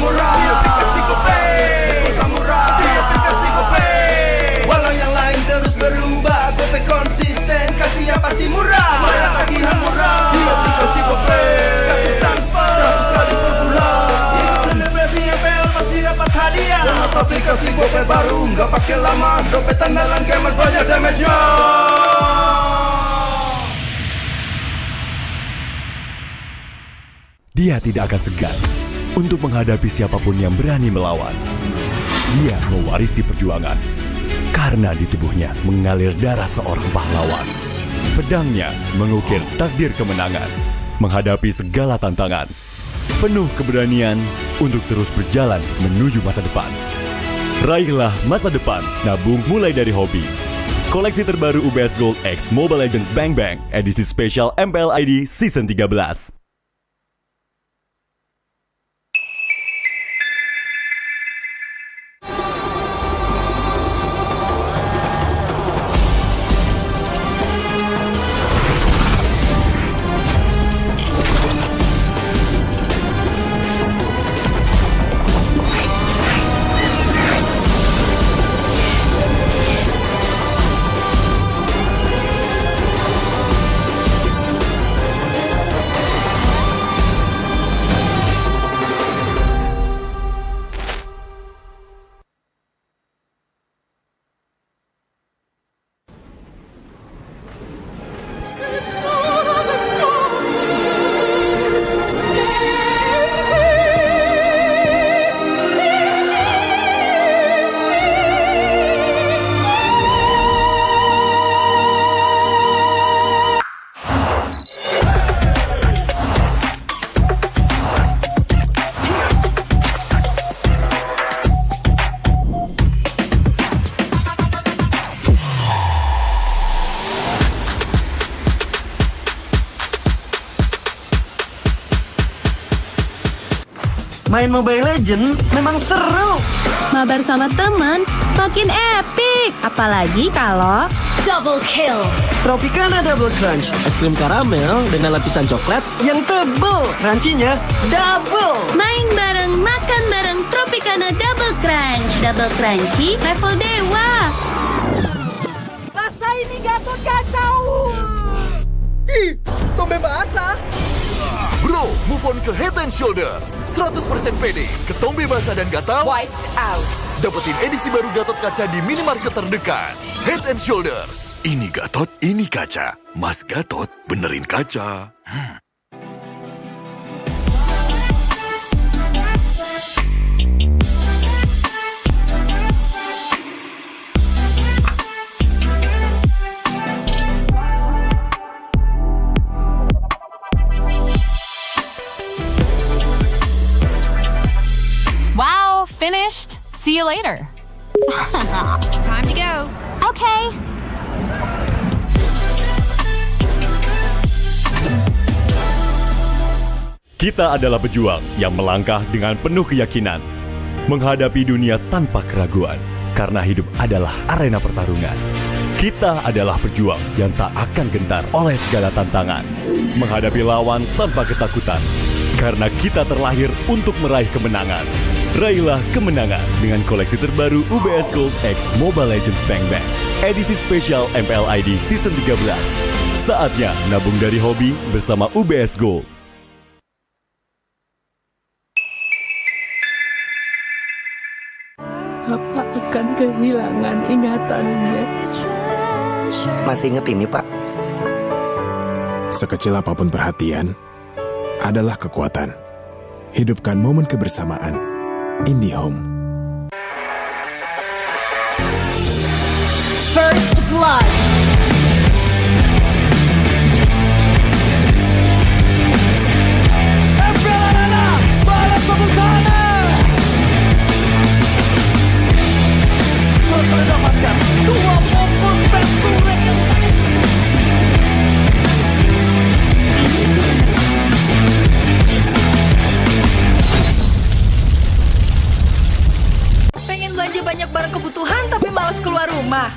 samurai. Dia dikasih gope, aku samurai. Dia dikasih gope. Walau yang lain terus berubah, gope konsisten, kasih yang pasti murah. Bayar tagihan murah. Dia dikasih gope, gratis transfer 100 kali per bulan. Ikut selebrasi MPL pasti dapat hadiah. Download aplikasi gope baru, nggak pakai lama. Dompet andalan gamers banyak damage-nya. Dia tidak akan segan untuk menghadapi siapapun yang berani melawan. Dia mewarisi perjuangan karena di tubuhnya mengalir darah seorang pahlawan. Pedangnya mengukir takdir kemenangan, menghadapi segala tantangan. Penuh keberanian untuk terus berjalan menuju masa depan. Raihlah masa depan, nabung mulai dari hobi. Koleksi terbaru UBS Gold X Mobile Legends Bang Bang, edisi spesial MPL ID Season 13. Main Mobile Legends memang seru. Mabar sama temen makin epic. Apalagi kalau double kill. Tropicana Double Crunch, es krim karamel dengan lapisan coklat yang tebal. Crunchy-nya double. Main bareng, makan bareng Tropicana Double Crunch. Double crunchy level dewa. Rasa ini Gatot kacau. Ih, tombe basah. Bro, move on ke Head and Shoulders. 100% pede, ketombe basah dan gatal Wiped out. dapetin edisi baru Gatot Kaca di minimarket terdekat. Head and Shoulders. Ini Gatot, ini kaca. Mas Gatot, benerin kaca. Wow, finished. See you later. Time to go. Okay. Kita adalah pejuang yang melangkah dengan penuh keyakinan, menghadapi dunia tanpa keraguan, karena hidup adalah arena pertarungan. Kita adalah pejuang yang tak akan gentar oleh segala tantangan, menghadapi lawan tanpa ketakutan, karena kita terlahir untuk meraih kemenangan. Raihlah kemenangan dengan koleksi terbaru UBS Gold X Mobile Legends Bang Bang, edisi spesial MPL ID Season 13. Saatnya nabung dari hobi bersama UBS Gold. Bapak akan kehilangan ingatannya. Masih inget ini, Pak? Sekecil apapun perhatian adalah kekuatan. Hidupkan momen kebersamaan. IndiHome. First Blood. Pengen belanja banyak barang kebutuhan tapi malas keluar rumah.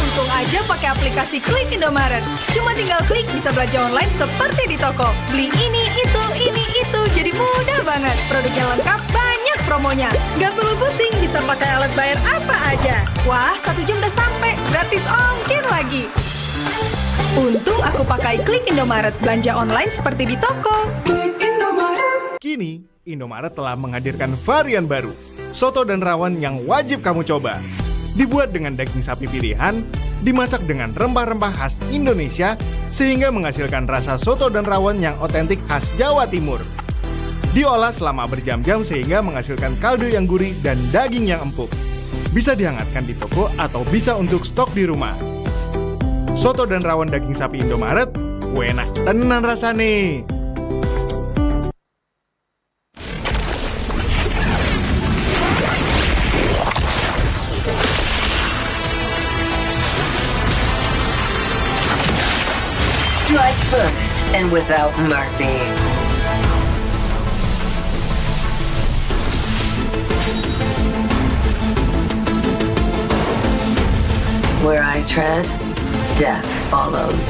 Untung aja pakai aplikasi aplikasi Klik Indomaret. Cuma tinggal klik bisa belanja online seperti di toko. Beli ini, itu, jadi mudah banget. Produknya lengkap, banyak promonya. Gak perlu pusing, bisa pakai alat bayar apa aja. Wah, 1 jam udah sampai, gratis ongkir lagi. Untung aku pakai Klik Indomaret, belanja online seperti di toko. Klik Indomaret. Kini, Indomaret telah menghadirkan varian baru, soto dan rawon yang wajib kamu coba. Dibuat dengan daging sapi pilihan, dimasak dengan rempah-rempah khas Indonesia, sehingga menghasilkan rasa soto dan rawon yang otentik khas Jawa Timur. Diolah selama berjam-jam sehingga menghasilkan kaldu yang gurih dan daging yang empuk. Bisa dihangatkan di toko atau bisa untuk stok di rumah. Soto dan rawon daging sapi Indomaret, enak tenan rasane. Strike first and without mercy. Where I tread, death follows.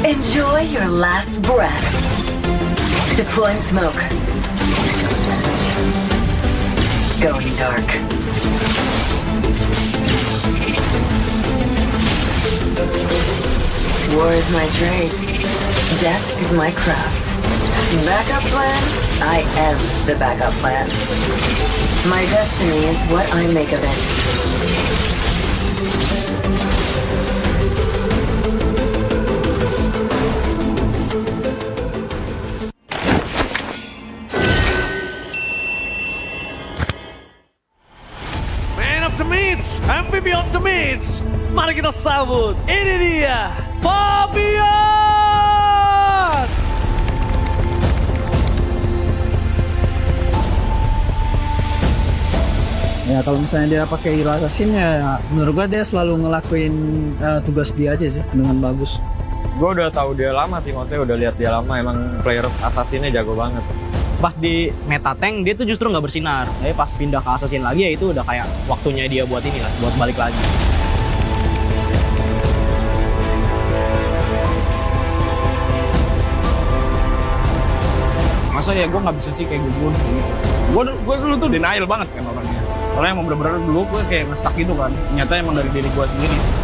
Enjoy your last breath. Deploying smoke. Going dark. War is my trade. Death is my craft. Backup plan? I am the backup plan. My destiny is what I make of it. Man of the Meats, MPL of the Meats. Mari kita sambut, ini dia, Fabian! Ya kalau misalnya dia pakai hero assassin ya menurut gua dia selalu ngelakuin tugas dia aja sih dengan bagus. Gua udah tahu dia lama sih, maksudnya udah lihat dia lama, emang player assassinnya jago banget. Pas di meta tank dia tuh justru nggak bersinar. Tapi pas pindah ke assassin lagi ya itu udah kayak waktunya dia buat ini lah, buat balik lagi. Masa ya gue nggak bisa sih kayak gue gitu. Gue dulu tuh denial banget kan orangnya. Soalnya emang bener-bener dulu gue kayak nge-stuck gitu kan. Ternyata emang dari diri gue sendiri.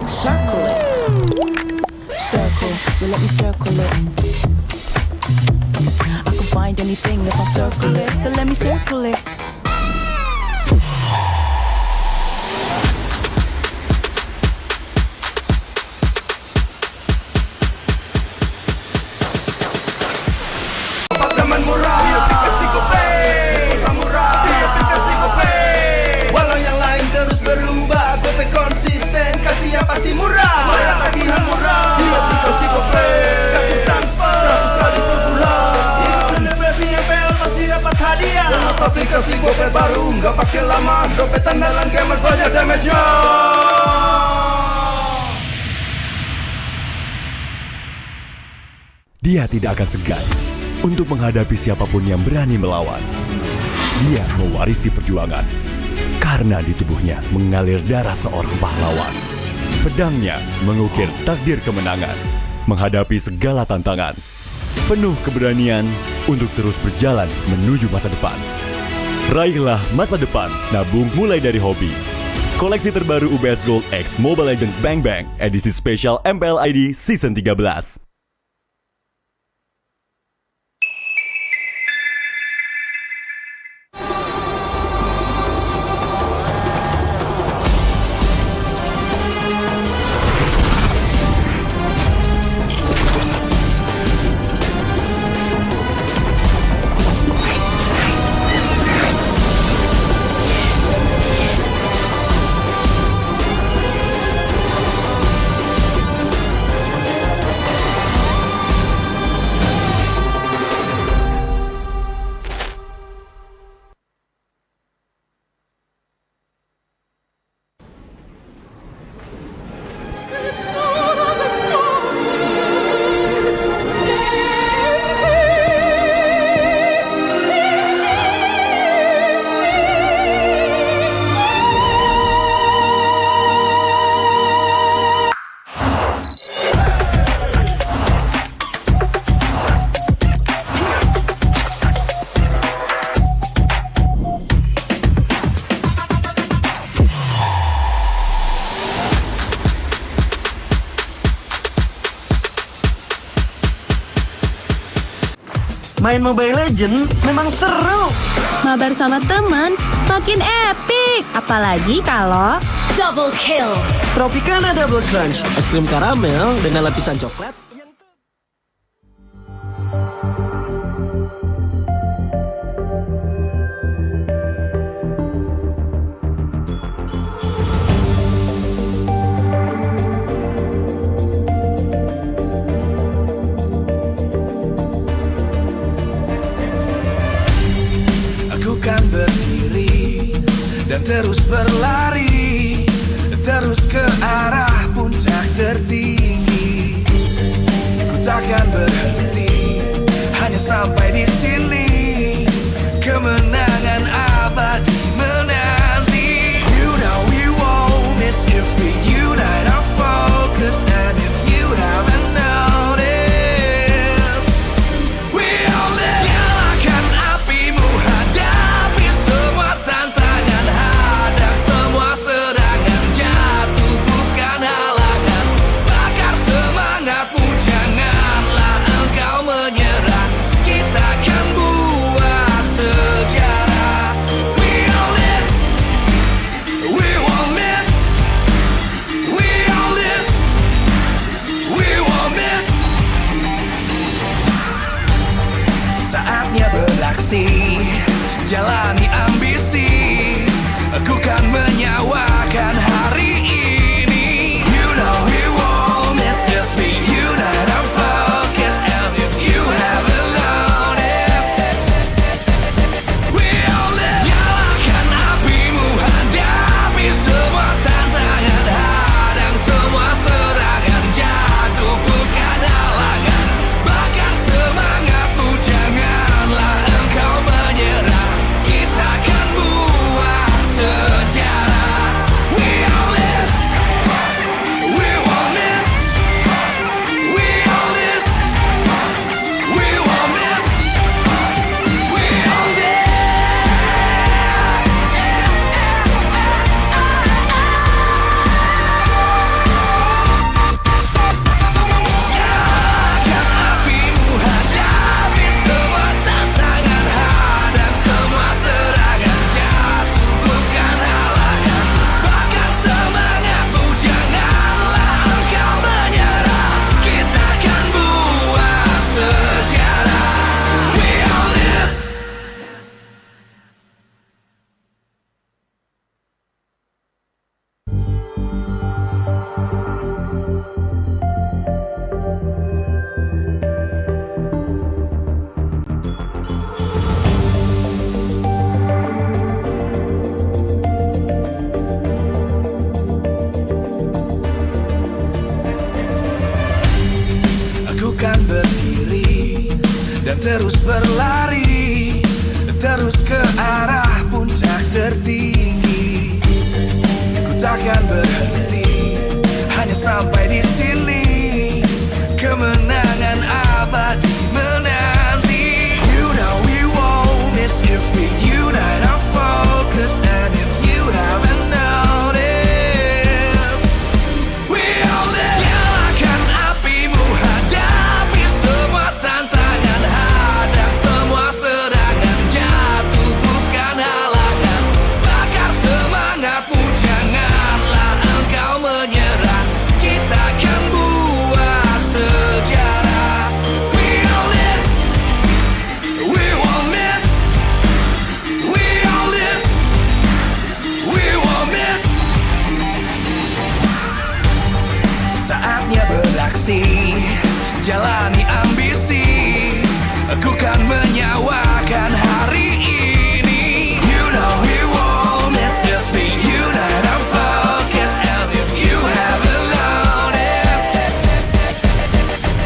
Circle it. Circle, you let me circle it. I can find anything if I circle it, so let me circle it. Teman murah, di aplikasi GoPay Samurai, di aplikasi GoPay. Walau yang lain terus berubah, GoPay konsisten, kasih yang pasti murah. Bayar tagihan murah, di aplikasi GoPay. Gratis transfer, 100 kali per bulan. Ikut selebrasi MPL pasti dapat hadiah. Download aplikasi GoPay baru, nggak pakai lama. Dompet andalan gamers banyak damage-nya. Dia tidak akan segan untuk menghadapi siapapun yang berani melawan. Dia mewarisi perjuangan karena di tubuhnya mengalir darah seorang pahlawan. Pedangnya mengukir takdir kemenangan, menghadapi segala tantangan. Penuh keberanian untuk terus berjalan menuju masa depan. Raihlah masa depan, nabung mulai dari hobi. Koleksi terbaru UBS Gold X Mobile Legends Bang Bang edisi spesial MPL ID Season 13. Main Mobile Legends memang seru. Mabar sama temen makin epic. Apalagi kalau double kill. Tropicana Double Crunch, es krim karamel dengan lapisan coklat. Kan berdiri dan terus berlari, terus ke arah puncak tertinggi. Ku takkan berhenti, hanya sampai di sini. Kemenangan abadi menanti. You know we won't miss if we unite our focus. And if you haven't noticed, we all nyalakan apimu. Hadapi semua tantangan, hadang semua terus berlari, terus ke arah puncak tertinggi. Ku takkan berhenti, hanya sampai di sini. Kemenangan abadi menanti. You know we won't miss if we unite our focus. And if you haven't noticed, we all live. Nyalakan apimu, hadapi semua tantangan, hadang semua serangan, jatuh bukan halangan. Bakar semangatmu, janganlah engkau menyerah. Kita akan buat sejarah. We all this, we won't miss. We all this, we won't miss. Saatnya beraksi, jalani ambisi. Aku kan menyawakan hari ini. You know we won't miss if we unite our focus. And if you haven't noticed,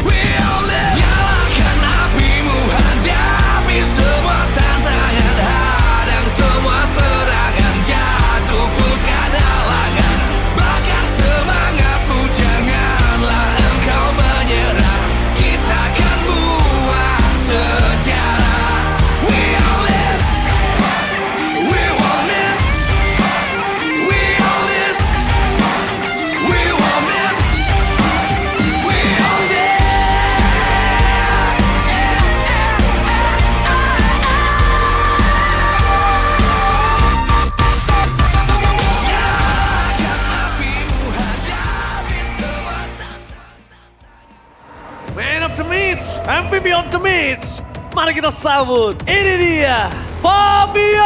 we all live. Nyalakan apimu, hadapi semua tantangan, hadang semua serangan, jatuh bukan halangan. Bakar semangatmu, janganlah engkau menyerah. Kita akan buat sejarah. We all this, we won't miss. We all this, we won't miss. We all this. Man of the Meats, MVP of the Meats. Mari kita sambut, ini dia, Fabian!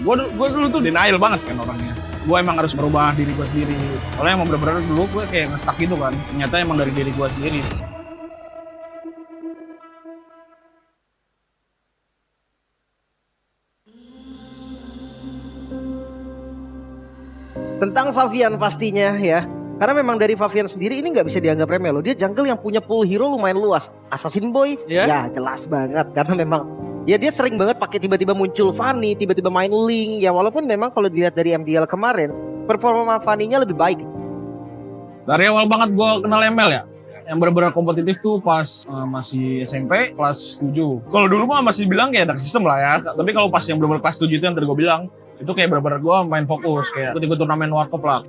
Gue dulu tuh denial banget kan orangnya. Gue emang harus merubah diri gue sendiri. Soalnya emang bener-bener dulu gue kayak nge-stuck gitu kan. Ternyata emang dari diri gue sendiri. Tentang Fabian pastinya ya. Karena memang dari Fabian sendiri ini nggak bisa dianggap remeh loh. Dia jungle yang punya pool hero lumayan luas. Assassin Boy, ya jelas banget. Karena memang ya dia sering banget pakai tiba-tiba muncul Fanny, tiba-tiba main Link. Ya walaupun memang kalau dilihat dari MPL kemarin, performa Fanny-nya lebih baik. Dari awal banget gue kenal ML ya. Yang benar-benar kompetitif tuh pas masih SMP kelas 7. Kalau dulu mah masih bilang kayak dark system lah ya. Tapi kalau pas yang benar-benar kelas 7 itu yang tadi gue bilang, itu kayak benar-benar gue main fokus kayak ikut turnamen warkop lah.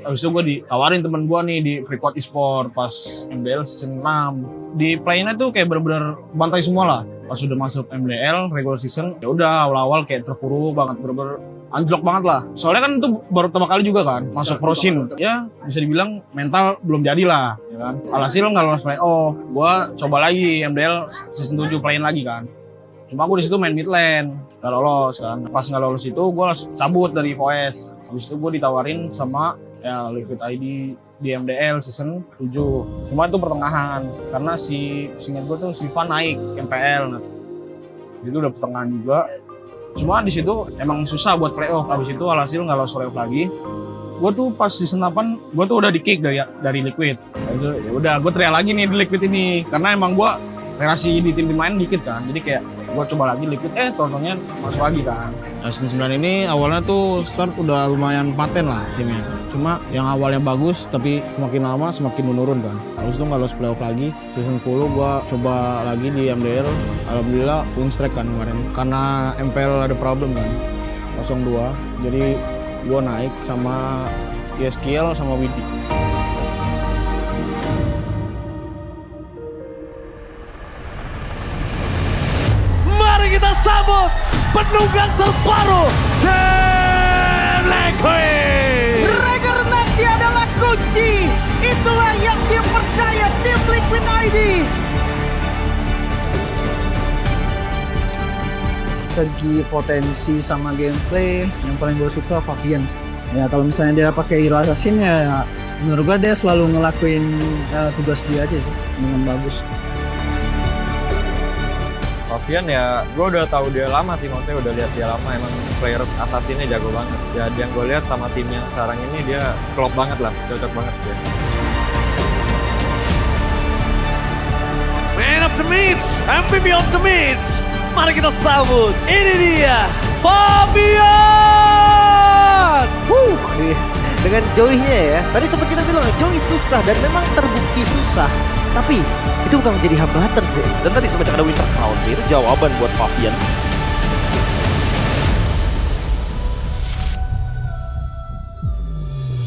Habis itu gue ditawarin temen gue nih di Freeport Esport pas MPL season 6. Di play-nya tuh kayak bener-bener bantai semua lah. Pas udah masuk MPL regular season, ya udah awal-awal kayak terpuruk banget, bener-bener anjlok banget lah. Soalnya kan itu baru pertama kali juga kan masuk pro scene. Ya bisa dibilang mental belum jadi lah, ya kan. Alhasil nggak lolos playoff. Gue coba lagi MPL season 7 play-in lagi kan. Cuma gue di situ main mid lane, nggak lolos kan. Pas nggak lolos itu gue langsung cabut dari VOS. Habis itu gue ditawarin sama ya Liquid ID di MDL season 7. Cuma itu pertengahan karena seingat gue tuh si Van naik MPL. Nah, itu udah pertengahan juga. Cuma di situ emang susah buat playoff. Habis itu alhasil nggak lolos playoff lagi. Gue tuh pas season 8 gue tuh udah di kick dari Liquid. Ya udah gue teriak lagi nih di Liquid ini karena emang gue relasi di tim main dikit kan. Jadi kayak gue coba lagi Liquid, tontonnya masuk lagi kan. Season 9 ini awalnya tuh start udah lumayan paten lah timnya. Cuma yang awalnya bagus tapi semakin lama semakin menurun kan. Habis itu nggak lolos playoff lagi. Season 10 gua coba lagi di MDL. Alhamdulillah win streak kan kemarin. Karena MPL ada problem kan. 0-2. Jadi gua naik sama Yeskiel sama Widi. Mari kita sambut penunggang terbaru Tim Liquid. Regenerasi adalah kunci. Itulah yang dia percaya tim Liquid ID. Segi potensi sama gameplay yang paling gue suka Fabian. Ya kalau misalnya dia pakai hero assassin ya menurut gue dia selalu ngelakuin tugas dia aja sih dengan bagus. Fabian ya, gue udah tahu dia lama sih, maksudnya udah lihat dia lama, emang player assassinnya jago banget. Ya yang gue lihat sama tim yang sekarang ini dia klop banget lah, cocok banget dia. Man of the Meats, MPL of the Meats. Mari kita sambut, ini dia, Fabian! Dengan Joy-nya ya, tadi sempat kita bilang Joy susah dan memang terbukti susah. Tapi itu bukan menjadi hambatan, bro. Dan tadi semacam ada Winter Crown sih, itu jawaban buat Fabian.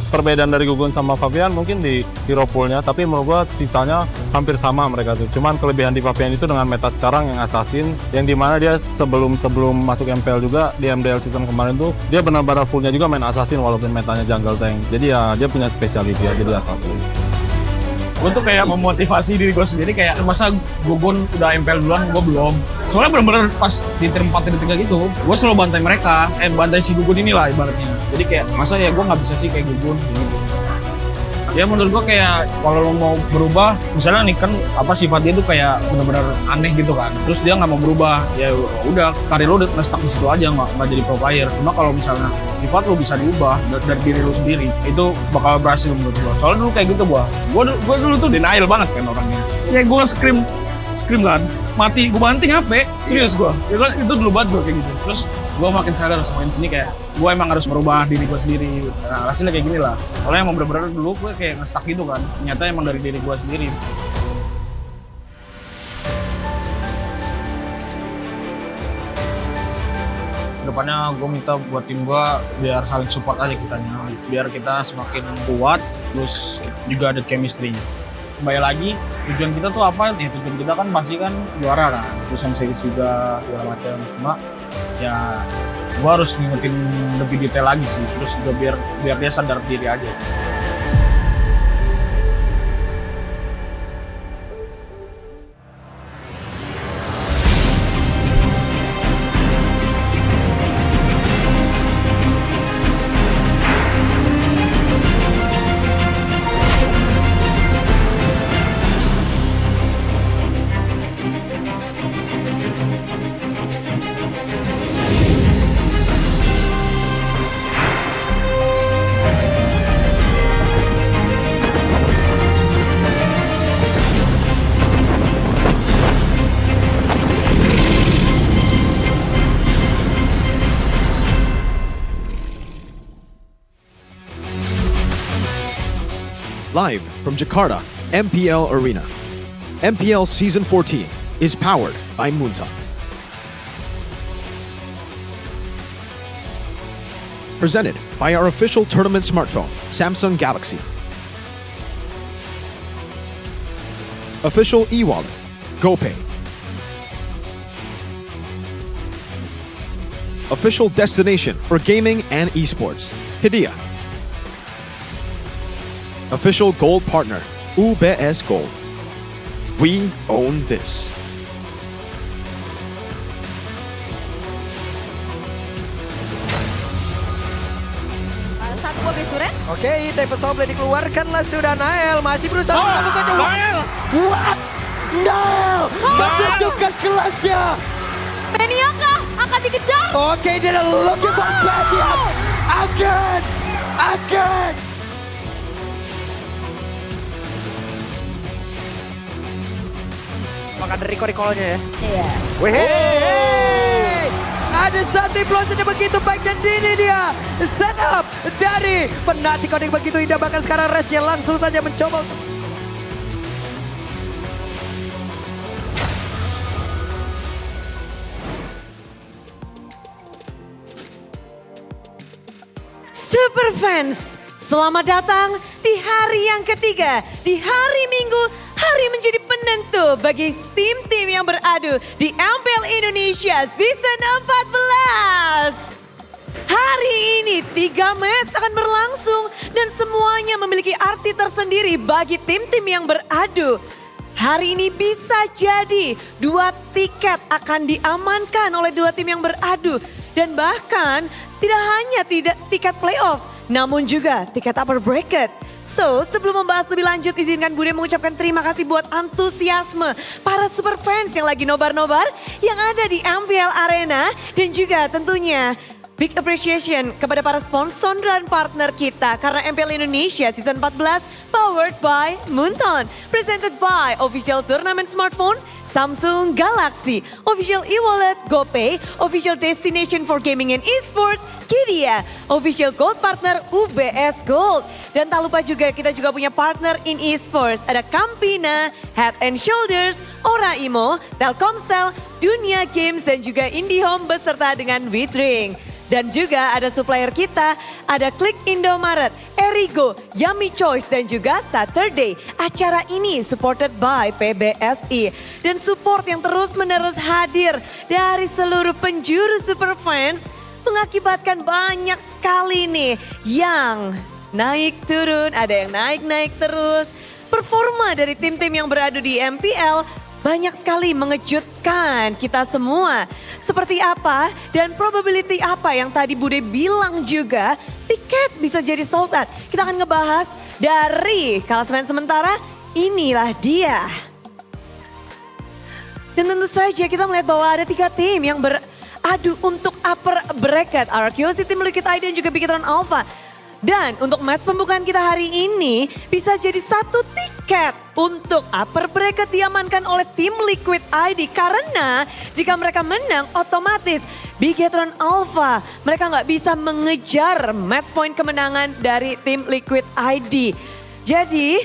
Perbedaan dari Gugun sama Fabian mungkin di hero poolnya, tapi menurut gua sisanya hampir sama mereka tuh. Cuman kelebihan di Fabian itu dengan meta sekarang yang assassin, yang dimana dia sebelum masuk MPL juga di MDL season kemarin tuh dia benar-benar fullnya juga main assassin walaupun metanya jungle tank. Jadi ya dia punya spesiality ya, jadi assassin. Gue tuh kayak memotivasi diri gue sendiri kayak masa Gugun udah MPL duluan, gue belum. Soalnya bener-bener pas di tier 4 tier 3 gitu, gue selalu bantai mereka, bantai si Gugun inilah ibaratnya. Jadi kayak masa ya gue nggak bisa sih kayak Gugun gitu. Ya menurut gue kayak kalau lo mau berubah, misalnya nih kan apa sifat dia tuh kayak bener-bener aneh gitu kan. Terus dia nggak mau berubah, ya udah karir lo udah stuck di situ aja, nggak jadi pro player. Cuma kalau misalnya sifat lo bisa diubah dari diri lo sendiri, itu bakal berhasil menurut gue. Soalnya dulu kayak gitu gue dulu tuh denial banget kan orangnya. Ya gue scream kan, mati, gue banting HP, serius gue. Itu dulu banget gue kayak gitu. Terus gue makin sadar semakin sini kayak gue emang harus merubah diri gue sendiri. Nah, hasilnya kayak gini lah. Soalnya emang bener-bener dulu gue kayak nge-stuck gitu kan. Ternyata emang dari diri gue sendiri. Depannya gue minta buat tim gue biar saling support aja kitanya. Biar kita semakin kuat, terus juga ada chemistry-nya. Kembali lagi, tujuan kita tuh apa? Ya tujuan kita kan pasti kan juara kan. Terus sama series juga, segala macam. Cuma ya gue harus ngingetin lebih detail lagi sih. Terus juga biar dia sadar diri aja. Live from Jakarta, MPL Arena. MPL Season 14 is powered by Munta. Presented by our official tournament smartphone, Samsung Galaxy. Official e-wallet, GoPay. Official destination for gaming and esports, Hidea. Official gold partner, UBS Gold. We own this. Satu mobil turret. Oke, tapi pesawat boleh dikeluarkanlah sudah. Nael masih berusaha membuka jauh. Nael! What? Nael! Menunjukkan kelasnya. Beniaka akan dikejar. Oke, dia looking for Beniak. Again. Maka dari recall-nya ya. Iya. Wih, ada satu implosion yang begitu baik dan ini dia setup dari penanti coding begitu indah. Bahkan sekarang Resnya langsung saja mencoba. Super Fans, selamat datang di hari yang ketiga, di hari Minggu, hari menjadi penentu bagi tim-tim yang beradu di MPL Indonesia Season 14. Hari ini 3 match akan berlangsung dan semuanya memiliki arti tersendiri bagi tim-tim yang beradu. Hari ini bisa jadi 2 tiket akan diamankan oleh 2 tim yang beradu. Dan bahkan tidak hanya tiket playoff, namun juga tiket upper bracket. So, sebelum membahas lebih lanjut, izinkan Bude mengucapkan terima kasih buat antusiasme para super fans yang lagi nobar-nobar yang ada di MPL Arena. Dan juga tentunya Big appreciation kepada para sponsor dan partner kita karena MPL Indonesia Season 14 powered by Moonton, presented by official tournament smartphone Samsung Galaxy, official e-wallet GoPay, official destination for gaming and esports Kidia, official gold partner UBS Gold. Dan tak lupa juga kita juga punya partner in esports, ada Campina, Head and Shoulders, Oraimo, Telkomsel, Dunia Games dan juga IndiHome beserta dengan Witring. Dan juga ada supplier kita, ada Klik Indomaret, Erigo, Yummy Choice dan juga Saturday. Acara ini supported by PBSI. Dan support yang terus menerus hadir dari seluruh penjuru Superfans mengakibatkan banyak sekali nih yang naik turun, ada yang naik terus. Performa dari tim-tim yang beradu di MPL banyak sekali mengejutkan kita semua. Seperti apa dan probability apa yang tadi Bude bilang juga, tiket bisa jadi sold out. Kita akan ngebahas dari klasemen sementara, inilah dia. Dan tentu saja kita melihat bahwa ada 3 tim yang beradu untuk upper bracket. RQC, tim Liquid ID dan juga Bigetron Alpha. Dan untuk match pembukaan kita hari ini bisa jadi 1 tiket untuk upper bracket diamankan oleh tim Liquid ID. Karena jika mereka menang otomatis Bigetron Alpha mereka nggak bisa mengejar match point kemenangan dari tim Liquid ID. Jadi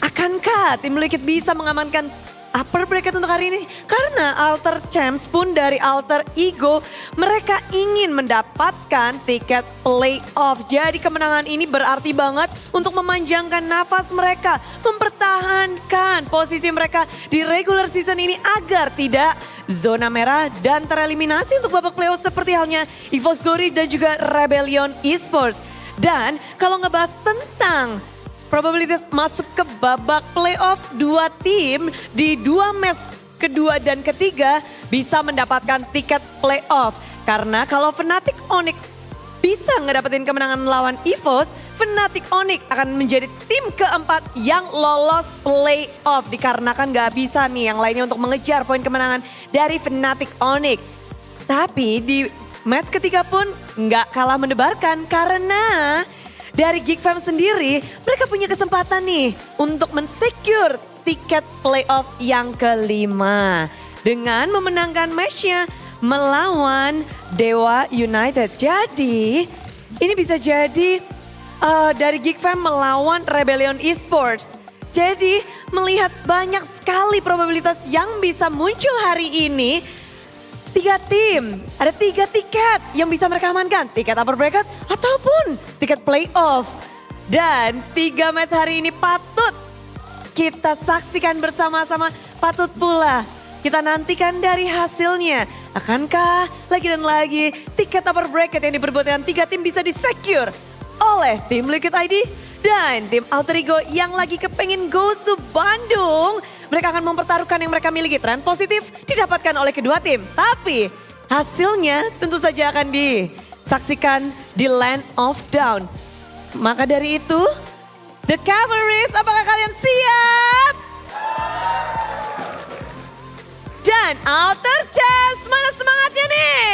akankah tim Liquid bisa mengamankan upper bracket untuk hari ini? Karena Alter Champs pun dari Alter Ego mereka ingin mendapatkan tiket playoff. Jadi kemenangan ini berarti banget untuk memanjangkan nafas mereka, mempertahankan posisi mereka di regular season ini agar tidak zona merah dan tereliminasi untuk babak playoff seperti halnya EVOS Glory dan juga Rebellion Esports. Dan kalau ngebahas tentang probabilitas masuk ke babak playoff, 2 tim di 2 match kedua dan ketiga bisa mendapatkan tiket playoff. Karena kalau Fnatic Onyx bisa ngedapetin kemenangan melawan EVOS, Fnatic Onyx akan menjadi tim keempat yang lolos playoff. Dikarenakan gak bisa nih yang lainnya untuk mengejar poin kemenangan dari Fnatic Onyx. Tapi di match ketiga pun gak kalah mendebarkan karena dari Geek Fam sendiri, mereka punya kesempatan nih untuk mensecure tiket playoff yang kelima. Dengan memenangkan matchnya melawan Dewa United. Jadi ini bisa jadi dari Geek Fam melawan Rebellion Esports. Jadi melihat banyak sekali probabilitas yang bisa muncul hari ini. 3 tim, ada 3 tiket yang bisa mereka amankan. Tiket upper bracket ataupun tiket playoff. Dan 3 match hari ini patut kita saksikan bersama-sama. Patut pula kita nantikan dari hasilnya. Akankah lagi dan lagi tiket upper bracket yang diperebutkan 3 tim bisa disecure oleh tim Liquid ID dan tim Alter Ego yang lagi kepengen go to Bandung. Mereka akan mempertaruhkan yang mereka miliki. Tren positif didapatkan oleh kedua tim. Tapi hasilnya tentu saja akan disaksikan di Land of Down. Maka dari itu, The Cavalries, apakah kalian siap? Dan Alter Champs, mana semangatnya nih?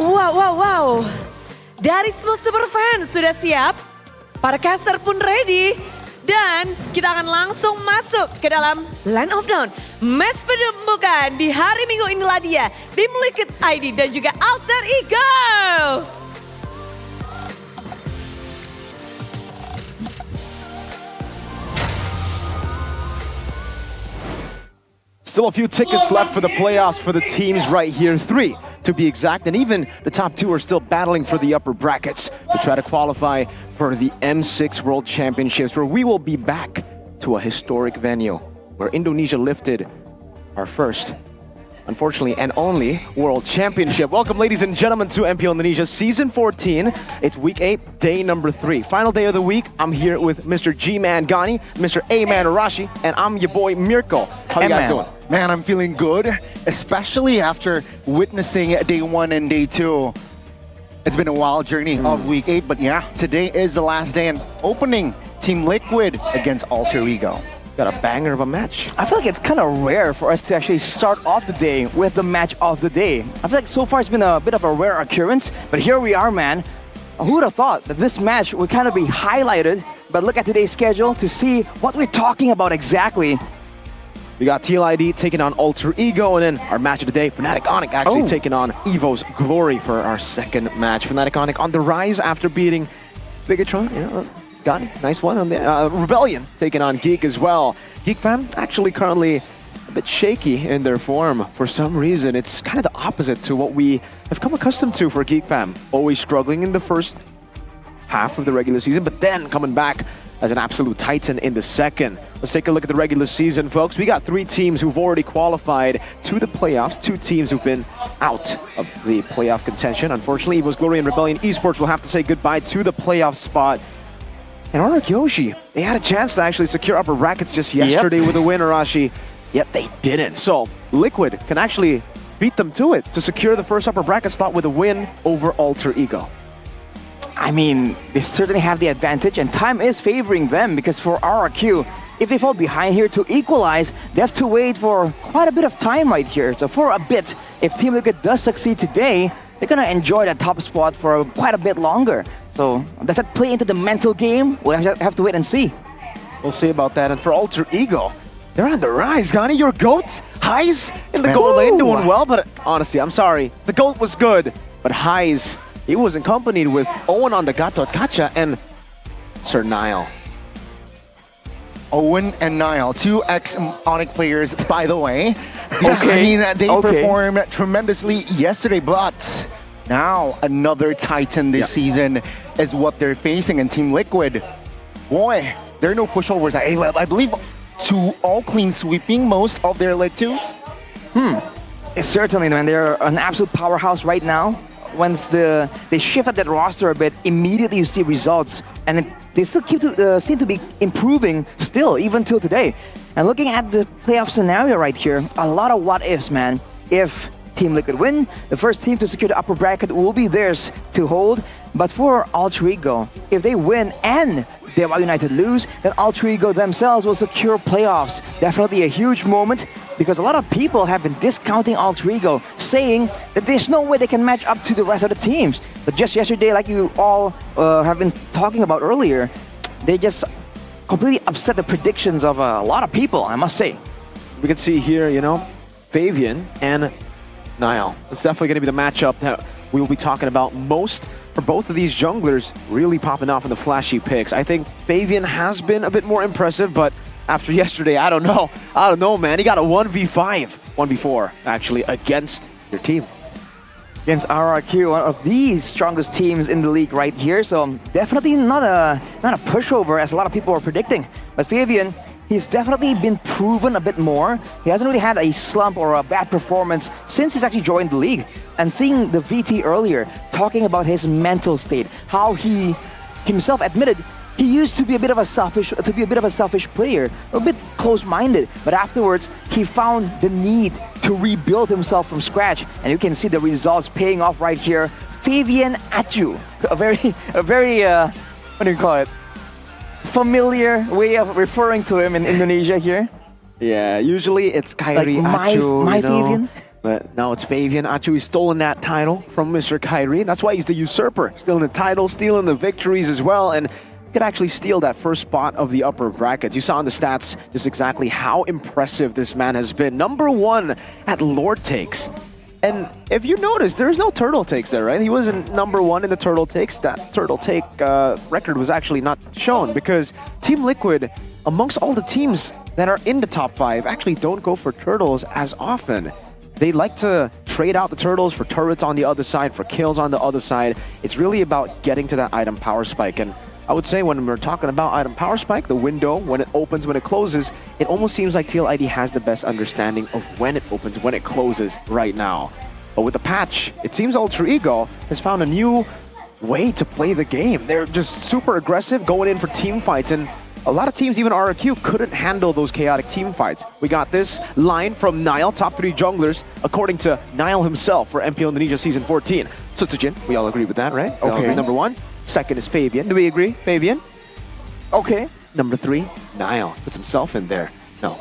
Wow. Dari semua super fans sudah siap. Para caster pun ready. Dan kita akan langsung masuk ke dalam Land of Dawn. Match pembukaan di hari Minggu inilah dia. Tim Liquid ID dan juga Alter Ego. Still a few tickets left for the playoffs for the teams right here. 3 to be exact, and even the top 2 are still battling for the upper brackets to try to qualify for the M6 World Championships, where we will be back to a historic venue where Indonesia lifted our first, unfortunately, and only World Championship. Welcome, ladies and gentlemen, to MPL Indonesia Season 14. It's Week 8, day number 3. Final day of the week. I'm here with Mr. G-Man Gani, Mr. A-Man Arashi, and I'm your boy Mirko. How you guys doing? Man, I'm feeling good, especially after witnessing day 1 and day 2. It's been a wild journey of Week 8, but yeah, today is the last day and opening Team Liquid against Alter Ego. got a banger of a match. I feel like it's kind of rare for us to actually start off the day with the match of the day. I feel like so far it's been a bit of a rare occurrence, but here we are, man. Who would have thought that this match would kind of be highlighted, but look at today's schedule to see what we're talking about exactly. We got TLID taking on Alter Ego, and then our match of the day, Fnatic Onyx actually taking on Evo's Glory for our second match. Fnatic Onyx on the rise after beating Bigatron. Got it. Nice one on there. Rebellion taking on Geek as well. Geek fam actually currently a bit shaky in their form. For some reason, it's kind of the opposite to what we have come accustomed to for Geek fam. Always struggling in the first half of the regular season, but then coming back as an absolute titan in the second. Let's take a look at the regular season, folks. We got 3 teams who've already qualified to the playoffs, 2 teams who've been out of the playoff contention. Unfortunately, Evo's Glory and Rebellion Esports will have to say goodbye to the playoff spot. And Arakyoshi, they had a chance to actually secure upper brackets just yesterday with a win, Arashi. Yet they didn't. So Liquid can actually beat them to it to secure the first upper bracket slot with a win over Alter Ego. I mean, they certainly have the advantage, and time is favoring them because for RRQ, if they fall behind here to equalize, they have to wait for quite a bit of time right here. So for a bit, if Team Liquid does succeed today, they're gonna enjoy that top spot for quite a bit longer. So does that play into the mental game? We'll have to wait and see. We'll see about that. And for Alter Ego, they're on the rise. Gani, your GOAT, Highs in the goal lane doing well, but honestly, I'm sorry. The GOAT was good, but Highs, he was accompanied with Owen on the Gatot Kacha and Sir Nile. Owen and Nile, 2 ex-Onyx players, by the way. I mean, they performed tremendously yesterday, but now another Titan this season is what they're facing in Team Liquid. Boy, there are no pushovers. I believe to all clean sweeping most of their Leg 2s. Certainly, man. They're an absolute powerhouse right now. Once they shifted that roster a bit, immediately you see results. And they still seem to be improving still, even till today. And looking at the playoff scenario right here, a lot of what-ifs, man. If Team Liquid win, the first team to secure the upper bracket will be theirs to hold. But for Alter Ego, if they win and Dewa United lose, then Alter Ego themselves will secure playoffs. Definitely a huge moment because a lot of people have been discounting Alter Ego, saying that there's no way they can match up to the rest of the teams. But just yesterday, like you all have been talking about earlier, they just completely upset the predictions of a lot of people, I must say. We can see here, Fabian and Nile. It's definitely going to be the matchup that we will be talking about most for both of these junglers really popping off in the flashy picks. I think Fabian has been a bit more impressive, but after yesterday, I don't know, man. He got a 1v4, actually, against your team. Against RRQ, one of the strongest teams in the league right here. So definitely not a pushover as a lot of people are predicting. But Fabian, he's definitely been proven a bit more. He hasn't really had a slump or a bad performance since he's actually joined the league. And seeing the VT earlier, talking about his mental state, how he himself admitted he used to be a bit of a selfish player, a bit close-minded, but afterwards he found the need to rebuild himself from scratch, and you can see the results paying off right here. Fabian Achu, a very what do you call it? Familiar way of referring to him in Indonesia here. Yeah, usually it's Kairi Achu, my Fabian. But now it's Fabian Achu. He's stolen that title from Mr. Kairi. That's why he's the usurper, stealing the title, stealing the victories as well, and could actually steal that first spot of the upper brackets. You saw in the stats just exactly how impressive this man has been. #1 at Lord Takes. And if you notice, there's no turtle takes there, right? He wasn't #1 in the turtle takes. That turtle take record was actually not shown because Team Liquid, amongst all the teams that are in the top 5, actually don't go for turtles as often. They like to trade out the turtles for turrets on the other side, for kills on the other side. It's really about getting to that item power spike. And I would say when we're talking about item power spike, the window, when it opens, when it closes, it almost seems like TLID has the best understanding of when it opens, when it closes right now. But with the patch, it seems Alter Ego has found a new way to play the game. They're just super aggressive, going in for team fights, and a lot of teams, even RRQ, couldn't handle those chaotic team fights. We got this line from Nile, top 3 junglers, according to Nile himself for MPL Indonesia Season 14. Sutsujin, we all agree with that, right? We all agree, #1. Second is Fabian. Do we agree, Fabian? Okay. number 3, Niall puts himself in there. No.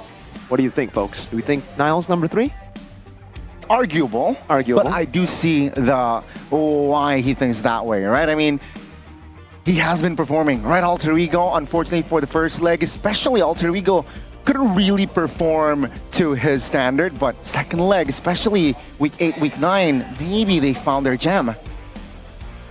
What do you think, folks? Do we think Niall's number 3? Arguable. But I do see why he thinks that way, right? I mean, he has been performing, right? Alter Ego, unfortunately for the first leg, especially Alter Ego, couldn't really perform to his standard, but second leg, especially week 8, week 9, maybe they found their gem.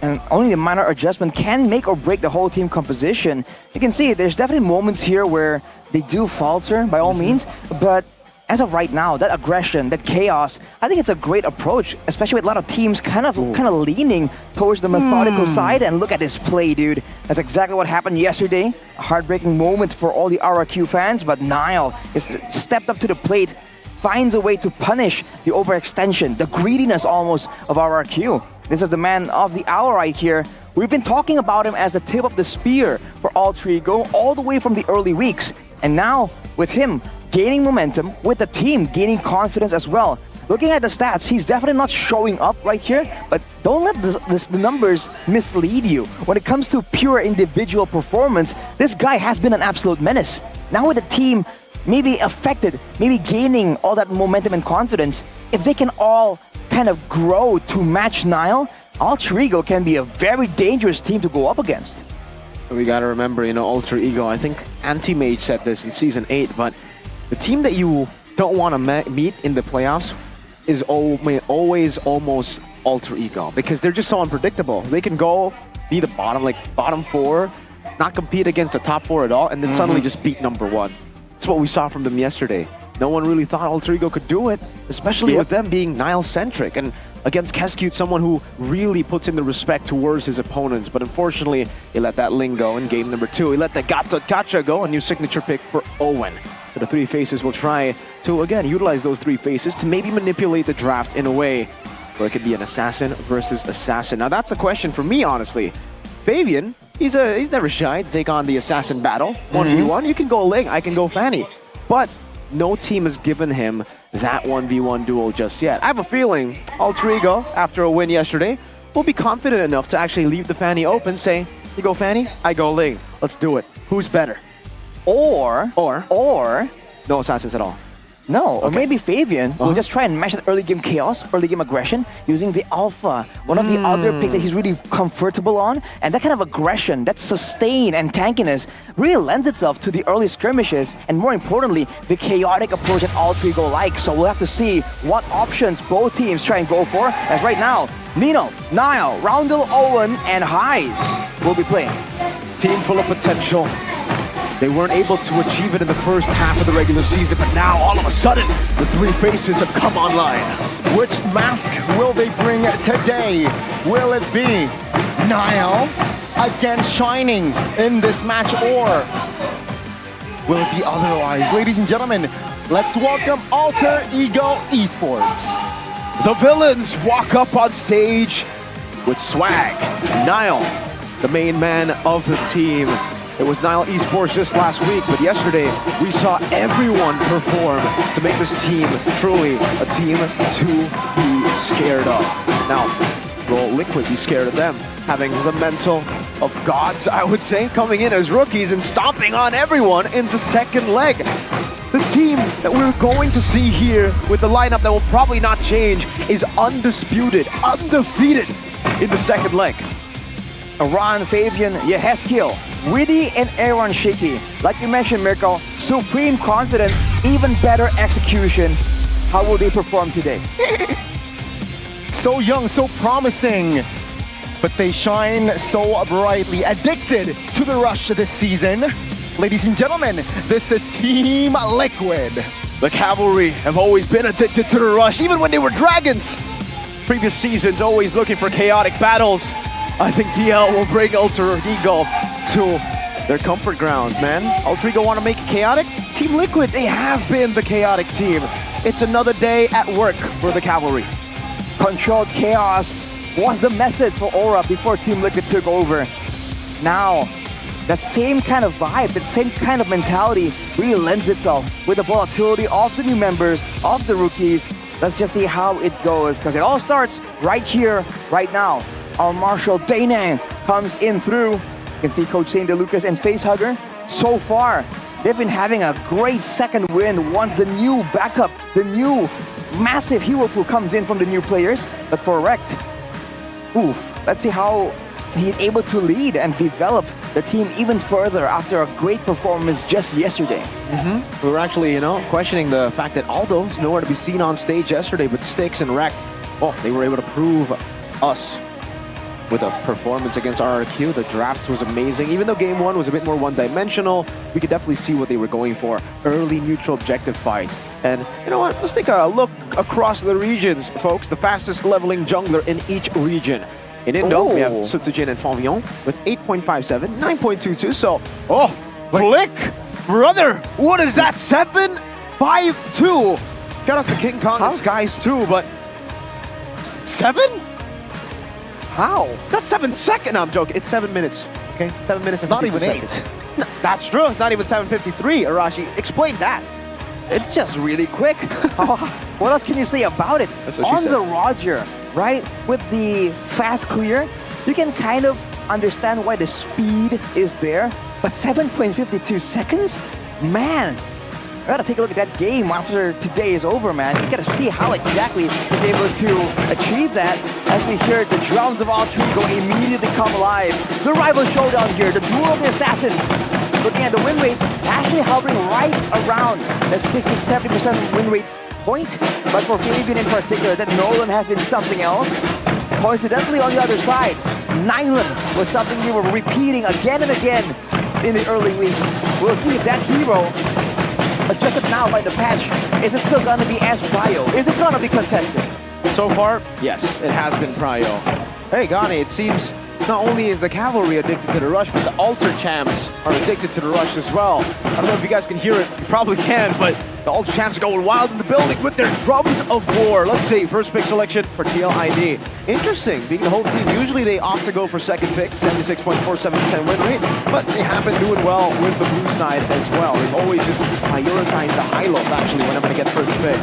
And only a minor adjustment can make or break the whole team composition. You can see there's definitely moments here where they do falter by all means, but as of right now, that aggression, that chaos, I think it's a great approach, especially with a lot of teams kind of leaning towards the methodical side. And look at this play, dude. That's exactly what happened yesterday. A heartbreaking moment for all the RRQ fans, but Niall is stepped up to the plate, finds a way to punish the overextension, the greediness almost of RRQ. This is the man of the hour right here. We've been talking about him as the tip of the spear for Alter Ego all the way from the early weeks. And now, with him gaining momentum, with the team gaining confidence as well. Looking at the stats, he's definitely not showing up right here, but don't let the numbers mislead you. When it comes to pure individual performance, this guy has been an absolute menace. Now with the team maybe affected, maybe gaining all that momentum and confidence, if they can all kind of grow to match Niall, Alter Ego can be a very dangerous team to go up against. We gotta remember, Alter Ego, I think Anti-Mage said this in Season 8, but the team that you don't want to meet in the playoffs is always almost Alter Ego, because they're just so unpredictable. They can go be the bottom 4, not compete against the top 4 at all, and then suddenly just beat number 1. That's what we saw from them yesterday. No one really thought Alter Ego could do it, especially with them being Niall-centric. And against Keskute, someone who really puts in the respect towards his opponents. But unfortunately, he let that Ling go in game number 2. He let the Gacha go, a new signature pick for Owen. So the 3 faces will try to, again, utilize those 3 faces to maybe manipulate the draft in a way where it could be an assassin versus assassin. Now that's a question for me, honestly. Fabian, he's never shy to take on the assassin battle. 1v1, you can go Ling, I can go Fanny. But no team has given him that 1v1 duel just yet. I have a feeling Alter Ego, after a win yesterday, will be confident enough to actually leave the Fanny open, say, you go Fanny, I go Ling. Let's do it. Who's better? Or no assassins at all. No, or maybe Fabian will just try and match that early game chaos, early game aggression, using the Alpha, one of the other picks that he's really comfortable on. And that kind of aggression, that sustain and tankiness really lends itself to the early skirmishes, and more importantly, the chaotic approach that Alter Ego likes. So we'll have to see what options both teams try and go for, as right now, Nino, Niall, Roundel, Owen, and Heis will be playing. Team full of potential. They weren't able to achieve it in the first half of the regular season, but now all of a sudden, the 3 faces have come online. Which mask will they bring today? Will it be Niall again shining in this match, or will it be otherwise? Ladies and gentlemen, let's welcome Alter Ego Esports. The villains walk up on stage with swag. Niall, the main man of the team. It was Niall Esports just last week, but yesterday we saw everyone perform to make this team truly a team to be scared of. Now, will Liquid be scared of them? Having the mental of gods, I would say, coming in as rookies and stomping on everyone in the second leg. The team that we're going to see here with the lineup that will probably not change is undisputed, undefeated in the second leg. Aran, Fabian, Yehezkiel, Witty, and Aaron Shaky. Like you mentioned, Mirko, supreme confidence, even better execution. How will they perform today? So young, so promising, but they shine so brightly. Addicted to the rush this season. Ladies and gentlemen, this is Team Liquid. The Cavalry have always been addicted to the rush, even when they were dragons. Previous seasons always looking for chaotic battles. I think TL will bring Alter Ego to their comfort grounds, man. Alter Ego want to make it chaotic? Team Liquid, they have been the chaotic team. It's another day at work for the Cavalry. Controlled chaos was the method for Aura before Team Liquid took over. Now, that same kind of vibe, that same kind of mentality really lends itself with the volatility of the new members, of the rookies. Let's just see how it goes, because it all starts right here, right now. Our Marshal Dainang comes in through. You can see Coach Saint DeLucas and Facehugger so far, they've been having a great second win once the new backup, the new massive hero pool comes in from the new players. But for Rekt, let's see how he's able to lead and develop the team even further after a great performance just yesterday. We were actually, questioning the fact that Aldo's nowhere to be seen on stage yesterday, but Styx and Rekt, they were able to prove us with a performance against RRQ. The draft was amazing. Even though game one was a bit more one-dimensional, we could definitely see what they were going for. Early neutral objective fights. And you know what? Let's take a look across the regions, folks. The fastest leveling jungler in each region. In Indo, we have Sutsujin and Favion with 8.57, 9.22. So, Flick, brother, what is that? 7.52. Shout out to King Kong and Skies too, but 7? How? That's 7 seconds. No, I'm joking. It's 7 minutes. Okay, 7 minutes. It's not even 8. No, that's true. It's not even 7:53. Arashi, explain that. It's just really quick. What else can you say about it? That's what she On said. the Roger, right? With the fast clear, you can kind of understand why the speed is there. But 7.52 seconds? Man, I gotta take a look at that game after today is over, man. You gotta see how exactly he's able to achieve that as we hear the drums of all three go immediately come alive. The rival showdown here, the duel of the assassins. Looking at the win rates, actually hovering right around that 60-70% win rate point. But for Fabian in particular, that Nolan has been something else. Coincidentally, on the other side, Nyland was something we were repeating again and again in the early weeks. We'll see if that hero, adjusted now by the patch, is it still gonna be as prio? Is it gonna be contested? So far, yes, it has been prio. Hey, Gani, it seems not only is the cavalry addicted to the rush, but the Ultra Champs are addicted to the rush as well. I don't know if you guys can hear it. You probably can, but the Ultra Champs are going wild in the building with their drums of war. Let's see, first pick selection for TLID. Interesting, being the home team, usually they opt to go for second pick, 76.47% win rate, but they have been doing well with the blue side as well. They've always just prioritized the high-lows, actually, whenever they get first pick.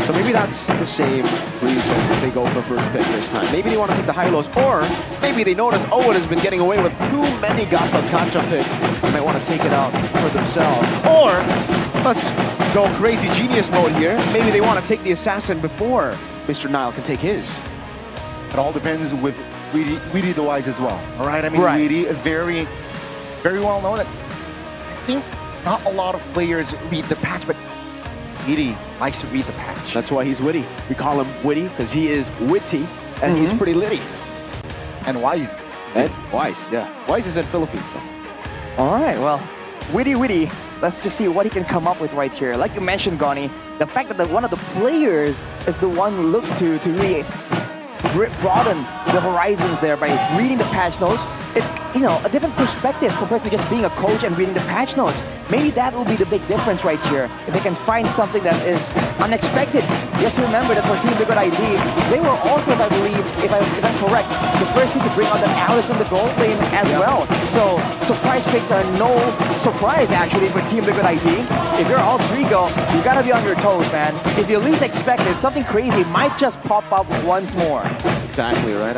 So maybe that's the same reason they go for first pick this time. Maybe they want to take the high-lows, or maybe they notice Owen has been getting away with too many Gata Kancha picks. They might want to take it out for themselves. Or, let's go crazy genius mode here. Maybe they want to take the assassin before Mr. Nile can take his. It all depends with Weedy the Wise as well. All right, I mean, Weedy, very, very well known. I think not a lot of players read the patch, but Weedy likes to read the patch. That's why he's witty. We call him witty because he is witty and he's pretty litty. And wise. Wise, yeah. Wise is in Philippines though. All right, well, witty. Let's just see what he can come up with right here. Like you mentioned, Gani, the fact that one of the players is the one looked to really broaden the horizons there by reading the patch notes. It's, a different perspective compared to just being a coach and reading the patch notes. Maybe that will be the big difference right here. If they can find something that is unexpected. You have to remember that for Team Liquid ID, they were also, if I believe, if I'm correct, the first team to bring out that Alice in the gold lane as well. So surprise picks are no surprise actually for Team Liquid ID. If you're all three go, you gotta be on your toes, man. If you least expect it, something crazy might just pop up once more. Exactly, right?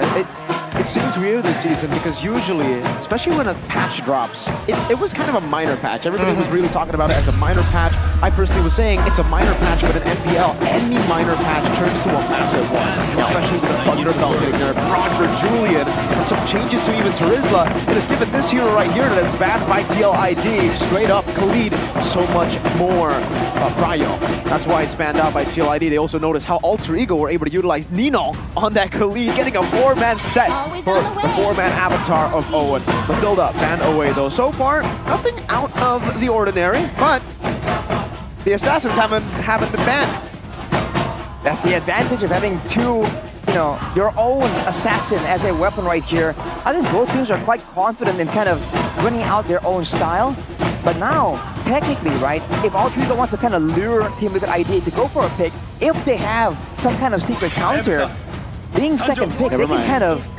It seems weird this season because usually, especially when a patch drops, it was kind of a minor patch. Everybody was really talking about it as a minor patch. I personally was saying it's a minor patch, but in MPL, any minor patch turns to a massive one. Especially with the Thunderbelt getting nerfed, Roger, Julian, and some changes to even Terizla. It has given this hero right here that is banned by TLID, straight up Khalid, so much more prio. That's why it's banned out by TLID. They also noticed how Alter Ego were able to utilize Nino on that Khalid, getting a 4-man set for the 4-man avatar of Owen. Matilda banned away though. So far, nothing out of the ordinary, but the assassins haven't been banned. That's the advantage of having two, your own assassin as a weapon right here. I think both teams are quite confident in kind of bringing out their own style. But now, technically, right, if Altrigo wants to kind of lure Team Liquid ID to go for a pick, if they have some kind of secret counter, being second pick, they can kind of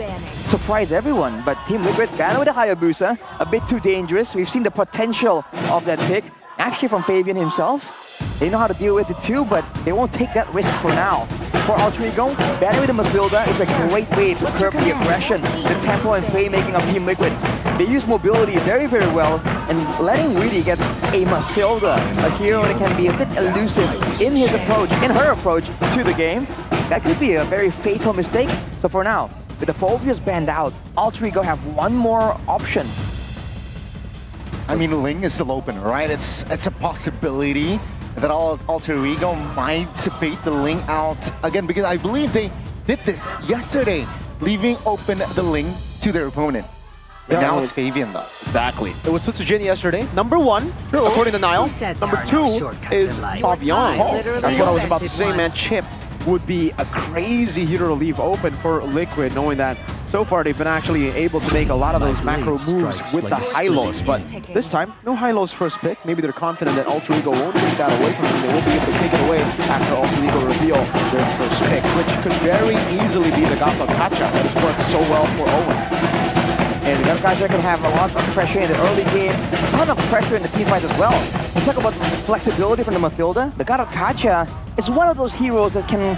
surprise everyone. But Team Liquid, banned with a Hayabusa, a bit too dangerous. We've seen the potential of that pick, actually from Fabian himself. They know how to deal with it too, but they won't take that risk for now. For Alter Ego, banning with the Mathilda is a great way to curb the aggression, the tempo and playmaking of Team Liquid. They use mobility very, very well, and letting Weedy get a Mathilda, a hero that can be a bit elusive in his approach, in her approach to the game, that could be a very fatal mistake. So for now, with the Phobias banned out, Alter Ego have one more option. I mean, Ling is still open, right? It's a possibility that Alter Ego might bait the Ling out again, because I believe they did this yesterday, leaving open the Ling to their opponent. And now it's Fabian though. Exactly. It was Sutsujin yesterday. Number 1, according to Niall. Number 2 is Fabian. That's what I was about to say, man. Chip would be a crazy hero to leave open for Liquid, knowing that so far they've been actually able to make a lot of those macro moves with the high-lows. But this time, no high-lows first pick. Maybe they're confident that Alter Ego won't take that away from them. They won't be able to take it away after Alter Ego reveal their first pick, which could very easily be the Gato Kacha that has worked so well for Owen. And the Gacha can have a lot of pressure in the early game, a ton of pressure in the team fight as well. We talk about flexibility from the Mathilda. The Gato Kacha is one of those heroes that can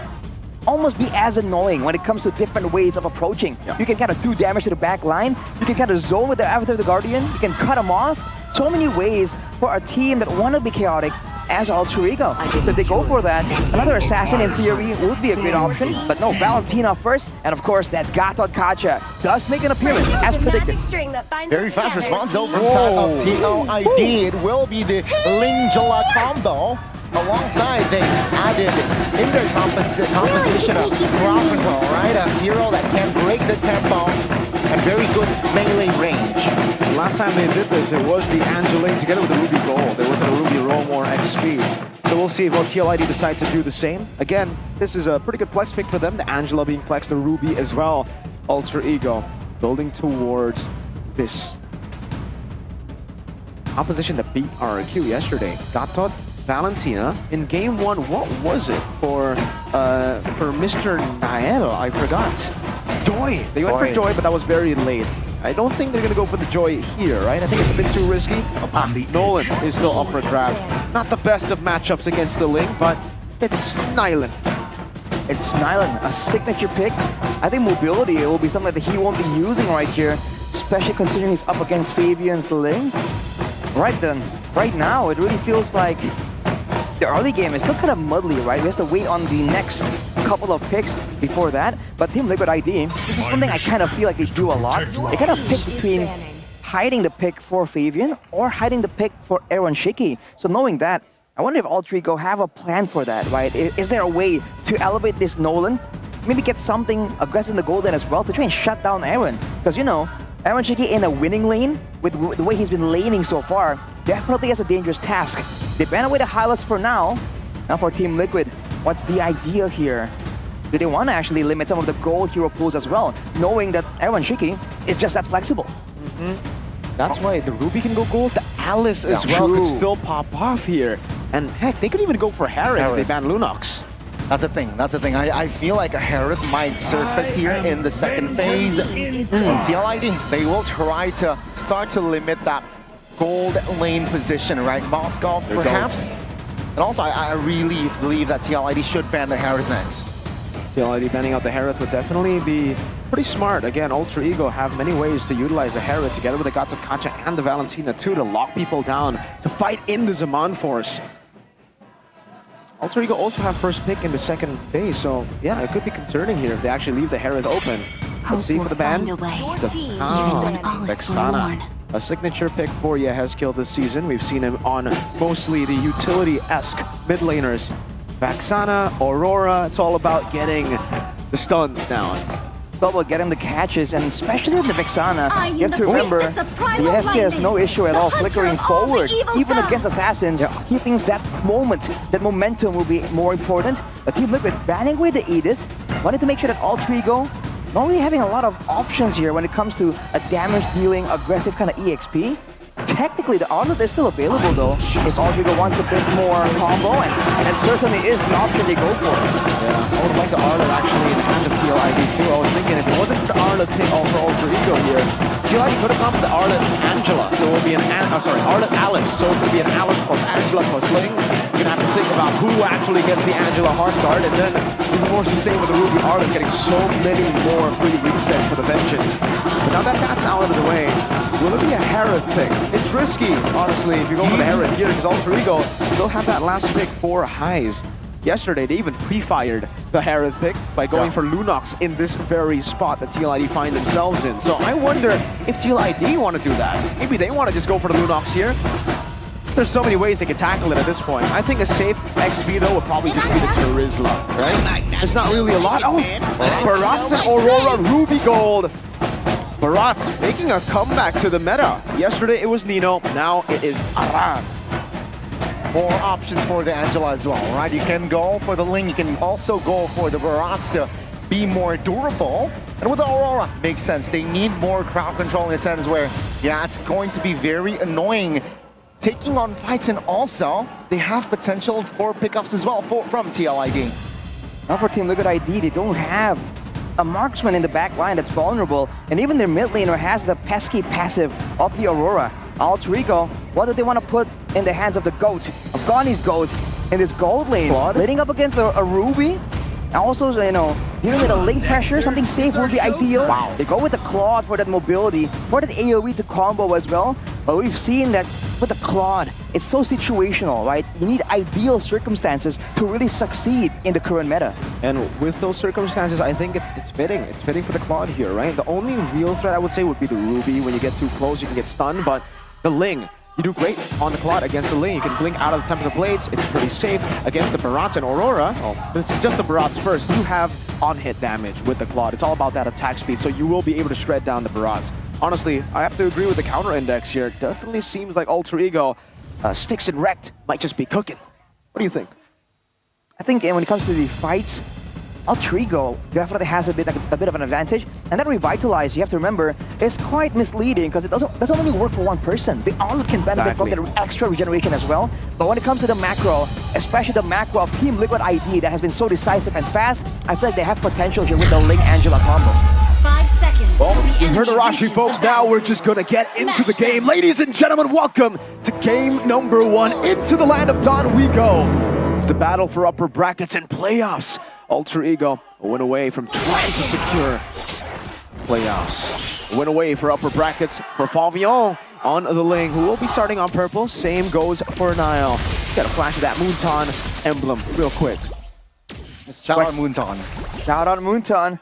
almost be as annoying when it comes to different ways of approaching. You can kind of do damage to the back line, you can kind of zone with the Avatar of the Guardian, you can cut him off. So many ways for a team that want to be chaotic as Alter Ego. So if they go for that, another assassin in theory would be a great option, but no, Valentina first, and of course that Gato Kacha does make an appearance as predicted. Very fast response though from side of TLID. It will be the Ling-Jala combo. Alongside, they added in their composition a Tropical, right? A hero that can break the tempo and very good melee range. Last time they did this, it was the Angeline together with the Ruby Gold. There wasn't a Ruby Roll more XP. So we'll see if TLID decides to do the same. Again, this is a pretty good flex pick for them. The Angela being flexed, the Ruby as well. Alter Ego building towards this opposition that beat RRQ yesterday. Gatot, Valentina. In game 1, what was it for Mr. Nael? I forgot. Joy! They went for Joy, but that was very late. I don't think they're going to go for the Joy here, right? I think it's a bit too risky. Nolan is still up for grabs. Not the best of matchups against the Ling, but it's Nylan. It's Nylan, a signature pick. I think mobility will be something that he won't be using right here, especially considering he's up against Fabian's Ling. Right then, right now, it really feels like the early game is still kind of muddly, right? We have to wait on the next couple of picks before that. But Team Liquid ID, this is something I kind of feel like they do a lot. They kind of pick between hiding the pick for Fabian or hiding the pick for Aaron Shiki. So knowing that, I wonder if Alter Ego have a plan for that, right? Is there a way to elevate this Nolan? Maybe get something aggressive in the golden as well to try and shut down Aaron. Because, you know, Aaron Shiki in a winning lane, with the way he's been laning so far, definitely has a dangerous task. They ban away the Hylas for now. Now for Team Liquid, what's the idea here? Do they want to actually limit some of the gold hero pools as well, knowing that Aaron Shiki is just that flexible? That's why the Ruby can go gold, the Alice as well could still pop off here. And heck, they could even go for Harith if they ban Lunox. That's the thing, that's the thing. I feel like a Harith might surface here in the second phase. TLID, they will try to start to limit that gold lane position, right? Moscow, perhaps? And also, I really believe that TLID should ban the Harith next. TLID banning out the Harith would definitely be pretty smart. Again, Alter Ego have many ways to utilize the Harith together with the Gato Kacha and the Valentina too to lock people down, to fight in the Zaman Force. Alter Ego also have first pick in the second phase, so yeah, it could be concerning here if they actually leave the Harith open. Let's see for the ban. Vexana. A signature pick for Yehezkiel this season. We've seen him on mostly the utility-esque mid laners. Vexana, Aurora, it's all about getting the stuns down. It's all about getting the catches, and especially with the Vexana, you have to remember, Yehezkiel has no issue at all flickering forward, even against assassins. He thinks that moment, that momentum will be more important. The Team Liquid banning away the Edith, wanted to make sure that Alter Ego not really having a lot of options here when it comes to a damage-dealing, aggressive kind of EXP. Technically, the Arlet is still available though, if Alter Ego wants a bit more combo, and it certainly is the option they go for. Yeah, I would like the Arlet actually in the hands of TLID too. I was thinking if it wasn't for the Arlet pick for Alter Ego here, TLID could have gone with the Arlet Angela, so it will be Arlet Alice, so it could be an Alice plus Angela plus Ling. You're gonna have to think about who actually gets the Angela hard card, and then you're forced to stay with the Ruby Arlet, getting so many more free resets for the Vengeance. But now that that's out of the way, will it be a Harith pick? It's risky, honestly, if you go for the Harith here, because Alter Ego still have that last pick for highs. Yesterday, they even pre-fired the Harith pick by going for Lunox in this very spot that TLID find themselves in. So I wonder if TLID want to do that. Maybe they want to just go for the Lunox here. There's so many ways they can tackle it at this point. I think a safe XP, though, would probably just be the Terizla, right? There's not really a lot. Oh, Barats and Aurora Ruby Gold. Barats making a comeback to the meta. Yesterday, it was Nino. Now it is Aran. More options for the Angela as well, right? You can go for the Ling, you can also go for the Barats to be more durable. And with the Aurora, makes sense. They need more crowd control in a sense where, yeah, it's going to be very annoying taking on fights, and also they have potential for pickups as well from TLID. Now for Team Liquid ID, they don't have a marksman in the back line that's vulnerable, and even their mid laner has the pesky passive of the Aurora. Alter Ego, what do they want to put in the hands of the GOAT, of Ghani's GOAT, in this gold lane? Leading up against a Ruby, and also, you know, dealing with a link pressure, something safe will be ideal. Wow. They go with the Claude for that mobility, for that AoE to combo as well. But we've seen that with the Claude, it's so situational, right? You need ideal circumstances to really succeed in the current meta. And with those circumstances, I think it's fitting. It's fitting for the Claude here, right? The only real threat, I would say, would be the Ruby. When you get too close, you can get stunned, but the Ling, you do great on the Claude against the Ling. You can blink out of the Tempest of Blades. It's pretty safe against the Barats and Aurora. Oh, it's just the Barats first. You have on-hit damage with the Claude. It's all about that attack speed, so you will be able to shred down the Barats. Honestly, I have to agree with the counter index here. Definitely seems like Alter Ego, Sticks and Wrecked might just be cooking. What do you think? I think when it comes to the fights, Alter Ego definitely has a bit of an advantage. And that Revitalize, you have to remember, is quite misleading because it doesn't only work for one person. They all can benefit from the extra regeneration as well. But when it comes to the macro, especially the macro of Team Liquid ID that has been so decisive and fast, I feel like they have potential here with the Ling Angela combo. 5 seconds. Well, you heard Arashi, folks. Now we're just gonna get into the game. Ladies and gentlemen, welcome to game number 1. Into the land of Dawn we go. It's the battle for upper brackets and playoffs. Alter Ego a win away from trying to secure playoffs. A win away for upper brackets for Favion on the Ling, who will be starting on purple. Same goes for Nile. Got a flash of that Moonton emblem real quick. Shout out Moonton. Shout out Moonton.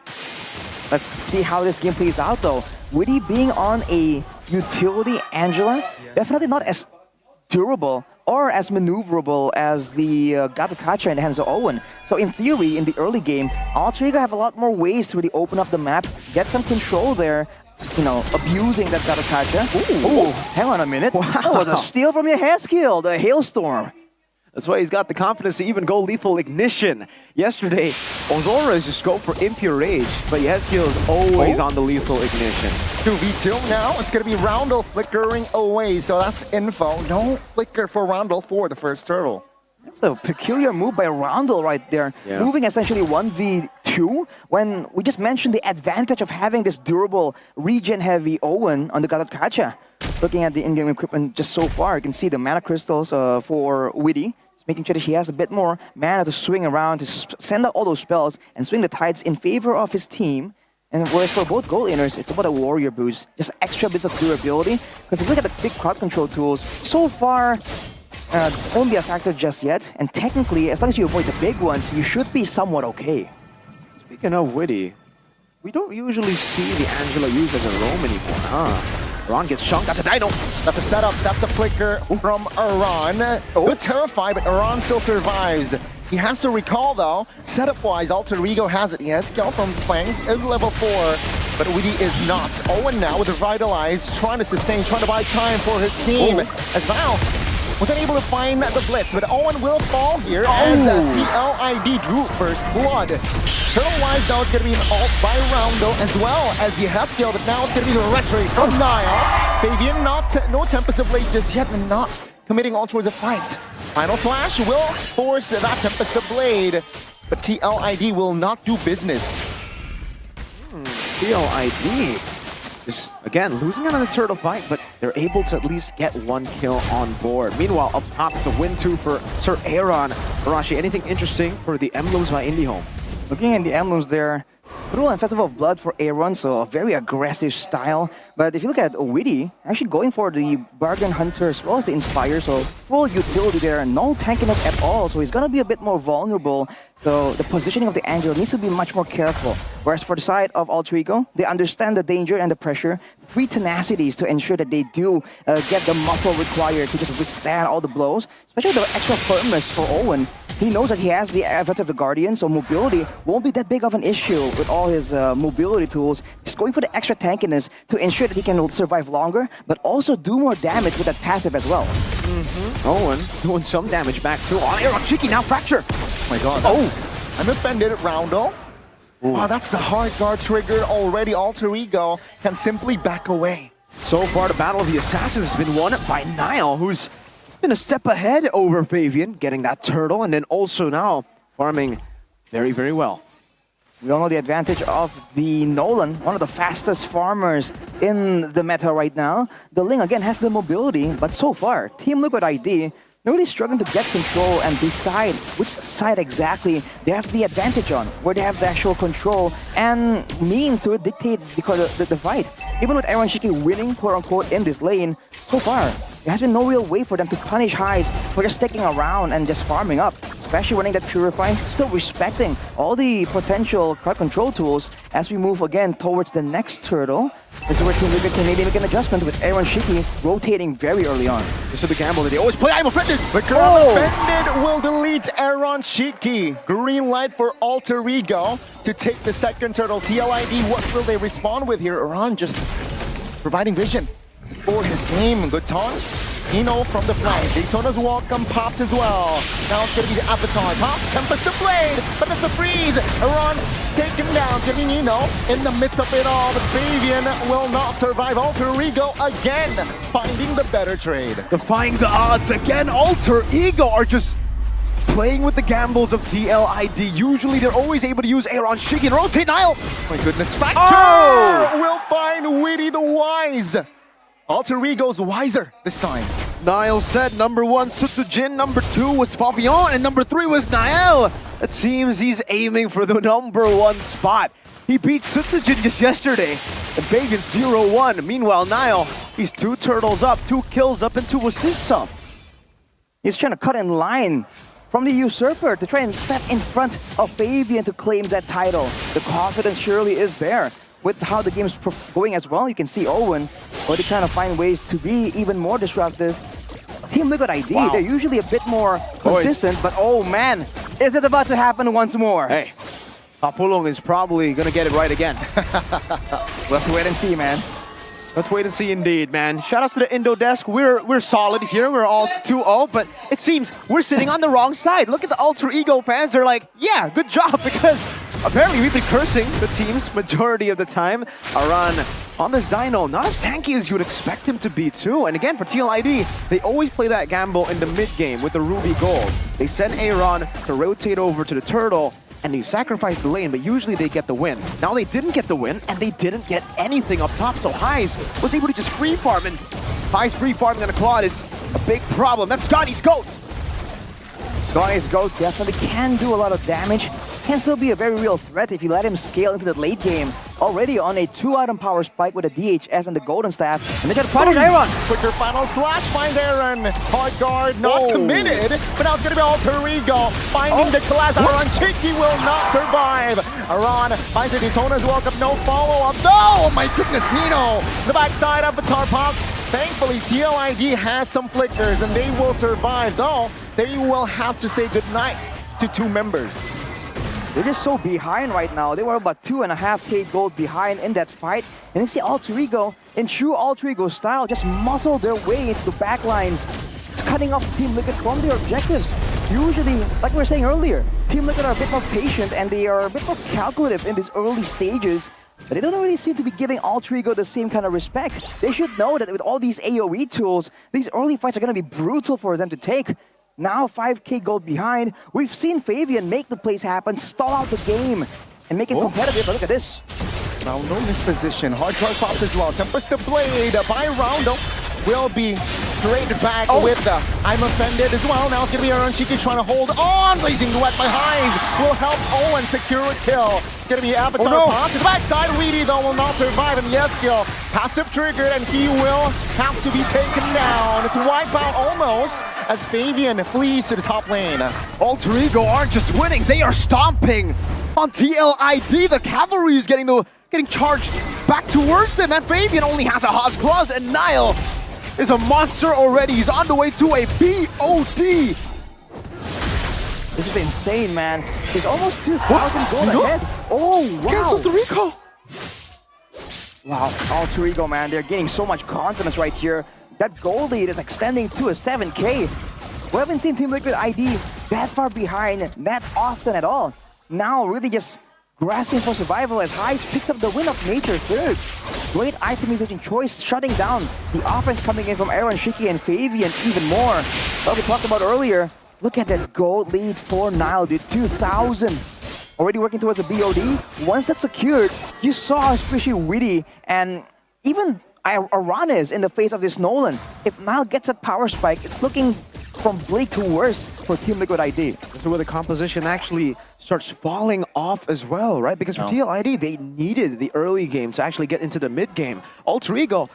Let's see how this game plays out though. Witty being on a utility Angela, definitely not as durable or as maneuverable as the Gatokacha in the hands of Owen. So in theory, in the early game, Alter Ego have a lot more ways to really open up the map, get some control there, you know, abusing that Gatokacha. Ooh, hang on a minute. Wow. That was a steal from your Haskill, the Hailstorm. That's why he's got the confidence to even go lethal ignition. Yesterday, Aurora just go for impure rage, but Yeskill is always on the lethal ignition. 2v2 now, it's gonna be Roundel flickering away, so that's info. No flicker for Roundel for the first turtle. That's a peculiar move by Roundel right there. Yeah. Moving essentially 1v2 when we just mentioned the advantage of having this durable regen-heavy Owen on the Gatokacha. Looking at the in-game equipment just so far, you can see the mana crystals for Witty. Making sure that he has a bit more mana to swing around, to send out all those spells and swing the tides in favor of his team. And whereas for both goal laners, it's about a warrior boost, just extra bits of durability. Because if you look at the big crowd control tools, so far, won't be a factor just yet. And technically, as long as you avoid the big ones, you should be somewhat okay. Speaking of Witty, we don't usually see the Angela used as a roam anymore, huh? Aran gets chunked. That's a dino. That's a setup. That's a flicker from Aran. Good terrified, but Aran still survives. He has to recall though, setup-wise, Alter Ego has it. Yes, Kel from Flangs is level 4, but Witty is not. Owen now with Revitalize, trying to sustain, trying to buy time for his team. As Val was unable to find the blitz, but Owen will fall here as TLID drew first blood. Turtle-wise now it's going to be an ult by Roundel as well as Yehaskill, but now it's going to be the retreat from Nile. Fabian no Tempest of Blade just yet, and not committing all towards a fight. Final Slash will force that Tempest of Blade, but TLID will not do business. TLID Just, again, losing out on the turtle fight, but they're able to at least get one kill on board. Meanwhile, up top, it's a win 2 for Sir Aaron. Arashi, anything interesting for the emblems by IndyHome? Looking at the emblems there, Thrill and Festival of Blood for Aaron, so a very aggressive style. But if you look at Owidi, actually going for the Bargain Hunter as well as the Inspire, so full utility there, no tankiness at all, so he's gonna be a bit more vulnerable. So the positioning of the Angel needs to be much more careful. Whereas for the side of Alter Ego, they understand the danger and the pressure, 3 tenacities to ensure that they do get the muscle required to just withstand all the blows, especially the extra firmness for Owen. He knows that he has the advantage of the Guardian, so mobility won't be that big of an issue with all his mobility tools. Just going for the extra tankiness to ensure that he can survive longer, but also do more damage with that passive as well. Owen doing some damage back too. On Aaron Cheeky now fracture. Oh my god, that's an offended Roundel. Wow, that's a hard guard trigger already. Alter Ego can simply back away. So far, the Battle of the Assassins has been won by Niall, who's been a step ahead over Fabian, getting that turtle, and then also now farming very, very well. We all know the advantage of the Nolan, one of the fastest farmers in the meta right now. The Ling again has the mobility, but so far, Team Liquid ID, they're really struggling to get control and decide which side exactly they have the advantage on, where they have the actual control and means to dictate the fight. Even with Aaron Shiki winning, quote-unquote, in this lane, so far, there has been no real way for them to punish Highs for just sticking around and just farming up, especially running that Purify, still respecting all the potential card control tools as we move again towards the next turtle. This is where Team Liquid can maybe make an adjustment with Aaron Shiki rotating very early on. This is the gamble that they always play. I'm offended! The girl offended will delete Aaron Shiki. Green light for Alter Ego to take the second turtle. TLID, what will they respond with here? Aaron just providing vision for his team. Good taunts. Nino from the flanks. Daytona's welcome popped as well. Now it's going to be the Avatar. Pops, Tempest to Blade, but it's a freeze. Aaron's taken down. Getting Nino in the midst of it all, but Fabian will not survive. Alter Ego again, finding the better trade. Defying the odds again. Alter Ego are just playing with the gambles of TLID. Usually they're always able to use Aaron Shiki and rotate Niall. Oh my goodness. Fracture will find Witty the Wise. Alter Ego's wiser this time. Niall said number 1 Sutsujin, number 2 was Fabian, and number 3 was Niall. It seems he's aiming for the number 1 spot. He beat Sutsujin just yesterday, and Fabian 0-1. Meanwhile, Niall, he's 2 turtles up, 2 kills up, and 2 assists up. He's trying to cut in line from the Usurper to try and step in front of Fabian to claim that title. The confidence surely is there. With how the game's going as well, you can see Owen already trying to find ways to be even more disruptive. Team Liquid ID, they're usually a bit more consistent, but oh man, is it about to happen once more? Hey, Papulong is probably gonna get it right again. We'll have to wait and see, man. Let's wait and see indeed, man. Shout outs to the Indo desk. We're solid here. We're all 2-0, but it seems we're sitting on the wrong side. Look at the Alter Ego fans. They're like, yeah, good job, because apparently we've been cursing the teams majority of the time. Aran on this Dino, not as tanky as you would expect him to be too. And again, for TLID, they always play that gamble in the mid game with the Ruby Gold. They send Aaron to rotate over to the Turtle, and you sacrifice the lane, but usually they get the win. Now they didn't get the win, and they didn't get anything up top, so Highs was able to just free farm, and Highs free farming on a Claude is a big problem. That's Scotty's GOAT! Scotty's GOAT definitely can do a lot of damage. Can still be a very real threat if you let him scale into the late game. Already on a 2-item power spike with a DHS and the Golden Staff, and they got to punish Aaron! Quicker final slash finds Aaron. Hard guard not committed, but now it's going to be Alter Ego finding the collapse. Aaron Cheeky will not survive. Aaron finds a Daytona's welcome, no follow-up. No! Oh my goodness, Nino! The backside of Avatar pops. Thankfully, TLID has some flickers and they will survive, though they will have to say goodnight to 2 members. They're just so behind right now. They were about 2.5k gold behind in that fight. And you see Alter Ego, in true Alter Ego style, just muscle their way into the backlines, cutting off Team Liquid from their objectives. Usually, like we were saying earlier, Team Liquid are a bit more patient and they are a bit more calculative in these early stages. But they don't really seem to be giving Alter Ego the same kind of respect. They should know that with all these AoE tools, these early fights are going to be brutal for them to take. Now 5k gold behind. We've seen Fabian make the plays happen, stall out the game, and make it competitive. But look at this. Roundo misposition. Hardcore pops as well. Tempest the blade by Roundo. Will be traded back with the I'm offended as well. Now it's going to be Aaron Shiki trying to hold on. Blazing Duet by Heinz will help Owen secure a kill. It's going to be Avatar pop to the backside. Weedy though will not survive in the S-kill. Passive triggered and he will have to be taken down. It's a wipeout almost as Fabian flees to the top lane. Alter Ego aren't just winning, they are stomping on TLID. The cavalry is getting charged back towards them. And Fabian only has a Haas Claws, and Nile is a monster already. He's on the way to a BOD. This is insane, man. He's almost 2,000 gold ahead. Oh, wow. Cancels the recall. Wow, Alter Ego, man, they're getting so much confidence right here. That gold lead is extending to a 7K. We haven't seen Team Liquid ID that far behind that often at all. Now really just grasping for survival as Hive picks up the win of Nature third. Great itemization choice, shutting down the offense coming in from Aaron, Shiki, and Fabian even more. Like we talked about earlier, look at that gold lead for Nile, dude, 2,000. Already working towards a BOD. Once that's secured, you saw especially Witty and even Aranes in the face of this Nolan. If Nile gets a power spike, it's looking from bleak to worse for Team Liquid ID. This is where the composition actually starts falling off as well, right? Because for TLID, they needed the early game to actually get into the mid game. Alter Ego,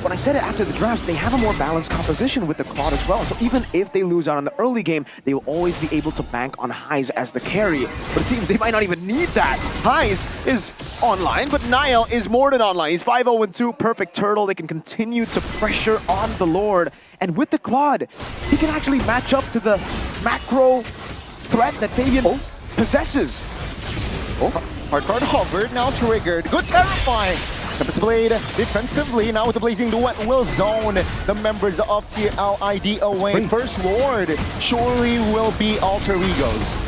when I said it after the drafts, they have a more balanced composition with the Claude as well. So even if they lose out on the early game, they will always be able to bank on Highs as the carry. But it seems they might not even need that. Highs is online, but Nile is more than online. He's 5-0-2, perfect turtle. They can continue to pressure on the Lord. And with the Claude, he can actually match up to the macro threat that Fabian possesses. Hard card hovered, now triggered. Good terrifying. Tempest Blade defensively, now with the Blazing Duet will zone the members of TLID away. First Lord surely will be Alter Egos.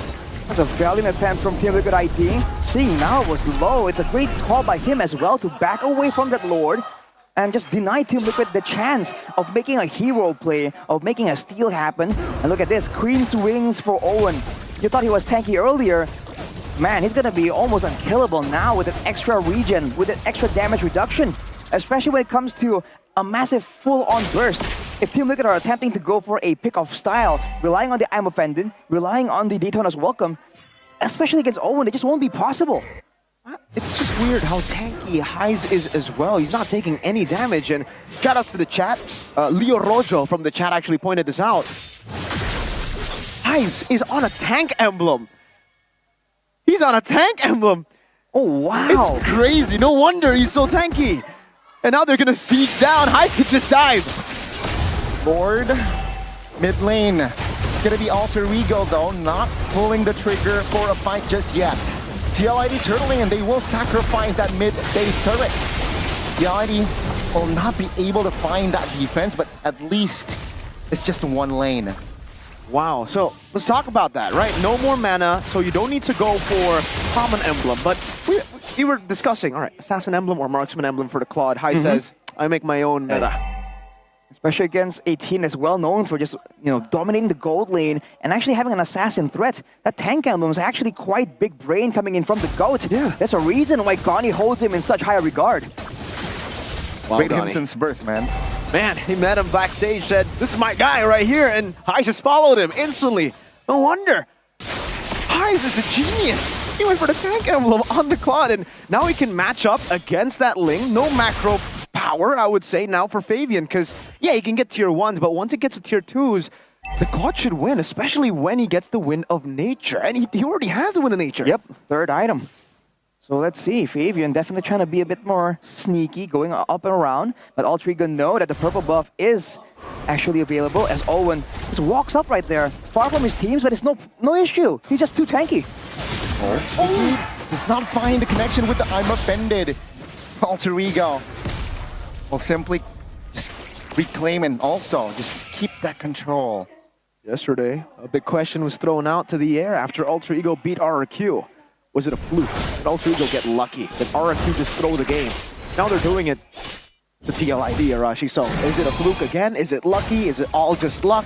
That's a valiant attempt from Team Liquid ID. Seeing now was low, it's a great call by him as well to back away from that Lord and just deny Team Liquid the chance of making a hero play, of making a steal happen. And look at this, Queen's Wings for Owen. You thought he was tanky earlier. Man, he's gonna be almost unkillable now with an extra regen, with an extra damage reduction, especially when it comes to a massive full-on burst. If Team Liquid are attempting to go for a pick-off style, relying on the I'm Offended, relying on the Daytona's Welcome, especially against Owen, it just won't be possible. It's just weird how tanky Highs is as well. He's not taking any damage, and shoutouts to the chat. Leo Rojo from the chat actually pointed this out. Highs is on a tank emblem. He's on a tank emblem. Oh, wow. It's crazy. No wonder he's so tanky. And now they're going to siege down. Hive could just dive. Lord, mid lane. It's going to be Alter Ego, though, not pulling the trigger for a fight just yet. TLID turtling, and they will sacrifice that mid-base turret. TLID will not be able to find that defense, but at least it's just one lane. Wow, so let's talk about that, right? No more mana, so you don't need to go for common emblem. But we were discussing, all right, assassin emblem or marksman emblem for the Claude. High says, I make my own meta. Especially against a team that's well known for just, dominating the gold lane and actually having an assassin threat. That tank emblem is actually quite big brain coming in from the GOAT. Yeah. That's a reason why Gani holds him in such high regard. Rate him since birth, man. Man, he met him backstage, said, this is my guy right here, and Highs just followed him instantly. No wonder. Highs is a genius. He went for the tank emblem on the Claude, and now he can match up against that Ling. No macro power, I would say, now for Fabian, because, yeah, he can get tier 1s, but once it gets to tier 2s, the Claude should win, especially when he gets the win of nature. And he already has the win of nature. Yep, third item. So let's see, Fabian definitely trying to be a bit more sneaky, going up and around. But Alter Ego know that the purple buff is actually available as Owen just walks up right there, far from his teams, but it's no issue. He's just too tanky. He does not find the connection with the I'm Offended. Alter Ego will simply just reclaim and also just keep that control. Yesterday, a big question was thrown out to the air after Alter Ego beat RRQ. Was it a fluke? Did Alter Ego get lucky? Did RRQ just throw the game? Now they're doing it to TLID, Arashi. So is it a fluke again? Is it lucky? Is it all just luck?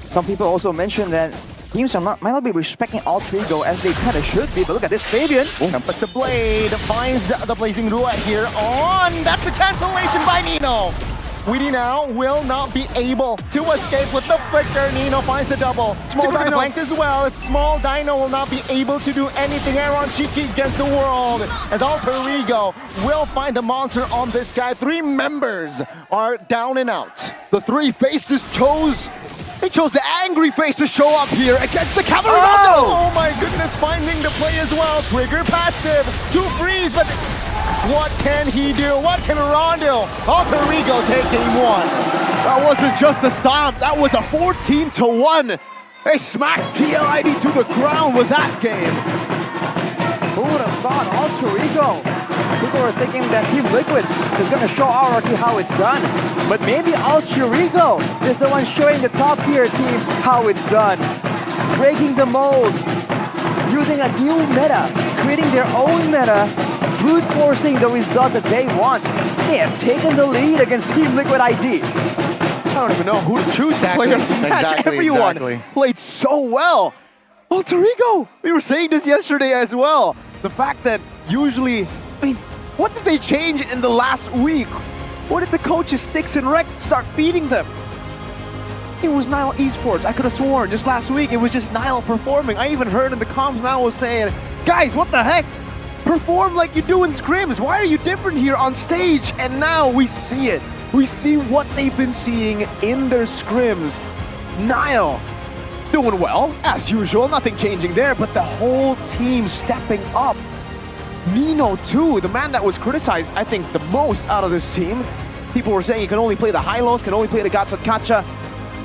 Some people also mentioned that teams might not be respecting Alter Ego as they kind of should be. But look at this, Fabian. Tempest the Blade finds the Blazing Roulette here on. That's a cancellation by Nino. Weedy now will not be able to escape with the flicker. Nino finds a double. Small Dino. The blanks as well. Small Dino will not be able to do anything. Aaron Shiki against the world as Alter Ego will find the monster on this guy. 3 members are down and out. The 3 faces chose the angry face to show up here against the cavalry. Oh my goodness, finding the play as well. Trigger passive to freeze, but what can he do? What can Rondo? Alter Ego taking 1. That wasn't just a stomp, that was a 14-1. They smacked TLID to the ground with that game. Who would have thought Alter Ego? People were thinking that Team Liquid is going to show RRQ how it's done. But maybe Alter Ego is the one showing the top tier teams how it's done. Breaking the mold, using a new meta, creating their own meta, brute forcing the result that they want. They have taken the lead against Team Liquid ID. I don't even know who to choose to play of the match. Everyone played so well. Alter Ego, we were saying this yesterday as well. The fact that usually, I mean, what did they change in the last week? What did the coaches Styx and Rec start feeding them? It was Nile Esports. I could have sworn just last week it was just Nile performing. I even heard in the comms now was saying, guys, what the heck? Perform like you do in scrims. Why are you different here on stage? And now we see it. We see what they've been seeing in their scrims. Nile doing well, as usual. Nothing changing there, but the whole team stepping up. Nino too, the man that was criticized, I think, the most out of this team. People were saying he can only play the high-lows, can only play the gacha.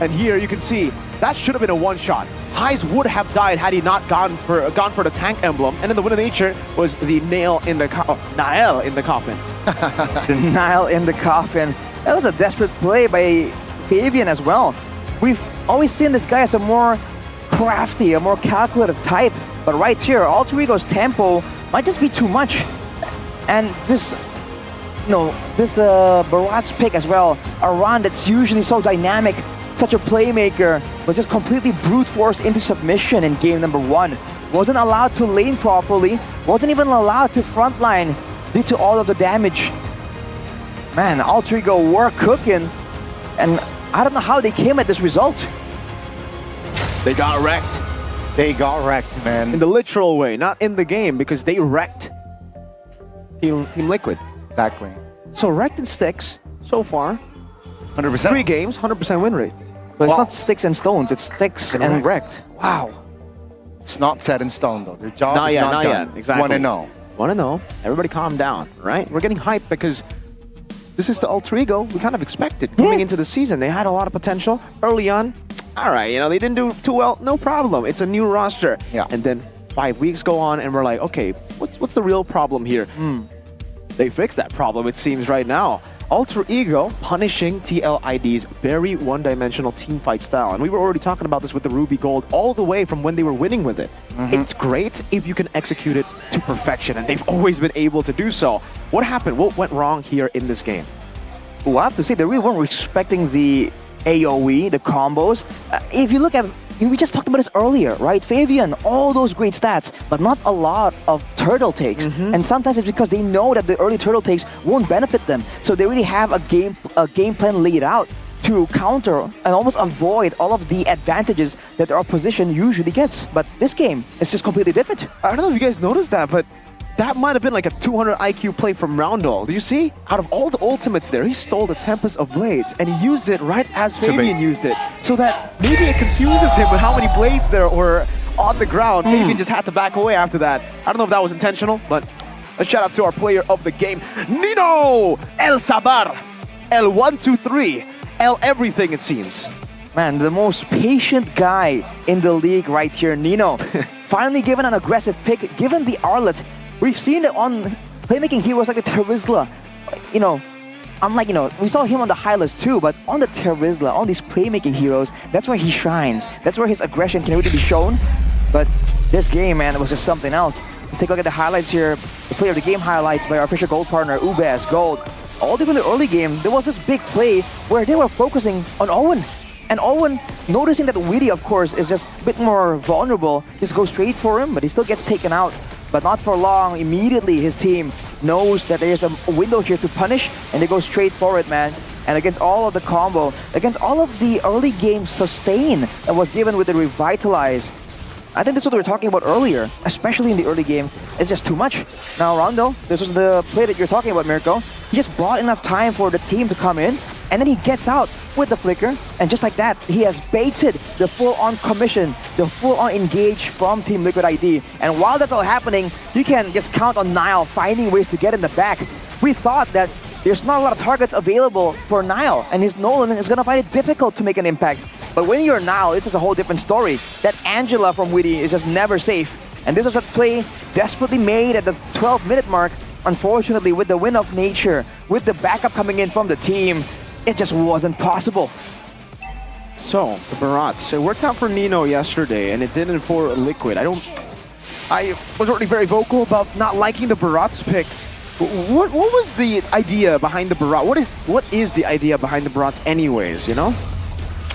And here you can see, that should have been a one-shot. Highs would have died had he not gone for the tank emblem. And then the Wind of Nature was the nail in the Nile in the coffin. The Nile in the coffin. That was a desperate play by Fabian as well. We've always seen this guy as a more crafty, a more calculative type. But right here, Alter Ego's tempo might just be too much. And this Barat's pick as well, a run that's usually so dynamic, such a playmaker, was just completely brute force into submission in game number 1. Wasn't allowed to lane properly, wasn't even allowed to frontline due to all of the damage. Man, Alter Ego were cooking, and I don't know how they came at this result. They got wrecked. They got wrecked, man. In the literal way, not in the game, because they wrecked Team Liquid. Exactly. So wrecked in Styx so far. 100%. 3 games, 100% win rate. But it's not sticks and stones, it's sticks and wrecked. Wow. It's not set in stone though. Their job not is yet, not done. Yet. Exactly. It's 1-0. 1-0. Everybody calm down, right? We're getting hyped because this is the Alter Ego we kind of expected coming into the season. They had a lot of potential early on. All right, they didn't do too well. No problem. It's a new roster. Yeah. And then 5 weeks go on and we're like, okay, what's the real problem here? They fixed that problem, it seems, right now. Alter Ego punishing TLID's very one-dimensional teamfight style. And we were already talking about this with the Ruby Gold all the way from when they were winning with it. It's great if you can execute it to perfection, and they've always been able to do so. What happened? What went wrong here in this game? Well, I have to say, they really weren't respecting the AoE, the combos. If you look at, we just talked about this earlier, right? Fabian, all those great stats, but not a lot of turtle takes. And sometimes it's because they know that the early turtle takes won't benefit them. So they really have a game plan laid out to counter and almost avoid all of the advantages that their opposition usually gets. But this game is just completely different. I don't know if you guys noticed that, but that might have been like a 200 IQ play from Roundel. Do you see? Out of all the ultimates there, he stole the Tempest of Blades, and he used it right as Fabian used it. So that maybe it confuses him with how many blades there were on the ground. Fabian just had to back away after that. I don't know if that was intentional, but a shout out to our player of the game, Nino! El Sabar! El 123. El everything, it seems. Man, the most patient guy in the league right here, Nino. Finally given an aggressive pick, given the Arlet. We've seen it on playmaking heroes like the Terizla. We saw him on the Hylas too, but on the Terizla, on these playmaking heroes, that's where he shines. That's where his aggression can really be shown. But this game, man, it was just something else. Let's take a look at the highlights here. The player of the game highlights by our official gold partner, Ubez Gold. All during the early game, there was this big play where they were focusing on Owen. And Owen, noticing that Weedy, of course, is just a bit more vulnerable, just goes straight for him, but he still gets taken out. But not for long. Immediately, his team knows that there's a window here to punish, and they go straight for it, man. And against all of the combo, against all of the early game sustain that was given with the Revitalize, I think this is what we were talking about earlier, especially in the early game. It's just too much. Now, Rondo, this was the play that you're talking about, Mirko. He just bought enough time for the team to come in, and then he gets out with the flicker, and just like that, he has baited the full-on commission, the full-on engage from Team Liquid ID. And while that's all happening, you can just count on Nile finding ways to get in the back. We thought that there's not a lot of targets available for Nile, and his Nolan is gonna find it difficult to make an impact. But when you're Nile, it's just a whole different story. That Angela from Witty is just never safe. And this was a play desperately made at the 12-minute mark. Unfortunately, with the win of nature, with the backup coming in from the team, it just wasn't possible. So, the Barats, it worked out for Nino yesterday, and it didn't for Liquid. I was already very vocal about not liking the Barats pick. What was the idea behind the Barat? What is the idea behind the Barats anyways, you know?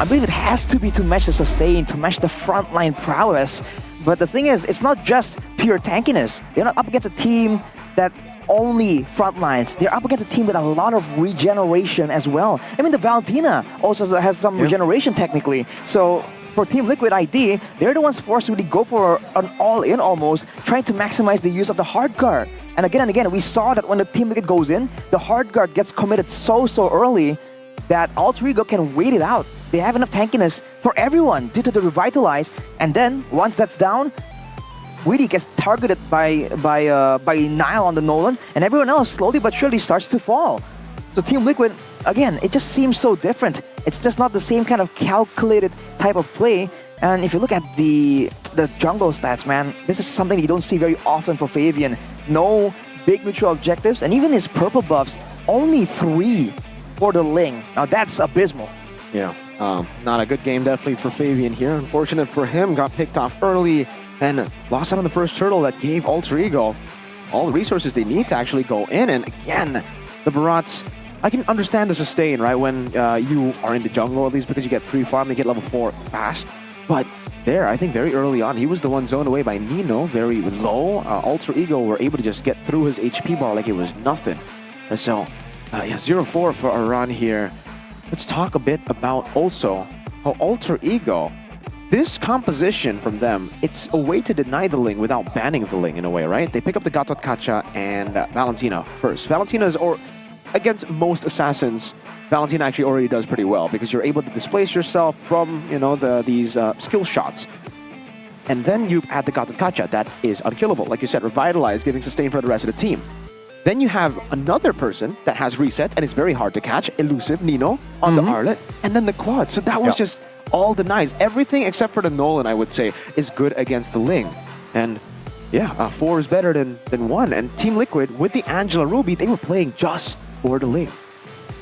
I believe it has to be to match the sustain, to match the frontline prowess. But the thing is, it's not just pure tankiness. They're not up against a team that only frontlines. They're up against a team with a lot of regeneration as well. I mean, the Valentina also has some regeneration technically. So for Team Liquid ID, they're the ones forced to really go for an all-in almost, trying to maximize the use of the hard guard. And again, we saw that when the Team Liquid goes in, the hard guard gets committed so early that Alter Ego can wait it out. They have enough tankiness for everyone due to the Revitalize. And then, once that's down, Weedy gets targeted by Nile on the Nolan, and everyone else slowly but surely starts to fall. So Team Liquid, again, it just seems so different. It's just not the same kind of calculated type of play. And if you look at the jungle stats, man, this is something you don't see very often for Fabian. No big neutral objectives, and even his purple buffs, only 3 for the Ling. Now that's abysmal. Yeah, not a good game definitely for Fabian here. Unfortunate for him, got picked off early and lost out on the first turtle that gave Alter Ego all the resources they need to actually go in. And again, the Barats, I can understand the sustain, right? When you are in the jungle, at least because you get pre-farm, you get level 4 fast. But there, I think very early on, he was the one zoned away by Nino, very low. Alter Ego were able to just get through his HP bar like it was nothing. So, yeah, 0-4 for a run here. Let's talk a bit about also how Alter Ego, this composition from them, it's a way to deny the Ling without banning the Ling in a way, right? They pick up the Gatot Kacha and Valentina first. Valentina is, against most assassins, Valentina actually already does pretty well because you're able to displace yourself from, you know, these skill shots. And then you add the Gatot Kacha, that is unkillable. Like you said, Revitalize, giving sustain for the rest of the team. Then you have another person that has resets and is very hard to catch, Elusive, Nino, on the Arlet, and then the Claude. So that was just all denies. Everything except for the Nolan, I would say, is good against the Ling. And yeah, 4 is better than 1. And Team Liquid, with the Angela Ruby, they were playing just for the Ling.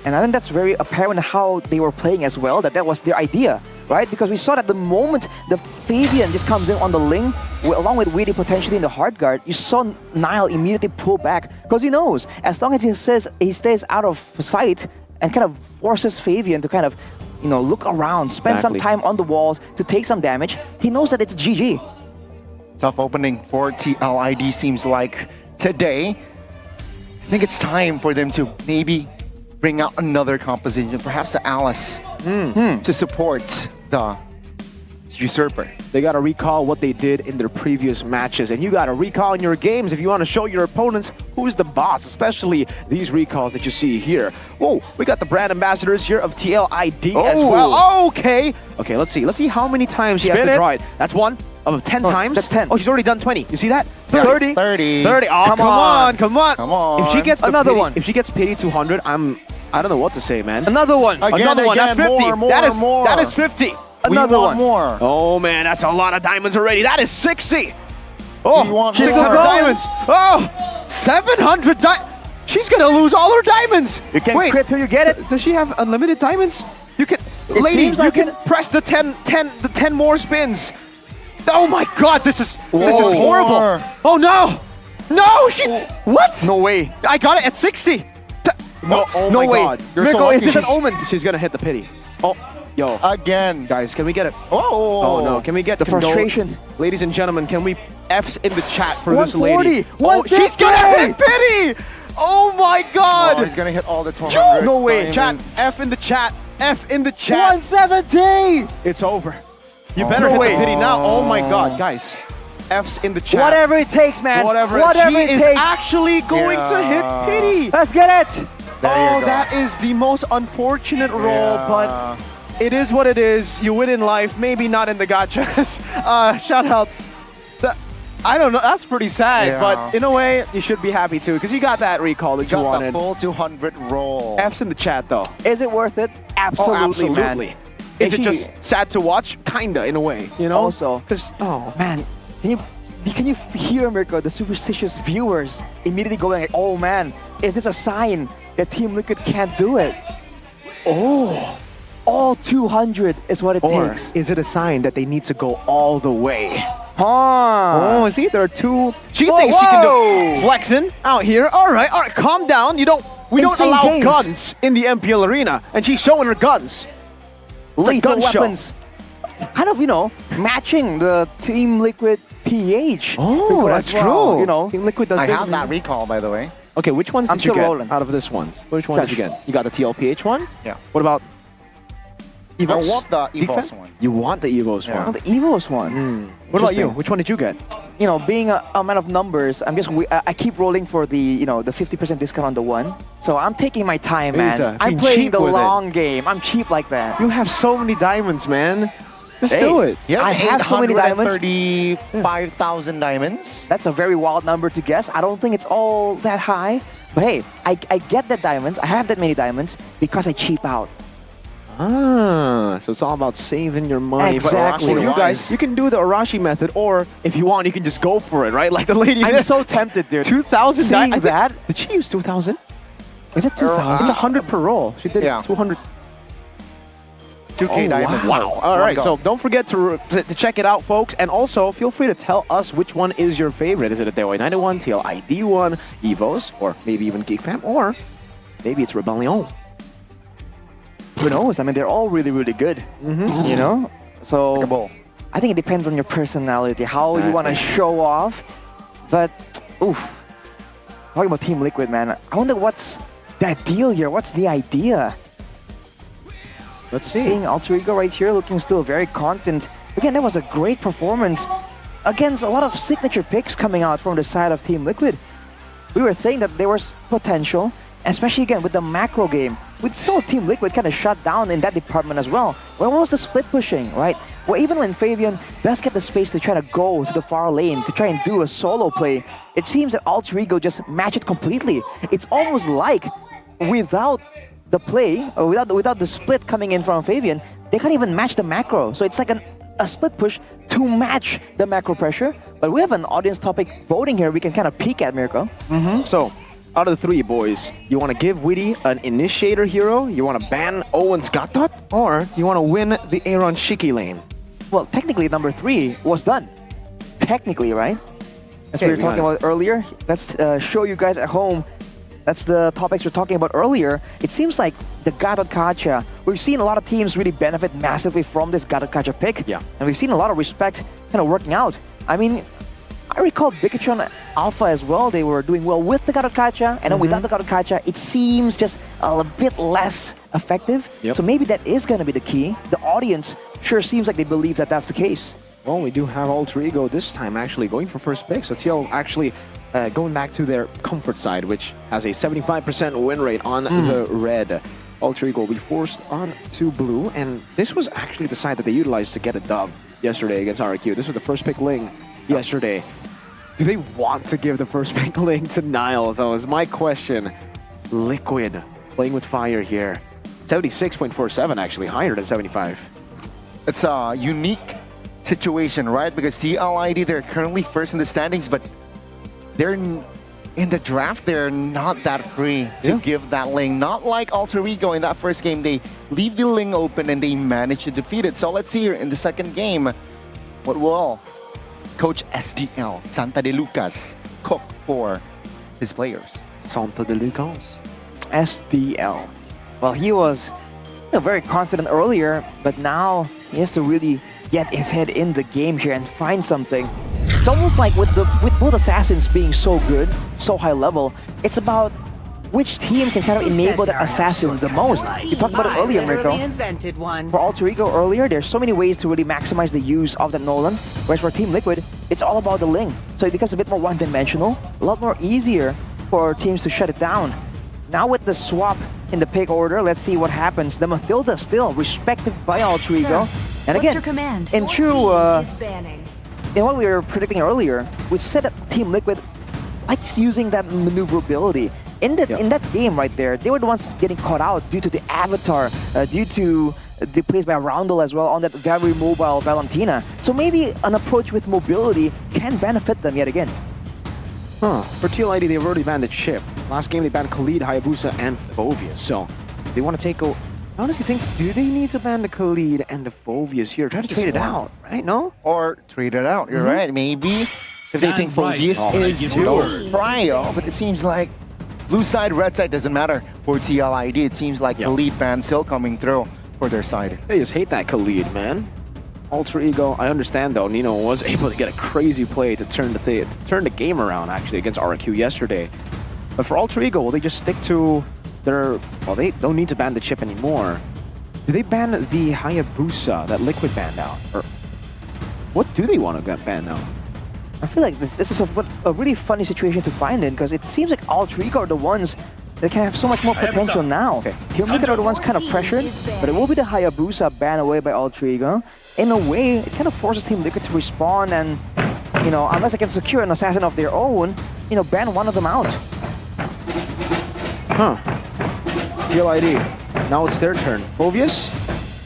And I think that's very apparent how they were playing as well, that was their idea, right? Because we saw that the moment the Fabian just comes in on the Ling, along with Weedy potentially in the hard guard, you saw Nile immediately pull back because he knows as long as he stays out of sight and kind of forces Fabian to kind of, you know, look around, spend some time on the walls to take some damage, he knows that it's GG. Tough opening for TLID seems like today. I think it's time for them to maybe bring out another composition, perhaps the Alice, to support the Usurper. They got to recall what they did in their previous matches, and you got to recall in your games if you want to show your opponents who's the boss, especially these recalls that you see here. Whoa, we got the brand ambassadors here of TLID as well. Okay, let's see how many times she has to draw it. That's 1 of 10 times. That's 10. Oh, she's already done 20. You see that? 30. 30. Oh, come on. If she gets another one, if she gets pity 200, I don't know what to say, man. Another one. Another one. That's 50. That is 50. Another one. More. Oh man, that's a lot of diamonds already. That is 60. Oh, 600 diamonds. Oh, 700 diamonds. She's gonna lose all her diamonds. You can crit till you get it. Does she have unlimited diamonds? You can, lady, you can press the 10 more spins. Oh my God, this is horrible. Oh no, what? No way. I got it at 60. No way. God. Mirko, is this an omen? She's gonna hit the pity. Oh. Yo. Again. Guys, can we get it? Oh no. Can we get the frustration? Ladies and gentlemen, can we F's in the chat for this 140, lady? Oh, she's gonna hit Pity! Oh my god! Oh, he's gonna hit all the 200. No way, chat. F in the chat. F in the chat. 170! It's over. You better hit the pity now. Oh my god, guys. F's in the chat. Whatever it takes, man. Whatever Whatever she it is takes. actually going to hit pity. Let's get it. Oh, that is the most unfortunate roll, but it is what it is. You win in life, maybe not in the gachas. Shoutouts. I don't know, that's pretty sad, but in a way, you should be happy too, because you got that recall that you wanted. Got the full 200 roll. F's in the chat though. Is it worth it? Absolutely, Man. Is it just sad to watch? Kinda, in a way, you know? Also, because, man, can you hear, Mirko, the superstitious viewers immediately going like, oh man, is this a sign that Team Liquid can't do it? Oh, all 200 is what it takes. Is it a sign that they need to go all the way? Oh, see, there are two. She thinks she can do flexing out here. All right, calm down. We don't allow guns in the MPL arena, and she's showing her guns. Lethal weapons. Kind of, matching the Team Liquid PH. Oh, that's true. Team Liquid does. I have that recall, by the way. Okay, which ones did you get out of this one? Which one did you get? You got the TLPH one? Yeah. What about EVOS? I want the EVOS one. You want the EVOS one? I want the EVOS one. What about you? Which one did you get? Being a man of numbers, I keep rolling for the 50% discount on the one. So I'm taking my time, man. I'm playing the long game. I'm cheap like that. You have so many diamonds, man. Just do it. Yeah, I have so many diamonds. 35,000 diamonds. That's a very wild number to guess. I don't think it's all that high. But hey, I get that diamonds. I have that many diamonds because I cheap out. So it's all about saving your money. Exactly. But you guys, you can do the Arashi method, or if you want, you can just go for it, right? Like the lady did. I'm so tempted, dude. 2,000. Seeing that. Did she use 2,000? Is it 2,000? It's 100 per roll. She did 200. 2K diamonds. Wow. All right, so don't forget to check it out, folks. And also, feel free to tell us which one is your favorite. Is it a Dewey 91, TLID1, EVOS, or maybe even Geek Fam, or maybe it's Rebellion. Who knows? I mean, they're all really, really good. So I think it depends on your personality, how you want to show off. But, talking about Team Liquid, man, I wonder what's that deal here? What's the idea? Let's see. Seeing Alter Ego right here looking still very confident. Again, that was a great performance against a lot of signature picks coming out from the side of Team Liquid. We were saying that there was potential, especially again with the macro game. We saw Team Liquid kind of shut down in that department as well. Where was the split pushing, right? Well, even when Fabian does get the space to try to go to the far lane to try and do a solo play, it seems that Alter Ego just matched it completely. It's almost like without the play, or without the split coming in from Fabian, they can't even match the macro. So it's like a split push to match the macro pressure. But we have an audience topic voting here we can kind of peek at, Mirko. So, out of the three, boys, you want to give Witty an initiator hero, you want to ban Owen's Gatot, or you want to win the Aaron Shiki lane? Well, technically, number 3 was done. Technically, right? As we were talking about earlier, let's show you guys at home. That's the topics we're talking about earlier. It seems like the Gatot Kacha, we've seen a lot of teams really benefit massively from this Gatot Kacha pick. Yeah. And we've seen a lot of respect kind of working out. I mean, I recall Bigotron Alpha as well. They were doing well with the Gatot Kacha, and then without the Gatot Kacha, it seems just a bit less effective. So maybe that is going to be the key. The audience sure seems like they believe that that's the case. Well, we do have Alter Ego this time actually going for first pick. So TL actually going back to their comfort side, which has a 75% win rate on the red. Alter Ego will be forced on to blue, and this was actually the side that they utilized to get a dub yesterday against RQ. This was the first pick Ling yesterday. Do they want to give the first pick Ling to Nile, though, is my question. Liquid playing with fire here. 76.47 actually, higher than 75. It's a unique situation, right? Because TLID, they're currently first in the standings, but they're in the draft, they're not that free to give that Ling. Not like Alter Ego in that first game. They leave the Ling open and they manage to defeat it. So let's see here in the second game, what will Coach SDL, Santa de Lucas, cook for his players? Santa de Lucas. SDL. Well, he was very confident earlier, but now he has to really get his head in the game here and find something. It's almost like with both assassins being so good, so high level, it's about which team can kind of enable that assassin the most. You talked about it earlier, Mirko. For Alter Ego earlier, there's so many ways to really maximize the use of that Nolan, whereas for Team Liquid, it's all about the Ling. So it becomes a bit more one-dimensional, a lot more easier for teams to shut it down. Now with the swap in the pick order, let's see what happens. The Mathilda still respected by Alter Ego. And again, in true, in what we were predicting earlier, we said that Team Liquid likes using that maneuverability. In that game right there, they were the ones getting caught out due to the avatar, due to the plays by Roundel as well on that very mobile Valentina. So maybe an approach with mobility can benefit them yet again. For TLID, they've already banned the chip. Last game, they banned Khalid, Hayabusa, and Phovius. So they want to take a... I honestly think, do they need to ban the Khalid and the Phovius here? Try to trade it out, right? No? Or trade it out, you're right. Maybe if they think Phovius is too prio, but it seems like blue side, red side doesn't matter for TLID. It seems like the lead ban still coming through for their side. They just hate that Khalid, man. Alter Ego, I understand though, Nino was able to get a crazy play to turn the game around actually against RQ yesterday. But for Alter Ego, will they just stick to their... Well, they don't need to ban the chip anymore. Do they ban the Hayabusa that Liquid banned out? Or what do they want to get banned now? I feel like this is a really funny situation to find in, because it seems like Alter Ego are the ones that can have so much more potential now. Team Liquid are the ones kind of pressured, but it will be the Hayabusa banned away by Alter Ego. In a way, it kind of forces Team Liquid to respond and, you know, unless they can secure an assassin of their own, you know, ban one of them out. TLID, now it's their turn. Phovius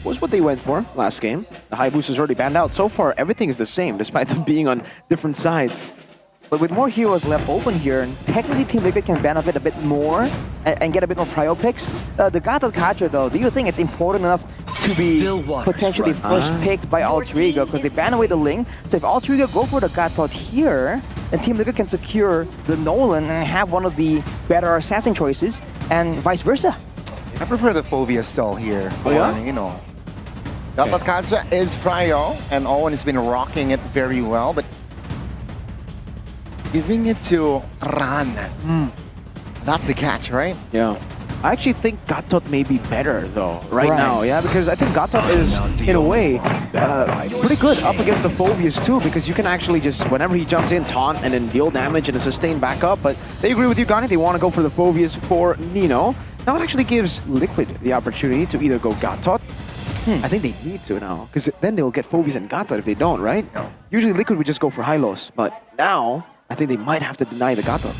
was what they went for last game. The Hayabusa is already banned out. So far, everything is the same, despite them being on different sides. But with more heroes left open here, technically Team Liquid can benefit a bit more and get a bit more prio picks. The Gatot Kacha though, do you think it's important enough to be potentially first picked by Alter Ego? Because they ban away the Ling. So if Alter Ego go for the Gatot here, then Team Liquid can secure the Nolan and have one of the better assassin choices, and vice versa. I prefer the Phovius still here. You know, Gatot Kacha is prio, and Owen has been rocking it very well, but giving it to Ran. That's the catch, right? Yeah. I actually think Gatot may be better though, right now, yeah, because I think Gatot is, in a way, pretty good up against the Phovius too, because you can actually just, whenever he jumps in, taunt and then deal damage and a sustain back up, but they agree with you, Gani, they want to go for the Phovius for Nino. Now it actually gives Liquid the opportunity to either go Gatot. I think they need to now, because then they'll get Phovius and Gatot if they don't, right? Usually Liquid would just go for Hylos, but now I think they might have to deny the Gatot.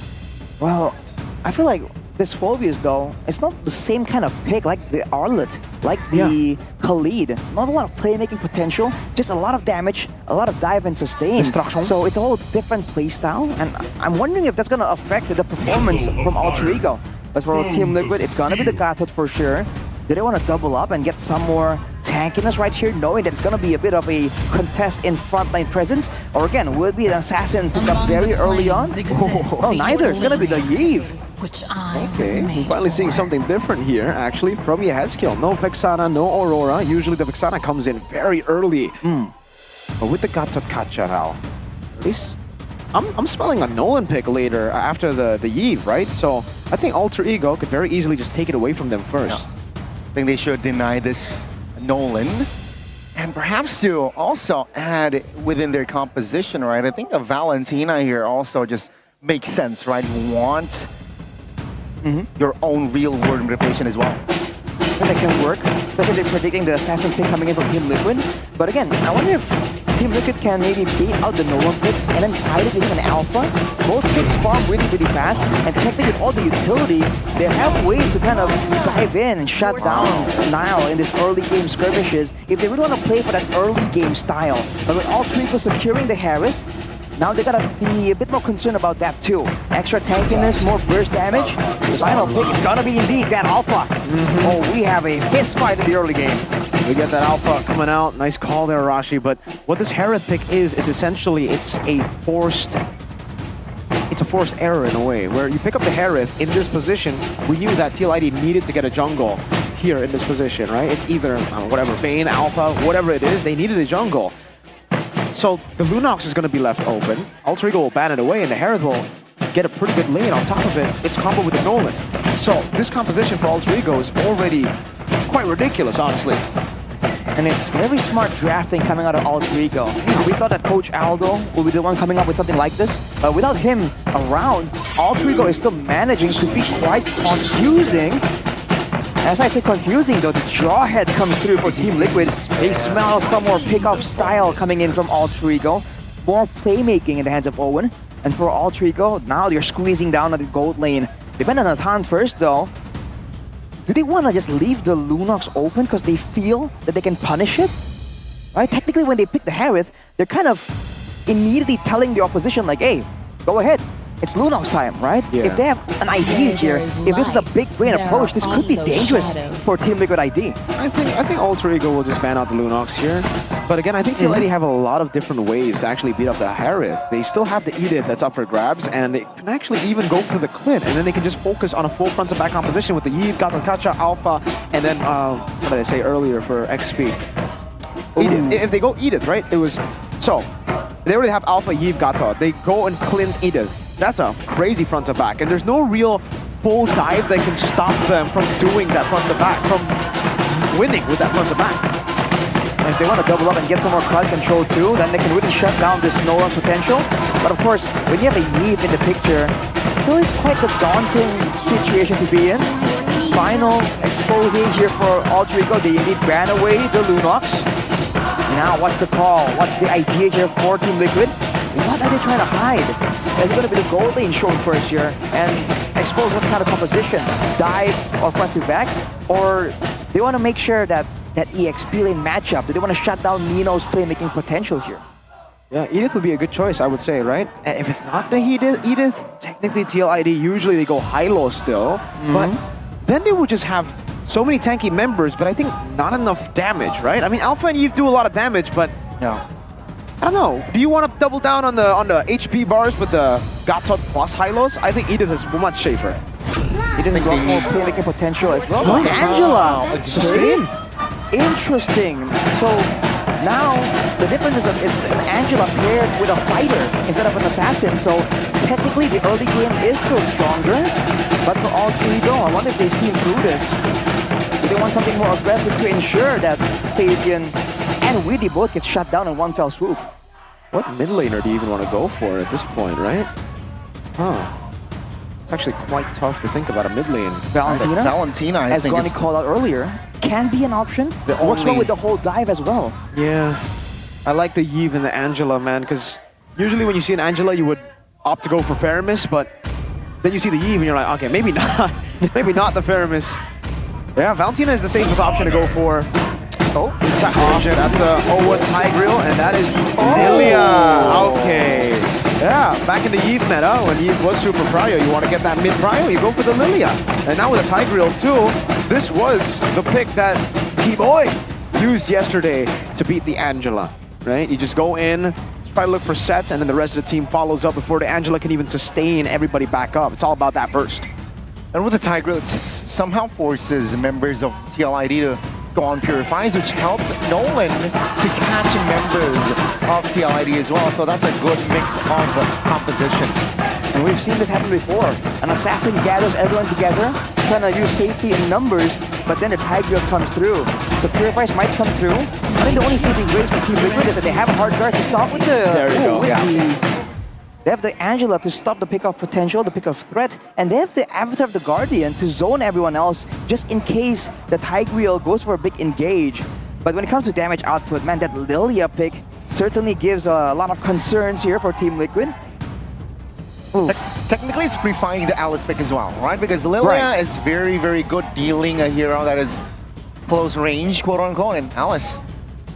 Well, I feel like this Phovius though, it's not the same kind of pick like the Arlet, like the Khalid. Not a lot of playmaking potential, just a lot of damage, a lot of dive and sustain. Destruction. So it's a whole different playstyle, and I'm wondering if that's gonna affect the performance from Alter Ego. But for Team Liquid, it's gonna be the Gatot for sure. Do they want to double up and get some more tankiness right here, knowing that it's going to be a bit of a contest in frontline presence? Or again, will it be an assassin picked up very early on? Oh, neither. It's going to be the Yves. Okay, we're finally seeing something different here, actually, from Yehezkiel. No Vexana, no Aurora. Usually the Vexana comes in very early. But with the Gatot Kacha now, at least I'm smelling a Nolan pick later after the Yves, right? So I think Alter Ego could very easily just take it away from them first. I think they should deny this Nolan, and perhaps to also add within their composition, right? I think a Valentina here also just makes sense, right? You want your own real-world manipulation as well. And that can work, especially if they're predicting the assassin pick coming in from Team Liquid. But again, I wonder if Team Liquid can maybe bait out the Nolan pick and then fight it using an alpha. Both picks farm really fast, and technically with all the utility, they have ways to kind of dive in and shut down Nile in this early game skirmishes if they really want to play for that early game style. But with Alter Ego securing the Harith, now they gotta be a bit more concerned about that too. Extra tankiness, more burst damage. The final pick is gonna be indeed that alpha. Oh, we have a fist fight in the early game. We get that alpha coming out. Nice call there, Arashi. But what this Harith pick is essentially it's a forced error in a way, where you pick up the Harith in this position. We knew that TLID needed to get a jungle. here in this position, right? It's either whatever, Bane, Alpha, whatever it is, they needed a jungle. So the Lunox is going to be left open. Alter Ego will ban it away, and the Herald will get a pretty good lane on top of it. It's combo with the Nolan. So this composition for Alter Ego is already quite ridiculous, honestly. And it's very smart drafting coming out of Alter Ego. We thought that Coach Aldo would be the one coming up with something like this. But without him around, Alter Ego is still managing to be quite confusing. As I say confusing though, the Jawhead comes through for Team Liquid. They smell some more pick-off style coming in from Alter Ego. More playmaking in the hands of Owen. And for Alter Ego, now they're squeezing down at the gold lane. They went on Nathan first though. Do they want to just leave the Lunox open because they feel that they can punish it? Right? Technically, when they pick the Harith, they're kind of immediately telling the opposition like, hey, go ahead. It's Lunox time, right? Yeah. If they have an ID here, if this is a big brain approach, this could be dangerous for Team Liquid ID. I think Alter Ego will just ban out the Lunox here. But again, I think TLID have a lot of different ways to actually beat up the Harith. They still have the Edith that's up for grabs, and they can actually even go for the Clint, and then they can just focus on a full front to back composition with the Yve, Gatotkacha, Alpha, and then, what did I say earlier for XP? Edith. If they go Edith, right? It was, so, they already have Alpha, Yve, Gatot. They go and Clint Edith. That's a crazy front to back, and there's no real full dive that can stop them from doing that front to back, from winning with that front to back. And if they want to double up and get some more crowd control too, then they can really shut down this Nolan potential. But of course, when you have a Yve in the picture, it still is quite the daunting situation to be in. Final expose here for Alter Ego. They indeed ran away the Lunox. Now, what's the call? What's the idea here for Team Liquid? What are they trying to hide? Is it going to be the gold lane shown first here and expose what kind of composition? Dive or front to back? Or they want to make sure that that EXP lane matchup, do they want to shut down Nino's playmaking potential here? Yeah, Edith would be a good choice, I would say, right? And if it's not the Edith, technically TLID, usually they go high-low still, but then they would just have so many tanky members, but I think not enough damage, right? I mean, Alpha and Yve do a lot of damage, but yeah. I don't know. Do you want to double down on the HP bars with the Gatot plus high-lows? I think Edith is much safer. Edith has a lot more playmaking potential as well. Oh, Angela! Sustain. Interesting. So now the difference is that it's an Angela paired with a fighter instead of an assassin. So technically the early game is still stronger. But for Alter Ego, I wonder if they see through this. Do they want something more aggressive to ensure that Fabian and Widdy both get shut down in one fell swoop? What mid laner do you even want to go for at this point, right? Huh. It's actually quite tough to think about a mid lane. Valentina, I as think Goni called out earlier, can be an option. Works well with the whole dive as well. Yeah. I like the Yve and the Angela, man, because usually when you see an Angela, you would opt to go for Faramis, but then you see the Yve and you're like, okay, maybe not. Maybe not the Faramis. Yeah, Valentina is the safest option to go for. Oh, that's the Owen Tigreal, and that is Lilia. Okay. Yeah, back in the Yve meta, when Yve was super prio, you want to get that mid prio, you go for the Lilia. And now with the Tigreal too, this was the pick that Keyboy used yesterday to beat the Angela, right? You just go in, try to look for sets, and then the rest of the team follows up before the Angela can even sustain everybody back up. It's all about that burst. And with the Tigreal, it somehow forces members of TLID to go on Purifies, which helps Nolan to catch members of TLID as well. So that's a good mix of composition. And we've seen this happen before. An assassin gathers everyone together, trying to use safety in numbers, but then the Tigreal comes through. So Purifies might come through. I think the only saving grace for Team Liquid is that they have a hard guard to stop with the... There you go. They have the Angela to stop the pick-off potential, the pick-off threat, and they have the Avatar of the Guardian to zone everyone else just in case the Tigreal goes for a big engage. But when it comes to damage output, man, that Lilia pick certainly gives a lot of concerns here for Team Liquid. Technically, it's pre-firing the Alice pick as well, right? Because Lilia is very, very good dealing a hero that is close range, quote-unquote, and Alice.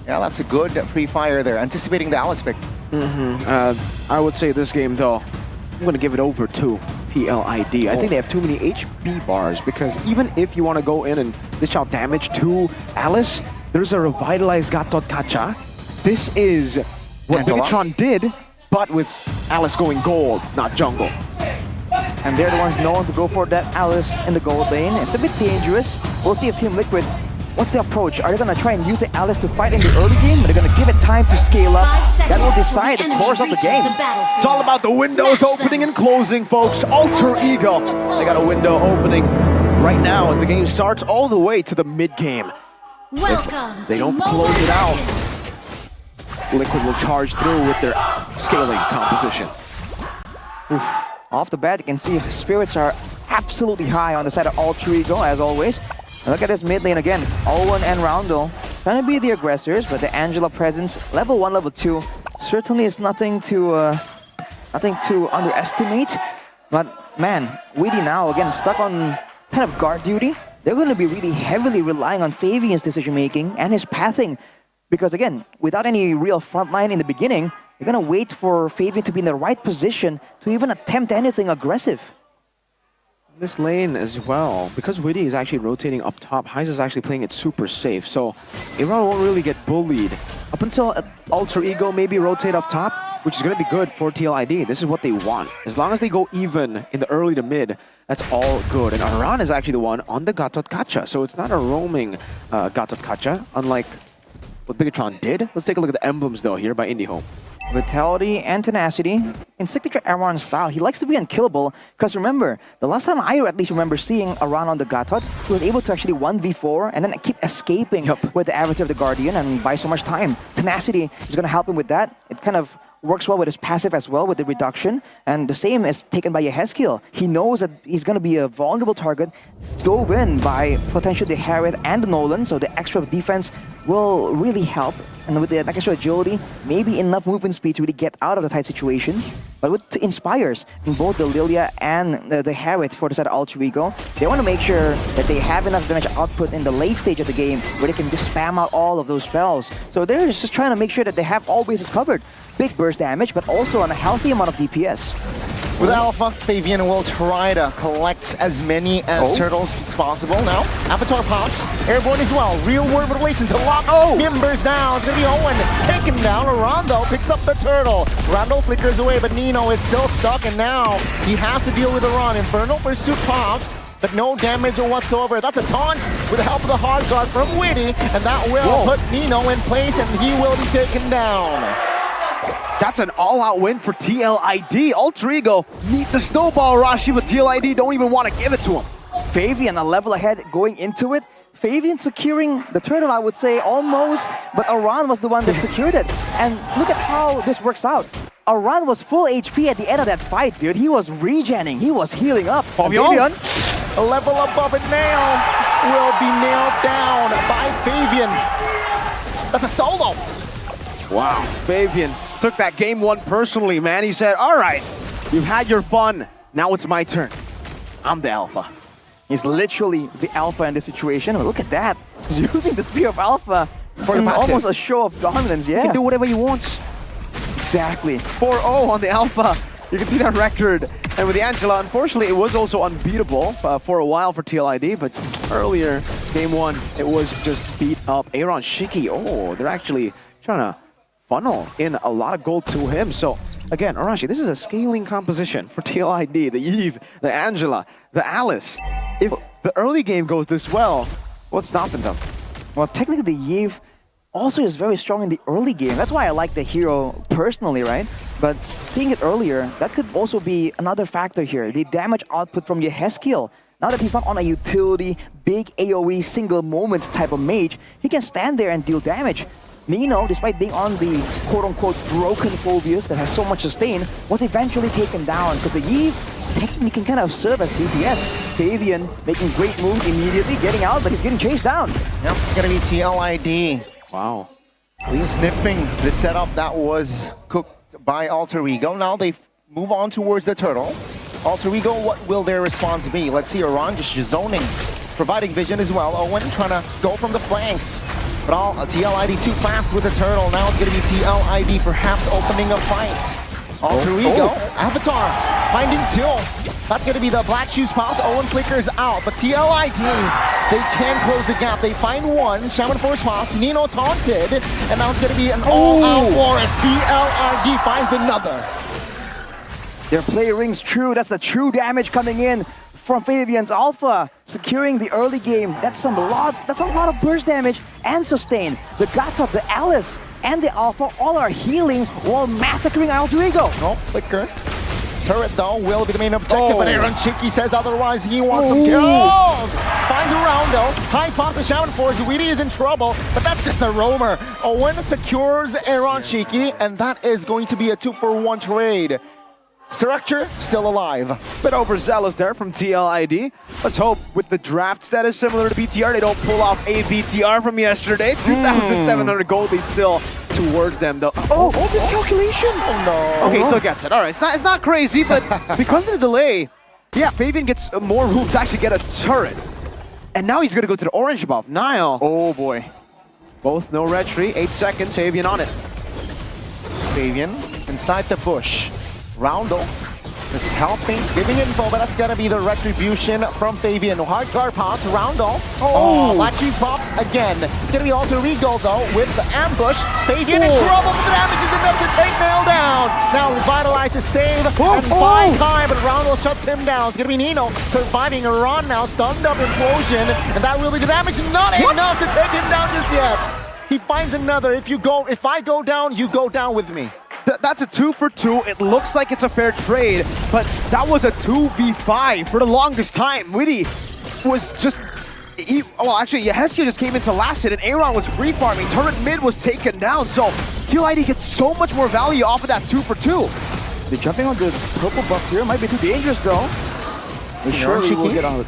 Yeah, that's a good pre-fire there, anticipating the Alice pick. I would say this game, though, I'm going to give it over to TLID. I think they have too many HP bars, because even if you want to go in and dish out damage to Alice, there's a revitalized Gatotkacha. This is what Megatron did, but with Alice going gold, not jungle. and they're the ones known to go for that Alice in the gold lane. It's a bit dangerous. We'll see if Team Liquid, what's the approach? Are they gonna try and use the Alice to fight in the early game? Are they gonna give it time to scale up? That will decide the course of the game. It's all about the windows opening and closing, folks. Alter Ego. They got a window opening right now as the game starts all the way to the mid-game. If they don't close it out, Liquid will charge through with their scaling composition. Oof. Off the bat, you can see spirits are absolutely high on the side of Alter Ego, as always. And look at this mid lane again. Owen and Roundel trying to be the aggressors, but the Angela presence, level 1, level 2, certainly is nothing to underestimate. But man, Weedy now again stuck on kind of guard duty. They're going to be really heavily relying on Fabian's decision making and his pathing. Because again, without any real front line in the beginning, they're going to wait for Fabian to be in the right position to even attempt anything aggressive. This lane as well, because Witty is actually rotating up top, Heise is actually playing it super safe, so Iran won't really get bullied. Up until Alter Ego maybe rotate up top, which is going to be good for TLID. This is what they want. As long as they go even in the early to mid, that's all good. And Aran is actually the one on the Gatot Kacha, so it's not a roaming Gatot Kacha, unlike what Bigatron did. Let's take a look at the emblems though here by IndieHome. Vitality and tenacity. In signature Aran style, he likes to be unkillable. Because remember, the last time I at least remember seeing Aran on the Gatot, he was able to actually 1v4 and then keep escaping with the Avatar of the Guardian and buy so much time. Tenacity is going to help him with that. It kind of works well with his passive as well with the reduction. And the same is taken by Yehezkiel. He knows that he's going to be a vulnerable target, dove in by potentially the Harith and the Nolan, so the extra defense will really help. And with the extra agility, maybe enough movement speed to really get out of the tight situations. But with Inspires, in both the Lilia and the Harith for the side of Alter Ego, they want to make sure that they have enough damage output in the late stage of the game where they can just spam out all of those spells. So they're just trying to make sure that they have all bases covered. Big burst damage, but also on a healthy amount of DPS. With Alpha, Fabian will try to collect as many as turtles as possible. Now, Avatar pops, airborne as well. Real world relations, a lot of members now. It's going to be Owen taken down. Rondo picks up the turtle. Rondo flickers away, but Nino is still stuck, and now he has to deal with Aran. Infernal Pursuit pops, but no damage whatsoever. That's a taunt with the help of the hard guard from Witty, and that will put Nino in place, and he will be taken down. That's an all-out win for TLID. Alter Ego need the snowball, Rashi, but TLID don't even want to give it to him. Fabian a level ahead going into it. Fabian securing the turtle, I would say, almost, but Aran was the one that secured it. And look at how this works out. Aran was full HP at the end of that fight, dude. He was regenning, he was healing up. Fabian, a level above it now, will be nailed down by Fabian. That's a solo. Wow, Fabian took that game one personally, man. He said, all right, you've had your fun. Now it's my turn. I'm the alpha. He's literally the alpha in this situation. Look at that. He's using the Spear of Alpha for almost a show of dominance, yeah. He can do whatever he wants. Exactly. 4-0 on the alpha. You can see that record. And with the Angela, unfortunately, it was also unbeatable for a while for TLID, but earlier, game one, it was just beat up. Aaron Shiki, they're actually trying to funnel in a lot of gold to him. So again, Arashi, this is a scaling composition for TLID, the Eve, the Angela, the Alice. If the early game goes this well, what's stopping them? Well, technically the Eve also is very strong in the early game. That's why I like the hero personally, right? But seeing it earlier, that could also be another factor here. The damage output from Yehezkiel. Now that he's not on a utility, big AoE, single moment type of mage, he can stand there and deal damage. Nino, despite being on the quote-unquote broken Phobius that has so much sustain, was eventually taken down because the Eve technically can kind of serve as DPS. Fabian making great moves immediately, getting out, but he's getting chased down. Yep, it's going to be TLID. Wow. Sniffing the setup that was cooked by Alter Ego. Now they move on towards the turtle. Alter Ego, what will their response be? Let's see Aran just zoning, providing vision as well. Owen trying to go from the flanks. But TLID too fast with the turtle. Now it's going to be TLID perhaps opening a fight. Alter Ego, Avatar, finding Till. That's going to be the black shoes pops. Owen flickers out, but TLID, they can close the gap. They find one. Shaman Force pops. Nino taunted, and now it's going to be an all-out war as TLID finds another. Their play rings true. That's the true damage coming in from Fabian's Alpha, securing the early game. That's a lot of burst damage and sustain. The Gatot, the Alice, and the Alpha all are healing while massacring Alter Ego. No, flicker. Turret though will be the main objective, but Aaron Shiki says otherwise. He wants some kills. Finds a round though. High pops the Shaman Force. Weedy is in trouble, but that's just a roamer. Owen secures Aaron Shiki, and that is going to be a 2-for-1 trade. Structure still alive. Bit overzealous there from TLID. Let's hope with the draft status similar to BTR, they don't pull off a BTR from yesterday. 2,700 gold lead still towards them though. Oh, miscalculation! Oh no. Okay, so gets it. All right, it's not crazy, but because of the delay, yeah, Fabian gets more room to actually get a turret. And now he's gonna go to the orange buff. Nile. Oh boy. Both no retry, 8 seconds, Fabian on it. Fabian inside the bush. Roundel is helping, giving info, but that's gonna be the retribution from Fabian. Hard guard pops, Roundel. Oh, Lucky's pop again. It's gonna be Alter Ego though with the ambush. Fabian in trouble, but the damage is enough to take Nail down. Now Revitalize to save and buy time, but Roundel shuts him down. It's gonna be Nino surviving a run now, stunned up implosion, and that will be the damage. Not enough to take him down just yet. He finds another. If I go down, you go down with me. That's a 2-for-2. It looks like it's a fair trade, but that was a 2v5 for the longest time. Witty was just... actually, Hestia just came into last hit, and Aaron was free farming. Turret mid was taken down, so TLID gets so much more value off of that 2-for-2. The jumping on the purple buff here might be too dangerous, though. They surely will get on it.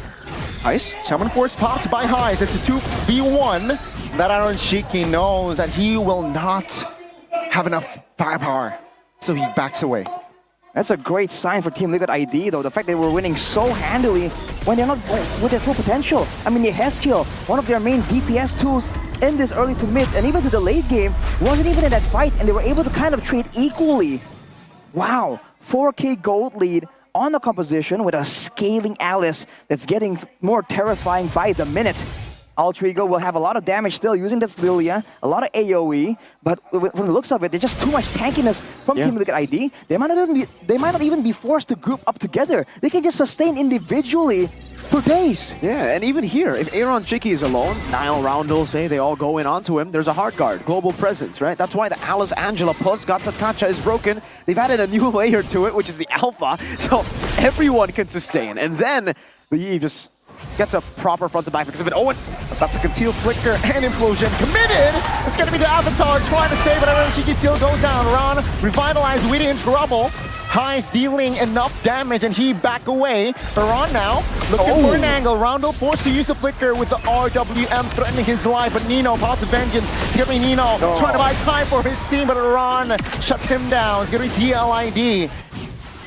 Nice. Shaman Force popped by Highs. It's a 2v1. That Aaron Shiki knows that he will not have enough firepower, so he backs away. That's a great sign for Team Liquid ID, though. The fact they were winning so handily when they're not with their full potential. I mean, the Hestia, one of their main DPS tools in this early to mid, and even to the late game, wasn't even in that fight, and they were able to kind of trade equally. Wow, 4K gold lead on the composition with a scaling Alice that's getting more terrifying by the minute. Alter Ego will have a lot of damage still using this Lilia, a lot of AoE, but from the looks of it, there's just too much tankiness from Team Liquid ID. They might not even be forced to group up together. They can just sustain individually for days. Yeah, and even here, if Aaron Chiki is alone, Nile, Roundel, say they all go in onto him, there's a hard guard, global presence, right? That's why the Alice, Angela, plus Gatakacha is broken. They've added a new layer to it, which is the Alpha, so everyone can sustain. And then the Eve just gets a proper front to back because of it. Owen, but that's a concealed flicker and implosion. Committed! It's gonna be the Avatar trying to save it. Shiki still goes down. Ron revitalized, Witty in trouble. High's dealing enough damage and he back away. Ron now looking for an angle. Roundel forced to use a flicker with the RWM threatening his life, but Nino pops vengeance. It's gonna be Nino trying to buy time for his team, but Ron shuts him down. It's gonna be TLID.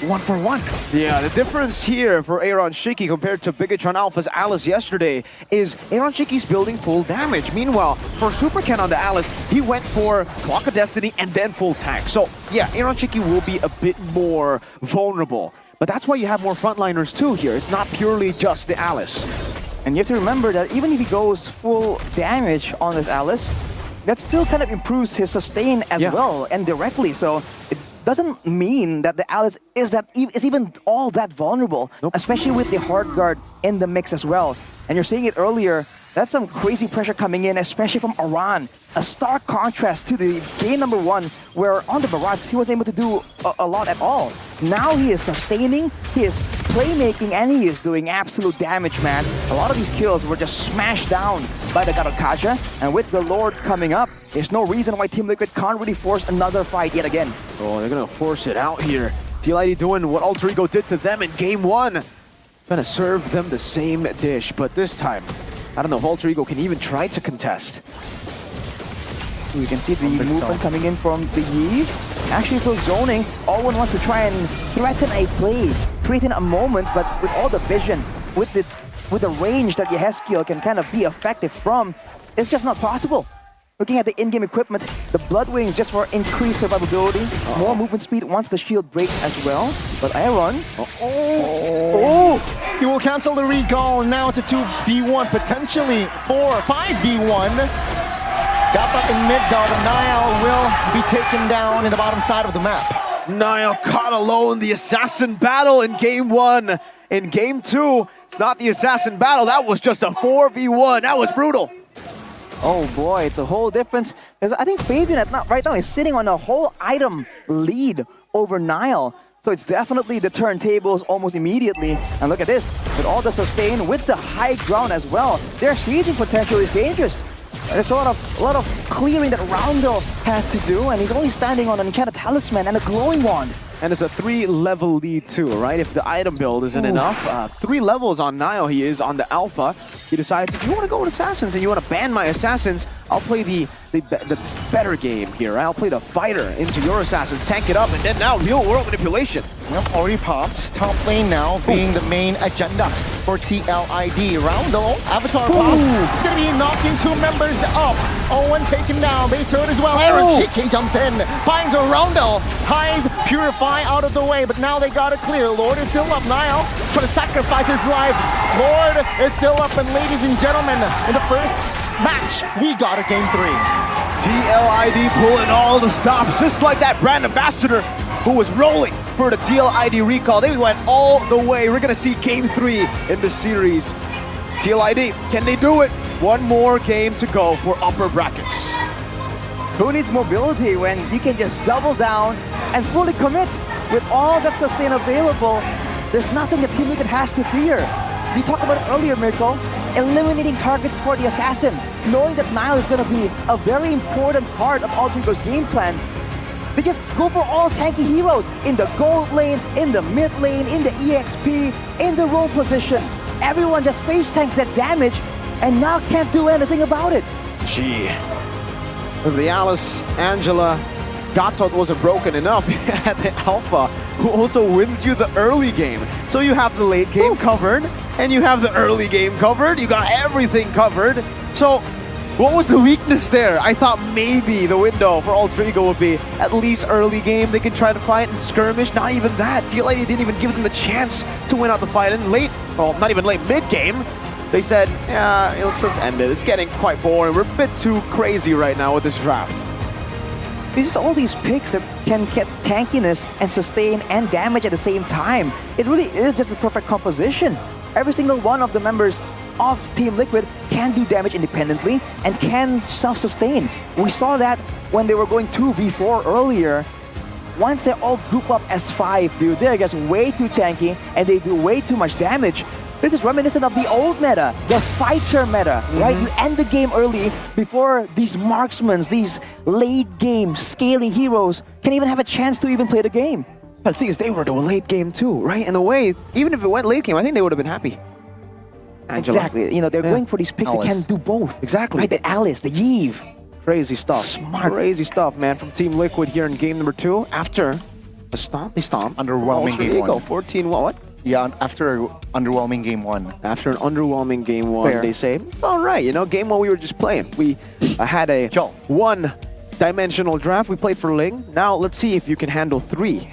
1-for-1. Yeah, the difference here for Aaron Shiki compared to Bigatron Alpha's Alice yesterday is Aaron Shiki's building full damage. Meanwhile, for Super Ken on the Alice, he went for Clock of Destiny and then full tank. So yeah, Aaron Shiki will be a bit more vulnerable. But that's why you have more frontliners too here. It's not purely just the Alice. And you have to remember that even if he goes full damage on this Alice, that still kind of improves his sustain as well, and directly. So it doesn't mean that the Alice is even all that vulnerable, especially with the hard guard in the mix as well. And you're seeing it earlier, that's some crazy pressure coming in, especially from Aran. A stark contrast to the game number 1, where on the Barrage, he wasn't able to do a lot at all. Now he is sustaining, he is playmaking, and he is doing absolute damage, man. A lot of these kills were just smashed down by the Gatakacha, and with the Lord coming up, there's no reason why Team Liquid can't really force another fight yet again. Oh, they're gonna force it out here. TLID doing what Alter Ego did to them in game 1. Trying to serve them the same dish, but this time, I don't know if Alter Ego can even try to contest. You can see the movement coming in from the Yi. Actually still zoning. All-One wants to try and threaten a play, threaten a moment, but with all the vision, with the range that Yehezkiel can kind of be effective from, it's just not possible. Looking at the in-game equipment, the Blood Wings just for increased survivability, more movement speed once the shield breaks as well. But Aaron, he will cancel the recall. Now it's a 2v1, potentially 5v1. Got up in mid though, but Niall will be taken down in the bottom side of the map. Niall caught alone. The assassin battle in game 1. In game 2, it's not the assassin battle. That was just a 4v1. That was brutal. Oh boy, it's a whole difference. I think Fabian right now is sitting on a whole item lead over Niall. So it's definitely the turntables almost immediately. And look at this, with all the sustain, with the high ground as well, their sieging potential is dangerous. There's a lot of clearing that Roundel has to do, and he's only standing on an enchanted talisman and a glowing wand. And it's a 3-level lead too, right? If the item build isn't enough, 3 levels on Niall he is on the alpha. He decides, if you want to go with assassins and you want to ban my assassins, I'll play the better game here. I'll play the fighter into your assassins, tank it up, and then now real world manipulation. Yep, already pops. Top lane now being the main agenda for TLID. Roundel, Avatar pops. It's going to be knocking 2 members up. Owen taken down. Base hurt as well. Aaron Shiki jumps in. Finds a Roundel. Highs Purify out of the way, but now they got it clear. Lord is still up. Niall trying to sacrifice his life. Lord is still up, and ladies and gentlemen, in the first match, we got a game 3. TLID pulling all the stops, just like that brand ambassador who was rolling for the TLID recall. They went all the way. We're gonna see game 3 in the series. TLID, can they do it? One more game to go for upper brackets. Who needs mobility when you can just double down and fully commit with all that sustain available? There's nothing that Team Liquid has to fear. We talked about it earlier, Mirko. Eliminating targets for the assassin, knowing that Niall is going to be a very important part of Altrigo's game plan. They just go for all tanky heroes in the gold lane, in the mid lane, in the EXP, in the role position. Everyone just face tanks that damage, and Niall can't do anything about it. Gee. Realis, Angela, Gatot wasn't broken enough at the Alpha, who also wins you the early game. So you have the late game covered, and you have the early game covered. You got everything covered. So what was the weakness there? I thought maybe the window for Altrigo would be at least early game. They can try to fight and skirmish. Not even that. TLID didn't even give them the chance to win out the fight. And late, well, not even late, mid-game, they said, yeah, let's just end it. It's getting quite boring. We're a bit too crazy right now with this draft. It's just all these picks that can get tankiness and sustain and damage at the same time. It really is just the perfect composition. Every single one of the members of Team Liquid can do damage independently and can self-sustain. We saw that when they were going 2v4 earlier. Once they all group up as 5, dude, they're just way too tanky and they do way too much damage. This is reminiscent of the old meta, the fighter meta, right? You end the game early before these marksmen, these late game scaling heroes can even have a chance to even play the game. But the thing is, they were the late game too, right? In a way, even if it went late game, I think they would have been happy. Angela. Exactly. You know, they're going for these picks that can do both. Exactly. Right, the Alice, the Yves. Crazy stuff. Smart. Crazy stuff, man, from Team Liquid here in game number 2. After a stomp. Underwhelming game 1. 14, what? Yeah, after underwhelming game 1. After an underwhelming game 1, they say, it's all right, you know, game 1 we were just playing. We had a one-dimensional draft. We played for Ling. Now let's see if you can handle 3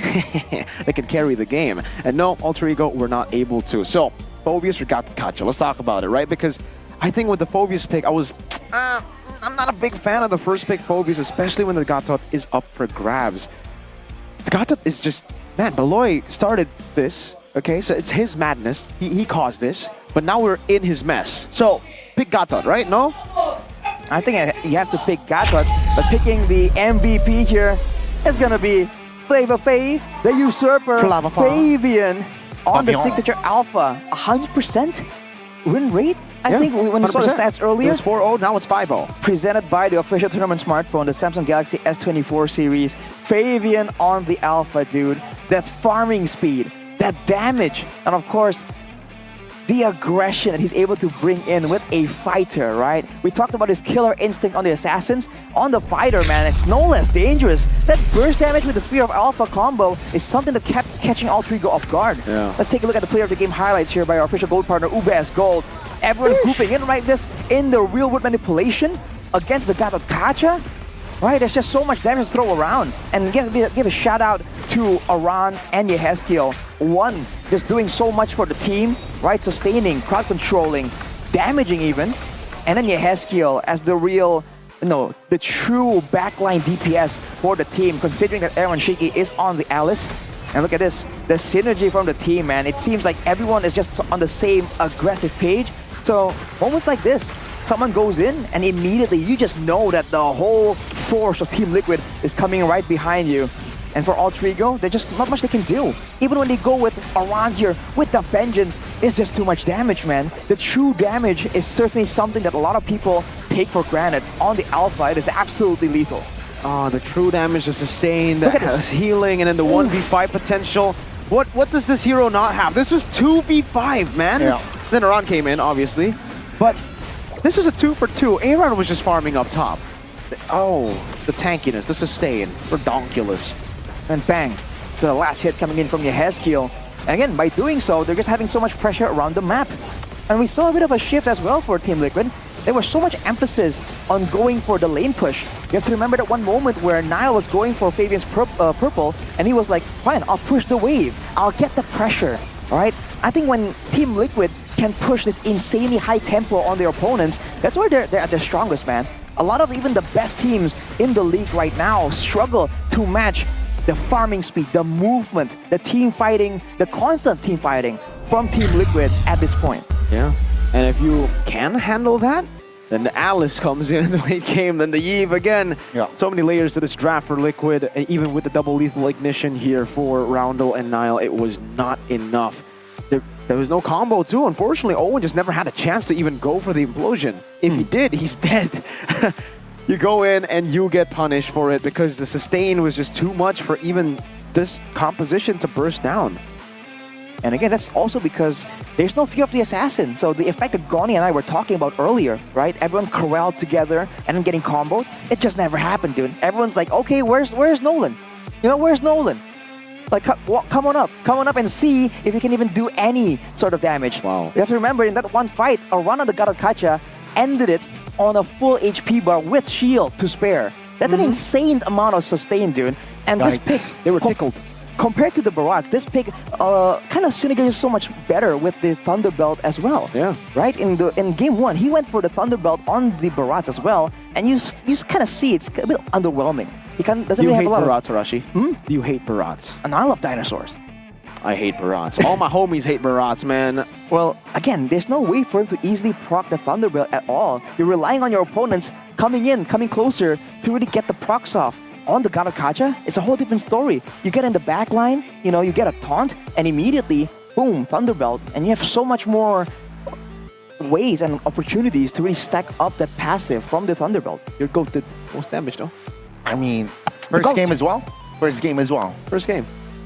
that can carry the game. And no, Altrigo, we're not able to. So, Phobius or Gatakacha, let's talk about it, right? Because I think with the Phobius pick, I'm not a big fan of the first pick Phobius, especially when the Gatot is up for grabs. The Gatot is just, man, Beloy started this. Okay, so it's his madness. He caused this, but now we're in his mess. So, pick Gatot, right? No? I think you have to pick Gatot, but picking the MVP here is gonna be Flavor Fav, the Usurper, Fabian on the Signature Alpha. 100% win rate? I think when we saw the stats earlier. It was 4-0, now it's 5-0. Presented by the official tournament smartphone, the Samsung Galaxy S24 series. Fabian on the Alpha, dude. That farming speed, that damage, and of course, the aggression that he's able to bring in with a fighter, right? We talked about his killer instinct on the assassins. On the fighter, man, it's no less dangerous. That burst damage with the Spear of Alpha combo is something that kept catching Altrigo off guard. Yeah. Let's take a look at the player of the game highlights here by our official gold partner, UBS Gold. Everyone grouping in like this in the real-world manipulation against the Gatotkacha. Right, there's just so much damage to throw around. And give a shout out to Aran and Yehezkiel. One, just doing so much for the team, right? Sustaining, crowd controlling, damaging even. And then Yehezkiel as the real the true backline DPS for the team, considering that Aaron Shiki is on the Alice. And look at this, the synergy from the team, man. It seems like everyone is just on the same aggressive page. So moments like this, someone goes in and immediately you just know that the whole force of Team Liquid is coming right behind you. And for Altrigo, there's just not much they can do. Even when they go with around here with the Vengeance, it's just too much damage, man. The true damage is certainly something that a lot of people take for granted. On the Alpha, it is absolutely lethal. Oh, the true damage, the sustain, the Look at this. healing, and then the 1v5 potential. What does this hero not have? This was 2v5, man. Yeah. Then Aran came in, obviously. But this was a 2 for 2. Aran was just farming up top. Oh, the tankiness, the sustain, redonkulous. And bang, it's the last hit coming in from Yehezkiel. And again, by doing so, they're just having so much pressure around the map. And we saw a bit of a shift as well for Team Liquid. There was so much emphasis on going for the lane push. You have to remember that one moment where Nile was going for Fabian's purple, and he was like, fine, I'll push the wave. I'll get the pressure, all right? I think when Team Liquid can push this insanely high tempo on their opponents, that's where they're at their strongest, man. A lot of even the best teams in the league right now struggle to match the farming speed, the movement, the team fighting, the constant team fighting from Team Liquid at this point. Yeah, and if you can handle that, then the Alice comes in the late game, then the Eve again. Yeah. So many layers to this draft for Liquid, and even with the double lethal ignition here for Roundel and Nile, it was not enough. There was no combo too, unfortunately. Owen just never had a chance to even go for the implosion. If he did, he's dead. You go in and you get punished for it because the sustain was just too much for even this composition to burst down. And again, that's also because there's no fear of the assassin. So the effect that Goni and I were talking about earlier, right? Everyone corralled together and then getting comboed. It just never happened, dude. Everyone's like, okay, where's Nolan? You know, where's Nolan? Like, come on up and see if you can even do any sort of damage. Wow. You have to remember, in that one fight, a run on the God of Kacha ended it on a full HP bar with shield to spare. That's an insane amount of sustain, dude. And this pick, they were tickled. Compared to the Barats, this pick kind of synergizes so much better with the Thunderbelt as well. Yeah. Right? In game one, he went for the Thunderbelt on the Barats as well, and you kind of see it's a bit underwhelming. He doesn't really have a lot Barats, Arashi? Do you hate Barats? And I love dinosaurs. I hate Barats. All my homies hate Barats, man. Well, again, there's no way for him to easily proc the Thunderbelt at all. You're relying on your opponents coming closer to really get the procs off. On the God of Kacha, it's a whole different story. You get in the back line, you get a taunt, and immediately, boom, Thunderbelt, and you have so much more ways and opportunities to really stack up that passive from the Thunderbelt. Your GOAT did most damage, though. I mean, first game as well. First game.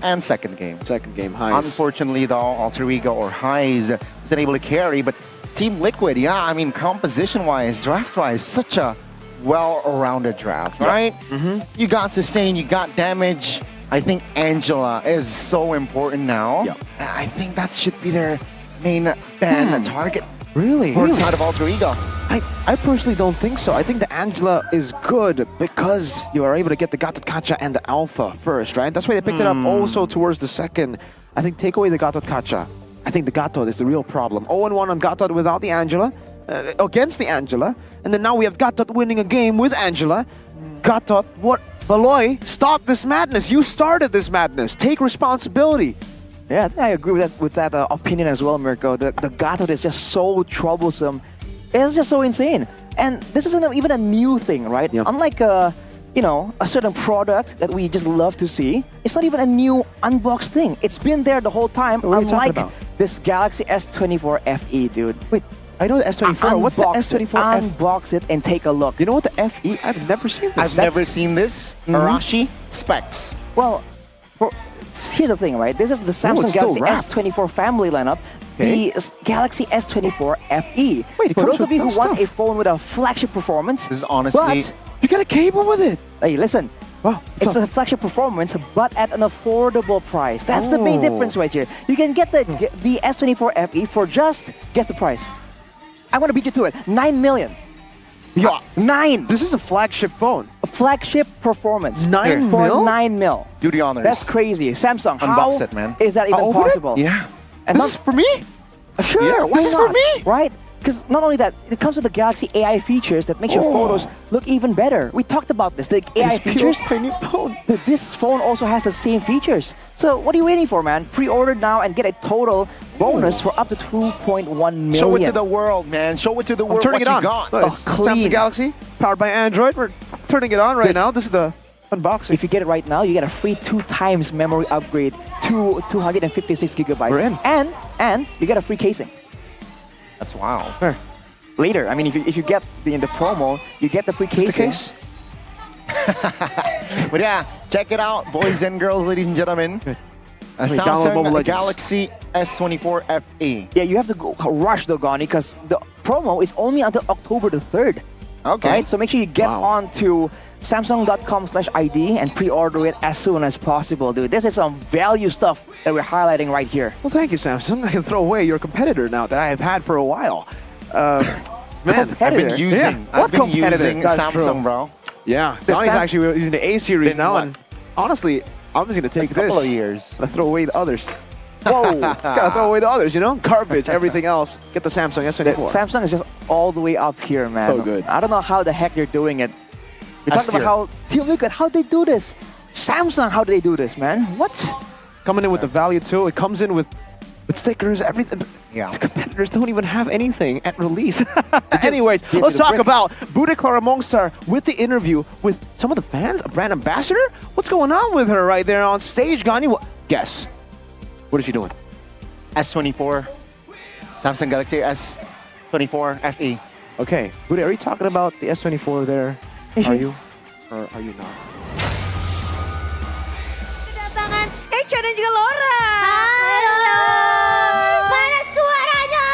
And second game. Highs. Unfortunately, though, Alter Ego or Highs wasn't able to carry, but Team Liquid, yeah, I mean, composition-wise, draft-wise, such a well-rounded draft, right? You got sustain, you got damage. I think Angela is so important now. Yeah. And I think that should be their main ban target. Really? For side of Alter Ego. I personally don't think so. I think the Angela is good because you are able to get the Gatot Kacha and the Alpha first, right? That's why they picked it up also towards the second. I think take away the Gatot Kacha. I think the Gatot is the real problem. 0-1 on Gatot without the Angela, against the Angela. And then now we have Gatot winning a game with Angela. Gatot, what? Baloy, stop this madness. You started this madness. Take responsibility. Yeah, I think I agree with that opinion as well, Mirko. The Gatot is just so troublesome. It's just so insane. And this isn't even a new thing, right? Yeah. Unlike a certain product that we just love to see, it's not even a new unboxed thing. It's been there the whole time, what are you talking unlike about? this Galaxy S24 FE, dude. Wait, I know the S24. What's the S24 FE? Unbox it and take a look. You know what the FE? I've never seen this. I've never seen this. Arashi specs. Well, here's the thing, right? This is the Samsung Galaxy S24 family lineup. The Galaxy S24 FE. Wait, for those of you who want a phone with a flagship performance, This is honestly... You got a cable with it. Hey, listen. Wow, it's a flagship performance, but at an affordable price. That's the main difference right here. You can get the S24 FE for just, guess the price. I want to beat you to it. 9 million. Yeah. 9. This is a flagship phone. A flagship performance. 9 for mil? 9 mil. Do the honors. That's crazy. Samsung, Unbox it, man. is that even I'll open it? possible? Yeah. And This is for me? Sure, Yeah, why this is not? for me? Right? Because not only that, it comes with the Galaxy AI features that makes your photos look even better. We talked about this, the AI features. This phone also has the same features. So what are you waiting for, man? Pre-order now and get a total bonus for up to 2.1 million. Show it to the world, man. Show it to the world turning what it on. you got. Look, Samsung Galaxy, powered by Android. We're turning it on right now. This is the unboxing. If you get it right now, you get a free 2 times memory upgrade to 256 gigabytes. We're in. And you get a free casing. That's wow. Later, I mean, if you get in the promo, you get the free casing. The case? But yeah, check it out, boys and girls, ladies and gentlemen. Samsung Galaxy S24 FE. Yeah, you have to go rush though, Gani, because the promo is only until October the 3rd. Okay. Right? So make sure you get on to Samsung.com/ID and pre-order it as soon as possible, dude. This is some value stuff that we're highlighting right here. Well, thank you, Samsung. I can throw away your competitor now that I have had for a while. Man, I've been using Samsung, bro. Yeah, Donnie's actually using the A series now, and honestly, I'm just gonna take this. Couple of years. I'm gonna throw away the others. Whoa, just gotta throw away the others, you know? Garbage, everything else. Get the Samsung S24. Samsung is just all the way up here, man. So good. I don't know how the heck they're doing it. We talked about how Team Liquid, how they do this. Samsung, how do they do this, man? What? Coming in with the value too. It comes in with stickers, everything. Yeah. The competitors don't even have anything at release. Anyways, let's talk about Bude Clara Mongstar with the interview with some of the fans, a brand ambassador. What's going on with her right there on stage, Gani? Guess. What is she doing? S24. Samsung Galaxy S24 FE. Okay, Bude, are you talking about the S24 there? Are you? Or are you not? Kedatangan Echa dan juga Laura. Halo. Mana suaranya?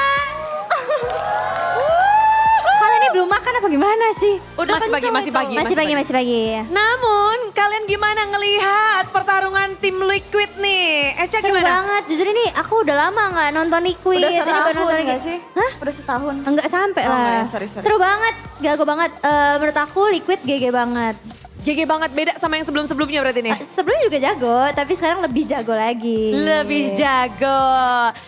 Kalian ini belum makan apa gimana sih? Udah masih pagi. Namun kalian gimana ngelihat pertarungan tim Liquid nih? Echa Seru gimana? banget. Jujur ini aku udah lama nggak nonton Liquid. Udah setahun nggak sih? Hah? Udah setahun? Enggak sampai lah. Sorry. Seru banget, gago banget. Menurut aku Liquid GG banget. GG banget, beda sama yang sebelum-sebelumnya berarti nih? Sebelumnya juga jago, tapi sekarang lebih jago lagi. Lebih jago.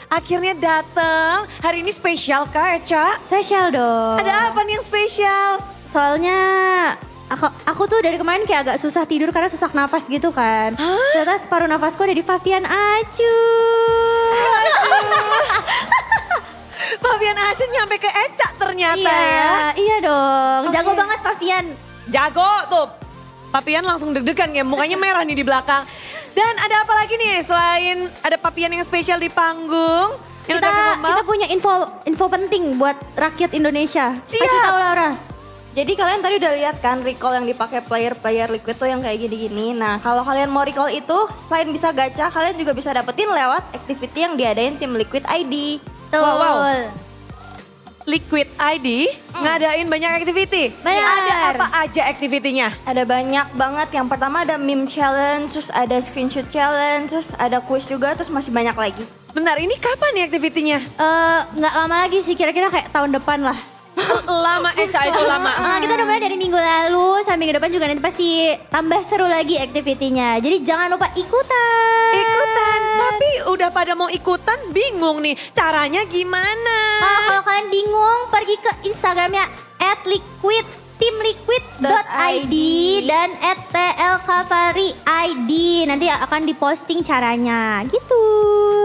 Akhirnya datang. Hari ini spesial kah, Echa? Spesial dong. Ada apa nih yang spesial? Soalnya aku tuh dari kemarin kayak agak susah tidur karena sesak nafas gitu kan. Ternyata separuh nafasku ada di Fabian Acu. Fabian Acu nyampe ke Echa ternyata ya. Iya dong, jago banget Fabian. Jago tuh. Papian langsung deg-degan ya, mukanya merah nih di belakang. Dan ada apa lagi nih selain ada Papian yang spesial di panggung? Kita punya info penting buat rakyat Indonesia. Siap. Kasih tahu Laura. Jadi kalian tadi udah lihat kan recall yang dipakai player Liquid tuh yang kayak gini-gini. Nah kalau kalian mau recall itu selain bisa gacha, kalian juga bisa dapetin lewat activity yang diadain tim Liquid ID. Wow. Liquid ID ngadain banyak activity. Ada apa aja activity-nya? Ada banyak banget. Yang pertama ada meme challenge, terus ada screenshot challenge, terus ada quiz juga, terus masih banyak lagi. Bentar, ini kapan nih activity-nya? Nggak lama lagi sih, kira-kira kayak tahun depan lah. Lama Echa itu lama. Kita udah mulai dari minggu lalu sampai minggu depan juga nanti pasti tambah seru lagi activity-nya. Jadi jangan lupa ikutan. Tapi udah pada mau ikutan bingung nih caranya gimana? Kalau kalian bingung pergi ke Instagramnya @liquid.id dan @tlcavari.id. Nanti akan diposting caranya gitu.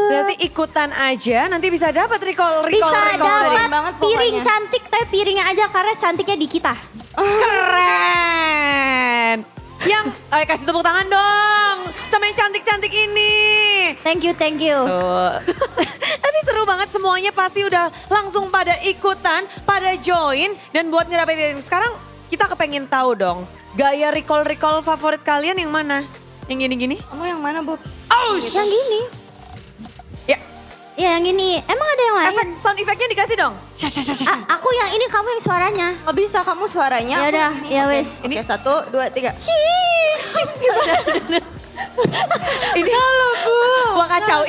Berarti ikutan aja nanti bisa dapat recall. Bisa dapat piring cantik, tapi piringnya aja karena cantiknya di kita. Keren. Yang kasih tepuk tangan dong sama yang cantik-cantik ini. Thank you. Tapi seru banget, semuanya pasti udah langsung pada ikutan, pada join. Dan buat ngedapetin sekarang kita kepengen tahu dong. Gaya recall favorit kalian yang mana? Yang gini-gini? Kamu yang mana, Bu? Yang gini. Ya yang gini, emang ada yang lain? Sound effect-nya dikasih dong. Aku yang ini, kamu yang suaranya. Nggak bisa, kamu suaranya. Ya udah, ya wes. Ini 1, 2, 3. Ini halo Bu. Wah kacau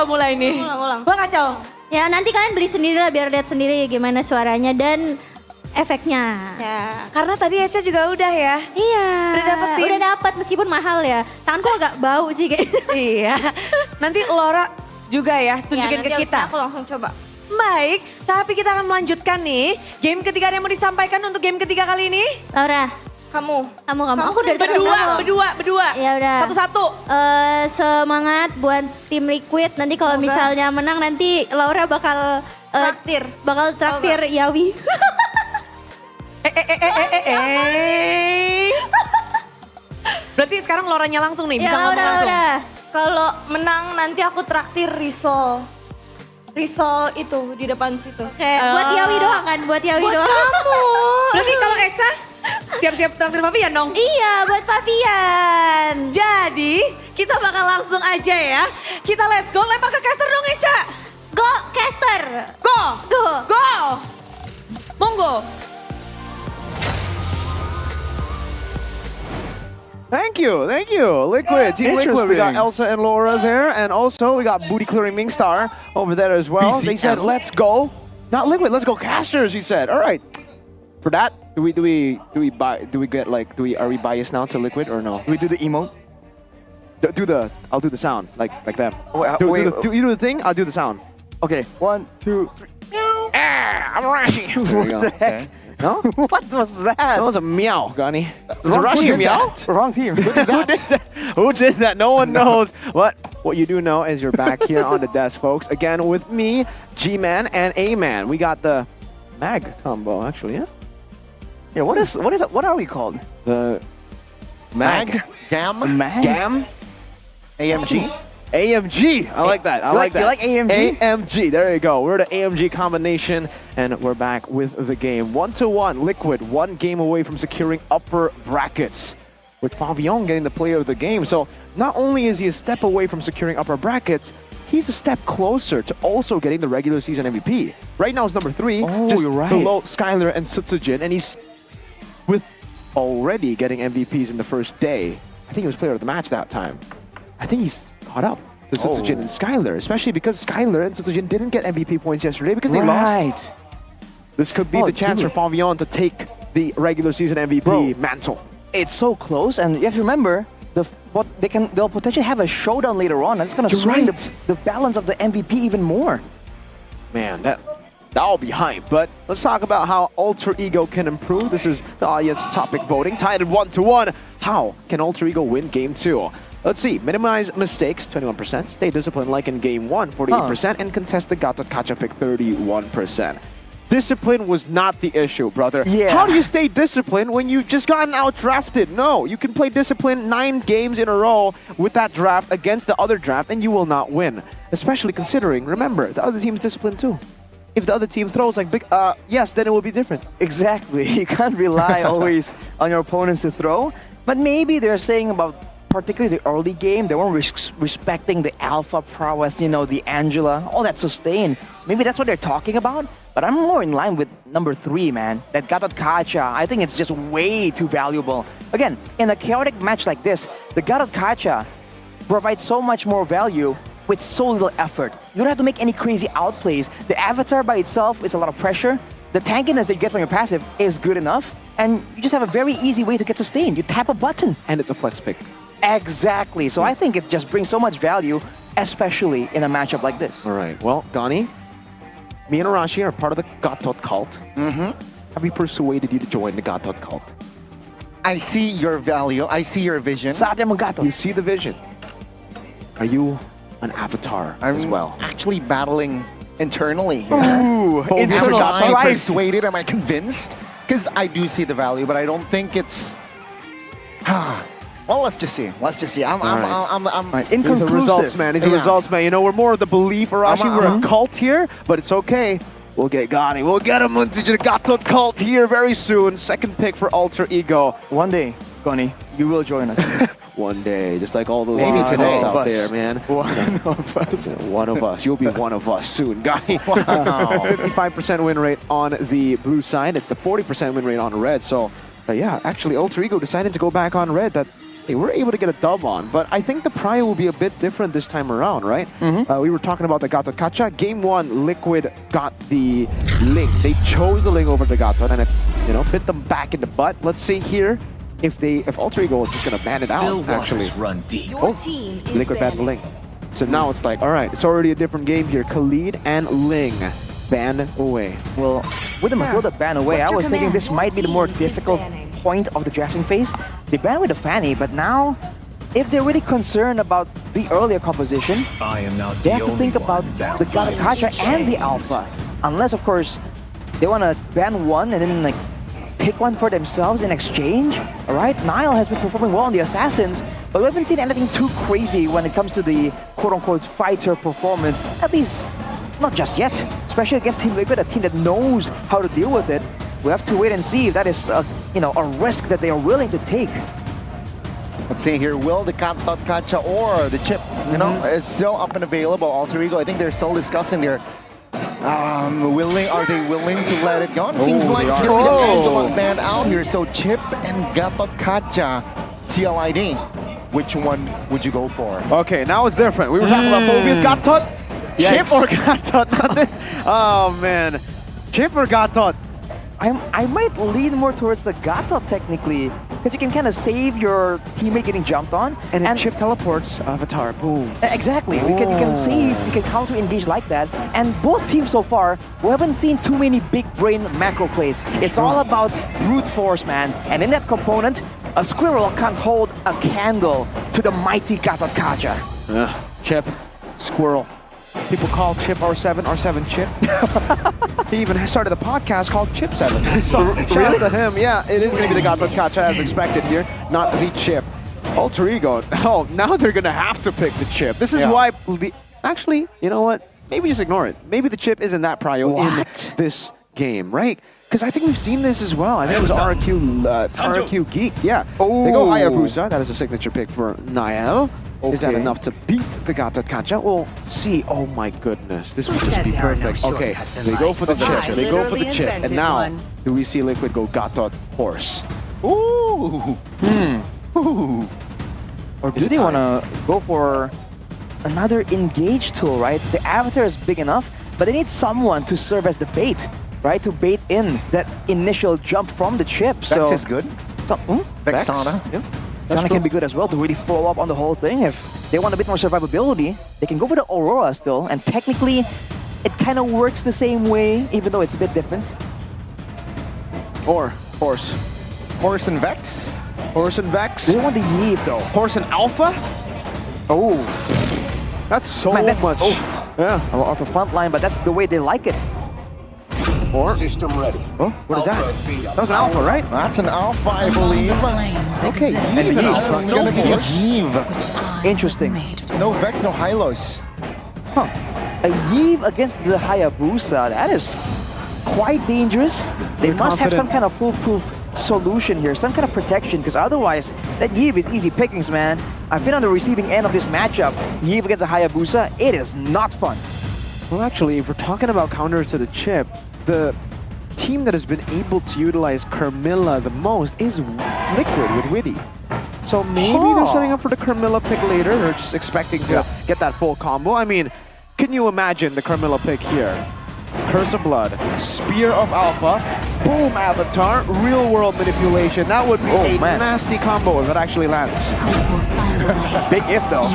mulai nih. Ulang. Wah kacau. Ya nanti kalian beli sendiri lah biar lihat sendiri gimana suaranya dan efeknya. Ya, karena tadi Echa juga udah ya. Iya. Udah dapat meskipun mahal ya. Tanganku agak bau sih kayak. Iya. Nanti Laura juga ya tunjukin ke kita. Aku langsung coba. Baik, tapi kita akan melanjutkan nih. Game ketiga yang mau disampaikan untuk game ketiga kali ini. Laura. Kamu. Aku dari tadi berdua. Ya udah. Satu-satu. Semangat buat tim Liquid. Nanti kalau misalnya menang nanti Laura bakal traktir Yawi. Berarti sekarang Lauranya langsung nih, bisa ngomong langsung. Kalau menang nanti aku traktir risol. Risol itu di depan situ. Buat Yawi doang kan? Buat Yawi doang. Kamu. Berarti kalau Eca siap-siap traktir Fabian dong? Iya, buat Fabian. Jadi kita bakal langsung aja ya. Kita let's go, lempar ke caster dong Eca. Go, caster. Go. Go. Go. Monggo. Thank you. Liquid, Team Liquid. We got Elsa and Laura there, and also we got booty clearing Mingstar over there as well. They said, "Let's go." Not Liquid, let's go casters. He said, "All right." For that, are we biased now to Liquid or no? Do we do the emote? I'll do the sound like them. Wait, you do the thing, I'll do the sound. Okay, 1, 2, 3. I'm Rashi. What the heck? No? What was that? That was a meow, Gani. Was it Wrong Rashi team, meow? Wrong team. Who did that? Who did that? No one knows. What you do know is you're back here on the desk, folks. Again with me, G-Man and A-Man. We got the mag combo, actually, yeah? Yeah, what is it? What are we called? The mag? Gam? Mag? Gam? AMG? AMG. I like that. I like that. You like AMG? AMG. There you go. We're the AMG combination, and we're back with the game. 1-1. Liquid, 1 game away from securing upper brackets, with Fabian getting the player of the game. So not only is he a step away from securing upper brackets, he's a step closer to also getting the regular season MVP. Right now it's number 3, just below Skylar and Sutsujin, and he's with already getting MVPs in the first day. I think he was player of the match that time. I think he's caught up to Sutsujin and Skylar, especially because Skylar and Sutsujin didn't get MVP points yesterday because they lost. This could be the chance for Fabian to take the regular season MVP mantle. It's so close, and you have to remember, they'll potentially have a showdown later on, and it's going to swing the balance of the MVP even more. Man, that'll be hype. But let's talk about how Alter Ego can improve. This is the audience topic voting. Tied at 1-1. How can Alter Ego win Game 2? Let's see. Minimize mistakes, 21%. Stay disciplined like in Game 1, 48%. And contest the Gato Kacha pick, 31%. Discipline was not the issue, brother. Yeah. How do you stay disciplined when you've just gotten out-drafted? No, you can play discipline 9 games in a row with that draft against the other draft, and you will not win. Especially considering, remember, the other team's disciplined too. If the other team throws like big, yes, then it will be different. Exactly. You can't rely always on your opponents to throw. But maybe they're saying about particularly the early game, they weren't respecting the alpha prowess, you know, the Angela, all that sustain. Maybe that's what they're talking about. But I'm more in line with number 3, man. That Gatot Kacha, I think it's just way too valuable. Again, in a chaotic match like this, the Gatot Kacha provides so much more value with so little effort. You don't have to make any crazy outplays. The avatar by itself is a lot of pressure. The tankiness that you get from your passive is good enough. And you just have a very easy way to get sustained. You tap a button. And it's a flex pick. Exactly. So I think it just brings so much value, especially in a matchup like this. All right. Well, Gani, me and Arashi are part of the Gatot cult. Have we persuaded you to join the Gatot cult? I see your value. I see your vision. You see the vision. Are you an avatar as well? Actually battling internally. Ooh, internal strife. Am I persuaded? Am I convinced? Because I do see the value, but I don't think it's... Well, let's just see. Let's just see. I'm He's a results man. He's a results man. You know, we're more of the belief, Arashi. We're a cult here, but it's okay. We'll get Gani. We'll get him into the Gatot cult here very soon. Second pick for Alter Ego. One day, Gani, you will join us. One day, just like all those maybe today out there, man. One of us. One of us. You'll be one of us soon, Gani. 55% win rate on the blue side. It's the 40% win rate on red. So, yeah, actually, Alter Ego decided to go back on red. That they were able to get a dub on, but I think the prio will be a bit different this time around, right? We were talking about the Gatot Kacha. Game 1, Liquid got the Ling. They chose the Ling over the Gatot, and it, bit them back in the butt. Let's see here if Alter Ego is just gonna ban it out. Actually, run deep. Liquid banned the Ling. So now it's like, all right, it's already a different game here. Khalid and Ling banned away. Well, with the Matilda ban away, I was thinking this might be the more difficult point of the drafting phase. They banned with the Fanny, but now, if they're really concerned about the earlier composition, they have to think about the Gattacacha and the Alpha. Unless, of course, they want to ban one and then like pick one for themselves in exchange. All right, Nile has been performing well on the Assassins, but we haven't seen anything too crazy when it comes to the quote-unquote fighter performance, at least not just yet, especially against Team Liquid, a team that knows how to deal with it. We have to wait and see if that is a risk that they are willing to take. Let's see here, will the Gattacacha or the chip, is still up and available. Alter Ego, I think they're still discussing their are they willing to let it go? It seems like it's going to be the Angela band out here. So chip and Gattacacha, TLID, which one would you go for? Okay, now it's different. We were talking about Phobias, Gattot, chip or Gattot? Oh man, chip or Gattot? I might lean more towards the Gattot technically, because you can kind of save your teammate getting jumped on. And then chip teleports Avatar, boom. Exactly, you can save, you can counter engage like that. And both teams so far, we haven't seen too many big brain macro plays. It's all about brute force, man. And in that component, a squirrel can't hold a candle to the mighty Gattacacha. Chip, squirrel. People call Chip R7, R7 Chip. He even started a podcast called Chip 7. So shout out to him. Yeah, it is going to be the Gattacacha as expected here, not the Chip. Alter Ego. Oh, now they're going to have to pick the Chip. This is why... Actually, you know what? Maybe just ignore it. Maybe the Chip isn't that prio in this game, right? Because I think we've seen this as well. I think it was RQ Geek. Yeah. They go Hayabusa. That is a signature pick for Niall. Is that enough to beat the Gattacacha? We'll see. Oh my goodness. This would just be perfect. Okay, they go for the chip. They go for the chip. And now, do we see Liquid go Gattot Horse? Ooh. Ooh. Or do they want to go for another engage tool, right? The Avatar is big enough, but they need someone to serve as the bait, right? To bait in that initial jump from the chip. Vex is good. Vexana. Yeah. Vexana can be good as well to really follow up on the whole thing. If they want a bit more survivability, they can go for the Aurora still. And technically, it kind of works the same way, even though it's a bit different. Or Horse. Horse and Vex? Horse and Vex. They want the Yeve though. Horse and Alpha? Oh. That's so much. Yeah. Well, out the front line, but that's the way they like it. Or system ready. Oh, what is that? That was an Alpha, right? That's an Alpha, I believe. Okay, and the Yeve. That's gonna be the Yeve. Interesting. No Vex, no Hylos. Huh. A Yeve against the Hayabusa. That is quite dangerous. They must have some kind of foolproof solution here, some kind of protection, because otherwise, that Yeve is easy pickings, man. I've been on the receiving end of this matchup. Yeve against a Hayabusa, it is not fun. Well, actually, if we're talking about counters to the chip, the team that has been able to utilize Carmilla the most is Liquid with Witty. So maybe they're setting up for the Carmilla pick later, or just expecting to get that full combo. I mean, can you imagine the Carmilla pick here? Curse of Blood, Spear of Alpha, boom, Avatar, real world manipulation. That would be a nasty combo if it actually lands. Big if though.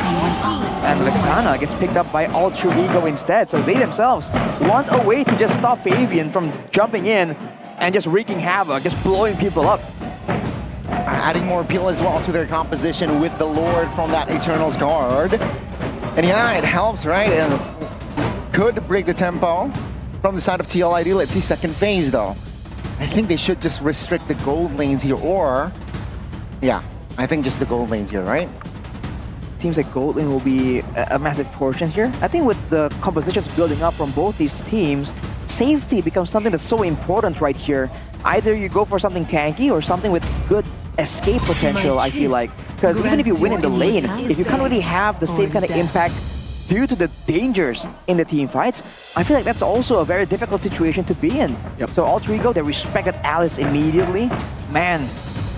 And Vexana gets picked up by Ultra Ego instead, so they themselves want a way to just stop Fabian from jumping in and just wreaking havoc, just blowing people up. Adding more appeal as well to their composition with the Lord from that Eternal's Guard. And yeah, it helps, right? And could break the tempo from the side of TLID. Let's see second phase though. I think they should just restrict the gold lanes here, or yeah, I think just the gold lanes here, right? Seems like gold lane will be a massive portion here. I think with the compositions building up from both these teams, safety becomes something that's so important right here. Either you go for something tanky or something with good escape potential, I feel like. Because even if you win in the lane, if you can't really have the same kind of impact due to the dangers in the team fights, I feel like that's also a very difficult situation to be in. So Alter Ego, they respected Alice immediately. Man,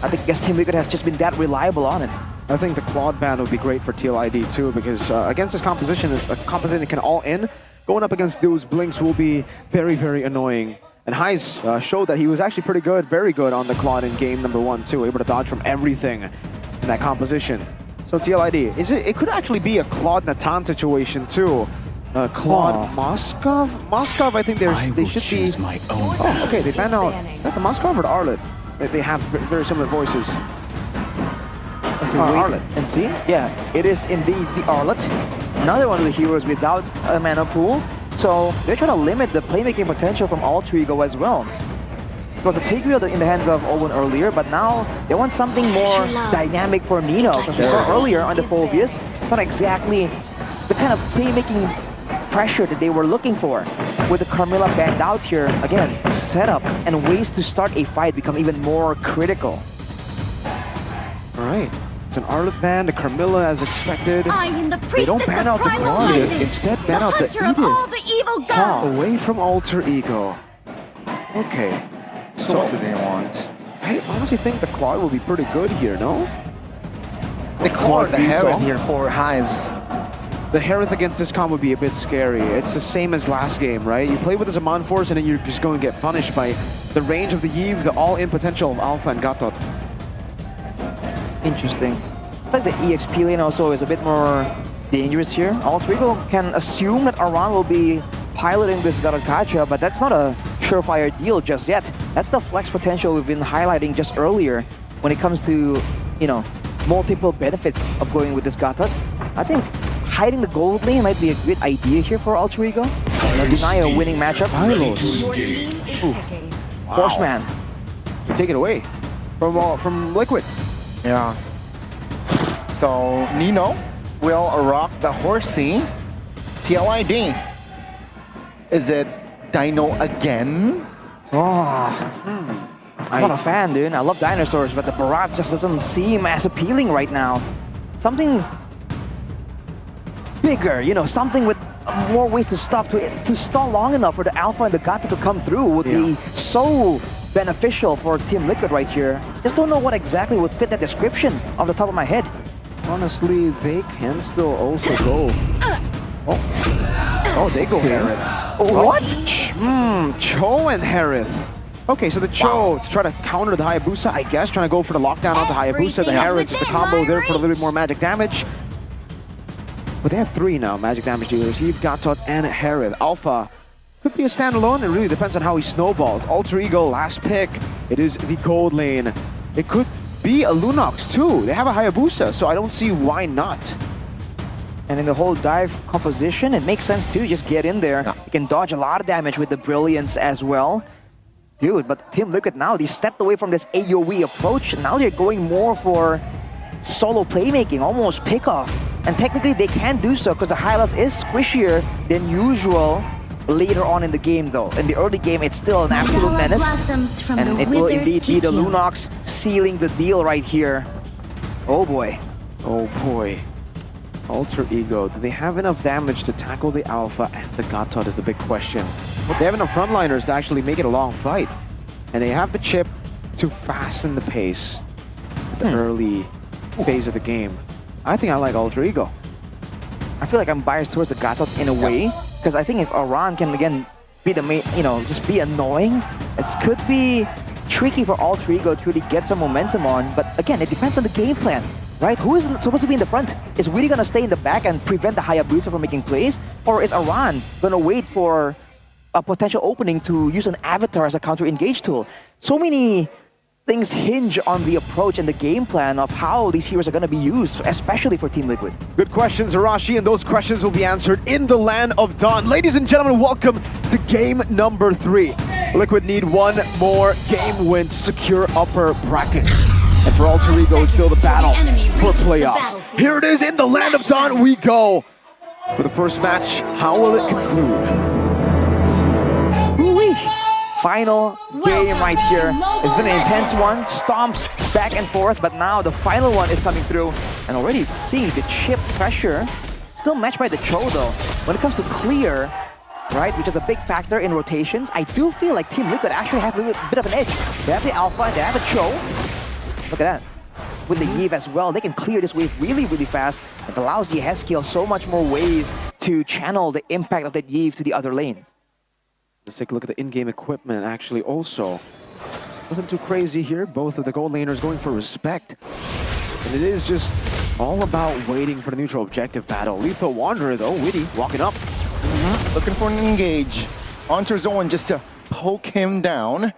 I think Team Liquid has just been that reliable on it. I think the quad ban would be great for TLID too, because against this composition, a composition can all in. Going up against those blinks will be very, very annoying. And Heis showed that he was actually pretty good, very good on the Claude in game number 1 too, able to dodge from everything in that composition. So TLID, it could actually be a Claude Natan situation too. Claude Moskov? Moskov, I think they should be... my own Oh, okay, they banned out... Is that the Moskov or the Arlet? They have very similar voices. Arlet. And see? Yeah, it is indeed the Arlet. Another one of the heroes without a mana pool. So they're trying to limit the playmaking potential from Alter Ego as well. It was a take wheel in the hands of Owen earlier, but now they want something more dynamic for Nino. Because we saw earlier on the Phobius, it's not exactly the kind of playmaking pressure that they were looking for. With the Carmilla banned out here, again, setup and ways to start a fight become even more critical. All right. It's an Arlet ban, the Carmilla as expected. I am the They don't priestess ban of out the primal Claude, lightning, instead ban out the hunter of all Edith. the evil gods. Away from Alter Ego. Okay. So what do they want? I honestly think the Claude will be pretty good here, no? The Claude, the Herod here for highs. The Hereth against this comp would be a bit scary. It's the same as last game, right? You play with the Zaman Force and then you're just going to get punished by the range of the Eve, the all-in potential of Alpha and Gatot. Interesting. I think the EXP lane also is a bit more dangerous here. Alter Ego can assume that Aran will be piloting this Gatot Kacha, but that's not a surefire deal just yet. That's the flex potential we've been highlighting just earlier when it comes to, you know, multiple benefits of going with this Gatot. I think hiding the gold lane might be a good idea here for Alter Ego. Deny a winning matchup. Horseman. You take it away from Liquid. Yeah. So Nino will rock the horsey. TLID. Is it Dino again? Oh. I'm not a fan, dude. I love dinosaurs, but the Barats just doesn't seem as appealing right now. Something bigger, you know, something with more ways to stall long enough for the Alpha and the Gato to come through would be so beneficial for Team Liquid right here. Just don't know what exactly would fit that description off the top of my head. Honestly, they can still also go. Oh, they go Hereth. What? Cho and Hereth. Okay, so the Cho to try to counter the Hayabusa, I guess, trying to go for the lockdown onto Hayabusa. The Hereth, just a combo there for a little bit more magic damage. But they have 3 now magic damage dealers. Eve, Gatot, and Hereth. Alpha could be a standalone. It really depends on how he snowballs. Alter Ego, last pick. It is the gold lane. It could be a Lunox too. They have a Hayabusa, so I don't see why not. And in the whole dive composition, it makes sense too. Just get in there. You can dodge a lot of damage with the Brilliance as well. Dude, but Team Liquid now, they stepped away from this AoE approach. Now they're going more for solo playmaking, almost pickoff. And technically they can do so because the Hylas is squishier than usual later on in the game though. In the early game, it's still an absolute menace. And it will indeed be the Lunox sealing the deal right here. Oh boy. Oh boy. Alter Ego, do they have enough damage to tackle the Alpha and the Gatot is the big question. They have enough frontliners to actually make it a long fight. And they have the chip to fasten the pace at the early phase of the game. I think I like Alter Ego. I feel like I'm biased towards the Gatot in a way, because I think if Aran can again be the main, you know, just be annoying, it could be tricky for Alter Ego to really get some momentum on. But again, it depends on the game plan, right? Who is supposed to be in the front? Is Willy gonna stay in the back and prevent the Hayabusa from making plays? Or is Aran gonna wait for a potential opening to use an avatar as a counter-engage tool? So many things hinge on the approach and the game plan of how these heroes are going to be used, especially for Team Liquid. Good questions, Arashi, and those questions will be answered in the Land of Dawn. Ladies and gentlemen, welcome to game number 3. Liquid need 1 more game win to secure upper brackets. And for Alter Ego, it's still the battle for playoffs. Here it is in the Land of Dawn we go. For the first match, how will it conclude? Woo-wee. Final game right here. It's been an intense one, stomps back and forth, but now the final one is coming through. And already seeing the chip pressure, still matched by the Cho though. When it comes to clear, right, which is a big factor in rotations, I do feel like Team Liquid actually have a bit of an edge. They have the Alpha and they have the Cho. Look at that. With the Eve as well, they can clear this wave really, really fast. It allows Yehezkiel so much more ways to channel the impact of that Eve to the other lanes. Let's take a look at the in-game equipment actually also. Nothing too crazy here. Both of the gold laners going for respect. And it is just all about waiting for the neutral objective battle. Lethal Wanderer though, Witty walking up. looking for an engage. Onto Zoan just to poke him down.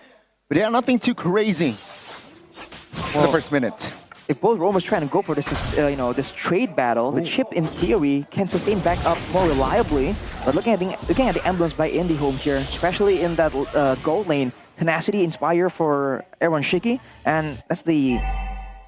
But yeah, nothing too crazy for the first minute. If both Romas trying to go for this, this trade battle, the chip in theory can sustain back up more reliably. But looking at the emblems by IndyHome here, especially in that gold lane, Tenacity Inspire for Aaron Shiki, and that's the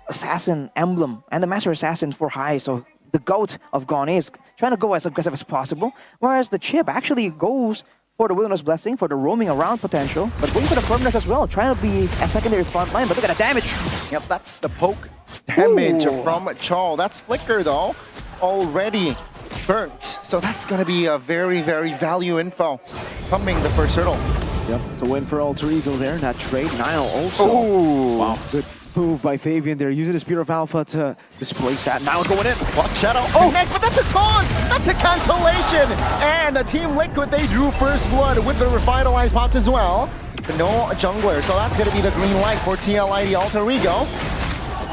Assassin emblem and the Master Assassin for High. So the GOAT of Gone is trying to go as aggressive as possible, whereas the chip actually goes for the Wilderness Blessing, for the roaming around potential, but going for the firmness as well, trying to be a secondary front line. But look at the damage. Yep, that's the poke damage from Chol. That's Flicker though, already burnt. So that's going to be a very, very value info coming the first hurdle. Yep, it's a win for Alter Ego there. That trade, Nile also. Wow, good move by Fabian there, using the Spear of Alpha to displace that. Now going in. Block Shadow. Oh, next, but that's a taunt! That's a cancellation! And Team Liquid, they drew first blood with the revitalized pots as well. No jungler, so that's going to be the green light for TLID Alter Ego.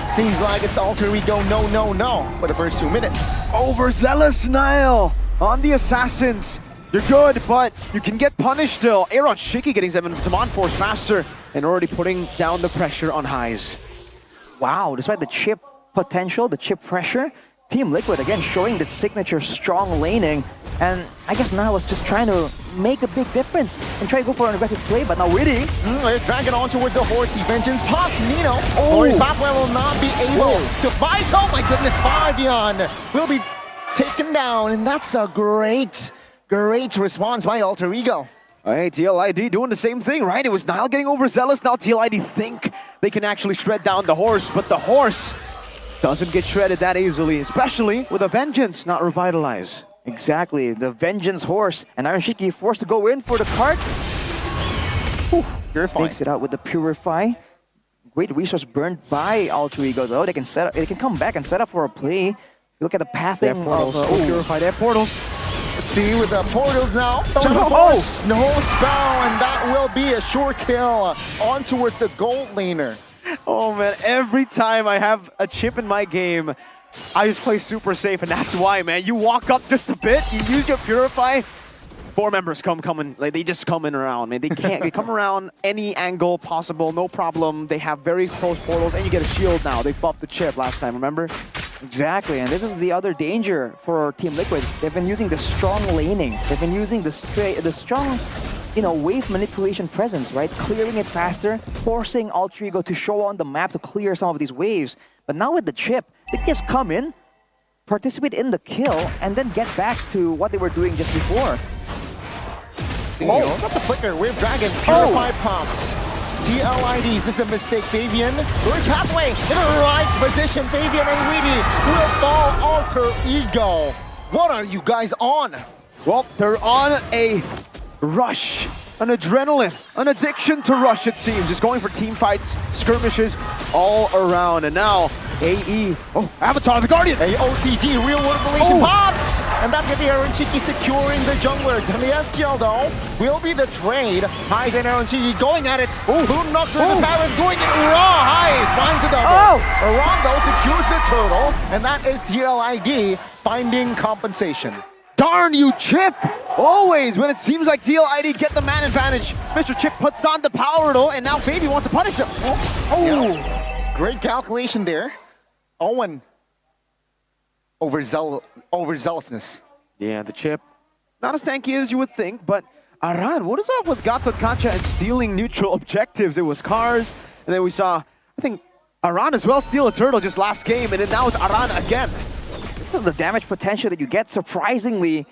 Seems like it's Alter Ego no for the first 2 minutes. Overzealous Nile on the Assassins. You're good, but you can get punished still. Aaron Shiki getting some on-force faster and already putting down the pressure on Highs. Wow, despite the chip potential, the chip pressure, Team Liquid again showing that signature strong laning. And I guess now it's just trying to make a big difference and try to go for an aggressive play, but not really. They're dragging on towards the Horsey. Vengeance pops Nino. Or his pathway will not be able to fight. Oh my goodness, Fabian will be taken down. And that's a great response by Alter Ego. All right, TLID doing the same thing, right? It was Nile getting overzealous. Now TLID think they can actually shred down the horse, but the horse doesn't get shredded that easily, especially with a Vengeance not revitalize. Exactly, the Vengeance horse. And Iron Shiki forced to go in for the cart. Purify. Takes it out with the Purify. Great resource burned by Alter Ego though. They can come back and set up for a play. Look at the pathing portals. Purify their portals. Let's see with the portals now. Snow spell, and that will be a short kill on towards the gold laner. Oh man, every time I have a chip in my game, I just play super safe, and that's why, man. You walk up just a bit, you use your Purify, 4 members coming, like they just come in around, man. They come around any angle possible, no problem. They have very close portals, and you get a shield now. They buffed the chip last time, remember? Exactly, and this is the other danger for Team Liquid. They've been using the strong laning. They've been using the strong, wave manipulation presence, right? Clearing it faster, forcing Alter Ego to show on the map to clear some of these waves. But now with the chip, they just come in, participate in the kill, and then get back to what they were doing just before. That's a flicker. Wave Dragon, Purify pops. TLID, is this a mistake, Fabian? Where's Pathway? In the right position, Fabian and Weedy will fall Alter Ego. What are you guys on? Well, they're on a rush, an adrenaline, an addiction to rush, it seems. Just going for team fights, skirmishes all around. And now, AE, Avatar the Guardian! AOTG, real world relation pops! And that's going to be Aaron Shiki securing the jungler. Demiaskiel, though, will be the trade. Highs and Aaron Shiki going at it. Boom knocked through the Siren, doing it raw. Highs finds a double. Arondo secures the turtle, and that is TLID finding compensation. Darn you, Chip! Always, when it seems like TLID get the man advantage, Mr. Chip puts on the power riddle, and now Fabi wants to punish him. Yeah. Great calculation there. Owen, overzealousness. Yeah, the Chip, not as tanky as you would think, but Aran, what is up with Gato Kancha and stealing neutral objectives? It was cars, and then we saw, I think, Aran as well steal a turtle just last game, and then now it's Aran again. This is the damage potential that you get, surprisingly,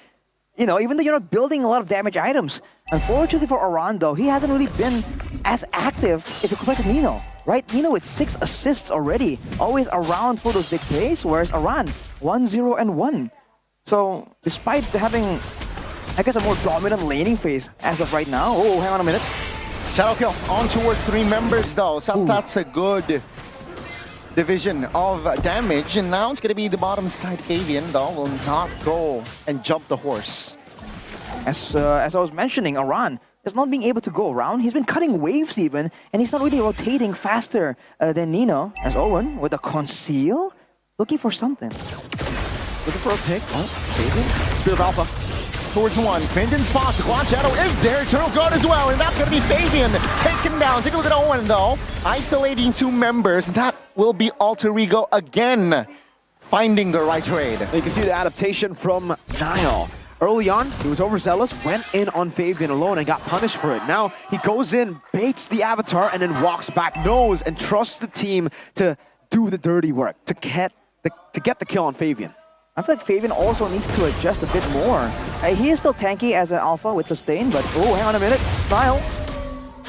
even though you're not building a lot of damage items. Unfortunately for Aran, though, he hasn't really been as active if you compare to Nino, right? Nino with 6 assists already, always around for those big plays, whereas Aran, 1-0-1. So, despite having, I guess, a more dominant laning phase as of right now. Oh, hang on a minute. Shadow kill on towards 3 members, though. So that's a good division of damage, and now it's going to be the bottom side. Fabian, though, will not go and jump the horse. As I was mentioning, Aran is not being able to go around. He's been cutting waves even, and he's not really rotating faster than Nino. As Owen, with a conceal, looking for something. Looking for a pick. Fabian. Spear of Alpha. towards one. Finden's spot. The Quad Shadow is there. Turtle's gone as well. And that's going to be Fabian taken down. Take a look at Owen, though. Isolating 2 members. That will be Alter Ego again. Finding the right trade. You can see the adaptation from Niall. Early on, he was overzealous, went in on Fabian alone and got punished for it. Now he goes in, baits the Avatar, and then walks back, knows and trusts the team to do the dirty work, to get the kill on Fabian. I feel like Fabian also needs to adjust a bit more. He is still tanky as an alpha with sustain, but oh, hang on a minute. Niall.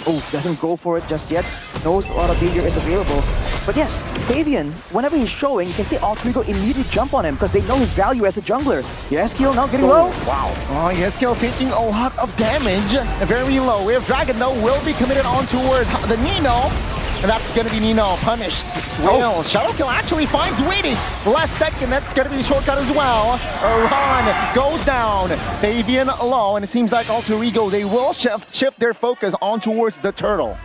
Oh, doesn't go for it just yet. Knows a lot of danger is available. But yes, Fabian, whenever he's showing, you can see Alter Ego immediately jump on him because they know his value as a jungler. Yes, Kill now getting low. Wow. Oh, yes, Kill taking a lot of damage. Very low. We have Dragon, though, will be committed on towards the Nino. And that's going to be Nino punished. Well, Shadow Kill actually finds Weedy. Last second, that's going to be the shortcut as well. Ron goes down. Fabian low, and it seems like Alter Ego, they will shift their focus on towards the Turtle.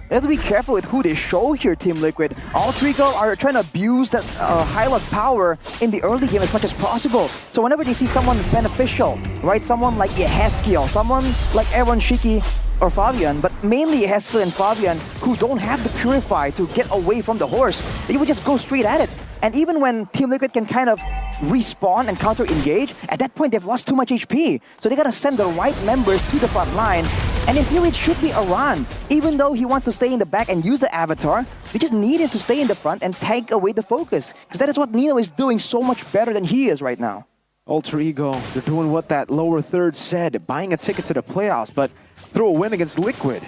They have to be careful with who they show here, Team Liquid. Alter Ego are trying to abuse that Hyla's power in the early game as much as possible. So whenever they see someone beneficial, right, someone like Yeheskiel, someone like Aaron Shiki, or Fabian, but mainly Haskell and Fabian, who don't have the Purify to get away from the horse, they would just go straight at it. And even when Team Liquid can kind of respawn and counter-engage, at that point they've lost too much HP. So they gotta send the right members to the front line. And in theory, it should be Aran. Even though he wants to stay in the back and use the Avatar, they just need him to stay in the front and take away the focus. Because that is what Nino is doing so much better than he is right now. Alter Ego, they're doing what that lower third said, buying a ticket to the playoffs, but through a win against Liquid,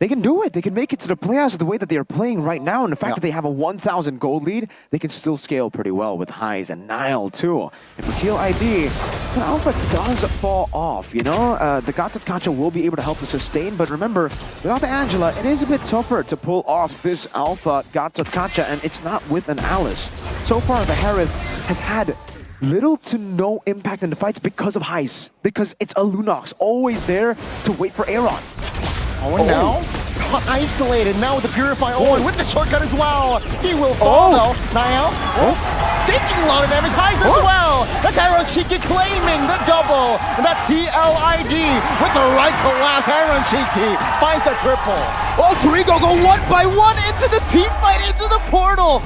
they can do it. They can make it to the playoffs with the way that they are playing right now, and the fact that they have a 1,000 gold lead, they can still scale pretty well with Highs and Nile too. And for Teal ID, the Alpha does fall off, you know? The Gatot Kacha will be able to help the sustain, but remember, without the Angela, it is a bit tougher to pull off this Alpha Gatot Kacha, and it's not with an Alice. So far, the Harith has had little to no impact in the fights because of Heist. Because it's a Lunox always there to wait for Aaron. Owen now got isolated. Now with the Purify Owen with the shortcut as well. He will fall though. Niall taking a lot of damage. Heist as well. That's Aaron Cheeky claiming the double. And that's CLID with the right collapse. Aaron Cheeky finds the triple. Alter Ego go one by one into the team fight, into the portal.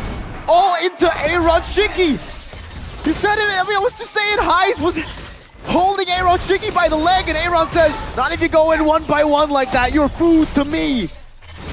All into Aaron Cheeky. You said it, I mean, I was just saying Heist was holding Aaron Shiki by the leg, and Aaron says, not if you go in one by one like that, you're food to me.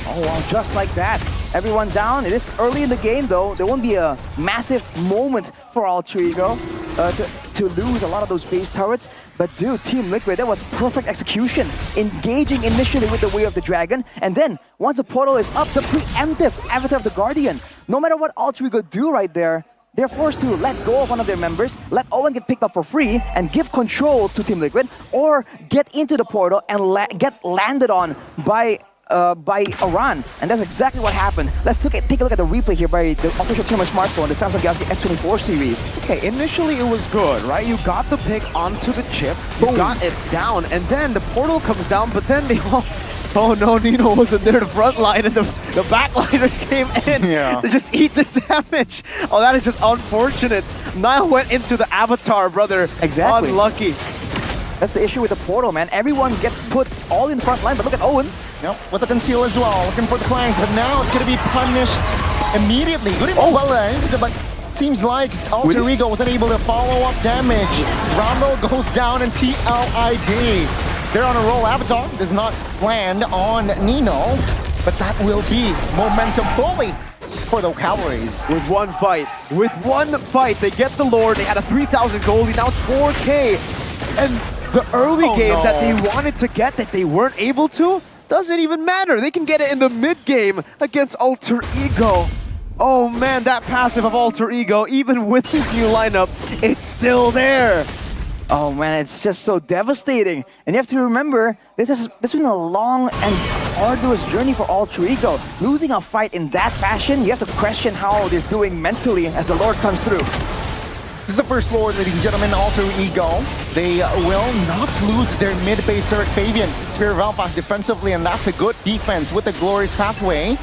Oh, wow, just like that. Everyone down. It is early in the game, though. There won't be a massive moment for Alter Ego to lose a lot of those base turrets. But dude, Team Liquid, that was perfect execution. Engaging initially with the Way of the Dragon, and then once the portal is up, the preemptive Avatar of the Guardian. No matter what Alter Ego do right there, they're forced to let go of one of their members, let Owen get picked up for free, and give control to Team Liquid, or get into the portal and get landed on by Aran. And that's exactly what happened. Let's take a look at the replay here by the official Team smartphone, the Samsung Galaxy S24 series. Okay, initially it was good, right? You got the pick onto the chip, you got it down, and then the portal comes down, but then they all... Oh no, Nino wasn't there, the front line, and the backliners came in to just eat the damage. Oh, that is just unfortunate. Niall went into the Avatar, brother. Exactly. Unlucky. That's the issue with the portal, man. Everyone gets put all in the front line, but look at Owen. Yep, with the conceal as well, looking for the clangs, but now it's going to be punished immediately. Good immobilized, but seems like Alter Ego wasn't able to follow up damage. Rambo goes down and TLID. They're on a roll. Avatar does not land on Nino, but that will be momentum fully for the Cavalries. With one fight, they get the Lord. They had a 3,000 goldie, now it's 4K. And the early game that they wanted to get that they weren't able to, doesn't even matter. They can get it in the mid game against Alter Ego. Oh man, that passive of Alter Ego, even with his new lineup, it's still there. Oh man, it's just so devastating. And you have to remember, this has been a long and arduous journey for Alter Ego. Losing a fight in that fashion, you have to question how they're doing mentally as the Lord comes through. This is the first Lord, ladies and gentlemen, Alter Ego. They will not lose their mid-base turret Fabian. Spear of Alpha defensively, and that's a good defense with the Glorious Pathway.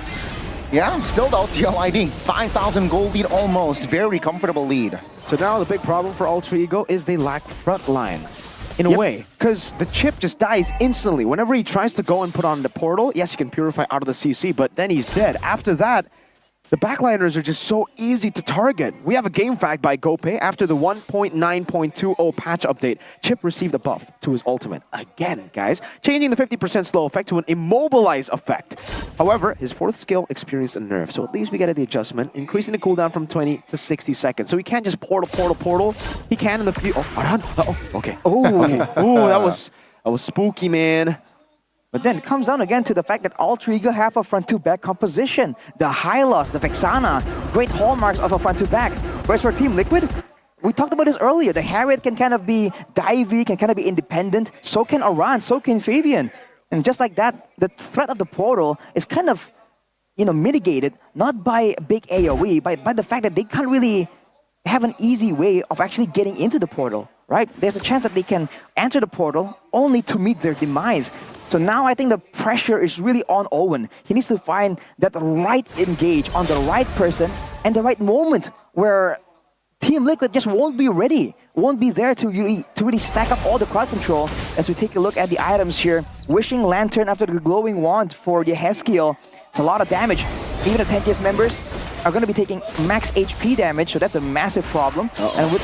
Yeah, still though, TLID, 5,000 gold lead almost. Very comfortable lead. So now the big problem for Alter Ego is they lack front line. in a way, because the chip just dies instantly. Whenever he tries to go and put on the portal, yes, he can purify out of the CC, but then he's dead. After that, the backliners are just so easy to target. We have a game fact by GoPay. After the 1.9.20 patch update, Chip received a buff to his ultimate. Again, guys, changing the 50% slow effect to an immobilize effect. However, his 4th skill experienced a nerf, so at least we get the adjustment, increasing the cooldown from 20 to 60 seconds. So he can't just portal. He can in the field. Oh, Arhan. Okay. Oh, okay. Oh, that was spooky, man. But then it comes down again to the fact that Alter Ego have a front-to-back composition. The Hylos, the Vexana, great hallmarks of a front-to-back. Whereas for Team Liquid, we talked about this earlier. The Harriet can kind of be divey, can kind of be independent. So can Aran, so can Fabian. And just like that, the threat of the portal is kind of, mitigated, not by big AoE, but by the fact that they can't really have an easy way of actually getting into the portal, right? There's a chance that they can enter the portal only to meet their demise. So now I think the pressure is really on Owen. He needs to find that right engage on the right person and the right moment where Team Liquid just won't be ready, won't be there to really stack up all the crowd control. As we take a look at the items here, Wishing Lantern after the Glowing Wand for Yehezkiel. It's a lot of damage. Even the 10th members are going to be taking max HP damage, so that's a massive problem. And with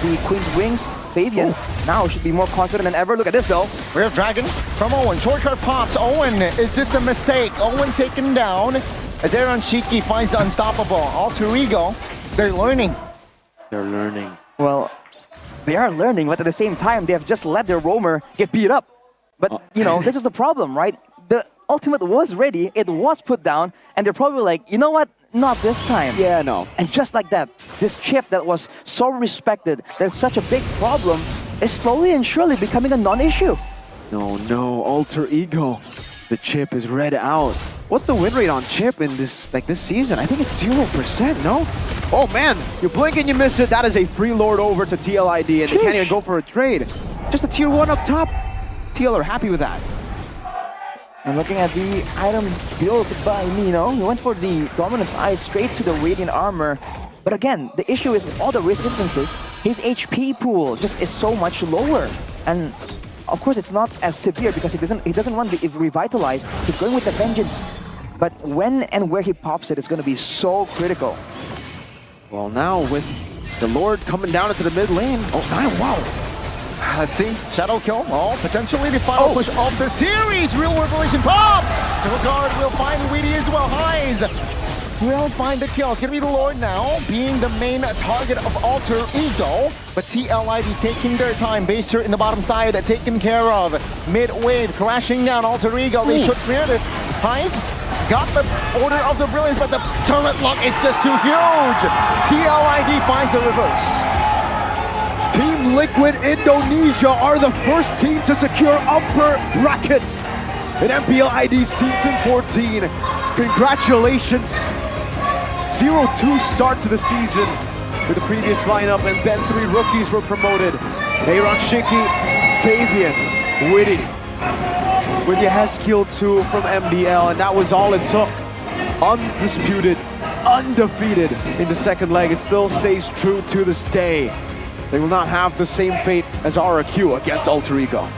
the Queen's Wings, Fabian now should be more confident than ever. Look at this though. We have Dragon from Owen. Shortcut pops. Owen, is this a mistake? Owen taken down as Aaron Shiki finds the unstoppable. Alter Ego, they're learning. They're learning. Well, they are learning, but at the same time, they have just let their roamer get beat up. But, this is the problem, right? The ultimate was ready, it was put down, and they're probably like, you know what? Not this time. Yeah, no. And just like that, this chip that was so respected, that's such a big problem, is slowly and surely becoming a non-issue. No, Alter Ego. The chip is read out. What's the win rate on chip in this season? I think it's 0%, no? Oh man, you blink and you miss it. That is a free lord over to TLID, and they can't even go for a trade. Just a tier 1 up top. TL are happy with that. And looking at the item built by Nino, he went for the Dominance Eye straight to the Radiant Armor. But again, the issue is with all the resistances, his HP pool just is so much lower. And of course it's not as severe because he doesn't run the Revitalize, he's going with the Vengeance. But when and where he pops it is going to be so critical. Well, now with the Lord coming down into the mid lane. Oh, 9, wow. Let's see, Shadow Kill, potentially the final push of the series. Real Revelation pops! Guard will find Weedy as well. Highs will find the kill. It's gonna be the Lord now, being the main target of Alter Ego. But TLID taking their time. Baser in the bottom side, taken care of. Mid-wave, crashing down Alter Ego. They should clear this. Highs got the Order of the Brilliance, but the turret lock is just too huge. TLID finds the reverse. Team Liquid Indonesia are the first team to secure upper brackets in MPL ID Season 14. Congratulations. 0-2 start to the season with the previous lineup, and then 3 rookies were promoted. Aaron Shiki, Fabian, Witty, with Yehezkiel 2 from MDL, and that was all it took. Undisputed, undefeated in the second leg. It still stays true to this day. They will not have the same fate as RQ against Alter Ego.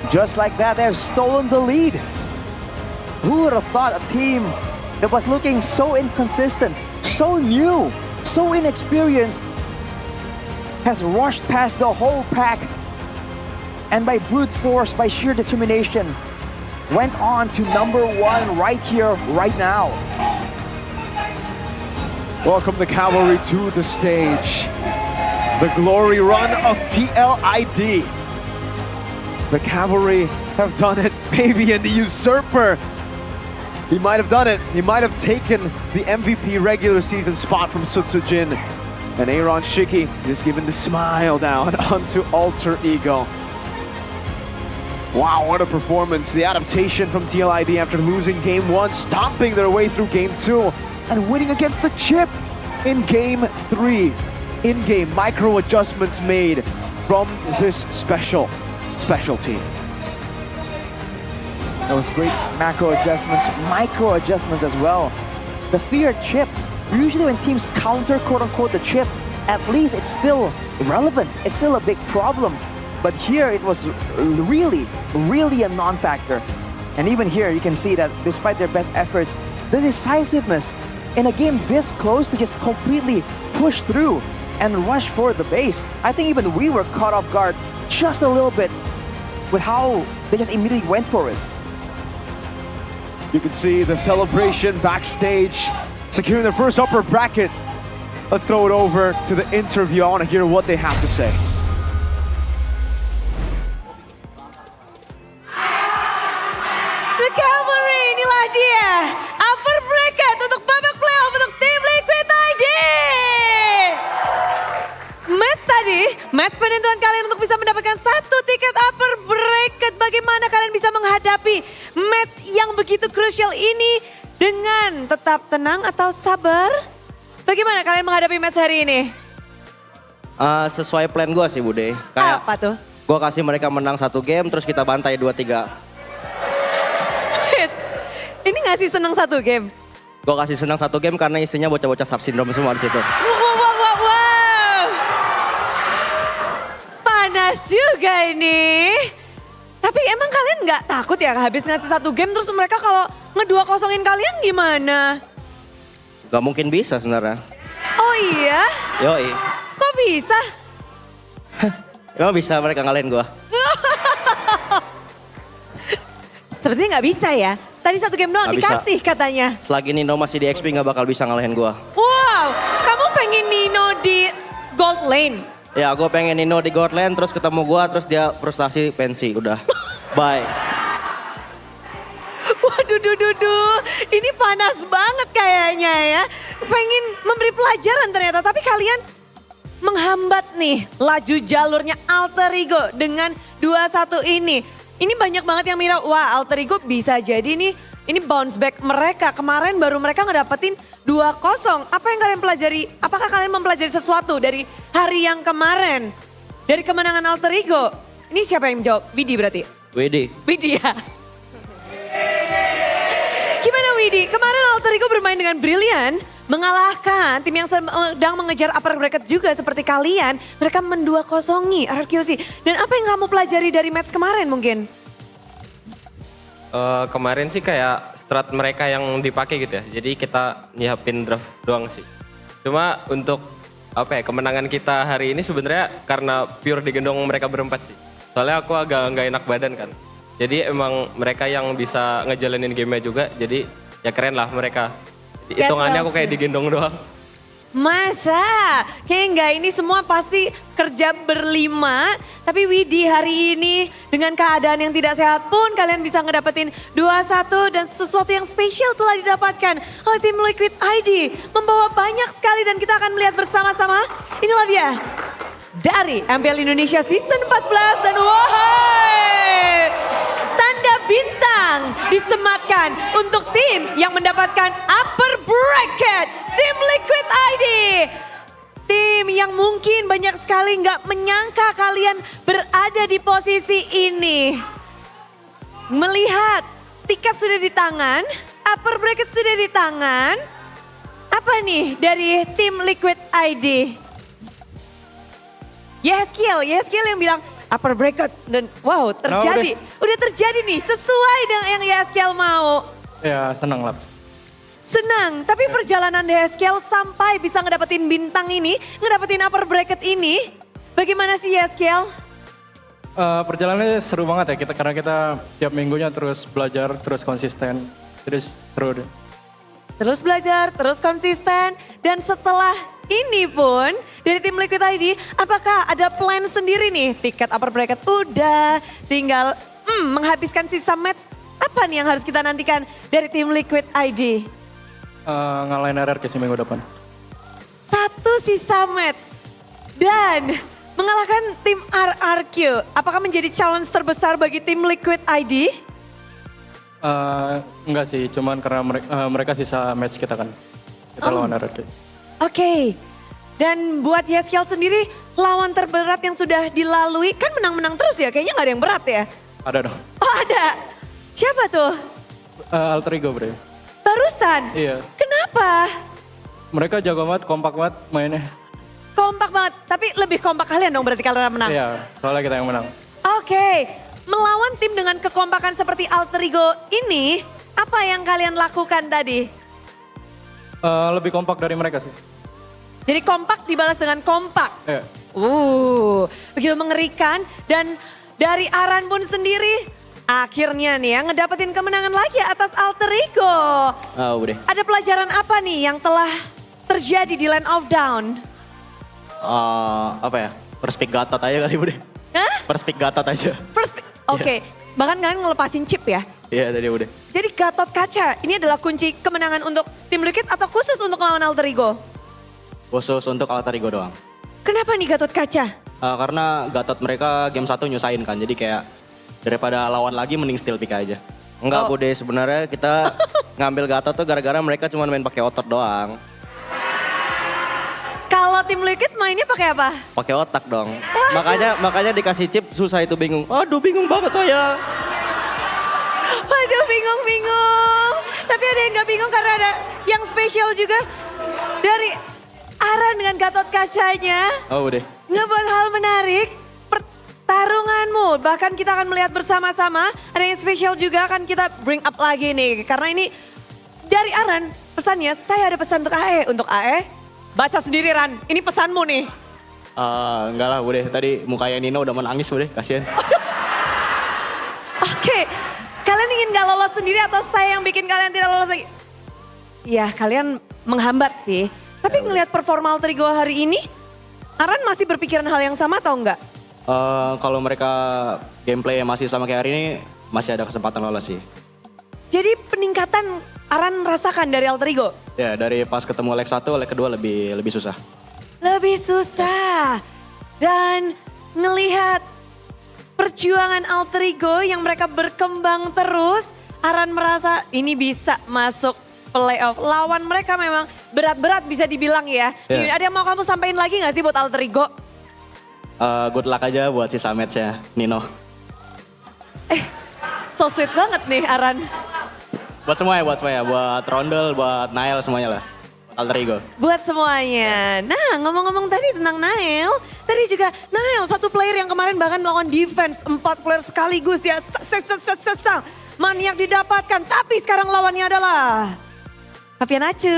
Just like that, they've stolen the lead. Who would have thought a team that was looking so inconsistent, so new, so inexperienced, has rushed past the whole pack and by brute force, by sheer determination, went on to #1 right here, right now. Welcome the Cavalry to the stage. The glory run of TLID. The Cavalry have done it. Maybe in the Usurper. He might have done it. He might have taken the MVP regular season spot from Sutsujin. And Aaron Shiki just giving the smile down onto Alter Ego. Wow, what a performance. The adaptation from TLID after losing Game 1, stomping their way through Game 2, and winning against the chip in Game 3. In-game micro adjustments made from this special team. That was great macro adjustments, micro adjustments as well. The feared chip, usually when teams counter quote-unquote the chip, at least it's still relevant, it's still a big problem. But here it was really a non-factor. And even here you can see that despite their best efforts, the decisiveness in a game this close to just completely push through and rush for the base. I think even we were caught off guard just a little bit with how they just immediately went for it. You can see the celebration backstage, securing the first upper bracket. Let's throw it over to the interview. I want to hear what they have to say. The Cavalry, inilah dia. Upper bracket untuk babak playoff untuk tim Liquid ID. Match penentuan kalian untuk bisa mendapatkan 1 tiket upper bracket. Bagaimana kalian bisa menghadapi match yang begitu krusial ini dengan tetap tenang atau sabar? Bagaimana kalian menghadapi match hari ini? Sesuai plan gue sih Bude. Kayak apa tuh? Gue kasih mereka menang 1 game terus kita bantai 2-3. Ini ngasih senang 1 game? Gue kasih senang 1 game karena isinya bocah-bocah Shark Syndrome semua di situ. Wow. Panas juga ini. Tapi emang kalian nggak takut ya habis ngasih 1 game terus mereka kalau nge-2-0-in kalian gimana? Gak mungkin bisa sebenarnya. Oh iya? Yoi. Kok bisa? Emang bisa mereka ngalahin gue? Sepertinya nggak bisa ya. Tadi 1 game doang Gak dikasih bisa. katanya. Selagi Nino masih di XP gak bakal bisa ngalahin gue. Wow, kamu pengen Nino di gold lane? Ya gue pengen Nino di gold lane terus ketemu gue terus dia frustasi pensi udah. Bye. Waduh, ini panas banget kayaknya ya. Pengen memberi pelajaran ternyata, tapi kalian menghambat nih laju jalurnya Alter Ego dengan 2-1 ini. Ini banyak banget yang mira, wah Alter Ego bisa jadi nih, ini bounce back mereka. Kemarin baru mereka ngedapetin 2-0. Apa yang kalian pelajari, apakah kalian mempelajari sesuatu dari hari yang kemarin? Dari kemenangan Alter Ego? Ini siapa yang menjawab? Widi berarti? Widi ya? Gimana Widi? Kemarin Alter Ego bermain dengan brilian, mengalahkan tim yang sedang mengejar upper bracket juga seperti kalian. Mereka men-2-0-i RRQC. Dan apa yang kamu pelajari dari match kemarin mungkin? Kemarin sih kayak strat mereka yang dipakai gitu ya. Jadi kita nyiapin draft doang sih. Cuma untuk kemenangan kita hari ini sebenarnya karena pure digendong mereka berempat sih. Soalnya aku agak nggak enak badan kan. Jadi emang mereka yang bisa ngejalanin game-nya juga. Jadi ya keren lah mereka. Hitungannya aku kayak digendong doang. Masa? Kayaknya enggak, ini semua pasti kerja berlima. Tapi Widi hari ini dengan keadaan yang tidak sehat pun kalian bisa ngedapetin 2-1 dan sesuatu yang spesial telah didapatkan oleh tim Liquid ID. Membawa banyak sekali dan kita akan melihat bersama-sama. Inilah dia dari MPL Indonesia Season 14 dan wahai tanda bintang disematkan untuk tim yang mendapatkan upper bracket, tim Liquid ID. Tim yang mungkin banyak sekali nggak menyangka kalian berada di posisi ini. Melihat tiket sudah di tangan, upper bracket sudah di tangan. Apa nih dari tim Liquid ID? Yeskiel yang bilang upper bracket dan wow terjadi. Udah terjadi nih sesuai dengan yang Yeskiel mau. Ya senang lah. Senang, tapi perjalanan Yeskiel sampai bisa ngedapetin bintang ini, ngedapetin upper bracket ini. Bagaimana sih Yeskiel? Perjalanannya seru banget ya karena kita tiap minggunya terus belajar, terus konsisten. Jadi seru deh. Terus belajar, terus konsisten. Dan setelah ini pun dari tim Liquid ID, apakah ada plan sendiri nih? Tiket upper bracket udah, tinggal menghabiskan sisa match. Apa nih yang harus kita nantikan dari tim Liquid ID? Ngalahin RRQ minggu depan. 1 sisa match dan mengalahkan tim RRQ. Apakah menjadi challenge terbesar bagi tim Liquid ID? Enggak sih, cuman karena mereka sisa match kita kan. Kita lawan RRQ. Oke. Dan buat Yeskiel sendiri, lawan terberat yang sudah dilalui, kan menang-menang terus ya? Kayaknya gak ada yang berat ya? Ada dong. Oh ada. Siapa tuh? Alter Ego bro. Barusan? Iya. Kenapa? Mereka jago banget, kompak banget mainnya. Kompak banget, tapi lebih kompak kalian dong berarti kalau menang. Iya, soalnya kita yang menang. Oke, melawan tim dengan kekompakan seperti Alter Ego ini, apa yang kalian lakukan tadi? Lebih kompak dari mereka sih. Jadi kompak dibalas dengan kompak. Iya. Begitu mengerikan dan dari Aran pun sendiri akhirnya nih ya ngedapetin kemenangan lagi atas Alter Ego. Udah. Ada pelajaran apa nih yang telah terjadi di Land of Down? Apa ya? First pick Gatot aja kali Bude. Hah? First pick Gatot aja. Oke, bahkan kalian ngelepasin chip ya? Iya tadi udah. Jadi Gatot Kaca ini adalah kunci kemenangan untuk tim Liquid atau khusus untuk lawan Alter Ego? Khusus untuk Alter Ego doang. Kenapa nih Gatot Kaca? Karena Gatot mereka game 1 nyusahin kan, jadi kayak daripada lawan lagi mending steal pick aja. Enggak Bude, sebenarnya kita ngambil Gatot tuh gara-gara mereka cuma main pakai otot doang. Kalau tim Liquid mainnya pakai apa? Pakai otak dong. Makanya dikasih chip susah itu bingung. Aduh bingung banget saya. Waduh bingung. Tapi ada yang gak bingung karena ada yang spesial juga dari Aran dengan Gatot Kacanya. Udah. Ngebuat hal menarik. Pertarunganmu, bahkan kita akan melihat bersama-sama. Ada yang spesial juga akan kita bring up lagi nih. Karena ini dari Aran pesannya, saya ada pesan untuk AE. Untuk AE, baca sendiri Ran, ini pesanmu nih. Enggak lah Bude, tadi mukanya Nino udah menangis Bude, kasihan. Oke, kalian ingin gak lolos sendiri atau saya yang bikin kalian tidak lolos lagi? Ya kalian menghambat sih. Tapi ngelihat performa Alter Ego hari ini, Aran masih berpikiran hal yang sama atau enggak? Kalau mereka gameplay masih sama kayak hari ini, masih ada kesempatan lolos sih. Jadi peningkatan Aran rasakan dari Alter Ego? Ya dari pas ketemu leg 1, leg kedua lebih susah. Lebih susah. Dan ngelihat perjuangan Alter Ego yang mereka berkembang terus, Aran merasa ini bisa masuk playoff. Lawan mereka memang berat-berat bisa dibilang ya. Yeah. Ada yang mau kamu sampaikan lagi gak sih buat Alter Ego? Good luck aja buat sisa match-nya Nino. So sweet banget nih Aran. Buat semuanya, buat Rondel, buat Nael semuanya lah. Alter Ego. Buat semuanya. Nah ngomong-ngomong tadi tentang Nael. Tadi juga Nael satu player yang kemarin bahkan melakukan defense. 4 player sekaligus dia sesang. Maniak didapatkan. Tapi sekarang lawannya adalah Fabian Acu.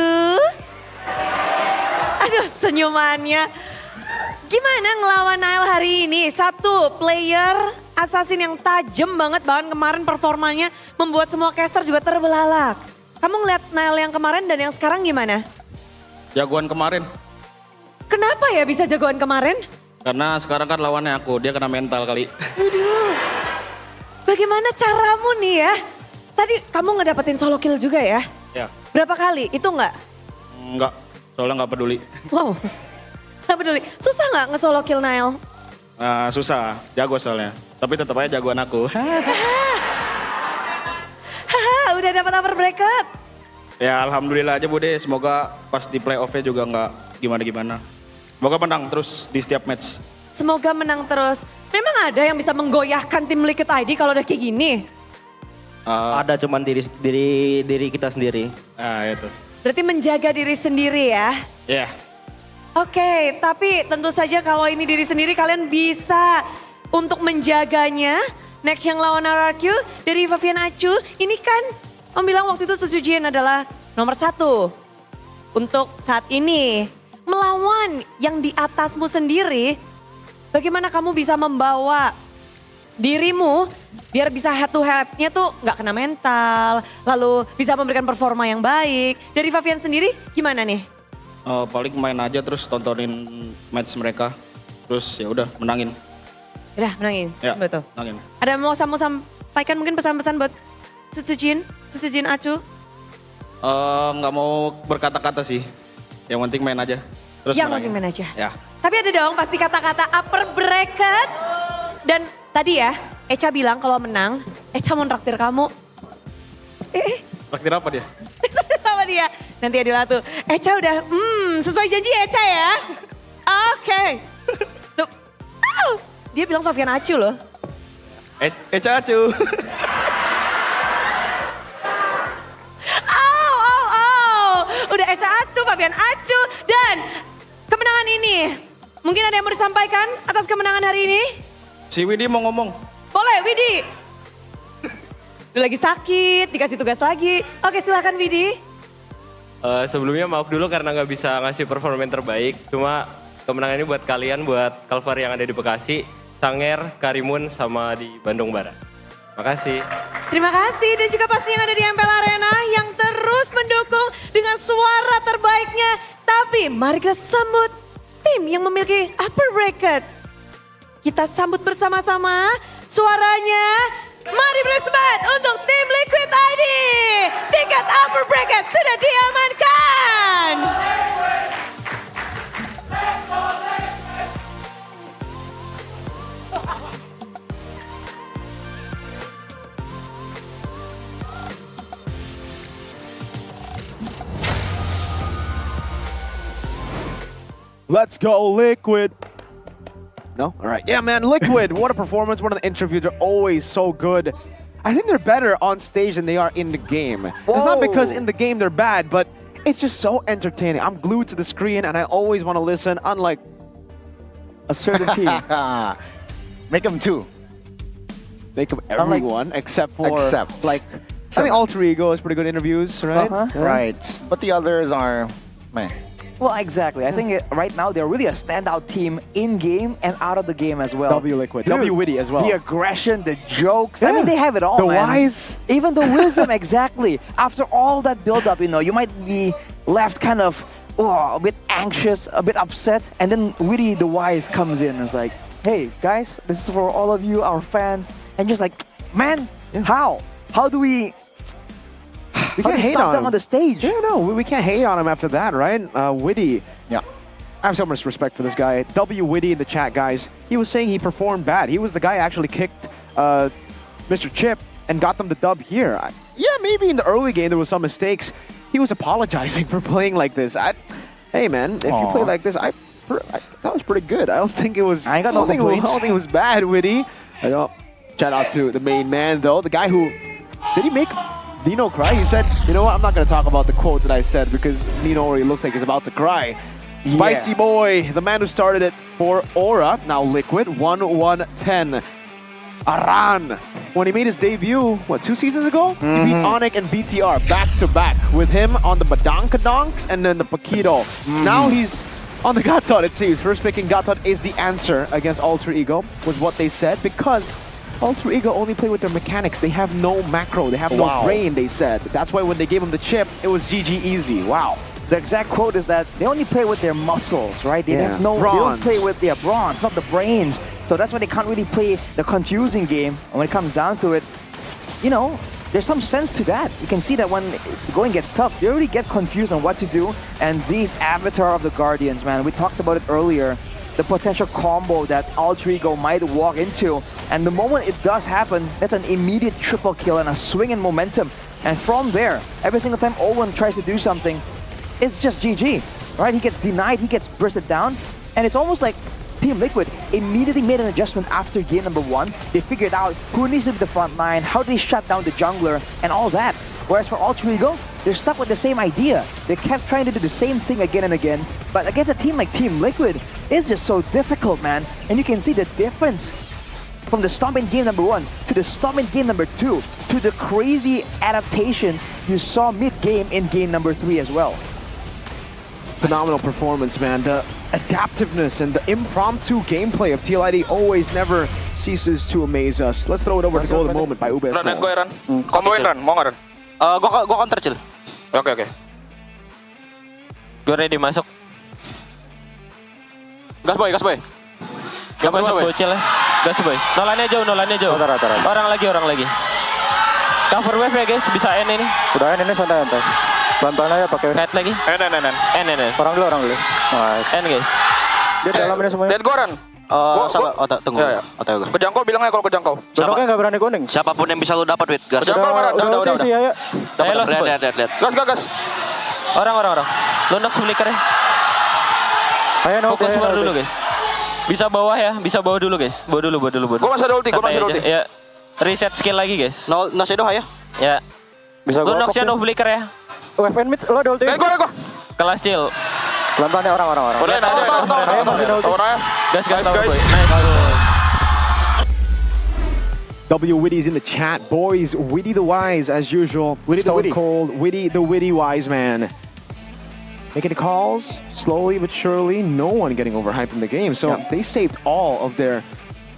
Aduh senyumannya. Gimana ngelawan Nael hari ini? Satu player assassin yang tajam banget. Bahkan kemarin performanya membuat semua caster juga terbelalak. Kamu ngeliat Nael yang kemarin dan yang sekarang gimana? Jagoan kemarin. Kenapa ya bisa jagoan kemarin? Karena sekarang kan lawannya aku, dia kena mental kali. Aduh, bagaimana caramu nih ya? Tadi kamu ngedapetin solo kill juga ya? Ya. Berapa kali? Itu enggak? Enggak, soalnya nggak peduli. Wow, nggak peduli. Susah nggak nge-solo kill Nael? Susah, jago soalnya. Tapi tetap aja jagoan aku. Haha, udah dapat upper bracket. Ya alhamdulillah aja Bude, semoga pas di playoff-nya juga nggak gimana-gimana. Semoga menang terus di setiap match. Semoga menang terus. Memang ada yang bisa menggoyahkan tim Liquid ID kalau udah kayak gini? Ada cuman diri kita sendiri. Itu. Berarti menjaga diri sendiri ya? Ya. Oke, tapi tentu saja kalau ini diri sendiri kalian bisa untuk menjaganya. Next yang lawan RRQ dari Fabian Acu, ini kan Om bilang waktu itu Suzujian adalah nomor 1 untuk saat ini. Melawan yang di atasmu sendiri, bagaimana kamu bisa membawa dirimu biar bisa head to headnya tuh nggak kena mental, lalu bisa memberikan performa yang baik. Dari Fabian sendiri gimana nih? Paling main aja terus tontonin match mereka, terus ya udah menangin. Udah menangin, Ya, betul. menangin. Ada mau sampaikan mungkin pesan-pesan buat Suzujian Acu? Nggak mau berkata-kata sih, yang penting main aja. Terus Yang menangin. penting main aja. Ya. Tapi ada dong pasti kata-kata upper bracket. Dan tadi ya, Echa bilang kalau menang, Echa mau traktir kamu. Traktir apa dia? Sama dia. Nanti Adila tuh, Echa udah, sesuai janji Echa ya. Oke. Tuh, dia bilang Fabian Acu loh. Echa Acu. Udah Echa Acu, Fabian Acu. Dan kemenangan ini Mungkin ada yang mau disampaikan atas kemenangan hari ini? Si Widi mau ngomong. Boleh, Widi. Dia lagi sakit, dikasih tugas lagi. Oke, silakan Widi. Sebelumnya maaf dulu karena nggak bisa ngasih performa yang terbaik. Cuma kemenangan ini buat kalian, buat Kalvar yang ada di Bekasi, Sanger, Karimun, sama di Bandung Barat. Makasih. Terima kasih dan juga pasti yang ada di MPL Arena yang terus mendukung dengan suara terbaiknya. Tapi mari kita sambut tim yang memiliki upper bracket. Kita sambut bersama-sama suaranya. Mari beri semangat untuk tim Liquid ID. Tiket upper bracket sudah diamankan. Let's go, Liquid. No? All right. Yeah, man, Liquid, what a performance. What an interview. They're always so good. I think they're better on stage than they are in the game. It's not because in the game they're bad, but it's just so entertaining. I'm glued to the screen and I always want to listen, unlike a certain team. Make them two. Make them everyone except for like, I Seven. think Alter Ego is pretty good interviews, right? Uh-huh. Right. But the others are, meh. Well, exactly. I think right now they're really a standout team in game and out of the game as well. W Liquid, W Witty as well. The aggression, the jokes. I mean, they have it all. The man. wise. Even the wisdom, exactly. After all that build-up, you might be left kind of a bit anxious, a bit upset, and then Witty the wise comes in and is like, "Hey guys, this is for all of you, our fans," and just like, man, how do we? We can't hate stop on them him on the stage. Yeah, no, we can't hate on him after that, right? Witty. Yeah. I have so much respect for this guy. W Witty in the chat, guys. He was saying he performed bad. He was the guy who actually kicked Mr. Chip and got them the dub here. Yeah, maybe in the early game there was some mistakes. He was apologizing for playing like this. Hey, man, if you play like this, that was pretty good. I don't think it was. I ain't got no complaints. I don't think it was bad, Witty. Shout outs to the main man, though. The guy who did he make Nino cry? He said, you know what, I'm not going to talk about the quote that I said because Nino already looks like he's about to cry. Spicy boy, the man who started it for Aura, now Liquid, 1-1-10. Aran, when he made his debut, 2 seasons ago? He beat Onyx and BTR back-to-back with him on the Badankadonks and then the Paquito. Now he's on the Gatot, it seems. First picking Gatot is the answer against Alter Ego, was what they said, because Alter Ego only play with their mechanics. They have no macro. They have no brain, they said. That's why when they gave him the chip, it was GG easy. Wow. The exact quote is that they only play with their muscles, right? They have no, bronze. They don't play with their bronze, not the brains. So that's why they can't really play the confusing game. And when it comes down to it, there's some sense to that. You can see that when the going gets tough, they already get confused on what to do. And Z's Avatar of the Guardians, man, we talked about it earlier. The potential combo that Alter Ego might walk into. And the moment it does happen, that's an immediate triple kill and a swing in momentum. And from there, every single time Owen tries to do something, it's just GG, right? He gets denied, he gets bursted down, and it's almost like Team Liquid immediately made an adjustment after game number 1. They figured out who needs to be the front line, how they shut down the jungler, and all that. Whereas for Alter Ego, they're stuck with the same idea. They kept trying to do the same thing again and again, but against a team like Team Liquid, it's just so difficult, man. And you can see the difference from the stomp in game number 1 to the stomp in game number 2 to the crazy adaptations you saw mid-game in game number 3 as well. Phenomenal performance, man. The adaptiveness and the impromptu gameplay of TLID always never ceases to amaze us. Let's throw it over to Golden Moment by Ube Ran, gue Ran. Komboin Ran, mau nggak Ran? Gue counter chill. Oke. Gue ready masuk. Gas boy. Gas boy. Bocil ya. Gas boy. Nolannya jauh. Orang lagi. Cover wave ya guys, bisa N ini. Udah N ini santai. Pelan-pelan aja pakai Red lagi. N. Orang dulu. Nice. N guys. Dia dalam ini semuanya. Lihat gue Ran. Salah. Tunggu. Ya. Kejangkau bilang aja kalau kejangkau. Gendongnya nggak berani kuning. Siapapun yang bisa lu dapat wit, gas. Kejangkau Ran. Udah. Ayo. Lihat. Gas. Orang. Lu knock flicker ya. Ayo, fokus dulu guys. Bisa bawah ya, bisa bawah dulu guys. Bawa dulu. Gue masih ada ulti. Ya. Reset skill lagi guys. No shadow ya. Ya. Bisa lu knock shadow flicker ya. WFN mid, lo ada ulti. Gue. Kelas chill. Pelan-pelan deh orang. Udah, Gas. W Witty's in the chat. Boys, Witty the Wise, as usual. Stone Cold, Witty the Witty Wise man. Making the calls, slowly but surely. No one getting overhyped in the game. So they saved all of their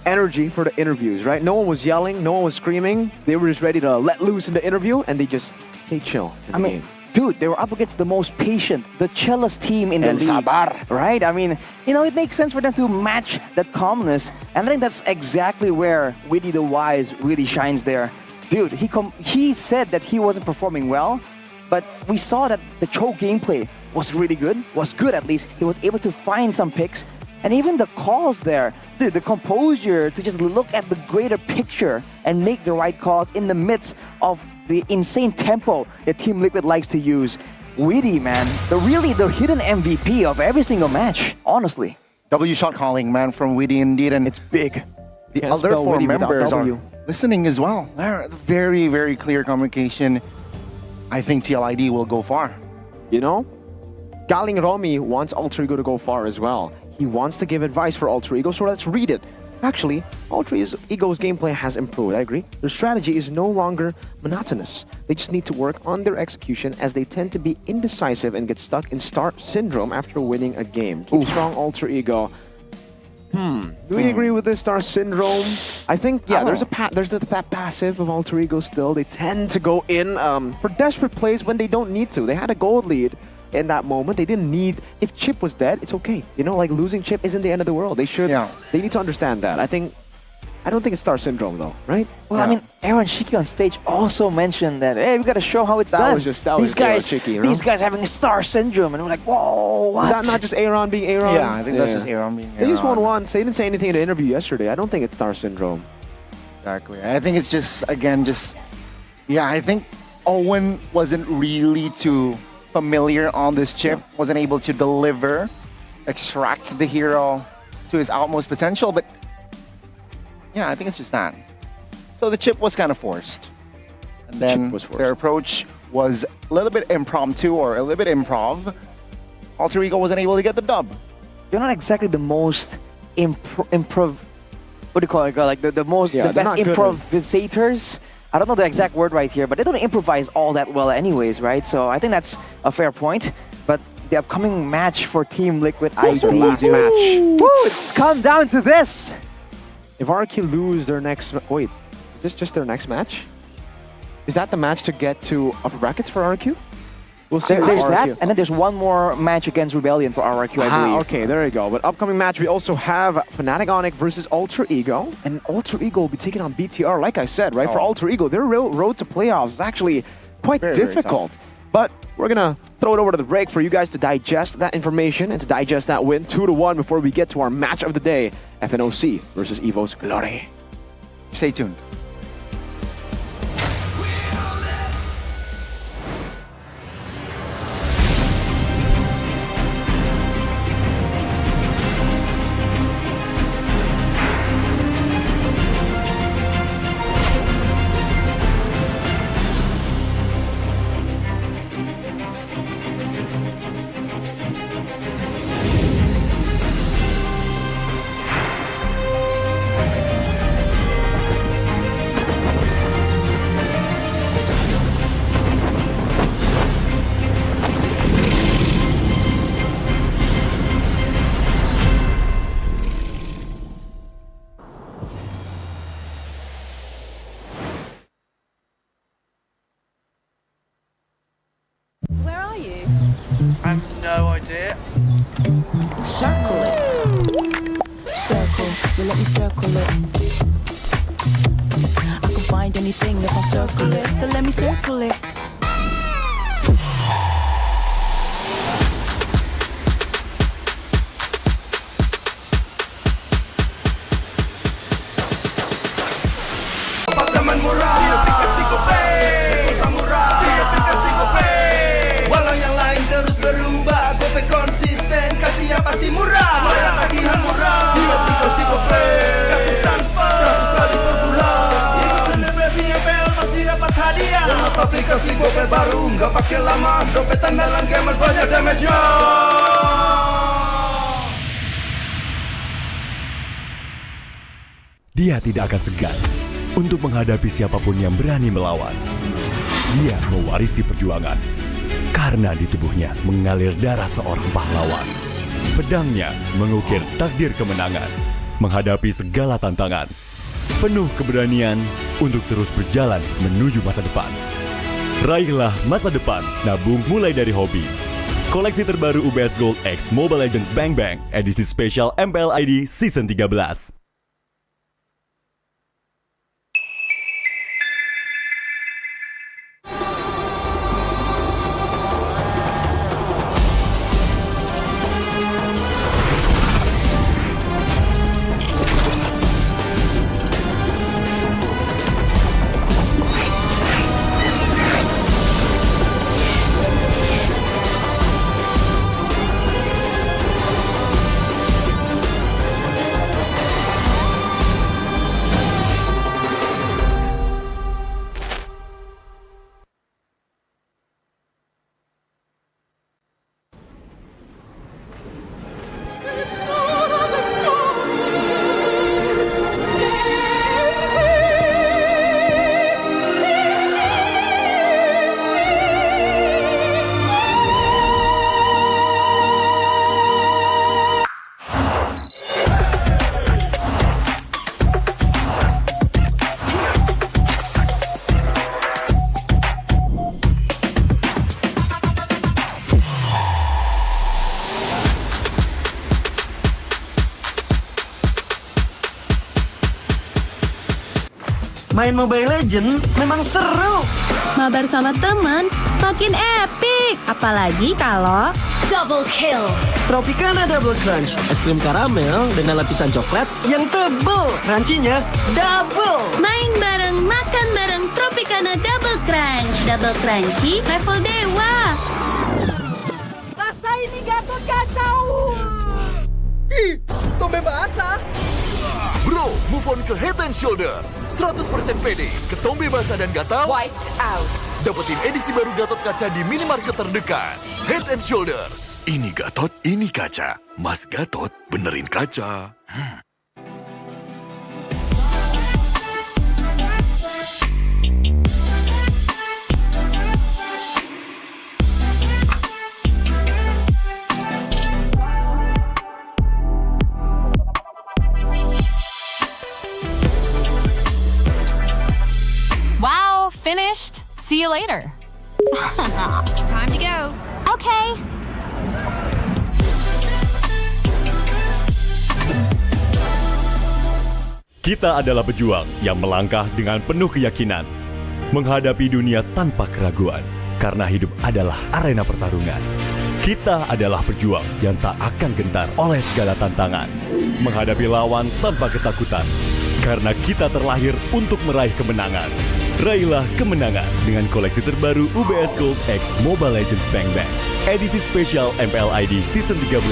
energy for the interviews, right? No one was yelling, no one was screaming. They were just ready to let loose in the interview, and they just stayed chill in the game. Dude, they were up against the most patient, the chillest team in the league. Sabar. Right? I mean, it makes sense for them to match that calmness. And I think that's exactly where Witty the Wise really shines there. Dude, he said that he wasn't performing well, but we saw that the Cho gameplay was really good, was good at least. He was able to find some picks. And even the calls there, dude, the composure to just look at the greater picture and make the right calls in the midst of the insane tempo that Team Liquid likes to use. Witty, man, the hidden MVP of every single match, honestly. W shot calling, man, from Witty indeed, and it's big. The other four members are listening as well. Very, very clear communication. I think TLID will go far. Galing Romy wants Alter Ego to go far as well. He wants to give advice for Alter Ego, so let's read it. Actually, Alter Ego's gameplay has improved, I agree. Their strategy is no longer monotonous. They just need to work on their execution as they tend to be indecisive and get stuck in star syndrome after winning a game. Keep strong, Alter Ego. Do we agree with this star syndrome? I think, there's the passive of Alter Ego still. They tend to go in for desperate plays when they don't need to. They had a gold lead in that moment. They didn't need, if Chip was dead, it's okay. Like losing Chip isn't the end of the world. They need to understand that. I don't think it's star syndrome though, right? Well, I mean, Aaron Shiki on stage also mentioned that, hey, we got to show how it's done. These guys having a star syndrome, and we're like, whoa, what? Is that not just Aaron being Aaron? Yeah, I think that's just Aaron being Aaron. They just won once. They didn't say anything in the interview yesterday. I don't think it's star syndrome. Exactly. I think it's just, again, I think Owen wasn't really too familiar on this chip, wasn't able to deliver, extract the hero to his utmost potential, but yeah, I think it's just that. So the chip was kind of forced. And then their approach was a little bit impromptu or a little bit improv. Alter Ego wasn't able to get the dub. They're not exactly the most improv. What do you call it? Like the best improvisators. I don't know the exact word right here, but they don't improvise all that well anyways, right? So I think that's a fair point. But the upcoming match for Team Liquid ID. Last match. It's come down to this. If RQ lose their next... Wait, is this just their next match? Is that the match to get to upper brackets for RQ? We'll see. There's that, and then there's one more match against Rebellion for RQ, I believe. Okay, there you go. But upcoming match, we also have Fnatic Onic versus Alter Ego. And Alter Ego will be taking on BTR, like I said, right? For Alter Ego, their road to playoffs is actually quite difficult. But we're going to throw it over to the break for you guys to digest that information and to digest that win 2-1 before we get to our match of the day, FNOC versus EVO's Glory. Stay tuned. Where are you? I have no idea. Circle it. Circle, you let me circle it. I can find anything if I circle it, so let me circle it. Konsisten, kasih yang pasti murah. Bayar tagihan murah. Di aplikasi GoPay, gratis transfer 100 kali per bulan. Ikut selebrasi MPL pasti dapat hadiah. Download aplikasi GoPay baru, nggak pakai lama. Dompet andalan gamers banyak damage-nya. dia tidak akan segan untuk menghadapi siapapun yang berani melawan. Dia mewarisi perjuangan karena di tubuhnya mengalir darah seorang pahlawan. Pedangnya mengukir takdir kemenangan, menghadapi segala tantangan, penuh keberanian untuk terus berjalan menuju masa depan. Raihlah masa depan, nabung mulai dari hobi. Koleksi terbaru UBS Gold X Mobile Legends Bang Bang, edisi spesial MPL ID Season 13. Main Mobile Legends memang seru. Mabar sama temen makin epic. Apalagi kalau double kill. Tropicana Double Crunch, es krim karamel dengan lapisan coklat yang tebal. Crunchy-nya double. Main bareng, makan bareng Tropicana Double Crunch. Double crunchy level dewa. Rasa ini Gatot kacau. Ih, tombe basah. Bro, move on ke Head and Shoulders. 100% pede, ketombe basah dan gatal Wiped out. dapetin edisi baru Gatot Kaca di minimarket terdekat. Head and Shoulders. Ini Gatot, ini kaca. Mas Gatot, benerin kaca. Wow, finished. See you later. Time to go. Okay. Kita adalah pejuang yang melangkah dengan penuh keyakinan, menghadapi dunia tanpa keraguan, karena hidup adalah arena pertarungan. Kita adalah pejuang yang tak akan gentar oleh segala tantangan, menghadapi lawan tanpa ketakutan, karena kita terlahir untuk meraih kemenangan. Raihlah kemenangan dengan koleksi terbaru UBS Gold X Mobile Legends Bang Bang, edisi spesial MPL ID Season 13.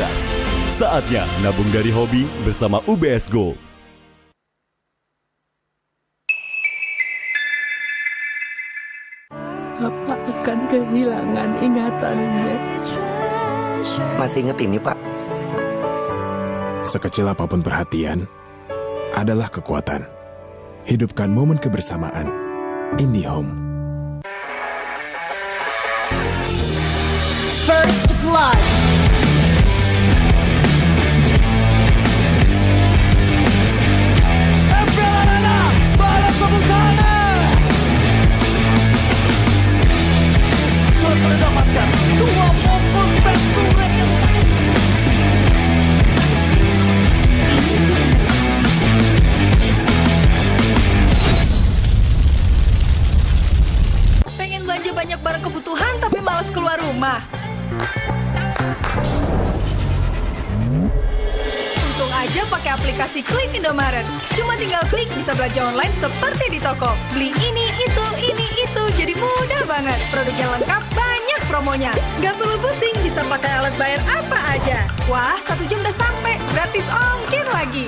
Saatnya nabung dari hobi bersama UBS Gold. Apa akan kehilangan ingatannya? Masih inget ini, Pak? Sekecil apapun perhatian adalah kekuatan. Hidupkan momen kebersamaan. IndiHome. First blood. Mendapatkan 2 momen penturan yang Pengen belanja banyak barang kebutuhan tapi malas keluar rumah. Untung aja pakai aplikasi Klik Indomaret. Cuma tinggal klik bisa belanja online seperti di toko. Beli ini, itu, jadi mudah banget. Produknya lengkap, banyak promonya. Gak perlu pusing, bisa pakai alat bayar apa aja. Wah, 1 jam udah sampai, gratis ongkir lagi.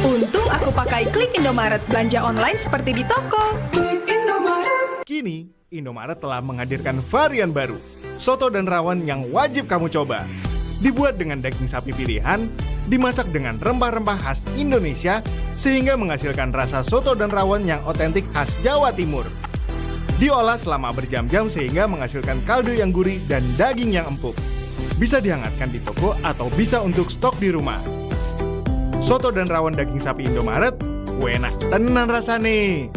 Untung aku pakai Klik Indomaret, belanja online seperti di toko. Kini, Indomaret telah menghadirkan varian baru, soto dan rawon yang wajib kamu coba. Dibuat dengan daging sapi pilihan, dimasak dengan rempah-rempah khas Indonesia sehingga menghasilkan rasa soto dan rawon yang otentik khas Jawa Timur. Diolah selama berjam-jam sehingga menghasilkan kaldu yang gurih dan daging yang empuk. Bisa dihangatkan di toko atau bisa untuk stok di rumah. Soto dan rawon daging sapi Indomaret, enak tenan rasane.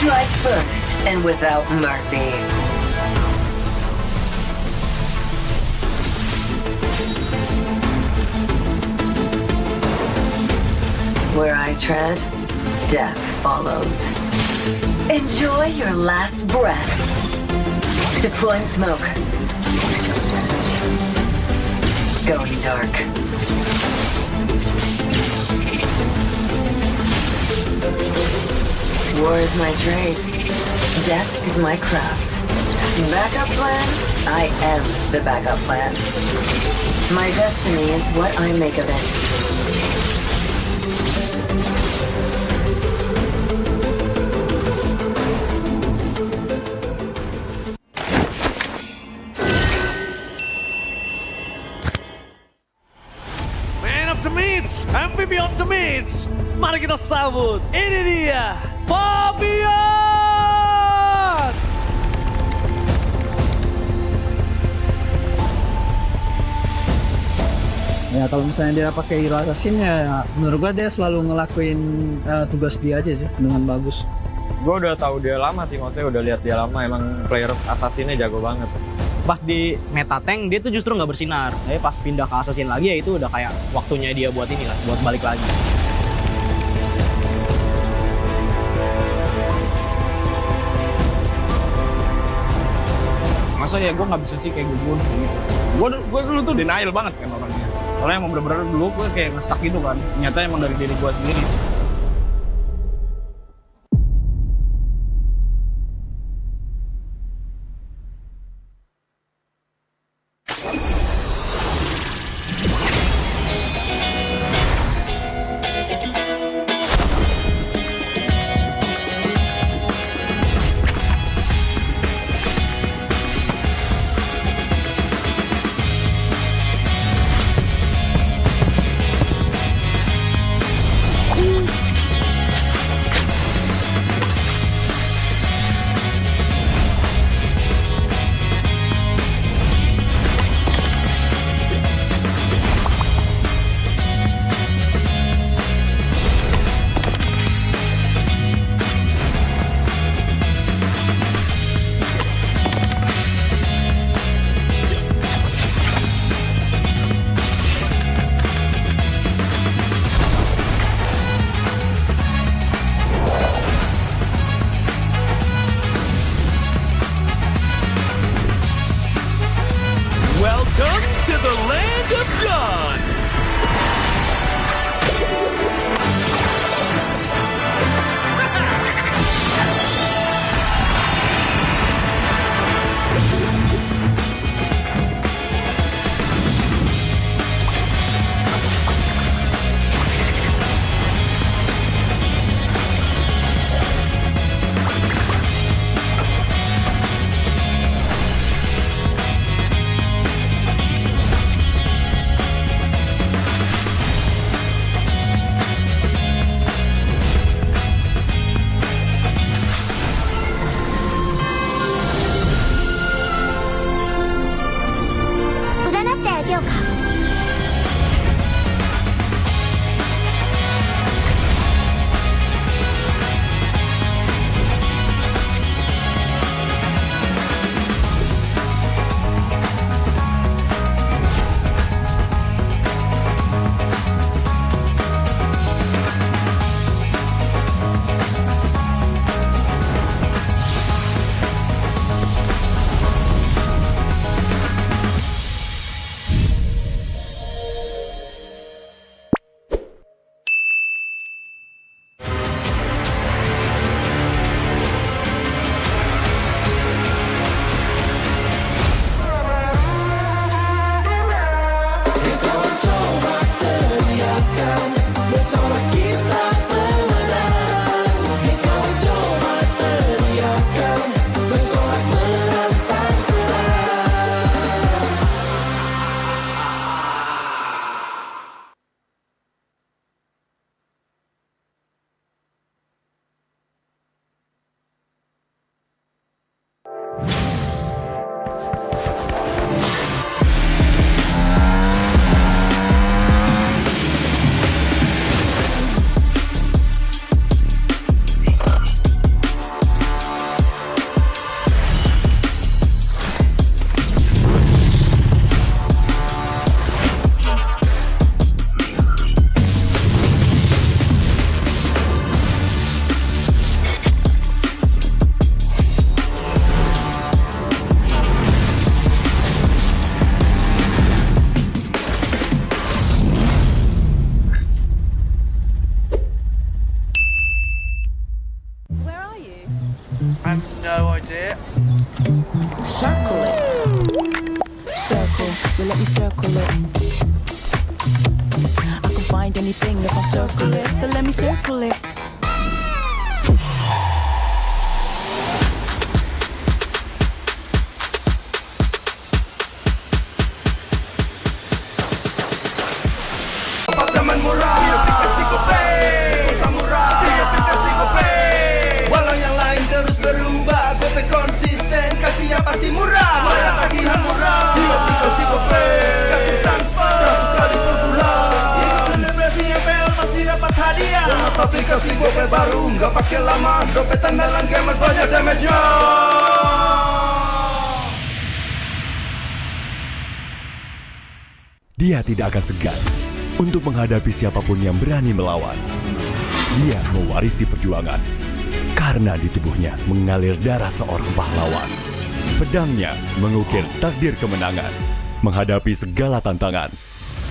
Strike first and without mercy. Where I tread, death follows. Enjoy your last breath. Deploying smoke. Going dark. War is my trade. Death is my craft. Backup plan? I am the backup plan. My destiny is what I make of it. Man of the Meats, MVP of the Meats. Mari kita sambut, ini dia, Fabian! Ya kalau misalnya dia pakai hero assassin ya menurut gua dia selalu ngelakuin tugas dia aja sih dengan bagus. Gue udah tahu dia lama sih, maksudnya udah lihat dia lama, emang player assassinnya jago banget. Pas di meta tank dia tuh justru nggak bersinar. Tapi pas pindah ke assassin lagi ya itu udah kayak waktunya dia buat ini lah, buat balik lagi. Masa ya gue nggak bisa sih kayak gue gitu. Gue dulu tuh denial banget kan orangnya. Soalnya emang bener-bener dulu gue kayak nge-stuck gitu kan. Ternyata emang dari diri gue sendiri. anything if I circle it. So let me circle it. Apartemen murah, di aplikasi GoPay. Samurai, di aplikasi GoPay. Walau yang lain terus berubah, GoPay konsisten, kasih yang pasti murah. Bayar tagihan murah, di aplikasi GoPay. Gratis transfer, 100 kali per bulan. Ikut selebrasi MPL pasti dapat hadiah. Download aplikasi GoPay baru, nggak pakai lama. Dompet andalan gamers banyak damage-nya. Dia tidak akan segan untuk menghadapi siapapun yang berani melawan. Dia mewarisi perjuangan karena di tubuhnya mengalir darah seorang pahlawan. Pedangnya mengukir takdir kemenangan, menghadapi segala tantangan.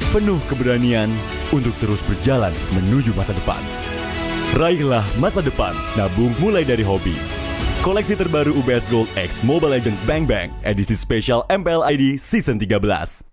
Penuh keberanian untuk terus berjalan menuju masa depan. Raihlah masa depan, nabung mulai dari hobi. Koleksi terbaru UBS Gold X Mobile Legends Bang Bang, edisi spesial MPL ID Season 13.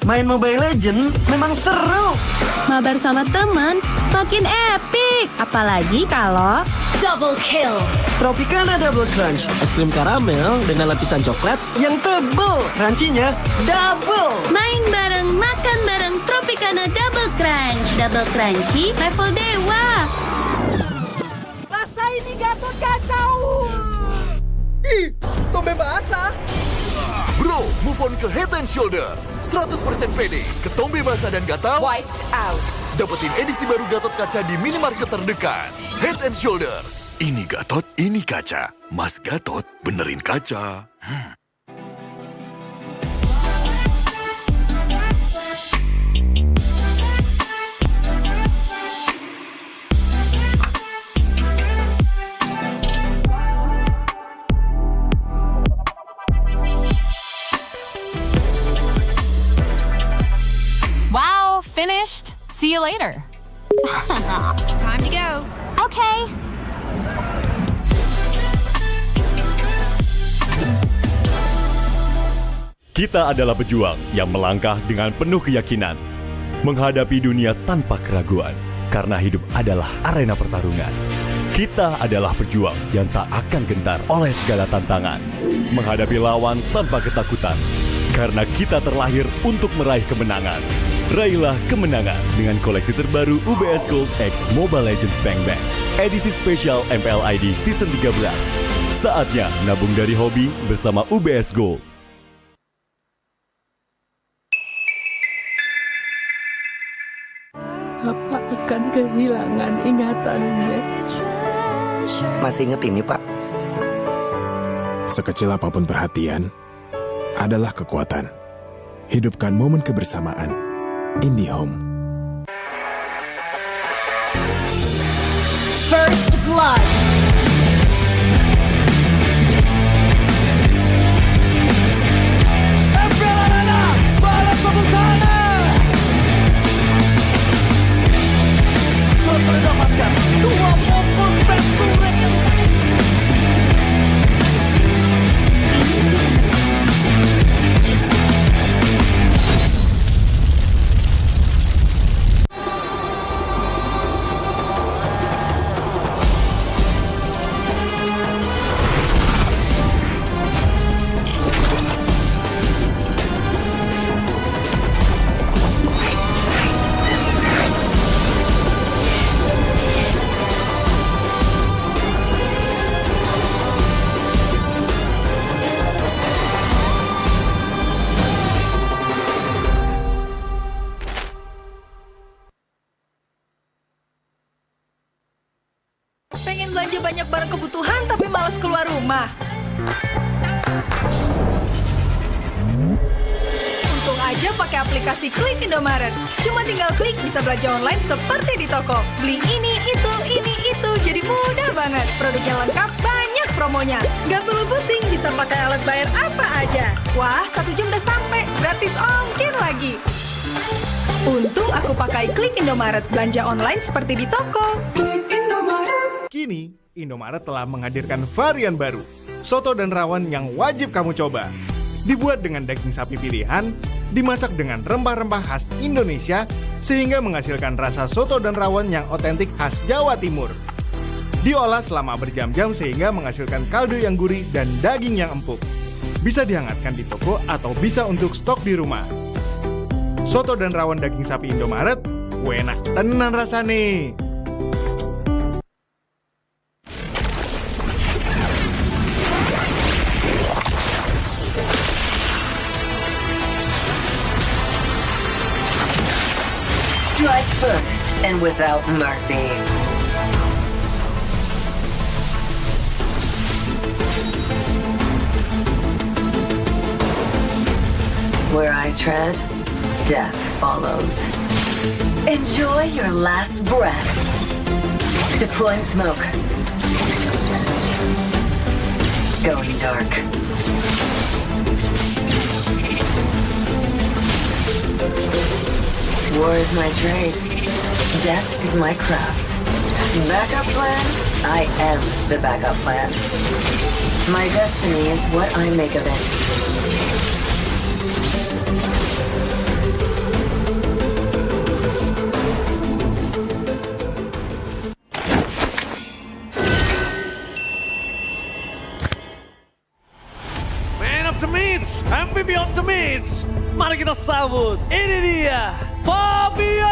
Main Mobile Legends memang seru. Mabar sama temen makin epic. Apalagi kalau double kill. Tropicana Double Crunch, es krim karamel dengan lapisan coklat yang tebal. Crunchy-nya double. Main bareng, makan bareng Tropicana Double Crunch. Double crunchy level dewa. Rasa ini Gatot kacau. Ih, tombe basah. Bro, move on ke Head and Shoulders. 100% pede, ketombe basah dan gatal Wiped out. dapetin edisi baru Gatot Kaca di minimarket terdekat. Head and Shoulders. Ini Gatot, ini kaca. Mas Gatot, benerin kaca. Wow, finished. See you later. Time to go. Okay. Kita adalah pejuang yang melangkah dengan penuh keyakinan, menghadapi dunia tanpa keraguan, karena hidup adalah arena pertarungan. Kita adalah pejuang yang tak akan gentar oleh segala tantangan, menghadapi lawan tanpa ketakutan, karena kita terlahir untuk meraih kemenangan. Raihlah kemenangan dengan koleksi terbaru UBS Gold X Mobile Legends Bang Bang, edisi spesial MPL ID Season 13. Saatnya nabung dari hobi bersama UBS Gold. Apa akan kehilangan ingatannya? Masih inget ini, Pak? Sekecil apapun perhatian, adalah kekuatan. Hidupkan momen kebersamaan. IndiHome. First Blood. MPL Arena, balap pembukaannya. Klub mendapatkan 2 poin back to back. Pengen belanja banyak barang kebutuhan tapi malas keluar rumah. Untung aja pakai aplikasi Klik Indomaret. Cuma tinggal klik bisa belanja online seperti di toko. Beli ini, itu, jadi mudah banget. Produknya lengkap, banyak promonya. Gak perlu pusing, bisa pakai alat bayar apa aja. Wah, 1 jam udah sampai, gratis ongkir lagi. Untung aku pakai Klik Indomaret, belanja online seperti di toko. Kini, Indomaret telah menghadirkan varian baru, soto dan rawon yang wajib kamu coba. Dibuat dengan daging sapi pilihan, dimasak dengan rempah-rempah khas Indonesia, sehingga menghasilkan rasa soto dan rawon yang otentik khas Jawa Timur. Diolah selama berjam-jam sehingga menghasilkan kaldu yang gurih dan daging yang empuk. Bisa dihangatkan di toko atau bisa untuk stok di rumah. Soto dan rawon daging sapi Indomaret, enak tenan rasane. Strike first and without mercy. Where I tread, death follows. Enjoy your last breath. Deploying smoke. Going dark. War is my trade. Death is my craft. Backup plan? I am the backup plan. My destiny is what I make of it. Man of the Meats, MVP of the Meats. Mari kita sambut, ini dia, Fabian!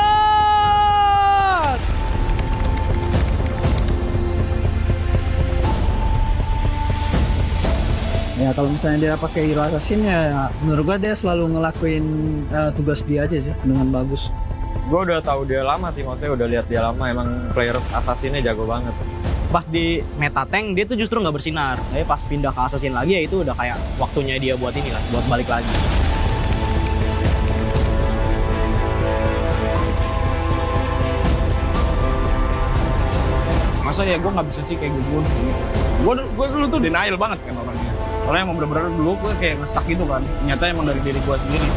Ya kalau misalnya dia pakai hero assassin ya menurut gua dia selalu ngelakuin tugas dia aja sih dengan bagus. Gue udah tahu dia lama sih, maksudnya udah lihat dia lama, emang player assassinnya jago banget. Pas di meta tank dia tuh justru nggak bersinar. Tapi pas pindah ke assassin lagi ya itu udah kayak waktunya dia buat ini lah, buat balik lagi. Masa ya gue nggak bisa sih kayak gue dulu tuh denial banget kan orangnya. Orang yang bener-bener dulu gue kayak nge-stuck gitu kan. Ternyata emang dari diri gue sendiri.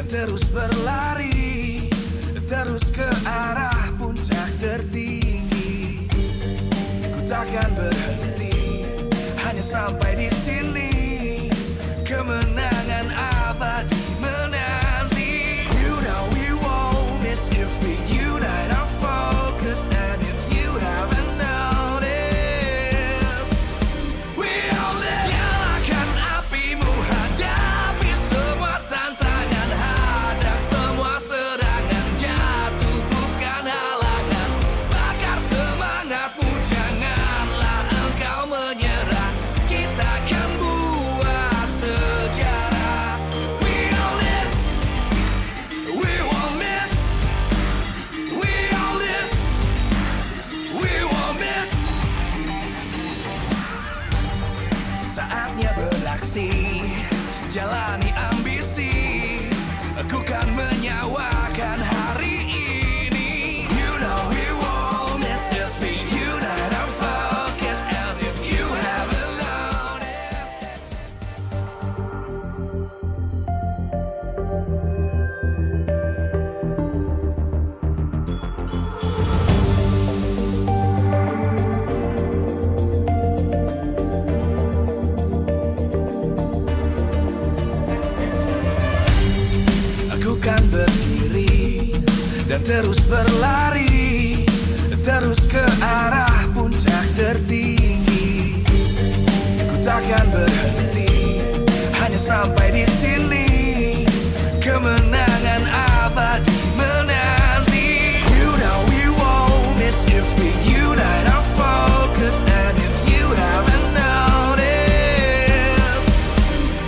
dan terus berlari, terus ke arah puncak tertinggi. Ku takkan berhenti, hanya sampai di sini. Kemenangan abadi menanti. You know we won't miss if we unite our focus. And if you haven't noticed, we all live. Nyalakan apimu, hadapi semua tantangan, hadang semua serangan, jatuh bukan halangan. Bakar semangatmu, janganlah engkau menyerah. Kita akan buat sejarah. We all this, we won't miss. We all this, we won't miss. Saatnya beraksi, jalani ambisi. Aku kan menyawakan hari ini. You know we won't miss if we unite our focus. And if you haven't noticed, aku kan berdiri dan terus berlari, terus ke arah puncak tertinggi. Ku takkan berhenti, hanya sampai di sini. Kemenangan abadi menanti. You know we won't miss if we unite our focus. And if you haven't noticed,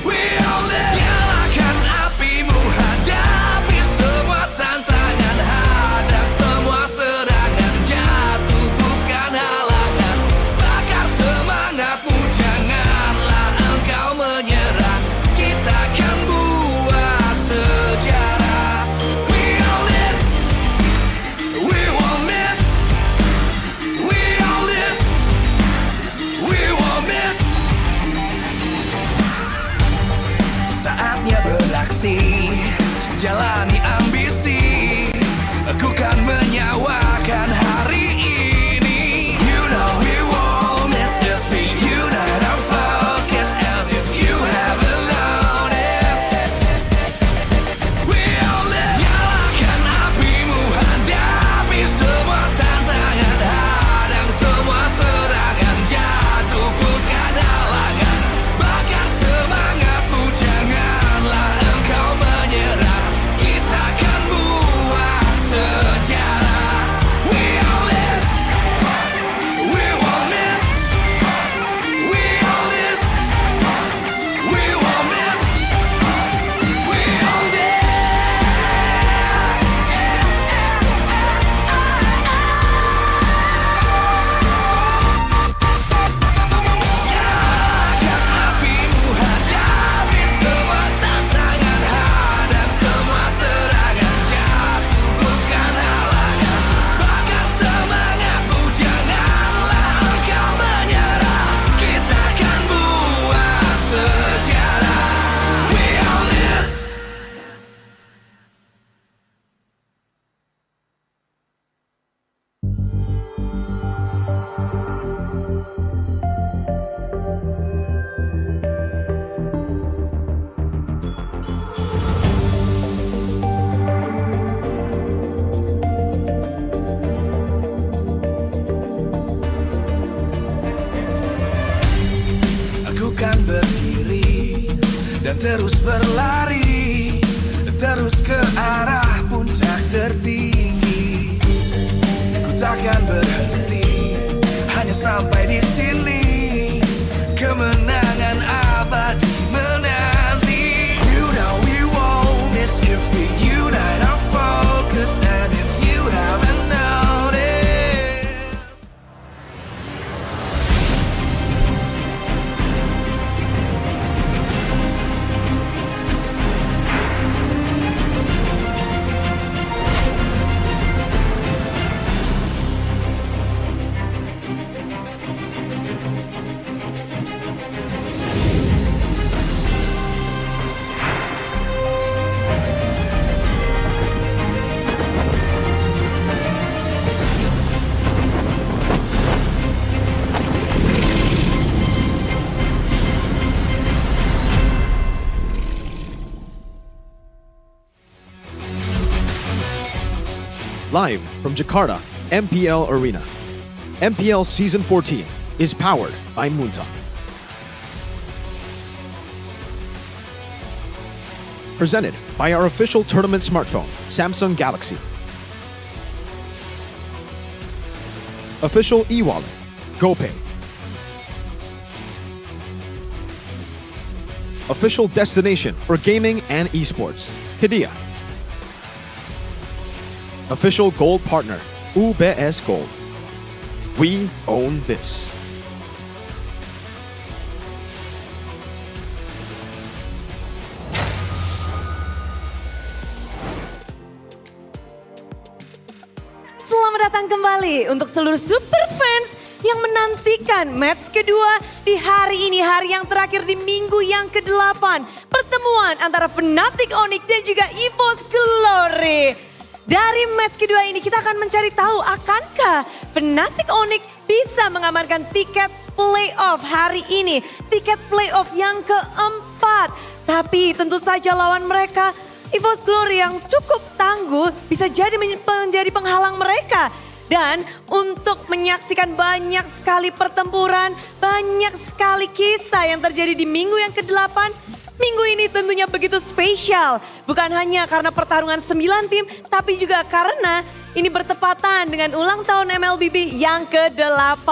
we all live. Nyalakan apimu, hadapi semua tantangan, hadang semua serangan, jatuh bukan halangan. Bakar semangatmu, janganlah engkau menyerah. Kita akan buat sejarah. We all this, we won't miss. We all this, we won't miss. Saatnya beraksi, jalani ambisi. Aku kan menyawakan hari ini. You know we won't miss if we unite our focus. And if you haven't noticed, we all live. Nyalakan apimu, hadapi semua tantangan, hadang semua serangan, jatuh bukan halangan. Bakar semangatmu, janganlah engkau menyerah. Kita akan buat sejarah. We all this, we won't miss. We all this, we won't miss. We all this. Nyalakan apimu, hadapi semua tantangan, hadang semua serangan, jatuh bukan halangan. Bakar semangatmu, janganlah engkau menyerah. Kita akan buat sejarah. We all this. Aku kan berdiri dan terus berlari, terus ke arah puncak tertinggi. Ku takkan berhenti, hanya sampai di sini. Kemenangan abadi menanti. You know we won't miss if we unite our focus. And if you haven't noticed, live from Jakarta, MPL Arena. MPL Season 14 is powered by Moontalk. Presented by our official tournament smartphone, Samsung Galaxy. Official e-wallet, GoPay. Official destination for gaming and esports, Kadia. Official gold partner, UBS Gold. We own this. Selamat datang kembali untuk seluruh super fans yang menantikan match kedua di hari ini, hari yang terakhir di minggu yang ke-8. Pertemuan antara Fnatic Onyx dan juga EVOS Glory. Dari match kedua ini kita akan mencari tahu akankah Fnatic Onyx bisa mengamankan tiket playoff hari ini. Tiket playoff yang keempat. Tapi tentu saja lawan mereka EVOS Glory yang cukup tangguh bisa jadi menjadi penghalang mereka. Dan untuk menyaksikan banyak sekali pertempuran, banyak sekali kisah yang terjadi di minggu yang ke-8, minggu ini tentunya begitu spesial. Bukan hanya karena pertarungan 9 tim, tapi juga karena ini bertepatan dengan ulang tahun MLBB yang ke-8.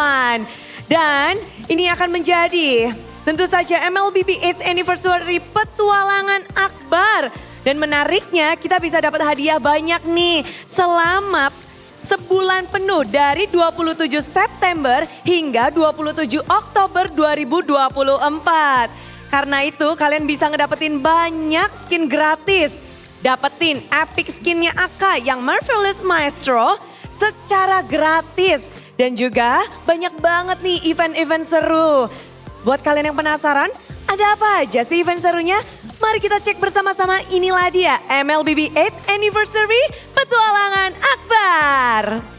Dan ini akan menjadi tentu saja MLBB 8th Anniversary Petualangan Akbar. Dan menariknya kita bisa dapat hadiah banyak nih selama sebulan penuh dari 27 September hingga 27 Oktober 2024. Karena itu kalian bisa ngedapetin banyak skin gratis. Dapetin epic skinnya AK yang Marvelous Maestro secara gratis. Dan juga banyak banget nih event-event seru. Buat kalian yang penasaran, ada apa aja sih event serunya? Mari kita cek bersama-sama, inilah dia MLBB 8th Anniversary Petualangan Akbar.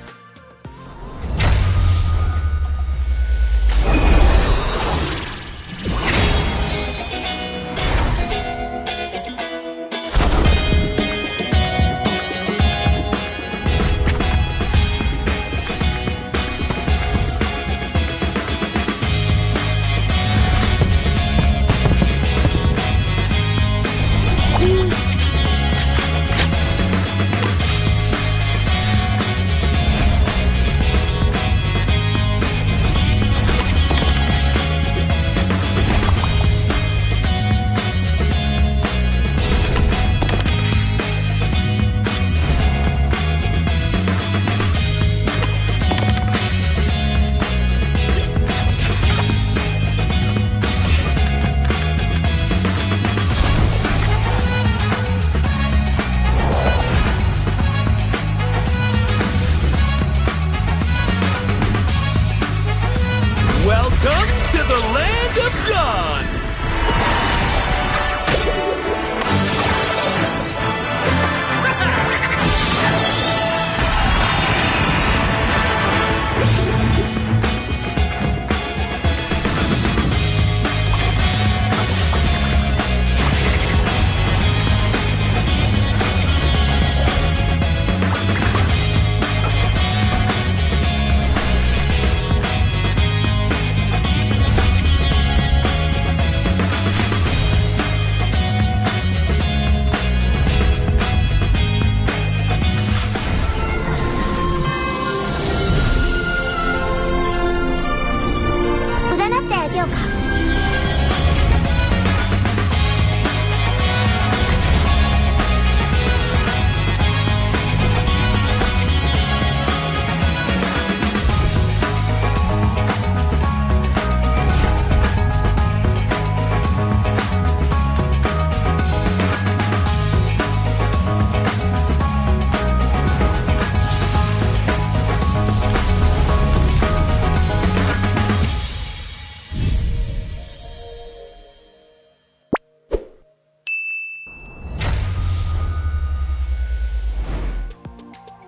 Welcome to the land of God.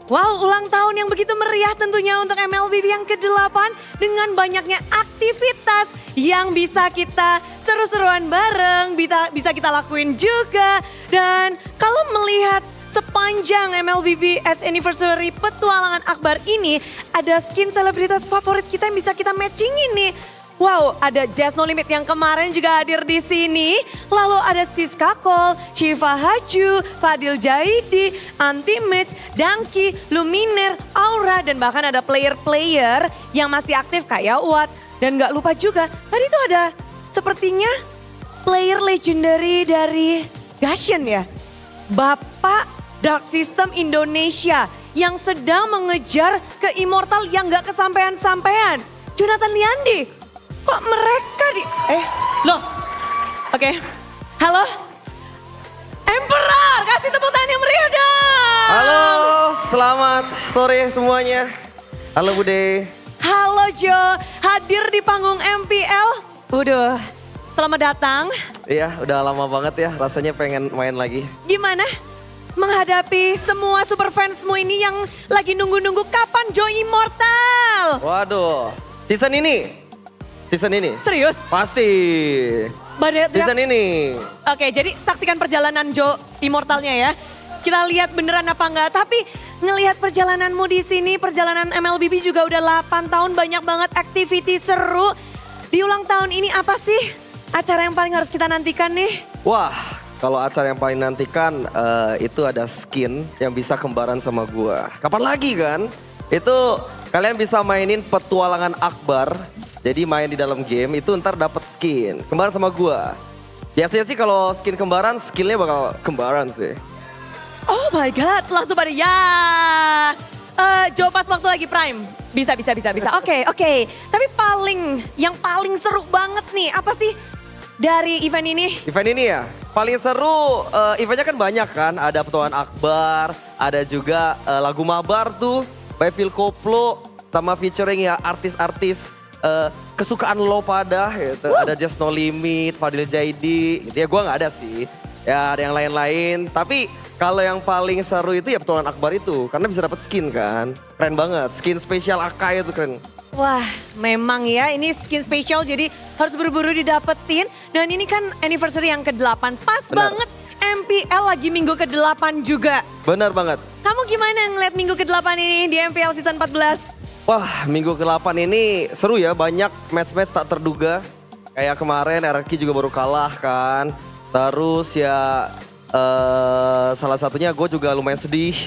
Wow, ulang tahun yang begitu meriah tentunya untuk MLBB yang ke-8 dengan banyaknya aktivitas yang bisa kita seru-seruan bareng, bisa kita lakuin juga. Dan kalau melihat sepanjang MLBB at Anniversary Petualangan Akbar ini ada skin selebritas favorit kita yang bisa kita matchingin nih. Wow, ada Jazz No Limit yang kemarin juga hadir di sini. Lalu ada Siska Cole, Shiva Haju, Fadil Jaidi, Anti-Match, Danki, Luminer, Aura, dan bahkan ada player-player yang masih aktif kayak Watt. Dan gak lupa juga, tadi itu ada sepertinya player legendary dari Gashen ya. Bapak Dark System Indonesia yang sedang mengejar ke Immortal yang gak kesampaian-sampaian. Jonathan Liandi. Kok mereka loh. Oke. Halo. Emperor, kasih tepuk tangan yang meriah dong. Halo, selamat sore semuanya. Halo Bude. Halo Jo, hadir di panggung MPL. Waduh, selamat datang. Iya, udah lama banget ya, rasanya pengen main lagi. Gimana menghadapi semua super fansmu ini yang lagi nunggu-nunggu kapan Jo Immortal? Waduh, season ini? Serius? Pasti. Season ini. Oke, jadi saksikan perjalanan Jo Immortalnya ya. Kita lihat beneran apa enggak, tapi ngelihat perjalananmu di sini, perjalanan MLBB juga udah 8 tahun, banyak banget activity seru. Di ulang tahun ini apa sih acara yang paling harus kita nantikan nih? Wah, kalau acara yang paling nantikan itu ada skin yang bisa kembaran sama gua. Kapan lagi kan? Itu kalian bisa mainin Petualangan Akbar. Jadi main di dalam game itu ntar dapat skin kembaran sama gua. Biasanya sih kalau skin kembaran, skillnya bakal kembaran sih. Oh my god, langsung pada ya. Jo pas waktu lagi prime. Bisa. Oke. Tapi yang paling seru banget nih, apa sih dari event ini? Event ini ya, paling seru eventnya kan banyak kan. Ada Petualangan Akbar, ada juga lagu Mabar tuh, by Phil Koplo, sama featuring ya artis-artis kesukaan lo pada gitu. Ada Jazz No Limit, Fadil Jaidi, gitu ya gue gak ada sih. Ya ada yang lain-lain, tapi kalau yang paling seru itu ya Petualangan Akbar itu. Karena bisa dapat skin kan, keren banget. Skin spesial AK itu keren. Wah memang ya ini skin spesial jadi harus buru-buru didapetin. Dan ini kan anniversary yang ke-8, pas banget MPL lagi minggu ke-8 juga. Benar banget. Kamu gimana ngeliat minggu ke-8 ini di MPL season 14? Wah, minggu ke-8 ini seru ya, banyak match-match tak terduga. Kayak kemarin RRQ juga baru kalah kan. Terus ya salah satunya gue juga lumayan sedih,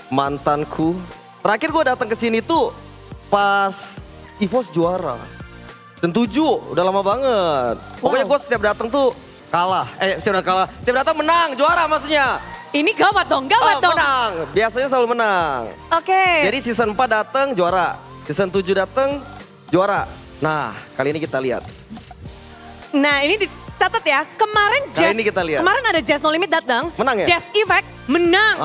mantanku. Terakhir gue datang ke sini tuh pas EVOS juara. Season 7, udah lama banget. Pokoknya gue setiap datang tuh kalah. Setiap datang menang, juara maksudnya. Ini gawat dong. Menang, biasanya selalu menang. Oke. Jadi season 4 datang juara. Season 7 datang juara. Nah, kali ini kita lihat. Nah, ini dicatat ya. Kemarin ini kita lihat. Kemarin ada Jazz No Limit datang. Menang ya? Jazz Effect menang.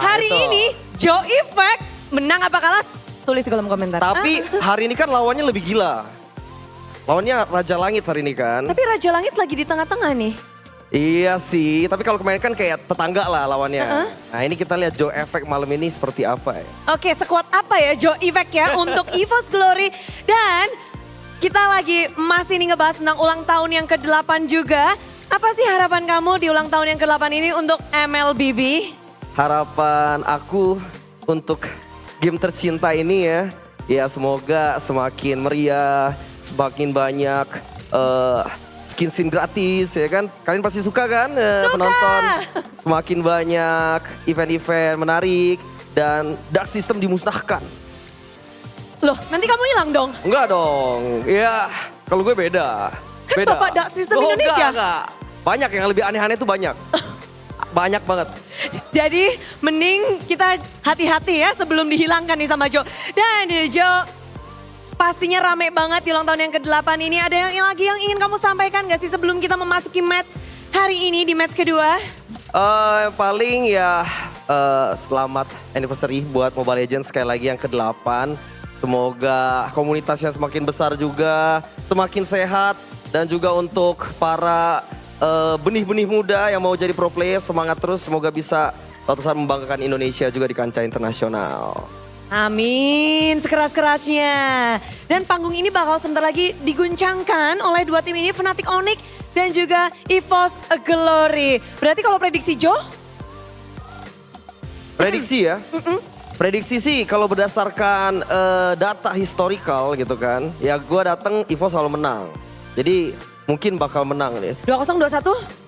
Hari ini Joe Effect menang apa kalah? Tulis di kolom komentar. Tapi hari ini kan lawannya lebih gila. Lawannya Raja Langit hari ini kan. Tapi Raja Langit lagi di tengah-tengah nih. Iya sih, tapi kalau kemarin kan kayak tetangga lah lawannya. Nah ini kita lihat Joe Effect malam ini seperti apa ya. Oke, sekuat apa ya Joe Effect ya untuk EVOS Glory. Dan kita lagi masih nih ngebahas tentang ulang tahun yang ke-8 juga. Apa sih harapan kamu di ulang tahun yang ke-8 ini untuk MLBB? Harapan aku untuk game tercinta ini ya semoga semakin meriah, semakin banyak skin gratis ya kan. Kalian pasti suka kan penonton. Semakin banyak event-event menarik dan Dark System dimusnahkan. Loh nanti kamu hilang dong? Enggak dong, ya kalau gue beda. Kan beda. Bapak Dark System Indonesia? Enggak. Banyak yang lebih aneh-aneh itu banyak. Banyak banget. Jadi mending kita hati-hati ya sebelum dihilangkan nih sama Jo. Dan Jo, pastinya rame banget di ulang tahun yang ke-8 ini. Ada yang ingin kamu sampaikan gak sih sebelum kita memasuki match hari ini di match kedua? Paling ya selamat anniversary buat Mobile Legends sekali lagi yang ke-8. Semoga komunitasnya semakin besar juga, semakin sehat. Dan juga untuk para benih-benih muda yang mau jadi pro player, semangat terus. Semoga bisa suatu saat membanggakan Indonesia juga di kancah internasional. Amin, sekeras-kerasnya. Dan panggung ini bakal sebentar lagi diguncangkan oleh dua tim ini, Fnatic Onyx dan juga EVOS Glory. Berarti kalau prediksi Jo? Prediksi ya. Prediksi sih kalau berdasarkan data historical gitu kan. Ya gue datang Evo selalu menang. Jadi mungkin bakal menang deh. 2-0,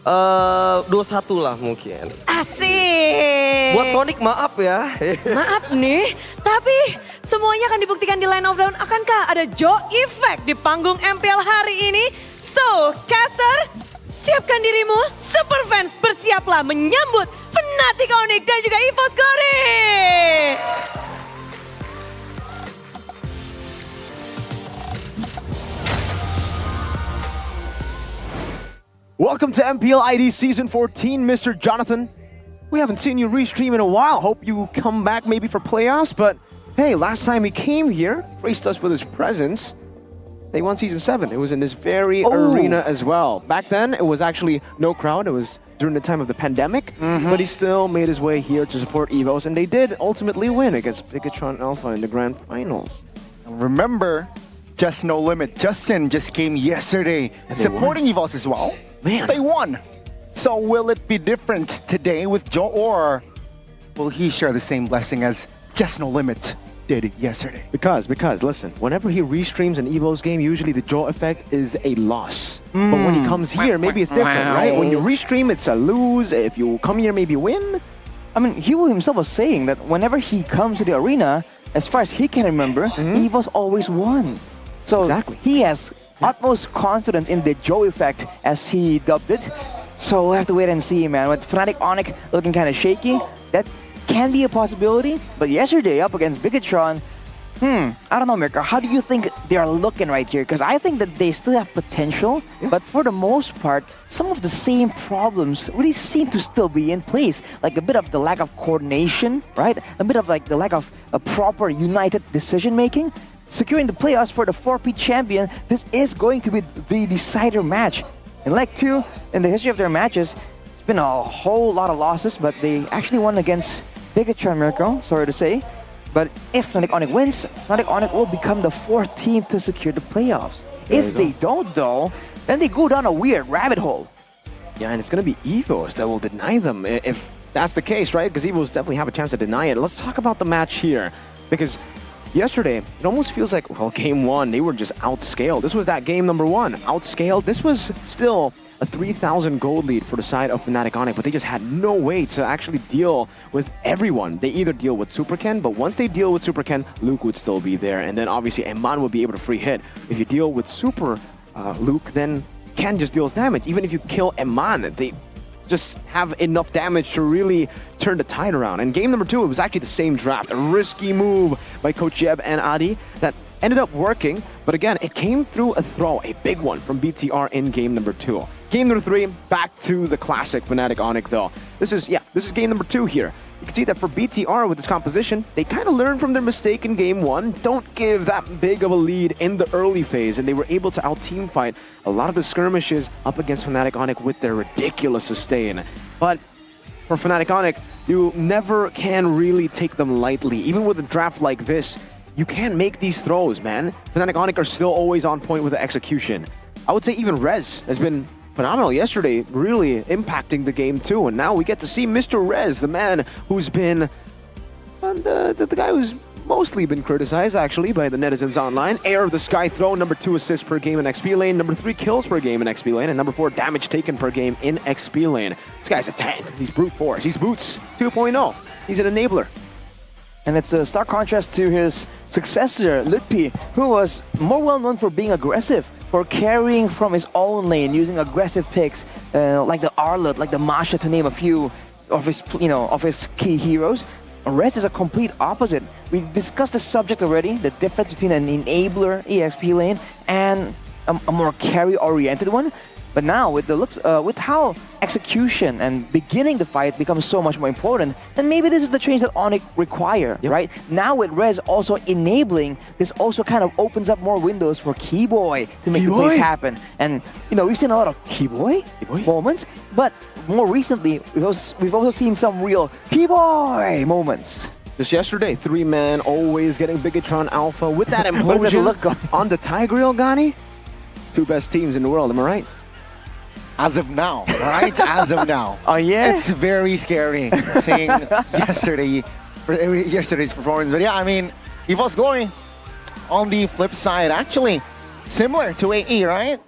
2-1? 2-1 lah mungkin. Asik. Buat Sonic maaf ya. Maaf nih, tapi semuanya akan dibuktikan di Line of Down. Akankah ada Joe Effect di panggung MPL hari ini? So, caster, siapkan dirimu. Super fans, bersiaplah menyambut Fnatic Onyx dan juga EVOS Glory. Welcome to MPL ID Season 14, Mr. Jonathan. We haven't seen you restream in a while. Hope you come back maybe for playoffs, but hey, last time he came here, graced us with his presence. They won Season 7. It was in this very arena as well. Back then, it was actually no crowd. It was during the time of the pandemic, but he still made his way here to support EVOS, and they did ultimately win against Bigatron Alpha in the grand finals. Remember, Just No Limit, Justin just came yesterday supporting EVOS as well. Man. They won. So will it be different today with Joe, or will he share the same blessing as Just No Limit did yesterday? Because listen, whenever he restreams an EVOS game, usually the Joe effect is a loss. But when he comes here, maybe it's different, right? When you restream, it's a lose. If you come here, maybe win. I mean, he himself was saying that whenever he comes to the arena, as far as he can remember, EVOS always won. So he has utmost confidence in the Joe effect, as he dubbed it. So we'll have to wait and see, man. With Fnatic Onyx looking kind of shaky, that can be a possibility. But yesterday, up against Bigatron, I don't know, Mirka. How do you think they're looking right here? Because I think that they still have potential, but for the most part, some of the same problems really seem to still be in place. Like a bit of the lack of coordination, right? A bit of like the lack of a proper united decision-making. Securing the playoffs for the 4P champion, this is going to be the decider match. In Leg 2, in the history of their matches, it's been a whole lot of losses, but they actually won against Bigatron, Mirko, sorry to say. But if Fnatic Onyx wins, Fnatic Onyx will become the 4th team to secure the playoffs. If they don't, though, then they go down a weird rabbit hole. Yeah, and it's going to be EVOS that will deny them if that's the case, right? Because EVOS definitely have a chance to deny it. Let's talk about the match here, because yesterday, it almost feels like, well, game 1, they were just outscaled. This was that game number 1, outscaled. This was still a 3,000 gold lead for the side of Fnatic Onyx, but they just had no way to actually deal with everyone. They either deal with Super Ken, but once they deal with Super Ken, Luke would still be there, and then obviously Eman would be able to free hit. If you deal with Super Luke, then Ken just deals damage. Even if you kill Eman, they just have enough damage to really turn the tide around. And game number 2, it was actually the same draft. A risky move by Coach Jeb and Adi that ended up working, but again, it came through a throw, a big one from BTR in game number 2. Game number 3, back to the classic Fnatic Onyx though. This is game number 2 here. You can see that for BTR with this composition, they kind of learned from their mistake in game 1. Don't give that big of a lead in the early phase, and they were able to out-team fight a lot of the skirmishes up against Fnatic Onyx with their ridiculous sustain. But for Fnatic Onyx, you never can really take them lightly. Even with a draft like this, you can't make these throws, man. Fnatic Onyx are still always on point with the execution. I would say even Rez has been phenomenal yesterday, really impacting the game too. And now we get to see Mr. Rez, the man who's been the guy who's mostly been criticized actually by the netizens online. Air of the Sky throw, number 2 assists per game in XP lane, number 3 kills per game in XP lane, and number 4 damage taken per game in XP lane. This guy's a tank. He's brute force. He's Boots 2.0. He's an enabler. And it's a stark contrast to his successor, Litpi, who was more well known for being aggressive, for carrying from his own lane, using aggressive picks like the Arlet, like the Masha, to name a few of his key heroes. Rez is a complete opposite. We discussed the subject already, the difference between an enabler EXP lane and a more carry-oriented one. But now, with the looks, with how execution and beginning the fight becomes so much more important, then maybe this is the change that Onyx require, right? Now with Rez also enabling, this also kind of opens up more windows for Keyboy to make the plays happen. And we've seen a lot of Keyboy moments, but more recently, we've also seen some real Keyboy moments. Just yesterday, 3-man always getting Bigatron Alpha with that implosion on the Tigreal, Gani. 2 best teams in the world, am I right? As of now, right? As of now. Oh, yeah? It's very scary seeing yesterday's performance. But yeah, I mean, EVO's Glory on the flip side, actually similar to AE, right?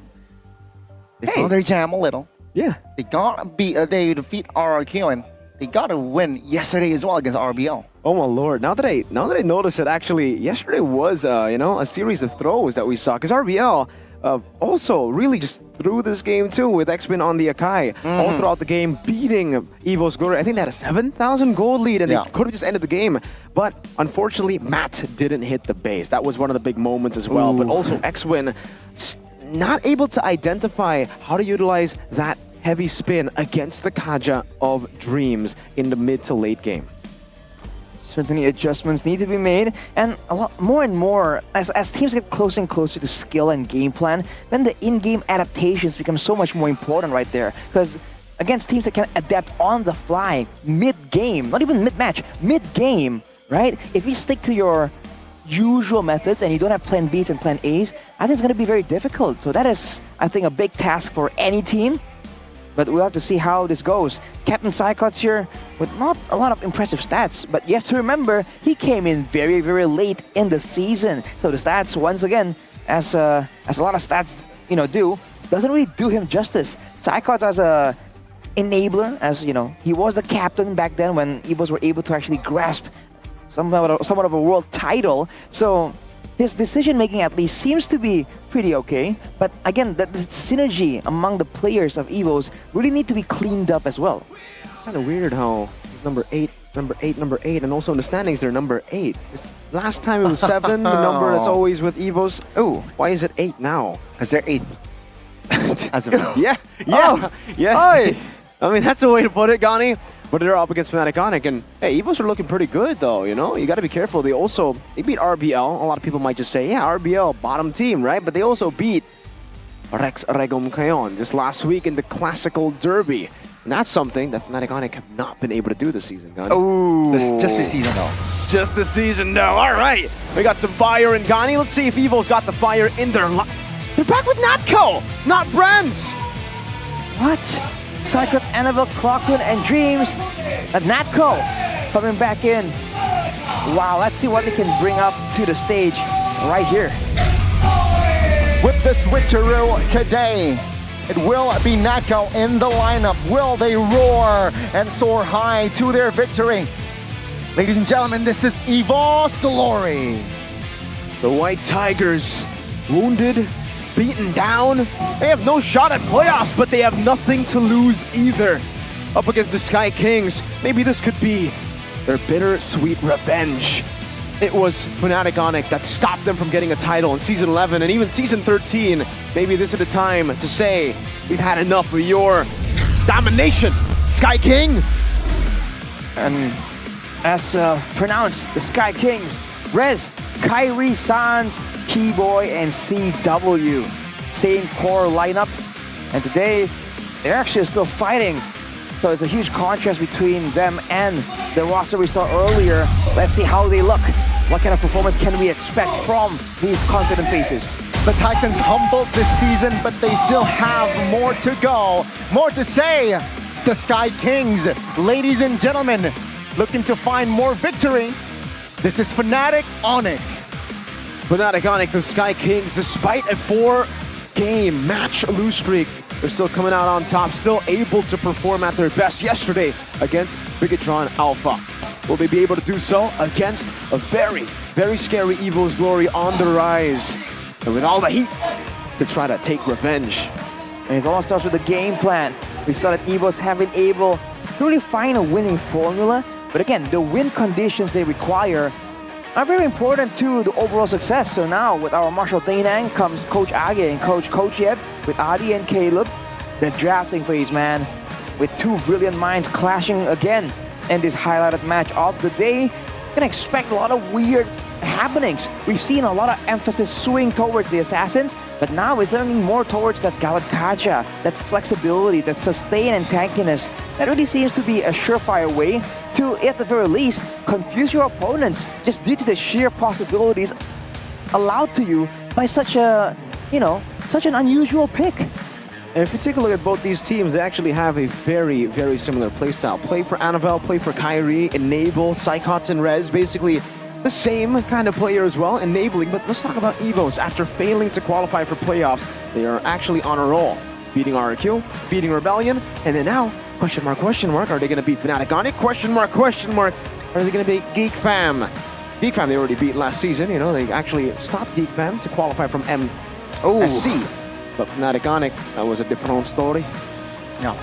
They found their jam a little. Yeah. They defeat RRQ and they got a win yesterday as well against RBL. Oh my lord! Now that I notice it, actually, yesterday was a series of throws that we saw because RBL also really just threw this game too with X-Men on the Akai all throughout the game, beating EVO's Glory. I think they had a 7,000 gold lead and they could have just ended the game, but unfortunately Matt didn't hit the base. That was one of the big moments as well. But also X-Win not able to identify how to utilize that heavy spin against the Kaja of Dreams in the mid to late game. Certainly adjustments need to be made, and a lot more and more as teams get closer and closer to skill and game plan, then the in-game adaptations become so much more important right there. Because against teams that can adapt on the fly mid-game, not even mid-match, mid-game, right? If you stick to your usual methods and you don't have plan Bs and plan As, I think it's going to be very difficult. So that is, I think, a big task for any team. But we'll have to see how this goes. Captain Psychots here with not a lot of impressive stats, but you have to remember he came in very, very late in the season. So the stats, once again, as a lot of stats do, doesn't really do him justice. Psychots as a enabler, as he was the captain back then when EVOs were able to actually grasp somewhat of a world title. So his decision-making at least seems to be pretty okay, but again, the synergy among the players of EVOs really need to be cleaned up as well. Kind of weird how he's number 8, and also in the standings they're number 8. Last time it was 7, the number that's always with EVOs. Oh, why is it 8 now? Because they're 8th. As of now. Yeah. Oh, yes. Oi. I mean, that's the way to put it, Gani. But they're up against Fnatic Onic, and hey, EVOs are looking pretty good though, You got to be careful. They beat RBL. A lot of people might just say, yeah, RBL, bottom team, right? But they also beat Rex Regum Kayon just last week in the Classical Derby. And that's something that Fnatic Onic have not been able to do this season, Gani. Oh, just this season though. Just this season though. All right, we got some fire in Gani. Let's see if EVO's got the fire in their They're back with Natco, not Brands. What? Psychots, Annabelle, Clockwind, and Dreams. And Natco coming back in. Wow, let's see what they can bring up to the stage right here. With the switcheroo today, it will be Natco in the lineup. Will they roar and soar high to their victory? Ladies and gentlemen, this is EVO's Glory. The White Tigers, wounded, beaten down. They have no shot at playoffs, but they have nothing to lose either. Up against the Sky Kings, maybe this could be their bittersweet revenge. It was Fnatic Onic that stopped them from getting a title in Season 11 and even Season 13. Maybe this is the time to say, we've had enough of your domination, Sky King. And as pronounced, the Sky Kings, Rez, Kyrie, Sans, Keyboy, and CW. Same core lineup. And today, they're actually still fighting. So it's a huge contrast between them and the roster we saw earlier. Let's see how they look. What kind of performance can we expect from these confident faces? The Titans humbled this season, but they still have more to go. More to say. The Sky Kings, ladies and gentlemen, looking to find more victory. This is Fnatic Onic. Fnatic Onic, the Sky Kings, despite a 4-game match lose streak, they're still coming out on top, still able to perform at their best yesterday against Bigatron Alpha. Will they be able to do so against a very, very scary EVO's Glory on the rise? And with all the heat to try to take revenge. And it all starts with the game plan. We saw that EVOs haven't able to really find a winning formula. But again, the win conditions they require are very important to the overall success. So now with our Marshal Dainang comes Coach Age and Coach Kochiev with Adi and Caleb. The drafting phase, man, with two brilliant minds clashing again in this highlighted match of the day. You can expect a lot of weird happenings. We've seen a lot of emphasis swing towards the Assassins, but now it's leaning more towards that Galakacha, that flexibility, that sustain and tankiness. That really seems to be a surefire way to, at the very least, confuse your opponents just due to the sheer possibilities allowed to you by such a, such an unusual pick. And if you take a look at both these teams, they actually have a very, very similar playstyle. Play for Annabelle, play for Kyrie, Enable, Psychots, and Rez. Basically the same kind of player as well, enabling. But let's talk about EVOS. After failing to qualify for playoffs, they are actually on a roll. Beating RQ, beating Rebellion, and then now, question mark, are they going to beat Fnatic Onyx? Question mark, are they going to beat Geek Fam? Geek Fam they already beat last season, you know, they actually stopped Geek Fam to qualify from MSC. But Fnatic Onyx, that was a different story. No,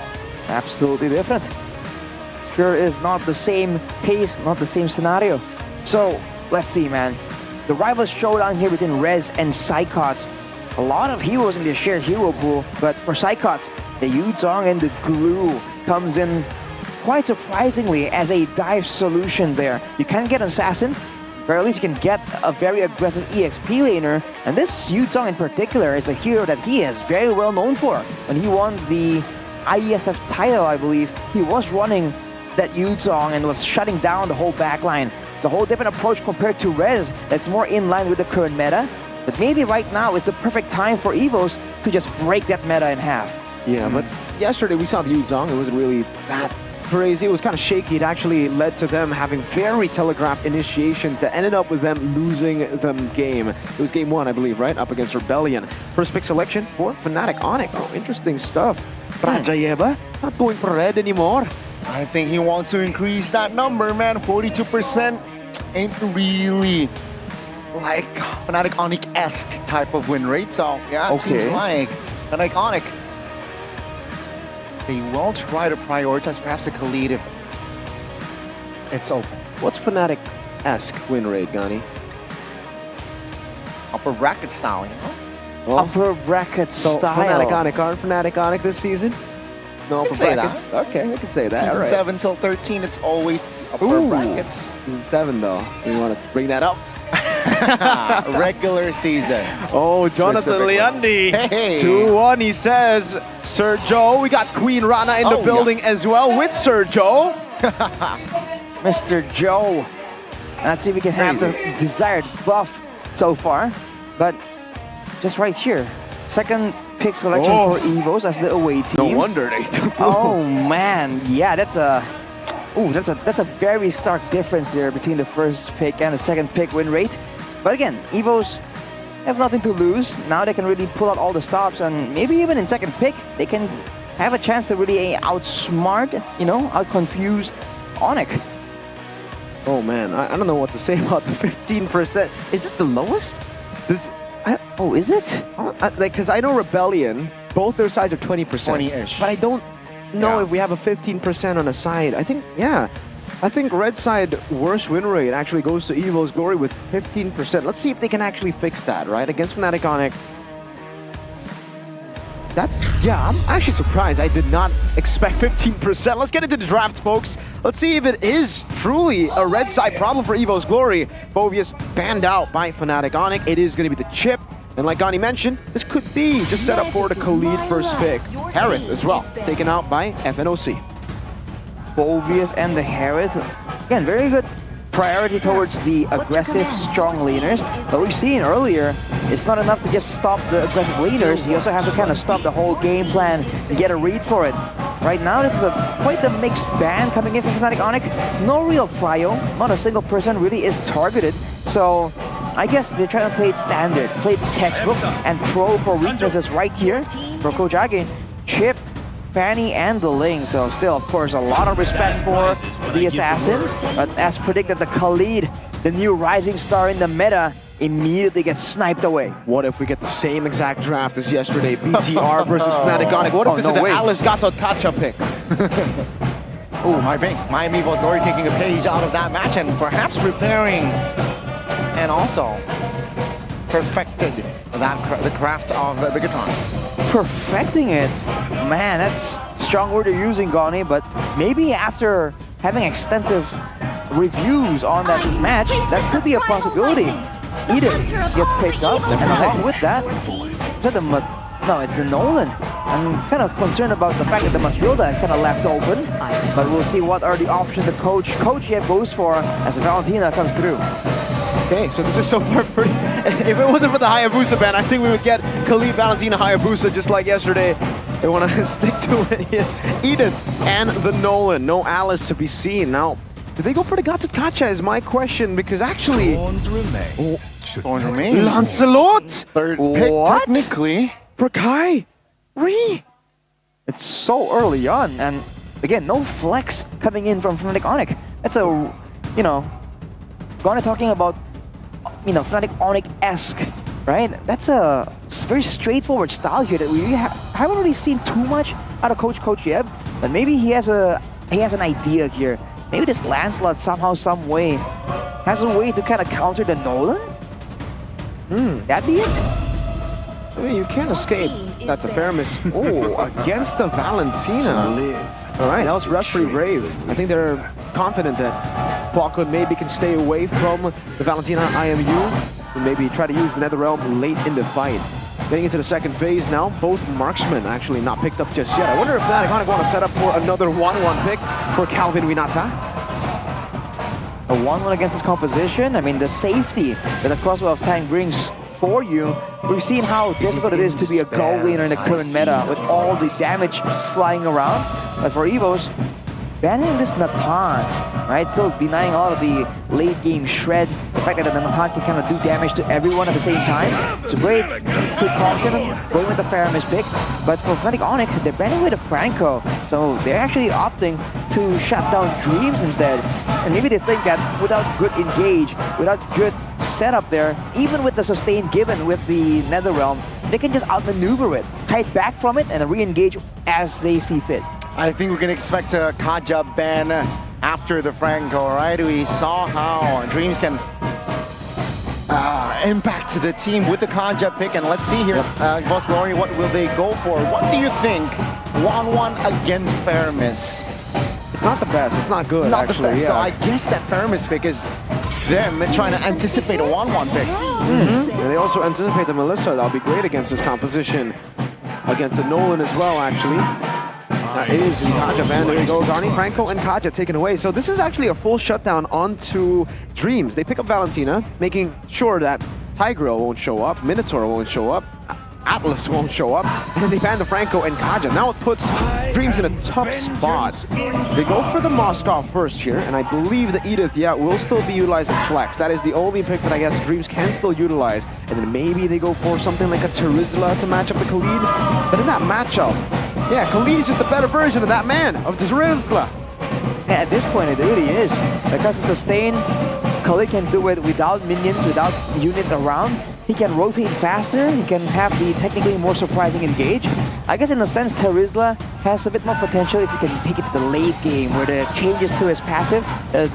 absolutely different. Sure is not the same pace, not the same scenario. So, let's see, man. The rival showdown here between Rez and Psychots. A lot of heroes in their shared hero pool, but for Psychots, the Yuzong and the Glue comes in quite surprisingly as a dive solution there. You can get an Assassin, or at least you can get a very aggressive EXP laner, and this Yuzong in particular is a hero that he is very well known for. When he won the IESF title, I believe, he was running that Yuzong and was shutting down the whole backline. It's a whole different approach compared to Rez that's more in line with the current meta. But maybe right now is the perfect time for EVOS to just break that meta in half. Yeah, but yesterday we saw the Yuzong. It wasn't really that crazy. It was kind of shaky. It actually led to them having very telegraphed initiations that ended up with them losing the game. It was game 1, I believe, right? Up against Rebellion. First pick selection for Fnatic Onyx. Oh, interesting stuff. Rajayeva not going for red anymore. I think he wants to increase that number, man. 42% ain't really like Fnatic Onyx-esque type of win rate. So yeah, it seems like Fnatic Onyx, they will try to prioritize perhaps the Khalid if it's open. What's Fnatic-esque win rate, Gani? Upper bracket style, you know? Well, upper bracket so style. Fnatic Onyx aren't Fnatic Onyx this season? No upper brackets? That. Okay, I can say that. Season right. 7 till 13, it's always upper brackets. Season 7 though. You want to bring that up? Regular season. Oh, Jonathan Leandi. Hey. 2-1, he says. Sir Joe, we got Queen Rana in the building as well with Sir Joe. Mr. Joe. Let's see if we can have the desired buff so far. But just right here, second pick selection for EVOS as the away team. No wonder they took blue. Oh man, yeah, that's a very stark difference there between the first pick and the second pick win rate. But again, EVOS have nothing to lose. Now they can really pull out all the stops, and maybe even in second pick, they can have a chance to really outsmart, out-confuse Onyx. Oh man, I don't know what to say about the 15%. Is this the lowest? Is it? Because I know Rebellion, both their sides are 20%. 20-ish. But I don't know if we have a 15% on a side. I think red side worst win rate actually goes to Evil's Glory with 15%. Let's see if they can actually fix that, right? Against Fnatic Onyx. I'm actually surprised. I did not expect 15%. Let's get into the draft, folks. Let's see if it is truly a red side problem for Evo's Glory. Bovius banned out by Fnatic Onyx. It is going to be the chip. And like Gani mentioned, this could be just set up for the Khalid first pick. Harith as well, taken out by FNOC. Bovius and the Harith. Again, very good priority towards the aggressive, strong laners. But we've seen earlier, it's not enough to just stop the aggressive laners. You also have to kind of stop the whole game plan and get a read for it. Right now, this is quite the mixed band coming in from Fnatic Onyx. No real prio, not a single person really is targeted. So I guess they're trying to play it standard, play it textbook, and pro for weaknesses right here for Coach Age. Chip, Fanny, and the Ling. So still, of course, a lot of respect for the Assassins. But as predicted, the Khalid, the new rising star in the meta, immediately gets sniped away. What if we get the same exact draft as yesterday? BTR versus Fnatic Onyx. What if this is the Alice Gatot Kacha pick? I think Miami was already taking a page out of that match and perhaps preparing and also perfected the craft of Bigatron. Perfecting it? Man, that's strong word you're using, Gani, but maybe after having extensive reviews on that match, that could be a possibility. Edith gets picked up, and along with that, no, it's the Nolan. I'm kind of concerned about the fact that the Matilda is kind of left open, but we'll see what are the options that Coach yet goes for as Valentina comes through. Okay, so this is so far pretty... If it wasn't for the Hayabusa ban, I think we would get Khalid, Valentina, Hayabusa just like yesterday. They want to stick to it. Edith and the Nolan. No Alice to be seen. Now, did they go for the Gatot Kacha is my question, because actually... Thorns remain. Oh, Thorns remain. Lancelot! Third pick, technically. For Kai. It's so early on, and again, no flex coming in from Fnatic Onyx. That's a, you know, Gonna talking about, you know, Fnatic Onyx-esque, right? That's a very straightforward style here that we haven't really seen too much out of Coach Yeb, but maybe he has an idea here. Maybe this Lancelot somehow, some way, has a way to kind of counter the Nolan? That'd be it? I mean, you can't escape. That's a fair miss. Oh, against the Valentina. All right, that was pretty brave. I think they're confident that Plockwood maybe can stay away from the Valentina IMU and maybe try to use the NetherRealm late in the fight. Getting into the second phase now, both marksmen actually not picked up just yet. I wonder if Fnatic want to set up for another 1-1 pick for Calvin Winata. A 1-1 against this composition? I mean, the safety that the Crossbow of Time brings for you. We've seen how difficult it is to be a gold laner in the current meta with all the damage flying around. But for Evos, banning this Natan, right? Still denying a lot of the late game shred. The fact that the Natan can kind of do damage to everyone at the same time. It's a great precaution going with the Faramis pick. But for Fnatic Onyx, they're banning with a Franco. So they're actually opting to shut down Dreams instead. And maybe they think that without good engage, without good setup there, even with the sustain given with the NetherRealm, they can just outmaneuver it, kite back from it, and re-engage as they see fit. I think we can expect a Kaja ban after the Franco, right? We saw how Dreams can impact the team with the Kaja pick, and let's see here, Boss Glory, what will they go for? What do you think? 1-1 against Faramis. It's not the best, it's not good, not actually. The best. Yeah. So I guess that Faramis pick is them trying to anticipate a 1-1 pick. And they also anticipate the Melissa. That'll be great against this composition. Against the Nolan as well, actually. That is the Kaja ban. There you go, Garni, Franco, and Kaja taken away. So this is actually a full shutdown onto Dreams. They pick up Valentina, making sure that Tigreal won't show up, Minotaur won't show up, Atlas won't show up, and they ban the Franco and Kaja. Now it puts Dreams in a tough spot. They go for the Moskov first here, and I believe the Edith, will still be utilized as flex. That is the only pick that I guess Dreams can still utilize. And then maybe they go for something like a Terizla to match up the Khalid. But in that matchup, Khalid is just a better version of that man, of Terizla. Yeah, at this point it really is. Because to sustain, Khalid can do it without minions, without units around. He can rotate faster, he can have the technically more surprising engage. I guess in a sense, Terizla has a bit more potential if you can take it to the late game, where the changes to his passive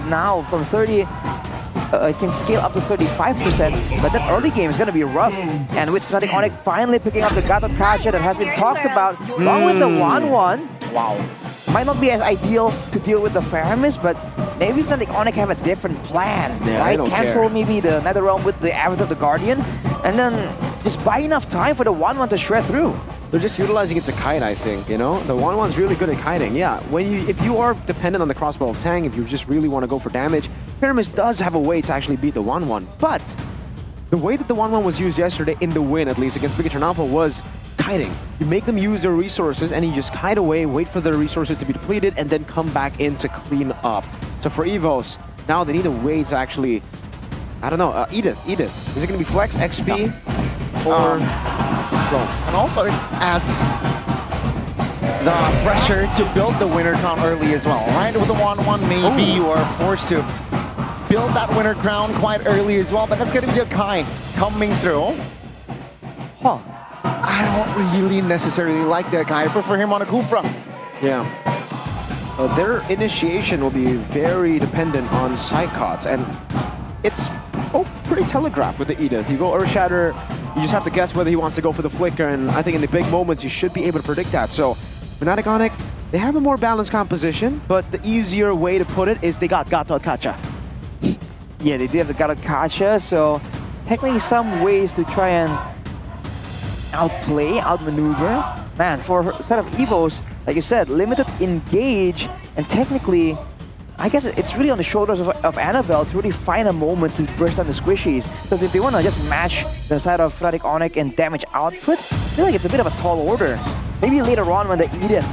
now from 30, it can scale up to 35%, but that early game is going to be rough. And with Fnatic Onyx finally picking up the Gatot Kacha that has been talked about, along with the 1-1, wow. Might not be as ideal to deal with the Faramis, but maybe Fnatic Onyx have a different plan, right? Cancel maybe the NetherRealm with the Avatar of the Guardian, and then just buy enough time for the 1-1 to shred through. They're just utilizing it to kite, I think, you know? The 1-1's really good at kiting, yeah. If you are dependent on the Crossbow of Tang, if you just really want to go for damage, Faramis does have a way to actually beat the 1-1, but the way that the 1-1 was used yesterday, in the win at least, against Big Eternal, was kiting. You make them use their resources, and you just kite away, wait for their resources to be depleted, and then come back in to clean up. So for Evos, now they need a way to actually, I don't know, Edith. Is it going to be Flex, XP, or... and also it adds the pressure to build the winner crown early as well, right? With the 1-1, maybe you are forced to build that winner crown quite early as well, but that's going to be the Kai coming through. I don't really necessarily like that guy. I prefer him on a Kufra. Yeah. Their initiation will be very dependent on Psychots, and it's pretty telegraphed with the Edith. You go Earthshatter, you just have to guess whether he wants to go for the Flicker, and I think in the big moments you should be able to predict that. So, Fnatic Onyx, they have a more balanced composition, but the easier way to put it is they got Gatot Kacha. Yeah, they do have the Gatot Kacha, so technically some ways to try and outmaneuver. Man, for a set of Evos, like you said, limited engage, and technically, I guess it's really on the shoulders of Annabelle to really find a moment to burst down the squishies. Because if they want to just match the side of Fnatic Onyx and damage output, I feel like it's a bit of a tall order. maybe later on when the Edith,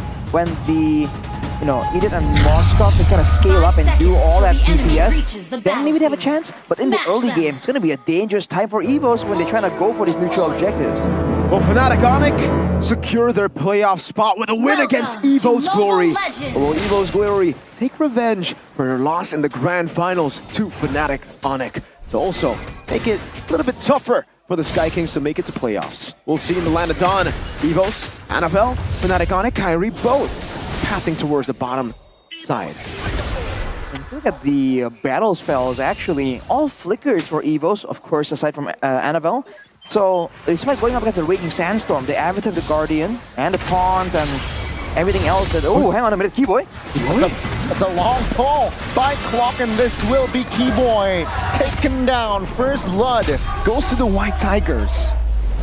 Edith and Moskov can kind of scale up and do all that DPS, then maybe they have a chance. But in the early game, it's going to be a dangerous time for Evos when they're trying to go for these neutral objectives. Well, Fnatic Onic secure their playoff spot with a win against Evo's Glory. Will Evo's Glory take revenge for their loss in the grand finals to Fnatic Onic to also make it a little bit tougher for the Sky Kings to make it to playoffs? We'll see in the land of Dawn. Evos, NFL, Fnatic Onic, Kyrie, both pathing towards the bottom side. And look at the battle spells, actually. All flickers for Evos, of course, aside from Annabelle. So, despite going up against the Raging Sandstorm, the Avatar, the Guardian, and the Pawns, and everything else that... Oh, hang on a minute, Keyboy. It's a long pull by Clock, and this will be Keyboy taken down. First blood goes to the White Tigers.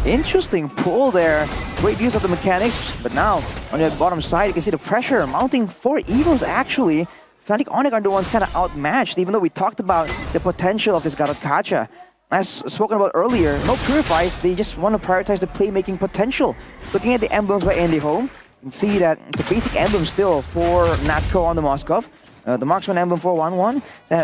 Interesting pull there. Great use of the mechanics, but now on the bottom side, you can see the pressure mounting for Evos actually. Fnatic Onic are the ones kind of outmatched, even though we talked about the potential of this Gatot Kaca. As spoken about earlier, no purifies, they just want to prioritize the playmaking potential. Looking at the emblems by Andy Home, you can see that it's a basic emblem still for Natco on the Moskov. The Marksman emblem for 1-1,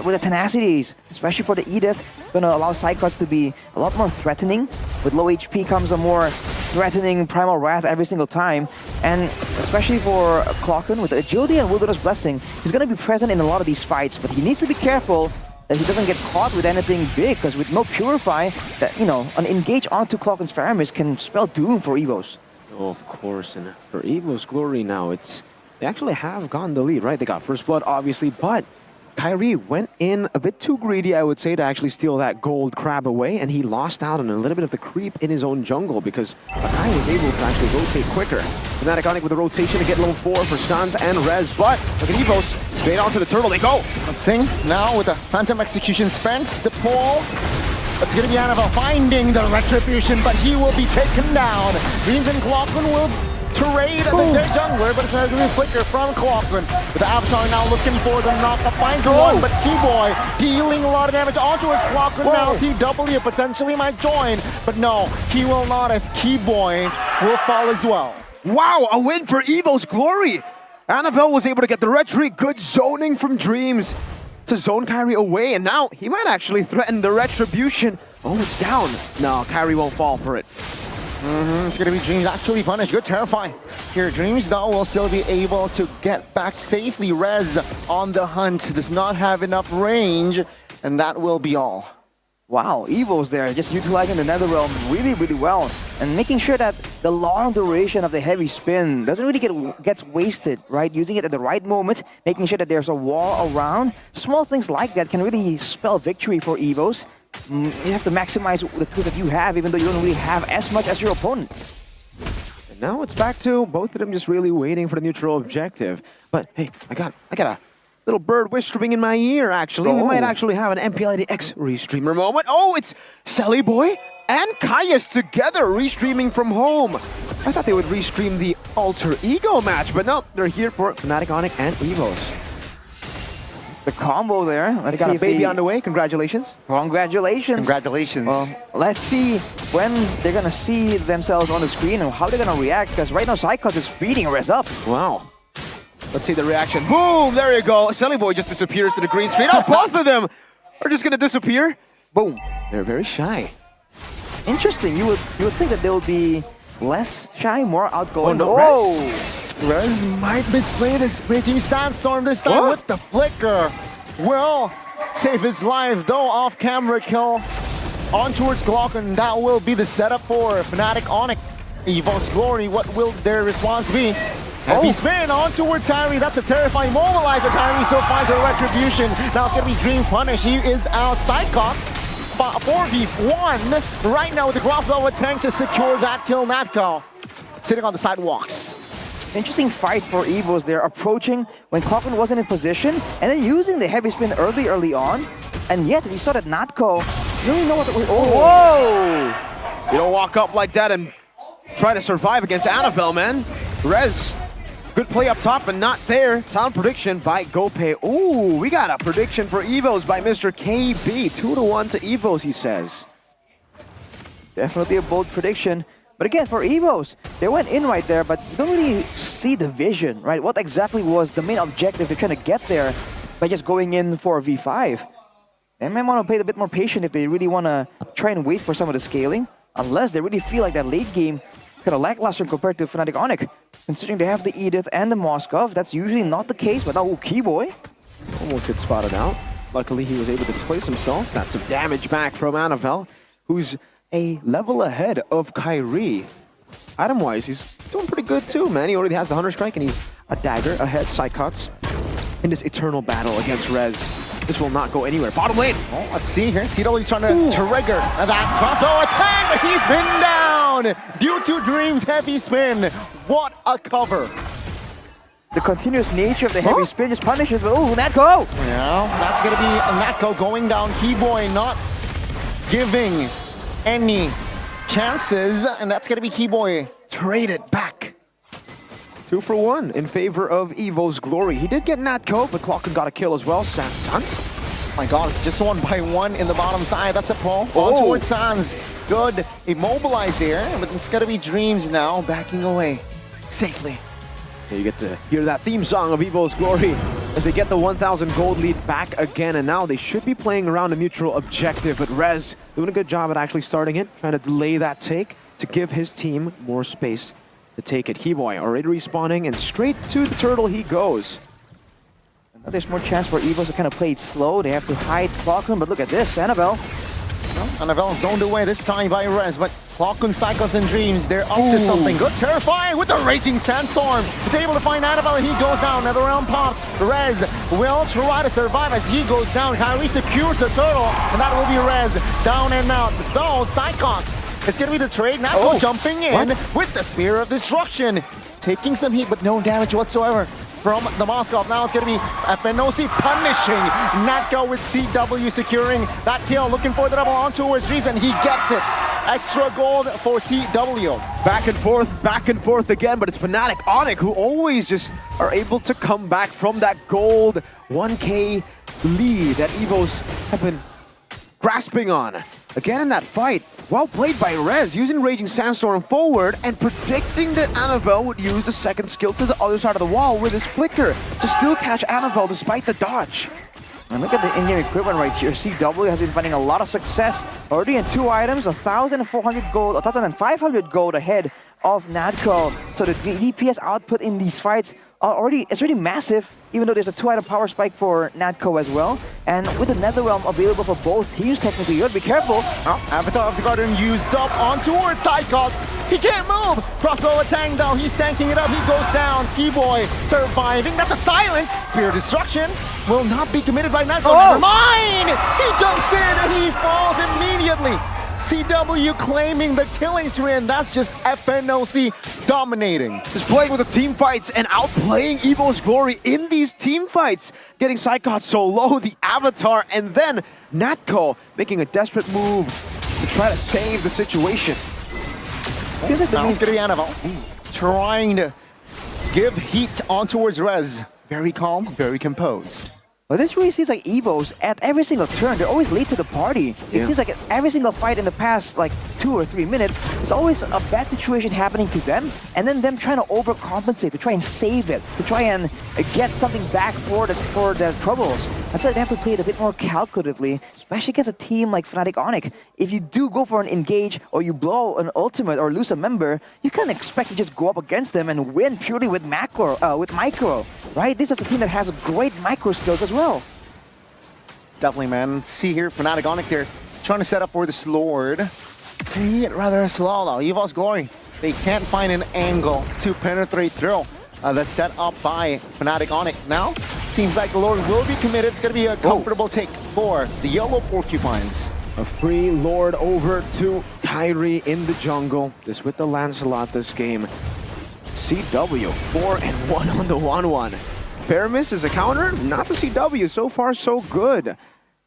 with the tenacities, especially for the Edith, it's going to allow Psychots to be a lot more threatening. With low HP comes a more threatening Primal Wrath every single time. And especially for Clocken, with the Agility and Wilderness Blessing, he's going to be present in a lot of these fights, but he needs to be careful that he doesn't get caught with anything big, because with no Purify, that, an engage onto Clocken's Faramis can spell doom for Evos. Oh, of course, and for Evo's Glory now, they actually have gotten the lead, right? They got first blood, obviously, but Kyrie went in a bit too greedy, I would say, to actually steal that gold crab away, and he lost out on a little bit of the creep in his own jungle because Akai was able to actually rotate quicker. Fnatic Onic with the rotation to get level 4 for Sans and Rez, but look at Evos, straight onto the turtle, they go! Let's sing now with the Phantom Execution spent, the pull. It's going to be Annabelle finding the Retribution, but he will be taken down. Dreams and Clockman will trade their jungler, but it's going to be Flicker from Clockman. With the Avatar now looking for the knock-up, finds one, but Keyboy healing a lot of damage onto his Clockman now. CW potentially might join, but no, he will not, as Keyboy will fall as well. Wow, a win for Evo's Glory! Annabelle was able to get the retreat, good zoning from Dreams to zone Kyrie away, and now he might actually threaten the Retribution. Oh, it's down. No, Kyrie won't fall for it. It's going to be Dreams actually punished. Good terrifying. Here, Dreams though will still be able to get back safely. Rez on the hunt, does not have enough range, and that will be all. Wow, Evo's there, just utilizing the Netherrealm really, really well, and making sure that the long duration of the heavy spin doesn't really gets wasted, right? Using it at the right moment, making sure that there's a wall around. Small things like that can really spell victory for Evos. You have to maximize the tools that you have, even though you don't really have as much as your opponent. And now it's back to both of them just really waiting for the neutral objective. But hey, I got a little bird whispering in my ear, actually. We might actually have an MPL X restreamer moment. Oh, it's Selly Boy and Kaius together restreaming from home. I thought they would restream the Alter Ego match, but no, they're here for Fnatic Onic and Evos. The combo there. Let's see, got a baby on the way. Congratulations. Congratulations. Congratulations. Let's see when they're going to see themselves on the screen and how they're going to react, because right now Psychos is beating Rez up. Wow. Let's see the reaction. Boom! There you go. Selly Boy just disappears to the green screen. Oh, both of them are just going to disappear. Boom. They're very shy. Interesting. You would think that they would be less shy, more outgoing. Oh, no. Rez might misplay this Raging Sandstorm this time with the Flicker. Will save his life though, off-camera kill on towards Glock, and that will be the setup for Fnatic Onic. Evo's Glory, what will their response be? Heavy spin on towards Kyrie, that's a terrifying mobilizer. Kyrie still finds a Retribution. Now it's going to be Dream Punish, he is outside caught. 4v1 right now with the Gross Level tank to secure that kill. Natco sitting on the sidewalks. Interesting fight for Evos. They're approaching when Clockman wasn't in position and then using the heavy spin early on. And yet we saw that Natco, you don't know what whoa! You don't walk up like that and try to survive against Annabelle, man. Rez, good play up top and not there. Town prediction by GoPay. Ooh, we got a prediction for Evos by Mr. KB. 2-1 to Evos, he says. Definitely a bold prediction. But again, for Evos, they went in right there, but you don't really see the vision, right? What exactly was the main objective they're trying to get there by just going in for a V5? They might want to play a bit more patient if they really want to try and wait for some of the scaling, unless they really feel like that late game kind of lackluster compared to Fnatic Onyx. Considering they have the Edith and the Moskov, that's usually not the case, but now Keyboy almost gets spotted out. Luckily, he was able to displace himself. Got some damage back from Anavel, who's a level ahead of Kyrie. Item-wise, he's doing pretty good too, man. He already has the Hunter Strike, and he's a dagger ahead, Psychots, in this eternal battle against Rez. This will not go anywhere. Bottom lane. Well, let's see here. CW trying to trigger that crossbow attack, but he's been down due to Dream's heavy spin. What a cover. The continuous nature of the heavy spin just punishes, but oh, Natko! Yeah, that's going to be Natko going down. Keyboy not giving any chances, and that's going to be Keyboy traded back. 2 for 1 in favor of Evo's Glory. He did get Natko, but Clocken got a kill as well. Sans. Oh my god, it's just 1-by-1 in the bottom side. That's a pull. On towards Sans. Good. Immobilized there, but it's going to be Dreams now backing away safely. You get to hear that theme song of Evo's Glory as they get the 1,000 gold lead back again, and now they should be playing around a neutral objective, but Rez doing a good job at actually starting it, trying to delay that take to give his team more space to take it. Keyboy already respawning, and straight to the turtle he goes. Now there's more chance for Evos to kind of play it slow. They have to hide Clockman, but look at this, Annabelle. Annabelle zoned away this time by Rez, but Clockun, Cycles, and Dreams, they're up to something good. Terrifying with the Raging Sandstorm. It's able to find Annabelle, and he goes down. Another round popped. Rez will try to survive as he goes down. Kyrie secures the turtle, and that will be Rez down and out. Though, Cyclops, it's going to be the trade. Natko jumping in with the Spear of Destruction. Taking some heat, but no damage whatsoever from the Moskov. Now it's going to be FNOC punishing Natko with CW securing that kill. Looking for the double on towards Reason. He gets it. Extra gold for CW. Back and forth again, but it's Fnatic Onyx who always just are able to come back from that gold 1K lead that Evos have been grasping on. Again in that fight, well played by Rez, using Raging Sandstorm forward and predicting that Annabelle would use the second skill to the other side of the wall with his flicker to still catch Annabelle despite the dodge. And look at the in-game equipment right here. CW has been finding a lot of success already in 2 items, 1,400 gold, 1,500 gold ahead of Natko. So the DPS output in these fights are already massive, even though there's a 2-item power spike for Natko as well. And with the Netherrealm available for both teams, technically, you gotta be careful. Avatar of the Garden used up on towards Cyclops. He can't move. Crossbow attack though. He's tanking it up. He goes down. Keyboy surviving. That's a silence. Spear of Destruction will not be committed by Natko. Never mind. He jumps in and he falls immediately. CW claiming the killing spree, and that's just FNOC dominating. Just playing with the team fights and outplaying Evo's Glory in these team fights. Getting Psychot so low, the Avatar, and then Natko making a desperate move to try to save the situation. Seems like now it's going to be Annabelle trying to give heat on towards Rez. Very calm, very composed. But this really seems like Evos, at every single turn, they're always late to the party. It seems like at every single fight in the past, like 2 or 3 minutes, there's always a bad situation happening to them, and then them trying to overcompensate, to try and save it, to try and get something back for the troubles. I feel like they have to play it a bit more calculatively, especially against a team like Fnatic Onyx. If you do go for an engage, or you blow an ultimate, or lose a member, you can't expect to just go up against them and win purely with micro, right? This is a team that has great micro skills as well. Definitely, man. See here, Fnatic Onyx, they're trying to set up for this Lord. Taking it rather slow, though. Evo's Glory, they can't find an angle to penetrate through. That's set up by Fnatic Onyx. Now, seems like the Lord will be committed. It's going to be a comfortable take for the Yellow Porcupines. A free Lord over to Kyrie in the jungle. Just with the Lancelot this game. CW, 4-1 on the 1-1. Faramis is a counter, not to CW. So far, so good.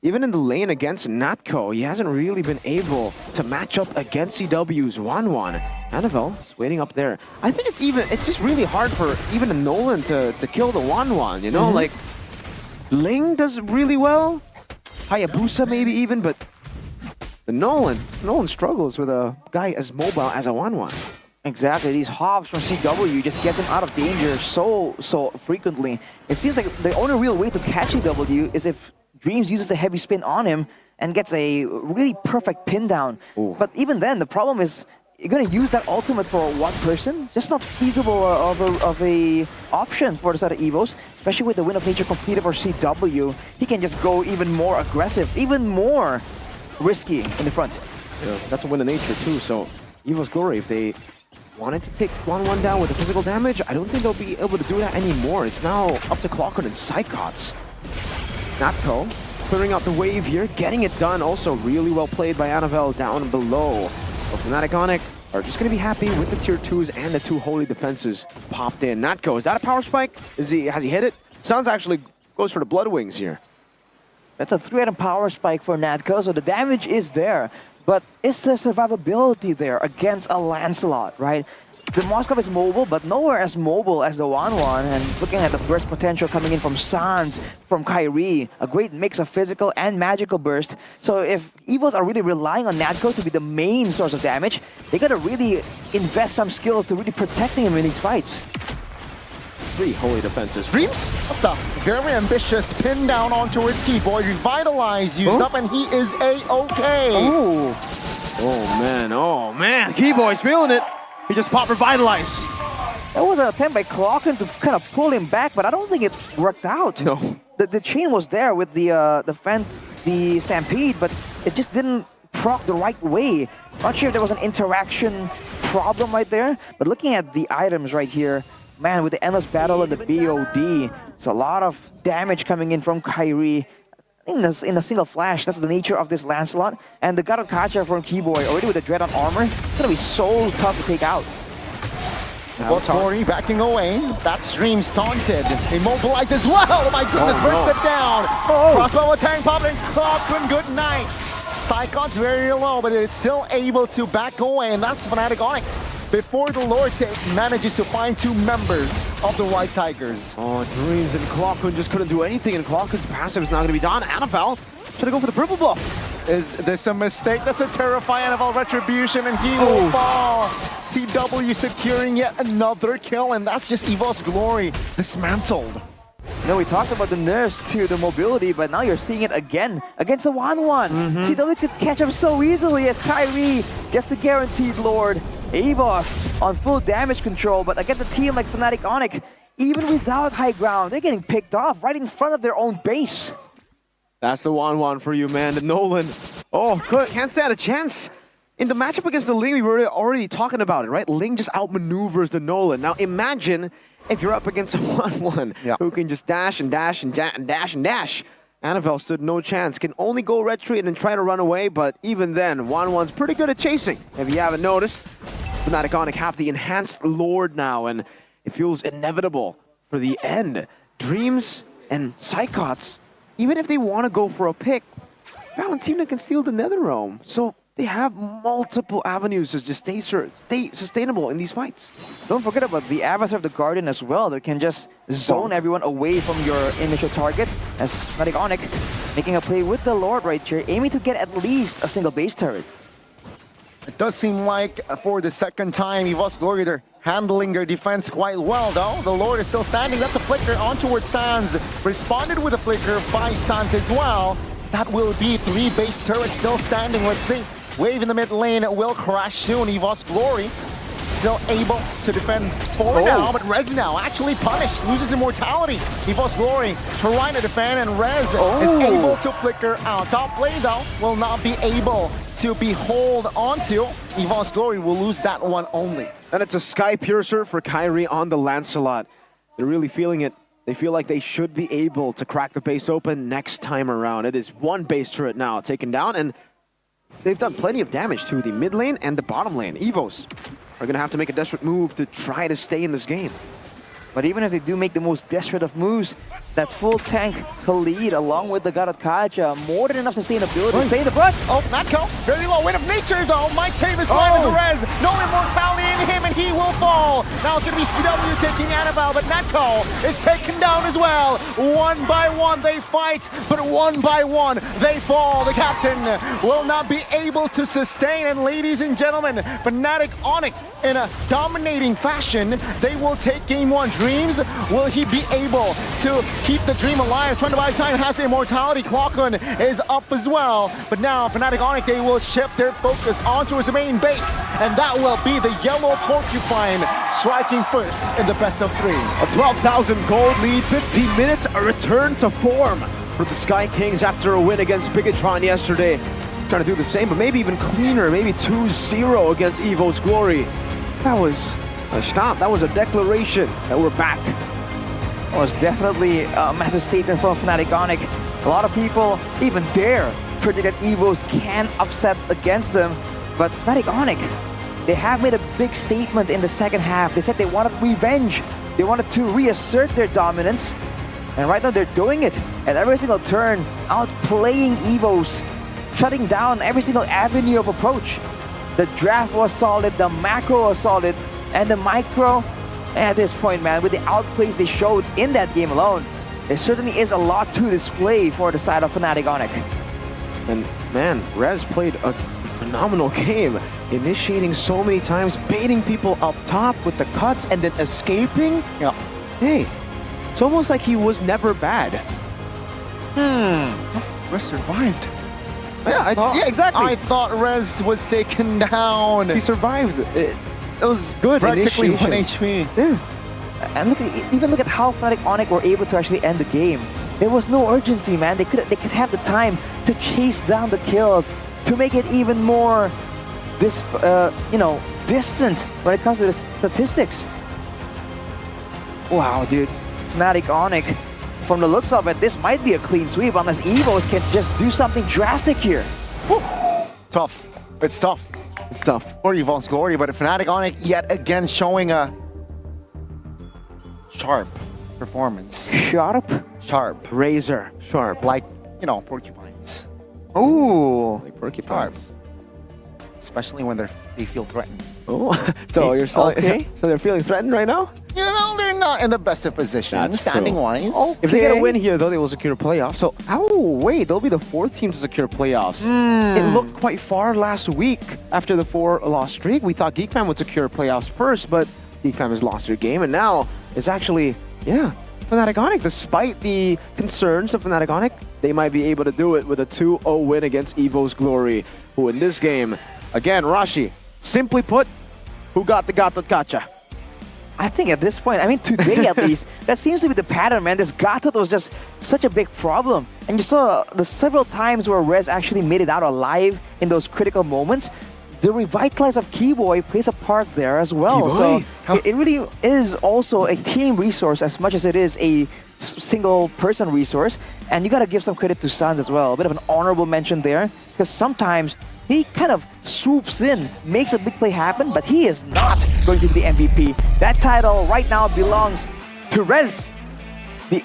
Even in the lane against Natko, he hasn't really been able to match up against CW's 1-1. Annabelle is waiting up there. I think it's just really hard for even a Nolan to kill the 1-1, you know? Like, Ling does really well. Hayabusa maybe even, but But Nolan struggles with a guy as mobile as a 1-1. Exactly, these hops from CW just gets him out of danger so frequently. It seems like the only real way to catch CW is if Dreams uses a heavy spin on him and gets a really perfect pin down. Ooh. But even then, the problem is you're gonna use that ultimate for one person. Just not feasible of a option for the side of Evos, especially with the Wind of Nature completed for CW. He can just go even more aggressive, even more risky in the front. Yeah, that's a Wind of Nature too. So Evo's Glory, if they wanted to take 1-1 down with the physical damage, I don't think they'll be able to do that anymore. It's now up to Clockwood and Psychots. Natco clearing out the wave here, getting it done. Also really well played by Annabelle down below. But Fnatic Onyx are just going to be happy with the tier 2s and the 2 holy defenses popped in. Natco, is that a power spike? Has he hit it? Sounds actually goes for the Blood Wings here. That's a 3-item power spike for Natco, so the damage is there. But is there survivability there against a Lancelot, right? The Moskov is mobile, but nowhere as mobile as the 1-1. And looking at the burst potential coming in from Sans, from Kyrie, a great mix of physical and magical burst. So if Evos are really relying on Natco to be the main source of damage, they gotta really invest some skills to really protecting him in these fights. 3 holy defenses. Dreams? That's a very ambitious pin down on towards Keyboy. Revitalize used up, and he is A-okay. Oh man. Keyboy's feeling it. He just popped Revitalize. That was an attempt by Clocken to kind of pull him back, but I don't think it worked out. No. The chain was there with the Stampede, but it just didn't proc the right way. Not sure if there was an interaction problem right there, but looking at the items right here, man, with the Endless Battle and the BOD, it's a lot of damage coming in from Kyrie. In a single flash, that's the nature of this Lancelot. And the God of Kacha from Keyboy, already with the Dread on armor, it's gonna be so tough to take out. Glory backing away. That's Dreams taunted. Immobilized as well. Oh my goodness, burst it down. Crossbow attack popping. Clockman, good night. Psychon's very low, but it's still able to back away, and that's Fnatic Onyx. Before the Lord manages to find 2 members of the White Tigers. Oh, Dreams and Clockwood just couldn't do anything, and Clockwood's passive is not going to be done. Annabelle trying to go for the purple buff. Is this a mistake? That's a terrifying Annabelle retribution, and he will fall. CW securing yet another kill, and that's just Evo's Glory dismantled. You know, we talked about the nerfs to the mobility, but now you're seeing it again against the 1-1. CW could catch up so easily as Kyrie gets the guaranteed Lord. Evos on full damage control, but against a team like Fnatic Onyx, even without high ground, they're getting picked off right in front of their own base. That's the 1-1 for you, man. The Nolan. Oh, good. Can't stand a chance. In the matchup against the Ling, we were already talking about it, right? Ling just outmaneuvers the Nolan. Now imagine if you're up against a 1-1 who can just dash and dash and dash and dash. Annabelle stood no chance. Can only go retreat and try to run away, but even then, 1-1's pretty good at chasing. If you haven't noticed, Fnatic Onyx have the enhanced Lord now, and it feels inevitable for the end. Dreams and Psychots, even if they want to go for a pick, Valentina can steal the Netherrealm. So they have multiple avenues to just stay sustainable in these fights. Don't forget about the Avatar of the Guardian as well that can just zone everyone away from your initial target, as Fnatic Onyx making a play with the Lord right here, aiming to get at least a single base turret. It does seem like for the second time, Evo's Glory, they're handling their defense quite well, though. The Lord is still standing. That's a flicker on towards Sans. Responded with a flicker by Sans as well. That will be 3 base turrets still standing. Let's see. Wave in the mid lane will crash soon. Evo's Glory still able to defend for now, but Rez now actually punished, loses immortality. Evo's Glory trying to defend, and Rez is able to flicker out. Top lane, though, will not be able to be hold onto. Evo's Glory will lose that one only. And it's a Sky Piercer for Kyrie on the Lancelot. They're really feeling it. They feel like they should be able to crack the base open next time around. It is 1 base turret now taken down, and they've done plenty of damage to the mid lane and the bottom lane. Evos are going to have to make a desperate move to try to stay in this game. But even if they do make the most desperate of moves, that full tank Khalid along with the God of Kacha, more than enough sustainability to stay in the front. Oh, Natco, very low. Wind of Nature, though. Might save his life as Rez No immortality in him, and he will fall. Now it's going to be CW taking Annabelle, but Natko is taken down as well. One by one they fight, but one by one they fall. The captain will not be able to sustain, and ladies and gentlemen, Fnatic Onyx in a dominating fashion, they will take game one. Dreams, will he be able to keep the dream alive? Trying to buy time, has the immortality. Clockun is up as well, but now Fnatic Onyx, they will shift their focus onto his main base, and that will be the yellow porcupine striking first in the best of 3. A 12,000 gold lead, 15 minutes, a return to form for the Sky Kings after a win against Bigatron yesterday. Trying to do the same, but maybe even cleaner, maybe 2-0 against Evo's Glory. That was a stop, that was a declaration that we're back. It was definitely a massive statement from Fnatic Onyx. A lot of people even dare predict that Evos can upset against them, but Fnatic Onyx, they have made a big statement in the second half. They said they wanted revenge. They wanted to reassert their dominance, and right now they're doing it. At every single turn, outplaying Evos, shutting down every single avenue of approach. The draft was solid, the macro was solid, and the micro, at this point, man, with the outplays they showed in that game alone, there certainly is a lot to display for the side of Fnatic Onyx. And man, Rez played a phenomenal game, initiating so many times, baiting people up top with the cuts and then escaping. Yeah. Hey, it's almost like he was never bad. Rez survived. Yeah, exactly. I thought Rez was taken down. He survived. It was good. Practically 1 initiation. HP. Yeah. And look at how Fnatic Onyx were able to actually end the game. There was no urgency, man. They could have the time to chase down the kills, to make it even more distant when it comes to the statistics. Wow, dude. Fnatic Onyx, from the looks of it, this might be a clean sweep unless Evos can just do something drastic here. Woo. Tough. It's tough. It's tough. For Evo's Glory, but Fnatic Onyx yet again showing a sharp performance. Sharp? Sharp. Razor. Sharp. Like, porcupines. Ooh. Like porcupines. Especially when they feel threatened. Oh, so you're saying, okay. So they're feeling threatened right now? They're not in the best of positions, standing-wise. Okay. If they get a win here, though, they will secure playoffs. So, wait, they'll be the 4th team to secure playoffs. It looked quite far last week after the 4-loss streak. We thought GeekFam would secure playoffs first, but GeekFam has lost their game, and now it's actually, Fnatic Onyx. Despite the concerns of Fnatic Onyx, they might be able to do it with a 2-0 win against Evo's Glory, who in this game, again, Rashi, simply put, who got the Gatot Gacha? I think at this point, today at least, that seems to be the pattern, man. This Gatot was just such a big problem. And you saw the several times where Rez actually made it out alive in those critical moments. The revitalize of Keyboy plays a part there as well. Keyboy. So it really is also a team resource as much as it is a single person resource. And you got to give some credit to Sans as well. A bit of an honorable mention there, because sometimes he kind of swoops in, makes a big play happen, but he is not going to be the MVP. That title right now belongs to Rez, the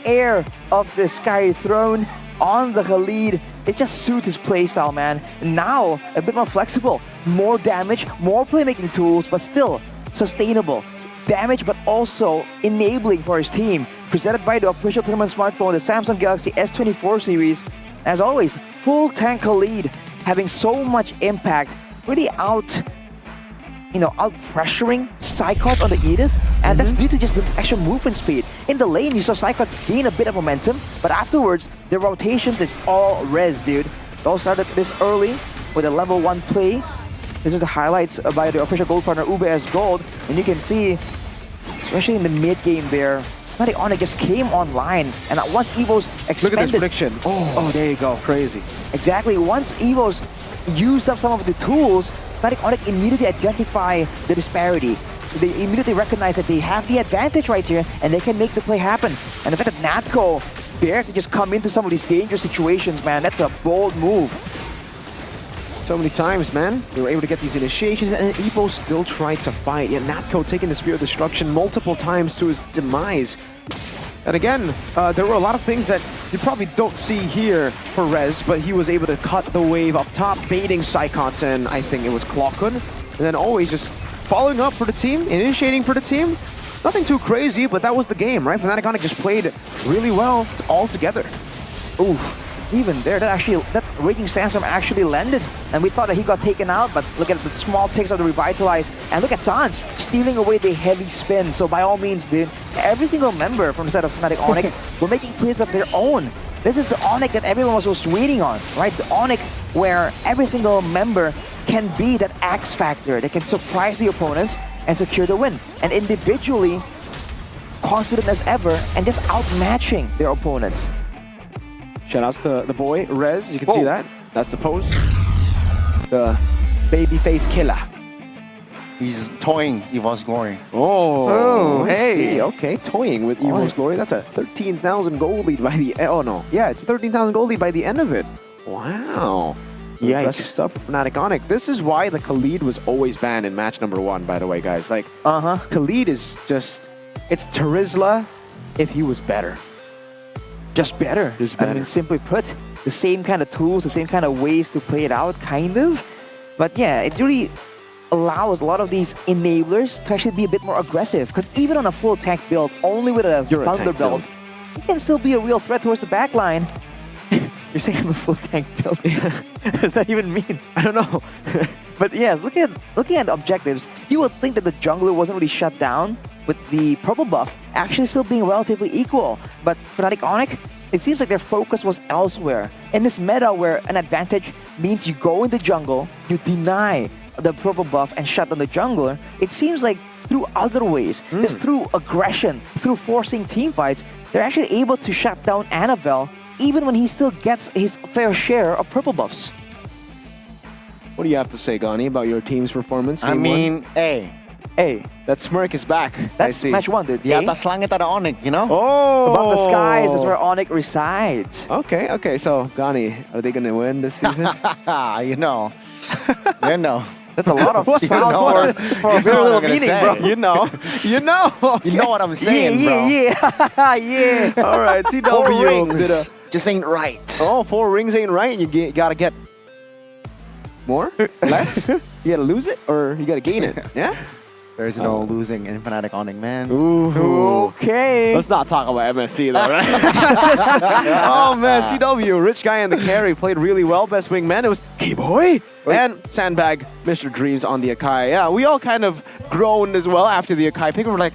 heir of the Sky Throne on the Khalid. It just suits his playstyle, man. Now, a bit more flexible, more damage, more playmaking tools, but still sustainable. Damage, but also enabling for his team. Presented by the official tournament smartphone, the Samsung Galaxy S24 series. As always, full tank Khalid, having so much impact, really out pressuring Psychots on the Edith, and that's due to just the extra movement speed. In the lane, you saw Psychots gain a bit of momentum, but afterwards, the rotations is all Rez, dude. It all started this early with a level 1 play. This is the highlights by the official gold partner UBS Gold, and you can see, especially in the mid game there, Fnatic Onyx just came online, and once Evo's expanded... Look at this prediction. Oh, there you go. Crazy. Exactly. Once Evo's used up some of the tools, Fnatic Onyx immediately identify the disparity. They immediately recognize that they have the advantage right here, and they can make the play happen. And the fact that Natko dared to just come into some of these dangerous situations, man, that's a bold move. So many times, man, they were able to get these initiations, and Evo still tried to fight. Yet Natko taking the Spear of Destruction multiple times to his demise. And again, there were a lot of things that you probably don't see here for Rez, but he was able to cut the wave up top, baiting Psychots, and I think it was Clockun. and then always just following up for the team, initiating for the team. Nothing too crazy, but that was the game, right? Fnatic Onyx just played really well all together. Ooh, even there, that Raging Sandstorm actually landed, and we thought that he got taken out, but look at the small takes of the Revitalize, and look at Sans stealing away the heavy spin. So by all means, dude, every single member from the side of Fnatic Onyx were making plays of their own. This is the Onyx that everyone was waiting on, right? The Onyx where every single member can be that X factor that can surprise the opponents and secure the win. And individually, confident as ever, and just outmatching their opponents. Shoutouts to the boy, Rez, you can see that. That's the pose. The babyface killer. He's toying Evo's Glory. Oh, hey, okay, toying with Evo's Glory. That's a 13,000 gold lead by the it's a 13,000 gold lead by the end of it. Wow. Impressive stuff for Fnatic Onyx. This is why the Khalid was always banned in match number 1, by the way, guys. Like, Khalid is just, it's Terizla if he was better. Just better. I mean, simply put, the same kind of tools, the same kind of ways to play it out, kind of. But yeah, it really allows a lot of these enablers to actually be a bit more aggressive. Because even on a full tank build, only with a Thunder Belt, you can still be a real threat towards the backline. You're saying I'm a full tank build. What does that even mean? I don't know. But yes, looking at the objectives, you would think that the jungler wasn't really shut down, with the purple buff actually still being relatively equal. But Fnatic Onyx, it seems like their focus was elsewhere. In this meta where an advantage means you go in the jungle, you deny the purple buff and shut down the jungler, it seems like through other ways, just through aggression, through forcing team fights, they're actually able to shut down Annabelle even when he still gets his fair share of purple buffs. What do you have to say, Gani, about your team's performance? I mean, Hey, that smirk is back. That's match 1, dude. Di atas langit ada Onyx, you know? Oh! Above the skies is where Onyx resides. Okay. So, Gani, are they going to win this season? You know. You know. That's a lot of sound for a very little meaning, bro. You know. You know what I'm saying, bro. Yeah. All right, CW. 4 rings just ain't right. Oh, 4 rings ain't right. You gotta get more? Less? You gotta lose it or you gotta gain it? Yeah? There's no losing in Fnatic Onyx, man. Ooh. Okay. Let's not talk about MSC though, right? Oh man, CW, Rich Guy and the carry played really well. Best wingman, it was K-Boy and Sandbag, Mr. Dreams on the Akai. Yeah, we all kind of groaned as well after the Akai pick. We're like,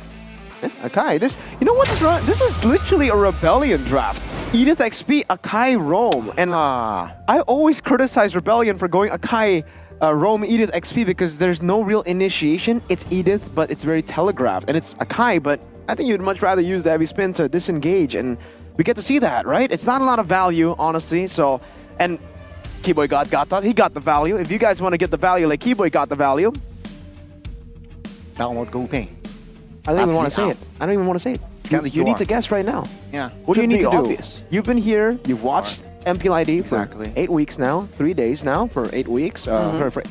Akai, you know what this is literally a Rebellion draft. Edith XP, Akai, Roam. And I always criticize Rebellion for going Akai, Roam, Edith XP because there's no real initiation. It's Edith, but it's very telegraphed. And it's Akai, but I think you'd much rather use the heavy spin to disengage. And we get to see that, right? It's not a lot of value, honestly. So, and Keyboy got that. He got the value. If you guys want to get the value like Keyboy got the value, download GoPay. I don't even want to say it. I don't even want to say it. You need to guess right now. Yeah. What do you need to do? Obvious. You've been here. You've watched MPL ID for 8 weeks now. 3 days now for 8 weeks. For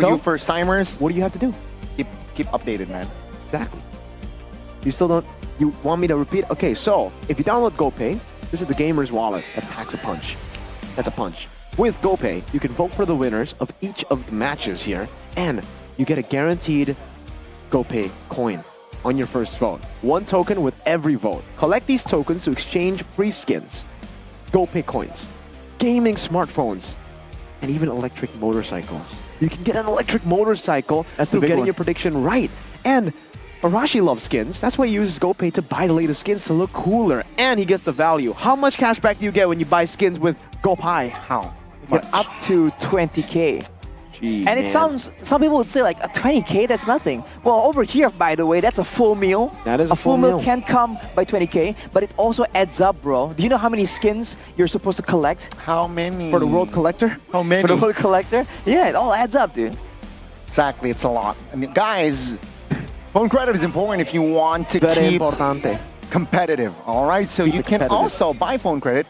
you first timers, what do you have to do? Keep updated, man. Exactly. You still don't. You want me to repeat? Okay, so if you download GoPay, this is the gamer's wallet that packs a punch. That's a punch. With GoPay, you can vote for the winners of each of the matches here, and you get a guaranteed GoPay coin on your first vote. 1 token with every vote. Collect these tokens to exchange free skins, GoPay coins, gaming smartphones, and even electric motorcycles. You can get an electric motorcycle through getting your prediction right. And Arashi loves skins. That's why he uses GoPay to buy the latest skins to look cooler. And he gets the value. How much cash back do you get when you buy skins with GoPay? How? You get up to 20K. Gee, and it sounds, some people would say like a 20K, that's nothing. Well, over here, by the way, that's a full meal. That is a full meal. Can come by 20K, but it also adds up, bro. Do you know how many skins you're supposed to collect? How many? For the World Collector? How many? For the World Collector? Yeah, it all adds up, dude. Exactly, it's a lot. I mean, guys, phone credit is important if you want to keep competitive, all right? So you can also buy phone credit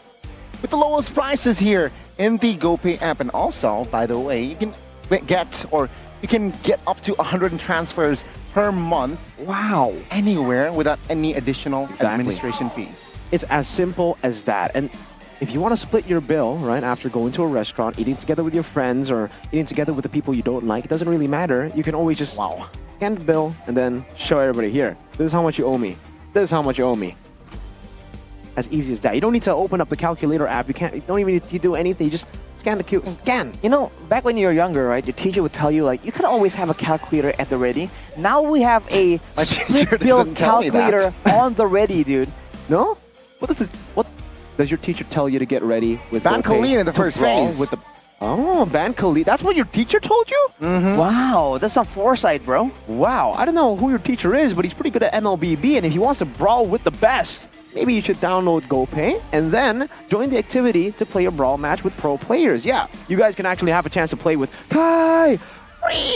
with the lowest prices here in the GoPay app. And also, by the way, you can get up to 100 transfers per month. Wow. Anywhere without any additional administration fees. It's as simple as that. And if you want to split your bill, right, after going to a restaurant, eating together with your friends or eating together with the people you don't like, it doesn't really matter. You can always just scan the bill and then show everybody, here, this is how much you owe me. This is how much you owe me. As easy as that. You don't need to open up the calculator app. You don't even need to do anything. You just scan the Q. Scan. You know, back when you were younger, right, your teacher would tell you, like, you can always have a calculator at the ready. Now we have a split bill calculator on the ready, dude. No? What is this? What does your teacher tell you to get ready with? Ban Khalid in the first phase. With the Ban Khalid. That's what your teacher told you? Wow, that's some foresight, bro. Wow, I don't know who your teacher is, but he's pretty good at MLBB, and if he wants to brawl with the best, maybe you should download GoPay and then join the activity to play a brawl match with pro players. Yeah, you guys can actually have a chance to play with Kai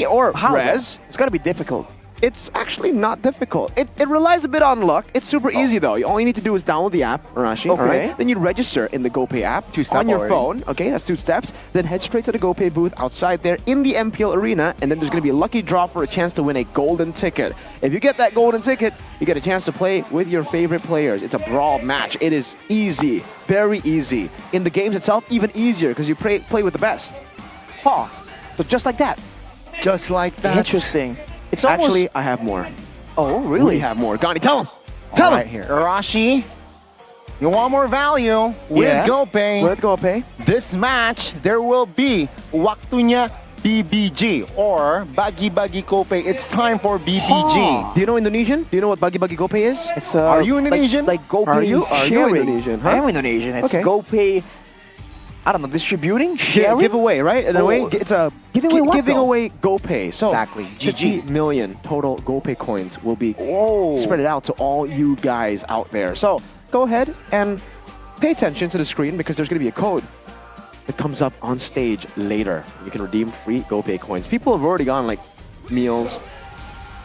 or Rez. It's gotta be difficult. It's actually not difficult. It relies a bit on luck. It's super easy though. All you need to do is download the app, Arashi. Okay. All right? Then you register in the GoPay app on your phone. Okay, that's 2 steps. Then head straight to the GoPay booth outside there in the MPL arena, and then there's going to be a lucky draw for a chance to win a golden ticket. If you get that golden ticket, you get a chance to play with your favorite players. It's a brawl match. It is easy, very easy. In the games itself, even easier because you play with the best. Huh. So just like that. Just like that. Interesting. It's Actually, I have more. Oh, really? We have more. Gani, tell him. Tell him. Here. Arashi, you want more value with GoPay. With GoPay. This match, there will be Waktunya BBG or Bagi-Bagi GoPay. It's time for BBG. Do you know Indonesian? Do you know what Bagi-Bagi GoPay is? It's, Are you Indonesian? Like GoPay Are you sharing. Indonesian? Huh? I am Indonesian. It's Okay. GoPay, I don't know, distributing? Sharing? Giveaway, right? In a way, it's a Giving away what, giving though? away GoPay. So Exactly. 50 million total GoPay coins will be Whoa. spread it out to all you guys out there. So go ahead and pay attention to the screen because there's going to be a code that comes up on stage later. You can redeem free GoPay coins. People have already gone like meals,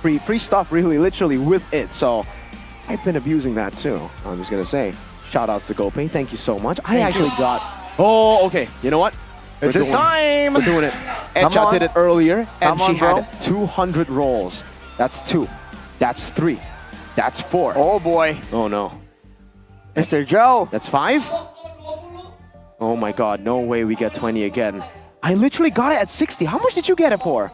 free stuff, really, literally with it. So I've been abusing that too. I'm just going to say, shout outs to GoPay. Thank you so much. I actually got. Oh, okay. You know what? It's this time. We're doing it. Come Etcha on. did it earlier, and Come she on, bro. had 200 rolls. That's 2. That's 3. That's 4. Oh boy. Oh no. Mr. Joe. That's 5? Oh my god, no way we get 20 again. I literally got it at 60. How much did you get it for?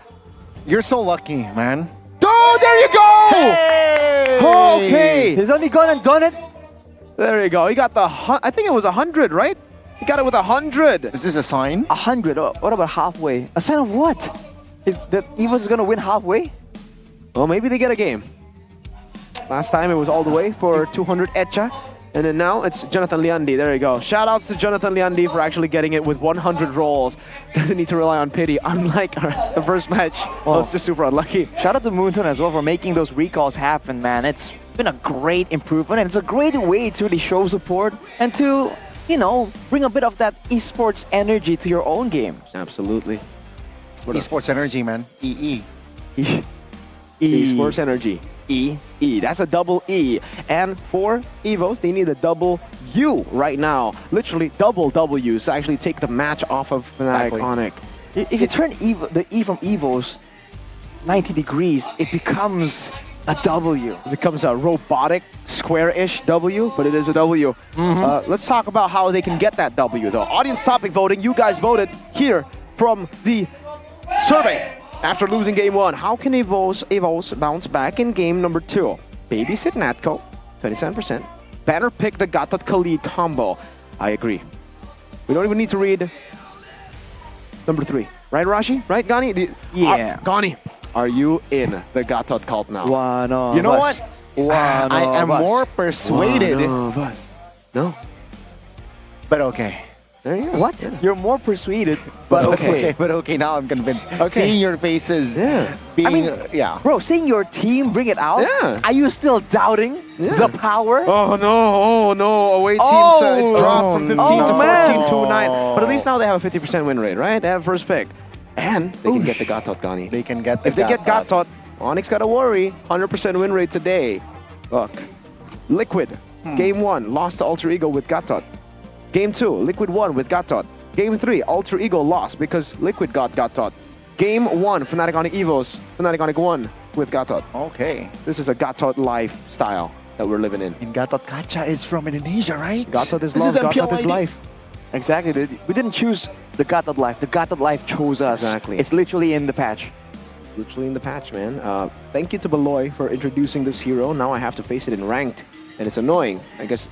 You're so lucky, man. Oh, there you go! Okay. He's only gone and done it. There you go. He got the, I think it was 100, right? He got it with 100. Is this a sign? 100. Oh, what about halfway? A sign of what? Is that Evo's gonna win halfway? Well, maybe they get a game. Last time it was all the way for 200 Etcha. And then now it's Jonathan Liandi. There you go. Shout outs to Jonathan Liandi for actually getting it with 100 rolls. Doesn't need to rely on pity, unlike the first match. Oh. I was just super unlucky. Shout out to Moonton as well for making those recalls happen, man. It's been a great improvement and it's a great way to really show support and to, you know, bring a bit of that esports energy to your own game. Absolutely. Esports energy, man. EE. Esports energy. E. That's a double E. And for Evos, they need a double U right now. Literally double W's to actually take the match off of Fnatic Onyx. If you turn the E from Evos 90 degrees, it becomes a W. It becomes a robotic, square-ish W, but it is a W. Let's talk about how they can get that W, though. Audience topic voting, you guys voted here from the survey. After losing game 1, how can Evos bounce back in game number 2? Babysit Natco, 27%. Banner pick the Gatot Khalid combo. I agree. We don't even need to read number 3. Right, Rashi? Right, Gani? Yeah. Gani, are you in the Gatot cult now? One of You know us. what? I am more persuaded. One of us. No. But okay. There you go. What? Yeah. You're more persuaded, but okay. But okay, now I'm convinced. Okay. Seeing your faces, being, I mean, yeah. Bro, seeing your team bring it out, Yeah. are you still doubting the power? Oh no, away teams it dropped from 15 to 14 to 9. But at least now they have a 50% win rate, right? They have first pick. And they can get the Gatot, Gani. They can get the If they get Gatot, Onyx gotta worry. 100% win rate today. Look. Liquid, game 1, lost to Alter Ego with Gatot. Game 2, Liquid won with Gatot. Game 3, Alter Ego lost because Liquid got Gatot. Game 1, Fnatic Onyx Evos, Fnatic Onyx won with Gatot. Okay. This is a Gatot lifestyle that we're living in. And Gatot Kacha is from Indonesia, right? Gatot is This love, is MPL Gatot is ID. life. Exactly. We didn't choose the Gatot Life. The Gatot Life chose us. Exactly. It's literally in the patch. It's literally in the patch, man. Thank you to Beloy for introducing this hero. Now I have to face it in ranked, and it's annoying. I guess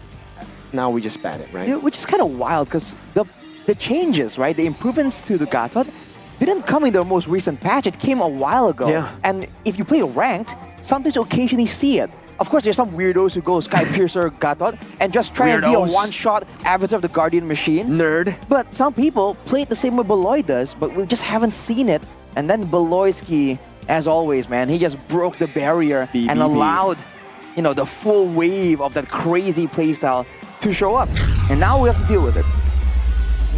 now we just ban it, right? Yeah, which is kind of wild because the changes, right? The improvements to the Gatot didn't come in the most recent patch. It came a while ago. Yeah. And if you play ranked, sometimes you occasionally see it. Of course, there's some weirdos who go Sky Piercer Gatot and just try and be a one-shot avatar of the Guardian Machine. Nerd. But some people play it the same way Beloy does, but we just haven't seen it. And then Beloyski, as always, man, he just broke the barrier and allowed, you know, the full wave of that crazy playstyle to show up. And now we have to deal with it.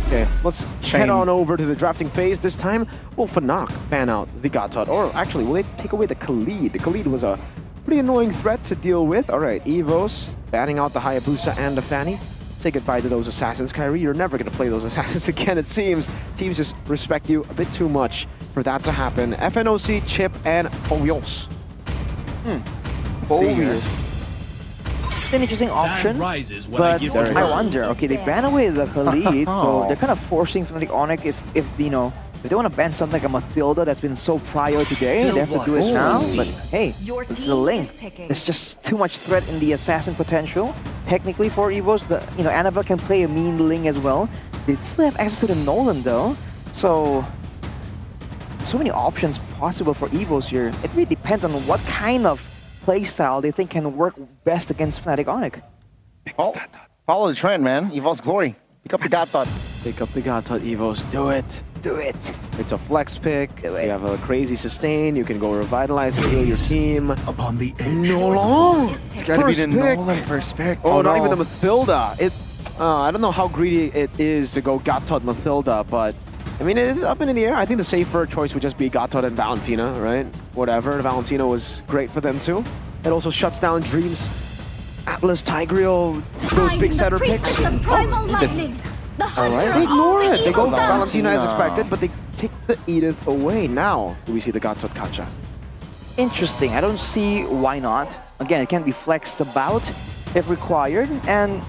Okay, let's head on over to the drafting phase. This time, will Fnac ban out the Gatot? Or actually, will they take away the Khalid? The Khalid was a pretty annoying threat to deal with. All right, Evos banning out the Hayabusa and the Fanny. Say goodbye to those assassins, Kyrie. You're never going to play those assassins again, it seems. Teams just respect you a bit too much for that to happen. FNOC, Chip, and Foyos. Foyos. It's an interesting option, but I wonder, okay, they ban away the Khalid, so they're kind of forcing Fnatic Onyx if you know, if they want to ban something like a Mathilda that's been so prio today, they have to do it now. But hey, it's the Link. There's just too much threat in the assassin potential. Technically for Evos, Annabelle can play a mean Ling as well. They still have access to the Nolan though, so many options possible for Evos here. It really depends on what kind of playstyle they think can work best against Fnatic Onyx. Follow the trend, man. Evol's glory. Pick up the Gatot. Pick up the Gatot, Evos. Do it. Do it. It's a flex pick. You have a crazy sustain. You can go revitalize and heal your team. Upon the edge. Nolan! It's gotta be the Nolan first pick. Oh, not even the Mathilda. I don't know how greedy it is to go Gatot Mathilda, but I mean, it is up and in the air. I think the safer choice would just be Gatot and Valentina, right? Whatever. Valentina was great for them too. It also shuts down Dreams, Atlas, Tigreal, those big setter picks. Alright, they ignore it. They go Valentina as expected, but they take the Edith away. Now, do we see the Gatot Kacha? Interesting. I don't see why not. Again, it can be flexed about if required, and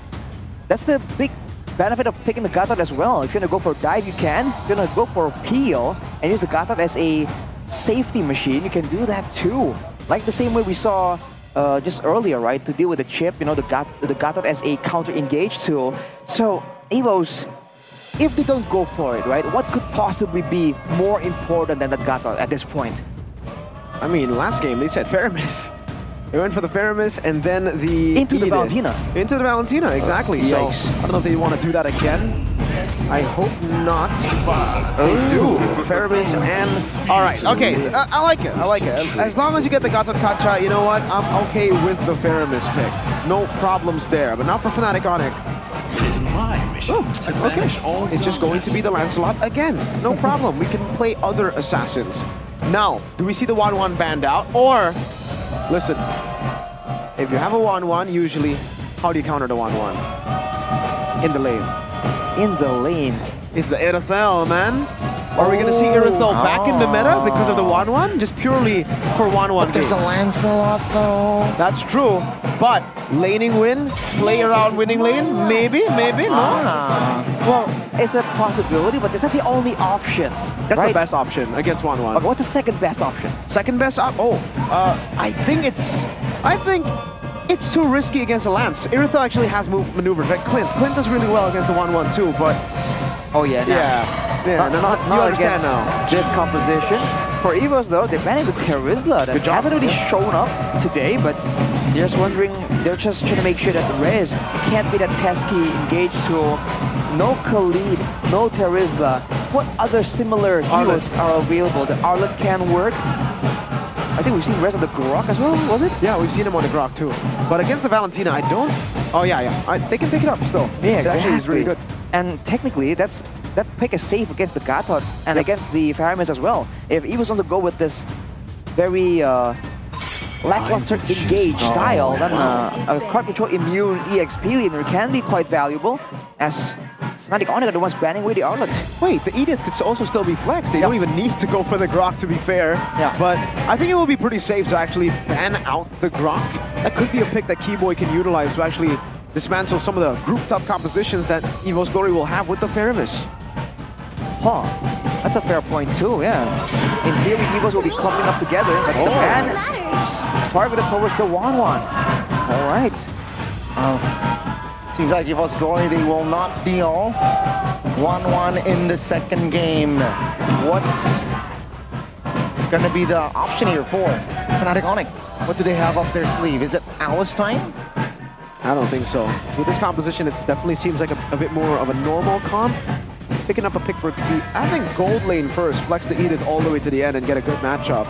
that's the big benefit of picking the Gatot as well. If you're gonna go for a dive, you can. If you're gonna go for a peel and use the Gatot as a safety machine, you can do that too. Like the same way we saw just earlier, right? To deal with the chip, you know, the Gatot as a counter-engage tool. So, Evos, if they don't go for it, right, what could possibly be more important than that Gatot at this point? I mean, last game they said Faramis. They went for the Faramis and then the Into the Edith. Valentina. Into the Valentina, exactly. Yikes. So, I don't know if they want to do that again. I hope not, but they do. Faramis and... Alright, okay, I like it, I like it. As long as you get the Gatot Kacha, you know what? I'm okay with the Faramis pick. No problems there, but not for Fnatic Onyx. It is my mission to banish all It's just going to be the Lancelot again. No problem, we can play other assassins. Now, do we see the 1-1 banned out? Or, listen, if you have a 1-1, usually, how do you counter the 1-1? In the lane. In the lane. It's the Irithel, man. Are we going to see Irithel back in the meta because of the 1-1? Just purely for 1-1 There's a Lancelot though. That's true, but laning win, play around winning lane, maybe, no. Well, it's a possibility, but it's not the only option. That's right? the best option against 1-1. Okay, what's the second best option? Second best I think it's too risky against a Lance. Irithel actually has maneuvers, right? Clint does really well against the 1-1 too, but... Oh yeah, not you understand against now. this composition. For Evos though, they're banning the Terizla. That hasn't really shown up today, but just wondering, they're just trying to make sure that Rez can't be that pesky engage tool. No Khalid, no Terizla. What other similar heroes are available? The Arlet can work. I think we've seen Rez on the Grok as well, was it? Yeah, we've seen him on the Grok too. But against the Valentina, I don't... Oh yeah. They can pick it up still. Yeah, exactly. Actually, it's really good. And technically, that pick is safe against the Gatot and against the Faramis as well. If Evos wants to go with this very lackluster engage style, then a card control immune EXP laner can be quite valuable, as Fnatic Onyx are the ones banning away the Arlet. Wait, the Edith could also still be flexed. They don't even need to go for the Grok, to be fair. Yeah. But I think it will be pretty safe to actually ban out the Grok. That could be a pick that Keyboy can utilize to actually dismantle some of the grouped up compositions that Evo's Glory will have with the Faramis. Huh. That's a fair point too, yeah. In theory, Evos will be clumping up together, but the man is targeted towards the 1-1. All right. Seems like Evo's Glory, they will not deal 1-1 in the second game. What's gonna be the option here for Fnatic Onyx? What do they have up their sleeve? Is it Alice time? I don't think so. With this composition, it definitely seems like a bit more of a normal comp. Picking up a pick for Key. I think gold lane first, flex the Edith all the way to the end and get a good matchup.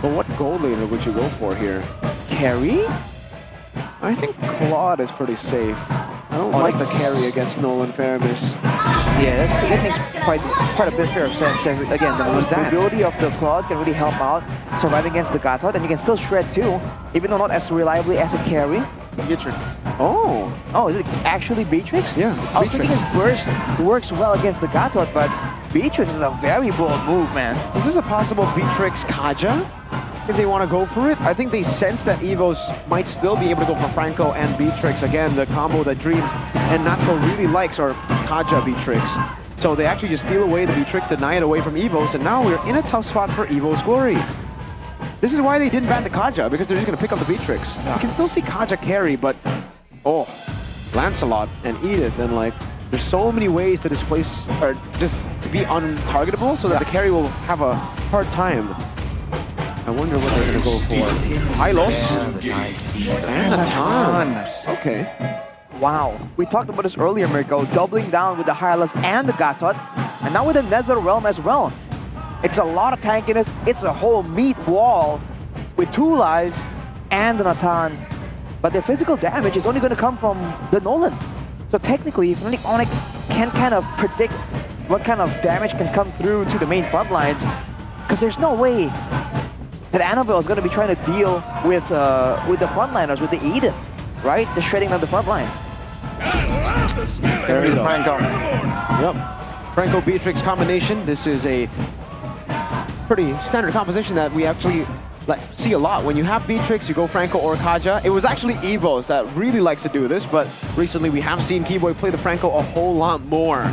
But what gold laner would you go for here? Carry? I think Claude is pretty safe. I don't like the carry against Nolan Faramis. Yeah, that makes quite a bit fair of sense because again, the mobility of the Claude can really help out surviving against the Gatot, and you can still shred too, even though not as reliably as a carry. Beatrix. Oh, is it actually Beatrix? Yeah, it's I was Beatrix. thinking Burst works well against the Gatot, but Beatrix is a very bold move, man. Is this a possible Beatrix Kaja? If they want to go for it, I think they sense that Evos might still be able to go for Franco and Beatrix. Again, the combo that Dreams and Natko really likes are Kaja Beatrix. So they actually just steal away the Beatrix, deny it away from Evos, and now we're in a tough spot for Evos Glory. This is why they didn't ban the Kaja, because they're just going to pick up the Beatrix. You can still see Kaja carry, but oh, Lancelot and Edith, and like, there's so many ways to displace, or just to be untargetable, so that the carry will have a hard time. I wonder what they're going to go for. Hylos and Natan. Okay. Wow. We talked about this earlier, Mirko, doubling down with the Hylas and the Gatot, and now with the Nether Realm as well. It's a lot of tankiness. It's a whole meat wall with 2 lives and the Natan. But their physical damage is only going to come from the Nolan. So technically, Fnatic Onyx can kind of predict what kind of damage can come through to the main front lines, because there's no way that Annabelle is going to be trying to deal with the frontliners, with the Edith, right? The shredding on the front line. There we go. Franco. Yep. Franco-Beatrix combination. This is a pretty standard composition that we actually see a lot. When you have Beatrix, you go Franco or Kaja. It was actually Evos that really likes to do this, but recently we have seen Keyboy play the Franco a whole lot more.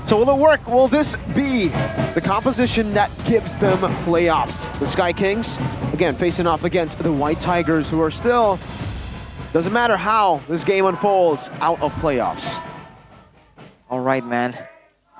So will it work? Will this be the composition that gives them playoffs? The Sky Kings, again, facing off against the White Tigers, who are still, doesn't matter how this game unfolds, out of playoffs. All right, man.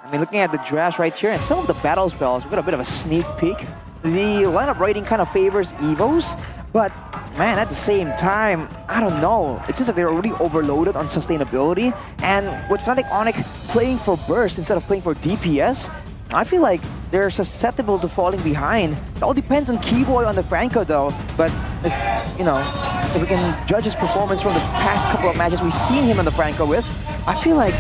I mean, looking at the drafts right here and some of the battle spells, we got a bit of a sneak peek. The lineup rating kind of favors Evos, but man, at the same time, I don't know. It seems like they're already overloaded on sustainability, and with Fnatic Onyx playing for burst instead of playing for DPS, I feel like they're susceptible to falling behind. It all depends on Keyboy on the Franco though, but if, you know, if we can judge his performance from the past couple of matches we've seen him on the Franco with, I feel like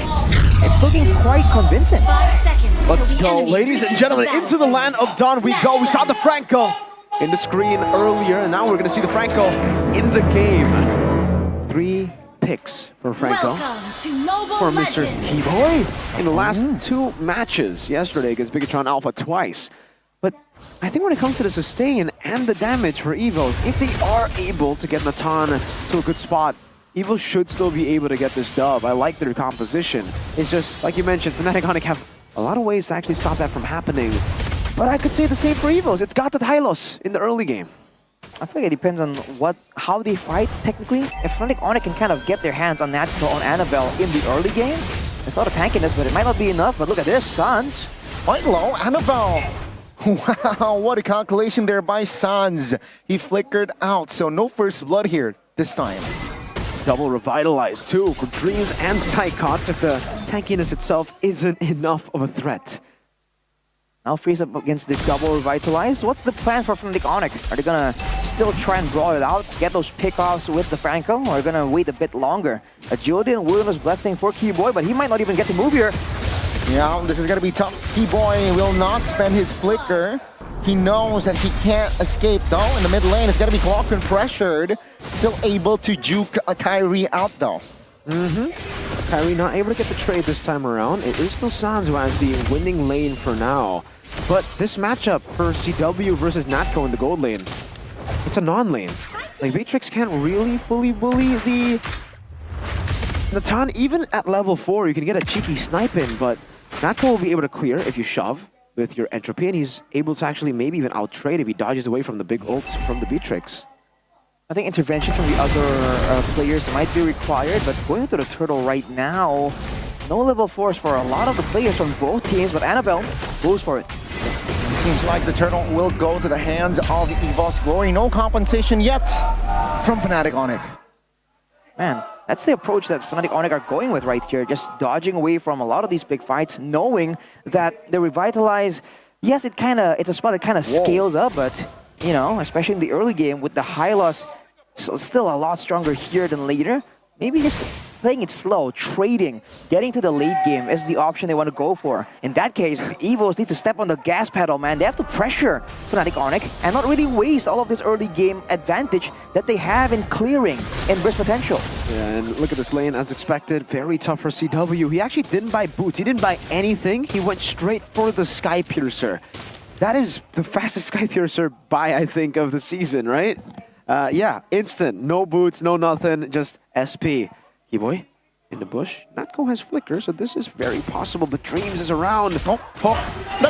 it's looking quite convincing. 5 seconds. Let's go, ladies and gentlemen, into the land of Dawn we go. We saw the Franco in the screen earlier, and now we're gonna see the Franco in the game. 3 picks for Franco. For Mr. Keyboy in the last 2 matches yesterday against Bigatron Alpha twice. But I think when it comes to the sustain and the damage for Evos, if they are able to get Natan to a good spot, Evos should still be able to get this dub. I like their composition. It's just, like you mentioned, Fnatic Onyx have a lot of ways to actually stop that from happening. But I could say the same for Evos. It's got the Hylos in the early game. I feel like it depends on how they fight technically. If Fnatic Onyx can kind of get their hands on Natko, on Annabelle in the early game, there's a lot of tankiness, but it might not be enough. But look at this, Sans. Quite low, Annabelle. Wow, what a calculation there by Sans. He flickered out, so no first blood here this time. Double revitalized too for Dreams and Psychots if the tankiness itself isn't enough of a threat. Now face up against the double revitalized. What's the plan for Fnatic Onyx? Are they gonna still try and brawl it out, get those pickoffs with the Franco, or are they gonna wait a bit longer? Agility and Wilderness Blessing for Keyboy, but he might not even get to move here. Yeah, this is gonna be tough. Keyboy will not spend his flicker. He knows that he can't escape though. In the mid lane, it's gonna be clocked and pressured. Still able to juke a Kyrie out though. Kyrie not able to get the trade this time around. It is still Sans who has the winning lane for now. But this matchup for CW versus Natko in the gold lane, it's a non-lane. Like, Beatrix can't really fully bully the Natan, even at level 4, you can get a cheeky snipe in, but Natko will be able to clear if you shove with your entropy, and he's able to actually maybe even out-trade if he dodges away from the big ults from the Beatrix. I think intervention from the other players might be required, but going into the turtle right now, no level 4s for a lot of the players from both teams, but Annabelle goes for it. It seems like the turtle will go to the hands of EVOS Glory. No compensation yet from Fnatic Onyx. Man, that's the approach that Fnatic Onyx are going with right here, just dodging away from a lot of these big fights, knowing that the Revitalize, yes, it's a spot that kind of scales up, but, you know, especially in the early game with the high loss, still a lot stronger here than later. Maybe just playing it slow, trading, getting to the late game is the option they want to go for. In that case, the EVOs need to step on the gas pedal, man. They have to pressure Fnatic Onyx and not really waste all of this early game advantage that they have in clearing and burst potential. Yeah, and look at this lane, as expected, very tough for CW. He actually didn't buy boots, he didn't buy anything. He went straight for the Sky Piercer. That is the fastest Sky Piercer buy, I think, of the season, right? Yeah, instant, no boots, no nothing, just SP. Keyboy in the bush. Natko has flicker, so this is very possible, but Dreams is around. That's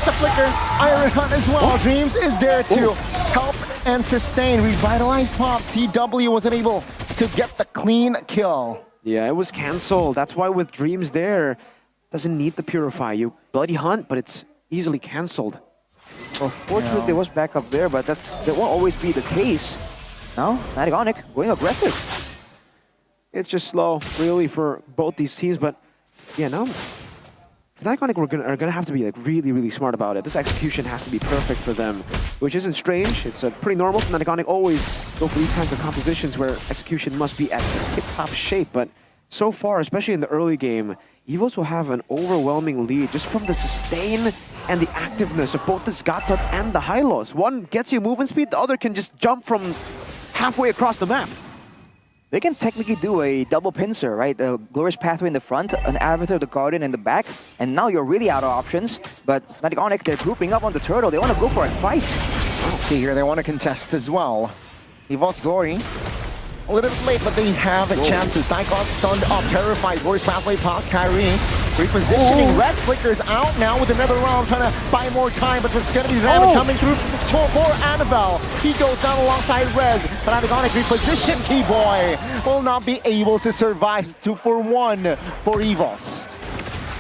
a flicker. Iron Hunt as well. Dreams is there to help and sustain. Revitalized pop. CW wasn't able to get the clean kill. Yeah, it was cancelled. That's why with Dreams there, doesn't need the Purify. You bloody hunt, but it's easily cancelled. Well, fortunately, there was backup there, but that won't always be the case. Now, Fnatic Onyx going aggressive. It's just slow, really, for both these teams, but yeah, no. Fnatic Onyx are gonna have to be like really smart about it. This execution has to be perfect for them, which isn't strange. It's pretty normal. Fnatic Onyx always go for these kinds of compositions where execution must be at tip-top shape, but so far, especially in the early game, EVOS will have an overwhelming lead just from the sustain and the activeness of both the Zgatot and the Hylos. One gets you movement speed, the other can just jump from halfway across the map. They can technically do a double pincer, right? A Glorious Pathway in the front, an Avatar of the Guardian in the back, and now you're really out of options. But Fnatic Onyx, they're grouping up on the turtle. They want to go for a fight. See here, they want to contest as well. EVOS Glory, a little bit late, but they have chances. Cyclops stunned up, terrified. Glorious Pathway pops Kyrie. Repositioning, Rest flickers out now with another round, trying to buy more time, but it's going to be damage coming through for Annabelle. He goes down alongside Rez, but Fnatic Onyx reposition Keyboy will not be able to survive. 2-for-1 for EVOS.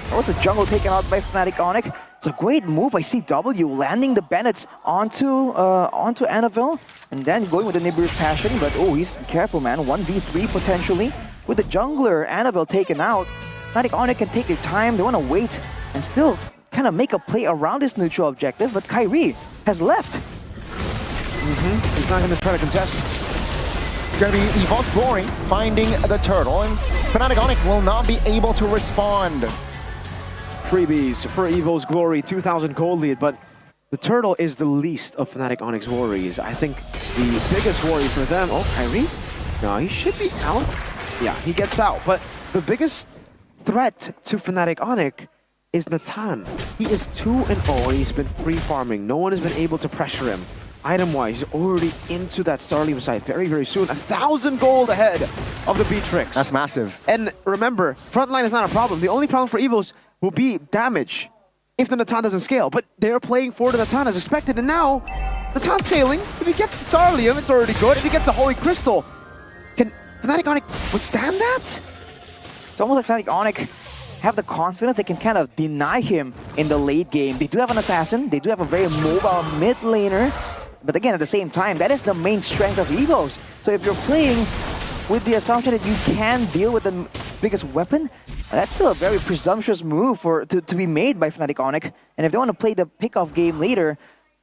That was the jungle taken out by Fnatic Onyx. It's a great move by CW, landing the Bennett's onto Annabelle, and then going with the Nibiru's Passion, but he's careful, man. 1v3 potentially. With the jungler Annabelle taken out, Fnatic Onyx can take their time. They want to wait and still kind of make a play around this neutral objective, but Kyrie has left. He's not going to try to contest. It's going to be EVOS Glory finding the turtle, and Fnatic Onyx will not be able to respond. Freebies for EVOS Glory, 2,000 gold lead, but the turtle is the least of Fnatic Onyx worries. I think the biggest worry for them, Kyrie? No, he should be out. Yeah, he gets out, but the biggest threat to Fnatic Onyx is Natan. He is 2-0, he's been free farming. No one has been able to pressure him. Item-wise, he's already into that Starlium site very soon. 1,000 gold ahead of the Beatrix. That's massive. And remember, frontline is not a problem. The only problem for EVOS will be damage if the Natan doesn't scale. But they're playing for the Natan as expected, and now Natan's scaling. If he gets the Starlium, it's already good. If he gets the Holy Crystal, can Fnatic Onyx withstand that? It's almost like Fnatic Onyx have the confidence they can kind of deny him in the late game. They do have an assassin, they do have a very mobile mid laner, but again, at the same time, that is the main strength of EVOS. So if you're playing with the assumption that you can deal with the biggest weapon, that's still a very presumptuous move to be made by Fnatic Onyx. And if they want to play the pick-off game later,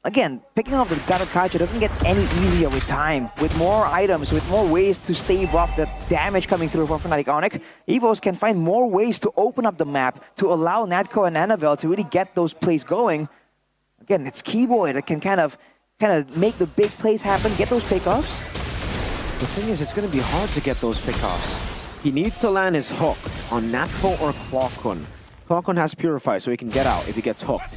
again, picking off the Gatot Kacha doesn't get any easier with time. With more items, with more ways to stave off the damage coming through from Fnatic Onyx, EVOS can find more ways to open up the map to allow Natko and Annabelle to really get those plays going. Again, it's Keyboy that can kind of make the big plays happen, get those pickoffs. The thing is, it's going to be hard to get those pickoffs. He needs to land his hook on Natko or Clockun. Clockun has Purify, so he can get out if he gets hooked.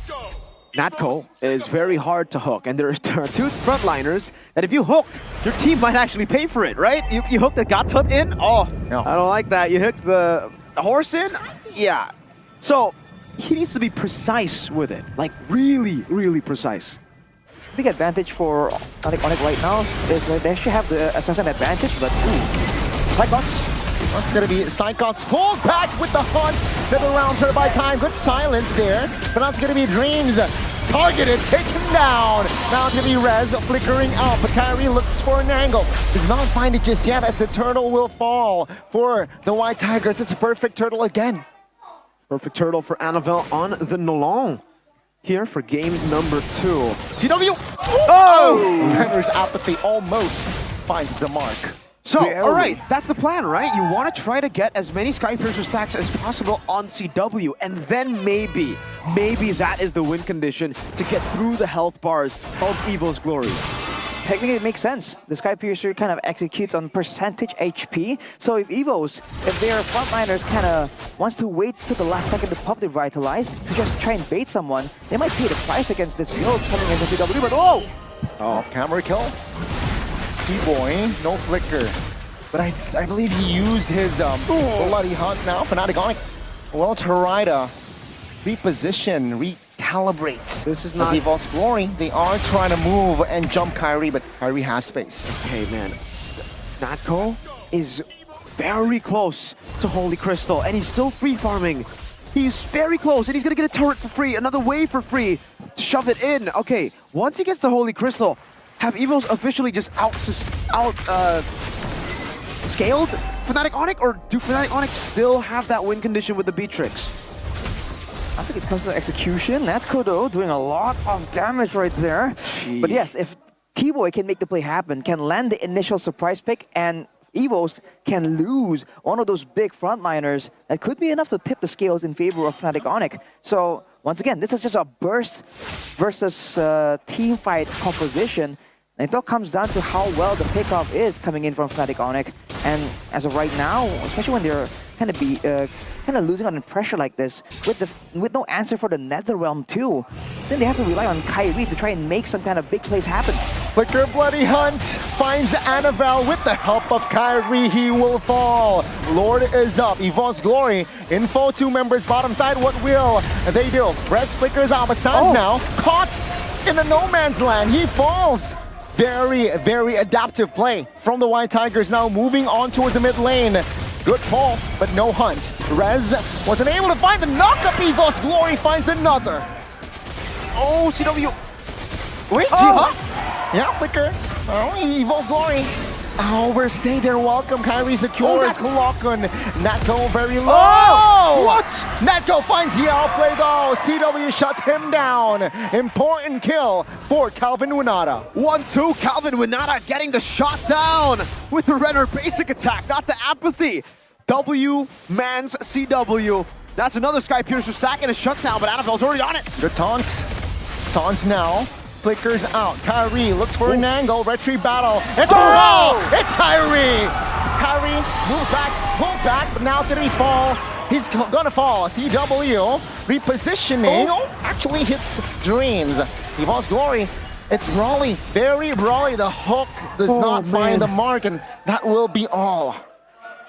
Natko is very hard to hook, and there are two frontliners that if you hook, your team might actually pay for it, right? You hook the Gatot in? Oh, no. I don't like that. You hook the horse in? Yeah. So he needs to be precise with it. Like really, really precise. Big advantage for Onyx right now is that they actually have the assassin advantage, but Psychots. That's gonna be Psychots pulled back with the hunt. Never round her by time. Good silence there. But now it's gonna be Dreams. Targeted, taken down. Now it's gonna be Rez flickering out. But Kyrie looks for an angle. Does not find it just yet as the turtle will fall for the White Tigers. It's a perfect turtle again. Perfect turtle for Annabelle on the Nolong. Here for game number 2. CW! Oh! Renner's apathy almost finds the mark. So, all right, that's the plan, right? You want to try to get as many Skypiercer stacks as possible on CW, and then maybe that is the win condition to get through the health bars of Evo's Glory. Technically, it makes sense. The Skypiercer kind of executes on percentage HP. So if their frontliners kind of wants to wait till the last second to pop Revitalize to just try and bait someone, they might pay the price against this build coming into CW, but Off-camera kill. T-Boy, no flicker. But I believe he used his bloody hunt now. Fnatic Onyx will try to reposition, recalibrate. This is not Evo's Glory. They are trying to move and jump Kyrie, but Kyrie has space. Hey man, Natko is very close to Holy Crystal, and he's still free farming. He's very close, and he's gonna get a turret for free, another wave for free to shove it in. Okay, once he gets the Holy Crystal, have Evos officially just scaled Fnatic Onyx, or do Fnatic Onyx still have that win condition with the Beatrix? I think it comes to execution. Natko though doing a lot of damage right there. Jeez. But yes, if T-Boy can make the play happen, can land the initial surprise pick, and Evos can lose one of those big frontliners, that could be enough to tip the scales in favor of Fnatic Onyx. So once again, this is just a burst versus team fight composition. And it all comes down to how well the pickoff is coming in from Fnatic Onyx. And as of right now, especially when they're kind of losing under pressure like this, with no answer for the Netherrealm too, then they have to rely on Kyrie to try and make some kind of big plays happen. Flicker Bloody Hunt finds Annabelle with the help of Kyrie. He will fall. Lord is up. Evo's Glory. Info 2 members bottom side. What will they do? Rez flickers out, but Sans now caught in the no man's land. He falls. Very, very adaptive play from the White Tigers, now moving on towards the mid lane. Good pull, but no hunt. Rez wasn't able to find the knock-up. Evo's Glory finds another. Oh, CW. Wait, Yeah, flicker. Oh, Evo's Glory. Oh, we're staying there. Welcome. Kyrie secures. Kulokun. Natko very low. Oh! What? Natko finds the outplay though. CW shuts him down. Important kill for Calvin Winata. 1-2, Calvin Winata getting the shot down with the Renner basic attack, not the apathy. W mans CW. That's another Skypiercer stack and a shutdown, but Annabelle's already on it. Good taunt. Sans now. Flickers out. Kyrie looks for an angle. Retreat battle. It's It's Kyrie! Kyrie moves back, pulled back, but now it's gonna be fall. He's gonna fall. CW repositioning. Actually hits Dreams. Evo's Glory. It's Raleigh. Very Raleigh. The hook does not find the mark, and that will be all.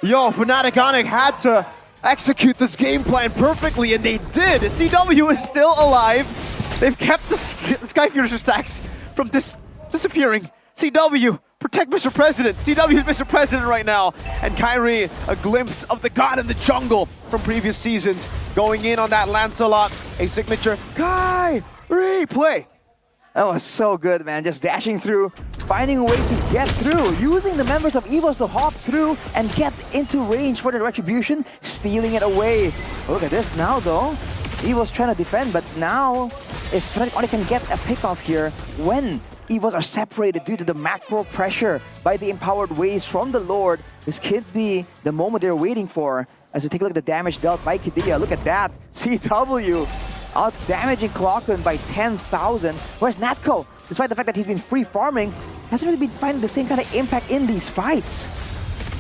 Yo, Fnatic Onyx had to execute this game plan perfectly, and they did. CW is still alive. They've kept the Skypiercer stacks from disappearing. CW, protect Mr. President. CW is Mr. President right now. And Kyrie, a glimpse of the god in the jungle from previous seasons, going in on that Lancelot, a signature Kyrie play. That was so good, man. Just dashing through, finding a way to get through, using the members of Evos to hop through and get into range for the retribution, stealing it away. Look at this now, though. Evos trying to defend, but now, if Fnatic Onyx can get a pick-off here, when Evos are separated due to the macro pressure by the empowered waves from the Lord, this could be the moment they're waiting for. As we take a look at the damage dealt by Kidia, look at that. CW out-damaging Clockun by 10,000. Whereas Natko, despite the fact that he's been free farming, hasn't really been finding the same kind of impact in these fights.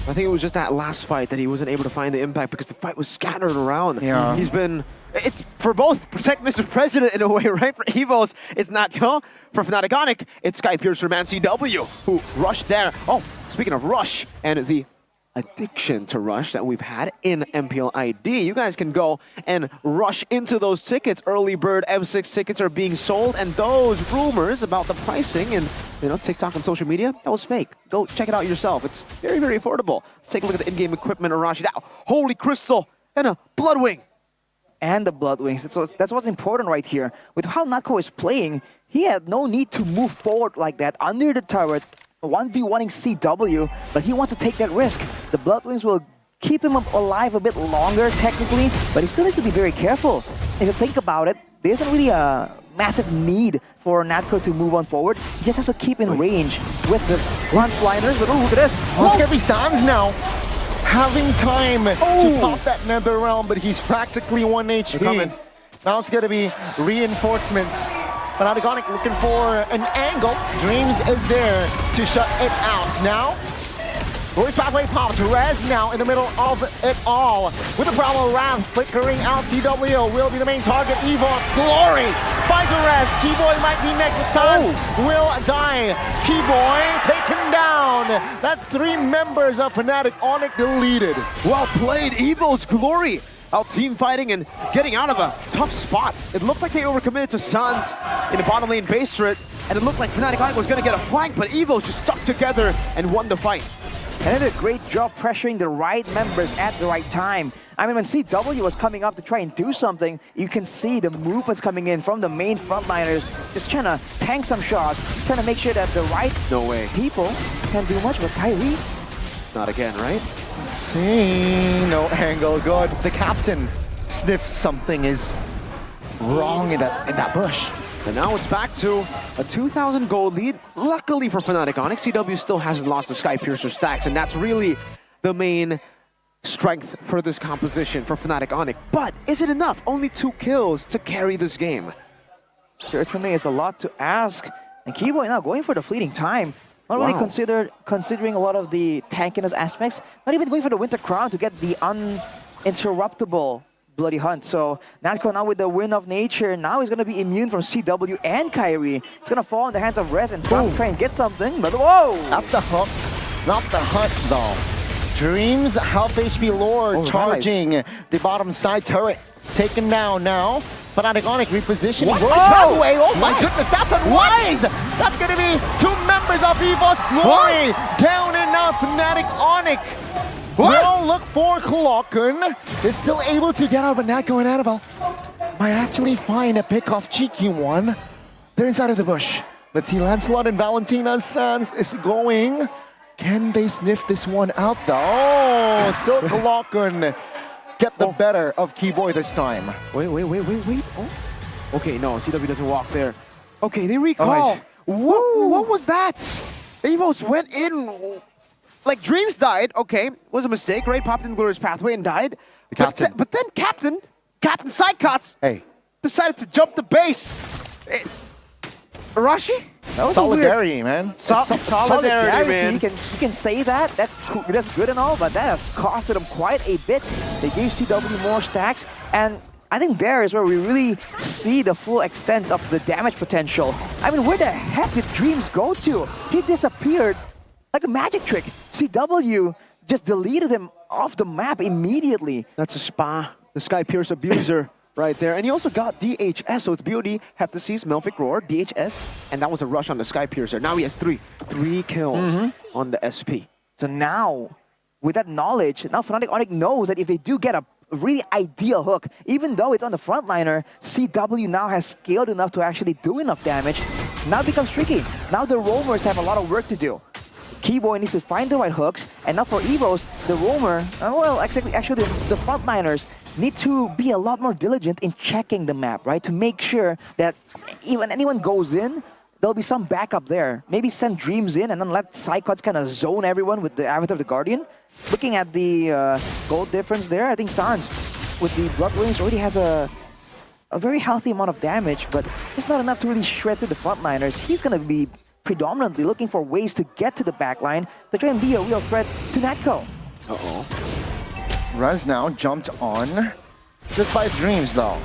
I think it was just that last fight that he wasn't able to find the impact because the fight was scattered around. Yeah. He's been... It's for both protect Mr. President in a way, right? For Evos, it's Natko. For Fnatic Onyx, it's Skypiercer Man CW, who rushed there. Oh, speaking of rush, and the addiction to Rush that we've had in MPL ID. You guys can go and rush into those tickets. Early bird M6 tickets are being sold, and those rumors about the pricing and TikTok and social media, that was fake. Go check it out yourself. It's very, very affordable. Let's take a look at the in-game equipment. Arashi, that holy crystal and a Bloodwing. And the Bloodwings. That's what's important right here. With how Natco is playing, he had no need to move forward like that under the turret, 1v1ing CW, but he wants to take that risk. The Bloodwings will keep him alive a bit longer technically, but he still needs to be very careful. If you think about it, there isn't really a massive need for Natco to move on forward. He just has to keep in range with the frontliners. But look at this. It's gonna be Sans now. Having time to pop that Nether Realm, but he's practically 1 HP. Now it's gonna be reinforcements. Fnatic looking for an angle. Dreams is there to shut it out. Now, Roy's pathway popped. Rez now in the middle of it all. With the Bravo Wrath flickering out. CW will be the main target. Evo's Glory finds a Rez. Keyboy might be next, but Sans will die. Keyboy taken down. That's 3 members of Fnatic. Onyx deleted. Well played, Evo's Glory. Out team fighting and getting out of a tough spot. It looked like they overcommitted to Sans in the bottom lane base turret, and it looked like Fnatic was going to get a flank, but Evo's just stuck together and won the fight. And did a great job pressuring the right members at the right time. I mean, when CW was coming up to try and do something, you can see the movements coming in from the main frontliners, just trying to tank some shots, trying to make sure that the right people can do much with Kyrie. Not again, right? See, no angle, good. The captain sniffs something is wrong in that bush. And now it's back to a 2,000 gold lead. Luckily for Fnatic Onyx, CW still hasn't lost the Skypiercer stacks, and that's really the main strength for this composition for Fnatic Onyx. But is it enough? Only 2 kills to carry this game. Certainly is a lot to ask. And Keyboy now going for the fleeting time. Not really considering a lot of the tankiness aspects. Not even going for the Winter Crown to get the uninterruptible Bloody Hunt. So Natco now with the Wind of Nature, now he's going to be immune from CW and Kyrie. It's going to fall in the hands of Rez and Sans try and get something, but whoa! That's the hook, not the hunt though. Dreams, half HP Lord charging the bottom side turret. Taken down now. Fnatic Onyx repositioning. Oh my goodness, that's unwise! That's gonna be 2 members of Evo's Glory down and now Fnatic Onyx. Will look for Klokken. Is still able to get out, but Natco and Annabelle might actually find a pick off cheeky one. They're inside of the bush. Let's see, Lancelot and Valentina Sans is going. Can they sniff this one out though? Oh, Silk Klokken get the better of Keyboy this time. Wait. Oh. Okay, no, CW doesn't walk there. Okay, they recall. What was that? Evos went in. Like, Dreams died. Okay, was a mistake, right? Popped in Glorious Pathway and died. But then Captain Sidecuts decided to jump the base. Arashi? Solidarity, man. Solidarity, man. You can say that. That's cool. That's good and all, but that has costed them quite a bit. They gave CW more stacks, and I think there is where we really see the full extent of the damage potential. I mean, where the heck did Dreams go to? He disappeared like a magic trick. CW just deleted him off the map immediately. That's a spa. The Skypiercer abuser. Right there, and he also got DHS, so it's BOD, Heptasis, Melfic Roar, DHS, and that was a rush on the Skypiercer. Now he has three kills on the SP. So now, with that knowledge, now Fnatic Onyx knows that if they do get a really ideal hook, even though it's on the frontliner, CW now has scaled enough to actually do enough damage. Now it becomes tricky. Now the roamers have a lot of work to do. Keyboy needs to find the right hooks, and now for Evos, the roamer, actually the frontliners need to be a lot more diligent in checking the map, right? To make sure that even anyone goes in, there'll be some backup there. Maybe send Dreams in and then let Psychots kind of zone everyone with the Avatar of the Guardian. Looking at the gold difference there, I think Sans with the Bloodwings already has a very healthy amount of damage, but it's not enough to really shred through the frontliners. He's going to be predominantly looking for ways to get to the backline to try and be a real threat to Natco. Rez now jumped on just by Dreams though.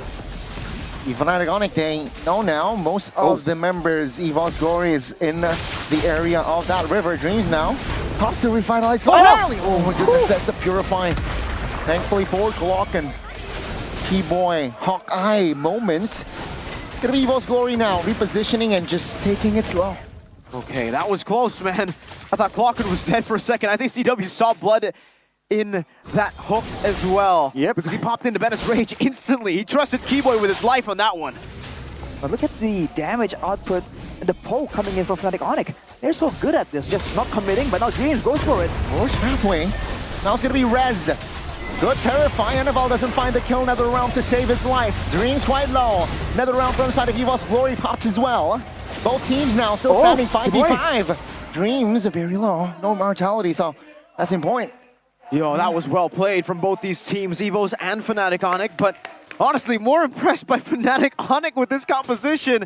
Fnatic Onyx, they know now most of the members, Evo's Glory is in the area of that river. Dreams now Cyclops to revitalize. Oh my goodness, that's a purifying. Thankfully for Glock and Keyboy Hawkeye moment. It's gonna be Evo's Glory now, repositioning and just taking it slow. Okay, that was close, man. I thought Clockwood was dead for a second. I think CW saw blood in that hook as well. Yep. Because he popped into Bennett's rage instantly. He trusted Keyboy with his life on that one. But look at the damage output and the poke coming in from Fnatic Onyx. They're so good at this, just not committing, but now Dreams goes for it. Force pathway. Now it's gonna be Rez. Good Terrify. Annabelle doesn't find the kill. Another round to save his life. Dreams quite low. Another round from the side of Evo's Glory pops as well. Both teams now still standing 5v5. Dreams are very low. No mortality, so that's important. Yo, that was well played from both these teams, Evos and Fnatic Onyx, but honestly, more impressed by Fnatic Onyx with this composition.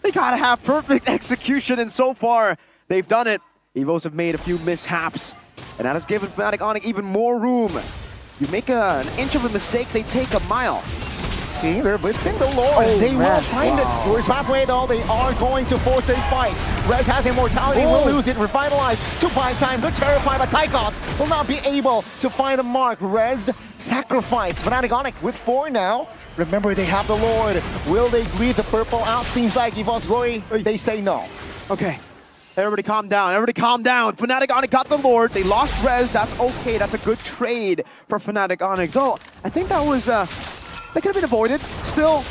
They gotta have perfect execution, and so far, they've done it. Evos have made a few mishaps, and that has given Fnatic Onyx even more room. You make an inch of a mistake, they take a mile. See, they're blitzing the Lord. They will find it. Scores pathway though. They are going to force a fight. Rez has immortality, will lose it. Revitalize to buy time. Good Terrify, but Tycots will not be able to find the mark. Rez sacrifice. Fnatic Onyx with 4 now. Remember, they have the Lord. Will they breathe the purple out? Seems like Evo's Glory, they say no. Okay. Everybody calm down. Everybody calm down. Fnatic Onyx got the Lord. They lost Rez. That's okay. That's a good trade for Fnatic Onyx. Though, I think that was... They could have been avoided. Still,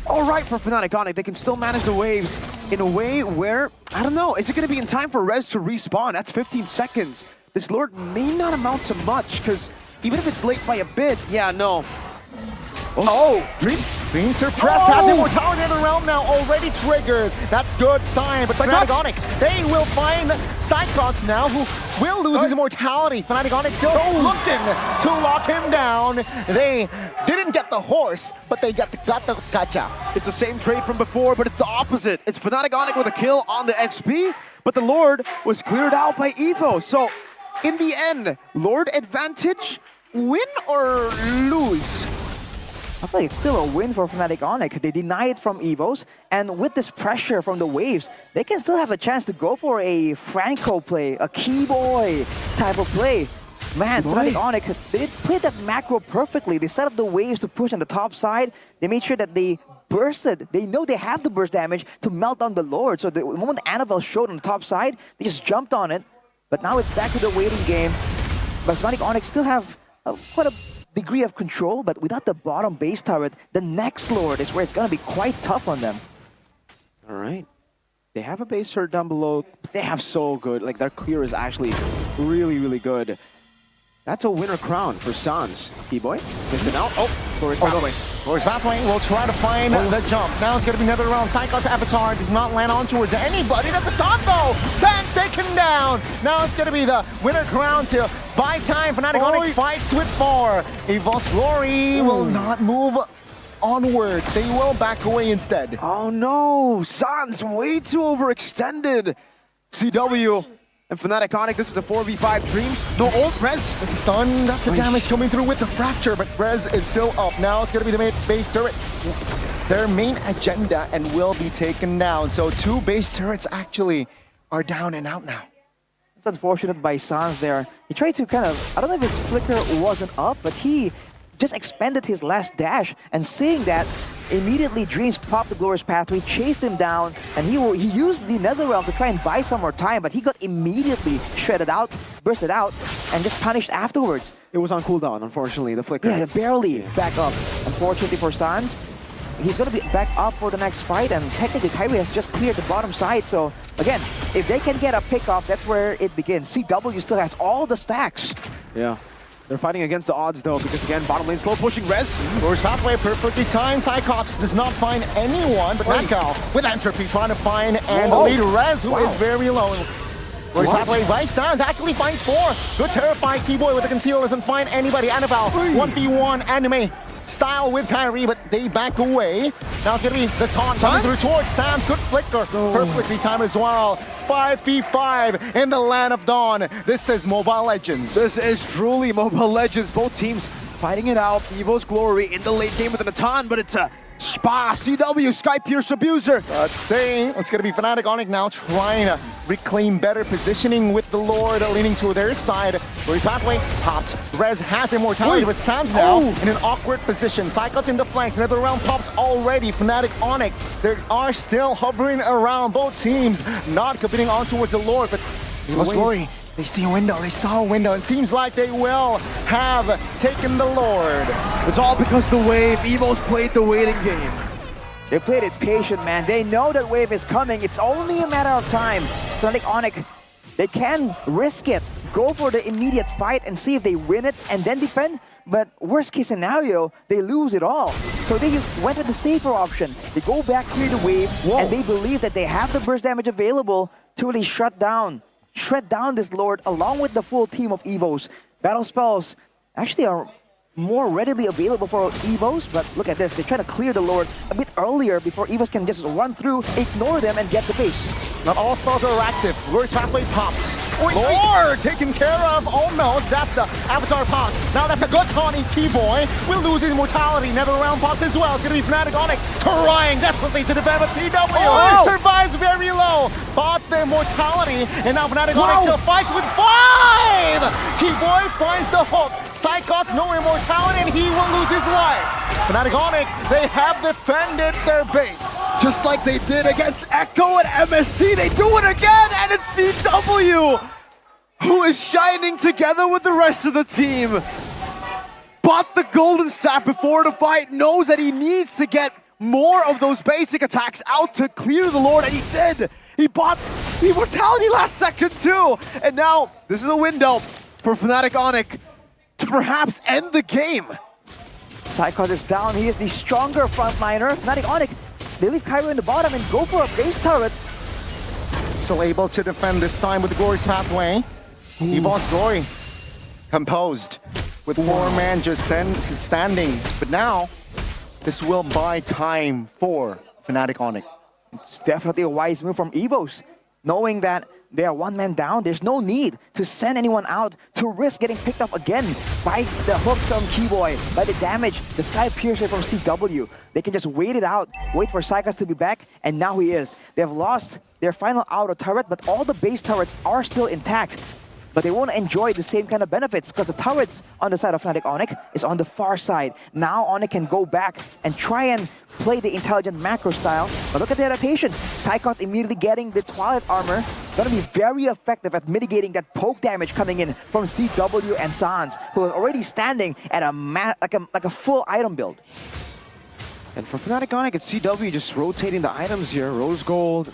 all right for Fnatic Onyx. They can still manage the waves in a way where, I don't know, is it going to be in time for Rez to respawn? That's 15 seconds. This Lord may not amount to much, because even if it's late by a bit, yeah, no. Oh, Dreams suppressed, has immortality in the realm now, already triggered. That's good sign, but Fnatic Onyx, they will find Cyclops now, who will lose his immortality. Fnatic Onyx still looking to lock him down. They didn't get the horse, but they got the gacha. It's the same trade from before, but it's the opposite. It's Fnatic Onyx with a kill on the XP, but the Lord was cleared out by Evo. So, in the end, Lord advantage, win or lose? I feel like it's still a win for Fnatic Onyx. They deny it from Evos, and with this pressure from the waves, they can still have a chance to go for a Franco play, a Keyboy type of play. Man, Fnatic Onyx, they played that macro perfectly. They set up the waves to push on the top side. They made sure that they bursted. They know they have the burst damage to melt down the Lord. So the moment Annabelle showed on the top side, they just jumped on it. But now it's back to the waiting game. But Fnatic Onyx still have quite a degree of control, but without the bottom base turret, the next Lord is where it's going to be quite tough on them. All right. They have a base turret down below. They have so good. Like, their clear is actually really, really good. That's a winner crown for Sans. Keyboy, missing out. Oh, Glorious Pathway. Glorious Pathway will try to find the jump. Now it's going to be another round. Cyclops Avatar does not land on towards anybody. That's a top though. Sans taken down. Now it's going to be the winner crown to buy time. Fnatic Onyx fights with 4. Evo's Glory will not move onwards. They will back away instead. Oh no, Sans way too overextended. CW. And Fnatic Onyx, this is a 4v5 Dreams. No ult, Rez. It's a stun. That's the damage coming through with the fracture, but Rez is still up. Now it's going to be the base turret. Their main agenda and will be taken down. So 2 base turrets actually are down and out now. It's unfortunate by Sans there. He tried to kind of, I don't know if his flicker wasn't up, but he just expended his last dash, and seeing that, immediately Dreams popped the Glorious Pathway, chased him down, and he used the Netherrealm to try and buy some more time, but he got immediately shredded out, bursted out, and just punished afterwards. It was on cooldown, unfortunately, the flicker. Yeah, barely back up. Unfortunately for Sans, he's going to be back up for the next fight, and technically Kyrie has just cleared the bottom side, so again, if they can get a pick off, that's where it begins. CW still has all the stacks. Yeah. They're fighting against the odds though, because again, bottom lane slow pushing Rez. Glorious Pathway perfectly timed. Cyclops does not find anyone, but Nakao with Entropy trying to find and lead Rez, who is very low. Glorious Pathway by Sans actually finds 4. Good Terrify. Keyboy with the conceal doesn't find anybody. Annabelle 1v1 anime style with Kyrie, but they back away. Now it's gonna be the taunt coming through towards Sans. Good flicker, perfectly timed as well. 5v5 in the land of Dawn. This is Mobile Legends. This is truly Mobile Legends. Both teams fighting it out. Evo's Glory in the late game with an Atan, but it's a Spa CW Sky Pierce Abuser. Let's see. It's gonna be Fnatic Onyx now trying to reclaim better positioning with the Lord leaning to their side. Glorious Pathway popped. Rez has immortality, but Sam's now in an awkward position. Cyclops in the flanks, another round popped already. Fnatic Onyx, they are still hovering around. Both teams not competing on towards the Lord, but Evo's Glory, they see a window, they saw a window. It seems like they will have taken the Lord. It's all because the Wave, Evo's played the waiting game. They played it patient, man. They know that wave is coming. It's only a matter of time. Fnatic Onyx, they can risk it. Go for the immediate fight and see if they win it and then defend. But worst case scenario, they lose it all. So they went with the safer option. They go back here to wave, and they believe that they have the burst damage available to really shred down this Lord along with the full team of Evos. Battle spells actually are more readily available for Evos, but look at this. They try to clear the Lord a bit earlier before Evos can just run through, ignore them, and get the base. Not all spells are active. Glorious Pathway popped. Lord taken care of almost. That's the Avatar popped. Now that's a good taunt. Keyboy will lose his immortality. Another round pops as well. It's going to be Fnatic Onyx trying desperately to defend, but CW survives very low. Bought the immortality, and now Fnatic Onyx still fights with 5! Keyboy finds the hook. Cyclops no immortality, and he will lose his life. Fnatic Onyx, they have defended their base. Just like they did against Echo and MSC, they do it again, and it's CW who is shining together with the rest of the team. Bought the golden sap before the fight, knows that he needs to get more of those basic attacks out to clear the Lord, and he did. He bought the immortality last second too, and now this is a window for Fnatic Onyx to perhaps end the game. Cyclops is down. He is the stronger frontliner. Fnatic Onyx, they leave Cairo in the bottom and go for a base turret. Still able to defend this time with the Glorious Pathway. Evo's Glory composed with 4 man just standing. But now, this will buy time for Fnatic Onyx. It's definitely a wise move from Evos, knowing that they are 1 man down. There's no need to send anyone out to risk getting picked up again by the hooks from Keyboy, by the damage, the Sky Piercer from CW. They can just wait it out, wait for Cyclops to be back, and now he is. They have lost their final outer turret, but all the base turrets are still intact. But they won't enjoy the same kind of benefits because the turrets on the side of Fnatic Onyx is on the far side. Now Onyx can go back and try and play the intelligent macro style. But look at the adaptation. Cyclops immediately getting the Twilight armor. Gonna be very effective at mitigating that poke damage coming in from CW and Sans, who are already standing at like a full item build. And for Fnatic Onyx, it's CW just rotating the items here. Rose Gold.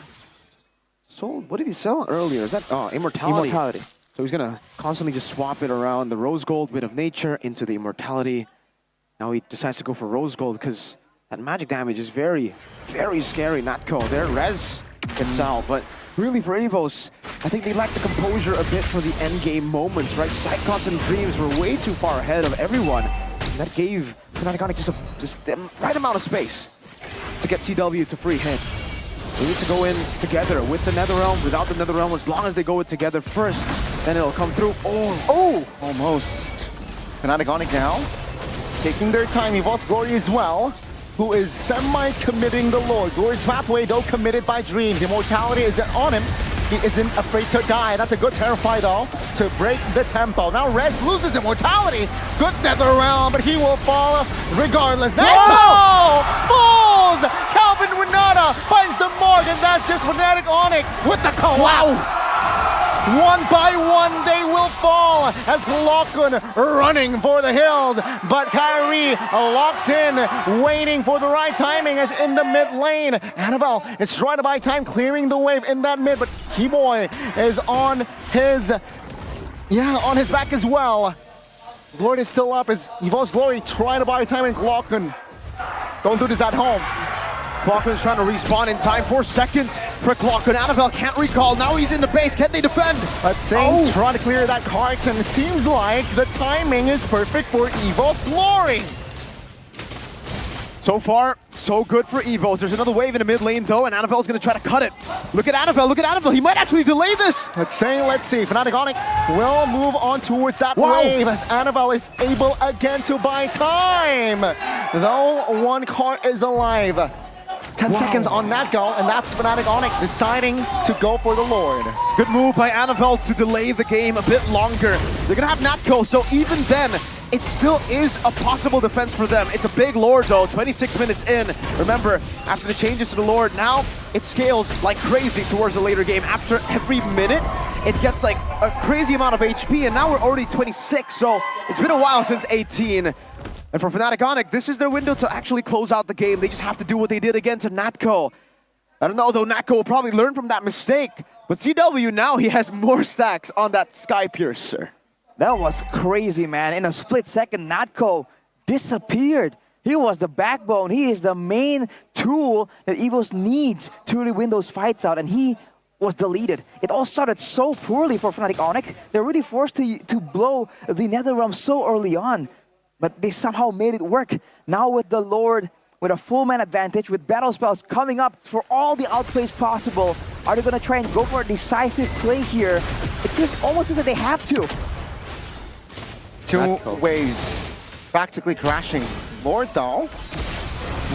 Sold. What did he sell earlier? Is that Immortality? Immortality. So he's gonna constantly just swap it around the Rose Gold, bit of nature, into the Immortality. Now he decides to go for Rose Gold because that magic damage is very, very scary. Natco, their res gets out, but really for Evos, I think they lack the composure a bit for the end game moments, right? Cyclops and Dreams were way too far ahead of everyone. And that gave Fnatic Onyx just the right amount of space to get CW to free hit. They need to go in together with the Netherrealm, without the Netherrealm. As long as they go in together first, then it'll come through. Oh, almost. Fnatic Onyx now taking their time. Evo's Glory as well, who is semi-committing the Lord. Glorious Pathway, though, committed by Dreams. Immortality is on him. He isn't afraid to die. That's a good Terrify, though, to break the tempo. Now Rez loses Immortality. Good Netherrealm, but he will fall regardless. Netto falls! Calvin Winata finds the mark, and that's just Fnatic Onyx with the collapse. One by one, they will fall as Lockun running for the hills. But Kyrie locked in, waiting for the right timing as in the mid lane. Annabelle is trying to buy time, clearing the wave in that mid, but Keyboy is on his back as well. Glory is still up as Evo's Glory trying to buy time in Lockun. Don't do this at home. Clockman is trying to respawn in time. 4 seconds for Clockman. Annabelle can't recall. Now he's in the base. Can they defend? Let's see. Trying to clear that cart, and it seems like the timing is perfect for Evo's Glory. So far, so good for Evos. There's another wave in the mid lane, though, and Annabelle's going to try to cut it. Look at Annabelle. Look at Annabelle. He might actually delay this. Let's see. Fnatic Onyx will move on towards that wave as Annabelle is able again to buy time. Though one cart is alive. 10 seconds on Natco, and that's Fnatic Onyx deciding to go for the Lord. Good move by Annabelle to delay the game a bit longer. They're gonna have Natco, so even then, it still is a possible defense for them. It's a big Lord though, 26 minutes in. Remember, after the changes to the Lord, now it scales like crazy towards the later game. After every minute, it gets like a crazy amount of HP, and now we're already 26, so it's been a while since 18. And for Fnatic Onyx, this is their window to actually close out the game. They just have to do what they did again to Natco. I don't know though, Natco will probably learn from that mistake, but CW now, he has more stacks on that Sky Piercer. That was crazy, man. In a split second, Natco disappeared. He was the backbone. He is the main tool that EVOS needs to really win those fights out, and he was deleted. It all started so poorly for Fnatic Onyx. They're really forced to blow the Netherrealm so early on, but they somehow made it work. Now with the Lord, with a full man advantage, with battle spells coming up for all the outplays possible, are they going to try and go for a decisive play here? It almost feels like they have to. Two ways, practically crashing. Lord though,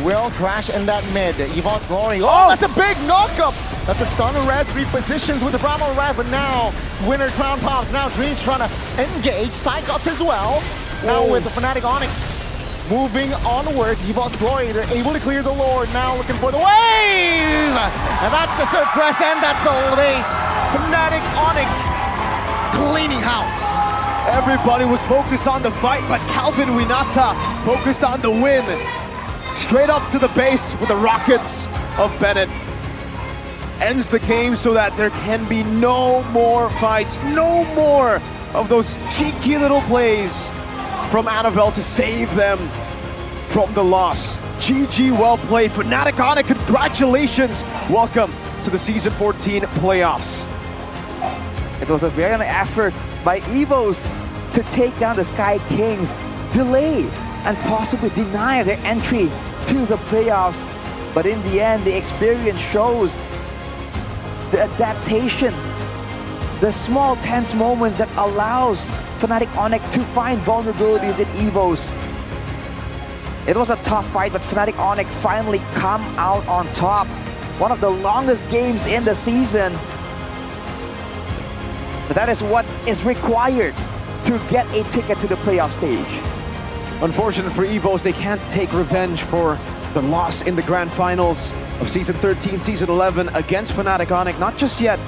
will crash in that mid. Yvonne's Glory. Oh, that's a big knockup! That's a stunner res, repositions with the Brahma res, but now Winter Crown pops. Now Dream's trying to engage. Psychops as well. Now with the Fnatic Onyx moving onwards. Yvonne's Glory, they're able to clear the Lord. Now looking for the wave! And that's the suppress, and that's the race. Fnatic Onyx cleaning house. Everybody was focused on the fight, but Calvin Winata focused on the win. Straight up to the base with the rockets of Bennett. Ends the game so that there can be no more fights, no more of those cheeky little plays from Annabelle to save them from the loss. GG, well played. Fnatic Onyx, congratulations. Welcome to the Season 14 playoffs. It was a valiant effort by EVOS to take down the Sky Kings, delay and possibly deny their entry to the playoffs. But in the end, the experience shows the adaptation, the small tense moments that allows Fnatic Onyx to find vulnerabilities in EVOS. It was a tough fight, but Fnatic Onyx finally come out on top. One of the longest games in the season. But that is what is required to get a ticket to the playoff stage. Unfortunate for EVOS, they can't take revenge for the loss in the grand finals of Season 13, Season 11 against Fnatic Onyx. Not just yet,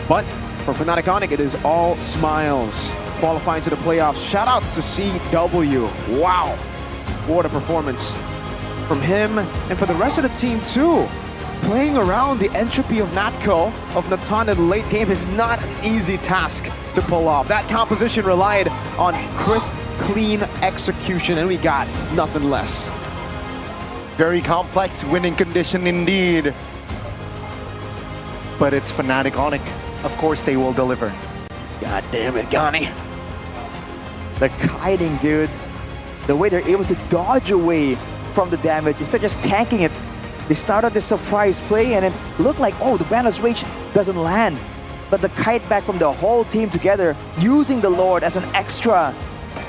but for Fnatic Onyx, it is all smiles. Qualifying to the playoffs. Shoutouts to CW. Wow, what a performance from him and for the rest of the team too. Playing around the entropy of Natco, of Natan in the late game is not an easy task to pull off. That composition relied on crisp, clean execution, and we got nothing less. Very complex winning condition indeed. But it's Fnatic Onyx. Of course they will deliver. God damn it, Gani. The kiting, dude. The way they're able to dodge away from the damage instead of just tanking it. They started this surprise play and it looked like, oh, the Banner's Rage doesn't land. But the kite back from the whole team together, using the Lord as an extra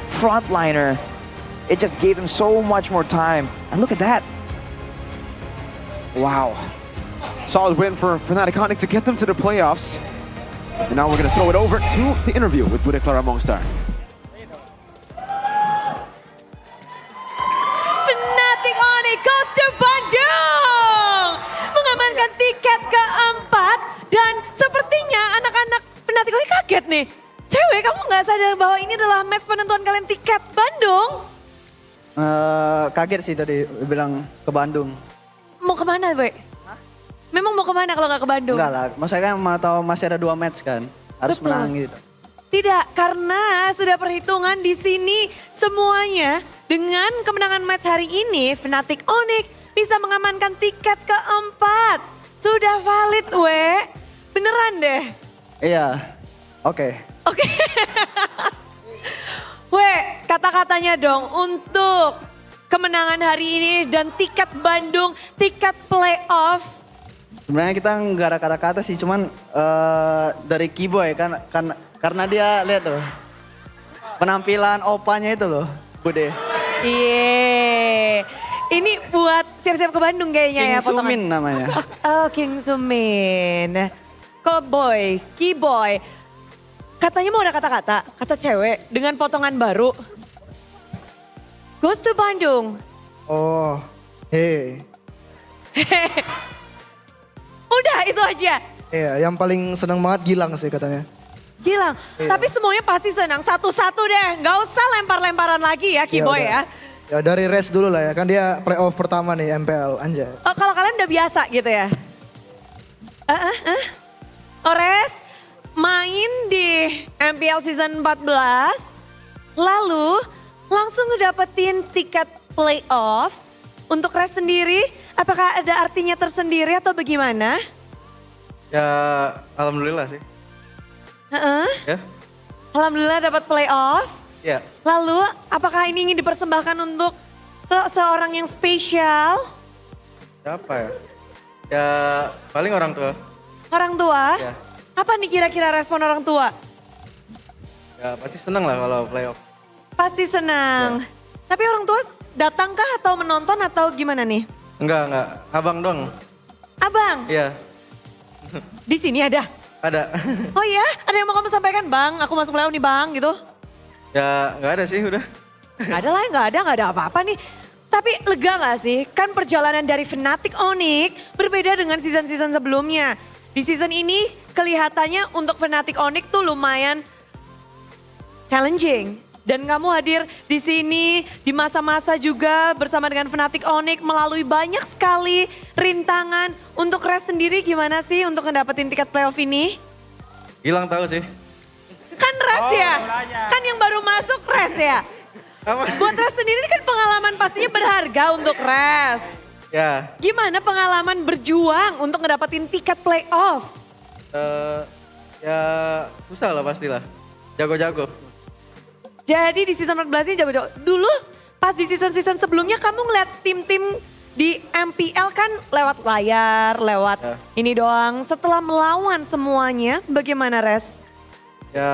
frontliner, it just gave them so much more time. And look at that. Wow. Solid win for Fnatic Onyx to get them to the playoffs. And now we're going to throw it over to the interview with Bude Clara Mongstar. Fnatic Onyx goes to Bandung! Mengamankan tiket keempat dan sepertinya anak-anak Fnatic Onyx kaget nih. Cewek, kamu nggak sadar bahwa ini adalah match penentuan kalian tiket Bandung? Kaget sih tadi bilang ke Bandung. Mau kemana, Boy? Memang mau kemana kalau nggak ke Bandung? Enggak lah, maksudnya kan mau tahu masih ada 2 match kan, harus Betul. menang gitu. Tidak, karena sudah perhitungan di sini semuanya dengan kemenangan match hari ini, Fnatic Onyx bisa mengamankan tiket keempat. Sudah valid, we. Beneran deh. Iya, oke. Oke. We, kata-katanya dong untuk kemenangan hari ini dan tiket Bandung, tiket playoff. Sebenarnya kita nggak ada kata-kata sih, cuman dari Kiboy kan karena dia lihat tuh penampilan opanya itu loh, Bude. Iya. Ini buat siap-siap ke Bandung kayaknya ya King potongan. Sumin namanya. Oh, King Sumin. Cowboy, Keyboy. Katanya mau ada kata-kata, kata cewek dengan potongan baru. Goes to Bandung. Oh, hey. Udah itu aja. Iya, yang paling seneng banget Gilang sih katanya. Gilang, Iya. tapi semuanya pasti senang. Satu-satu deh, nggak usah lempar-lemparan lagi ya Keyboy udah. ya. Ya dari race dulu lah ya, kan dia playoff pertama nih MPL, anjay. Oh, kalau kalian udah biasa gitu ya? Ores main di MPL season 14, lalu langsung ngedapetin tiket playoff untuk race sendiri. Apakah ada artinya tersendiri atau bagaimana? Ya alhamdulillah sih. Ya. Alhamdulillah dapat playoff. Ya. Lalu apakah ini ingin dipersembahkan untuk seorang yang spesial? Siapa ya? Ya paling orang tua. Orang tua? Ya. Apa nih kira-kira respon orang tua? Ya pasti seneng lah kalau playoff. Pasti senang. Tapi orang tua datangkah atau menonton atau gimana nih? Enggak. Abang dong. Abang, Iya. di sini ada? Ada. Oh iya, ada yang mau kamu sampaikan? Bang, aku masuk playoff nih bang gitu. Ya nggak ada sih udah. Gak ada lah, gak ada apa-apa nih. Tapi lega gak sih? Kan perjalanan dari Fnatic Onyx berbeda dengan season-season sebelumnya. Di season ini kelihatannya untuk Fnatic Onyx tuh lumayan challenging. Dan kamu hadir di sini di masa-masa juga bersama dengan Fnatic Onyx melalui banyak sekali rintangan. Untuk race sendiri gimana sih untuk ngedapetin tiket playoff ini? Gilang tahu sih. Kan race ya? Kan yang baru masuk race ya? Buat race sendiri kan pengalaman pastinya berharga untuk race. Ya. Gimana pengalaman berjuang untuk ngedapetin tiket playoff? Ya susah lah pastilah. Jago-jago. Jadi di season 14 ini jago-jago. Dulu pas di season-season sebelumnya kamu ngeliat tim-tim di MPL kan lewat layar, lewat ini doang. Setelah melawan semuanya, bagaimana Res? Ya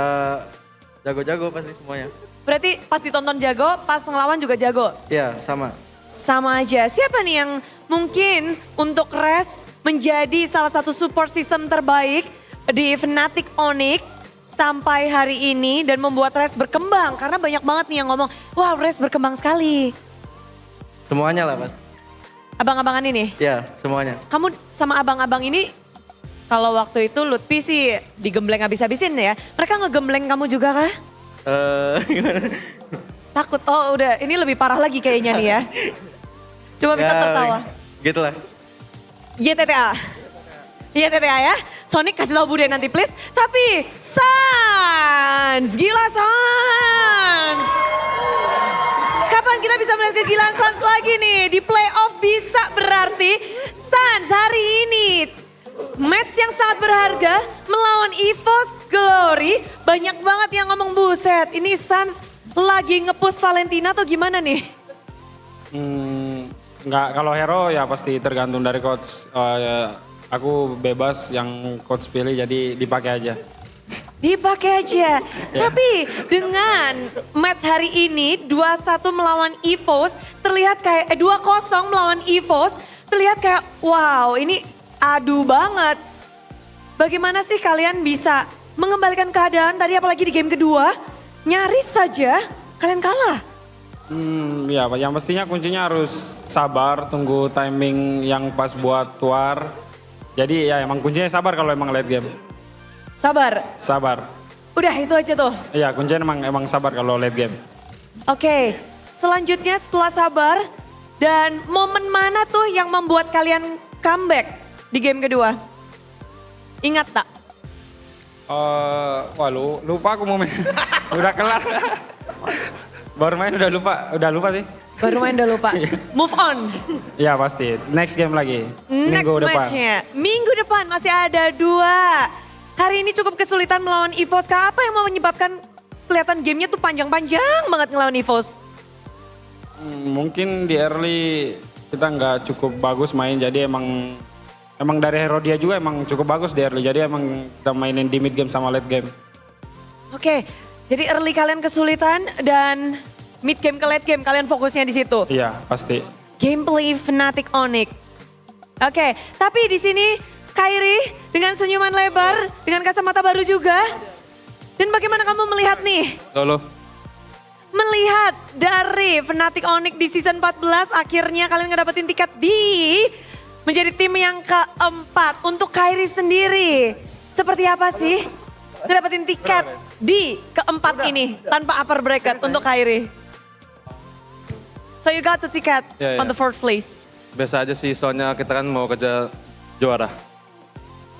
jago-jago pasti semuanya. Berarti pas ditonton jago, pas ngelawan juga jago? Iya sama. Sama aja. Siapa nih yang mungkin untuk Res menjadi salah satu support system terbaik di Fnatic Onyx sampai hari ini dan membuat Res berkembang? Karena banyak banget nih yang ngomong, wah Res berkembang sekali. Semuanya lah Mas. Abang-abangan ini? Iya semuanya. Kamu sama abang-abang ini, kalau waktu itu Lutfi sih digembleng habis-habisin ya. Mereka ngegembleng kamu juga kah? Gimana? Takut, oh udah ini lebih parah lagi kayaknya nih ya. Coba bisa tertawa. Gitu lah. YTTA. YTTA ya. Sonic kasih tahu Bude nanti please. Tapi Sans, gila Sans. Kapan kita bisa melihat kegilaan Sans lagi nih? Di playoff bisa berarti Sans hari ini match yang sangat berharga melawan EVOS Glory. Banyak banget yang ngomong buset. Ini Sans lagi nge-push Valentina atau gimana nih? Enggak, kalau hero ya pasti tergantung dari coach. Aku bebas yang coach pilih jadi dipakai aja. Dipakai aja. Tapi dengan match hari ini 2-1 melawan EVOS terlihat kayak 2-0 melawan EVOS terlihat kayak wow ini adu banget. Bagaimana sih kalian bisa mengembalikan keadaan tadi apalagi di game kedua? Nyaris saja kalian kalah. Ya, yang pastinya kuncinya harus sabar, tunggu timing yang pas buat tuar. Jadi ya emang kuncinya sabar kalau emang late game. Sabar. Sabar. Udah itu aja tuh. Iya, kuncinya emang sabar kalau late game. Oke, selanjutnya setelah sabar dan momen mana tuh yang membuat kalian comeback di game kedua? Ingat tak? Wah lupa aku momen. Udah kelar. Baru main udah lupa sih. Baru main udah lupa. Move on. Ya pasti, next game lagi. Next Minggu depan. match-nya. Minggu depan masih ada 2. Hari ini cukup kesulitan melawan EVOS. Apa yang mau menyebabkan kelihatan gamenya tuh panjang-panjang banget ngelawan EVOS? Mungkin di early kita nggak cukup bagus main, jadi emang dari hero dia juga emang cukup bagus di early. Jadi emang kita mainin di mid game sama late game. Oke, jadi early kalian kesulitan dan mid game ke late game kalian fokusnya di situ. Iya, pasti. gameplay Fnatic Onyx. Oke, tapi di sini Kairi dengan senyuman lebar, dengan kacamata baru juga. Dan bagaimana kamu melihat nih? Solo. Melihat dari Fnatic Onyx di season 14, akhirnya kalian ngedapetin tiket di menjadi tim yang keempat. Untuk Kairi sendiri, seperti apa sih ngedapetin tiket di keempat ini tanpa upper bracket untuk Kairi? So you got the ticket on the fourth place. Biasa aja sih, soalnya kita kan mau kejar juara.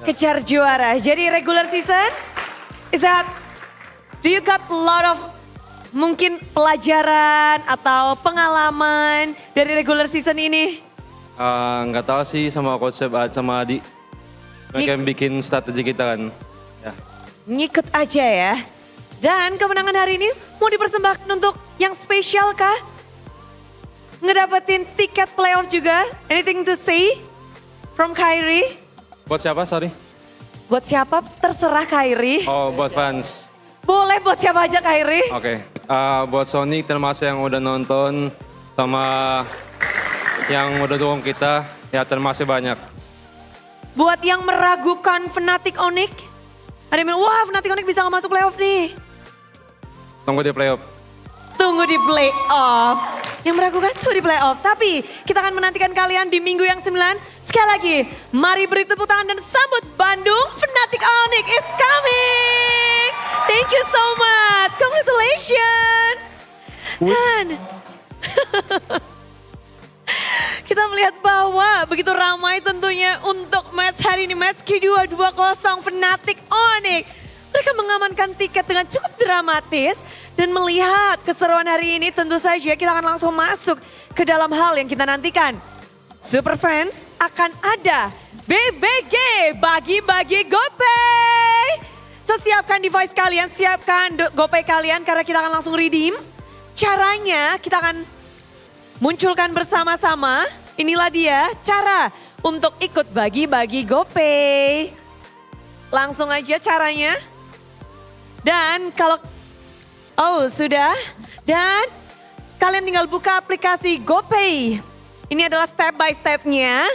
Kejar juara. Jadi regular season, is that, do you got a lot of mungkin pelajaran atau pengalaman dari regular season ini? Nggak tahu sih sama coach Seb sama Adi. Mereka yang bikin strategi kita kan. Ya. Ngikut aja ya. Dan kemenangan hari ini mau dipersembahkan untuk yang spesial kah? Ngedapetin tiket playoff juga. Anything to say from Kairi? Buat siapa, sorry? Buat siapa terserah Kairi. Oh, buat fans. Boleh buat siapa aja Kairi. Oke, buat Sonic termasuk yang udah nonton sama yang udah dukung kita, ya termasuk banyak. Buat yang meragukan Fnatic Onyx, ada yang bilang, wah Fnatic Onyx bisa gak masuk playoff nih. Tunggu di playoff. Tunggu di playoff. Yang meragukan tuh di playoff. Tapi kita akan menantikan kalian di minggu yang 9. Sekali lagi, mari beri tepuk tangan dan sambut Bandung Fnatic Onyx is coming. Thank you so much. Congratulations. Dan kita melihat bahwa begitu ramai tentunya untuk match hari ini. Match kedua 2-0 Fnatic Onyx. Mereka mengamankan tiket dengan cukup dramatis. Dan melihat keseruan hari ini tentu saja kita akan langsung masuk ke dalam hal yang kita nantikan. Super Friends akan ada BBG bagi-bagi GoPay. So siapkan device kalian, siapkan GoPay kalian karena kita akan langsung redeem. Caranya kita akan munculkan bersama-sama. Inilah dia cara untuk ikut bagi-bagi GoPay. Langsung aja caranya. Dan kalau, oh sudah. Dan kalian tinggal buka aplikasi GoPay. Ini adalah step by stepnya.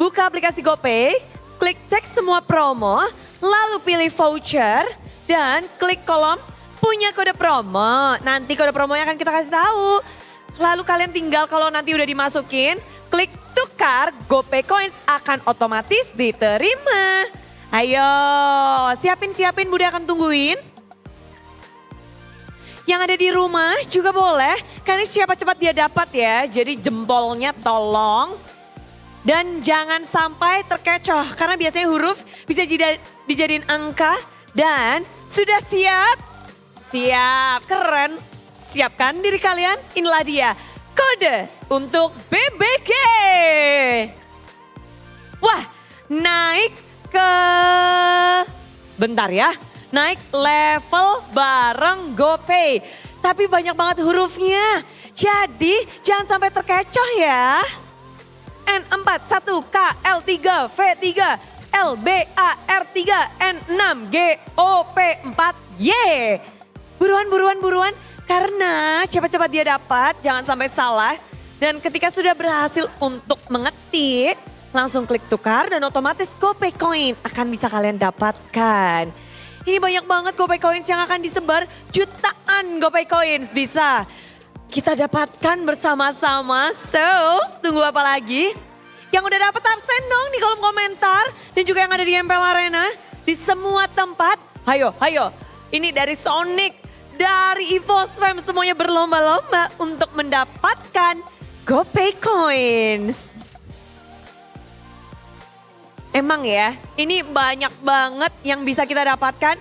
Buka aplikasi GoPay, klik cek semua promo, lalu pilih voucher dan klik kolom punya kode promo. Nanti kode promonya akan kita kasih tahu. Lalu kalian tinggal kalau nanti udah dimasukin, klik tukar, GoPay Coins akan otomatis diterima. Ayo, siapin Budi akan tungguin. Yang ada di rumah juga boleh, karena siapa cepat dia dapat ya. Jadi jempolnya tolong. Dan jangan sampai terkecoh, karena biasanya huruf bisa dijadiin angka. Dan sudah siap? Siap, keren. Siapkan diri kalian, inilah dia kode untuk BBG. Wah, naik ke, bentar ya. Naik level bareng GoPay. Tapi banyak banget hurufnya. Jadi jangan sampai terkecoh ya. N4, 1, K, L3, V3, LB, AR3, N6, GOP 4, Y. Buruan. Karena cepat-cepat dia dapat, jangan sampai salah. Dan ketika sudah berhasil untuk mengetik, langsung klik tukar dan otomatis GoPay Coin akan bisa kalian dapatkan. Ini banyak banget GoPay Coins yang akan disebar, jutaan GoPay Coins bisa kita dapatkan bersama-sama. So, tunggu apa lagi? Yang udah dapat absen dong di kolom komentar. Dan juga yang ada di MPL Arena, di semua tempat. Hayo. Ini dari Sonic, dari EVOSFam, semuanya berlomba-lomba untuk mendapatkan GoPay Coins. Emang ya, ini banyak banget yang bisa kita dapatkan.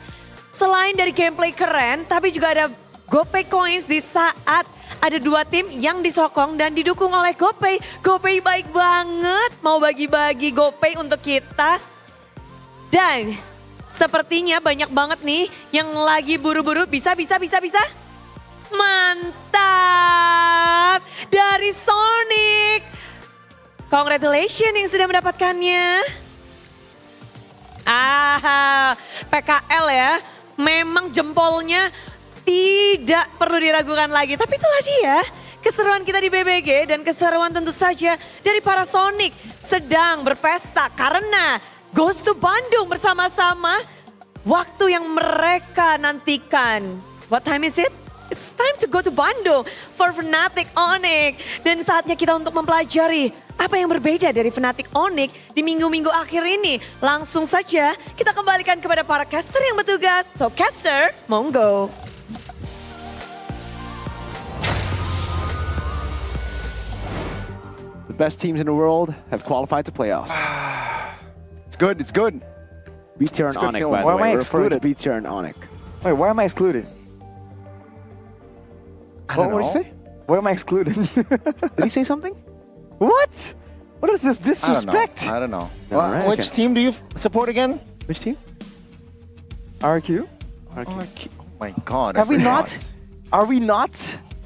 Selain dari gameplay keren, tapi juga ada GoPay Coins di saat ada dua tim yang disokong dan didukung oleh GoPay. GoPay baik banget, mau bagi-bagi GoPay untuk kita. Dan sepertinya banyak banget nih yang lagi buru-buru, bisa. Mantap, dari Sonic. Congratulations yang sudah mendapatkannya. PKL ya, memang jempolnya tidak perlu diragukan lagi. Tapi itulah dia, keseruan kita di BBG dan keseruan tentu saja dari para Sonic sedang berpesta karena Goes to Bandung bersama-sama. Waktu yang mereka nantikan. What time is it? It's time to go to Bandung for Fnatic Onyx. Dan saatnya kita untuk mempelajari apa yang berbeda dari Fnatic Onyx di minggu-minggu akhir ini. Langsung saja kita kembalikan kepada para caster yang bertugas. So caster, monggo. The best teams in the world have qualified to playoffs. It's good, it's good. BTR and It's a good Onyx, feeling. by the Why am way. I We're referring to excluded? BTR and Onyx. Wait, why am I excluded? What did you say? Why am I excluded? Did he say something? What? What is this disrespect? I don't know. Alright, Which okay. team do you support again? Which team? RQ? RQ. Oh my god. I Have we forgot. not? Are we not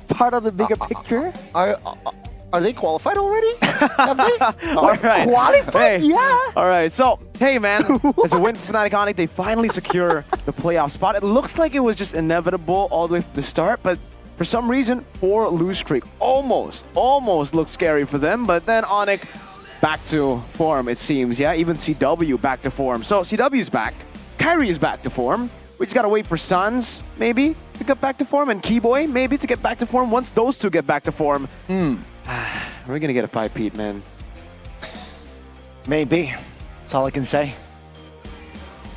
part of the bigger picture? Are they qualified already? Have they? All right. Qualified? Hey. Yeah. All right. So, hey, man. As a win for Fnatic Onyx, they finally secure the playoff spot. It looks like it was just inevitable all the way from the start, but for some reason, 4 lose streak almost looked scary for them. But then Onyx back to form, it seems. Yeah, even CW back to form. So CW's back. Kyrie is back to form. We just gotta wait for Suns, maybe, to get back to form, and Keyboy, maybe, to get back to form. Once those two get back to form, we're gonna get a 5-peat, man. Maybe. That's all I can say.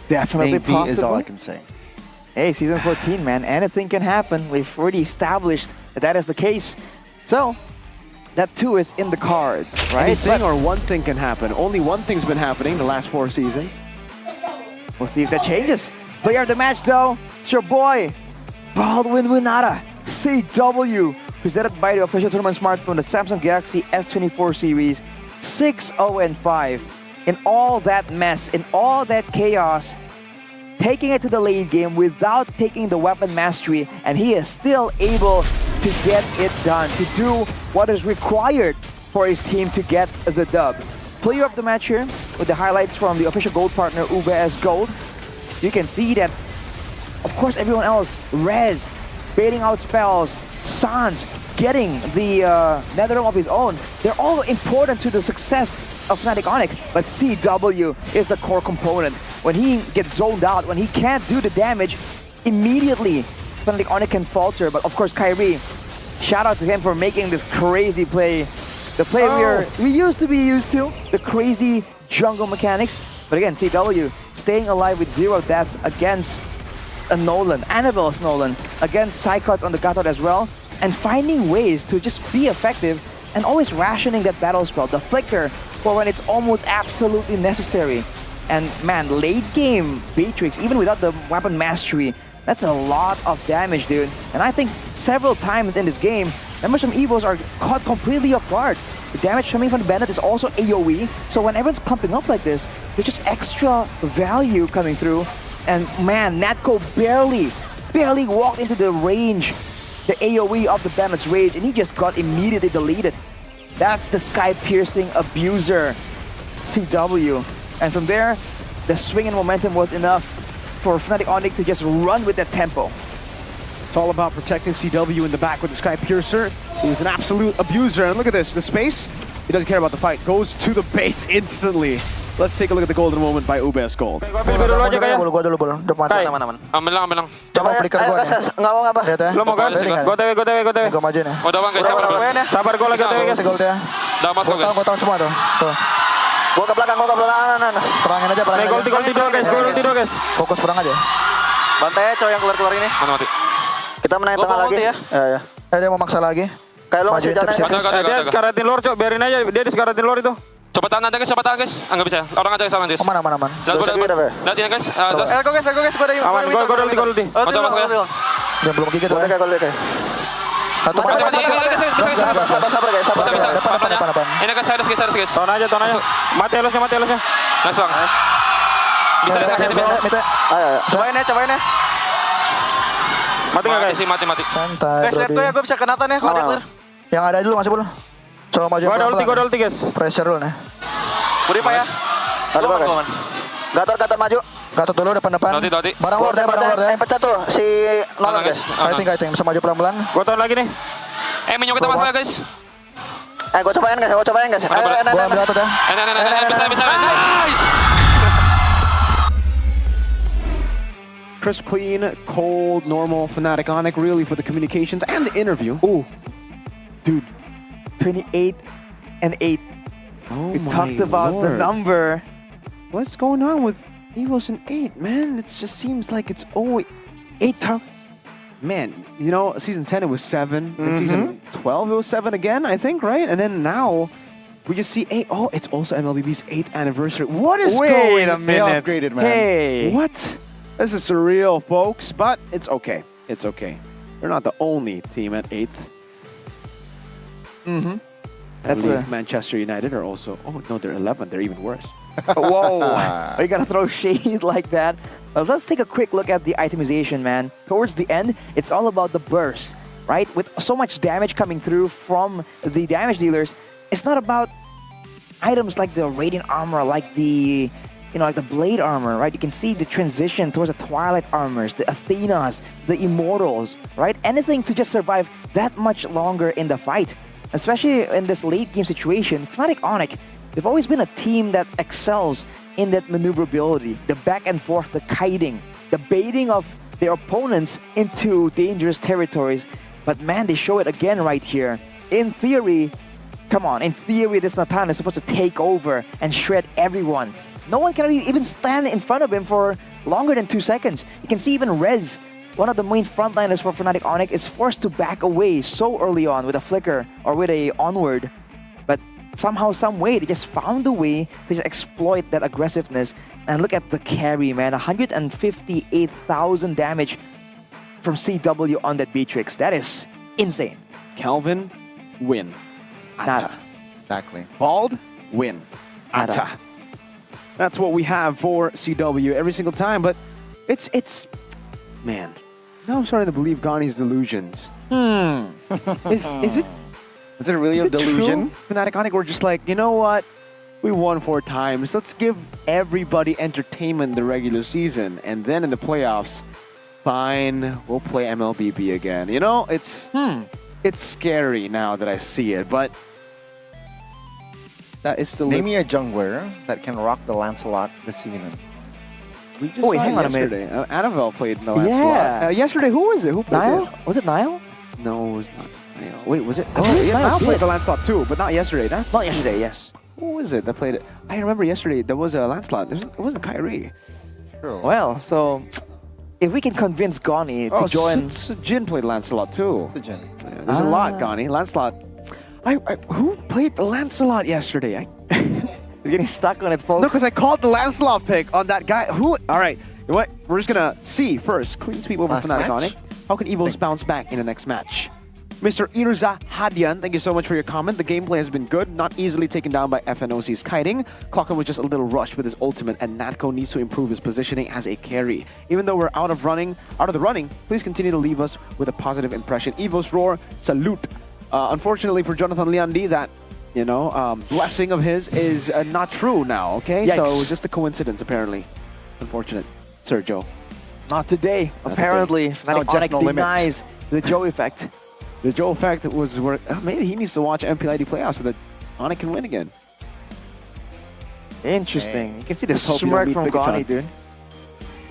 Definitely Maybe possible. is all I can say. Hey, season 14, man. Anything can happen. We've already established that that is the case. So, that too is in the cards, right? Anything or one thing can happen. Only one thing's been happening the last 4 seasons. We'll see if that changes. Player of the match, though, it's your boy, Baldwin Winata, CW, presented by the official tournament smartphone, the Samsung Galaxy S24 series, 6-0-5. In all that mess, in all that chaos, taking it to the late game without taking the weapon mastery, and he is still able to get it done, to do what is required for his team to get the dub. Player of the match here, with the highlights from the official gold partner, UBS Gold. You can see that, of course, everyone else, Rez, baiting out spells, Sans, getting the Netherrealm of his own. They're all important to the success of Fnatic Onyx, but CW is the core component. When he gets zoned out, when he can't do the damage, immediately Fnatic Onyx can falter. But of course, Kyrie, shout out to him for making this crazy play. The play we used to be used to, the crazy jungle mechanics. But again, CW staying alive with 0 deaths against a Nolan, Annabelle's Nolan, against Psychots on the Gatot as well, and finding ways to just be effective and always rationing that battle spell, the Flicker, for when it's almost absolutely necessary. And man, late game Beatrix, even without the weapon mastery, that's a lot of damage, dude. And I think several times in this game, members from EVOs are caught completely off guard. The damage coming from the Bandit is also AoE, so when everyone's clumping up like this, there's just extra value coming through. And man, Natko barely walked into the range, the AoE of the Bandit's rage, and he just got immediately deleted. That's the sky-piercing abuser, CW. And from there, the swing and momentum was enough for Fnatic Onyx to just run with that tempo. It's all about protecting CW in the back with the Sky Piercer, who's an absolute abuser. And look at this, the space, he doesn't care about the fight, goes to the base instantly. Let's take a look at the golden moment by UBS Gold. Gua dulu belum. Depan aman. Ambil lang. Coba flicker gua nih. Enggak mau apa? Lihat ya. Lo mau gas? Gue TW. Gua maju nih. Udah bang guys, sabar gue lagi TW guys. Gold ya. Udah masuk guys. Gua tahu semua tuh. Tuh. Gua ke belakang. Perangin aja. Gol tidur guys. Fokus perang aja. Bantai ya cowok yang keluar ini. Mana mati? Kita menang tengah lagi. Ya. Dia mau maksa lagi. Kayak lo masih jalan. Dia sekaratin luar, cok. Biarin aja. Dia di sekaratin luar itu. Coba tahan guys. Enggak bisa. Orang aja sama guys. Aman. Lihat ya guys. Go guys. Gua ada. Aman. Gol ulti. Masuk ya. Dia belum gigit kayak kalau dia kayak. Satu Sabar guys. Depan. Ini guys, harus guys. Tahun aja. Mati elusnya. Nice bang. Bisa Ayo. Cobain ya. Mati nggak guys? Mati. Santai. Guys, lihat gue ya, gue bisa kena nih kalau ada clear. Yang ada dulu masih belum. Coba maju. Gua ada ulti guys. Pressure dulu nih. Budi pak ya. Lalu guys. Gator maju. Gatot dulu depan. Doti. Barang Lord ya. Pecah tuh si Nolan guys. Fighting bisa maju pelan-pelan. Gua tahun lagi nih. Minyo kita masuk ya guys. Gue cobain guys, Gue ambil gatot ya. Bisa. Nice. Crisp, clean, cold, normal, Fnatic Onic, really for the communications and the interview. Ooh, dude, 28 and 8. Oh We my talked about the Lord. number. What's going on with Evos and 8, man? It just seems like it's always 8 targets. Man, you know, season 10 it was 7, and season 12 it was 7 again, I think, right? And then now we just see 8. Oh, it's also MLBB's 8th anniversary. What is Wait going a on? minute. They upgraded, man. Hey. What? This is surreal, folks, but it's okay. It's okay. We're not the only team at 8th. I That's believe Manchester United are also... Oh, no, they're 11th. They're even worse. Whoa. Are you gonna throw shade like that? Let's take a quick look at the itemization, man. Towards the end, it's all about the burst, right? With so much damage coming through from the damage dealers, it's not about items like the Radiant Armor, like the... like the Blade Armor, right? You can see the transition towards the Twilight Armors, the Athenas, the Immortals, right? Anything to just survive that much longer in the fight. Especially in this late game situation, Fnatic Onic, they've always been a team that excels in that maneuverability, the back and forth, the kiting, the baiting of their opponents into dangerous territories. But man, they show it again right here. In theory, come on, in theory, this Natan is supposed to take over and shred everyone. No one can even stand in front of him for longer than 2 seconds. You can see even Rez, one of the main frontliners for Fnatic Onic, is forced to back away so early on with a flicker or with a onward. But somehow, some way, they just found a way to just exploit that aggressiveness. And look at the carry, man. 158,000 damage from CW on that Beatrix. That is insane. Calvin, win. Nada. Exactly. Bald, win. Nada. Ata. That's what we have for CW every single time, but it's man. Now I'm starting to believe Ghani's delusions. Is it really a delusion? True? Fnatic Onic were just like, you know what? We won 4 times. Let's give everybody entertainment the regular season, and then in the playoffs, fine, we'll play MLBB again. You know, it's scary now that I see it, but that is still... Name me a jungler that can rock the Lancelot this season. We just saw hang on a yesterday. minute. Annabelle played the Lancelot. Yeah. Yesterday, who was it? Who played Niall? it? Was it Niall? No, it was not Niall. Wait, was it? I believe yeah, Niall Niall played did. the Lancelot too, but not yesterday. That's Not yesterday, yes. Who was it that played it? I remember yesterday there was a Lancelot. It wasn't Kyrie. True. Well, so if we can convince Ghani to join... Jin played Lancelot too. Sujin. Yeah, there's a lot, Ghani. Lancelot. Who played the Lancelot yesterday? He's getting stuck on it, folks. No, because I called the Lancelot pick on that guy. Who? All right. You know what? We're just going to see first. Clean sweep over Last Fnatic match? Onic. How can Evos bounce back in the next match? Mr. Irza Hadian, thank you so much for your comment. The gameplay has been good, not easily taken down by FNOC's kiting. Clocken was just a little rushed with his ultimate, and Natco needs to improve his positioning as a carry. Even though we're out of the running, please continue to leave us with a positive impression. Evos Roar, salute. Unfortunately for Jonathan Liandi, that blessing of his is not true now, okay? Yikes. So just a coincidence, apparently. Unfortunate, Sergio. Not today. Not Apparently, today. Fnatic just Onic no limit. denies the Joe effect. The Joe effect was where maybe he needs to watch MPL playoffs so that Onic can win again. Interesting. You can see the Let's hope you don't smirk meet from Bigatron Ghani, dude.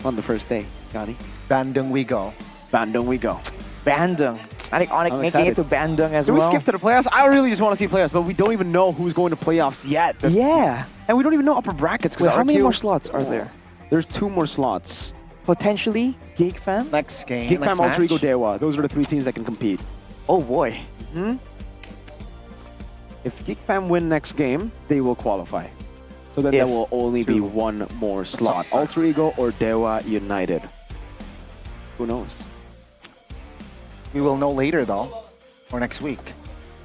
On the first day, Ghani. Bandung we go. Bandung we go. Bandung. Fnatic Onic I'm making excited. it to Bandung as Do well. we skip to the playoffs? I really just want to see playoffs, but we don't even know who's going to playoffs yet. Yeah. And we don't even know upper brackets. Wait, how many RQ more slots are there? There's 2 more slots. Potentially Geek Fam? Next game. Geek next Fam, Alter Ego, match. Dewa. Those are the 3 teams that can compete. Oh boy. If Geek Fam win next game, they will qualify. So then there will only be 1 more slot. Alter Ego or Dewa United. Who knows? We will know later though, or next week.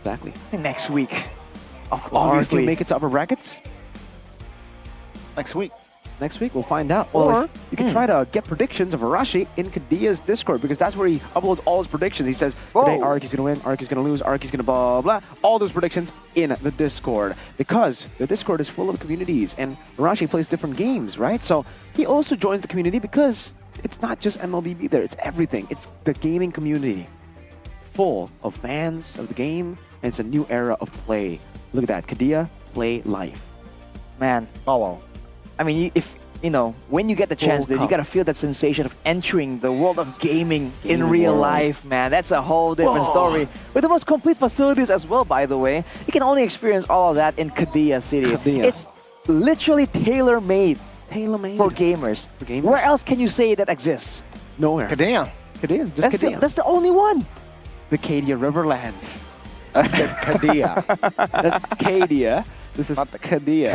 Exactly. Next week. Will Obviously. RQ make it to upper brackets? Next week. Next week, we'll find out. Well, Or you can try to get predictions of Arashi in Kadia's Discord, because that's where he uploads all his predictions. He says, today Araki's going to win, Araki's going to lose, Araki's going to blah, blah, blah. All those predictions in the Discord. Because the Discord is full of communities, and Arashi plays different games, right? So he also joins the community because it's not just MLBB there, it's everything. It's the gaming community. full of fans of the game, and it's a new era of play. Look at that, Kadia, play life. Man. Oh, wow. I mean, if you know, when you get the chance, dude, you gotta feel that sensation of entering the world of gaming in real life, man. That's a whole different story. With the most complete facilities as well, by the way. You can only experience all of that in Kadia City. It's literally tailor-made. Tailor-made. For gamers. Where else can you say that exists? Nowhere. Kadia. Kadia, just Kadia. That's the only one. The Kadia Riverlands. That's the Kadia. That's Kadia. This is Kadia.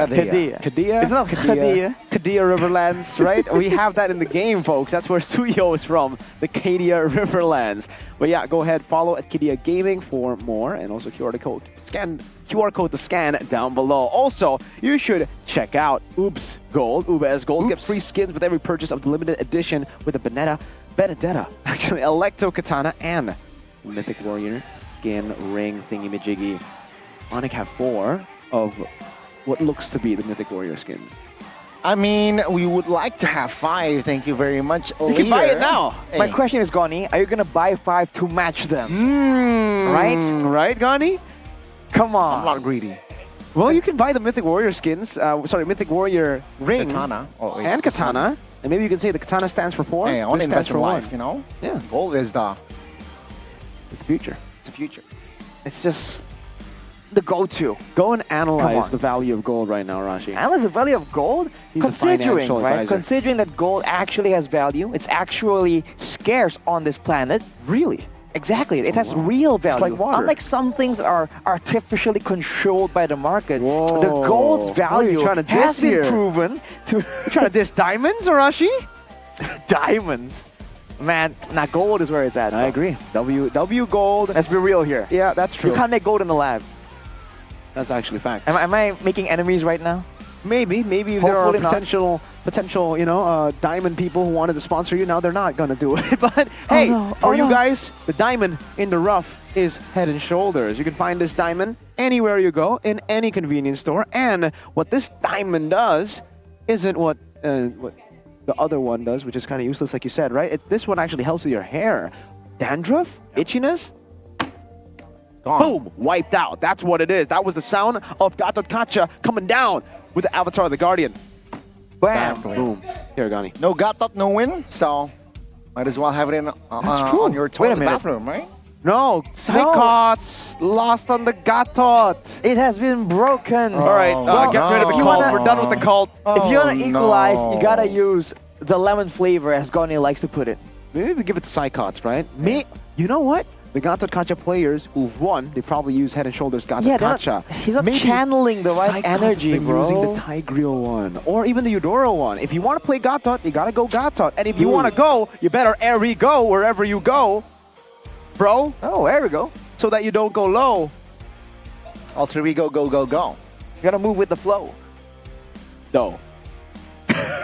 Kadia. It's not Kadia. Kadia Riverlands, right? We have that in the game, folks. That's where Suyo is from, the Kadia Riverlands. But yeah, go ahead, follow at Kadia Gaming for more, and also QR code to scan down below. Also, you should check out Oops Gold. Ubes Gold. Get free skins with every purchase of the limited edition with a Benedetta, actually, Electo Katana, and Mythic Warrior skin ring thingy-majiggy. Onic have 4 of what looks to be the Mythic Warrior skins. I mean, we would like to have 5. Thank you very much. You can buy it now. Hey. My question is, Goni, are you going to buy 5 to match them? Right? Right, Gani? Come on. I'm not greedy. Well, you can buy the Mythic Warrior skins. Mythic Warrior ring. Katana. And Katana. And maybe you can say the Katana stands for 4. Hey, I want to invest for life, 1. you know? Yeah. Gold is the future. It's the future. It's just the go-to. Go and analyze the value of gold right now, Rashi. Analyze the value of gold? He's considering, right? advisor. Considering that gold actually has value, it's actually scarce on this planet. Really? Exactly. It has real value. It's like water. Unlike some things that are artificially controlled by the market, the gold's value has been proven to... You're trying to diss diamonds, Arashi? Diamonds? Man, gold is where it's at. I agree. W gold. Let's be real here. Yeah, that's true. You can't make gold in the lab. That's actually facts. Am I making enemies right now? Maybe there are potential, you know, diamond people who wanted to sponsor you. Now they're not gonna do it. But hey, for you guys, the diamond in the rough is Head and Shoulders. You can find this diamond anywhere you go in any convenience store. And what this diamond does isn't what the other one does, which is kind of useless, like you said, right? This one actually helps with your hair, dandruff, itchiness. Gone. Boom! Wiped out. That's what it is. That was the sound of Gatot Kacha coming down with the Avatar of the Guardian. Bam! Exactly. Boom. Here, Gani. No Gatot, no win, so might as well have it in on your toilet bathroom, right? No, Psychots lost on the Gatot. It has been broken. All right, get rid of the cult. We're done with the cult. If you want to equalize, you gotta use the lemon flavor, as Goni likes to put it. Maybe we give it to Psychots, right? You know what? The Gatot Kacha players who've won, they probably use Head and Shoulders Gatot Kacha. He's not channeling the right energy, bro. Using the Tigreal one, or even the Eudora one. If you want to play Gatot, you gotta go Gatot. And if you want to go, you better go wherever you go, bro. Oh, there we go. So that you don't go low. Alter ego, go. You gotta move with the flow. Though.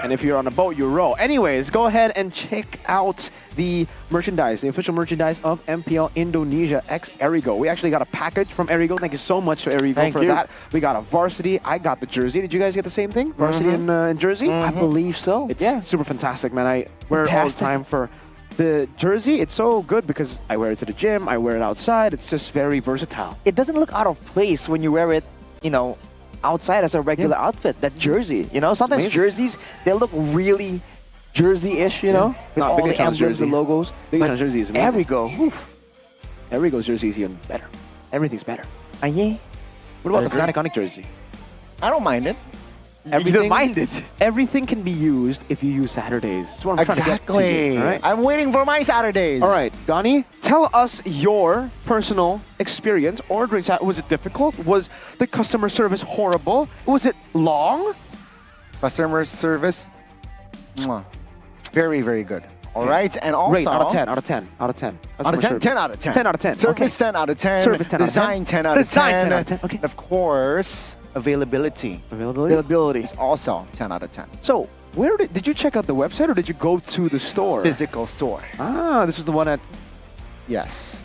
And if you're on a boat, you row. Anyways, go ahead and check out the merchandise, the official merchandise of MPL Indonesia x Erigo. We actually got a package from Erigo. Thank you so much to Erigo for that. We got a varsity. I got the jersey. Did you guys get the same thing? Varsity in jersey? I believe so. It's super fantastic, man. I wear it all the time for the jersey. It's so good because I wear it to the gym. I wear it outside. It's just very versatile. It doesn't look out of place when you wear it, you know, outside as a regular outfit. That jersey, you know, sometimes jerseys, they look really jersey-ish, you know, with all the emblems and logos. Big Sean jersey is amazing. Erigo, Erigo's jersey is even better. Everything's better. Yeah. What about the Fnatic Onic jersey? I don't mind it. You don't mind it. Everything can be used if you use Saturdays. That's what I'm trying to get to you, all right? I'm waiting for my Saturdays. All right, Gani, tell us your personal experience ordering Saturdays. Was it difficult? Was the customer service horrible? Was it long? Customer service, very, very good. All right, and also... Rate out of 10, out of 10, out of 10. Out of 10, 10 out of 10. 10 out of 10, Service 10 out of 10. Service 10 out of 10. Design 10 out of 10. Design 10 out of 10, okay. And of course, availability. Availability. Is also 10 out of 10. So, where did you check out the website or did you go to the store? Physical store. Ah, this was the one at... Yes.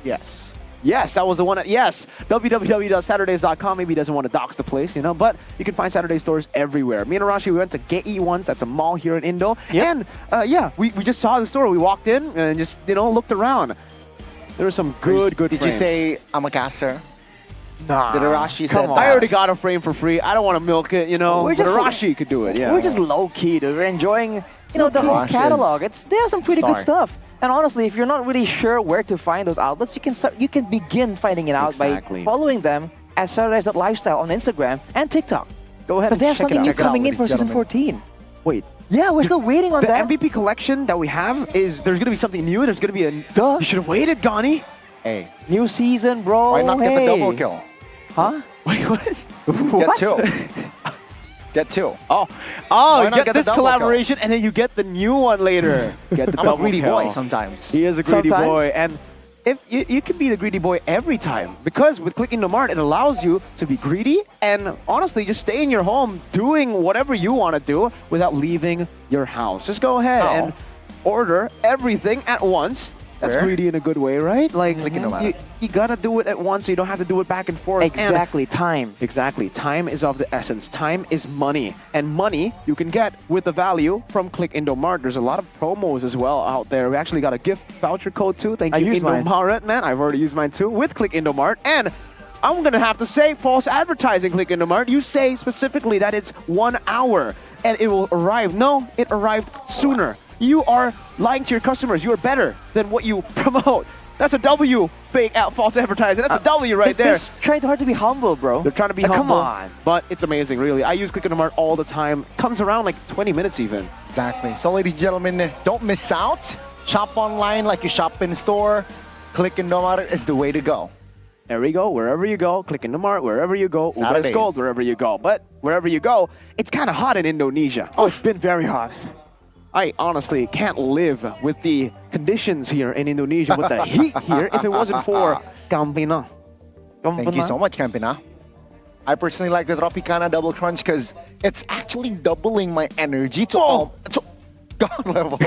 Yes. Yes, that was the one at, yes, www.saturdays.com. Maybe he doesn't want to dox the place, you know, but you can find Saturday stores everywhere. Me and Arashi, we went to Gei once. That's a mall here in Indo. Yep. And, yeah, we just saw the store. We walked in and just, you know, looked around. There were some good Did you frames. say I'm a caster? Nah, Did Arashi come said on. I already got a frame for free. I don't want to milk it, you know. We're But just- Arashi could do it, yeah. We're just low key, dude. We're enjoying, the whole Arashi catalog. is They have some pretty good star. stuff. And honestly, if you're not really sure where to find those outlets, you can begin finding it out Exactly. by following them at Saturdays.lifestyle on Instagram and TikTok. Go ahead Because they and have check it something out. new Check it out, coming in ladies for and season gentlemen. 14. Wait. Yeah, we're still waiting on The that. MVP collection that we have is there's gonna be something new. There's gonna be a. Duh. You should have waited, Gani. Hey, New season, bro. why not get the Hey. double kill? Huh? Wait, what? Get two. Get two. Oh, Why you not get get the this double kill? collaboration and then you get the new one later. Get the I'm a double greedy kill. boy sometimes. He is a greedy Sometimes. boy, and if you can be the greedy boy every time, because with clicking the mart, it allows you to be greedy and honestly just stay in your home doing whatever you want to do without leaving your house. Just go ahead Oh. and order everything at once. That's Fair. greedy in a good way, right? Like Clicking the mart. you gotta do it at once, so you don't have to do it back and forth. And Exactly, time. Exactly. Time is of the essence. Time is money. And money you can get with the value from Click Indomart. There's a lot of promos as well out there. We actually got a gift voucher code too. Thank I you, used mine. Indomart, man. I've already used mine too with Click Indomart. And I'm going to have to say false advertising, Click Indomart. You say specifically that it's 1 hour and it will arrive. No, it arrived sooner. You are lying to your customers. You are better than what you promote. That's a W, fake out false advertising. That's a W right there. They're trying hard to be humble, bro. They're trying to be Like, humble. Come on. But it's amazing, really. I use Click Indomart all the time. Comes around like 20 minutes even. Exactly. So, ladies and gentlemen, don't miss out. Shop online like you shop in store. Click Indomart is the way to go. There we go. Wherever you go, Click Indomart. Wherever you go, Saturdays. Ubers Gold. Wherever you go. But wherever you go, it's kind of hot in Indonesia. Oh, it's been very hot. I honestly can't live with the conditions here in Indonesia, with the heat here, if it wasn't for Campina. Thank you so much, Campina. I personally like the Tropicana Double Crunch because it's actually doubling my energy to God level.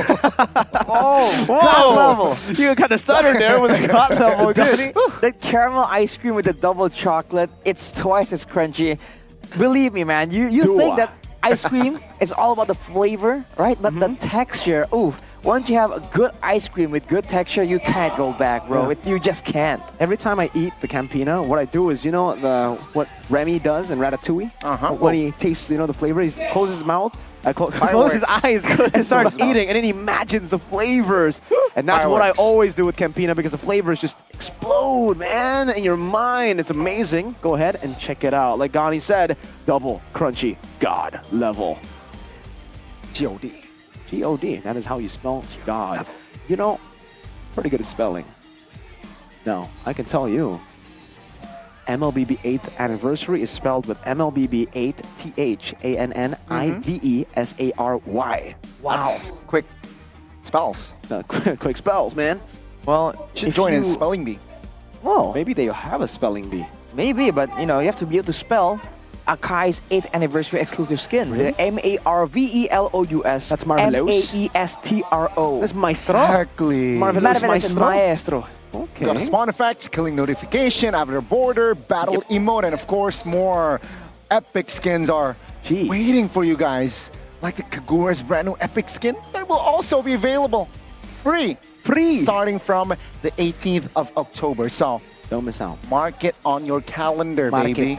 Oh, Whoa! God level. You kind of stuttered there with the God level, Johnny. The caramel ice cream with the double chocolate, it's twice as crunchy. Believe me, man, you think that ice cream is all about the flavor, right? But the texture, ooh, once you have a good ice cream with good texture, you can't go back, bro. Yeah. You just can't. Every time I eat the Campina, what I do is, what Remy does in Ratatouille? When he tastes, the flavor, he closes his mouth, closes his eyes, and starts eating, and then he imagines the flavors. And that's what I Fireworks. always do with Campina, because the flavors just explode, man, in your mind. It's amazing. Go ahead and check it out. Like Gani said, double crunchy God level. G-O-D. G-O-D, that is how you spell God. Pretty good at spelling. No, I can tell you. MLBB 8th anniversary is spelled with MLBB 8 THANNIVESARY. Wow. That's quick spells. Quick spells, man. Well, Should if join you, his spelling bee. Oh, Maybe they have a spelling bee. maybe, but you have to be able to spell Akai's 8th anniversary exclusive skin. The MARVELOUS. That's marvelous. MAESTRO. That's maestro. Exactly. Marvelous Marvelous maestro. maestro. Okay. Got a spawn effects, killing notification, after border, battle emote, and of course more epic skins are waiting for you guys. Like the Kagura's brand new epic skin that will also be available free. Starting from the 18th of October. So don't miss out. Mark it on your calendar, baby.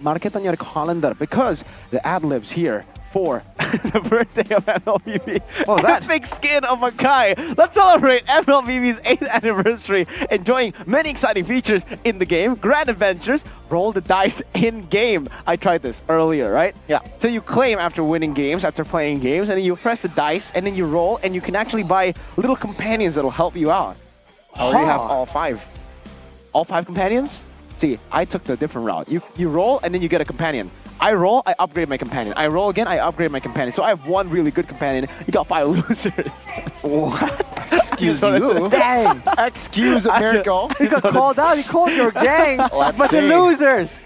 Mark it on your calendar, because the ad-libs here for the birthday of MLBB. What was that? Epic skin of Akai. Let's celebrate MLBB's 8th anniversary, enjoying many exciting features in the game, grand adventures, roll the dice in-game. I tried this earlier, right? Yeah. So you claim after winning games, after playing games, and then you press the dice, and then you roll, and you can actually buy little companions that'll help you out. I already have all 5. All 5 companions? See, I took the different route. You roll, and then you get a companion. I roll, I upgrade my companion. I roll again, I upgrade my companion. So I have 1 really good companion. You got 5 losers. What? Excuse you. Dang. Excuse Miracle. You got called out. You called your gang. Let's But the see. losers.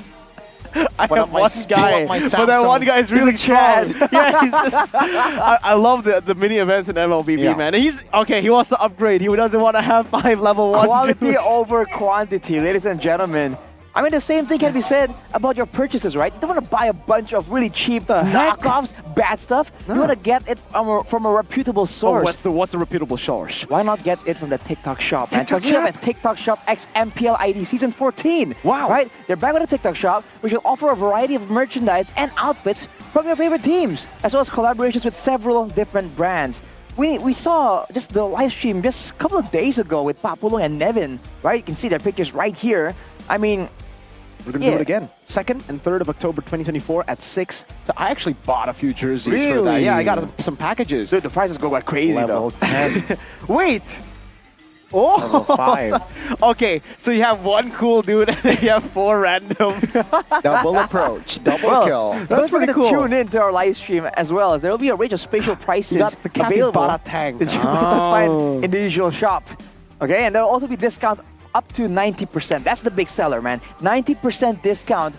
I Put have up my- one pull guy, up my but that Samsung. one guy is really He's a Chad. strong. Yeah, he's just. I love the mini events in MLBB, Yeah. man. And he's okay. He wants to upgrade. He doesn't want to have 5 level 1 Quality dudes. over quantity, ladies and gentlemen. I mean, the same thing can be said about your purchases, right? You don't want to buy a bunch of really cheap knockoffs, bad stuff. No. You want to get it from a reputable source. What's the reputable source? Why not get it from the TikTok shop, man? TikTok Because we have a shop? TikTok shop X MPL ID Season 14. Wow. Right? They're back on the TikTok shop, which will offer a variety of merchandise and outfits from your favorite teams, as well as collaborations with several different brands. We saw just the live stream just a couple of days ago with Pak Pulung and Nevin, right? You can see their pictures right here. I mean, we're going to do it again. 2nd and 3rd of October 2024 at 6. So I actually bought a few jerseys for that. Yeah, I got some packages. Dude, the prices go like crazy Level though. 10. Wait! Oh! Level 5. Okay, so you have one cool dude and then you have 4 randoms. Double approach, double kill. That's pretty cool. Tune in to our live stream as well, as there will be a range of special prices got the available capybara tank. that you will not find in the usual shop. Okay, and there will also be discounts up to 90%. That's the big seller, man. 90% discount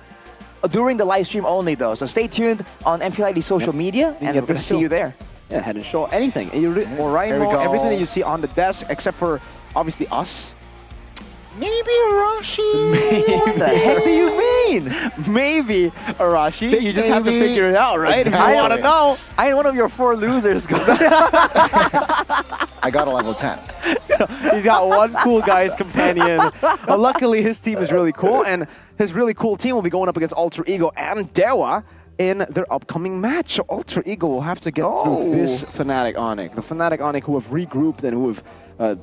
during the live stream only, though. So stay tuned on MPLID social media, and we're going to see you there. Yeah, head and shoulder, anything. Oraimo, everything that you see on the desk, except for obviously us. Maybe Arashi. What the heck do you mean? Maybe Arashi. You just have to figure it out, right? Exactly. I want to know. I ain't one of your 4 losers. I got a level 10. So he's got one cool guy's companion. But luckily, his team is really cool, and his really cool team will be going up against Alter Ego and Dewa in their upcoming match. So Alter Ego will have to get through this Fnatic Onic. The Fnatic Onic who have regrouped and who have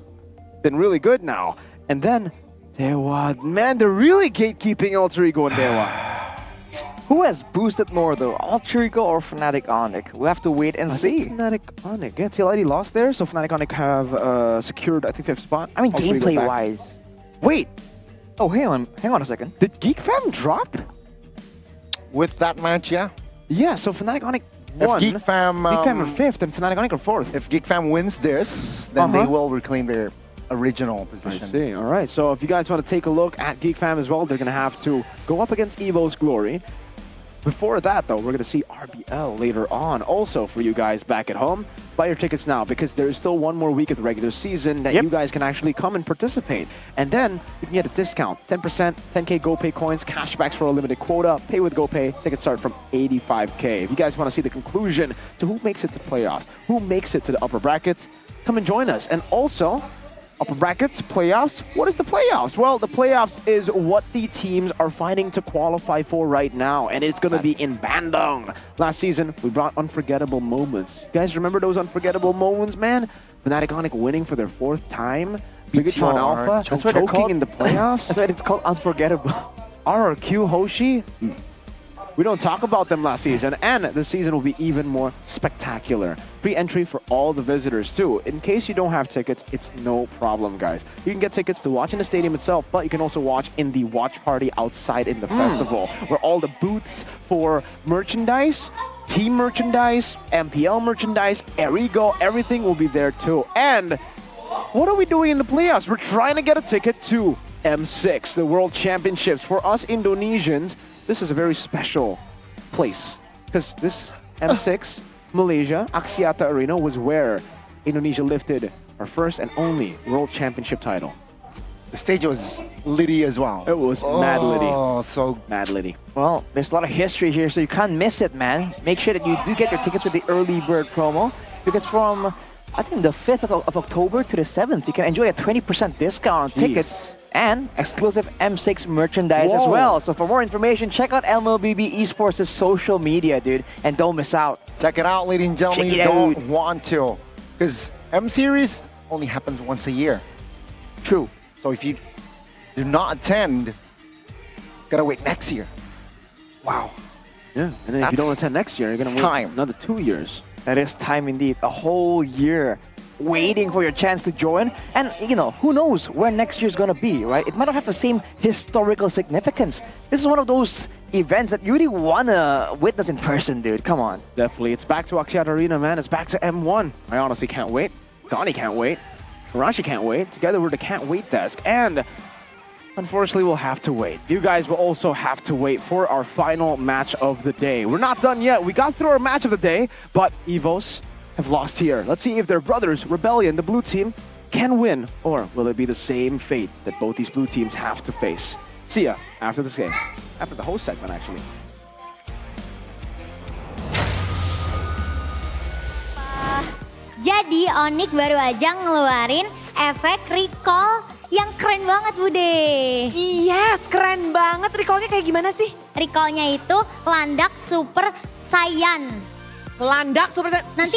been really good now. And then Dewa, man, they're really gatekeeping Alter Ego and Dewa. Who has boosted more though, Alter Ego or Fnatic Onic? We'll have to wait and see. Fnatic Onic, yeah, TLID lost there, so Fnatic Onic have secured, I think, 5th spot. I mean, Alter Ego's back. gameplay-wise. Wait, oh, hang on a second. Did Geek Fam drop? With that match, yeah. Yeah, so Fnatic Onic won. If Geek Fam are 5th and Fnatic Onic are 4th. If Geek Fam wins this, then they will reclaim their original position. I see. All right. So if you guys want to take a look at Geek Fam as well, they're going to have to go up against Evo's Glory. Before that, though, we're going to see RBL later on. Also, for you guys back at home, buy your tickets now because there is still one more week of the regular season that you guys can actually come and participate. And then you can get a discount, 10%, 10K GoPay coins, cashbacks for a limited quota, pay with GoPay. Tickets start from 85K. If you guys want to see the conclusion to who makes it to playoffs, who makes it to the upper brackets, come and join us. And also, upper brackets, playoffs. What is the playoffs? Well, the playoffs is what the teams are fighting to qualify for right now, and it's going to be in Bandung. Last season, we brought unforgettable moments. You guys remember those unforgettable moments, man? Fnatic Onic winning for their 4th time. Bigatron Alpha That's what they're choking called in the playoffs. That's why it's called unforgettable. RRQ Hoshi. We don't talk about them last season, and this season will be even more spectacular. Free entry for all the visitors, too. In case you don't have tickets, it's no problem, guys. You can get tickets to watch in the stadium itself, but you can also watch in the watch party outside in the festival, where all the booths for merchandise, team merchandise, MPL merchandise, Erigo, everything will be there, too. And what are we doing in the playoffs? We're trying to get a ticket to M6, the World Championships. For us Indonesians, this is a very special place because this M6 Malaysia Axiata Arena was where Indonesia lifted our first and only World Championship title. The stage was litty as well. It was mad litty. Oh, so mad litty. Well, there's a lot of history here, so you can't miss it, man. Make sure that you do get your tickets with the early bird promo because from, I think, the 5th of October to the 7th, you can enjoy a 20% discount on tickets and exclusive M6 merchandise as well. So for more information, check out MLBB Esports' social media, dude, and don't miss out. Check it out, ladies and gentlemen. You don't want to, because M Series only happens once a year. True. So if you do not attend, gotta wait next year. Wow. Yeah, and then if you don't attend next year, you're gonna wait another 2 years. That is time indeed. A whole year waiting for your chance to join. And, you know, who knows where next year's gonna be, right? It might not have the same historical significance. This is one of those events that you really wanna witness in person, dude. Come on. Definitely. It's back to Axiata Arena, man. It's back to M1. I honestly can't wait. Gani can't wait. Rashi can't wait. Together we're the can't wait desk. And unfortunately, we'll have to wait. You guys will also have to wait for our final match of the day. We're not done yet. We got through our match of the day, but EVOS have lost here. Let's see if their brothers, Rebellion, the blue team, can win, or will it be the same fate that both these blue teams have to face? See ya. after this game, after the whole segment actually. Jadi Onyx baru aja ngeluarin efek recall yang keren banget Bude. Yes, keren banget. Recallnya kayak gimana sih? Recallnya itu landak super saiyan. Landak super saiyan. Nanti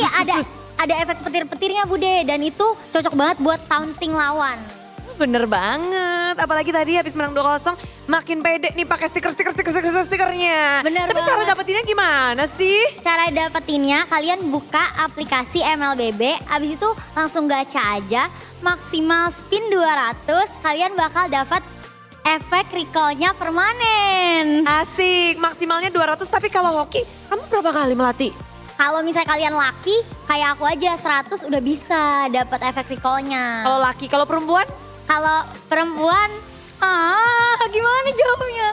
ada efek petir-petirnya Bude dan itu cocok banget buat taunting lawan. Bener banget, apalagi tadi habis menang 2-0 makin pede nih pakai stikernya. Bener Tapi banget. cara dapetinnya gimana sih? Cara dapetinnya kalian buka aplikasi MLBB, abis itu langsung gacha aja, maksimal spin 200, kalian bakal dapat efek recallnya permanen. Asik, maksimalnya 200 tapi kalau hoki kamu berapa kali melatih? Kalau misalnya kalian laki, kayak aku aja 100 udah bisa dapat efek recallnya. Kalau laki, kalau perempuan? Kalau perempuan, gimana jawabnya?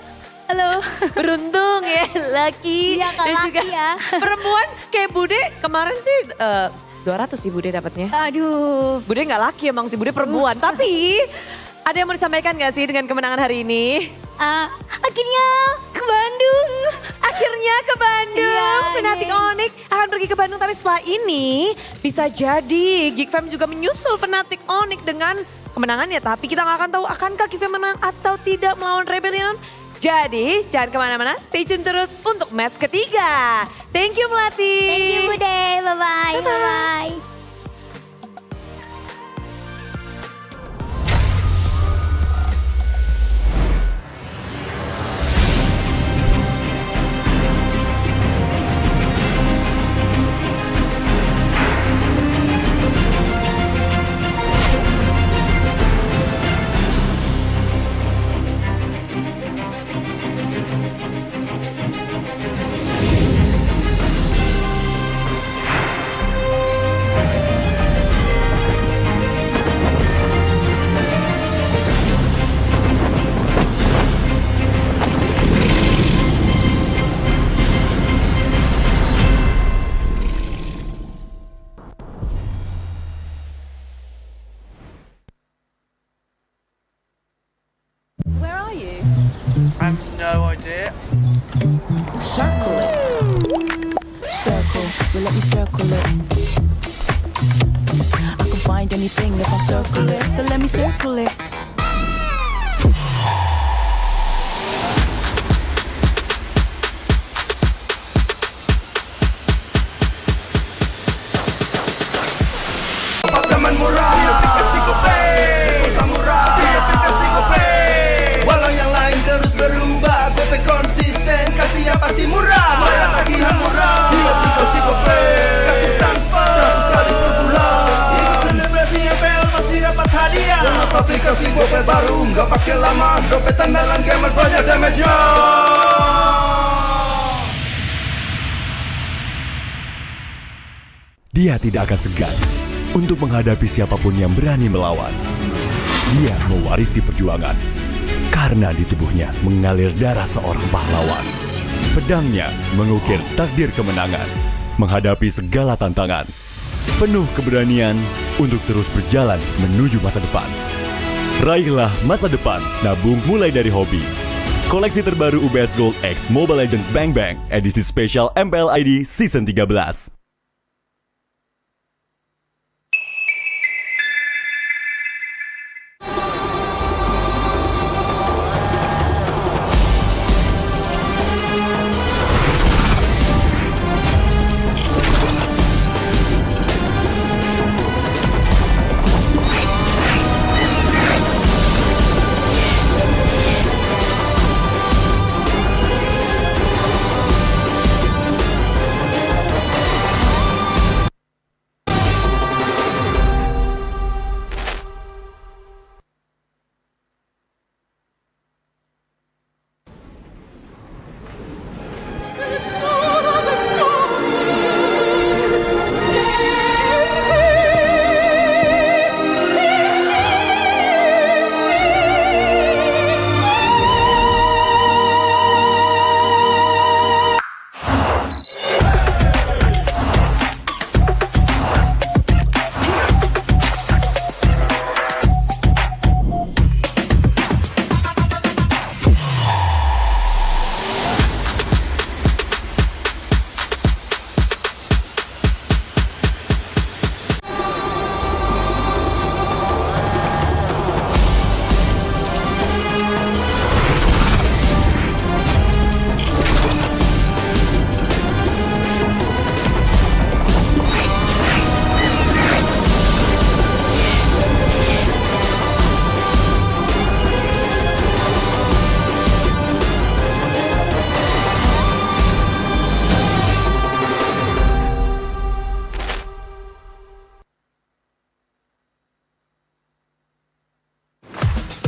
Halo. Beruntung ya laki. Iya kalau dan laki juga ya. Perempuan kayak Bude kemarin sih 200 sih Bude dapatnya. Aduh. Bude nggak laki emang sih Bude perempuan. Tapi ada yang mau disampaikan gak sih dengan kemenangan hari ini? Akhirnya ke Bandung. Akhirnya ke Bandung. Iya, Fnatic Onyx akan pergi ke Bandung. Tapi setelah ini bisa jadi Geek Fam juga menyusul Fnatic Onyx dengan kemenangannya. Tapi kita nggak akan tahu akankah Geek Fam menang atau tidak melawan Rebellion. Jadi jangan kemana-mana, stay tune terus untuk match ketiga. Thank you Melati. Thank you Bude, bye-bye. Bye-bye. Where are you? I have no idea. Circle it. Circle, well let me circle it. I can find anything if I circle it, so let me circle it. Teman murah, di aplikasi GoPay samurai, di aplikasi GoPay. Walau yang lain terus berubah, GoPay konsisten, kasih yang pasti murah. Bayar tagihan murah, di aplikasi GoPay. Gratis transfer, 100 kali per bulan. Ikut selebrasi MPL pasti dapat hadiah. Download aplikasi GoPay baru, nggak pakai lama. Dompet andalan gamers banyak damage-nya. Dia tidak akan segan untuk menghadapi siapapun yang berani melawan. Dia mewarisi perjuangan karena di tubuhnya mengalir darah seorang pahlawan. Pedangnya mengukir takdir kemenangan, menghadapi segala tantangan. Penuh keberanian untuk terus berjalan menuju masa depan. Raihlah masa depan, nabung mulai dari hobi. Koleksi terbaru UBS Gold X Mobile Legends Bang Bang edisi spesial MPL ID Season 13.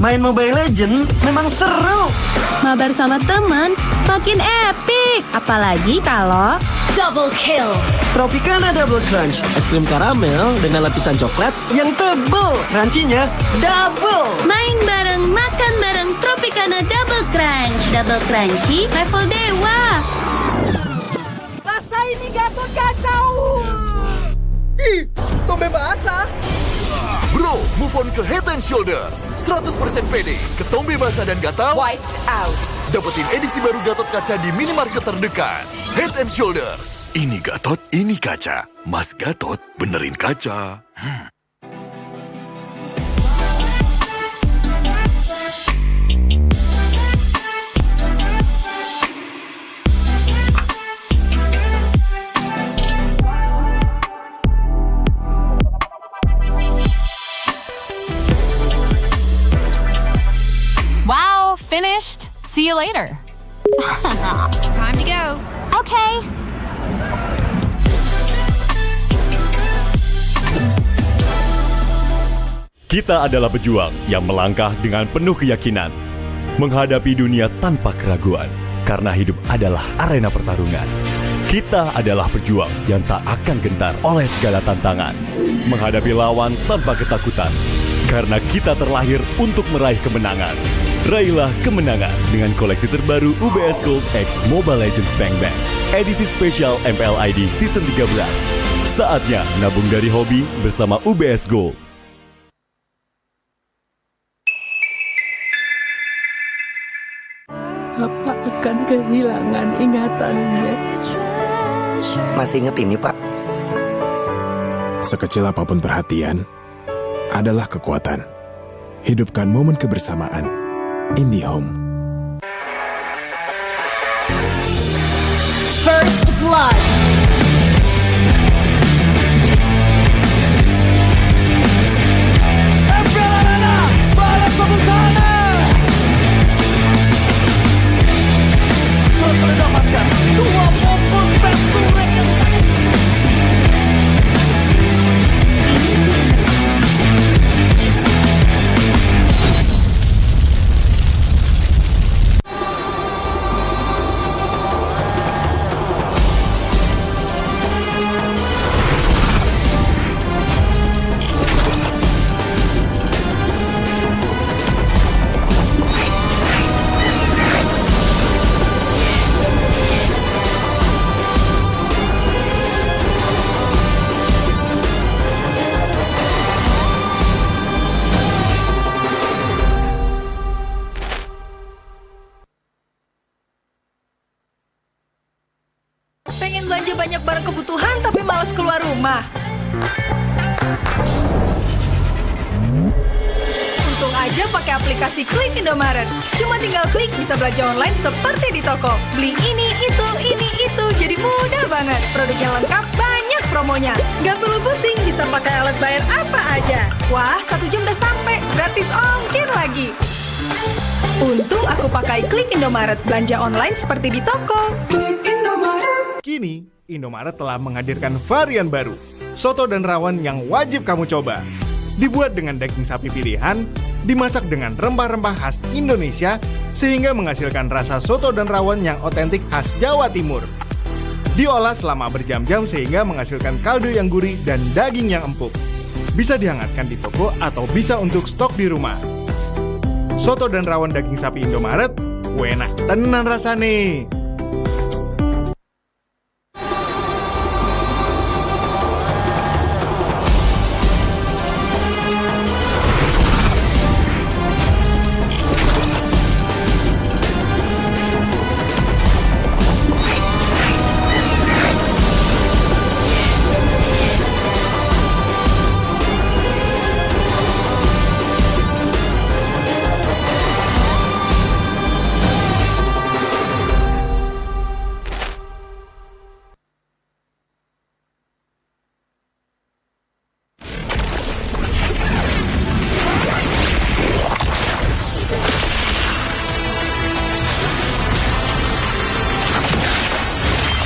Main Mobile Legends memang seru. Mabar sama temen makin epic. Apalagi kalau double kill. Tropicana Double Crunch, es krim karamel dengan lapisan coklat yang tebal. Crunchy-nya double. Main bareng, makan bareng Tropicana Double Crunch. Double crunchy level dewa. Rasa ini Gatot kacau. Ih, tombe basah. Bro, move on ke Head and Shoulders. 100% pede, ketombe basah dan gatal Wiped out. dapetin edisi baru Gatot Kaca di minimarket terdekat. Head and Shoulders. Ini Gatot, ini kaca. Mas Gatot, benerin kaca. Wow, finished. See you later. Time to go. Okay. Kita adalah pejuang yang melangkah dengan penuh keyakinan, menghadapi dunia tanpa keraguan, karena hidup adalah arena pertarungan. Kita adalah pejuang yang tak akan gentar oleh segala tantangan, menghadapi lawan tanpa ketakutan, karena kita terlahir untuk meraih kemenangan. Raihlah kemenangan dengan koleksi terbaru UBS Gold X Mobile Legends Bang Bang, edisi spesial MPL ID Season 13. Saatnya nabung dari hobi bersama UBS Gold. Papa akan kehilangan ingatannya. Masih inget ini, Pak? Sekecil apapun perhatian adalah kekuatan. Hidupkan momen kebersamaan. IndiHome. First blood. Mendapatkan 2 pompon Pemburek yang Pengen belanja banyak barang kebutuhan tapi malas keluar rumah. Untung aja pakai aplikasi Klik Indomaret. Cuma tinggal klik bisa belanja online seperti di toko. Beli ini, itu, jadi mudah banget. Produknya lengkap, banyak promonya. Gak perlu pusing, bisa pakai alat bayar apa aja. Wah, 1 jam udah sampai, gratis ongkir lagi. Untung aku pakai Klik Indomaret, belanja online seperti di toko. Klik Indomaret. Kini, Indomaret telah menghadirkan varian baru, soto dan rawon yang wajib kamu coba. Dibuat dengan daging sapi pilihan, dimasak dengan rempah-rempah khas Indonesia, sehingga menghasilkan rasa soto dan rawon yang otentik khas Jawa Timur. Diolah selama berjam-jam sehingga menghasilkan kaldu yang gurih dan daging yang empuk. Bisa dihangatkan di toko atau bisa untuk stok di rumah. Soto dan rawon daging sapi Indomaret, enak tenan rasane.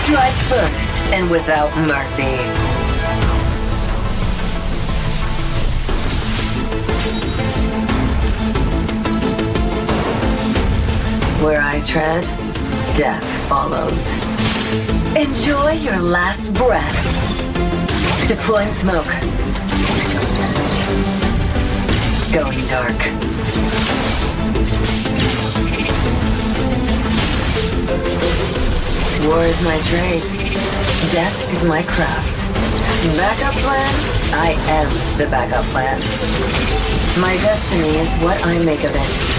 Strike first and without mercy. tread, death follows. Enjoy your last breath. Deploying smoke. Going dark. War is my trade. Death is my craft. Backup plan? I am the backup plan. My destiny is what I make of it.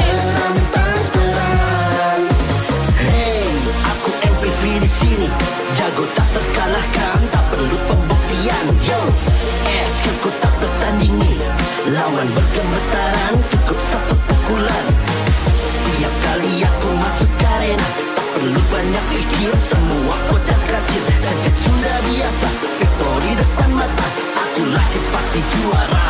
menantang terang. Hey, aku MPV di sini, jago tak terkalahkan, tak perlu pembuktian. Yo, ku tak tertandingi, lawan bergemetaran, cukup satu pukulan. Tiap kali aku masuk arena, tak perlu banyak fikir, semua kocar kacir. Saya sudah biasa, victory depan mata, akulah si pasti juara.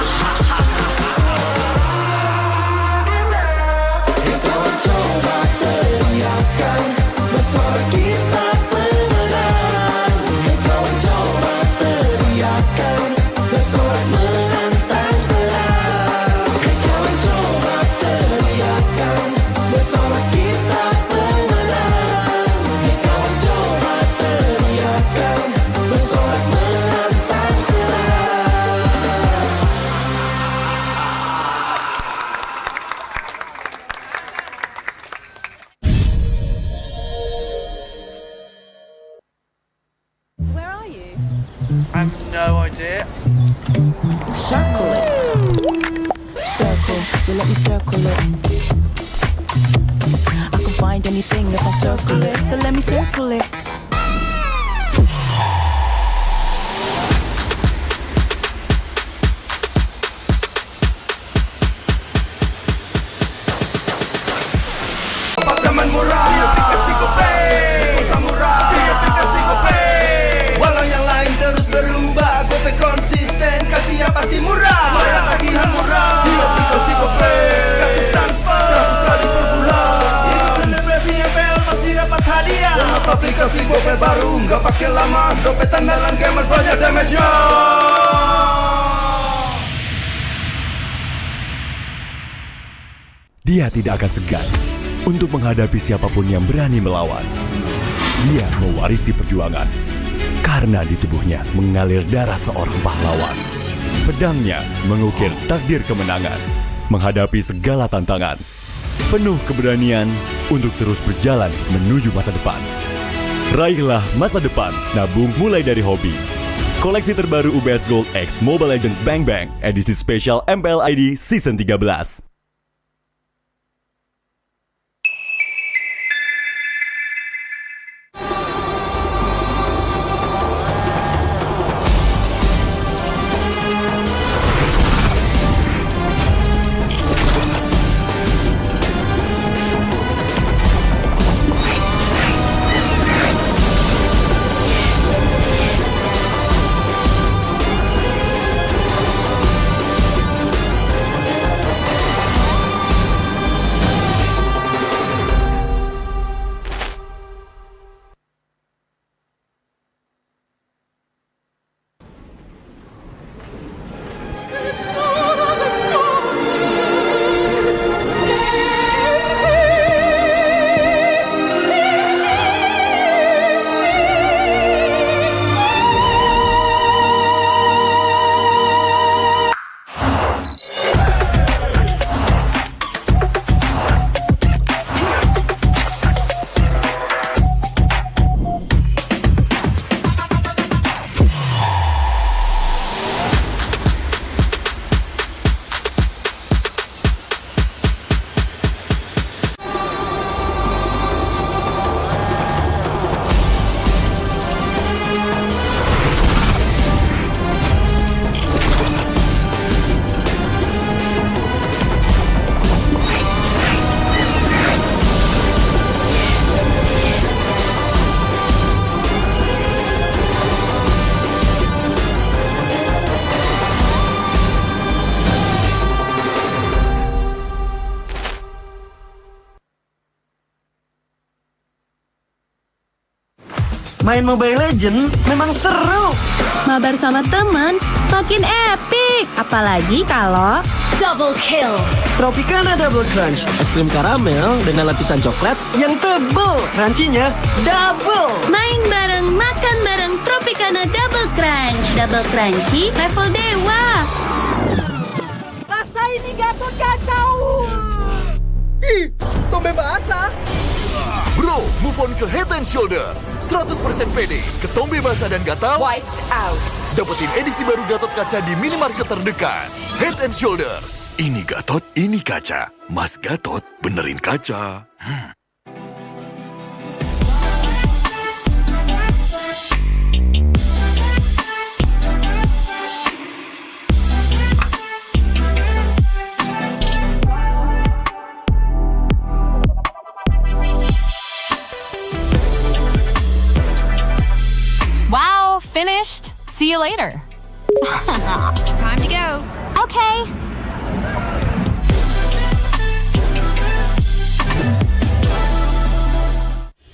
Hey kawan coba teriakan, bersorak kita pemenang. Hey kawan coba teriakan, bersorak menantang terang. Hey kawan coba teriakan, bersorak kita pemenang. Hey kawan coba teriakan, bersorak menantang terang. Where are you? I have no idea. Circle it. Circle, you let me circle it. I can find anything if I circle it, so let me circle it. Pakaman murah, dia aplikasi GoPay samurai, dia aplikasi GoPay. Walau yang lain terus berubah, GoPay konsisten, kasih yang pasti murah. Bayar tagihan murah, dia aplikasi GoPay. Gratis transfer 100 kali per bulan. Ikut selebrasi MPL pasti dapat hadiah. Download aplikasi GoPay baru, nggak pakai lama. Dompet andalan gamers banyak damage-nya. Dia tidak akan segan untuk menghadapi siapapun yang berani melawan. Dia mewarisi perjuangan karena di tubuhnya mengalir darah seorang pahlawan. Pedangnya mengukir takdir kemenangan, menghadapi segala tantangan. Penuh keberanian untuk terus berjalan menuju masa depan. Raihlah masa depan, nabung mulai dari hobi. Koleksi terbaru UBS Gold X Mobile Legends Bang Bang edisi spesial MPL ID Season 13. Main Mobile Legends memang seru. Mabar sama temen makin epic. Apalagi kalau double kill. Tropicana Double Crunch, es krim karamel dengan lapisan coklat yang tebal. Crunchy-nya double. Main bareng, makan bareng Tropicana Double Crunch. Double crunchy level dewa. Rasa ini Gatot kacau. Ih, tombe basah. Bro, move on ke Head and Shoulders. 100% pede, ketombe basah dan gatal. Wiped out. Dapetin edisi baru Gatot Kaca di minimarket terdekat. Head and Shoulders. Ini Gatot, ini kaca. Mas Gatot, benerin kaca. Wow, finished. See you later. Time to go. Okay.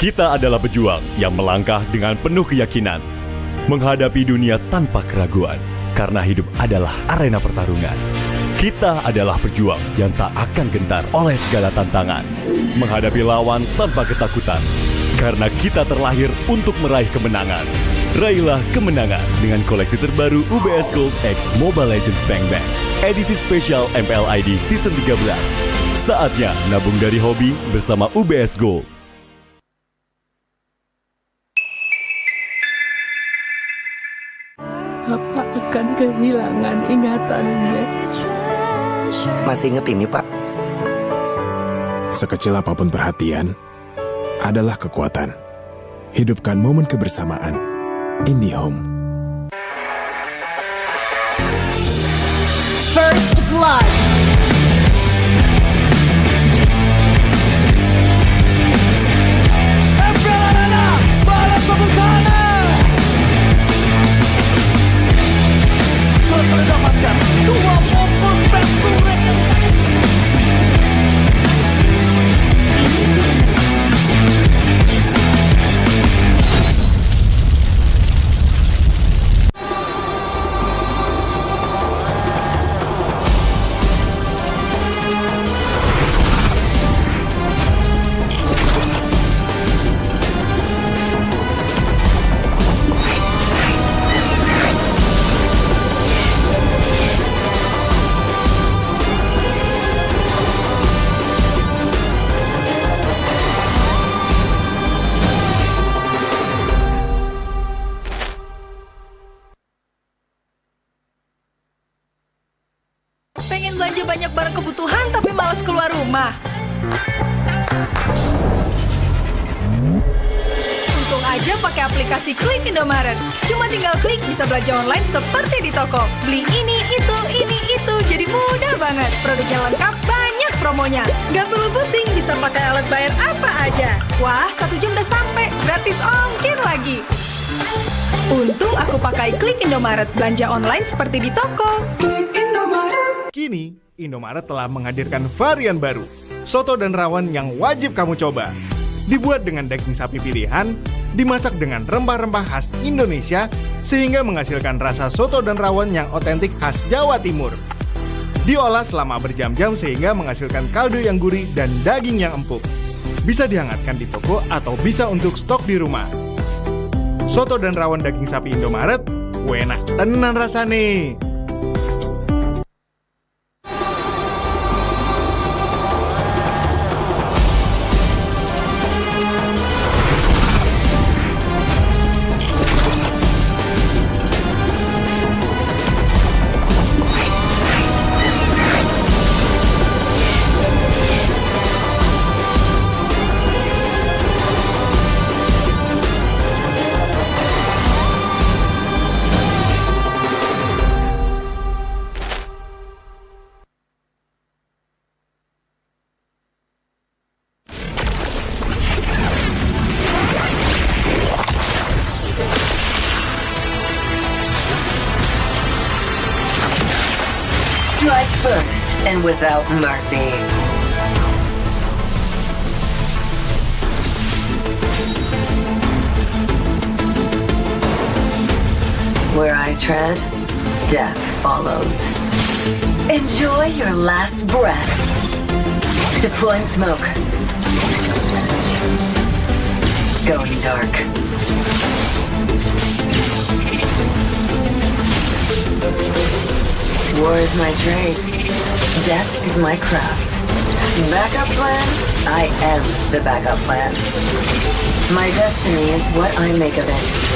Kita adalah pejuang yang melangkah dengan penuh keyakinan, menghadapi dunia tanpa keraguan, karena hidup adalah arena pertarungan. Kita adalah pejuang yang tak akan gentar oleh segala tantangan, menghadapi lawan tanpa ketakutan, karena kita terlahir untuk meraih kemenangan. Raihlah kemenangan dengan koleksi terbaru UBS Gold X Mobile Legends Bang Bang, edisi spesial MPL ID Season 13. Saatnya nabung dari hobi bersama UBS Gold. Papa akan kehilangan ingatannya. Masih inget ini, Pak? Sekecil apapun perhatian adalah kekuatan. Hidupkan momen kebersamaan. IndiHome. First Blood. Pengen belanja banyak barang kebutuhan tapi malas keluar rumah. Untung aja pakai aplikasi Klik Indomaret. Cuma tinggal klik bisa belanja online seperti di toko. Beli ini, itu, jadi mudah banget. Produknya lengkap, banyak promonya. Gak perlu pusing, bisa pakai alat bayar apa aja. Wah, 1 jam udah sampai, gratis ongkir lagi. Untung aku pakai Klik Indomaret, belanja online seperti di toko. Kini, Indomaret telah menghadirkan varian baru, soto dan rawon yang wajib kamu coba. Dibuat dengan daging sapi pilihan, dimasak dengan rempah-rempah khas Indonesia, sehingga menghasilkan rasa soto dan rawon yang otentik khas Jawa Timur. Diolah selama berjam-jam sehingga menghasilkan kaldu yang gurih dan daging yang empuk. Bisa dihangatkan di toko atau bisa untuk stok di rumah. Soto dan rawon daging sapi Indomaret, enak tenan rasane. Strike first and without mercy. Where I tread, death follows. Enjoy your last breath. Deploying smoke. Going dark. War is my trade. Death is my craft. Backup plan? I am the backup plan. My destiny is what I make of it.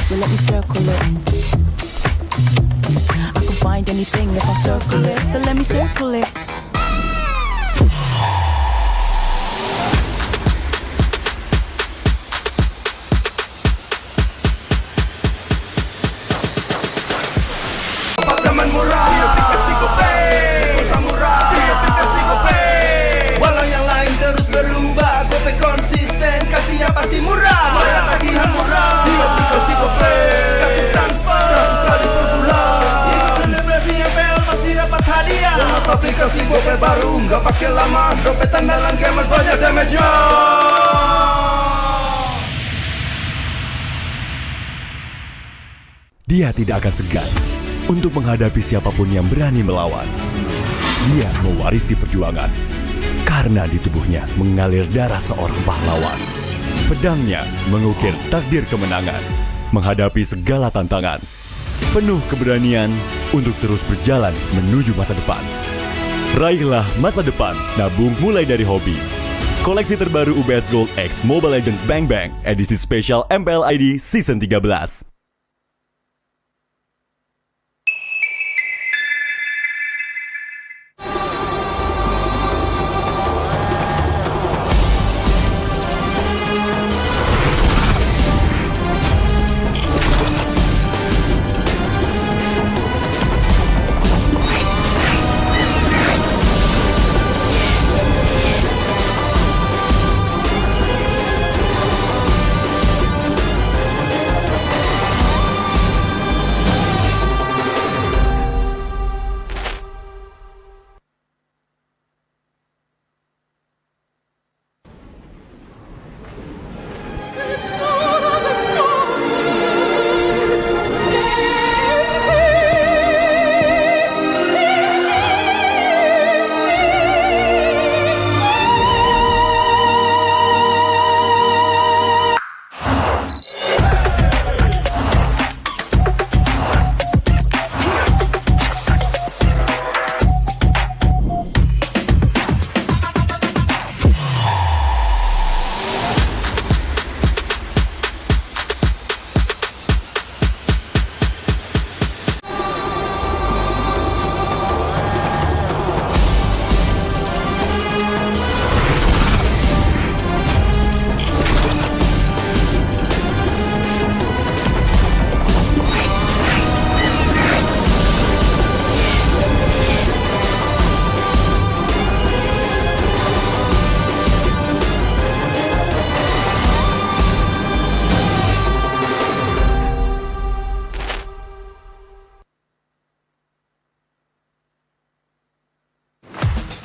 Well, let me circle it. I can find anything if I circle it. So let me circle it. Teman murah, dia aplikasi GoPay Samurai, dia aplikasi GoPay Walau yang lain terus berubah GoPay konsisten, kasih yang pasti murah Bayar tagihan murah, dia aplikasi GoPay Gratis transfer, 100 kali per bulan Ikut selebrasi MPL pasti dapat hadiah Download aplikasi GoPay baru, nggak pakai lama Dompet andalan gamers banyak damage-nya Dia tidak akan segan untuk menghadapi siapapun yang berani melawan. Dia mewarisi perjuangan karena di tubuhnya mengalir darah seorang pahlawan. Pedangnya mengukir takdir kemenangan, menghadapi segala tantangan. Penuh keberanian untuk terus berjalan menuju masa depan. Raihlah masa depan, nabung mulai dari hobi. Koleksi terbaru UBS Gold X Mobile Legends Bang Bang, edisi spesial MPL ID Season 13.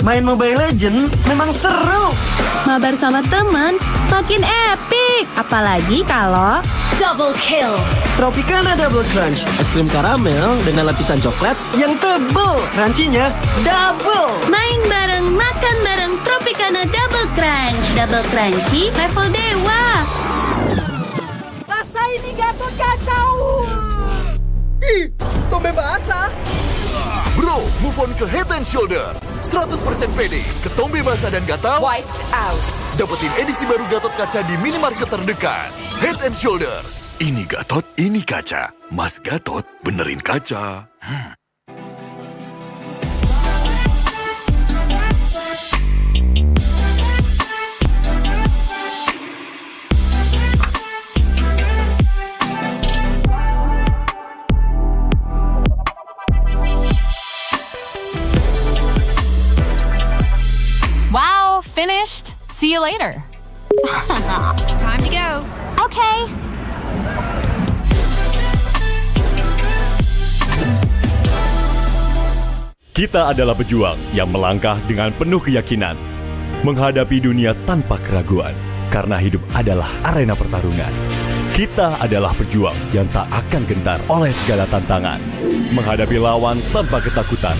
Main Mobile Legends memang seru. Mabar sama temen makin epic. Apalagi kalau double kill. Tropicana Double Crunch, es krim karamel dengan lapisan coklat yang tebal. Crunchy-nya double. Main bareng, makan bareng Tropicana Double Crunch. Double crunchy level dewa. Rasa ini Gatot kacau. Ih, tombe basah. Bro, move on ke Head and Shoulders. 100% pede, ketombe basah dan gatal Wiped out. dapetin edisi baru Gatot Kaca di minimarket terdekat. Head and Shoulders. Ini Gatot, ini kaca. Mas Gatot, benerin kaca. Wow, finished. See you later. Time to go. Okay. Kita adalah pejuang yang melangkah dengan penuh keyakinan, menghadapi dunia tanpa keraguan, karena hidup adalah arena pertarungan. Kita adalah pejuang yang tak akan gentar oleh segala tantangan, menghadapi lawan tanpa ketakutan,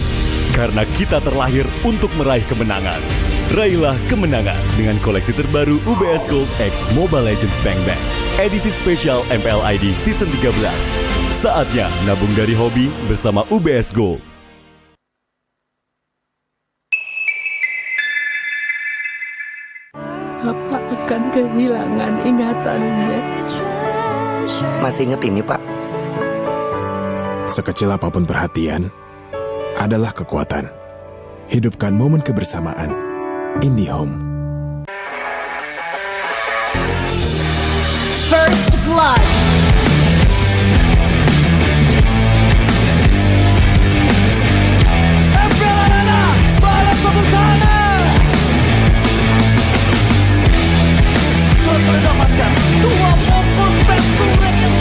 karena kita terlahir untuk meraih kemenangan. Raihlah kemenangan dengan koleksi terbaru UBS Gold X Mobile Legends Bang Bang, edisi spesial MPL ID Season 13. Saatnya nabung dari hobi bersama UBS Gold. Apa akan kehilangan ingatannya? Masih inget ini, Pak? Sekecil apapun perhatian adalah kekuatan. Hidupkan momen kebersamaan. IndiHome. First Blood. Mendapatkan 2 momen pentulen yang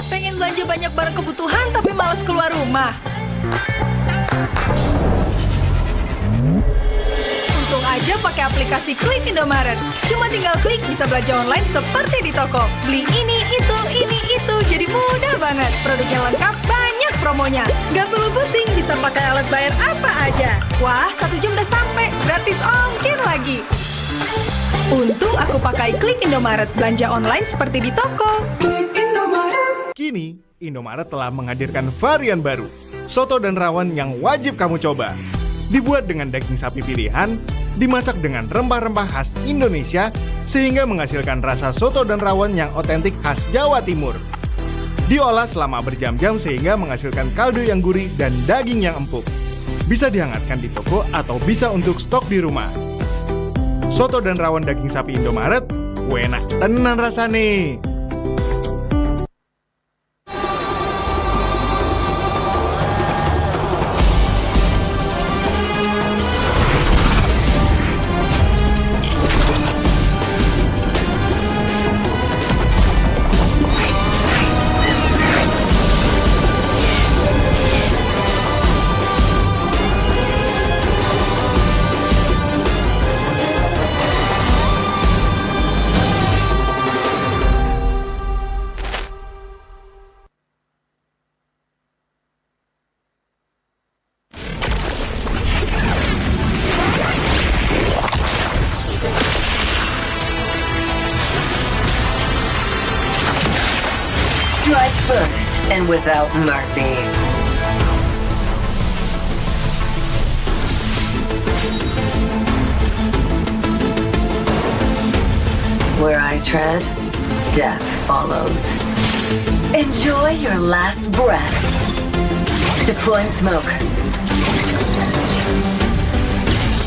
Pengen belanja banyak barang kebutuhan tapi malas keluar rumah. Untung aja pakai aplikasi Klik Indomaret. Cuma tinggal klik bisa belanja online seperti di toko. Beli ini, itu, jadi mudah banget. Produknya lengkap, banyak promonya. Gak perlu pusing, bisa pakai alat bayar apa aja. Wah, 1 jam udah sampai, gratis ongkir lagi. Untung aku pakai Klik Indomaret, belanja online seperti di toko. Kini, Indomaret telah menghadirkan varian baru, soto dan rawon yang wajib kamu coba. Dibuat dengan daging sapi pilihan, dimasak dengan rempah-rempah khas Indonesia, sehingga menghasilkan rasa soto dan rawon yang otentik khas Jawa Timur. Diolah selama berjam-jam sehingga menghasilkan kaldu yang gurih dan daging yang empuk. Bisa dihangatkan di toko atau bisa untuk stok di rumah. Soto dan rawon daging sapi Indomaret, enak tenan rasane. Strike first and without mercy. Where I tread, death follows. Enjoy your last breath. Deploying smoke.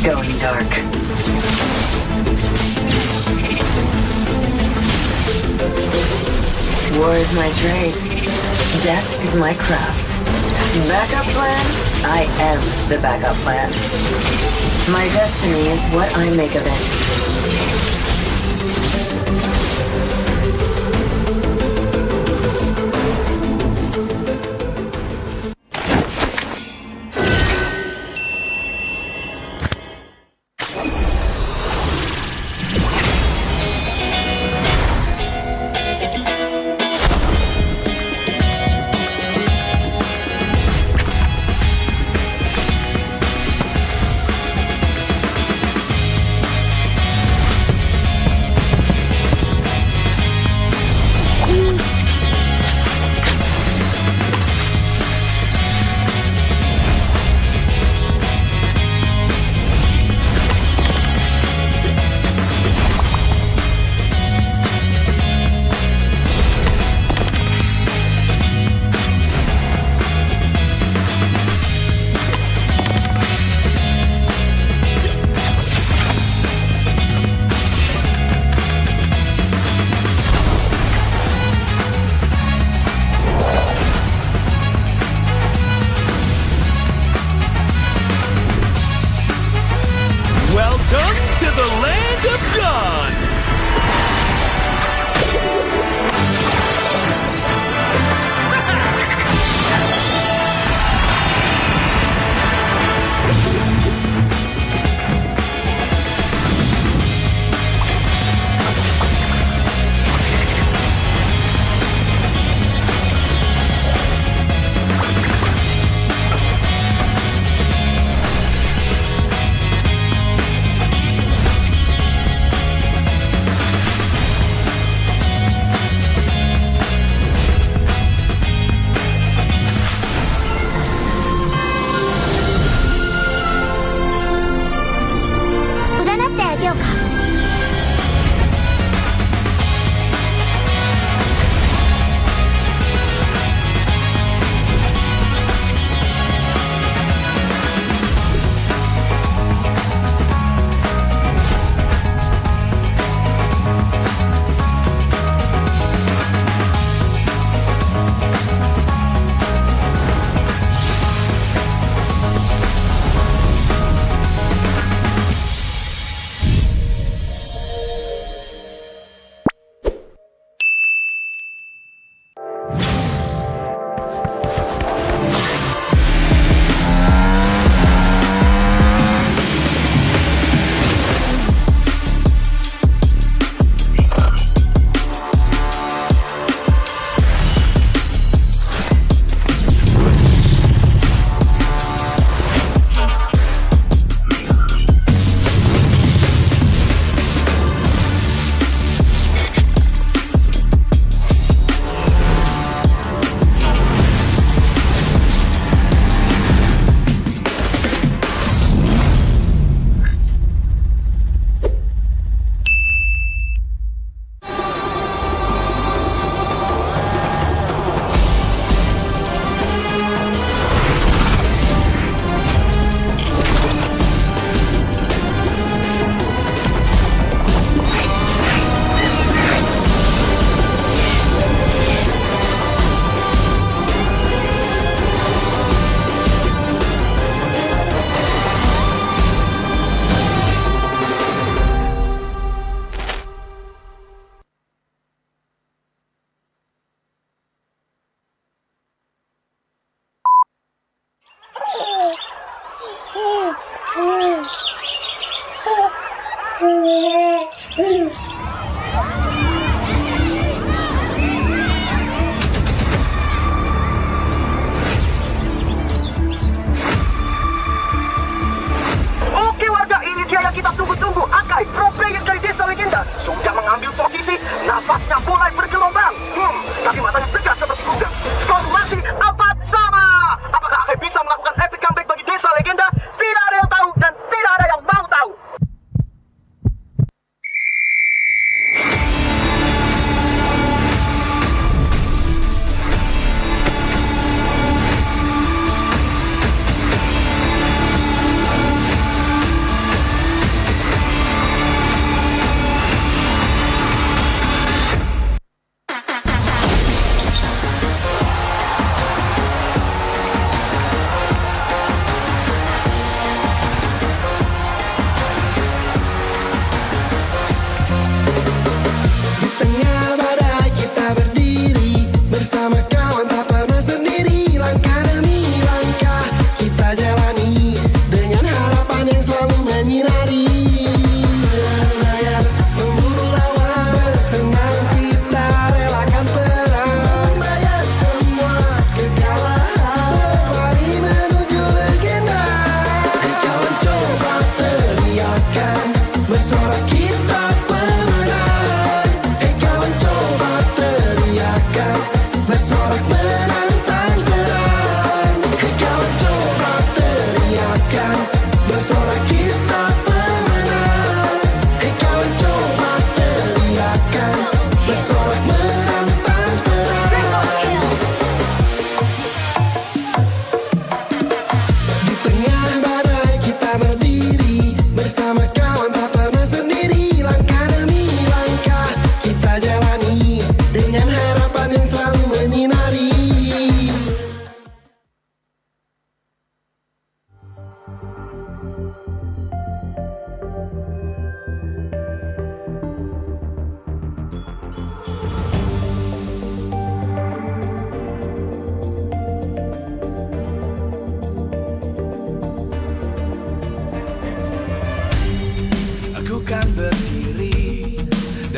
Going dark. War is my trade. Death is my craft. Backup plan? I am the backup plan. My destiny is what I make of it.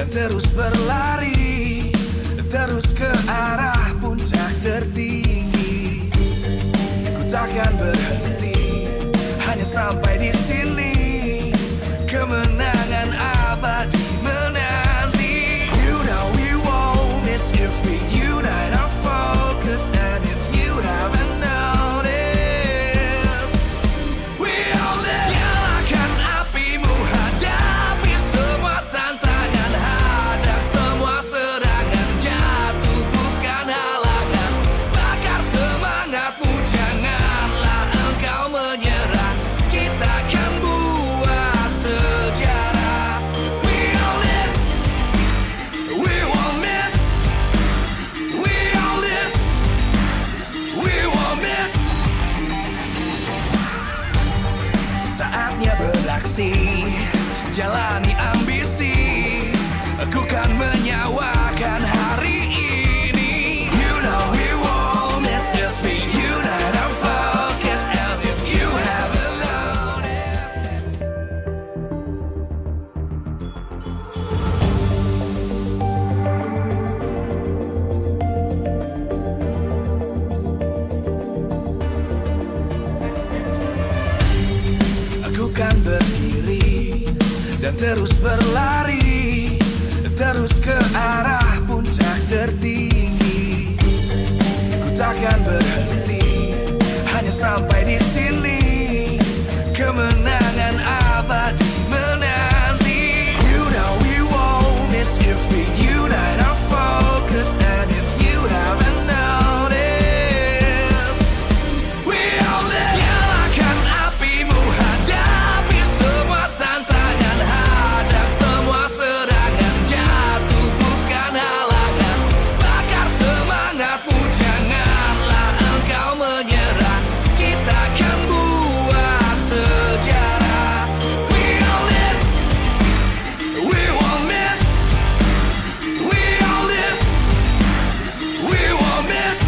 dan terus berlari, terus ke arah puncak tertinggi. Ku takkan berhenti, hanya sampai di sini. Kemenangan abadi menanti. You know we won't miss if we unite our focus. And if you haven't noticed, we all live. Nyalakan apimu, hadapi semua tantangan, hadang semua serangan, jatuh bukan halangan. Bakar semangatmu, janganlah engkau menyerah. Kita akan buat sejarah. We all this, we won't miss. We all this, we won't miss. Saatnya beraksi, jalani ambisi. Aku kan menyawakan hari ini. You know we won't miss if we unite our focus. And if you haven't noticed, aku kan berdiri dan terus berlari, terus ke arah puncak tertinggi. Ku takkan berhenti, hanya sampai di sini. Kemenangan abadi menanti. You know we won't miss if we unite our focus. And if you haven't noticed, we all live. Nyalakan apimu, hadapi semua tantangan, hadang semua serangan, jatuh bukan halangan. Bakar semangatmu, janganlah engkau menyerah. Kita akan buat sejarah. We all this, we won't miss. We all this, we won't miss.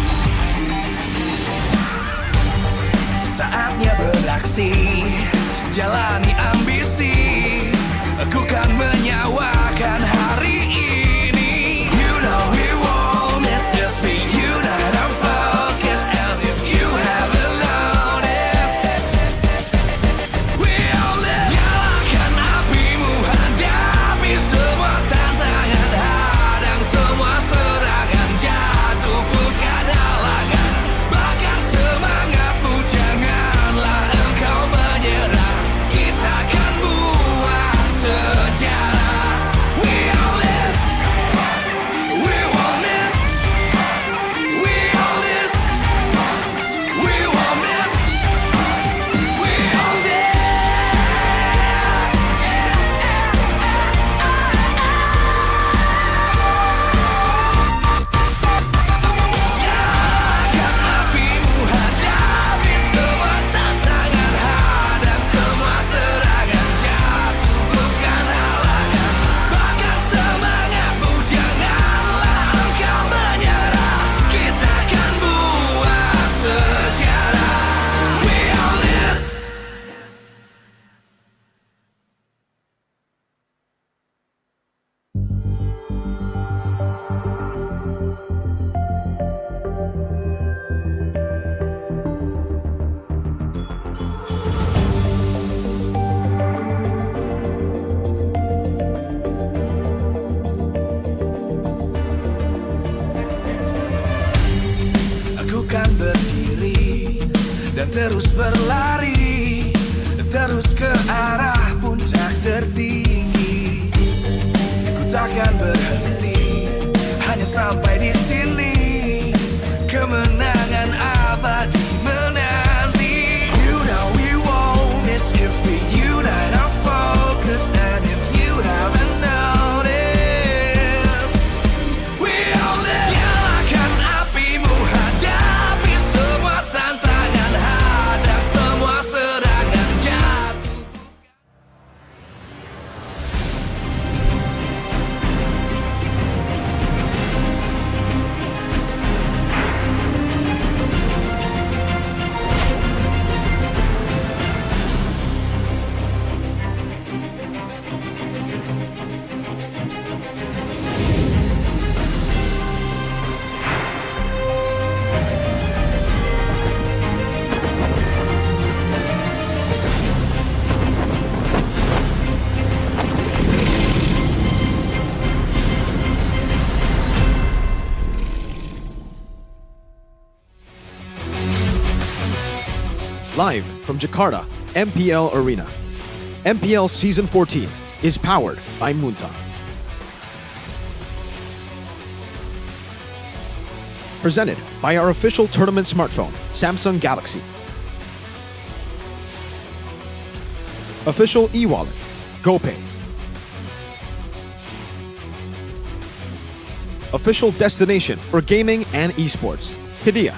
Saatnya beraksi, jalani ambisi. Aku kan menyawakan hari ini. You know we won't miss if we unite our focus. And if you haven't noticed, we all live. Nyalakan apimu, hadapi semua tantangan, hadang semua serangan, jatuh bukan halangan. Bakar semangatmu, janganlah engkau menyerah. Kita akan buat sejarah. We all this, we won't miss. We all this, we won't miss. We all this. Nyalakan apimu, hadapi semua tantangan, hadang semua serangan, jatuh bukan halangan. Bakar semangatmu, janganlah engkau menyerah. Kita akan buat sejarah. We all this. Aku kan berdiri dan terus berlari, terus ke arah puncak tertinggi. Ku takkan berhenti, hanya sampai di sini. Kemenangan abadi menanti. You know we won't miss if we unite our focus. And if you haven't noticed, we all live. Nyalakan apimu, hadapi semua tantangan, hadang semua serangan, jatuh. Live from Jakarta, MPL Arena. MPL Season 14 is powered by Moonton. Presented by our official tournament smartphone, Samsung Galaxy. Official e-wallet, GoPay. Official destination for gaming and esports, Hidea.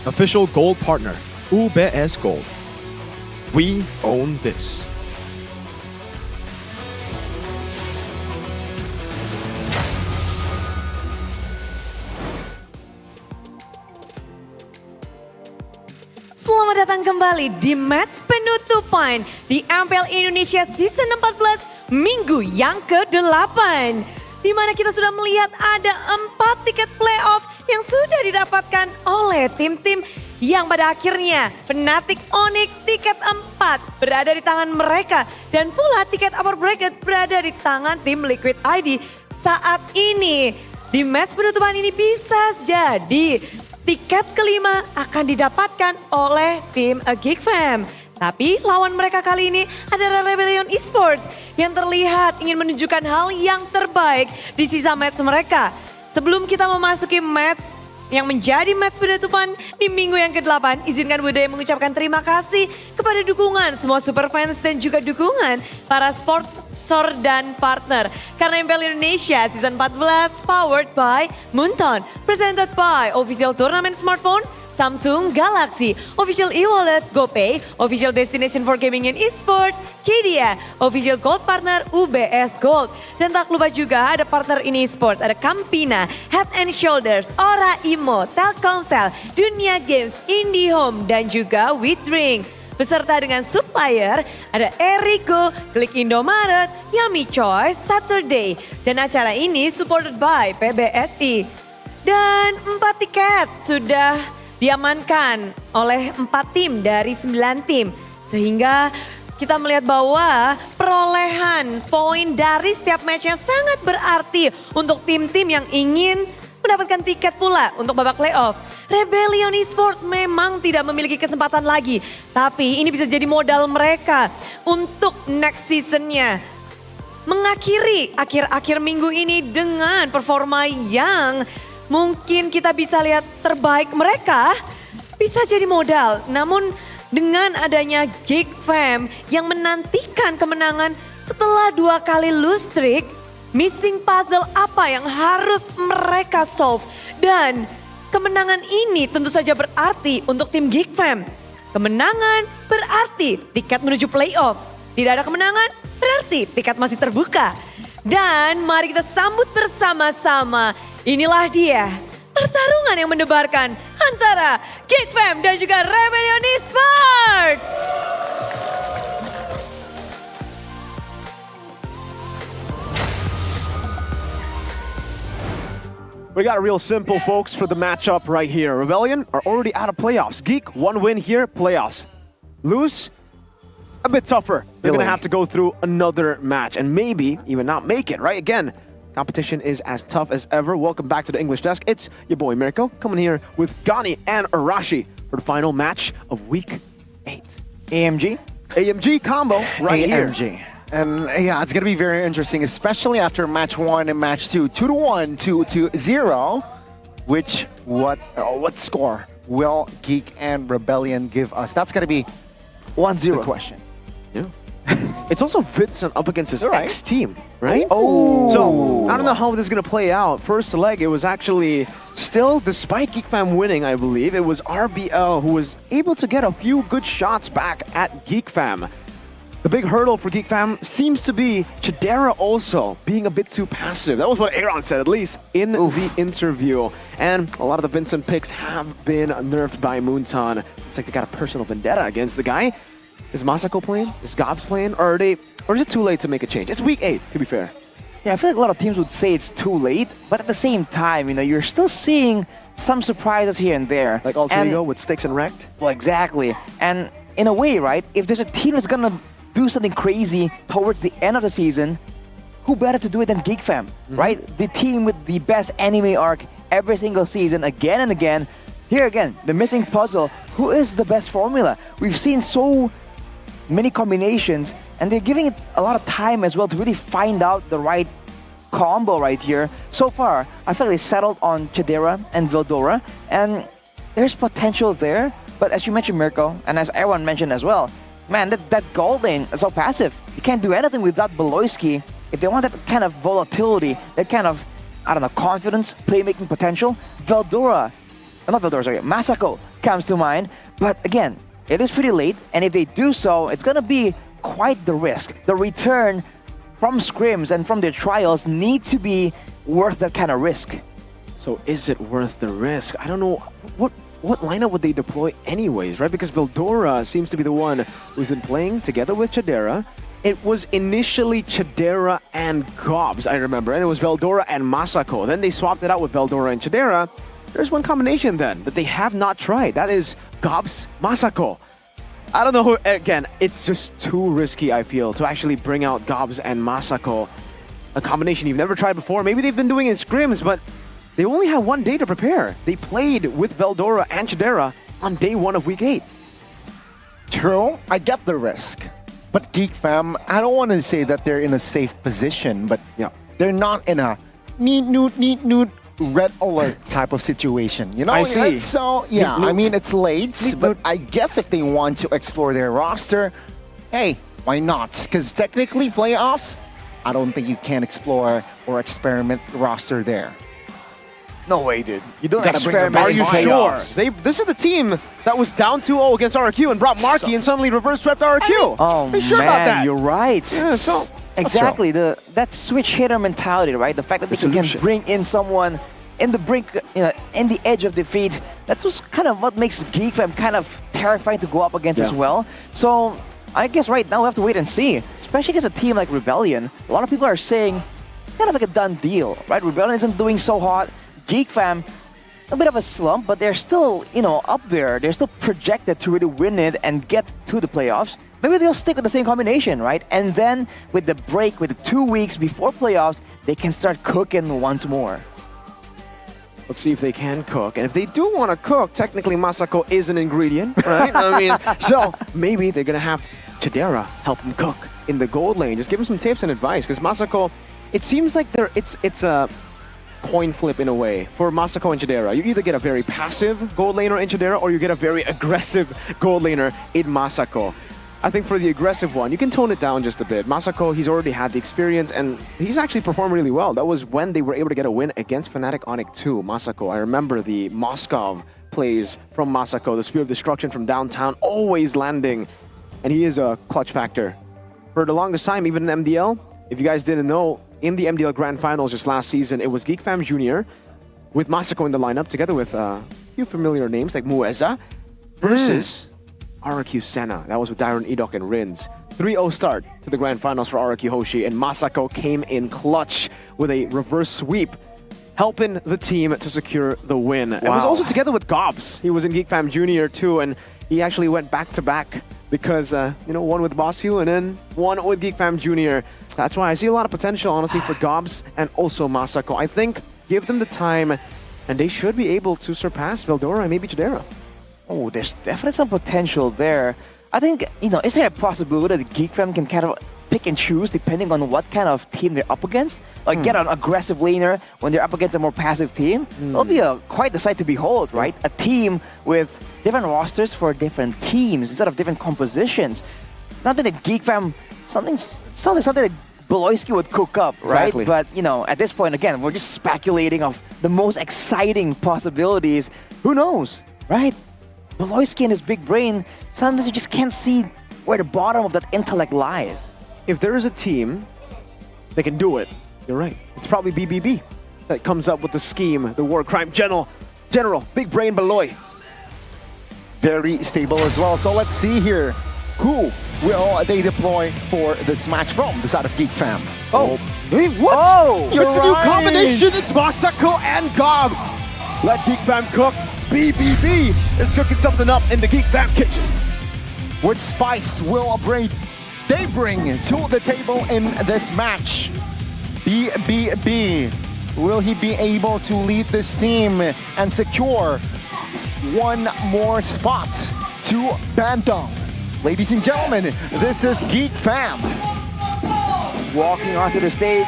Official gold partner, UBS Gold. We own this. Selamat datang kembali di match penutupan di MPL Indonesia Season 14 minggu yang ke-8. Di mana kita sudah melihat ada 4 tiket playoff yang sudah didapatkan oleh tim-tim yang pada akhirnya Fnatic Onyx tiket 4 berada di tangan mereka. Dan pula tiket upper bracket berada di tangan tim Liquid ID saat ini. Di match penutupan ini bisa jadi tiket kelima akan didapatkan oleh tim Geek Fam. Tapi lawan mereka kali ini adalah Rebellion Esports yang terlihat ingin menunjukkan hal yang terbaik di sisa match mereka. Sebelum kita memasuki match yang menjadi match penutupan di minggu yang ke-8, izinkan Budaya mengucapkan terima kasih kepada dukungan semua super fans dan juga dukungan para sponsor dan partner. Karena MPL Indonesia Season 14 powered by Moonton, presented by Official Tournament Smartphone, Samsung Galaxy, Official e-wallet GoPay, Official Destination for Gaming and Esports, Hidea, Official Gold Partner UBS Gold. Dan tak lupa juga ada partner ini esports, ada Campina, Head and Shoulders, Ora Imo, Telkomsel, Dunia Games, IndiHome, dan juga WeDrink. Beserta dengan supplier ada Eriko, Klik Indomaret, Yummy Choice, Saturday. Dan acara ini supported by PBSI. Dan 4 tiket sudah diamankan oleh 4 tim dari 9 tim. Sehingga kita melihat bahwa perolehan poin dari setiap matchnya sangat berarti untuk tim-tim yang ingin mendapatkan tiket pula untuk babak playoff. Rebellion Esports memang tidak memiliki kesempatan lagi. Tapi ini bisa jadi modal mereka untuk next seasonnya. Mengakhiri akhir-akhir minggu ini dengan performa yang mungkin kita bisa lihat terbaik mereka bisa jadi modal. Namun dengan adanya Geek Fam yang menantikan kemenangan setelah 2 kali lose streak, missing puzzle apa yang harus mereka solve. Dan kemenangan ini tentu saja berarti untuk tim Geek Fam. Kemenangan berarti tiket menuju playoff. Tidak ada kemenangan berarti tiket masih terbuka. Dan mari kita sambut bersama-sama. Inilah dia pertarungan yang mendebarkan antara Geek Fam dan juga Rebellion Esports. We got it real simple, folks, for the matchup right here. Rebellion are already out of playoffs. Geek, 1 win here, playoffs. Lose, a bit tougher. They're going to have to go through another match and maybe even not make it, right? Again, competition is as tough as ever. Welcome back to the English Desk. It's your boy Mirko coming here with Gani and Arashi for the final match of Week 8. AMG combo right here. And yeah, it's going to be very interesting, especially after match 1 and match 2. 2-1, 2-0. What score will Geek and Rebellion give us? That's going to be 1-0 the question. Yeah. It's also Vincent up against his ex-team, right? Oh. So, I don't know how this is going to play out. First leg, it was actually still, despite Geek Fam winning, I believe, it was RBL who was able to get a few good shots back at Geek Fam. The big hurdle for Geek Fam seems to be Chidera also being a bit too passive. That was what Aaron said, at least, in the interview. And a lot of the Vincent picks have been nerfed by Moonton. Looks like they got a personal vendetta against the guy. Is Masako playing? Is Gobs playing? Or is it too late to make a change? It's week 8, to be fair. Yeah, I feel like a lot of teams would say it's too late, but at the same time, you're still seeing some surprises here and there. Like Alter Ego with Sticks and Wrecked? Well, exactly. And in a way, right, if there's a team that's gonna do something crazy towards the end of the season, who better to do it than Geek Fam, right? The team with the best anime arc every single season, again and again. here again, the missing puzzle, who is the best formula? We've seen so many combinations, and they're giving it a lot of time as well to really find out the right combo right here. So far, I feel like they settled on Chidera and Veldora, and there's potential there. But as you mentioned, Mirko, and as everyone mentioned as well, man, that gold lane is so passive. You can't do anything without Beloyski. If they want that kind of volatility, that kind of, I don't know, confidence, playmaking potential, Masako comes to mind. But again, it is pretty late, and if they do so, it's gonna be quite the risk. The return from scrims and from their trials need to be worth that kind of risk. So is it worth the risk? I don't know. What lineup would they deploy anyways, right? Because Veldora seems to be the one who's been playing together with Chidera. It was initially Chidera and Gobs, I remember, and it was Veldora and Masako. Then they swapped it out with Veldora and Chidera. There's one combination then that they have not tried. That is Gobs, Masako. I don't know, again, it's just too risky, I feel, to actually bring out Gobs and Masako. A combination you've never tried before. Maybe they've been doing it in scrims, but they only had 1 day to prepare. They played with Veldora and Chidera on day 1 of week 8. True, I get the risk. But Geek Fam, I don't want to say that they're in a safe position, but they're not in a need red alert type of situation. You know, I see. So, yeah, I mean, it's late, but I guess if they want to explore their roster, hey, why not? Because technically, playoffs, I don't think you can explore or experiment roster there. No way, dude. You don't Gotta experiment. Are you sure? This is the team that was down 2-0 against RQ and brought Marky and suddenly reverse swept RQ. Oh, Are you sure about that? You're right. Yeah, so exactly. That switch hitter mentality, right? The fact that they can bring in someone in the brink, in the edge of defeat. That was kind of what makes Geek Fam kind of terrifying to go up against as well. So I guess right now we have to wait and see. Especially against a team like Rebellion. A lot of people are saying kind of like a done deal, right? Rebellion isn't doing so hot. Geek Fam, a bit of a slump, but they're still, up there. They're still projected to really win it and get to the playoffs. Maybe they'll stick with the same combination, right? And then with the break, with the 2 weeks before playoffs, they can start cooking once more. Let's see if they can cook. And if they do want to cook, technically Masako is an ingredient, right? I mean, so maybe they're going to have Chidera help them cook in the gold lane. Just give them some tips and advice, because Masako, it seems like it's a coin flip in a way for Masako and Chidera. You either get a very passive gold laner in Chidera or you get a very aggressive gold laner in Masako. I think for the aggressive one, you can tone it down just a bit. Masako, he's already had the experience and he's actually performed really well. That was when they were able to get a win against Fnatic Onyx 2. Masako, I remember the Moskov plays from Masako, the Spear of Destruction from downtown, always landing. And he is a clutch factor. For the longest time, even in MDL, if you guys didn't know, in the MDL Grand Finals just last season, it was Geek Fam Jr. with Masako in the lineup, together with a few familiar names like Mueza, versus RRQ Senna. That was with Dyron, Edok, and Rins. 3-0 start to the Grand Finals for RRQ Hoshi, and Masako came in clutch with a reverse sweep, helping the team to secure the win. It was also together with Gobs. He was in Geek Fam Jr. too, and he actually went back-to-back because, one with Bossu and then one with Geek Fam Jr. That's why I see a lot of potential, honestly, for Gobs and also Masako. I think give them the time, and they should be able to surpass Veldora and maybe Chidera. Oh, there's definitely some potential there. I think, is there a possibility that Geek Fam can kind of pick and choose depending on what kind of team they're up against? Like get an aggressive laner when they're up against a more passive team? It'll be quite the sight to behold, right? A team with different rosters for different teams instead of different compositions. Something that Geek Fam, sounds like something that Beloyski would cook up, right? Exactly. But, at this point, again, we're just speculating of the most exciting possibilities. Who knows, right? Beloyski and his big brain, sometimes you just can't see where the bottom of that intellect lies. If there is a team that can do it, you're right. It's probably BBB that comes up with the scheme, the war crime general, big brain Beloy. Very stable as well. So let's see here. Who will they deploy for this match from the side of Geek Fam? Oh, wait, what? Oh, it's a new combination. It's Masako and Gobs. Let Geek Fam cook. BBB is cooking something up in the Geek Fam kitchen. Which spice will they bring to the table in this match? BBB, will he be able to lead this team and secure one more spot to Bandung. Ladies and gentlemen, this is Geek Fam. Walking onto the stage,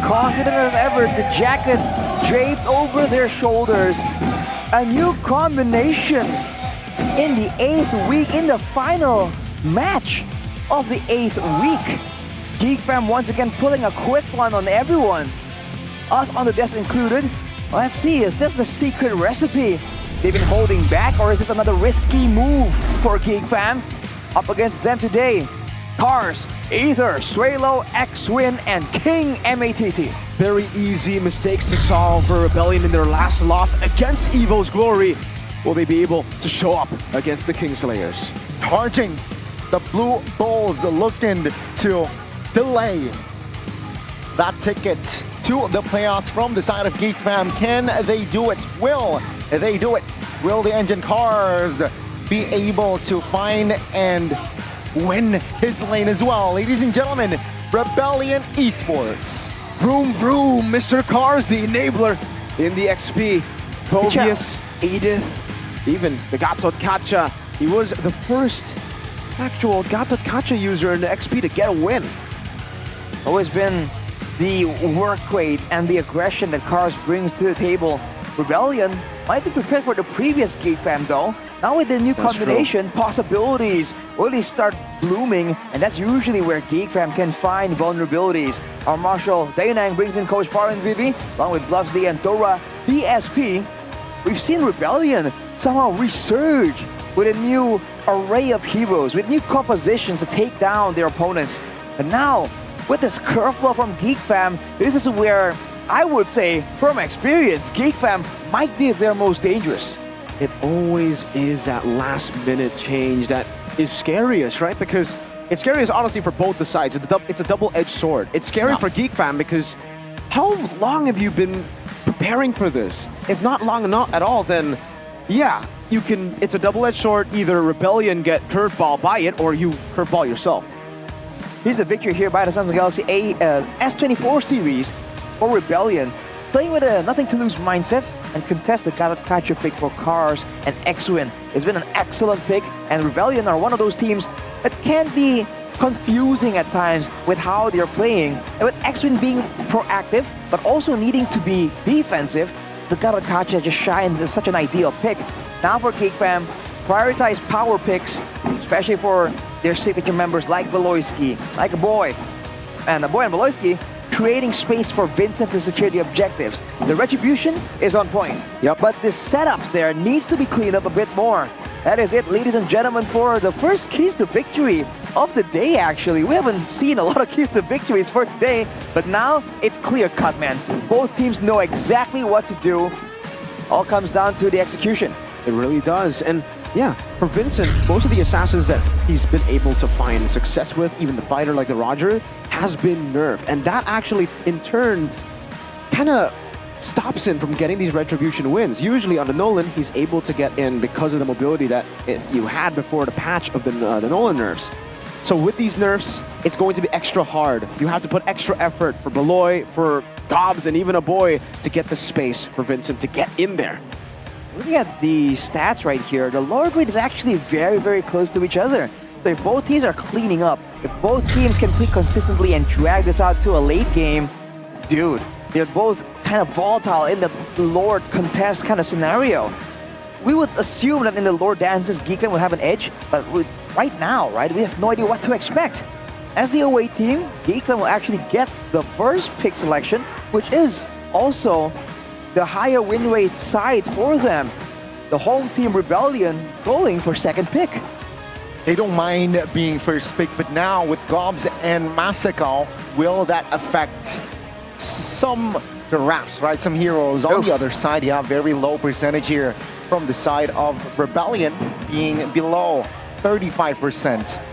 confident as ever, the jackets draped over their shoulders. A new combination in the 8th week, in the final match of the 8th week. Geek Fam once again pulling a quick one on everyone, us on the desk included. Let's see, is this the secret recipe they've been holding back, or is this another risky move for Geek Fam? Up against them today, Cars, Ether, Suelo, X-Win, and King MATT. Very easy mistakes to solve for Rebellion in their last loss against Evo's Glory. Will they be able to show up against the Kingslayers? Charging the Blue Bulls, looking to delay that ticket to the playoffs from the side of Geek Fam. Can they do it? Will they do it? Will the Engine Cars be able to find and win his lane as well? Ladies and gentlemen, Rebellion Esports. Vroom vroom, Mr. Cars, the enabler in the XP. Provius, Edith, even the Gatot Kacha. He was the first actual Gatot Kacha user in the XP to get a win. Always been the work rate and the aggression that Cars brings to the table. Rebellion might be prepared for the previous Geek Fam though. Now with the new combination, possibilities really start blooming, and that's usually where Geek Fam can find vulnerabilities. Our Marshal Dainang brings in Coach Farin Vivi, along with Bluffsy and Dora BSP. We've seen Rebellion somehow resurge with a new array of heroes, with new compositions to take down their opponents. And now, with this curveball from Geek Fam, this is where I would say, from experience, Geek Fam might be their most dangerous. It always is that last minute change that is scariest, right? Because it's scariest honestly for both the sides. It's a double-edged sword. It's scary for Geek Fam because how long have you been preparing for this? If not long enough at all, then yeah, you can. It's a double-edged sword. Either Rebellion get curveball by it, or you curveball yourself. Here's a victory here by the Samsung Galaxy S24 series for Rebellion, playing with a nothing-to-lose mindset and contest the Gatot Kacha pick for Cars and X-Win. It's been an excellent pick, and Rebellion are one of those teams that can be confusing at times with how they're playing. And with X-Win being proactive, but also needing to be defensive, the Gatot Kacha just shines as such an ideal pick. Now for Geek Fam, prioritize power picks, especially for their signature members like Beloyski, like a boy. And the boy and Beloyski creating space for Vincent to secure the objectives. The retribution is on point. Yep. But the setups there needs to be cleaned up a bit more. That is it, ladies and gentlemen, for the first keys to victory of the day, actually. We haven't seen a lot of keys to victories for today, but now it's clear cut, man. Both teams know exactly what to do. All comes down to the execution. It really does. And yeah, for Vincent, most of the assassins that he's been able to find success with, even the fighter like the Roger, has been nerfed. And that actually, in turn, kind of stops him from getting these retribution wins. Usually on the Nolan, he's able to get in because of the mobility that you had before the patch of the Nolan nerfs. So with these nerfs, it's going to be extra hard. You have to put extra effort for Beloy, for Dobbs, and even a boy to get the space for Vincent to get in there. Looking at the stats right here, the lower grade is actually very, very close to each other. So if both teams are cleaning up, if both teams can play consistently and drag this out to a late game, dude, they're both kind of volatile in the Lord contest kind of scenario. We would assume that in the Lord dances, Geek Fam will have an edge, but right now, right, we have no idea what to expect. As the away team, Geek Fam will actually get the first pick selection, which is also the higher win rate side for them. The home team Rebellion going for second pick. They don't mind being first pick, but now with Gobs and Masako, will that affect some drafts, right? Some heroes on the other side. You have very low percentage here from the side of Rebellion being below 35%.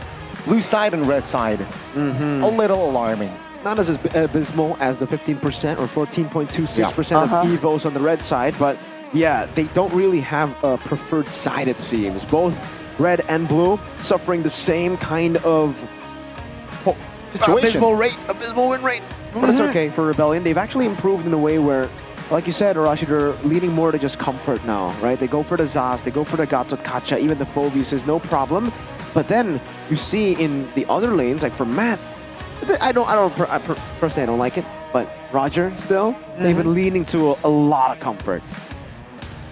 Blue side and red side, a little alarming. Not as abysmal as the 15% or 14.26% of Evos on the red side, but yeah, they don't really have a preferred side, it seems. Both red and blue suffering the same kind of situation. Abysmal win rate. But it's okay for Rebellion. They've actually improved in a way where like you said, Arashi, they're leaning more to just comfort now, right? They go for the Zaz, they go for the Gatot Kacha, even the Phobius is no problem. But then you see in the other lanes, like for Matt, personally I don't like it, but Roger still, they've been leaning to a lot of comfort.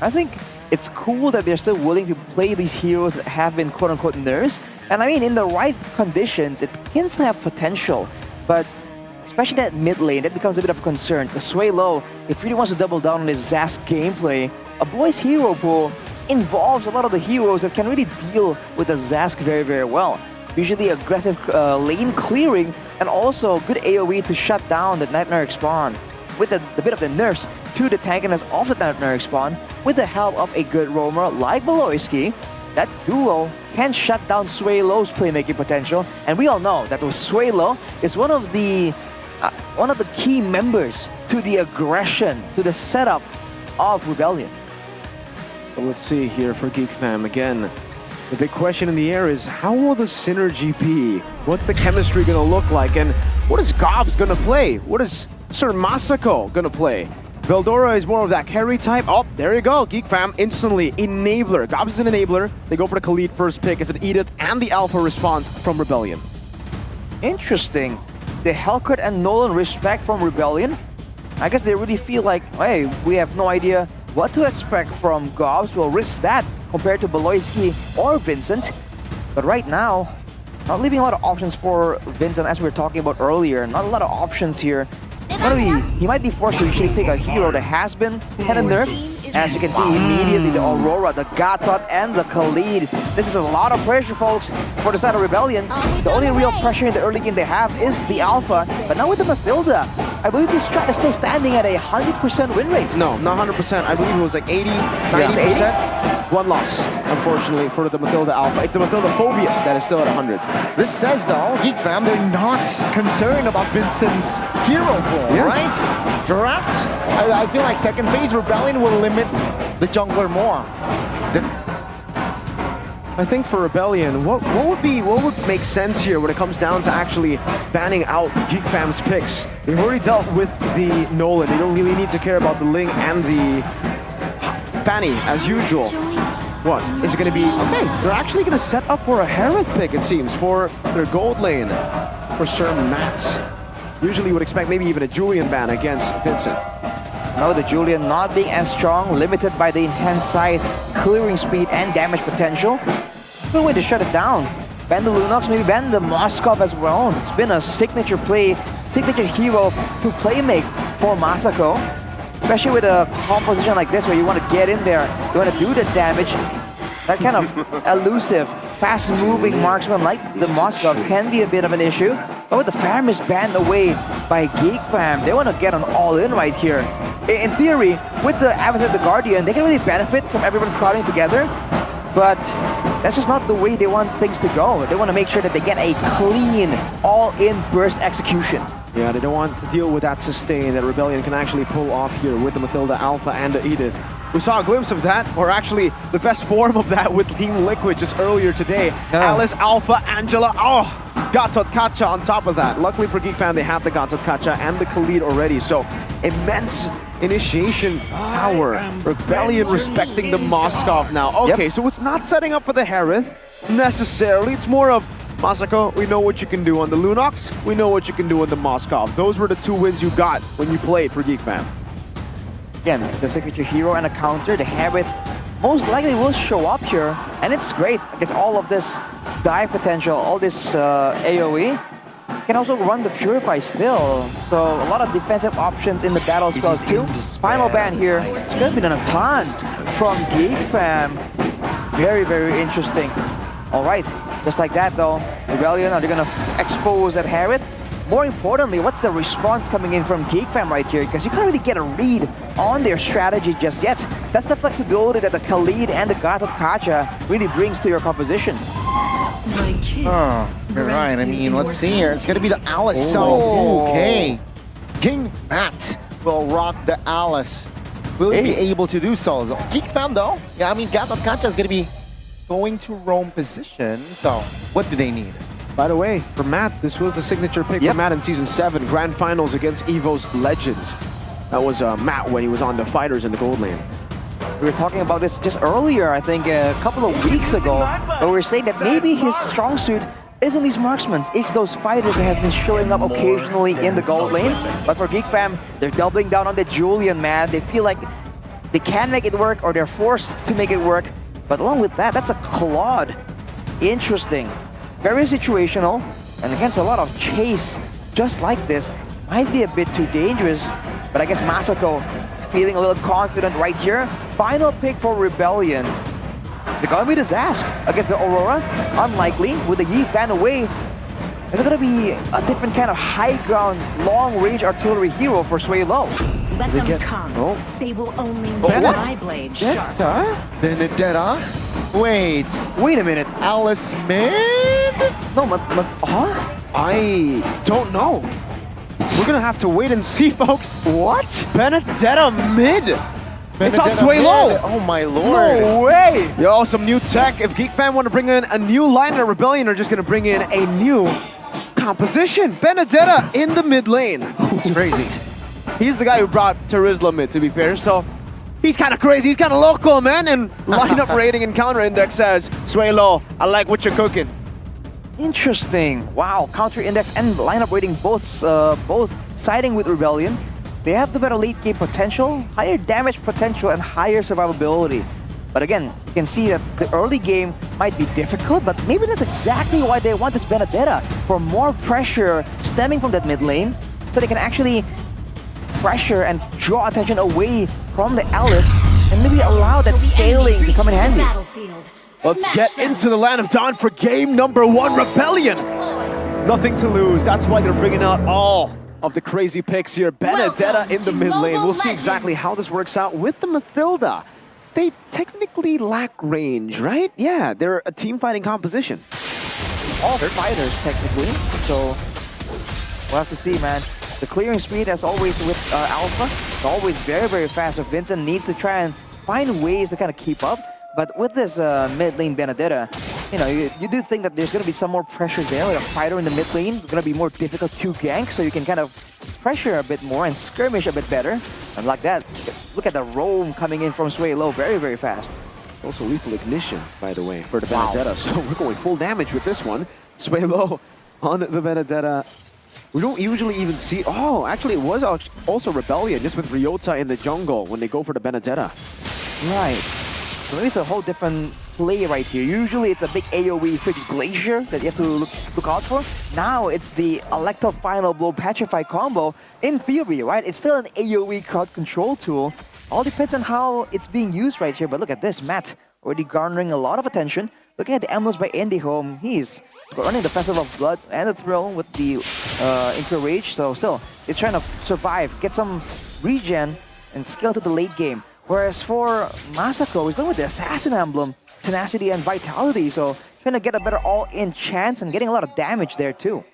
I think it's cool that they're still willing to play these heroes that have been quote-unquote nerfs. And I mean, in the right conditions, it can still have potential. But especially that mid lane, that becomes a bit of a concern. The Sway Low, if really wants to double down on his Zaz gameplay, a boy's hero pool involves a lot of the heroes that can really deal with the Zaz very, very well. Usually aggressive lane clearing and also good AoE to shut down the Nightmare spawn. With the bit of the nerfs to the tankiness of the Nightmare spawn, with the help of a good roamer like Beloyski, that duo can shut down Sway Low's playmaking potential. And we all know that Sway Low is one of the key members to the aggression, to the setup of Rebellion. So let's see here for Geek Fam again. The big question in the air is, how will the synergy be? What's the chemistry going to look like? And what is Gobs going to play? What is Sir Masako going to play? Veldora is more of that carry type. Oh, there you go. Geek Fam instantly enabler. Gobs is an enabler. They go for the Khalid first pick. It's an Edith and the Alpha response from Rebellion. Interesting. The Hellcat and Nolan respect from Rebellion. I guess they really feel like, hey, we have no idea what to expect from Gobs. We'll risk that compared to Beloyski or Vincent. But right now, not leaving a lot of options for Vincent, as we were talking about earlier. Not a lot of options here. He might be forced to usually pick a hero that has been kind of nerfed. As you can see immediately, the Aurora, the Gatot, and the Khalid. This is a lot of pressure, folks, for the side of Rebellion. The only real pressure in the early game they have is the Alpha. But now with the Mathilda, I believe this strat is still standing at a 100% win rate. No, not 100%. I believe it was like 80, 90%. One loss, unfortunately, for the Mathilda Alpha. It's the Mathilda Phobius that is still at 100. This says, though, Geek Fam, they're not concerned about Vincent's hero pool, right? Draft, I feel like second phase Rebellion will limit the jungler more. I think for Rebellion, what would make sense here when it comes down to actually banning out Geek Fam's picks? They've already dealt with the Nolan. They don't really need to care about the Ling and the Fanny, as usual. What? Is it going to be... Okay, they're actually going to set up for a Harith pick, it seems, for their gold lane, for Sir Matt. Usually would expect maybe even a Julian ban against Vincent. No, the Julian not being as strong, limited by the enhanced size, clearing speed, and damage potential. Good way to shut it down. Ban the Lunox, maybe ban the Moskov as well. It's been a signature play, signature hero to playmate for Masako. Especially with a composition like this where you want to get in there, you want to do the damage. That kind of elusive, fast-moving marksman like the Moskov can be a bit of an issue. But with the Faramis banned away by Geek Fam, they want to get an all-in right here. In theory, with the Avatar of the Guardian, they can really benefit from everyone crowding together. But that's just not the way they want things to go. They want to make sure that they get a clean, all-in burst execution. Yeah, they don't want to deal with that sustain that Rebellion can actually pull off here with the Mathilda Alpha and the Edith. We saw a glimpse of that, or actually the best form of that with Team Liquid just earlier today. Alice, Alpha, Angela, Gatot Kacha on top of that. Luckily for Geek Fam, they have the Gatot Kacha and the Khalid already, so immense initiation power. Rebellion respecting the Moskov now. Okay, so it's not setting up for the Harith necessarily. It's more of, Masako, we know what you can do on the Lunox. We know what you can do on the Moskov. Those were the two wins you got when you played for Geek Fam. Again, it's a signature hero and a counter. The Harith most likely will show up here, and it's great. It's all of this dive potential, all this AoE. Can also run the Purify still, so a lot of defensive options in the battle spells too. Final ban here, it's gonna be done a ton from Geek Fam. Very, very interesting. All right, just like that though, Rebellion, are they gonna expose that Harith? More importantly, what's the response coming in from Geek Fam right here? Because you can't really get a read on their strategy just yet. That's the flexibility that the Khalid and the Gatot Kacha really brings to your composition. Oh, you're right. I mean, let's see here. It's going to be the Alice. Okay. King Matt will rock the Alice. Will he be able to do so? Geek Fam, though. Yeah, I mean, Gatot Kacha is going to be going to roam position. So, what do they need? By the way, for Matt, this was the signature pick for Matt in Season 7, Grand Finals against EVO's Legends. That was Matt when he was on the fighters in the gold lane. We were talking about this just earlier, I think a couple of weeks ago, but we were saying that maybe his strong suit isn't these marksmen, it's those fighters that have been showing up occasionally in the gold lane. But for Geek Fam, they're doubling down on the Julian, man. They feel like they can make it work or they're forced to make it work. But along with that, that's a Claude. Interesting. Very situational. And against a lot of chase just like this, might be a bit too dangerous. But I guess Masako feeling a little confident right here. Final pick for Rebellion. Is it gonna be this Ask against the Aurora? Unlikely. With the Yi ban away, is it gonna be a different kind of high ground, long range artillery hero for Sway Low? Let them come. Oh. They will only make What? my blade sharp. Benedetta? Wait a minute. Alice mid? No, huh? I don't know. We're gonna have to wait and see, folks. What? Benedetta mid? It's on Benedetta Sway mid. Low. Oh my lord. No way. Yo, some new tech. If Geek Fam want to bring in a new liner, Rebellion are just gonna bring in a new composition. Benedetta in the mid lane. It's crazy. He's the guy who brought Terizla mid, to be fair, so he's kind of crazy. He's kind of local, man. And lineup rating and counter index says, Sway Low, I like what you're cooking. Interesting. Wow, counter index and lineup rating both siding with Rebellion. They have the better late game potential, higher damage potential, and higher survivability. But again, you can see that the early game might be difficult, but maybe that's exactly why they want this Benedetta, for more pressure stemming from that mid lane, so they can actually pressure and draw attention away from the Alice, and maybe allow that scaling to come in handy. Let's get into the land of Dawn for game number 1, Rebellion. Nothing to lose. That's why they're bringing out all of the crazy picks here. Benedetta in the mid lane. We'll see exactly how this works out with the Mathilda. They technically lack range, right? Yeah, they're a team fighting composition. All fighters, technically. So, we'll have to see, man. The clearing speed, as always with Alpha, is always very, very fast. So Vincent needs to try and find ways to kind of keep up. But with this mid lane Benedetta, you know, you do think that there's going to be some more pressure there with a fighter in the mid lane. It's going to be more difficult to gank, so you can kind of pressure a bit more and skirmish a bit better. And like that, look at the roam coming in from Sway Low, very, very fast. Also lethal ignition, by the way, for the Benedetta. So we're going full damage with this one. Sway Low on the Benedetta. We don't usually even see... Oh, actually, it was also Rebellion, just with Ryota in the jungle when they go for the Benedetta. Right. So maybe it's a whole different play right here. Usually it's a big AoE Frigid Glacier that you have to look out for. Now it's the Electro Final Blow Petrify combo. In theory, right? It's still an AoE crowd control tool. All depends on how it's being used right here. But look at this, Matt already garnering a lot of attention. Looking at the emblems by IndyHome, he's running the Festival of Blood and the Thrill with the Impure Rage. So still, he's trying to survive, get some regen, and scale to the late game. Whereas for Masako, he's going with the Assassin emblem, Tenacity and Vitality, so trying to get a better all-in chance and getting a lot of damage there too.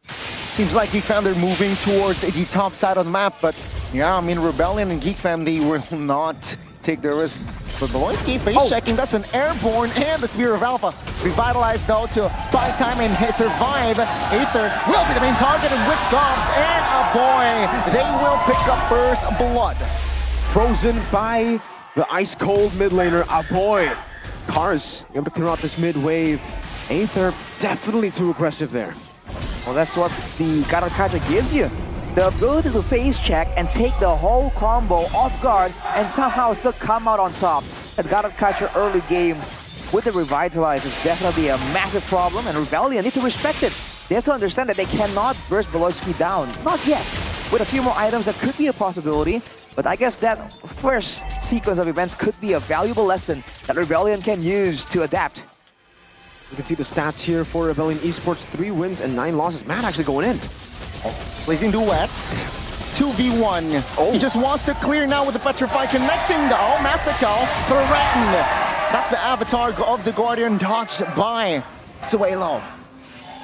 Seems like Geek Fam, they're moving towards the top side of the map, but yeah, I mean, Rebellion and Geek Fam, they will not take the risk. But Beloyski face checking, that's an airborne, and the Spear of Alpha. Revitalized though to buy time and survive. Aether will be the main target, and with Gobs and a boy, they will pick up first blood. Frozen by the ice-cold mid laner, Aboy. Cars able to clear out this mid wave. Aether definitely too aggressive there. Well, that's what the Garakatra gives you. The ability to face check and take the whole combo off guard and somehow still come out on top. That Garakatra early game with the Revitalize is definitely a massive problem, and Rebellion need to respect it. They have to understand that they cannot burst Beloyski down. Not yet. With a few more items, that could be a possibility. But I guess that first sequence of events could be a valuable lesson that Rebellion can use to adapt. You can see the stats here for Rebellion Esports, 3 wins and 9 losses. Matt actually going in. Blazing duets. 2v1. He just wants to clear now with the Petrify connecting though. Masako threatened. That's the avatar of the Guardian dodged by Sway Low.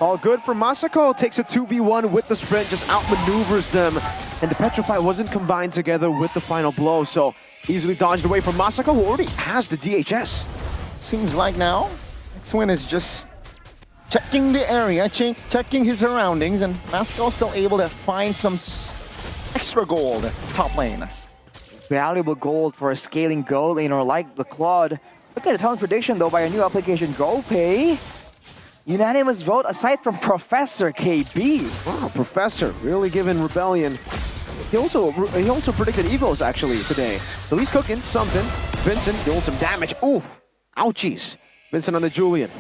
All good for Masako. Takes a 2v1 with the sprint, just outmaneuvers them. And the Petrify wasn't combined together with the final blow, so easily dodged away from Masako, who already has the DHS. Seems like now, Swin is just checking the area, checking his surroundings, and Masako still able to find some extra gold top lane. Valuable gold for a scaling gold laner like the Claude. Look at the talent prediction though by a new application, GoPay. Unanimous vote aside from Professor KB. Wow, Professor really giving Rebellion. He also predicted Evos actually today. So he's cooking something. Vincent doing some damage. Ooh, ouchies. Vincent on the Julian.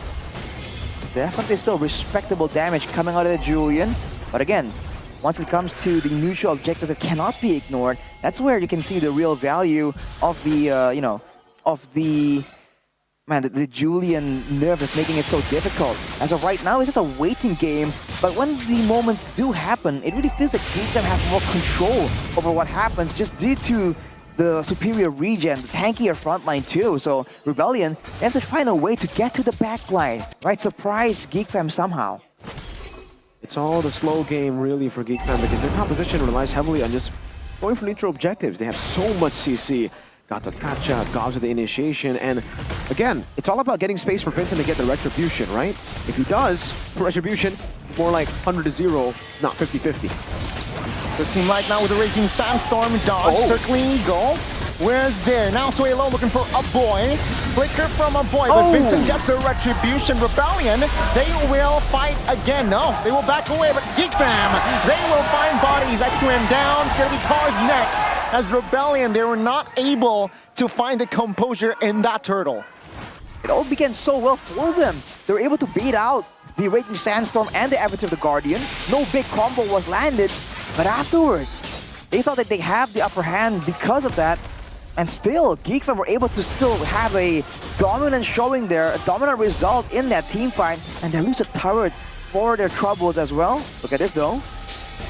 Definitely still respectable damage coming out of the Julian. But again, once it comes to the neutral objectives that cannot be ignored, that's where you can see the real value of the, the Julian nerf that's making it so difficult. As of right now, it's just a waiting game, but when the moments do happen, it really feels like GameFam have more control over what happens just due to the superior regen, the tankier frontline too. So Rebellion, they have to find a way to get to the backline, right? Surprise GeekFam somehow. It's all the slow game really for GeekFam because their composition relies heavily on just going for neutral objectives. They have so much CC. Gatot Kacha, Gobs with the initiation, and again, it's all about getting space for Vincent to get the Retribution, right? If he does, Retribution, more like 100-0, not 50-50. Does seem like now with the Raging Sandstorm, dodge, circling Eagle. Where's there? Now Suelo looking for a boy. Flicker from a boy, but Vincent gets the Retribution. Rebellion, they will fight again. No, they will back away, but GeekFam, they will find bodies. X-Win down, it's gonna be Cars next. As Rebellion, they were not able to find the composure in that turtle. It all began so well for them. They were able to beat out the Raging Sandstorm and the Avatar of the Guardian. No big combo was landed, but afterwards, they thought that they have the upper hand because of that. And still, GeekFam were able to still have a dominant showing there, a dominant result in that team fight, and they lose a turret for their troubles as well. Look at this though.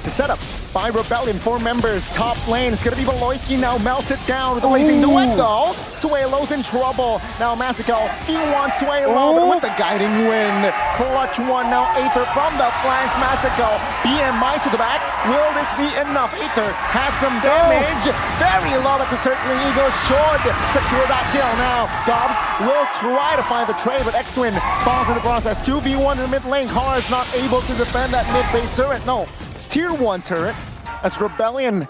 The setup by Rebellion, 4 members, top lane. It's gonna be Valoisky now melted down with the blazing duet though. Suelo's in trouble. Now Massico, he wants Suelo, but with the guiding wind. Clutch one now, Aether from the flanks. Massico, BMI to the back. Will this be enough? Aether has some damage. Very low at the circling eagle. Should secure that kill now. Dobbs will try to find the trade, but X-Win falls in the process. 2v1 in the mid lane. Cars not able to defend that mid base turret. No. Tier 1 turret as Rebellion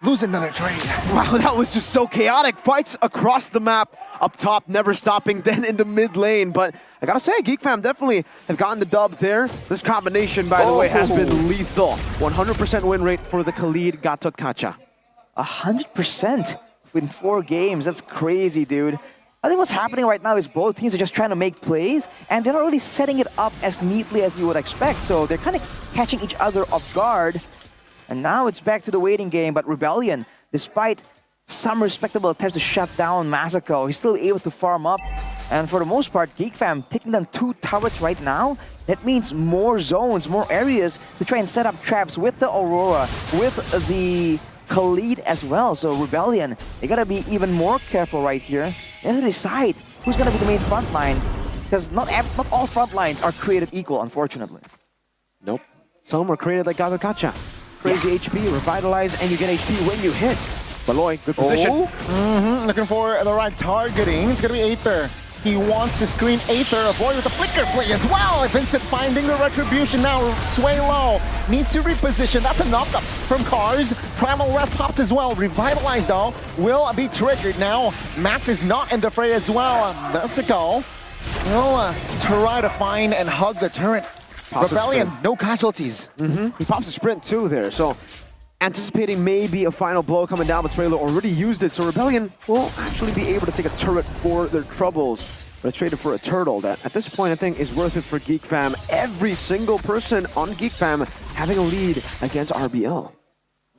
lose another trade. Wow, that was just so chaotic. Fights across the map, up top, never stopping, then in the mid lane. But I gotta say, GeekFam definitely have gotten the dub there. This combination, by the way, has been lethal. 100% win rate for the Khalid Gatot Kacha. 100% in 4 games. That's crazy, dude. I think what's happening right now is both teams are just trying to make plays, and they're not really setting it up as neatly as you would expect. So they're kind of catching each other off guard. And now it's back to the waiting game, but Rebellion, despite some respectable attempts to shut down Massico, he's still able to farm up. And for the most part, GeekFam taking down 2 turrets right now. That means more zones, more areas to try and set up traps with the Aurora, with the Khalid as well. So Rebellion, they gotta be even more careful right here. They have to decide who's gonna be the main front line, because not all front lines are created equal, unfortunately. Nope. Some are created like Gatot Kacha. Crazy HP, revitalize, and you get HP when you hit. Valoy, good position. Looking for the right targeting. It's gonna be Aether. He wants to screen Aether, avoid with a flicker play as well. Vincent finding the Retribution now. Suelo needs to reposition. That's a knock-up from Cars. Primal Wrath popped as well. Revitalized though will be triggered now. Max is not in the fray as well. Mexico will try to find and hug the turret. Pops Rebellion, no casualties. He pops a sprint too there, so anticipating maybe a final blow coming down, but Suelo already used it, so Rebellion will actually be able to take a turret for their troubles. But it's traded for a turtle that, at this point, I think is worth it for GeekFam. Every single person on GeekFam having a lead against RBL.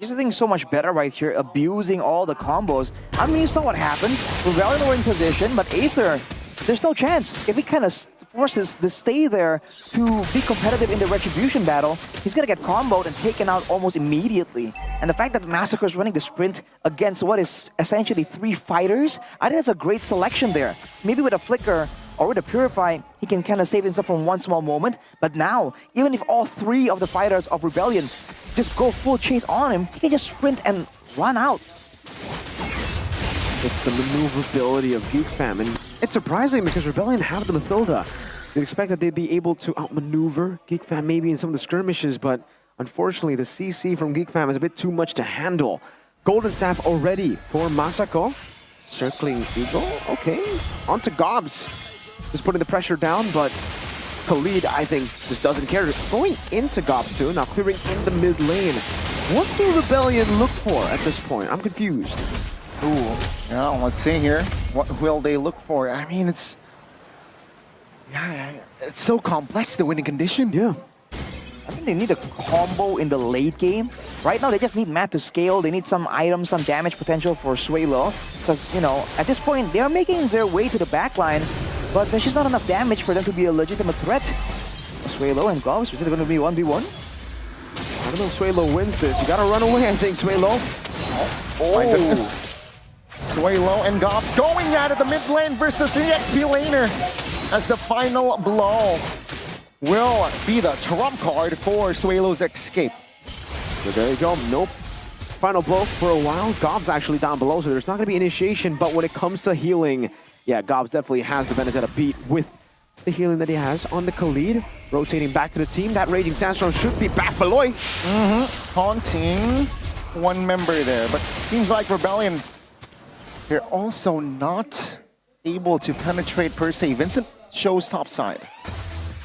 Just doing so much better right here, abusing all the combos. I mean, you saw what happened. Rebellion were in position, but Aether, there's no chance. If he kind of forces to stay there to be competitive in the Retribution battle, he's gonna get comboed and taken out almost immediately. And the fact that Massacre is running the sprint against what is essentially 3 fighters, I think that's a great selection there. Maybe with a Flicker or with a Purify, he can kind of save himself from one small moment. But now, even if all 3 of the fighters of Rebellion just go full chase on him, he can just sprint and run out. It's the maneuverability of GeekFam, and it's surprising because Rebellion have the Mathilda. You'd expect that they'd be able to outmaneuver GeekFam maybe in some of the skirmishes, but unfortunately, the CC from Geek Fam is a bit too much to handle. Golden Staff already for Masako. Circling Eagle, okay. Onto Gobs. Just putting the pressure down, but Khalid, I think, just doesn't care. Going into Gobs too, now clearing in the mid lane. What will Rebellion look for at this point? I'm confused. Ooh, now let's see here. What will they look for? I mean, it's so complex, the winning condition. Yeah. I think they need a combo in the late game. Right now, they just need Matt to scale. They need some items, some damage potential for Suelo. Because, you know, at this point, they are making their way to the backline, but there's just not enough damage for them to be a legitimate threat. Suelo and Gobs, is it going to be 1v1? I don't know if Suelo wins this. You gotta run away, I think, Suelo. Oh, my goodness. Suelo and Gobs going at it, the mid lane versus the XP laner. As the final blow will be the trump card for Suelo's escape. So there you go. Nope. Final blow for a while. Gobs actually down below, so there's not going to be initiation. But when it comes to healing, yeah, Gobs definitely has the Vendetta beat with the healing that he has on the Khalid. Rotating back to the team. That Raging Sandstorm should be back below. Haunting one member there, but it seems like Rebellion, they're also not able to penetrate per se. Vincent shows top side.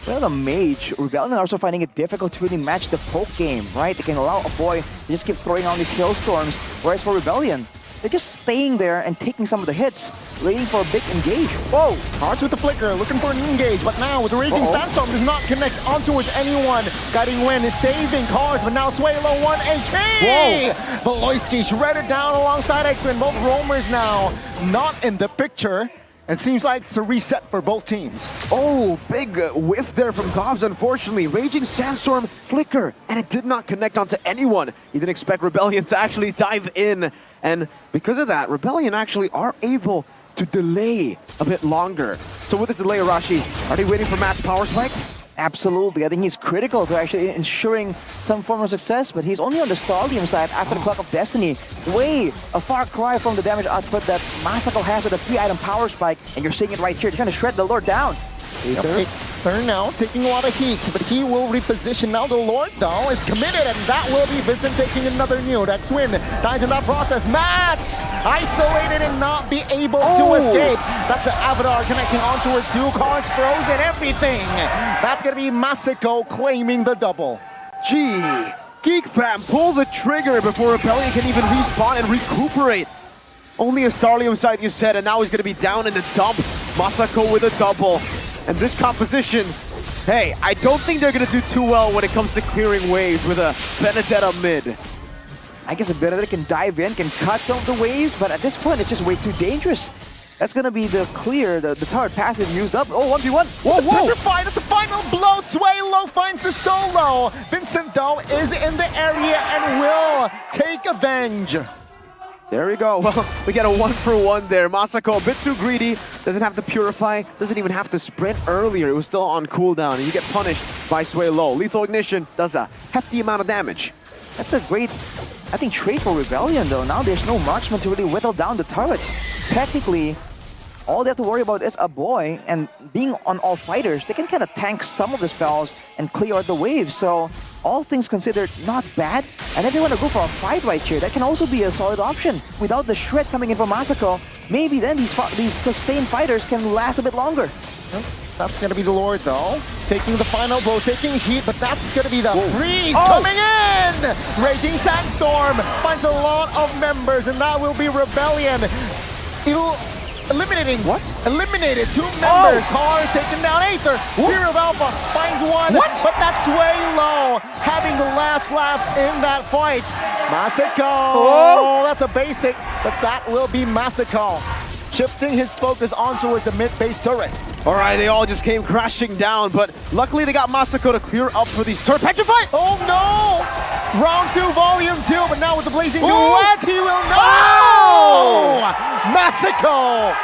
Well, the Mage, Rebellion are also finding it difficult to really match the poke game, right? They can allow a boy to just keep throwing on these hailstorms, whereas for Rebellion, they're just staying there and taking some of the hits, waiting for a big engage. Whoa! Hearts with the flicker, looking for an engage, but now with the Raging Sandstorm does not connect onto anyone. Guiding Wen is saving cards, but now Suelo 1 HP! Whoa! Beloyski shredded down alongside X-Win, both roamers now not in the picture. It seems like it's a reset for both teams. Oh, big whiff there from Gobs, unfortunately. Raging Sandstorm, flicker, and it did not connect onto anyone. He didn't expect Rebellion to actually dive in. And because of that, Rebellion actually are able to delay a bit longer. So with this delay, Arashi, are they waiting for Matt's power spike? Absolutely. I think he's critical to actually ensuring some form of success, but he's only on the Stallium side after the Clock of Destiny. Way a far cry from the damage output that Masako has with a 3-item power spike, and you're seeing it right here. They're trying to shred the Lord down. Turn now, taking a lot of heat, but he will reposition. Now the Lord, though, is committed, and that will be Vincent taking another nude. X-Win dies in that process. Mats isolated and not be able to escape. That's an Avatar connecting onto her 2 cards, frozen everything. That's going to be Masako claiming the double. Gee, Geek Fam, pull the trigger before Rebellion can even respawn and recuperate. Only a Starlium side, you said, and now he's going to be down in the dumps. Masako with a double. And this composition, hey, I don't think they're going to do too well when it comes to clearing waves with a Benedetta mid. I guess a Benedetta can dive in, can cut some of the waves, but at this point, it's just way too dangerous. That's going to be the clear, the turret passive used up. Oh, 1v1. Whoa, whoa. Petrified. It's a final blow. Suelo finds a solo. Vincent, though, is in the area and will take avenge. There we go. Well, we get a 1-for-1 there. Masako a bit too greedy. Doesn't have to purify. Doesn't even have to sprint earlier. It was still on cooldown, and you get punished by Suelo. Lethal Ignition does a hefty amount of damage. That's a great, I think, trait for Rebellion, though. Now there's no marksman to really whittle down the turrets. Technically, all they have to worry about is a boy, and being on all fighters, they can kind of tank some of the spells and clear out the waves. So all things considered, not bad. And if they want to go for a fight right here, that can also be a solid option. Without the shred coming in from Masako, maybe then these sustained fighters can last a bit longer. That's going to be the Lord, though. Taking the final blow, taking heat, but that's going to be the freeze coming in! Raging Sandstorm finds a lot of members, and that will be Rebellion. Eliminating what? Eliminated 2 members. Cars taken down. Aether. Spirit of Alpha finds 1. What? But that's way low. Having the last laugh in that fight. Masako. Oh, that's a basic, but that will be Masako. Shifting his focus on towards the mid-base turret. All right, they all just came crashing down, but luckily they got Masako to clear up for these turret. Petrified! Oh no! Round 2, volume 2, but now with the blazing duet, he will know! Masako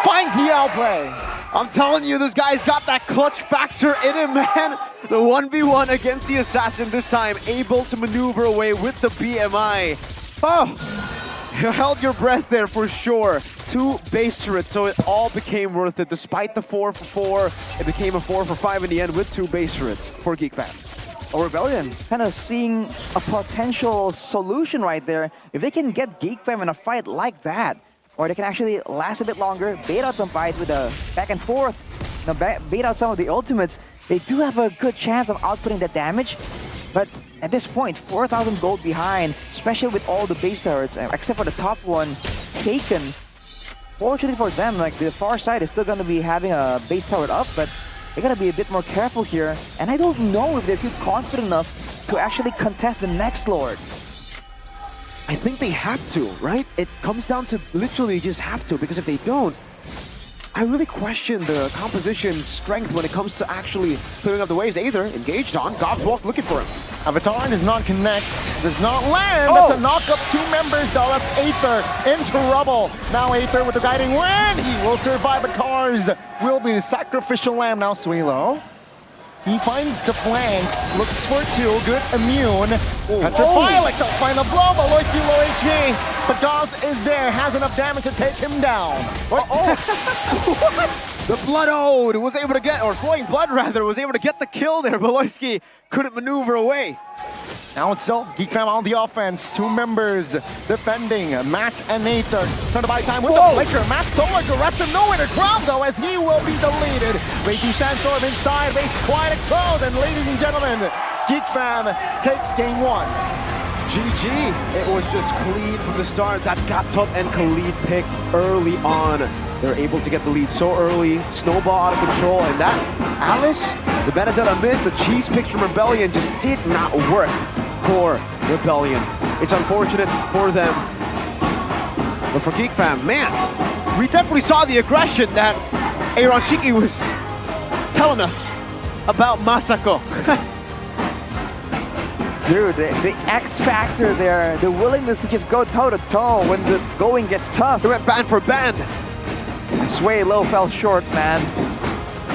finds the outplay. I'm telling you, this guy's got that clutch factor in him, man. The 1v1 against the Assassin this time, able to maneuver away with the BMI. Oh, you held your breath there for sure. 2 base turrets, so it all became worth it. Despite the 4-for-4, it became a 4-for-5 in the end with 2 base turrets for Geek Fam. Rebellion kind of seeing a potential solution right there. If they can get Geek Fam in a fight like that, or they can actually last a bit longer, bait out some fights with a back and forth, bait out some of the ultimates, they do have a good chance of outputting that damage. But at this point, 4,000 gold behind, especially with all the base turrets, except for the top one taken. Fortunately for them, like the far side is still going to be having a base turret up, but they got to be a bit more careful here. And I don't know if they feel confident enough to actually contest the next Lord. I think they have to, right? It comes down to literally just have to, because if they don't, I really question the composition's strength when it comes to actually clearing up the waves. Aether engaged on, Gobs walk looking for him. Avatar does not connect, does not land. That's a knock up. 2 members though. That's Aether in trouble. Now Aether with the guiding wind. He will survive, but Cars will be the sacrificial lamb. Now Suelo. He finds the flanks, looks for 2, good immune. Petrify like to find a blow, but Loisky low HP. But Gauss is there, has enough damage to take him down. What? The Blood Ode was able to get, or Flowing Blood rather, was able to get the kill there. Beloyski couldn't maneuver away. Now it's still Geek Fam on the offense. 2 members defending. Matt and Aether trying to buy time with the flicker. Matt so aggressive, nowhere to grab though, as he will be deleted. Reiki Sandstorm inside, base quite exposed, and ladies and gentlemen, Geek Fam takes game 1. GG. It was just clean from the start. That Gatot and Khalid pick early on. They're able to get the lead so early. Snowball out of control, and that Alice, the Benedetta mid, the cheese picks from Rebellion just did not work for Rebellion. It's unfortunate for them. But for Geek Fam, man, we definitely saw the aggression that Aaron Shiki was telling us about Masako. Dude, the X factor there, the willingness to just go toe-to-toe when the going gets tough. They went band for band. And Sway Low fell short, man.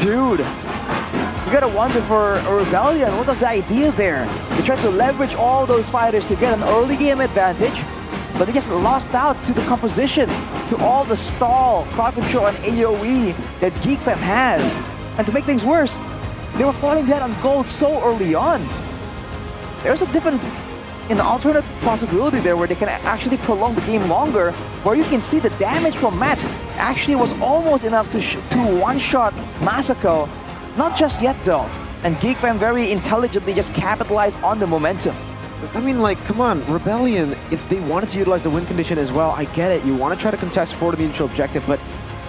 Dude, you gotta wonder for a Rebellion, what was the idea there? They tried to leverage all those fighters to get an early game advantage, but they just lost out to the composition, to all the stall, crowd control, and AoE that Geek Fam has. And to make things worse, they were falling behind on gold so early on. There's a different, alternate possibility there where they can actually prolong the game longer, where you can see the damage from Matt actually was almost enough to one-shot Masako. Not just yet though. And Geek Fam very intelligently just capitalized on the momentum. I mean, like, come on, Rebellion, if they wanted to utilize the win condition as well, I get it. You want to try to contest for the initial objective, but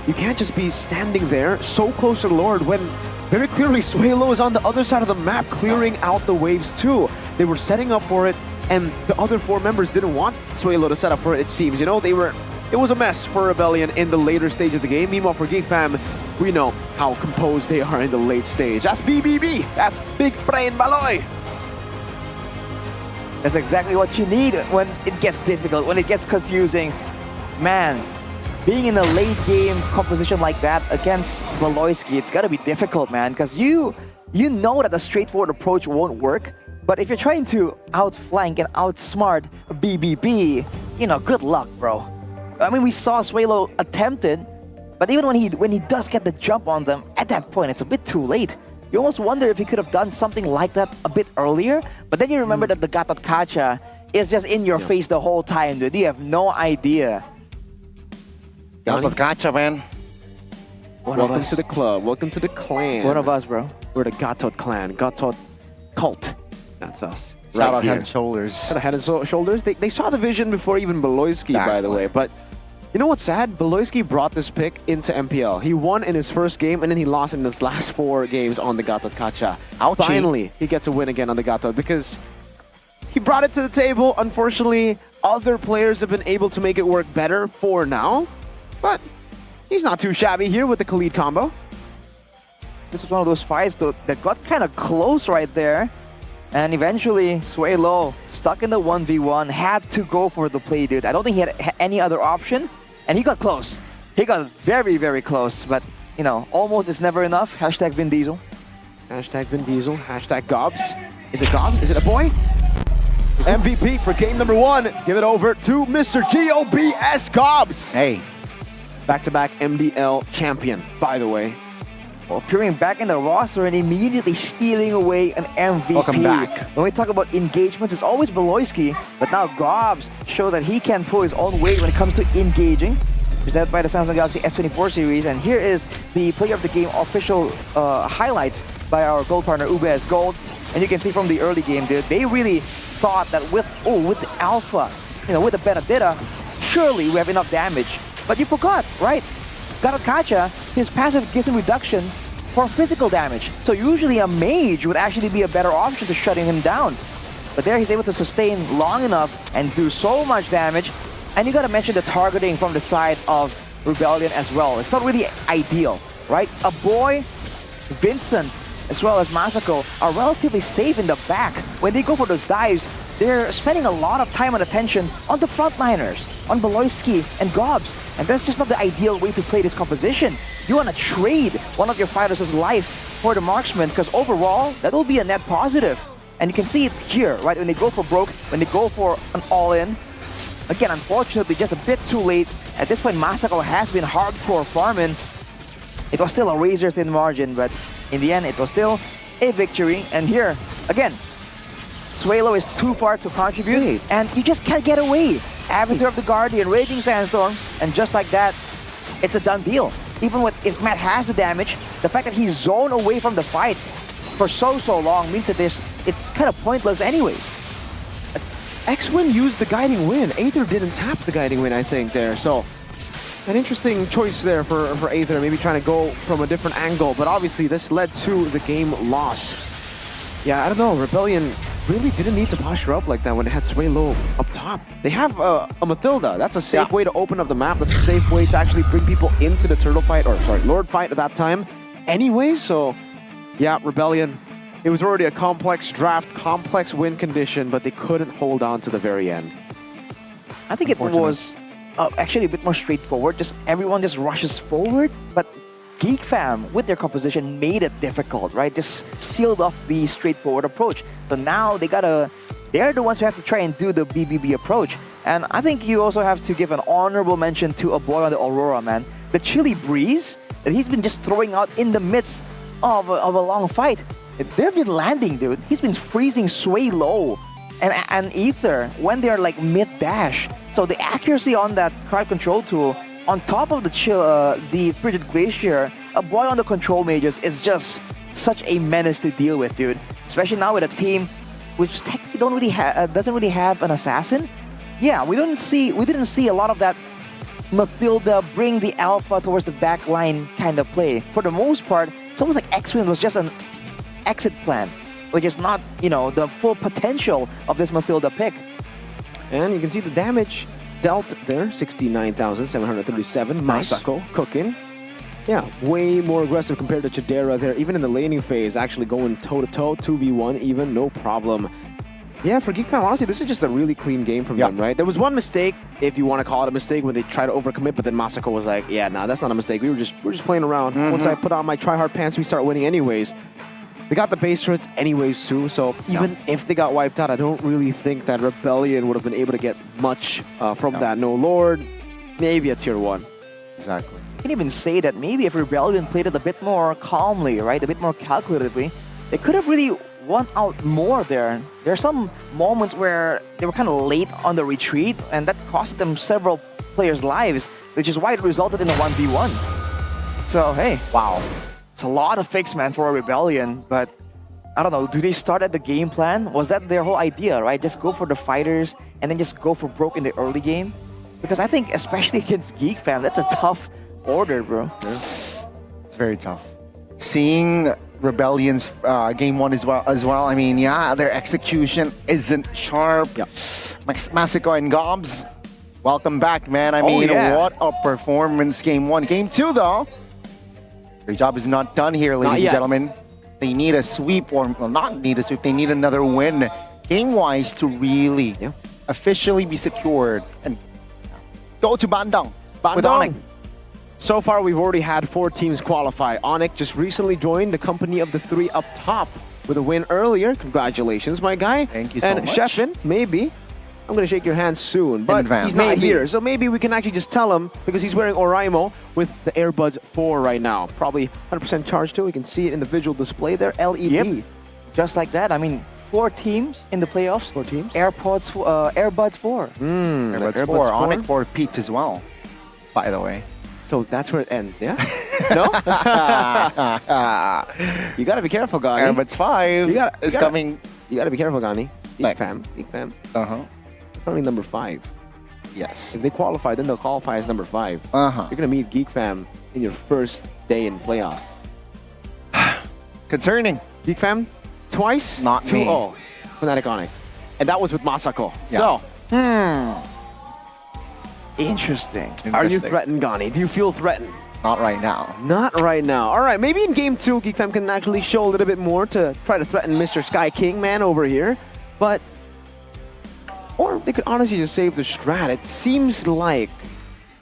you can't just be standing there so close to the Lord when very clearly Suelo is on the other side of the map clearing out the waves too. They were setting up for it, and the other 4 members didn't want Suelo to set up for it, it seems. You know, it was a mess for Rebellion in the later stage of the game. Meanwhile, for Geek Fam, we know how composed they are in the late stage. That's BBB. That's Big Brain Baloy. That's exactly what you need when it gets difficult, when it gets confusing. Man, being in a late game composition like that against Valoisky, it's gotta be difficult, man, because you know that a straightforward approach won't work. But if you're trying to outflank and outsmart BBB, good luck, bro. I mean, we saw Suelo attempted, but even when he does get the jump on them, at that point, it's a bit too late. You almost wonder if he could have done something like that a bit earlier, but then you remember that the Gatot Kacha is just in your face the whole time, dude. You have no idea. Gatot Kacha, man. Welcome to the club. Welcome to the clan. One of us, bro. We're the Gatot clan. Gatot cult. That's us. Shout out Head and Shoulders. Shout out Head and Shoulders. They saw the vision before even Beloyski, by the way. But you know what's sad? Beloyski brought this pick into MPL. He won in his first game, and then he lost in his last 4 games on the Gatot Kacha. Ouchie. Finally, he gets a win again on the Gatot because he brought it to the table. Unfortunately, other players have been able to make it work better for now. But he's not too shabby here with the Khalid combo. This was one of those fights that got kind of close right there. And eventually, Suelo, stuck in the 1v1, had to go for the play, dude. I don't think he had any other option. And he got close. He got very, very close. But, almost is never enough. Hashtag Vin Diesel. Hashtag Vin Diesel. Hashtag Gobs. Is it Gobs? Is it a boy? MVP for game number 1. Give it over to Mr. GOBS Gobs. Hey. Back-to-back MPL champion, by the way. appearing back in the roster and immediately stealing away an MVP. Welcome back. When we talk about engagements, it's always Beloyski, but now Gobs shows that he can pull his own weight when it comes to engaging. Presented by the Samsung Galaxy S24 series, and here is the Player of the Game official highlights by our gold partner UBS Gold. And you can see from the early game, dude, they really thought that with the Alpha, with the Benedetta, surely we have enough damage. But you forgot, right? Gatot his passive gives him reduction for physical damage. So usually a mage would actually be a better option to shutting him down. But there he's able to sustain long enough and do so much damage. And you gotta mention the targeting from the side of Rebellion as well. It's not really ideal, right? A boy, Vincent, as well as Masako are relatively safe in the back. When they go for those dives, they're spending a lot of time and attention on the frontliners, on Beloyski and Gobs. And that's just not the ideal way to play this composition. You want to trade one of your fighters' life for the marksman, because overall, that will be a net positive. And you can see it here, right? When they go for broke, when they go for an all-in. Again, unfortunately, just a bit too late. At this point, Masako has been hardcore farming. It was still a razor-thin margin, but in the end, it was still a victory. And here, again, Suelo is too far to contribute, and you just can't get away. Avatar of the Guardian, Raging Sandstorm, and just like that, it's a done deal. Even if Matt has the damage, the fact that he's zoned away from the fight for so long means that it's kind of pointless anyway. X-Win used the Guiding Wind. Aether didn't tap the Guiding Wind, I think, there. So, an interesting choice there for Aether, maybe trying to go from a different angle. But obviously, this led to the game loss. Yeah, I don't know. Rebellion really didn't need to posture up like that when it had Suelo up top. They have a Mathilda. That's a safe way to open up the map. That's a safe way to actually bring people into the turtle fight, or sorry, Lord fight at that time. Anyway, so yeah, Rebellion. It was already a complex draft, complex win condition, but they couldn't hold on to the very end. I think it was actually a bit more straightforward. Just everyone just rushes forward, but Geek Fam, with their composition, made it difficult, right? Just sealed off the straightforward approach. So now they're the ones who have to try and do the BBB approach. And I think you also have to give an honorable mention to a boy on the Aurora, man. The chilly breeze that he's been just throwing out in the midst of a long fight. They've been landing, dude. He's been freezing Suelo and Aether when they're like mid-dash. So the accuracy on that crowd control tool, on top of the Frigid Glacier, a boy on the control mages is just such a menace to deal with, dude. Especially now with a team which technically doesn't really have an assassin. Yeah, we didn't see a lot of that Mathilda bring the alpha towards the back line kind of play. For the most part, it's almost like X-Wing was just an exit plan, which is not, the full potential of this Mathilda pick. And you can see the damage dealt there, 69,737. Masako cooking. Yeah, way more aggressive compared to Chidera there. Even in the laning phase, actually going toe-to-toe, 2v1 even, no problem. Yeah, for Geek Fam, honestly, this is just a really clean game from them, right? There was one mistake, if you want to call it a mistake, when they tried to overcommit, but then Masako was like, yeah, nah, that's not a mistake. We're just playing around. Once I put on my try-hard pants, we start winning anyways. They got the base turrets anyways too, so even if they got wiped out, I don't really think that Rebellion would have been able to get much from that. No Lord, maybe a tier 1. Exactly. You can even say that maybe if Rebellion played it a bit more calmly, right, a bit more calculatively, they could have really won out more there. There are some moments where they were kind of late on the retreat, and that cost them several players' lives, which is why it resulted in a 1v1. So, hey, wow. It's a lot of fix, man, for a Rebellion, but I don't know, do they start at the game plan? Was that their whole idea, right? Just go for the fighters and then just go for broke in the early game? Because I think, especially against Geek Fam, that's a tough order, bro. It's very tough. Seeing Rebellion's game 1 as well, I mean, yeah, their execution isn't sharp. Masako and Gobs, welcome back, man. I mean, what a performance game 1. Game 2, though. Their job is not done here, ladies and gentlemen. They need a sweep, or well, not need a sweep, they need another win game-wise to really officially be secured and go to Bandung with Onyx. So far, we've already had 4 teams qualify. Onyx just recently joined the company of the 3 up top with a win earlier. Congratulations, my guy. Thank you so much. And Sheffin, maybe I'm going to shake your hand soon. But advance. he's not Maybe. here, so maybe we can actually just tell him, because he's wearing Oraimo with the Airbuds 4 right now. Probably 100% charged too. We can see it in the visual display there, LED. Yep. Just like that. I mean, 4 teams in the playoffs. 4 teams. Airbuds 4. Airbuds 4, Airbuds on it for Peach as well, by the way. So that's where it ends, yeah? No? You got to be careful, Gani. Airbuds 5 is coming. You got to be careful, Gani. Geek Thanks. fam. Uh-huh. Only number 5. Yes. If they qualify, then they'll qualify as number 5. Uh-huh. You're going to meet Geek Fam in your first day in playoffs. Concerning. Geek Fam, twice? Not 2-0. Fnatic Onyx. And that was with Masako. Yeah. So, Interesting. are you threatened, Gani? Do you feel threatened? Not right now. Not right now. All right, maybe in Game 2, Geek Fam can actually show a little bit more to try to threaten Mr. Sky King Man over here. But, or they could honestly just save the strat. It seems like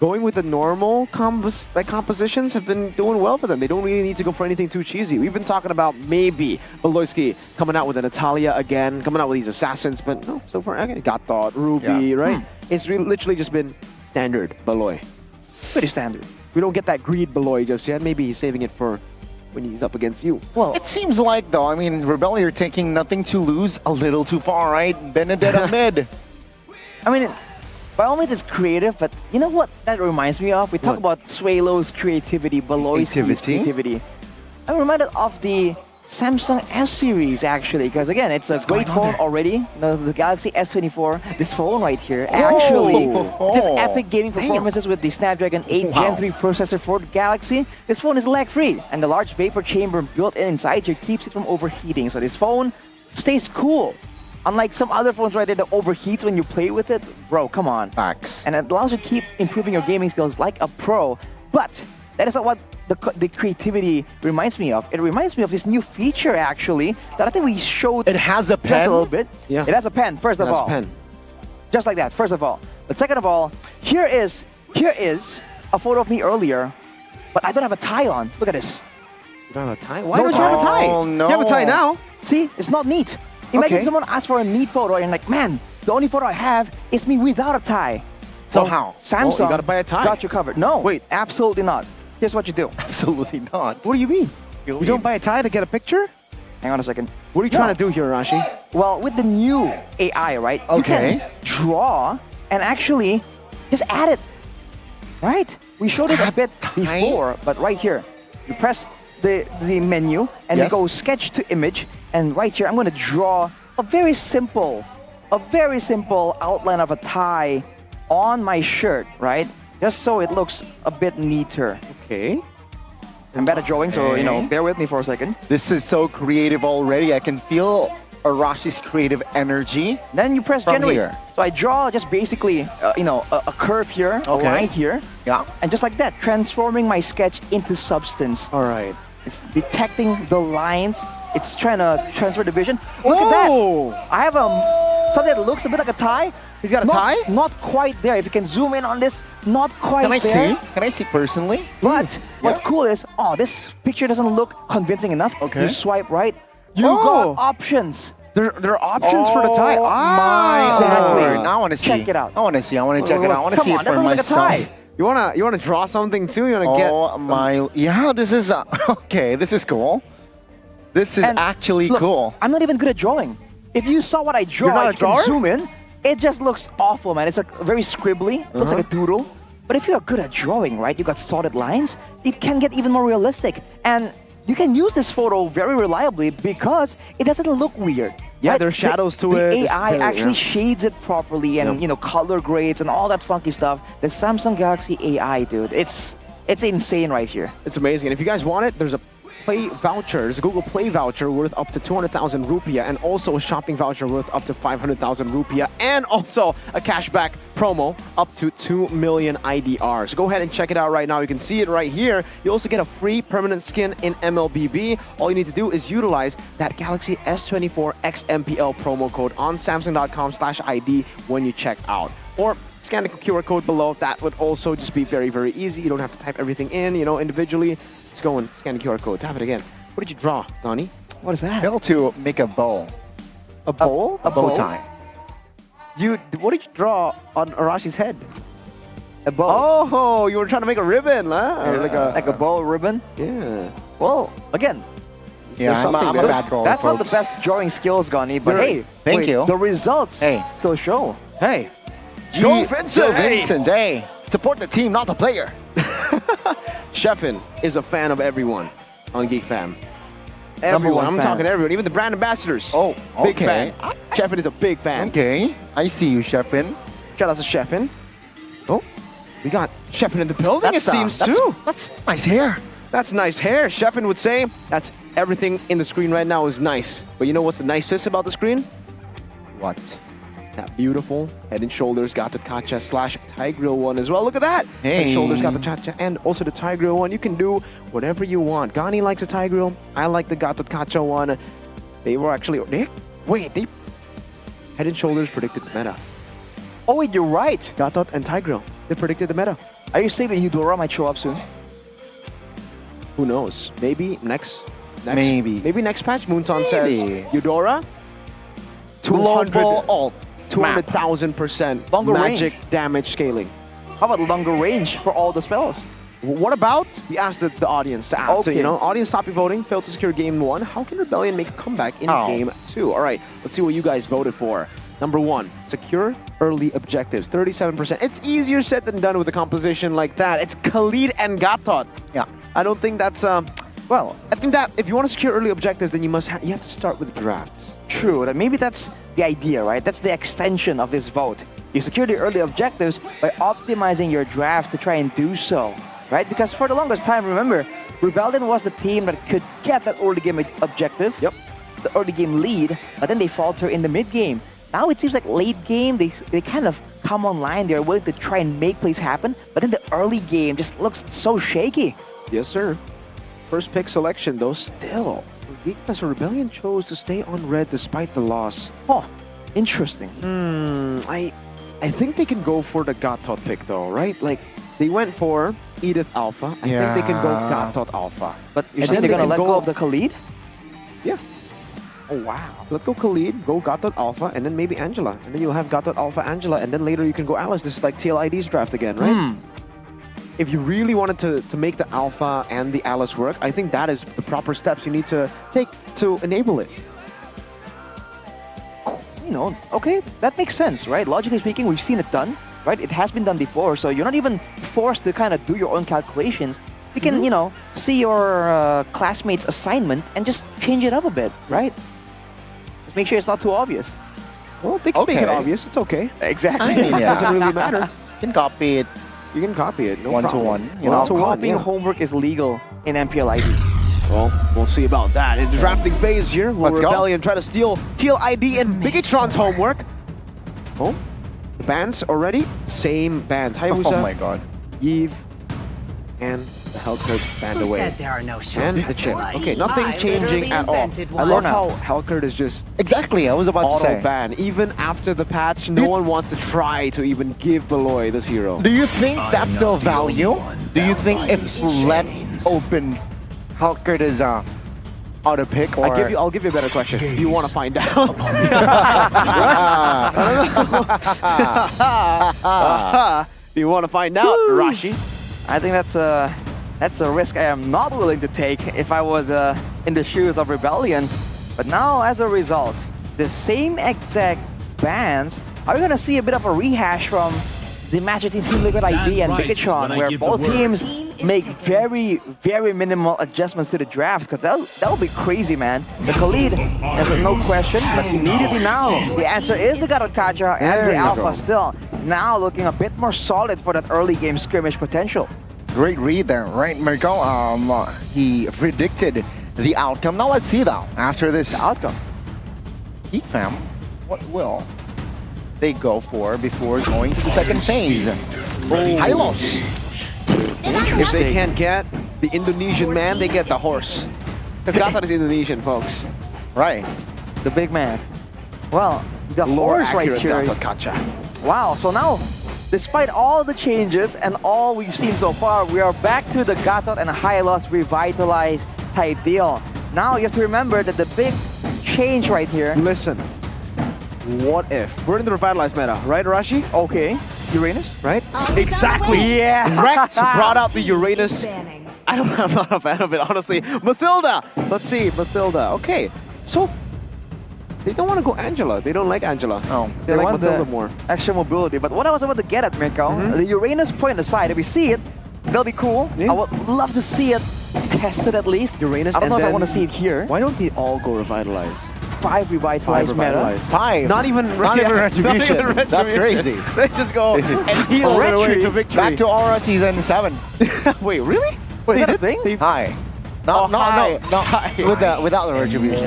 going with the normal compositions have been doing well for them. They don't really need to go for anything too cheesy. We've been talking about maybe Beloyski coming out with an Natalia again, coming out with these assassins, but no, so far, okay, Gatot, Ruby, right? It's literally just been standard Beloy. Pretty standard. We don't get that greed Beloy just yet. Maybe he's saving it for when he's up against you. Well, it seems like, though, I mean, Rebel, you're taking nothing to lose a little too far, right? Benedetta mid. I mean, by all means, it's creative, but you know what that reminds me of? We talk about Suelo's creativity, Beloyski's creativity. I'm reminded of the Samsung S series, actually, because again, it's a great phone already. The Galaxy S24, this phone right here, actually, just epic gaming performances with the Snapdragon 8 Gen 3 processor for the Galaxy. This phone is lag-free, and the large vapor chamber built in inside here keeps it from overheating. So this phone stays cool. Unlike some other phones right there that overheats when you play with it. Bro, come on. Facts. And it allows you to keep improving your gaming skills like a pro. But that is not what the creativity reminds me of. It reminds me of this new feature, actually, that I think we showed. It has a pen? Just a little bit. Yeah. It has a pen, first of all. It has a pen. Just like that, first of all. But second of all, here is a photo of me earlier, but I don't have a tie on. Look at this. You don't have a tie? Why don't you have a tie? Oh, no. You have a tie now. See, it's not neat. Imagine someone asks for a neat photo and you're like, man, the only photo I have is me without a tie. So how? Samsung you gotta buy a tie. got you covered. No, Wait. absolutely not. Here's what you do. Absolutely not. What do you mean? You don't buy a tie to get a picture? Hang on a second. What are you trying to do here, Rashi? Well, with the new AI, right? You can draw and actually just add it. Right? We showed this a bit before, but right here, you press the menu and you go sketch to image, and right here I'm going to draw a very simple outline of a tie on my shirt, right? Just so it looks a bit neater. Okay. I'm bad at drawing, so bear with me for a second. This is so creative already. I can feel Arashi's creative energy. Then you press generate. Here. So I draw just basically, a curve here, a line here. Yeah. And just like that, transforming my sketch into substance. All right. It's detecting the lines. It's trying to transfer the vision. Look at that. I have something that looks a bit like a tie. He's got a tie? Not quite there. If you can zoom in on this, not quite Can I there. see? Can I see personally? But what's cool is, this picture doesn't look convincing enough. Okay. You swipe right. You got options. There are options for the tie. Exactly. Now I want to see. Check it out. I want to see. I want to check it out. I want to see it for myself. Like a tie. You wanna draw something too? You wanna get? Oh my! Yeah, this is okay. This is cool. This is actually cool. I'm not even good at drawing. If you saw what I draw, You're not a you can drawer? zoom in. It just looks awful, man. It's like very scribbly. Looks like a doodle. But if you're good at drawing, right, you got solid lines, it can get even more realistic. And you can use this photo very reliably because it doesn't look weird. Yeah, right? there's shadows to the it. The AI actually shades it properly and color grades and all that funky stuff. The Samsung Galaxy AI, dude, it's insane right here. It's amazing. And if you guys want it, there's a Play voucher. There's a Google Play voucher worth up to 200,000 rupiah, and also a shopping voucher worth up to 500,000 rupiah, and also a cashback promo up to 2 million IDR. So go ahead and check it out right now. You can see it right here. You also get a free permanent skin in MLBB. All you need to do is utilize that Galaxy S24 XMPL promo code on Samsung.com/ID when you check out. Or scan the QR code below. That would also just be very, very easy. You don't have to type everything in, individually. Just go and scan the QR code. Tap it again. What did you draw, Nani? What is that? Fail to make a bow. A bowl? A bow tie. what did you draw on Arashi's head? A bow. Oh, you were trying to make a ribbon, huh? Yeah. Like a bow ribbon? Yeah. Well, again, yeah, I'm a bad drawer. That's folks. not the best drawing skills, Gani, but hey, thank you. The results still show. Hey, Joe Vincent, hey. Support the team, not the player. Sheffin is a fan of everyone on Geek Fam. Number Everyone, one I'm fan. talking to everyone, even the brand ambassadors. Oh, big okay. fan. Sheffin is a big fan. Okay, I see you, Sheffin. Shout out to Sheffin. Oh, we got Sheffin in the building, it seems too. That's nice hair. That's nice hair. Sheffin would say that's everything in the screen right now is nice. But you know what's the nicest about the screen? What? That beautiful Head and Shoulders Gatot Kacha / Tigreal one as well. Look at that. Hey. Head and Shoulders Gatot Kacha and also the Tigreal one. You can do whatever you want. Gani likes a Tigreal. I like the Gatot Kacha one. They were actually... They Head and Shoulders predicted the meta. Oh wait, you're right. Gatot and Tigreal. They predicted the meta. Are you saying that Eudora might show up soon? Who knows? Maybe next Maybe next patch. Moonton says Eudora. Global ult. 200,000% Longer magic range. damage scaling. How about longer range for all the spells? What about, we asked the audience to ask, audience stop your voting, failed to secure game 1. How can Rebellion make a comeback in game 2? All right, let's see what you guys voted for. Number 1, secure early objectives, 37%. It's easier said than done with a composition like that. It's Khalid and Gatot. Yeah. I don't think that's, well, I think that if you want to secure early objectives, then you have to start with drafts. True, that maybe that's the idea, right? That's the extension of this vote. You secure the early objectives by optimizing your draft to try and do so, right? Because for the longest time, remember, Rebellion was the team that could get that early game objective, the early game lead, but then they falter in the mid game. Now it seems like late game, they kind of come online, they're willing to try and make plays happen, but then the early game just looks so shaky. Yes, sir. First pick selection, though, still. So Rebellion chose to stay on red despite the loss. Oh, interesting. I think they can go for the Gatot pick, though, right? Like, they went for Edith Alpha. I think they can go Gatot Alpha. But you think they're going to let go of the Khalid? Yeah. Oh, wow. Let go Khalid, go Gatot Alpha, and then maybe Angela. And then you'll have Gatot Alpha Angela, and then later you can go Alice. This is like TLID's draft again, right? If you really wanted to make the Alpha and the Alice work, I think that is the proper steps you need to take to enable it. You know, okay, that makes sense, right? Logically speaking, we've seen it done, right? It has been done before, so you're not even forced to kind of do your own calculations. You can, you know, see your classmates' assignment and just change it up a bit, right? Just make sure it's not too obvious. Well, they can make it obvious. It's okay. Exactly. It doesn't really matter. You can copy it. You can copy it. No one problem. to one. You know, copying homework is legal in MPL ID. Well, we'll see about that. In the drafting phase here, will Let's go. Rebellion try to steal TLID and Bigatron's homework? Oh, the bands already? Same bands. Hayabusa, Oh my god. Eve, and the Hellcurt band Who away. said there are no And the shortcuts chip. in life? Okay, nothing I changing literally at all. invented I love one. how Hellcurt is just Exactly, I was about to say. auto ban. Even after the patch, no one wants to try to even give Beloy this hero. Do you think that's still value? Do you think if let open Hellcurt is auto pick, or I'll give you a better question. Do you want to find out? Do you want to find out, Rashi? I think that's a risk I am not willing to take if I was in the shoes of Rebellion. But now, as a result, the same exact bans, are we going to see a bit of a rehash from the match between Team Liquid ID and Bigatron, where both teams make very, very minimal adjustments to the draft? Because that'll be crazy, man. The Khalid, there's no question, but immediately now, the answer is the Gatot Kacha and the Alpha still. Now looking a bit more solid for that early game scrimmage potential. Great read there, right, Mirko? He predicted the outcome. Now let's see though, after this outcome. Geek Fam, what will they go for before going to the second phase? Hylos. If they can't get the Indonesian man, they get the horse. Because Gatot is Indonesian, folks. Right. The big man. Well, the Lore horse right accurate here. Gatot Kacha. Wow, so now, despite all the changes and all we've seen so far, we are back to the Gatot and Hylos revitalized type deal. Now you have to remember that the big change right here. Listen, what if? We're in the revitalized meta, right, Rashi? Okay. Uranus? Right? Exactly. Yeah. Rex brought out the Uranus. I'm not a fan of it, honestly. Mathilda. Let's see, Mathilda. Okay, so they don't want to go Angela. They don't like Angela. Oh, they like want Mathilda the more. Extra mobility. But what I was about to get at, Mirko, the Uranus point aside, if we see it, that'll be cool. Yeah. I would love to see it tested at least. Uranus. I don't know if I then- want to see it here. Why don't they all go revitalize? 5 revitalized meta. revitalized. 5. Not even retribution. That's crazy. They just go and heal their way to victory. Back to Aura Season 7. Wait, really? Wait, is that a thing? High. No, without the retribution.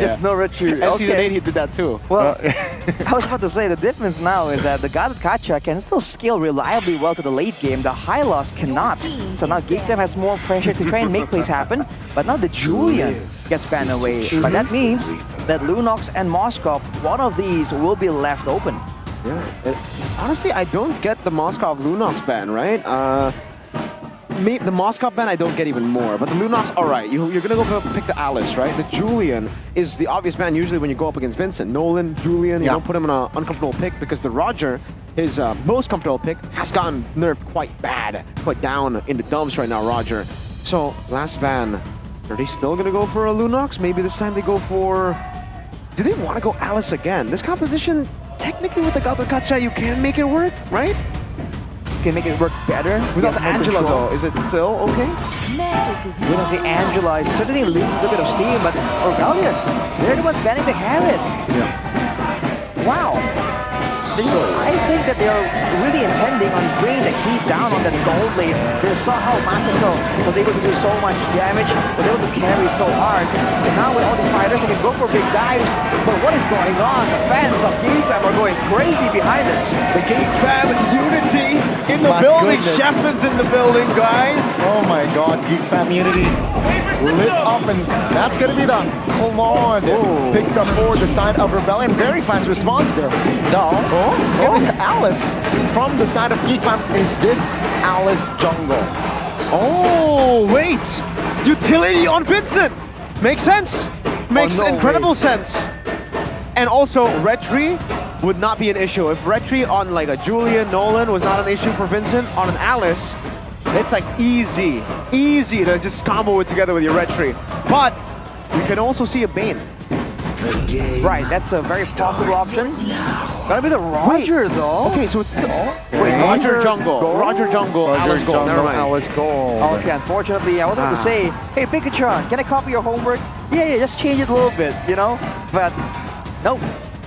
Just no retreat. And Season 8 he did that too. Well, I was about to say the difference now is that the God of Gacha can still scale reliably well to the late game. The high loss cannot. So now GateFam has more pressure to try and make plays happen. But now the Julian gets banned away. But that means that Lunox and Moskov, one of these will be left open. Yeah. Honestly, I don't get the Moskov Lunox ban, right? The Moskov ban I don't get even more, but the Lunox, all right, you're gonna go pick the Alice, right? The Julian is the obvious ban usually when you go up against Vincent. Nolan, Julian, you don't put him in an uncomfortable pick because the Roger, his most comfortable pick, has gotten nerfed quite bad, quite down in the dumps right now, Roger. So, last ban, are they still gonna go for a Lunox? Maybe this time they go for... Do they want to go Alice again? This composition, technically with the Gacha, you can make it work, right? Can make it work better. Without the Angela though, is it still okay? Without the Angela, it certainly loses a bit of steam, but Rebellion, they're the ones banning the Harriet. Yeah. Wow. I think that they're really intending on bringing the heat down on that gold lane. They saw how Masako was able to do so much damage, was able to carry so hard. So now with all these fighters, they can go for big dives. But what is going on? The fans of GateFam are going crazy behind us. The GateFam unity in the building. Shepard's in the building, guys. Oh my god, GateFam unity lit up, and that's gonna be the Claude picked up for the side of Rebellion. Very fast response there. It's gonna be Alice from the side of GateFam. Is this Alice jungle? Oh, wait! Utility on Vincent! Makes sense! Makes incredible sense! And also, Retri would not be an issue. If Retri on like a Julian, Nolan was not an issue for Vincent, on an Alice, it's like easy to just combo it together with your Retri. But you can also see a Bane. Right, that's a very possible option. Gotta be the Roger though. Okay, so it's still... Wait, Roger Jungle. Roger Jungle, Alice Gold. Never mind. Alice Gold. Okay, unfortunately, I was about to say, hey, Pikachu, can I copy your homework? Yeah, just change it a little bit, you know? But, nope.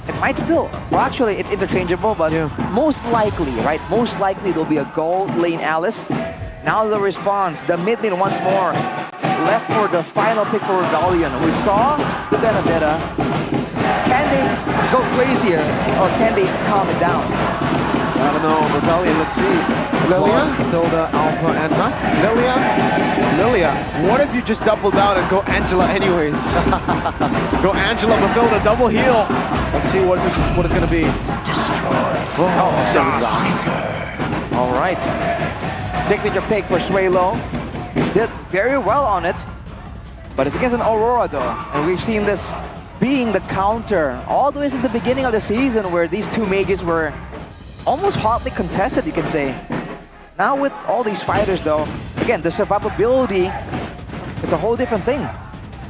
It might still. Well, actually, it's interchangeable, but most likely, right? Most likely, there'll be a gold lane Alice. Now the response, the mid lane once more. Left for the final pick for Rebellion. We saw the Benedetta. Can they go crazier, or can they calm it down? I don't know. Rebellion, let's see. Lilia? Mathilda, Alpha, and Lilia. What if you just double down and go Angela anyways? Go Angela, Mathilda, double heal. Let's see what it's going to be. All right. Signature pick for Swalo. Did very well on it. But it's against an Aurora though. And we've seen this being the counter all the way since the beginning of the season where these two mages were almost hotly contested, you can say. Now with all these fighters though, again, the survivability is a whole different thing.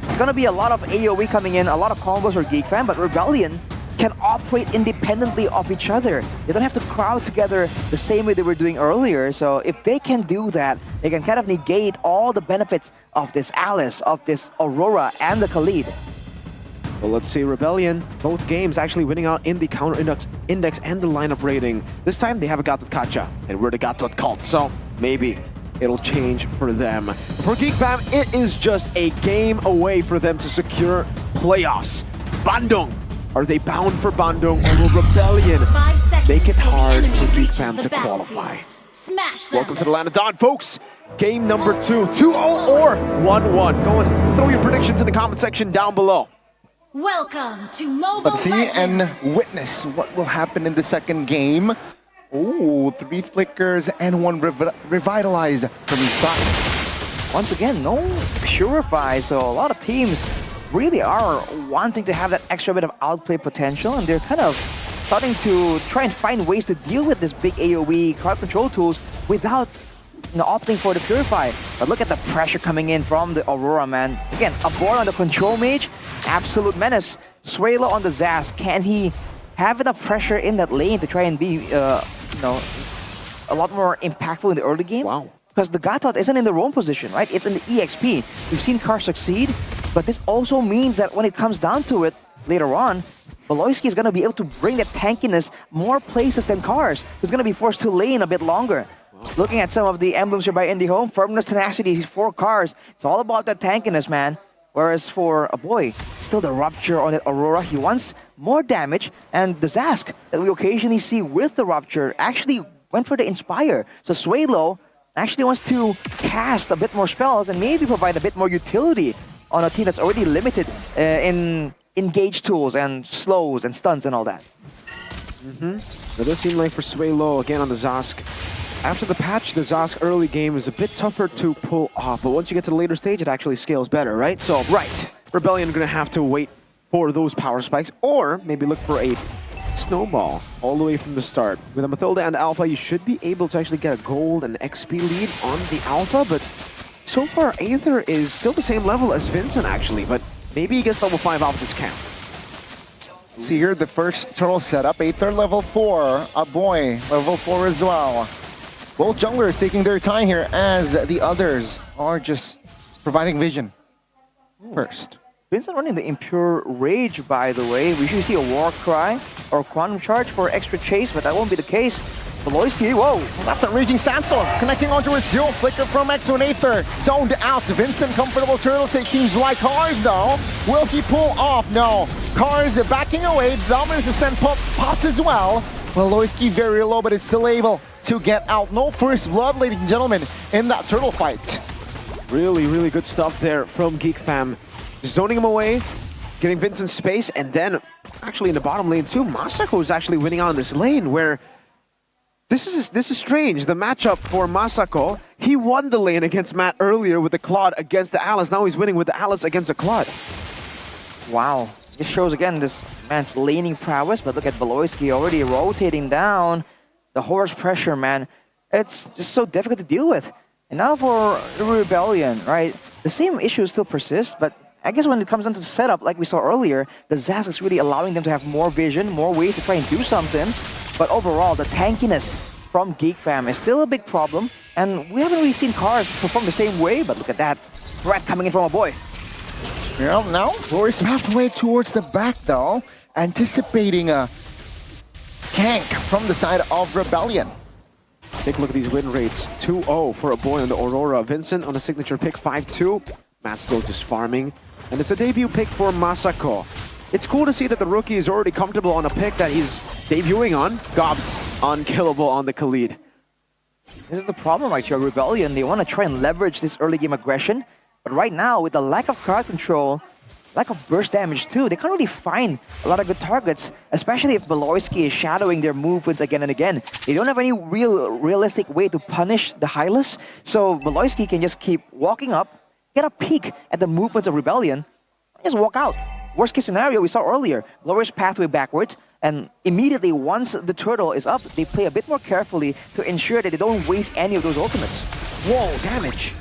It's gonna be a lot of AoE coming in, a lot of combos for GateFam, but Rebellion can operate independently of each other. They don't have to crowd together the same way they were doing earlier. So if they can do that, they can kind of negate all the benefits of this Alice, of this Aurora, and the Khalid. Well, let's see, Rebellion, both games actually winning out in the counter index and the lineup rating. This time they have a Gatot Kacha, and we're the Gatot cult, so maybe it'll change for them. For GateFam, it is just a game away for them to secure playoffs. Bandung, are they bound for Bandung, or will Rebellion make it hard for GateFam to qualify? Smash them. Welcome to the Land of Dawn, folks. Game number 2, 2-0 or 1-1. Go and throw your predictions in the comment section down below. Welcome to Mobile Let's see and witness what will happen in the second game. Oh, 3 flickers and 1 revitalized from each side. Once again, no Purify, so a lot of teams really are wanting to have that extra bit of outplay potential, and they're kind of starting to try and find ways to deal with this big AoE crowd control tools without opting for the Purify. But look at the pressure coming in from the Aurora, man. Again, a board on the Control Mage, absolute menace. Suelo on the Zaz, can he have enough pressure in that lane to try and be, a lot more impactful in the early game? Wow. Because the Gatot isn't in the roam position, right? It's in the EXP. We've seen Cars succeed, but this also means that when it comes down to it later on, Valoisky is going to be able to bring that tankiness more places than Cars. He's going to be forced to lane a bit longer. Looking at some of the emblems here by IndyHome, Firmness, Tenacity, 4 Cars. It's all about that tankiness, man. Whereas for a boy, still the Rupture on that Aurora. He wants more damage, and the Zask that we occasionally see with the Rupture actually went for the Inspire. So Suelo actually wants to cast a bit more spells and maybe provide a bit more utility on a team that's already limited in engage tools and slows and stuns and all that. It does seem like for Suelo, again on the Zask, after the patch, the Zask early game is a bit tougher to pull off, but once you get to the later stage, it actually scales better, right? So, Rebellion gonna have to wait for those power spikes, or maybe look for a snowball all the way from the start. With a Mathilda and Alpha, you should be able to actually get a gold and XP lead on the Alpha, but so far, Aether is still the same level as Vincent, actually, but maybe he gets level 5 off this camp. See here, the first turtle setup, Aether level 4, a boy level 4 as well. Both junglers taking their time here as the others are just providing vision first. Vincent running the Impure Rage, by the way. We usually see a War Cry or Quantum Charge for extra chase, but that won't be the case. Valoisky, whoa! That's a Raging Sandstorm connecting onto its Zero Flicker from X1 Aether. Zoned out. Vincent, comfortable turtle take seems like Cars though. Will he pull off? No. Cars backing away. Dominus Ascent popped as well. Valoisky very low, but is still able to get out. No first blood, ladies and gentlemen, in that turtle fight. Really, really good stuff there from Geek Fam. Zoning him away, getting Vincent space, and then actually in the bottom lane too, Masako is actually winning out on this lane where this is strange. The matchup for Masako, he won the lane against Matt earlier with the Claude against the Alice. Now he's winning with the Alice against the Claude. Wow. This shows again this man's laning prowess, but look at Valoisky already rotating down. The horse pressure, man. It's just so difficult to deal with. And now for the Rebellion, right? The same issues still persist, but I guess when it comes down to the setup, like we saw earlier, the Zaz is really allowing them to have more vision, more ways to try and do something. But overall, the tankiness from Geek Fam is still a big problem, and we haven't really seen Cars perform the same way, but look at that threat coming in from a boy. Yeah, now Glorious halfway towards the back though, anticipating a gank from the side of Rebellion. Let's take a look at these win rates. 2-0 for a boy on the Aurora. Vincent on the signature pick, 5-2. Matt's still just farming. And it's a debut pick for Masako. It's cool to see that the rookie is already comfortable on a pick that he's debuting on. Gobs unkillable on the Khalid. This is the problem right here, Rebellion. They want to try and leverage this early game aggression. But right now, with the lack of crowd control, lack of burst damage too, they can't really find a lot of good targets, especially if Valoisky is shadowing their movements again and again. They don't have any realistic way to punish the Hylas, so Valoisky can just keep walking up, get a peek at the movements of Rebellion, and just walk out. Worst case scenario we saw earlier, Glorious pathway backwards, and immediately once the turtle is up, they play a bit more carefully to ensure that they don't waste any of those ultimates. Whoa, damage.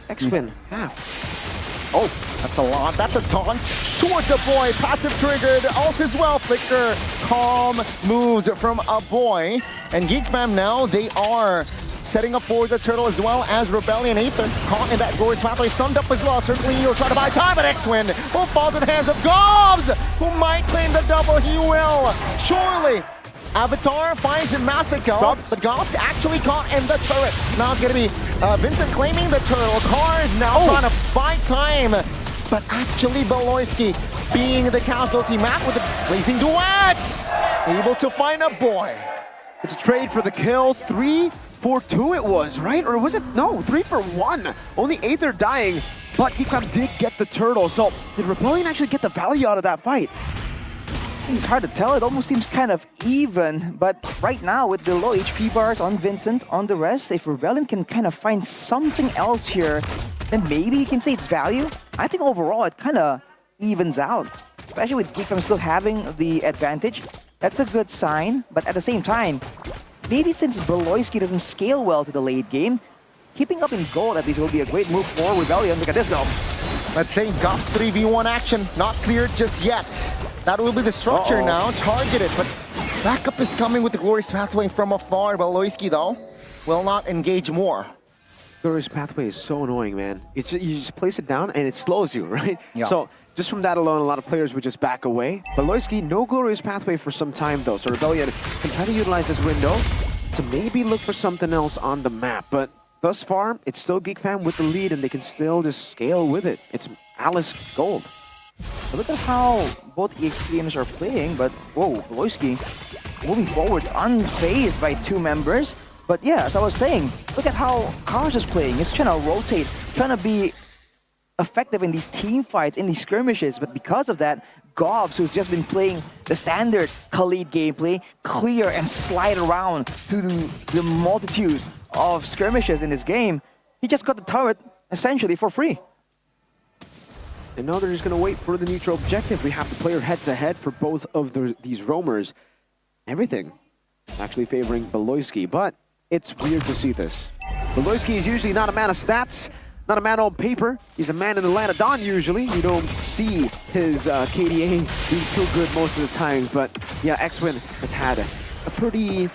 X-Win, half. Oh, that's a lot. That's a taunt towards a boy. Passive triggered. Ult as well. Flicker. Calm moves from a boy. And Geek Fam now, they are setting up for the turtle as well as Rebellion. Aether caught in that glorious pathway. Stunned up as well. Certainly he'll try to buy time, but X-Win will fall to the hands of Gobs, who might claim the double. He will. Surely. Avatar finds Masako, but Gobs actually caught in the turret. Now it's going to be Vincent claiming the turtle. Cars now trying to buy time, but actually Valoisky being the casualty. Matt with the blazing duet, able to find a boy. It's a trade for the kills. 3-4-2 it was, right? Or was it? No, 3-for-1. Only Aether dying, but Geekfam did get the turtle. So did Rebellion actually get the value out of that fight? It's hard to tell. It almost seems kind of even, but right now with the low HP bars on Vincent, on the rest, if Rebellion can kind of find something else here, then maybe you can say it's value. I think overall it kind of evens out. Especially with Geek Fam still having the advantage. That's a good sign, but at the same time, maybe since Beloyski doesn't scale well to the late game, keeping up in gold at least will be a great move for Rebellion. Look at this though. Let's say Gops 3v1 action, not cleared just yet. That will be the structure now, targeted, but backup is coming with the Glorious Pathway from afar. Beloyski though will not engage more. Glorious Pathway is so annoying, man. It's just, you just place it down and it slows you, right? Yeah. So just from that alone, a lot of players would just back away. Beloyski, no Glorious Pathway for some time though, so Rebellion can try to utilize this window to maybe look for something else on the map. But thus far, it's still Geek Fam with the lead and they can still just scale with it. It's Alice Gold. But look at how both EXP teams are playing, but whoa, Beloyski moving forwards unfazed by two members. But yeah, as I was saying, look at how Kars is playing. He's trying to rotate, trying to be effective in these team fights, in these skirmishes. But because of that, Gobs, who's just been playing the standard Khalid gameplay, clear and slide around to the multitude of skirmishes in this game, he just got the turret essentially for free. And now they're just going to wait for the neutral objective. We have the player head-to-head for both of these roamers. Everything actually favoring Beloyski, but it's weird to see this. Beloyski is usually not a man of stats, not a man on paper. He's a man in the land of Dawn usually. You don't see his KDA being too good most of the times, but yeah, X-Win has had a pretty...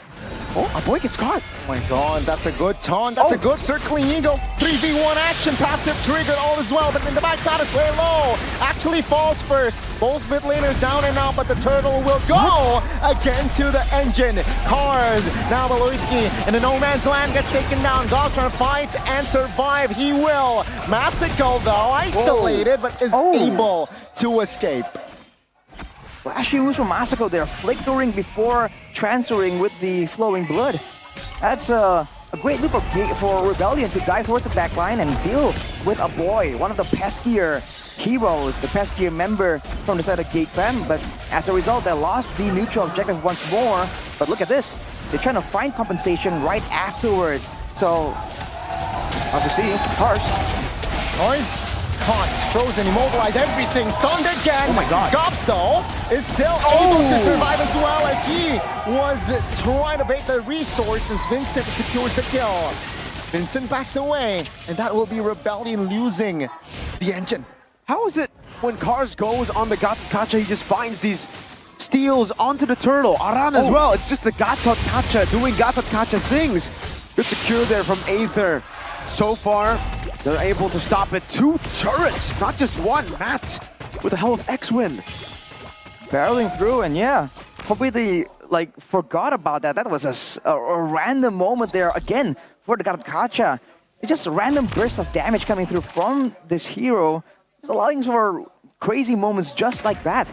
Oh, a boy gets caught. Oh my god, that's a good taunt. That's a good circling eagle. 3v1 action, passive triggered all as well, but in the backside is way low. Actually falls first. Both mid laners down and out, but the turtle will go again to the engine. Kars, now Beloyski in the no man's land gets taken down. Gob trying to fight and survive. He will. Massacre though, isolated, but is able to escape. Flashy moves from Masako there, flickering before transferring with the flowing blood. That's a great move for Rebellion to dive towards the backline and deal with a boy, one of the peskier heroes, the peskier member from the side of Geek Fam. But as a result, they lost the neutral objective once more. But look at this, they're trying to find compensation right afterwards. So, as you see, Kars caught, frozen, immobilized, everything, stunned again. Oh my god. Gobs though is still able to survive as well as he was trying to bait the resources. Vincent secures a kill. Vincent backs away, and that will be Rebellion losing the engine. How is it when Kars goes on the Gatot Kacha, he just finds these steals onto the turtle? Aran as well. It's just the Gatot Kacha doing Gatot Kacha things. Good secure there from Aether. So far, they're able to stop it. 2 turrets, not just one. Matt with the help of X-Win. Barreling through, and yeah, completely forgot about that. That was a random moment there again for the Gatot Kacha. It's just a random burst of damage coming through from this hero, just allowing for crazy moments just like that.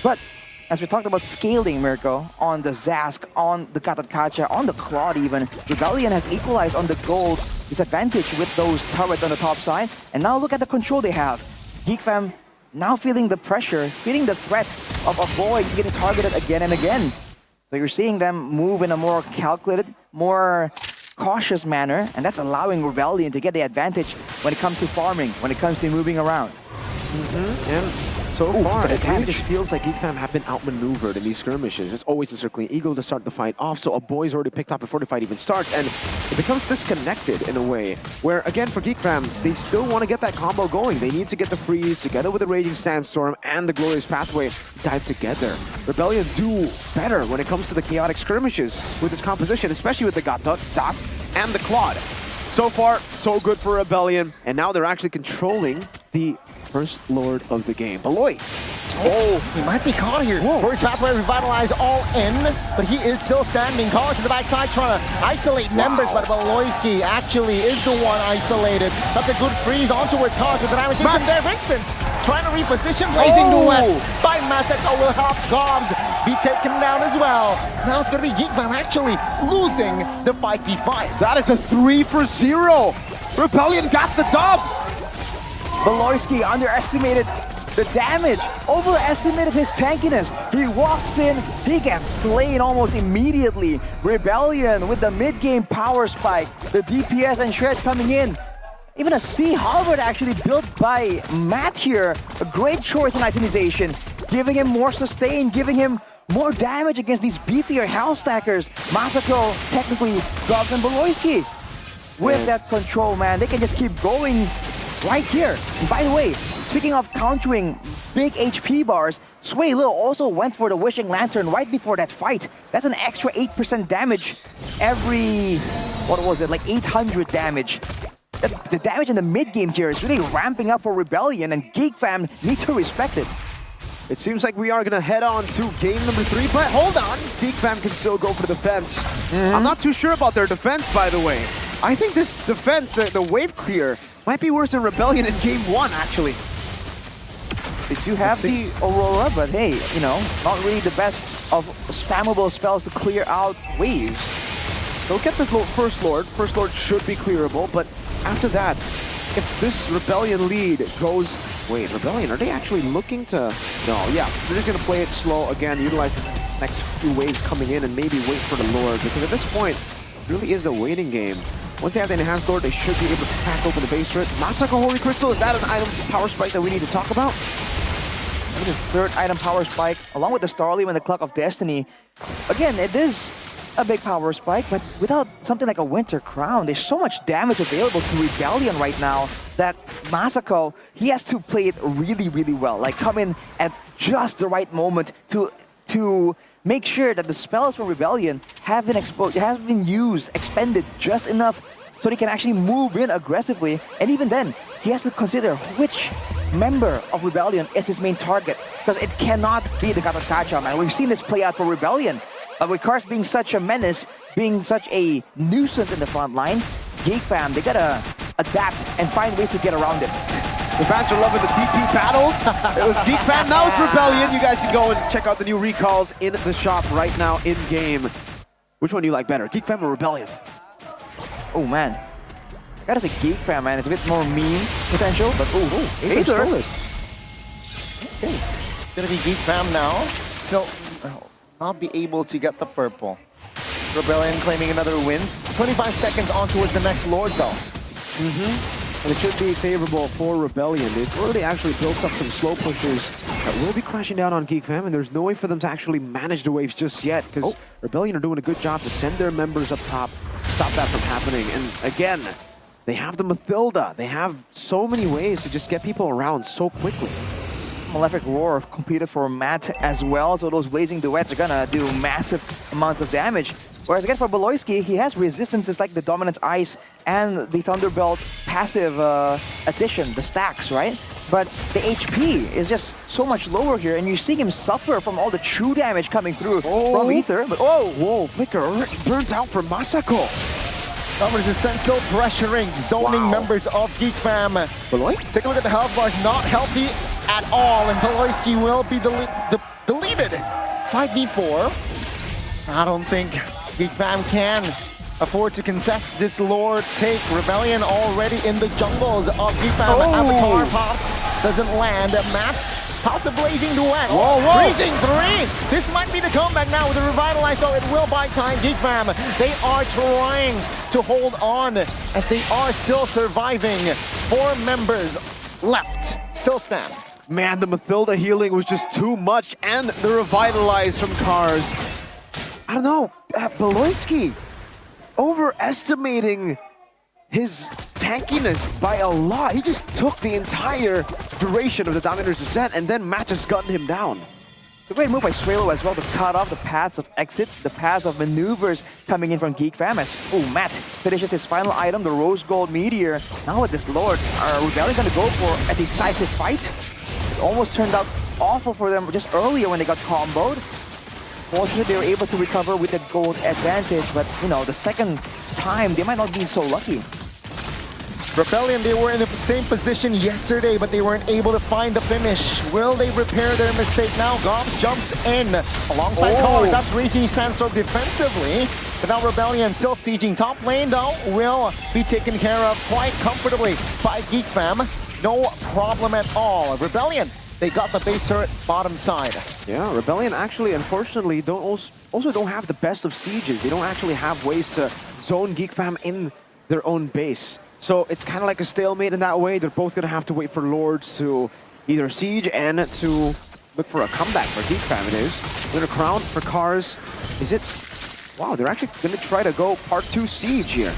But as we talked about scaling, Mirko, on the Zask, on the Gatot Kacha, on the Claude even, Rebellion has equalized on the gold disadvantage with those turrets on the top side. And now look at the control they have. Geek Fam now feeling the pressure, feeling the threat of a boy is getting targeted again and again. So you're seeing them move in a more calculated, more cautious manner, and that's allowing Rebellion to get the advantage when it comes to farming, when it comes to moving around. And so far, it really just feels like Geek Fam have been outmaneuvered in these skirmishes. It's always the circling eagle to start the fight off, so a boy's already picked up before the fight even starts, and it becomes disconnected in a way, where again for Geek Fam, they still want to get that combo going. They need to get the freeze together with the Raging Sandstorm and the Glorious Pathway dive together. Rebellion do better when it comes to the chaotic skirmishes with this composition, especially with the Gatot, Zask, and the Claude. So far, so good for Rebellion, and now they're actually controlling the first lord of the game, Beloy. Oh, he might be caught here. Glorious Pathway revitalized all in, but he is still standing. College to the backside trying to isolate members, but Beloyski actually is the one isolated. That's a good freeze on towards College with the damage. Isn't there, Vincent? Trying to reposition, blazing duets by Masako will help Gobs be taken down as well. Now it's going to be Geek Fam actually losing the 5v5. That is a 3-0. Rebellion got the dub. Beloyski underestimated the damage, overestimated his tankiness. He walks in, he gets slain almost immediately. Rebellion with the mid-game power spike, the DPS and shreds coming in. Even a Sea Halberd actually built by Matt here. A great choice in itemization, giving him more sustain, giving him more damage against these beefier Hell Stackers. Masako, technically, Gobbs and Beloyski. With that control, man, they can just keep going right here. And by the way, speaking of countering big HP bars, Sway Lil also went for the Wishing Lantern right before that fight. That's an extra 8% damage every, what was it, like 800 damage. The damage in the mid-game here is really ramping up for Rebellion, and Geek Fam need to respect it. It seems like we are going to head on to game number 3, but hold on. Geek Fam can still go for the defense. I'm not too sure about their defense, by the way. I think this defense, the wave clear, might be worse than Rebellion in game 1, actually. They do have the Aurora, but hey, you know, not really the best of spammable spells to clear out waves. They'll get the First Lord. First Lord should be clearable, but after that, if this Rebellion lead goes... Wait, Rebellion, are they actually looking to... No, yeah, they're just going to play it slow again, utilize the next few waves coming in and maybe wait for the Lord, because at this point, it really is a waiting game. Once they have the Enhanced Lord, they should be able to crack open the base turret. Masako Holy Crystal, is that an item power spike that we need to talk about? And this third item power spike, along with the Starly and the Clock of Destiny. Again, it is a big power spike, but without something like a Winter Crown, there's so much damage available to Rebellion right now that Masako, he has to play it really, really well. Like, come in at just the right moment to make sure that the spells from Rebellion have been expended just enough so they can actually move in aggressively. And even then, he has to consider which member of Rebellion is his main target, because it cannot be the Gatot Kacha, man. We've seen this play out for Rebellion. With Cars being such a menace, being such a nuisance in the front line, Geek Fam, they gotta adapt and find ways to get around it. The fans are loving the TP battles. It was Geek Fam, now it's Rebellion. You guys can go and check out the new recalls in the shop right now in game. Which one do you like better, Geek Fam or Rebellion? Oh man, I gotta say Geek Fam, man. It's a bit more meme potential, but Aether stole it. Okay, it's gonna be Geek Fam now. So, I'll be able to get the purple. Rebellion claiming another win. 25 seconds on towards the next Lord, though. And it should be favorable for Rebellion. They've already actually built up some slow pushes that will be crashing down on Geek Fam, and there's no way for them to actually manage the waves just yet, because Rebellion are doing a good job to send their members up top, stop that from happening. And again, they have the Mathilda. They have so many ways to just get people around so quickly. Malefic Roar completed for Matt as well, so those Blazing Duets are gonna do massive amounts of damage. Whereas again for Beloyski, he has resistances like the Dominance Ice and the Thunderbelt passive addition, the stacks, right? But the HP is just so much lower here, and you see him suffer from all the true damage coming through from Aether. But whoa, Flicker already burnt out for Masako. Numbers is still pressuring, zoning members of Geek Fam. Beloy? Take a look at the health bars, not healthy at all, and Beloyski will be deleted. 5v4. I don't think Geek Fam can afford to contest this Lord take. Rebellion already in the jungles of Geek Fam. Avatar pops, doesn't land. Matt's pops a Blazing Duet. Freezing 3! This might be the comeback now with the Revitalize, though it will buy time. Geek Fam, they are trying to hold on as they are still surviving. 4 members left, still stand. Man, the Mathilda healing was just too much, and the Revitalize from Cars. I don't know, Beloyski overestimating his tankiness by a lot. He just took the entire duration of the Dominator's Descent, and then Matt just gunned him down. It's a great move by Swalo as well to cut off the paths of exit, the paths of maneuvers coming in from Geek Fam as Matt finishes his final item, the Rose Gold Meteor. Now with this Lord, are Rebellion gonna go for a decisive fight? It almost turned out awful for them just earlier when they got comboed. Fortunately, they were able to recover with the gold advantage, but you know, the second time, they might not be so lucky. Rebellion, they were in the same position yesterday, but they weren't able to find the finish. Will they repair their mistake now? Gobbs jumps in alongside Cars. That's reaching Sandstorm defensively. But now Rebellion still sieging top lane, though, will be taken care of quite comfortably by Geek Fam. No problem at all. Rebellion, they got the base turret bottom side. Yeah, Rebellion actually, unfortunately, also don't have the best of sieges. They don't actually have ways to zone Geek Fam in their own base. So it's kind of like a stalemate in that way. They're both going to have to wait for Lords to either siege and to look for a comeback for Geek Fam. It is. They're going to crown for Cars. Is it? Wow, they're actually going to try to go part 2 siege here.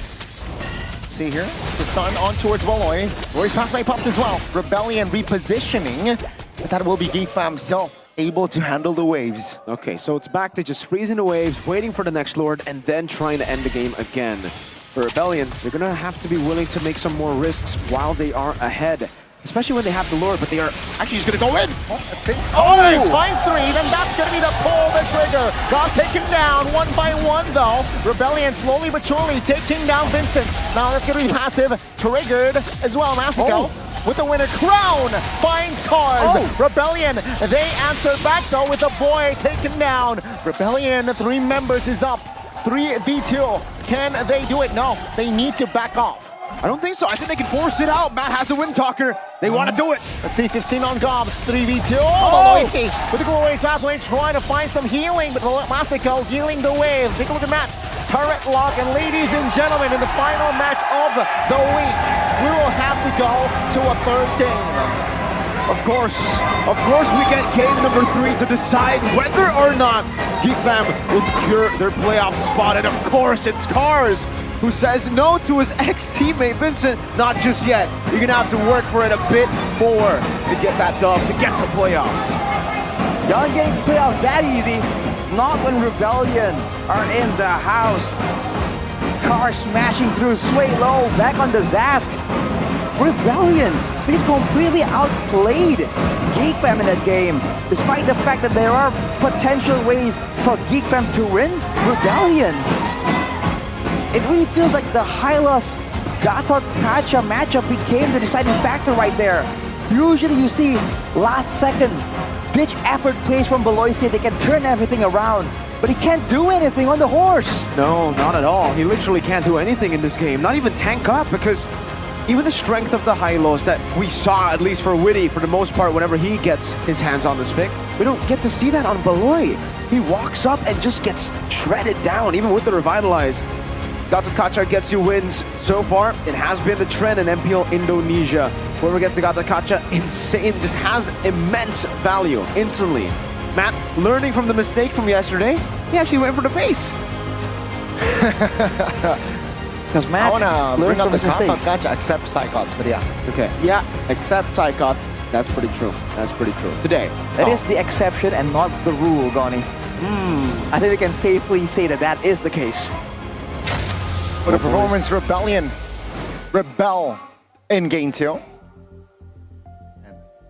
See here, it's a stun on towards Valoy. Valoy's pathway popped as well. Rebellion repositioning, but that will be Geek Fam still able to handle the waves. Okay, so it's back to just freezing the waves, waiting for the next Lord, and then trying to end the game again. For Rebellion, they're going to have to be willing to make some more risks while they are ahead. Especially when they have the Lord, but they are actually just going to go in. Oh, let's see. Oh, nice. Finds 3, then that's going to be the pull the trigger. Got taken down one by one, though. Rebellion slowly but surely taking down Vincent. Now that's going to be passive. Triggered as well, Masako. With the winner, Crown finds Cars. Rebellion, they answer back, though, with a boy taken down. Rebellion, 3 members is up. 3v2. Can they do it? No, they need to back off. I don't think so. I think they can force it out. Matt has a wind talker. They want to do it. Let's see, 15 on Gobs, 3v2. Valoisky with the Glorious pathway trying to find some healing, but Masako healing the wave. Take a look at Matt. Turret lock, and ladies and gentlemen, in the final match of the week, we will have to go to a 3rd game. Of course we get game number 3 to decide whether or not Geek Fam will secure their playoff spot. And of course it's Cars who says no to his ex-teammate Vincent. Not just yet. You're gonna have to work for it a bit more to get that dub, to get to playoffs. Y'all getting to playoffs that easy. Not when Rebellion are in the house. Car smashing through, Sway low, back on the Zask. Rebellion, he's completely outplayed Geek Fam in that game. Despite the fact that there are potential ways for Geek Fam to win, Rebellion. It really feels like the Hylos Gatot Kacha matchup became the deciding factor right there. Usually you see last second ditch effort plays from Beloise, they can turn everything around. But he can't do anything on the horse. No, not at all. He literally can't do anything in this game. Not even tank up, because even the strength of the Hylos that we saw, at least for Witty, for the most part, whenever he gets his hands on this pick, we don't get to see that on Beloy. He walks up and just gets shredded down, even with the Revitalize. Gatot Kacha gets you wins. So far, it has been the trend in MPL Indonesia. Whoever gets the Gatot Kacha, insane, just has immense value instantly. Matt, learning from the mistake from yesterday, he actually went for the base. Because Matt learned from his mistake. Gacha, accept Psychots, but yeah. Okay, yeah, accept Psychots. That's pretty true. That's pretty true. Today. That is the exception and not the rule, Goni. I think we can safely say that that is the case. For the performance, Rebellion rebel in game 2.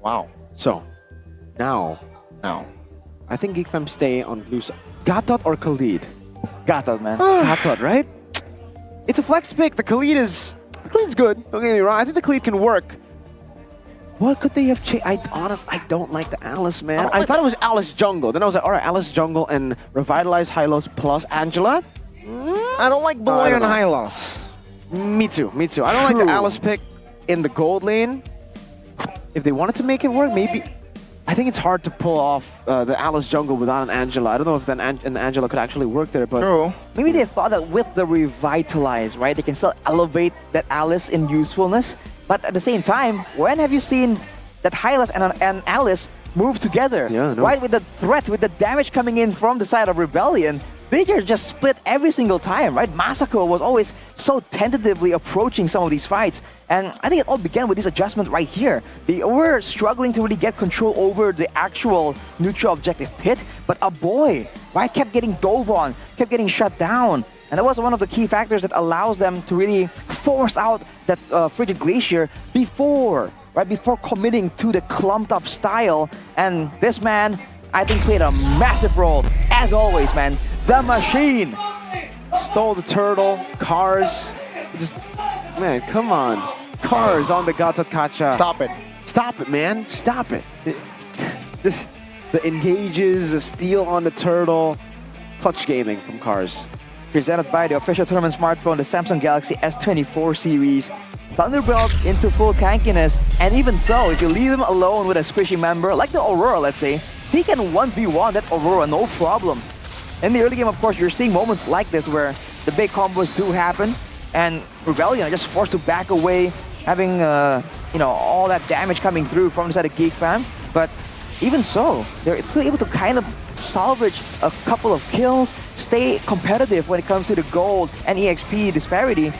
Wow. So, now, I think Geek Fam stay on blue side. Gatot or Khalid? Gatot, man. Gatot, right? It's a flex pick. The Khalid's good. Don't get me wrong. I think the Khalid can work. What could they have changed? I don't like the Alice, man. I thought it was Alice Jungle. Then I was like, all right, Alice Jungle and Revitalize Hylos plus Angela. I don't like Beloy and Hylos. Me too. I don't like the Alice pick in the gold lane. If they wanted to make it work, maybe. I think it's hard to pull off the Alice Jungle without an Angela. I don't know if an Angela could actually work there, but maybe they thought that with the Revitalize, right, they can still elevate that Alice in usefulness. But at the same time, when have you seen that Hylos and Alice move together? Yeah, no. Right, with the threat, with the damage coming in from the side of Rebellion, they just split every single time, right? Masako was always so tentatively approaching some of these fights. And I think it all began with this adjustment right here. They were struggling to really get control over the actual neutral objective pit, but a boy, right, kept getting dove on, kept getting shut down. And that was one of the key factors that allows them to really force out that Frigid Glacier before committing to the clumped up style. And this man, I think, played a massive role, as always, man. The Machine stole the turtle. Cars, just, man, come on. Cars on the Gatot Kacha. Stop it, man. Stop it. Just the engages, the steal on the turtle. Clutch gaming from Cars. Presented by the official tournament smartphone, the Samsung Galaxy S24 series. Thunderbolt into full tankiness, and even so, if you leave him alone with a squishy member, like the Aurora, let's say, he can 1v1 that Aurora, no problem. In the early game, of course, you're seeing moments like this where the big combos do happen, and Rebellion are just forced to back away, having all that damage coming through from the side of Geek Fam. But even so, they're still able to kind of salvage a couple of kills, stay competitive when it comes to the gold and EXP disparity.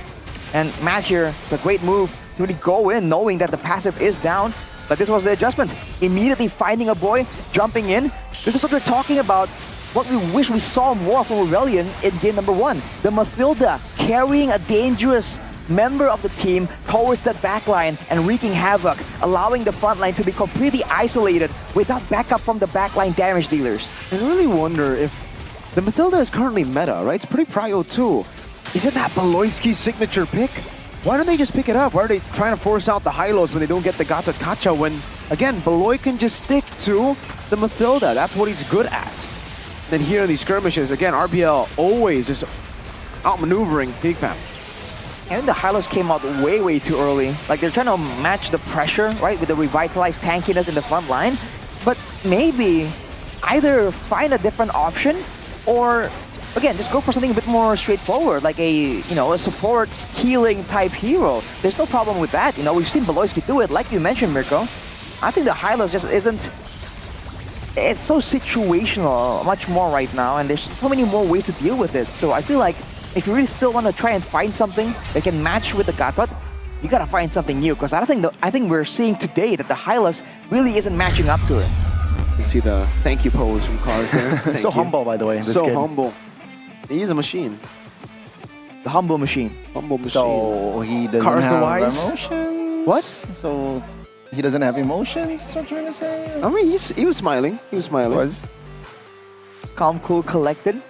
And Matt here, it's a great move to really go in knowing that the passive is down. But this was the adjustment. Immediately finding a boy, jumping in. This is what we're talking about. What we wish we saw more from Rebellion in game number 1. The Mathilda carrying a dangerous member of the team towards that backline and wreaking havoc, allowing the frontline to be completely isolated without backup from the backline damage dealers. I really wonder if the Mathilda is currently meta, right? It's pretty prio too. Is it that Beloyski signature pick? Why don't they just pick it up? Why are they trying to force out the high-lows when they don't get the Gatot Kacha when, again, Beloy can just stick to the Mathilda. That's what he's good at. Then here in these skirmishes, again, RBL always is outmaneuvering Geek Fam. And the high-lows came out way too early. Like, they're trying to match the pressure, right, with the revitalized tankiness in the front line. But maybe either find a different option or, again, just go for something a bit more straightforward, like a support healing type hero. There's no problem with that. We've seen Beloyski do it, like you mentioned, Mirko. I think the high-lows just isn't... It's so situational much more right now, and there's so many more ways to deal with it. So I feel like if you really still want to try and find something that can match with the Gatot, you gotta find something new. Because I think we're seeing today that the Hylas really isn't matching up to it. You can see the thank you pose from Cars there. So humble, by the way. So humble. He's a machine. The humble machine. Humble machine. So he doesn't Cars the have Wise? emotions? What? So he doesn't have emotions, is what you're trying to say? I mean, he was smiling. He was smiling. Was? Calm, cool, collected.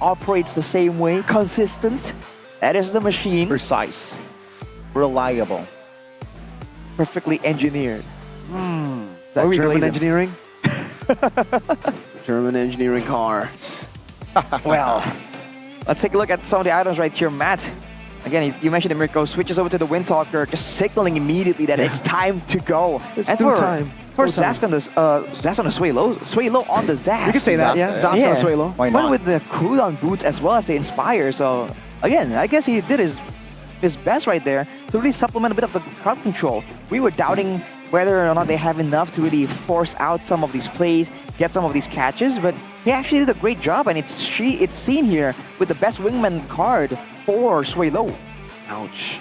Operates the same way. Consistent. That is the machine. Precise. Reliable. Perfectly engineered. Is that German engineering? German engineering cars. Well, let's take a look at some of the items right here. Matt, again, you mentioned that Mirko switches over to the Windtalker, just signaling immediately that it's time to go. It's time. For Zask on the Swaylo on the Zask. You can say that, yeah. Zask on Swaylo. Why not? Went with the cooldown boots as well as the Inspire. So, again, I guess he did his best right there to really supplement a bit of the crowd control. We were doubting whether or not they have enough to really force out some of these plays, get some of these catches, but he actually did a great job, and it's seen here with the best wingman card for Swaylo. Ouch.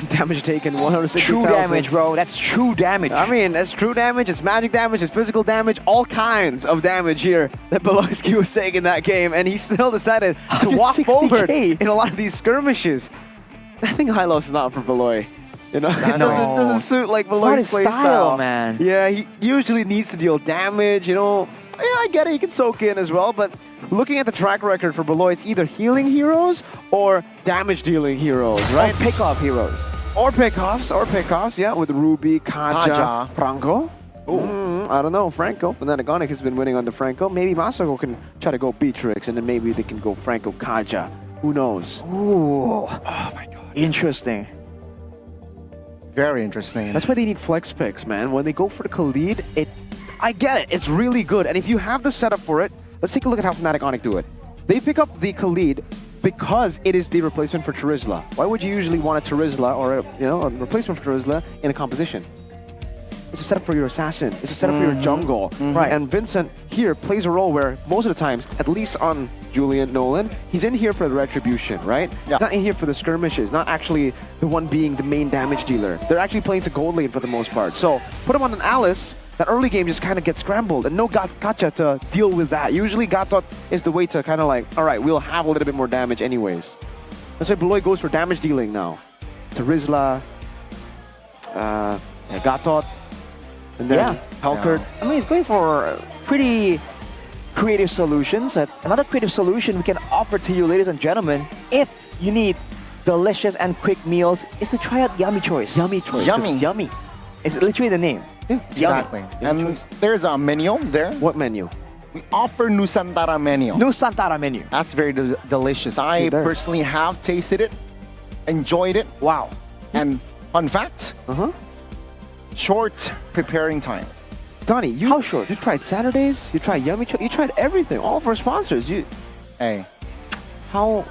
Damage taken, 160,000. True damage, bro. That's true damage. I mean, that's true damage, it's magic damage, it's physical damage, all kinds of damage here that Beloyski was taking in that game, and he still decided to walk forward in a lot of these skirmishes. I think high loss is not for Beloy. It doesn't suit like Beloy's play style, man. Yeah, he usually needs to deal damage, Yeah, I get it, he can soak in as well, but looking at the track record for Beloy, it's either healing heroes or damage-dealing heroes, right? Or pick-off heroes. Or pickoffs, yeah, with Ruby, Kaja, Franco. I don't know, Franco. Fnatic has been winning on the Franco. Maybe Masako can try to go Beatrix, and then maybe they can go Franco, Kaja. Who knows? Ooh. Oh my god. Interesting. Very interesting. That's why they need flex picks, man. When they go for the Khalid, I get it. It's really good. And if you have the setup for it, let's take a look at how Fnatic do it. They pick up the Khalid because it is the replacement for Terizla. Why would you usually want a Terizla or a replacement for Terizla in a composition? It's a setup for your assassin. It's a setup for your jungle. Right. And Vincent here plays a role where most of the times, at least on Julian Nolan, he's in here for the retribution, right? Yeah. He's not in here for the skirmishes, not actually the one being the main damage dealer. They're actually playing to gold lane for the most part. So put him on an Alice, that early game just kind of gets scrambled and no Gacha to deal with that. Usually Gatot is the way to kind of like, all right, we'll have a little bit more damage anyways. That's why Beloy goes for damage dealing now. Terizla, Gatot, and then Halkert. I mean, he's going for pretty creative solutions. Another creative solution we can offer to you, ladies and gentlemen, if you need delicious and quick meals, is to try out Yummy Choice. Yummy Choice. Yummy. It's literally the name. Yeah, exactly. And there's a menu there. What menu? We offer Nusantara menu. Nusantara menu. That's very delicious. I personally have tasted it, enjoyed it. Wow. And fun fact, short preparing time. Donnie, how short? You tried Saturdays, you tried Yummy Choice, you tried everything, all for sponsors. Hey. How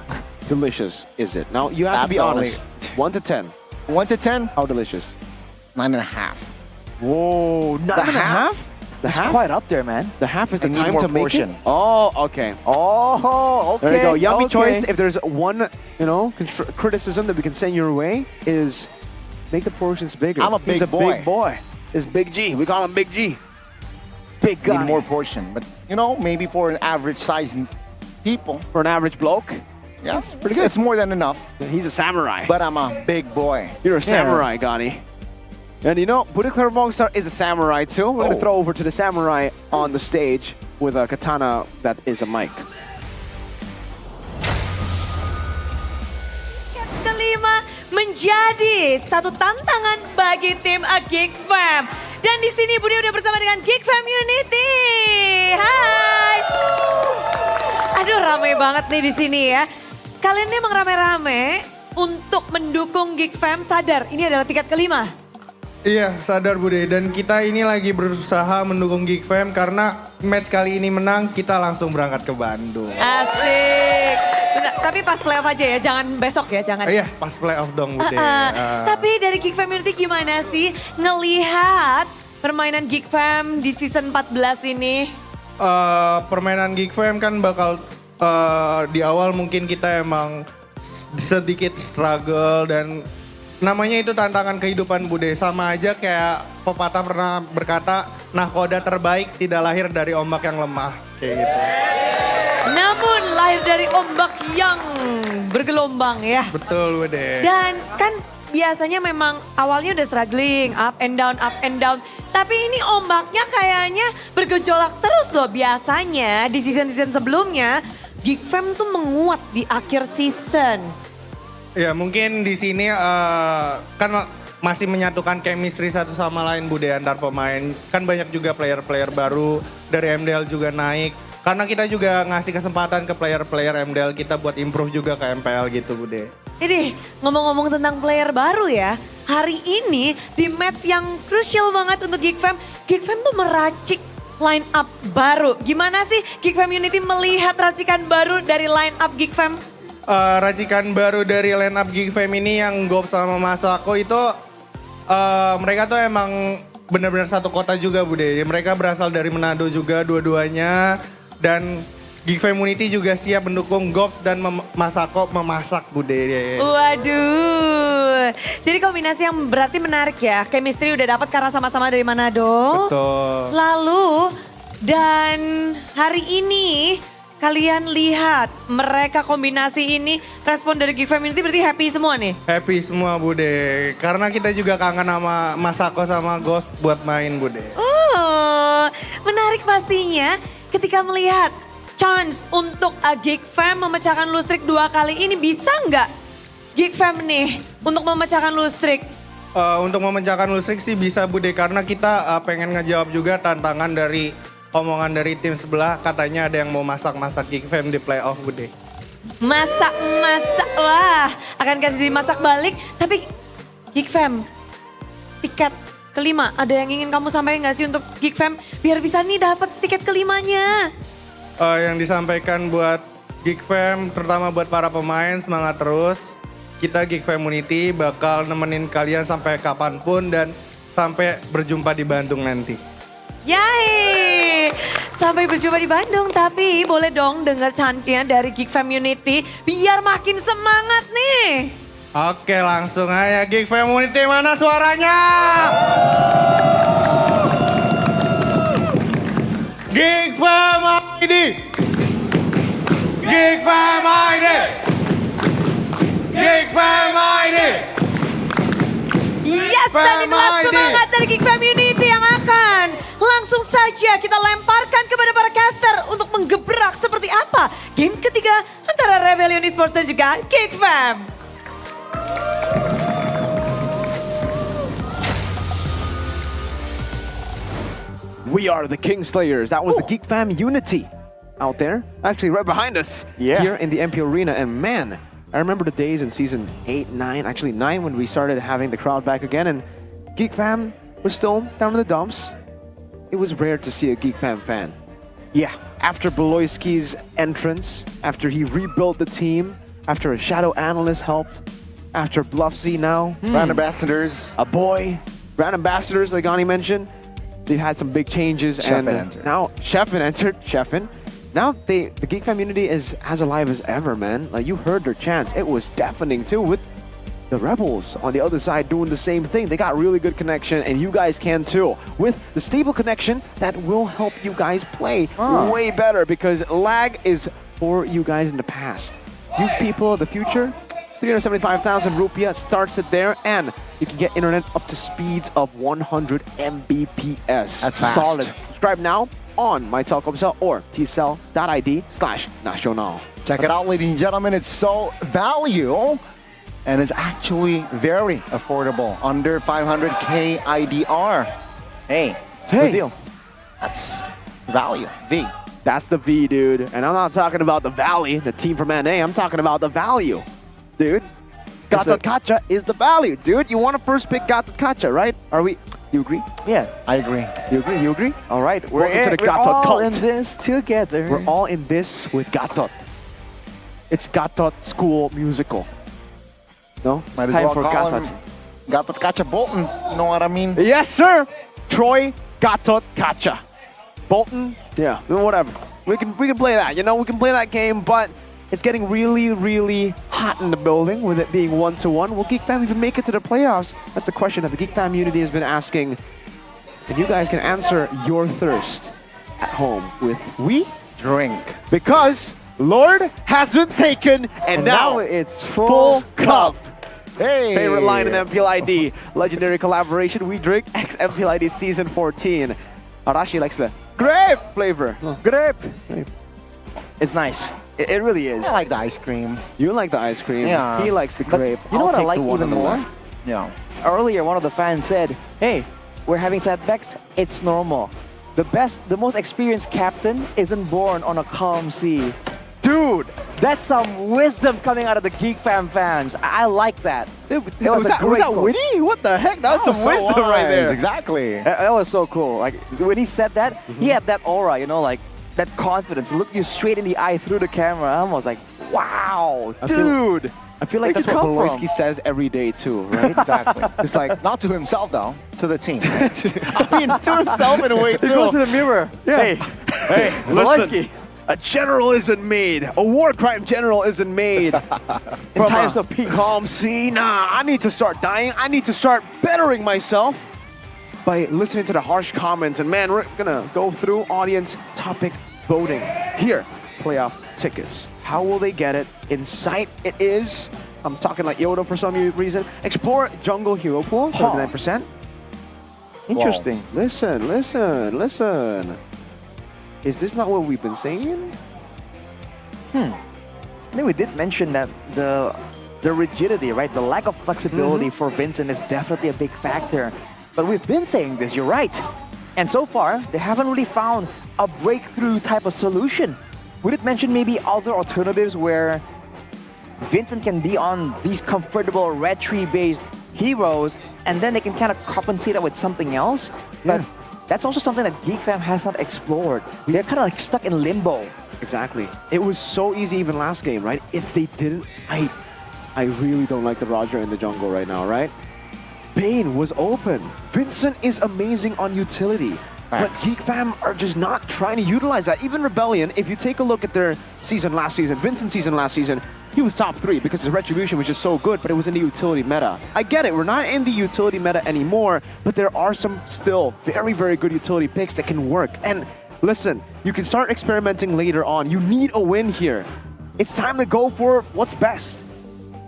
delicious is it? Now, you have to be honest. 1 to 10. 1 to 10? How delicious? 9.5. Whoa, 9.5? The It's half? quite up there, man. The half is I the need time more to make portion. it? Oh, okay. Oh, okay. There you go. Yummy okay. choice. If there's one, criticism that we can send your way is make the portions bigger. I'm a He's big a boy. big boy. It's Big G. We call him Big G. Big Need guy. more portion. But, maybe for an average size people. For an average bloke, Yeah, pretty good. It's more than enough. he's a samurai. But I'm a big boy. You're a samurai, Gani. And Buddha Mongstar is a samurai too. We're going to throw over to the samurai on the stage with a katana that is a mic. Kelima menjadi satu tantangan bagi tim Geek Fam. Dan di sini Budi udah bersama dengan Geek Fam Unity. Hai. Aduh, ramai banget nih di sini ya. Kalian ini emang rame-rame untuk mendukung Geek Fam. Sadar, ini adalah tiket kelima. Iya, sadar Bude. Dan kita ini lagi berusaha mendukung Geek Fam karena match kali ini menang, kita langsung berangkat ke Bandung. Asik. Bentar, tapi pas playoff aja ya, jangan besok ya, jangan. Iya, pas playoff dong Bude. Tapi dari Geek Fam Unity gimana sih ngelihat permainan Geek Fam di season 14 ini? Permainan Geek Fam kan bakal di awal mungkin kita emang sedikit struggle dan namanya itu tantangan kehidupan Bude. Sama aja kayak pepatah pernah berkata, nahkoda terbaik tidak lahir dari ombak yang lemah. Kayak gitu. Namun lahir dari ombak yang bergelombang ya. Betul Bude. Dan kan biasanya memang awalnya udah struggling, up and down, up and down. Tapi ini ombaknya kayaknya bergejolak terus loh. Biasanya di season-season sebelumnya, Geek Fam tuh menguat di akhir season. Ya mungkin di sini kan masih menyatukan chemistry satu sama lain Bude antar pemain. Kan banyak juga player-player baru dari MDL juga naik. Karena kita juga ngasih kesempatan ke player-player MDL kita buat improve juga ke MPL gitu Bude. Ini ngomong-ngomong tentang player baru ya. Hari ini di match yang crucial banget untuk Geek Fam tuh meracik line up baru. Gimana sih Geek Fam Unity melihat racikan baru dari line up Geek Fam? Racikan baru dari line up Geek Fam ini yang Gop sama Masako itu mereka tuh emang benar-benar satu kota juga Bude. Mereka berasal dari Manado juga dua-duanya dan Geek Fam Unity juga siap mendukung Gop dan Masako memasak Bude. Waduh, jadi kombinasi yang berarti menarik ya. Chemistry udah dapat karena sama-sama dari Manado. Betul. Lalu dan hari ini kalian lihat mereka kombinasi ini respon dari Geek Fam Unity berarti happy semua nih? Happy semua Bude, karena kita juga kangen sama Masako sama Ghost buat main Bude. Oh, menarik pastinya ketika melihat chance untuk Geek Fam memecahkan lustrik 2 kali ini. Bisa nggak Geek Fam nih untuk memecahkan lustrik? Untuk memecahkan lustrik sih bisa Bude, karena kita pengen ngejawab juga tantangan dari omongan dari tim sebelah, katanya ada yang mau masak-masak Geek Fam di playoff Bude. Masak-masak, wah akan kasih masak balik. Tapi Geek Fam, tiket kelima ada yang ingin kamu sampaikan gak sih untuk Geek Fam biar bisa nih dapat tiket kelimanya? Yang disampaikan buat Geek Fam, terutama buat para pemain, semangat terus. Kita Geek Fam Unity bakal nemenin kalian sampai kapanpun dan sampai berjumpa di Bandung nanti. Yay! Sampai berjumpa di Bandung, tapi boleh dong denger chant-nya dari Geek Fam Unity biar makin semangat nih. Oke, langsung aja Geek Fam Unity, mana suaranya? Geek Fam ID! Geek Fam ID! Geek Fam ID! Yes, dan inilah semangat dari Geek Fam Unity yang akan langsung saja kita lemparkan kepada para caster untuk menggebrak seperti apa game ketiga antara Rebellion Esports dan juga Geek Fam. We are the Kingslayers. That was the Geek Fam Unity out there. Actually, right behind us here in the MPL Arena. And man, I remember the days in season 8, 9, actually 9 when we started having the crowd back again. And Geek Fam was still down in the dumps. It was rare to see a Geek Fam fan. Yeah, after Beloyski's entrance, after he rebuilt the team, after a shadow analyst helped, after Bluffsy now. Brand ambassadors. A boy. Brand ambassadors, like Gani mentioned. They've had some big changes. Sheffin and entered. now Sheffin entered. Sheffin. Now the Geek community is as alive as ever, man. Like you heard their chants. It was deafening too with the Rebels on the other side doing the same thing. They got really good connection and you guys can too. With the stable connection that will help you guys play way better because lag is for you guys in the past. You people of the future, 375,000 rupiah starts it there and you can get internet up to speeds of 100 Mbps. That's fast. Solid. Subscribe now on my Telkomsel or tcell.id/national. Check it out, ladies and gentlemen. It's so value. And it's actually very affordable. Under 500K IDR. Hey, Good deal. that's value. V. That's the V, dude. And I'm not talking about the Valley, the team from NA. I'm talking about the value, dude. Gatot Kaca is the value, dude. You want to first pick Gatot Kaca, right? You agree? Yeah. I agree. You agree? You agree? All right. We're Welcome to the we're Gatot all cult. in this together. We're all in this with Gatot. It's Gatot School Musical. No? Might as Time well for call Gatot. him Gatot Kaca Bolton. You know what I mean? Yes, sir. Troy Gatot Kaca. Bolton, yeah, whatever. We can play that, you know, we can play that game, but it's getting really, really hot in the building with it being 1-1. Will Geek Fam even make it to the playoffs? That's the question that the Geek Fam community has been asking. And you guys can answer your thirst at home with We Drink. Because Lord has been taken and now it's full cup. Hey! Favorite line in MPL ID. Legendary collaboration, We Drink X MPL ID Season 14. Arashi likes the grape flavor. Grape. It's nice. It really is. I like the ice cream. You like the ice cream. Yeah. He likes the But grape. you know I'll what I take like the one even on the more? left. Yeah. Earlier, one of the fans said, hey, we're having setbacks. It's normal. The most experienced captain isn't born on a calm sea. Dude, that's some wisdom coming out of the Geek Fam fans. I like that. Was that witty? What the heck? That was some so wisdom right wise. there. Exactly. That was so cool. Like when he said that, he had that aura, you know, like that confidence. Look you straight in the eye through the camera. I was like, wow, dude. I feel like Where'd that's you what come from? Boloisky says every day too, right? Exactly. It's like, Not to himself, though. To the team. I mean, to himself in a way too. He goes to the mirror. Yeah. Hey, listen. Boloisky. A general isn't made. A war crime general isn't made. In times of peace. Calm sea. Nah, I need to start dying. I need to start bettering myself by listening to the harsh comments. And man, we're gonna go through audience topic voting. Here, playoff tickets. How will they get it? Insight it is. I'm talking like Yoda for some reason. Explore jungle hero pool, 39%. Interesting. Listen. Is this not what we've been saying? I think we did mention that the rigidity, right? The lack of flexibility for Vincent is definitely a big factor. But we've been saying this, you're right. And so far, they haven't really found a breakthrough type of solution. We did mention maybe other alternatives where Vincent can be on these comfortable red tree based heroes and then they can kind of compensate that with something else. But that's also something that Geek Fam has not explored. They're kind of like stuck in limbo. Exactly. It was so easy even last game, right? If they didn't, I really don't like the Roger in the jungle right now, right? Bane was open. Vincent is amazing on utility. But Geek Fam are just not trying to utilize that. Even Rebellion, if you take a look at their season last season, Vincent's season last season, he was top 3 because his Retribution was just so good, but it was in the utility meta. I get it, we're not in the utility meta anymore, but there are some still very, very good utility picks that can work. And listen, you can start experimenting later on. You need a win here. It's time to go for what's best.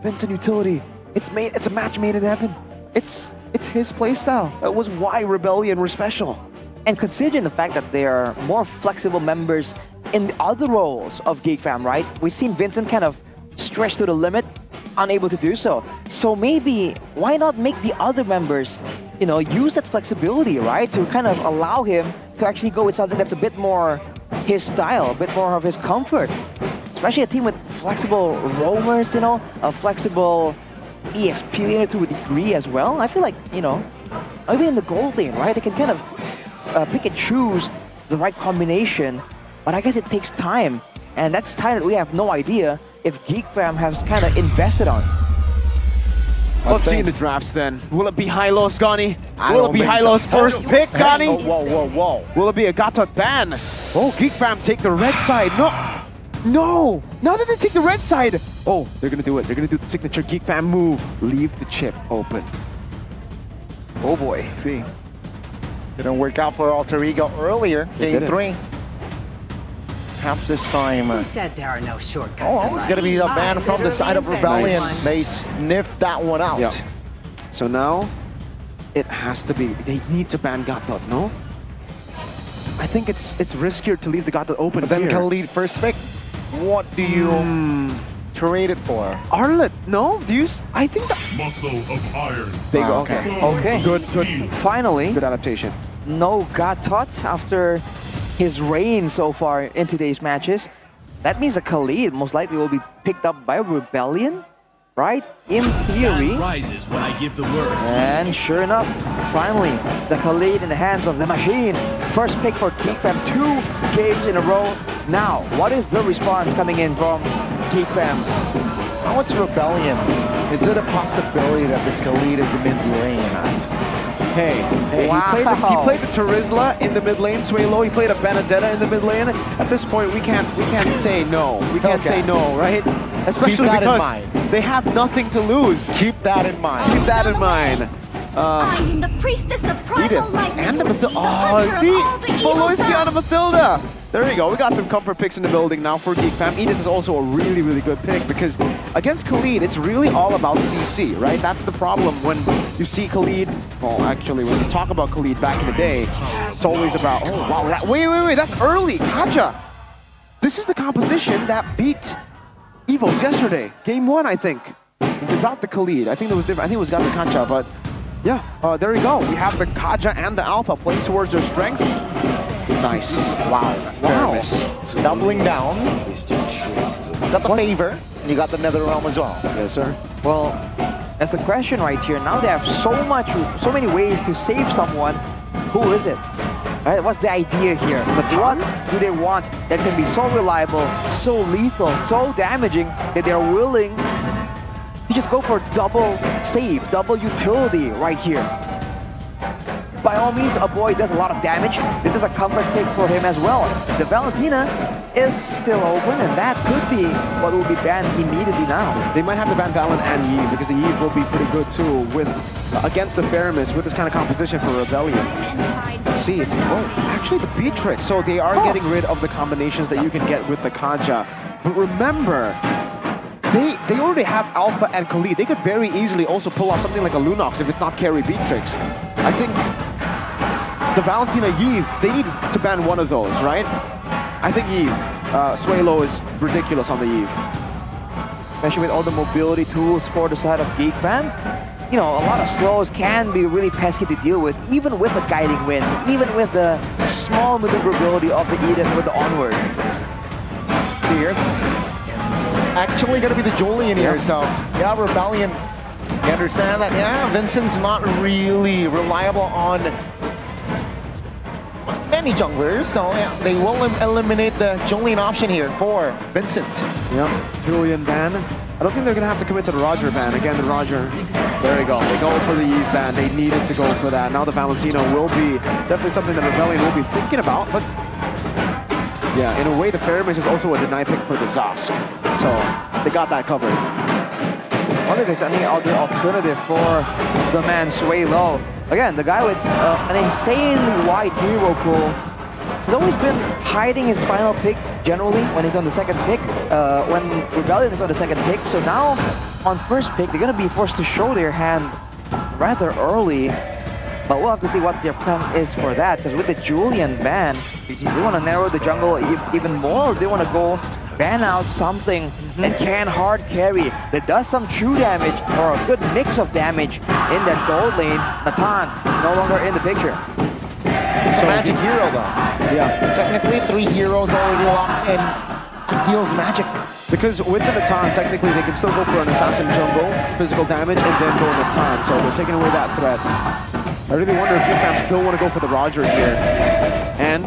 Vincent utility, it's a match made in heaven. It's his playstyle. That was why Rebellion were special. And considering the fact that there are more flexible members in the other roles of Geek Fam, right? We've seen Vincent kind of stretch to the limit, unable to do so. So maybe, why not make the other members, use that flexibility, right? To kind of allow him to actually go with something that's a bit more his style, a bit more of his comfort. Especially a team with flexible roamers, a flexible EXP laner to a degree as well. I feel like, even in the gold lane, right? They can kind of pick and choose the right combination, but I guess it takes time, and that's time that we have no idea if Geek Fam has kind of invested on. Let's see in the drafts then. Will it be Hylos, Gani? I Will don't it be think Hylos' so. first pick, Gani? Oh, whoa. Will it be a Gatot ban? Oh, Geek Fam take the red side. No! Now that they take the red side. Oh, they're gonna do it. They're gonna do the signature Geek Fam move. Leave the chip open. Oh boy. See. Didn't work out for Alter Ego earlier, game 3. Perhaps this time. Who said there are no shortcuts? Oh, it's going to be the ban from the side of Rebellion. Nice. They sniffed that one out. Yeah. So now, it has to be. They need to ban Gatot, no? I think it's riskier to leave the Gatot open But then here. Khalid first pick. What do you trade it for? Arlet, no? Do you? I think that. Muscle of iron. There you go. Okay. Good. Finally, Good adaptation. no Gatot after his reign so far in today's matches. That means that Khalid most likely will be picked up by Rebellion, right? In theory. Sun rises when I give the word. And sure enough, finally, the Khalid in the hands of the machine. First pick for Geek Fam, 2 games in a row. Now, what is the response coming in from Geek Fam? Now it's Rebellion. Is it a possibility that this Khalid is a mid lane? Hey, Wow. he played the Terizla in the mid lane, Suelo. He played a Benedetta in the mid lane. At this point, we can't say no. We can't say no, right? Especially that in because mind. they have nothing to lose. Keep that in mind. Keep that in mind. I am the priestess of primal Edith lightning. and the Mathilda. the hunter of See? all the evil Poloisky foes. on the Mathilda. There you go. We got some comfort picks in the building now for Geek Fam. Edith is also a really, really good pick because against Khalid, it's really all about CC, right? That's the problem when you see Khalid. Well, actually, when you talk about Khalid back in the day, it's always about, oh, wow, wait, that's early. Kaja. This is the composition that beat Evos yesterday. Game 1, I think. Without the Khalid. I think it was different. I think it was Gato Kacha, but yeah, there you go. We have the Kaja and the Alpha playing towards their strengths. Nice. Wow. Fairness. Doubling down. Got the favor. And you got the Nether Realm as well. Yes, sir. Well, that's the question right here. Now they have so many ways to save someone. Who is it? Right? What's the idea here? What do they want that can be so reliable, so lethal, so damaging that they're willing to just go for double save, double utility right here? By all means, a boy does a lot of damage. This is a comfort pick for him as well. The Valentina is still open, and that could be what will be banned immediately now. They might have to ban Valen and Yves because the Yves will be pretty good too with against the Faramis with this kind of composition for Rebellion. Let's see, it's actually the Beatrix. So they are getting rid of the combinations that you can get with the Kaja. But remember, they already have Alpha and Khalid. They could very easily also pull off something like a Lunox if it's not carry Beatrix. I think the Valentina Yves, they need to ban one of those, right? I think Yves. Suelo is ridiculous on the Yves. Especially with all the mobility tools for the side of Geek Fam. You know, a lot of slows can be really pesky to deal with, even with the guiding wind, even with the small maneuverability of the Edith with the onward. See here, it's actually going to be the Julian here, so yeah, Rebellion. You understand that, yeah, Vincent's not really reliable on many junglers, so yeah, they will eliminate the Julian option here for Vincent. Yep, Julian ban. I don't think they're going to have to commit to the Roger ban. Again, the Roger. There you go. They go for the Eve ban. They needed to go for that. Now the Valentino will be definitely something that Rebellion will be thinking about, but yeah, in a way, the Faramis is also a deny pick for the Zosk. So they got that covered. I wonder if there's any other alternative for the man Suelo. Again, the guy with an insanely wide hero pool. He's always been hiding his final pick generally when he's on the second pick, when Rebellion is on the second pick. So now, on first pick, they're going to be forced to show their hand rather early. But we'll have to see what their plan is for that, because with the Julian ban, they want to narrow the jungle even more. They want to go ban out something that can hard carry, that does some true damage or a good mix of damage in that gold lane. Natan, no longer in the picture. It's a magic hero though. Yeah. Technically, 3 heroes already locked in. He deals magic. Because with the Natan, technically they can still go for an assassin jungle, physical damage, and then go Natan. So they're taking away that threat. I really wonder if Geek still want to go for the Roger here. And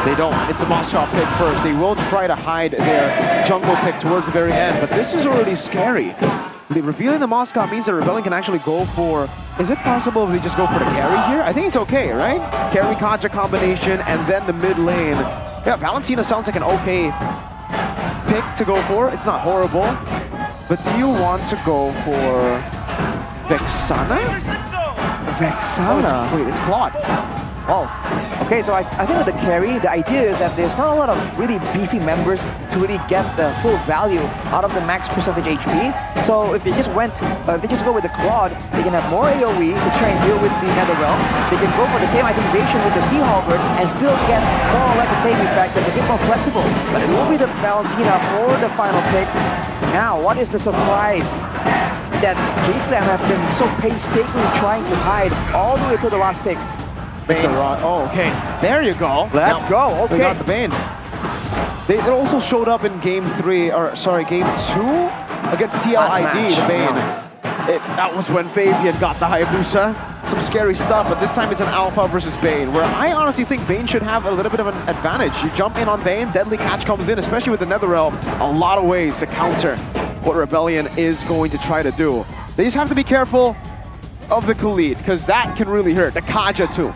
they don't. It's a Moscow pick first. They will try to hide their jungle pick towards the very end, but this is already scary. The revealing the mascot means that Rebellion can actually go for... Is it possible if they just go for the carry here? I think it's okay, right? Carry Kaja combination and then the mid lane. Yeah, Valentina sounds like an okay pick to go for. It's not horrible. But do you want to go for Vexana? Vexana? Wait, it's Claude. Oh, okay, so I think with the carry, the idea is that there's not a lot of really beefy members to really get the full value out of the max percentage HP. So if they just go with the Claude, they can have more AoE to try and deal with the Netherrealm. They can go for the same itemization with the Sea Halberd and still get more or less the same effect that's a bit more flexible. But it will be the Valentina for the final pick. Now, what is the surprise that GameFam have been so painstakingly trying to hide all the way to the last pick? Oh, okay. There you go. Let's go. Okay. We got the Bane. It also showed up in game 3, or sorry, game 2 against TLID, the Bane. That was when Fabian got the Hayabusa. Some scary stuff, but this time it's an Alpha versus Bane, where I honestly think Bane should have a little bit of an advantage. You jump in on Bane, Deadly Catch comes in, especially with the Netherrealm. A lot of ways to counter what Rebellion is going to try to do. They just have to be careful of the Khalid, because that can really hurt. The Kaja too.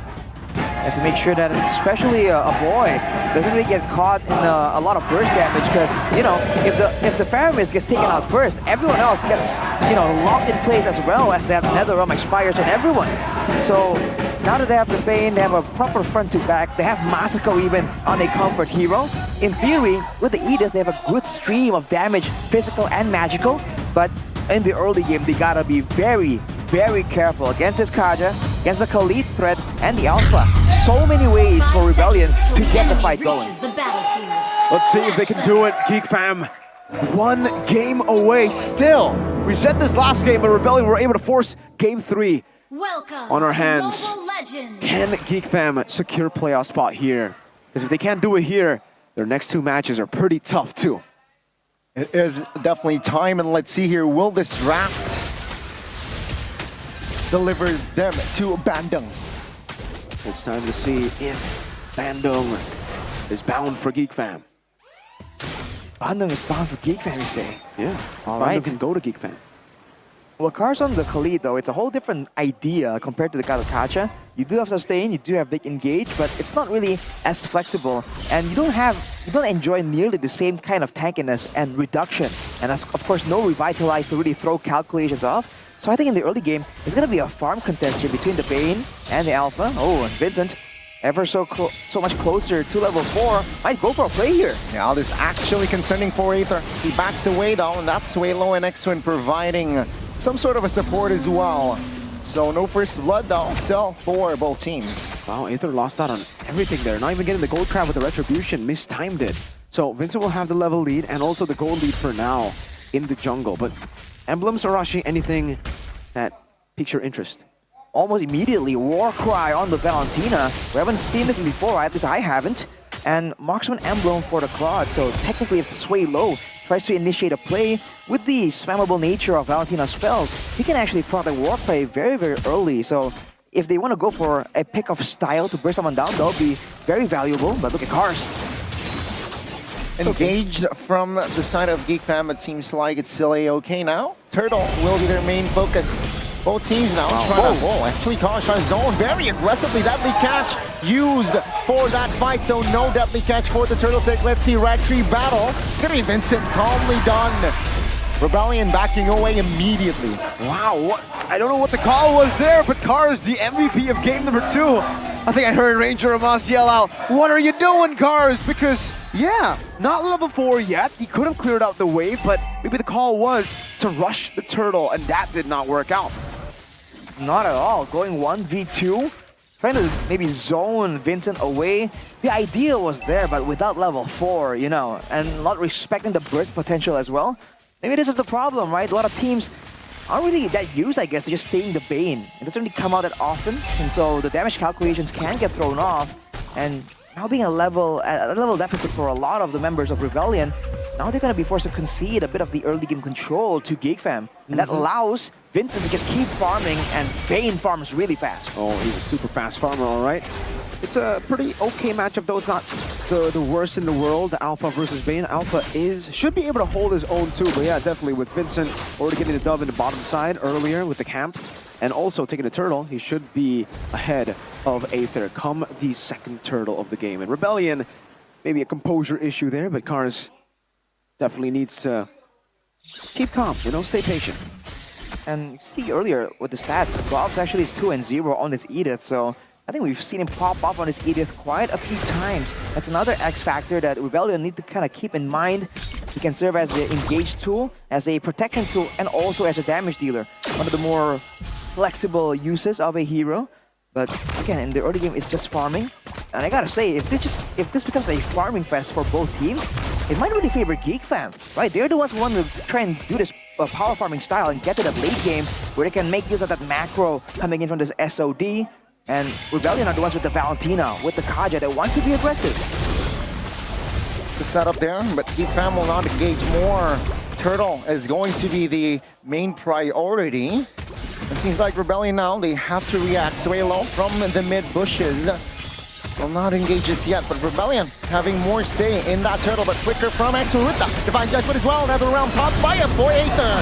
You have to make sure that especially a boy doesn't really get caught in a lot of burst damage, because, you know, if the Faramis gets taken out first, everyone else gets, you know, locked in place as well as that Netherrealm expires on everyone. So now that they have the Bane, they have a proper front to back, they have Masako even on a comfort hero. In theory, with the Edith, they have a good stream of damage, physical and magical, but in the early game, they gotta be very, very careful against this Kaja, against the Khalid threat, and the Alpha. So many ways for Rebellion to get the fight going. Let's see if they can do it, Geek Fam. 1 game away still. We said this last game, but Rebellion were able to force game 3 on our hands. Can Geek Fam secure playoff spot here? Because if they can't do it here, their next 2 matches are pretty tough too. It is definitely time, and let's see here, will this draft deliver them to Bandung? It's time to see if Bandung is bound for Geek Fam. Bandung is bound for Geek Fam, you say? Yeah, all Bandung right. can go to Geek Fam. Well, cars on the Khalid, though, it's a whole different idea compared to the Kacha. You do have sustain, you do have big engage, but it's not really as flexible, and you don't enjoy nearly the same kind of tankiness and reduction, and as, of course, no revitalize to really throw calculations off. So I think in the early game, it's gonna be a farm contest here between the Bane and the Alpha. Oh, and Vincent, ever so much closer to level 4, might go for a play here. Now this actually concerning for Aether. He backs away though, and that's Swalo and X-Twin providing some sort of a support as well. So no first blood though, still for both teams. Wow, Aether lost out on everything there. Not even getting the gold trap with the Retribution, mistimed it. So Vincent will have the level lead and also the gold lead for now in the jungle. But Emblems, Arashi, anything that piques your interest? Almost immediately, Warcry on the Valentina. We haven't seen this before, at least I haven't. And Marksman Emblem for the Claude. So technically, if Sway Low tries to initiate a play with the spammable nature of Valentina's spells, he can actually proc the Warcry very, very early. So if they want to go for a pick of style to burst someone down, that'll be very valuable. But look at Cars. Engaged from the side of Geek Fam, it seems like it's still A-okay now. Turtle will be their main focus. Both teams now trying to... Oh, actually Cars trying to zone very aggressively. Deadly Catch used for that fight, so no Deadly Catch for the Turtle take. Let's see Red Tree battle. It's gonna be Vincent, calmly done. Rebellion backing away immediately. Wow, I don't know what the call was there, but Cars, the MVP of game number 2. I think I heard Ranger Ramas yell out, "What are you doing, Cars?" Because, yeah, not level 4 yet. He could have cleared out the wave, but maybe the call was to rush the Turtle, and that did not work out. Not at all. Going 1v2, trying to maybe zone Vincent away. The idea was there, but without level 4, you know, and not respecting the burst potential as well. Maybe this is the problem, right? A lot of teams aren't really that used, I guess, to just saying the Bane. It doesn't really come out that often, and so the damage calculations can get thrown off. And now being a level deficit for a lot of the members of Rebellion, now they're going to be forced to concede a bit of the early game control to Geek Fam. And that allows Vincent to just keep farming, and Bane farms really fast. Oh, he's a super fast farmer, all right. It's a pretty okay matchup, though. It's not the worst in the world, Alpha versus Bane. Alpha should be able to hold his own too, but yeah, definitely with Vincent already getting the dub in the bottom side earlier with the camp, and also taking the turtle, he should be ahead of Aether come the second turtle of the game. And Rebellion, maybe a composure issue there, but Cars definitely needs to keep calm, you know, stay patient. And you see earlier with the stats, Globs actually is 2-0 on this Edith, so I think we've seen him pop up on his Edith quite a few times. That's another X factor that Rebellion need to kind of keep in mind. He can serve as the engage tool, as a protection tool, and also as a damage dealer. One of the more flexible uses of a hero. But again, in the early game, it's just farming. And I gotta say, if this becomes a farming fest for both teams, it might really favor Geek Fam, right? They're the ones who want to try and do this power farming style and get to that late game where they can make use of that macro coming in from this SOD. And Rebellion are the ones with the Valentina, with the Kaja that wants to be aggressive. The setup there, but Geek Fam will not engage more. Turtle is going to be the main priority. It seems like Rebellion now, they have to react. Suelo from the mid bushes will not engage this yet, but Rebellion having more say in that turtle, but quicker from Exuruta. Divine Judgment as well, another round popped by a boy Aether.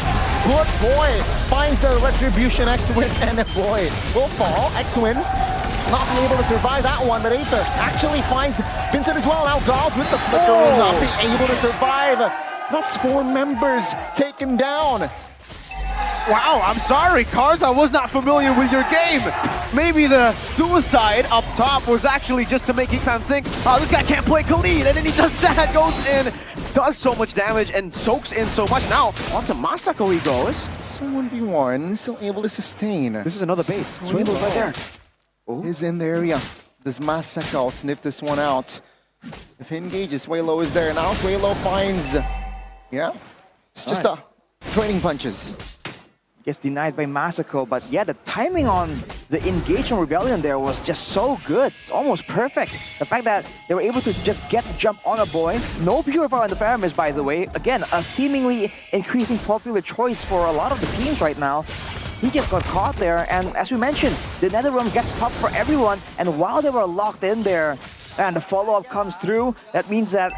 Good boy finds a retribution. X-Win and a boy will fall. X-Win not be able to survive that one, but Aether actually finds Vincent as well. Now Golf with the flicker will not be able to survive. That's 4 members taken down. Wow, I'm sorry, Cars, I was not familiar with your game. Maybe the suicide up top was actually just to make Geek Fam think, oh, this guy can't play Khalid, and then he does that, goes in, does so much damage, and soaks in so much. Now, onto Masako he goes. So 1v1, still able to sustain. This is another base. Suelo's right there. Is in the area. Does Masako sniff this one out? If he engages, Suelo is there. Now Suelo finds... Yeah, it's just training punches. Gets denied by Masako, but yeah, the timing on the engagement Rebellion there was just so good. It's almost perfect. The fact that they were able to just get the jump on a boy. No Purifier on the Paramis, by the way. Again, a seemingly increasing popular choice for a lot of the teams right now. He just got caught there, and as we mentioned, the Netherrealm gets popped for everyone, and while they were locked in there, and the follow-up comes through, that means that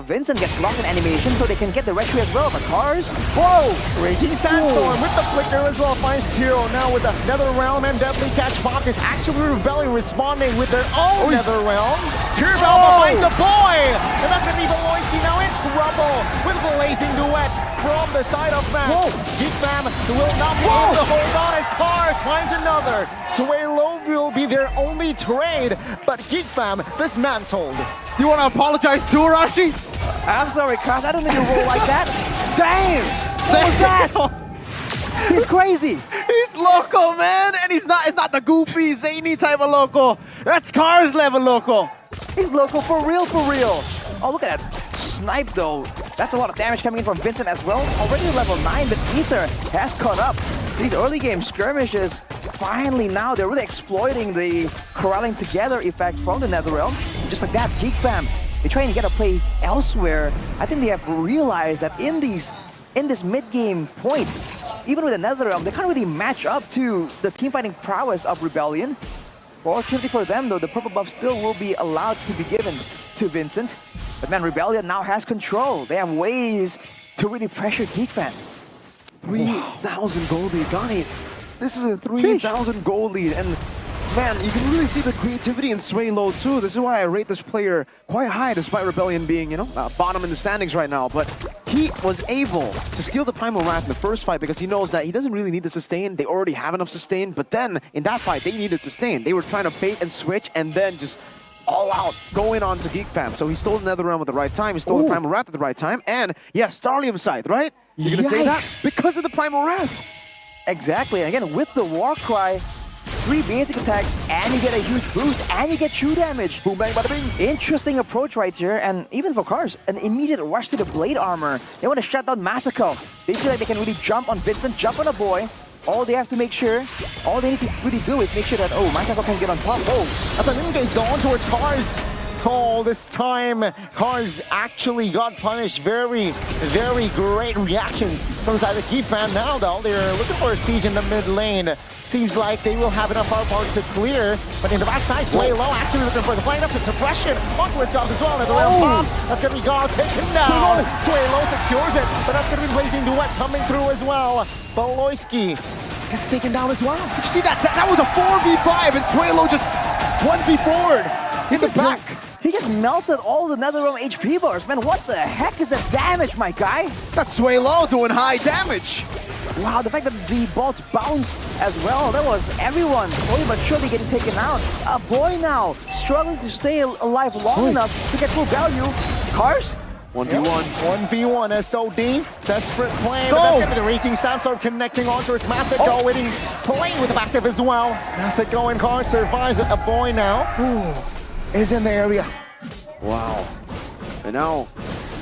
Vincent gets locked in animation so they can get the retry as well. But Cars, whoa! Raging Sandstorm with the flicker as well finds Zero. Now with another realm and Deadly Catch Pop is actually Rebellion responding with their own Netherrealm. Tyrvelva finds a boy! And that's the Voloisky now in trouble with a blazing duet from the side of Max. Geek Fam will not be able to hold on as Cars finds another. Suelo will be their only trade, but Geek Fam dismantled. Do you want to apologize too, Rashi? I'm sorry, Cars, I don't think you roll like that. Damn! What was that? He's crazy. He's loco, man, and it's not the goofy, zany type of loco. That's Cars level loco. He's loco for real, for real. Oh, look at that snipe, though. That's a lot of damage coming in from Vincent as well. Already level 9, but Aether has caught up. These early game skirmishes, finally now, they're really exploiting the corralling together effect from the Netherrealm. Just like that, Geek Fam, they try and get a play elsewhere. I think they have realized that in this mid-game point, even with the Netherrealm, they can't really match up to the team-fighting prowess of Rebellion. Fortunately for them, though, the purple buff still will be allowed to be given to Vincent. But man, Rebellion now has control. They have ways to really pressure Geek Fam. 3,000 gold lead, got it. This is a 3,000 gold lead, and man, you can really see the creativity in Suelo too. This is why I rate this player quite high, despite Rebellion being, you know, bottom in the standings right now. But he was able to steal the Primal Wrath in the first fight because he knows that he doesn't really need the sustain. They already have enough sustain, but then in that fight, they needed sustain. They were trying to bait and switch and then just all out going on to Geek Fam. So he stole the Netherrealm at the right time, he stole the Primal Wrath at the right time, and yeah, Starlium Scythe, right? You're gonna say that? Because of the Primal Wrath. Exactly, and again, with the Warcry, 3 basic attacks, and you get a huge boost, and you get true damage. Boom, bang, bada bing. Interesting approach right here, and even for Cars, an immediate rush to the blade armor. They want to shut down Masako. They feel like they can really jump on Vincent, jump on a boy. All they have to make sure, all they need to really do is make sure that, Masako can get on top. That's an engage on towards Cars. call this time. Cars actually got punished. Very, very great reactions from the side of Geek Fam. Now though, they're looking for a siege in the mid lane. Seems like they will have enough firepower to clear, but in the backside, Sway Low actually looking for the flank. That's a suppression onto his jobs as well. As the round pops, that's gonna be gone, taken down. Sway Low secures it, but that's gonna be Blazing Duet coming through as well. Baloyski gets taken down as well. Did you see that? That was a 4v5 and Suelo just 1v4'd in the back. He just melted all the NetherRealm HP bars. Man, what the heck is that damage, my guy? That's Suelo doing high damage. Wow, the fact that the bolts bounce as well, that was everyone slowly but surely getting taken out. A boy now struggling to stay alive long enough to get full value. Cars? 1v1. 1v1 SOD. Desperate play. But that's gonna be the Raging Sandstorm connecting onto its Masako, waiting, playing with the passive as well. Masako and Card survives. A boy now is in the area. Wow. And now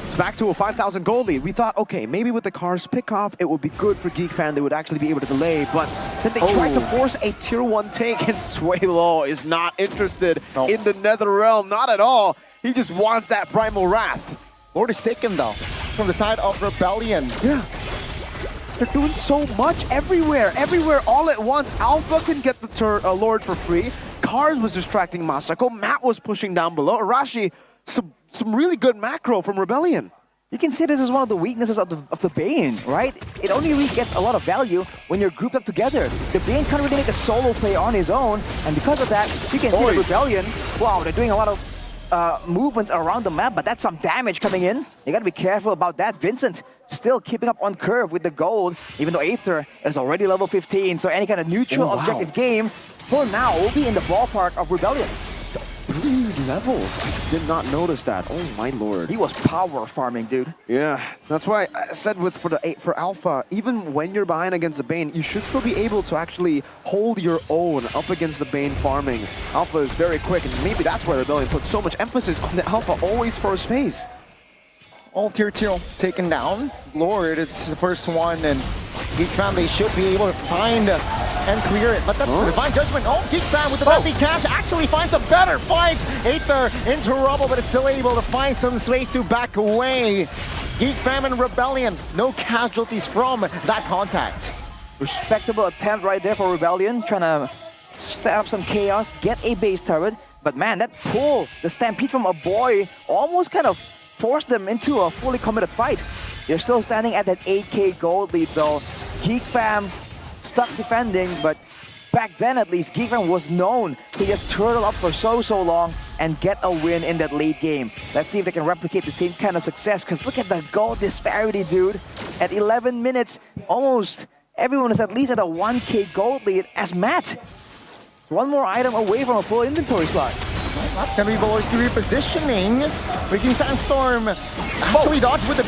it's back to a 5,000 gold lead. We thought, okay, maybe with the Cars pick off, it would be good for Geek Fan. They would actually be able to delay, but then they tried to force a tier 1 take, and Suelo is not interested in the NetherRealm, not at all. He just wants that Primal Wrath. Lord is taken though from the side of Rebellion. Yeah. They're doing so much everywhere all at once. Alpha couldn't get the Lord for free. Cars was distracting Masako. Matt was pushing down below. Arashi, some really good macro from Rebellion. You can say this is one of the weaknesses of the Bane, right? It only really gets a lot of value when you're grouped up together. The Bane can't really make a solo play on his own, and because of that, you can see the Rebellion, wow, they're doing a lot of movements around the map, but that's some damage coming in. You gotta be careful about that. Vincent still keeping up on curve with the gold, even though Aether is already level 15, so any kind of neutral objective game for now will be in the ballpark of Rebellion. 3 levels. I did not notice that. Oh my lord. He was power farming, dude. Yeah, that's why I said for Alpha, even when you're behind against the Bane, you should still be able to actually hold your own up against the Bane farming. Alpha is very quick, and maybe that's why Rebellion put so much emphasis on the Alpha always first phase. All tier 2 taken down. Lord, it's the first one, and Geek Fam, they should be able to find and clear it. But that's the Divine Judgment. Oh, Geek Fam with the Bappy catch actually finds a better fight. Aether in trouble, but it's still able to find some space to back away. Geek Fam and Rebellion, no casualties from that contact. Respectable attempt right there for Rebellion, trying to set up some chaos, get a base turret. But man, that pull, the stampede from a boy, almost kind of forced them into a fully committed fight. They're still standing at that 8k gold lead though. Geek Fam stuck defending, but back then at least, Geek Fam was known to just turtle up for so long and get a win in that late game. Let's see if they can replicate the same kind of success, because look at the gold disparity, dude. At 11 minutes, almost everyone is at least at a 1k gold lead as Matt. One more item away from a full inventory slot. That's gonna be Baloyski repositioning. Raging Sandstorm actually dodged with the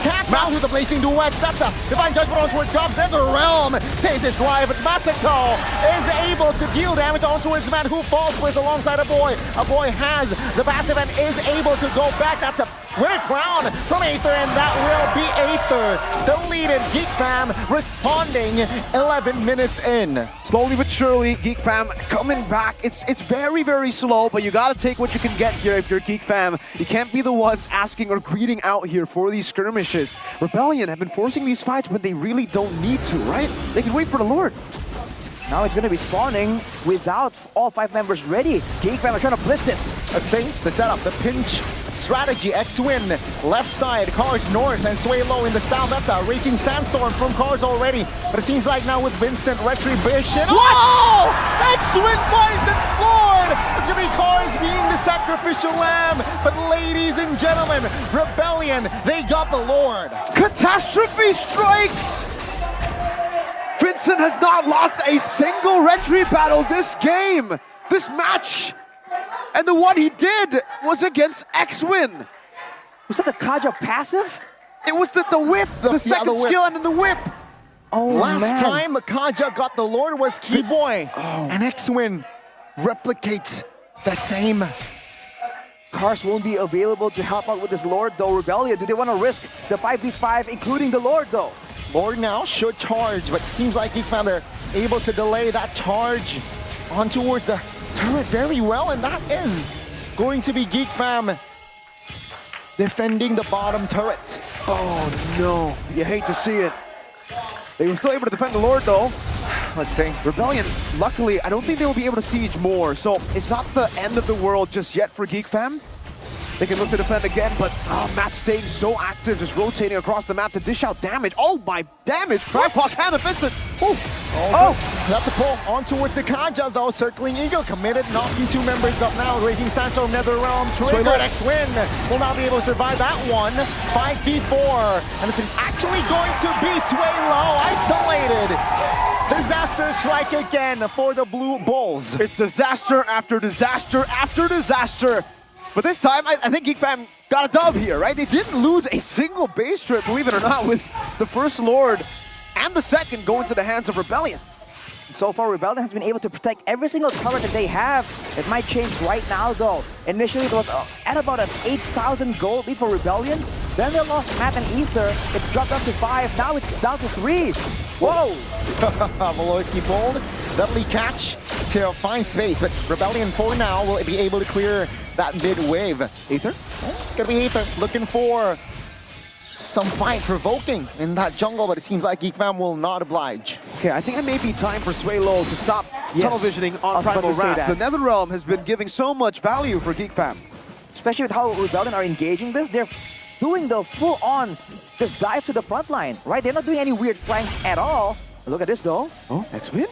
catch out with the Blazing Duets. That's a Divine Judgment on towards Gods. NetherRealm saves his life, but Masako is able to deal damage onto his man who falls with alongside a boy. A boy has the passive and is able to go back. That's a great crown from Aether, and that will be Aether. The lead in Geek Fam responding 11 minutes in. Slowly but surely, Geek Fam coming back. It's very slow, but you gotta take what you can get here if you're Geek Fam. You can't be the ones asking or greeting out here for these skirmishes. Rebellion have been forcing these fights when they really don't need to, right? They can wait for the Lord. Now it's going to be spawning without all 5 members ready. Geek Fam are trying to blitz it. Let's see the setup, the pinch strategy. X-Win left side, Cars north, and Sway Low in the south. That's a Raging Sandstorm from Cars already. But it seems like now with Vincent, Retribution. What? X-Win finds the Lord! It's gonna be Cars being the sacrificial lamb. But ladies and gentlemen, Rebellion, they got the Lord. Catastrophe strikes! Vincent has not lost a single retry battle this game, this match. And the one he did was against X-Win. Was that the Kaja passive? It was the whip, the second skill and then the whip. Oh, Last time Kaja got the Lord was Keyboy. And X-Win replicates the same. Cars won't be available to help out with this Lord though. Rebellion, do they want to risk the 5v5 including the Lord though? Lord now should charge, but it seems like Geek Fam are able to delay that charge on towards the turret very well, and that is going to be Geek Fam defending the bottom turret. Oh no, you hate to see it. They were still able to defend the Lord though. Let's see. Rebellion, luckily, I don't think they will be able to siege more, so it's not the end of the world just yet for Geek Fam. They can look to defend again, but Matt staying so active, just rotating across the map to dish out damage. Oh my damage! Crackpot and Vincent! Oh, that's a pull on towards the Kaja though. Circling Eagle committed, knocking 2 members up now. Raging Sandstorm, Netherrealm, triggered. X-Win will not be able to survive that one. 5v4, and it's actually going to be Sway Low isolated. Disaster strike again for the Blue Bulls. It's disaster after disaster after disaster. But this time, I think Geek Fam got a dub here, right? They didn't lose a single base trip, believe it or not, with the first Lord and the second going to the hands of Rebellion. So far, Rebellion has been able to protect every single turret that they have. It might change right now, though. Initially, it was at about an 8,000 gold lead for Rebellion. Then they lost Matt and Ether. It dropped up to 5. Now it's down to 3. Whoa! Voloisky pulled. Deadly catch to find space, but Rebellion for now will be able to clear that mid wave. Ether? It's gonna be Ether looking for some fight provoking in that jungle, but it seems like Geek Fam will not oblige. Okay, I think it may be time for Sway Low to stop tunnel visioning on Primal Wrath. The Netherrealm has been giving so much value for Geek Fam. Especially with how Rebellion are engaging this, they're doing the full-on just dive to the front line, right? They're not doing any weird flanks at all. Look at this though. Oh, X-Win?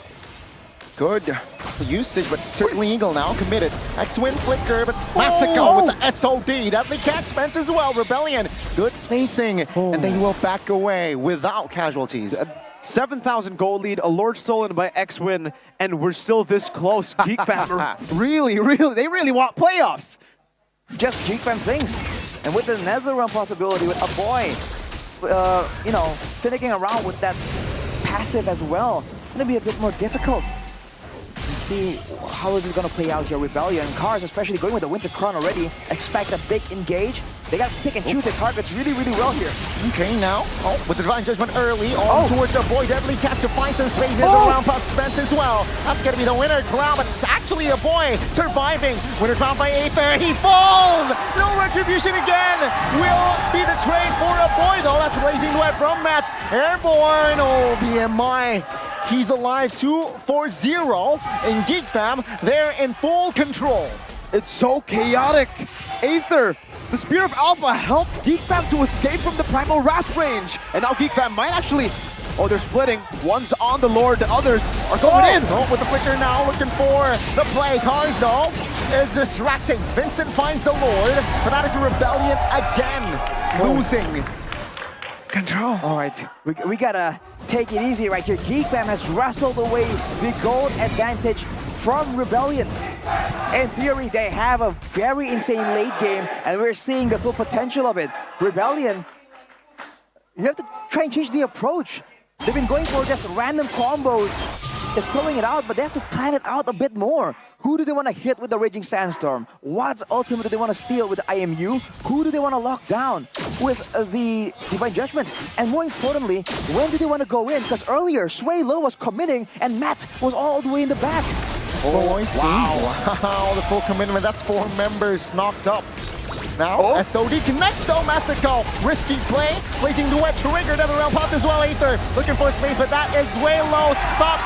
Good usage, but certainly Eagle now committed. X-Win flicker, but Masako with the SOD. Deadly catch spent as well. Rebellion, good spacing, and they will back away without casualties. 7,000 gold lead, a Lord stolen by X-Win, and we're still this close. Geek Fam really, they really want playoffs. Just Geek Fam things. And with the Netherrealm possibility, with a boy, you know, finicking around with that passive as well, it's gonna be a bit more difficult. And see how is this gonna play out here. Rebellion Cars, especially going with the Winter Crown already, expect a big engage. They got to pick and choose their targets really well here. Okay, now, with the Divine Judgment early, on towards a boy, deadly catch to find some space. There's a round pot spent as well. That's gonna be the Winter Crown, but it's actually a boy surviving. Winter Crown by Aether, he falls! No retribution again! Will be the trade for a boy though. That's Blazing Web from Matt. Airborne, oh, BMI. He's alive, 2-4-0 in Geek Fam. They're in full control. It's so chaotic. Aether, the Spear of Alpha helped Geek Fam to escape from the Primal Wrath range. And now Geek Fam might actually... Oh, they're splitting. One's on the Lord, the others are going in. Oh, with the flicker now, looking for the play. Cars, though, is distracting. Vincent finds the Lord, but that is Rebellion again, losing control. All right, we gotta take it easy right here. Geek Fam has wrestled away the gold advantage from Rebellion. In theory, they have a very insane late game, and we're seeing the full potential of it. Rebellion, you have to try and change the approach. They've been going for just random combos, just throwing it out, but they have to plan it out a bit more. Who do they want to hit with the Raging Sandstorm? What ultimate do they want to steal with the IMU? Who do they want to lock down with the Divine Judgment? And more importantly, when do they want to go in? Because earlier, Sway Low was committing and Matt was all the way in the back. Wow, the full commitment. That's 4 members knocked up. Now, SOD connects though, Masako. Risky play, placing duet, triggered at the round pop as well. Aether looking for space, but that is way low, stuck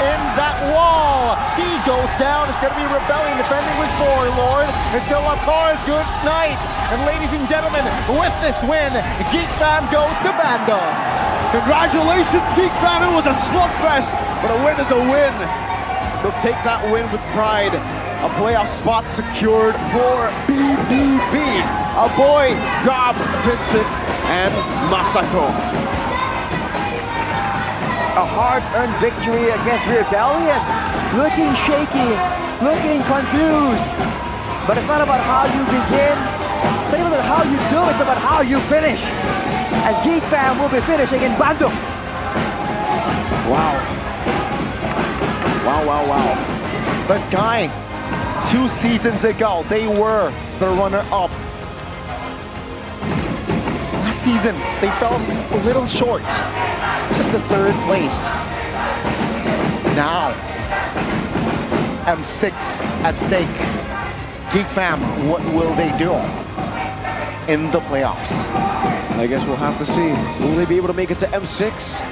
in that wall. He goes down. It's going to be Rebellion defending with 4, Lord. It's still up cars. Good night. And ladies and gentlemen, with this win, Geek Fam goes to Banda. Congratulations, Geek Fam. It was a slugfest, but a win is a win. They'll take that win with pride. A playoff spot secured for BBB. A boy dropped Vincent and Masako. A hard-earned victory against Rebellion. Looking shaky, looking confused. But it's not about how you begin. It's not about how you do, it's about how you finish. And Geek Fam will be finishing in Bandung. Wow. Wow. The Sky. 2 seasons ago, they were the runner-up. Last season, they fell a little short. Just the 3rd place. Now, M6 at stake. Geek Fam, what will they do in the playoffs? I guess we'll have to see. Will they be able to make it to M6?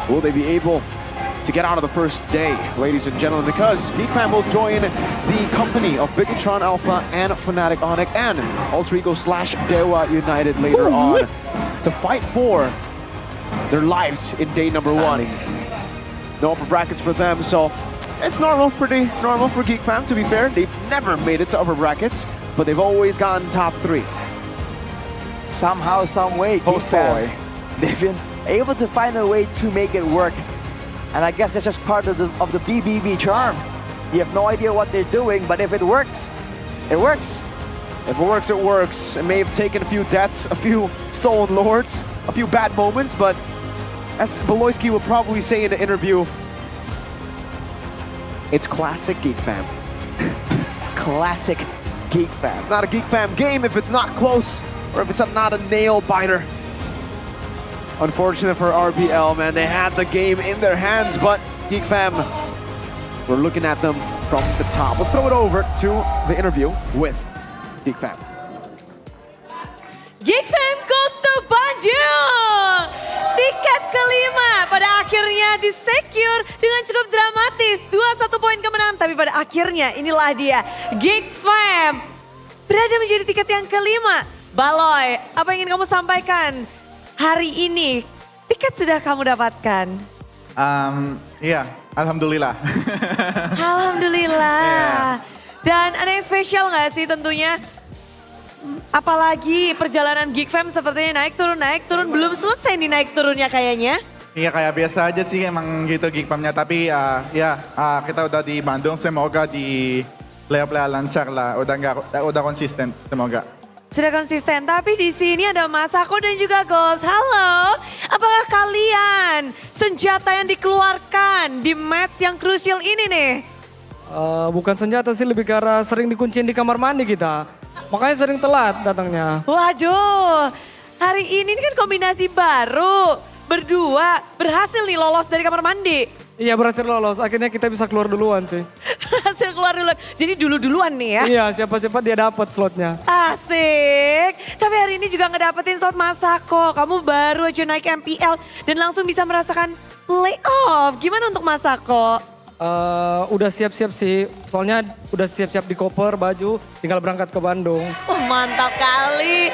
Will they be able to get out of the first day, ladies and gentlemen? Because Geek Fam will join the company of Biggitron Alpha and Fnatic Onyx and Alter Ego / Dewa United later on to fight for their lives in day number one. No upper brackets for them, so it's normal, pretty normal for Geek Fam, to be fair. They've never made it to upper brackets, but they've always gotten top 3. Somehow, some way, Geek Fam, they've been able to find a way to make it work. And I guess that's just part of the BBB charm. You have no idea what they're doing, but if it works, it works. If it works, it works. It may have taken a few deaths, a few stolen lords, a few bad moments, but as Beloyski would probably say in the interview, it's classic Geek Fam. It's classic Geek Fam. It's not a Geek Fam game if it's not close or if it's not a nail biter. Unfortunate for RBL, man. They had the game in their hands, but Geek Fam, we're looking at them from the top. Let's throw it over to the interview with Geek Fam. Geek Fam goes to Bandung. Tiket kelima pada akhirnya di-secure dengan cukup dramatis. 2-1 poin kemenangan, tapi pada akhirnya inilah dia. Geek Fam berada menjadi tiket yang kelima. Baloy, apa yang ingin kamu sampaikan hari ini? Tiket sudah kamu dapatkan? Iya, alhamdulillah. Alhamdulillah. Dan ada yang spesial nggak sih tentunya? Apalagi perjalanan Geek Fam sepertinya naik turun, belum selesai nih naik turunnya kayaknya. Iya kayak biasa aja sih emang gitu Geek Fam-nya, tapi kita udah di Bandung, semoga di play-play lancar lah, udah konsisten, semoga. Sudah konsisten, tapi di sini ada Mas Ako dan juga Gobs. Halo, apakah kalian senjata yang dikeluarkan di match yang krusial ini nih? Bukan senjata sih, lebih ke arah sering dikunciin di kamar mandi kita. Makanya sering telat datangnya. Waduh, hari ini kan kombinasi baru. Berdua berhasil nih lolos dari kamar mandi. Iya berhasil lolos, akhirnya kita bisa keluar duluan sih. Berhasil keluar duluan, jadi duluan nih ya. Iya, siapa-siapa dia dapat slotnya. Asik, tapi hari ini juga ngedapetin slot Masako. Kamu baru aja naik MPL dan langsung bisa merasakan playoff. Gimana untuk Masako? Udah siap-siap sih, soalnya udah siap-siap di koper, baju, tinggal berangkat ke Bandung. Oh mantap kali,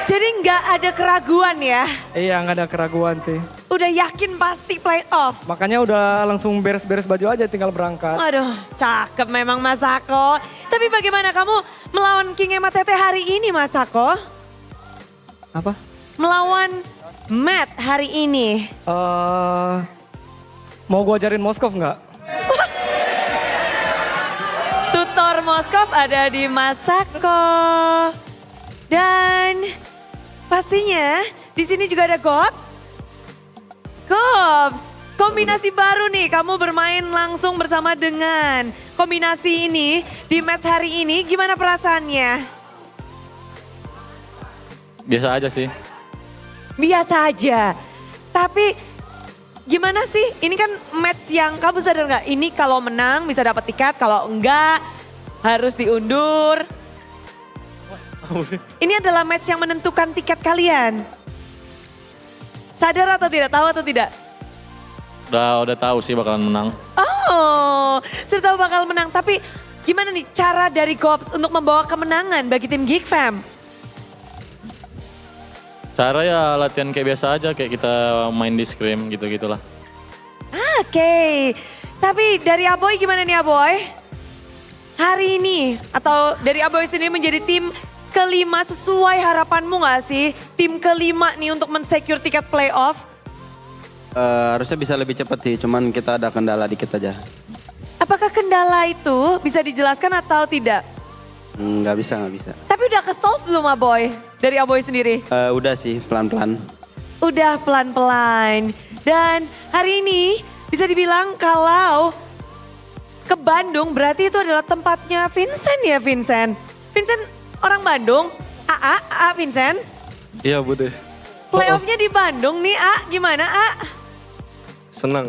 jadi nggak ada keraguan ya? Iya nggak ada keraguan sih. Udah yakin pasti playoff? Makanya udah langsung beres-beres baju aja tinggal berangkat. Aduh cakep memang Masako. Tapi bagaimana kamu melawan King Emma Tete hari ini Masako? Apa? Melawan Matt hari ini. Mau gua ajarin Moskov nggak? Tutor Moskov ada di Masako. Dan pastinya di sini juga ada Gobs. Gobs, kombinasi baru nih. Kamu bermain langsung bersama dengan kombinasi ini di match hari ini. Gimana perasaannya? Biasa aja sih. Biasa aja. Tapi gimana sih? Ini kan match yang kamu sadar nggak? Ini kalau menang bisa dapat tiket, kalau enggak harus diundur. Ini adalah match yang menentukan tiket kalian. Sadar atau tidak? Tahu atau tidak? Udah tahu sih bakalan menang. Oh, sudah tahu bakal menang. Tapi gimana nih cara dari Gobs untuk membawa kemenangan bagi tim Geek Fam? Cara ya latihan kayak biasa aja, kayak kita main di scrim gitu-gitulah. Oke, tapi dari Aboy gimana nih Aboy? Hari ini atau dari Aboy sendiri menjadi tim kelima sesuai harapanmu gak sih? Tim kelima nih untuk men-secure tiket playoff? Harusnya bisa lebih cepat sih, cuman kita ada kendala dikit aja. Apakah kendala itu bisa dijelaskan atau tidak? Nggak bisa. Tapi udah ke-solve belum Aboy? Dari Aboy sendiri? Udah sih, pelan-pelan. Udah pelan-pelan. Dan hari ini bisa dibilang kalau ke Bandung berarti itu adalah tempatnya Vincent ya Vincent? Vincent orang Bandung? A Vincent? Iya Bude. Playoffnya di Bandung nih gimana Senang.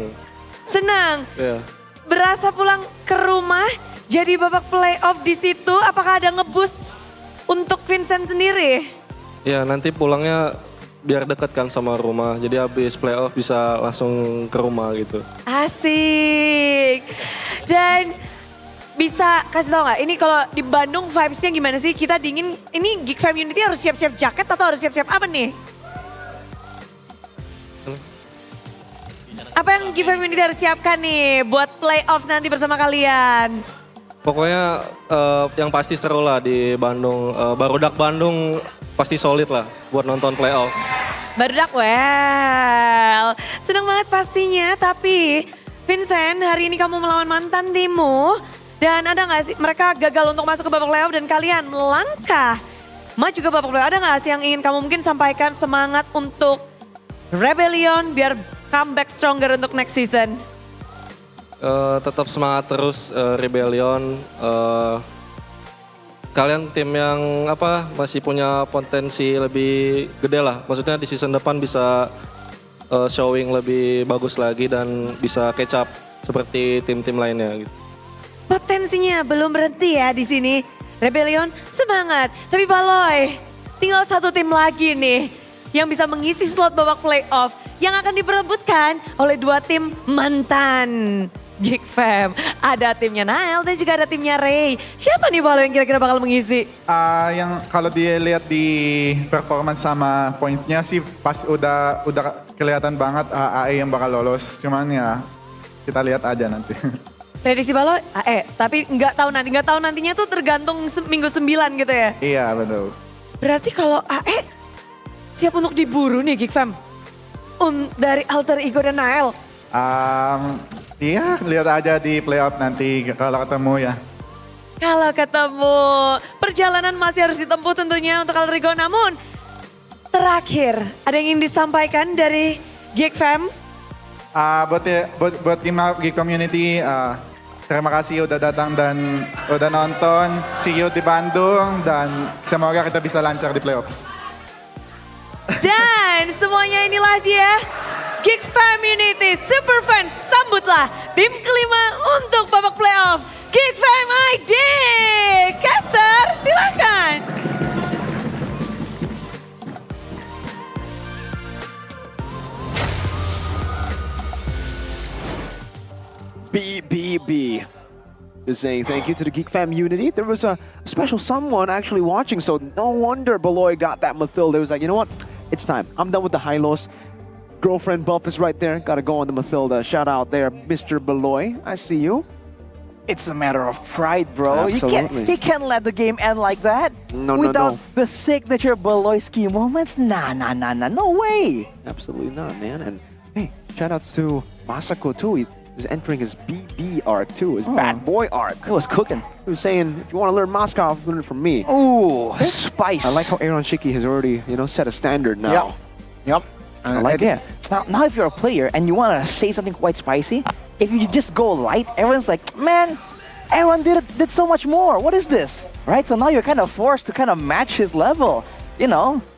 Senang? Iya. Berasa pulang ke rumah jadi babak playoff di situ, apakah ada ngebus untuk Vincent sendiri? Ya nanti pulangnya biar dekat kan sama rumah. Jadi habis playoff bisa langsung ke rumah gitu. Asik. Dan bisa kasih tau gak, ini kalau di Bandung vibes-nya gimana sih? Kita dingin, ini Geek Fam Unity harus siap-siap jaket atau harus siap-siap apa nih? Apa yang Geek Fam Unity harus siapkan nih buat playoff nanti bersama kalian? Pokoknya yang pasti seru lah di Bandung. Barudak Bandung pasti solid lah buat nonton playoff. Barudak, well. Senang banget pastinya, tapi Vincent hari ini kamu melawan mantan timmu. Dan ada gak sih mereka gagal untuk masuk ke babak playoff dan kalian melangkah maju ke babak playoff. Ada gak sih yang ingin kamu mungkin sampaikan semangat untuk Rebellion biar comeback stronger untuk next season? Tetap semangat terus Rebellion. Kalian tim yang masih punya potensi lebih gede lah. Maksudnya di season depan bisa showing lebih bagus lagi dan bisa catch up seperti tim-tim lainnya gitu. Potensinya belum berhenti ya di sini. Rebellion semangat. Tapi Baloy, tinggal satu tim lagi nih yang bisa mengisi slot babak playoff yang akan diperebutkan oleh dua tim mantan Geek Fam. Ada timnya Nael dan juga ada timnya Ray. Siapa nih Baloy yang kira-kira bakal mengisi? Yang kalau dilihat di performance sama poinnya sih pas udah kelihatan banget AE yang bakal lolos. Cuman ya kita lihat aja nanti. Prediksi Baloy AE, tapi nggak tahu nantinya tuh tergantung minggu 9 gitu ya? Iya betul. Berarti kalau AE siap untuk diburu nih Geek Fam dari alter ego dan Nael? Iya, lihat aja di playoff nanti kalau ketemu ya. Kalau ketemu, perjalanan masih harus ditempuh tentunya untuk alter ego. Namun, terakhir ada yang ingin disampaikan dari Geek Fam? Buat tim Geek Community, terima kasih udah datang dan udah nonton. See you di Bandung dan semoga kita bisa lancar di playoffs. Dan semuanya inilah dia Geek Community Super Fans. Sambutlah tim kelima untuk babak playoff Geek Fam ID. Caster silakan. BBB. Just saying thank you to the Geek Fam Unity. There was a special someone actually watching, so no wonder Baloy got that Mathilda. It was like, you know what? It's time. I'm done with the high-lows. Girlfriend buff is right there. Gotta go on the Mathilda. Shout out there, Mr. Baloy. I see you. It's a matter of pride, bro. Absolutely. He can't let the game end like that. No, Without no. the signature Baloyski moments, nah, no way. Absolutely not, man. And hey, shout out to Masako too. He was entering his BB arc too, his bad boy arc. He was cooking. He was saying, if you want to learn Moscow, learn it from me. Ooh, spice. I like how Aaron Shiki has already, set a standard now. Yep. I like it. Now if you're a player and you want to say something quite spicy, if you just go light, everyone's like, man, Aaron did so much more. What is this? Right? So now you're kind of forced to kind of match his level.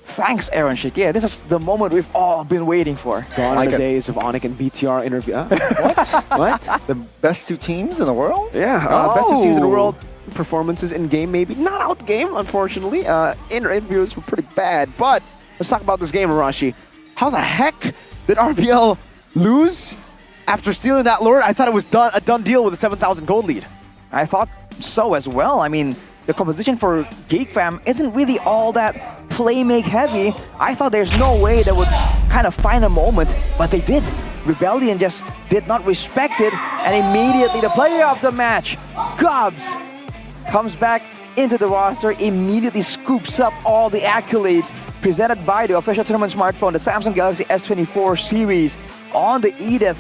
Thanks, Aaron Shik. Yeah, this is the moment we've all been waiting for. Gone are the days of Onic and BTR interview. What? What? The best two teams in the world? Yeah, best two teams in the world. Performances in game, maybe not out game, unfortunately. Interviews were pretty bad, but let's talk about this game, Arashi. How the heck did RBL lose after stealing that lure? I thought it was a done deal with a 7,000 gold lead. I thought so as well. I mean, the composition for Geek Fam isn't really all that play-make heavy. I thought there's no way they would kind of find a moment, but they did. Rebellion just did not respect it, and immediately the player of the match, Gobs, comes back into the roster, immediately scoops up all the accolades presented by the official tournament smartphone, the Samsung Galaxy S24 series on the Edith.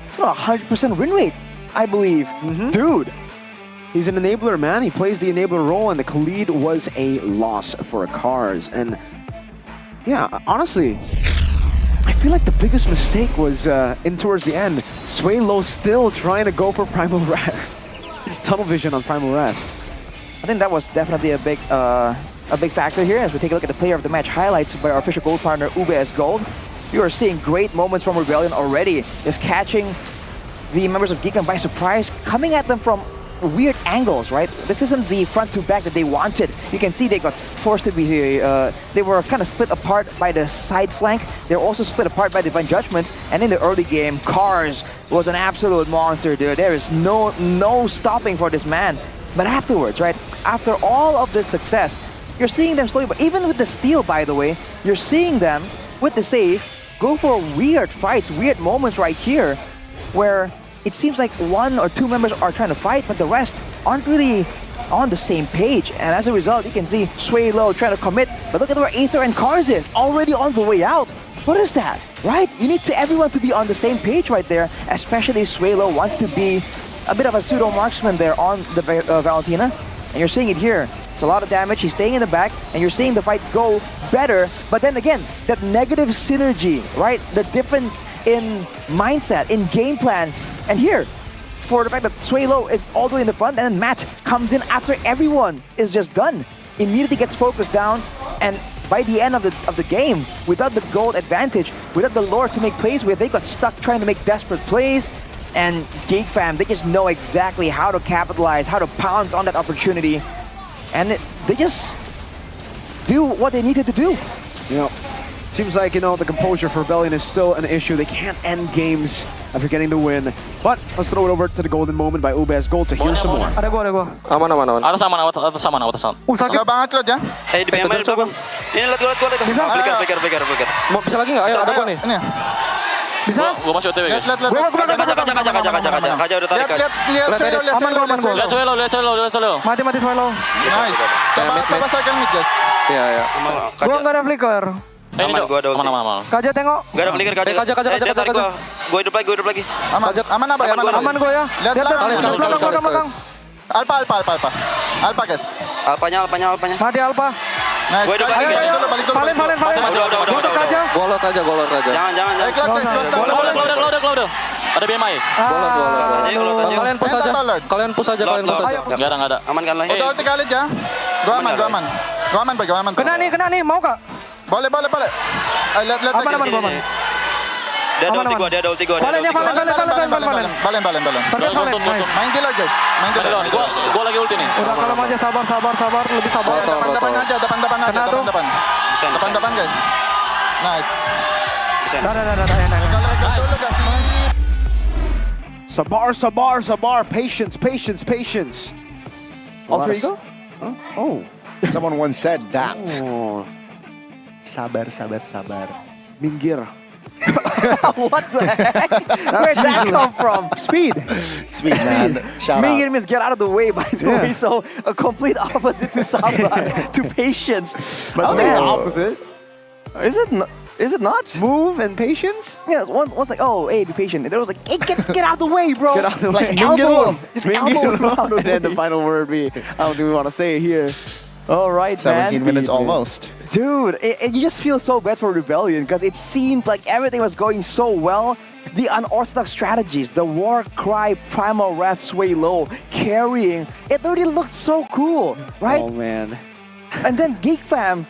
It's got a 100% win rate, I believe. Dude. He's an enabler, man. He plays the enabler role, and the Khalid was a loss for Cars. And yeah, honestly, I feel like the biggest mistake was in towards the end. Sway Low still trying to go for Primal Wrath. His tunnel vision on Primal Wrath. I think that was definitely a big factor here. As we take a look at the player of the match highlights by our official gold partner UBS Gold, you are seeing great moments from Rebellion already. Just catching the members of Geek Fam by surprise, coming at them from weird angles, right? This isn't the front to back that they wanted. You can see they got forced to be, they were kind of split apart by the side flank. They're also split apart by Divine Judgment. And in the early game, Cars was an absolute monster, dude. There is no stopping for this man. But afterwards, right? After all of this success, you're seeing them slowly, but even with the steal, by the way, you're seeing them with the save go for weird fights, weird moments right here, where it seems like one or two members are trying to fight, but the rest aren't really on the same page. And as a result, you can see Sway Low trying to commit, but look at where Aether and Cars is, already on the way out. What is that, right? You need everyone to be on the same page right there, especially Sway Low wants to be a bit of a pseudo marksman there on the Valentina. And you're seeing it here. It's a lot of damage. He's staying in the back, and you're seeing the fight go better. But then again, that negative synergy, right? The difference in mindset, in game plan. And here, for the fact that Sway Low is all the way in the front, and then Matt comes in after everyone is just done. Immediately gets focused down, and by the end of the game, without the gold advantage, without the lore to make plays with, they got stuck trying to make desperate plays. And Geek Fam, they just know exactly how to capitalize, how to pounce on that opportunity. And they just do what they needed to do. You know, seems like, the composure for Rebellion is still an issue. They can't end games after getting the win. But let's throw it over to the golden moment by Ubez Gold to hear some more. Ada gua. Aman. Atas aman. Sakit. Agak banget lo, Jan. Di PMR itu bang. Ini lihat gua. Bisa? Flicker. Mau bisa lagi nggak? Ayo, ada gua nih. Ini ya. Bisa? Gua masuk OTW guys. Lihat. Kaja udah tarik. Lihat Swelo. Mati Sway Low. Nice. Coba cycle mid, guys. Iya. Gua nggak ada flicker. Ini gua ada aman. Kaja tengok. Gak ada flicker, Kaja tarik gua. Gua hidup lagi. Aman apa? Aman gua ya. Lihat belakang. Alpha. Alpha, guys. Alpanya. Mati Alpha. Nice. Gua hidup lagi. Balik dulu. Valen. Udah. Kaja. Golot aja. Jangan. Cloud. Ada BMI. Kalian push aja. Enggak ada. Aman kan lah. Udah ulti kali aja. Gua aman. Gua aman. Kena nih, mau kak? Boleh. Lihat. Aman. Dia ada ulti gua. Valen. Balen. Main killer, guys. Gua lagi ulti nih. Udah kalau aja sabar, lebih sabar. Depan aja. Depan, guys. Nice. Sabar. Patience. Alter ego? Huh? Oh. Someone once said that. Oh. Sabar. Minggir. What the heck? Where'd that come from? Speed, man. Shout out. Minggir means get out of the way, by the way. So a complete opposite to Sabar, to patience. But I don't think it's opposite. Is it not? Move and patience? Yeah, one's like, oh, hey, be patient. And the other was like, hey, get out of the way, bro. Get out of the way. Like, elbow him. Just elbow him. And then the final word be, I don't even want to say it here. All right, 17 man. minutes almost. Dude, you just feel so bad for Rebellion because it seemed like everything was going so well. The unorthodox strategies, the war cry, primal wrath, Sway Low, carrying, it already looked so cool, right? Oh, man. And then Geek Fam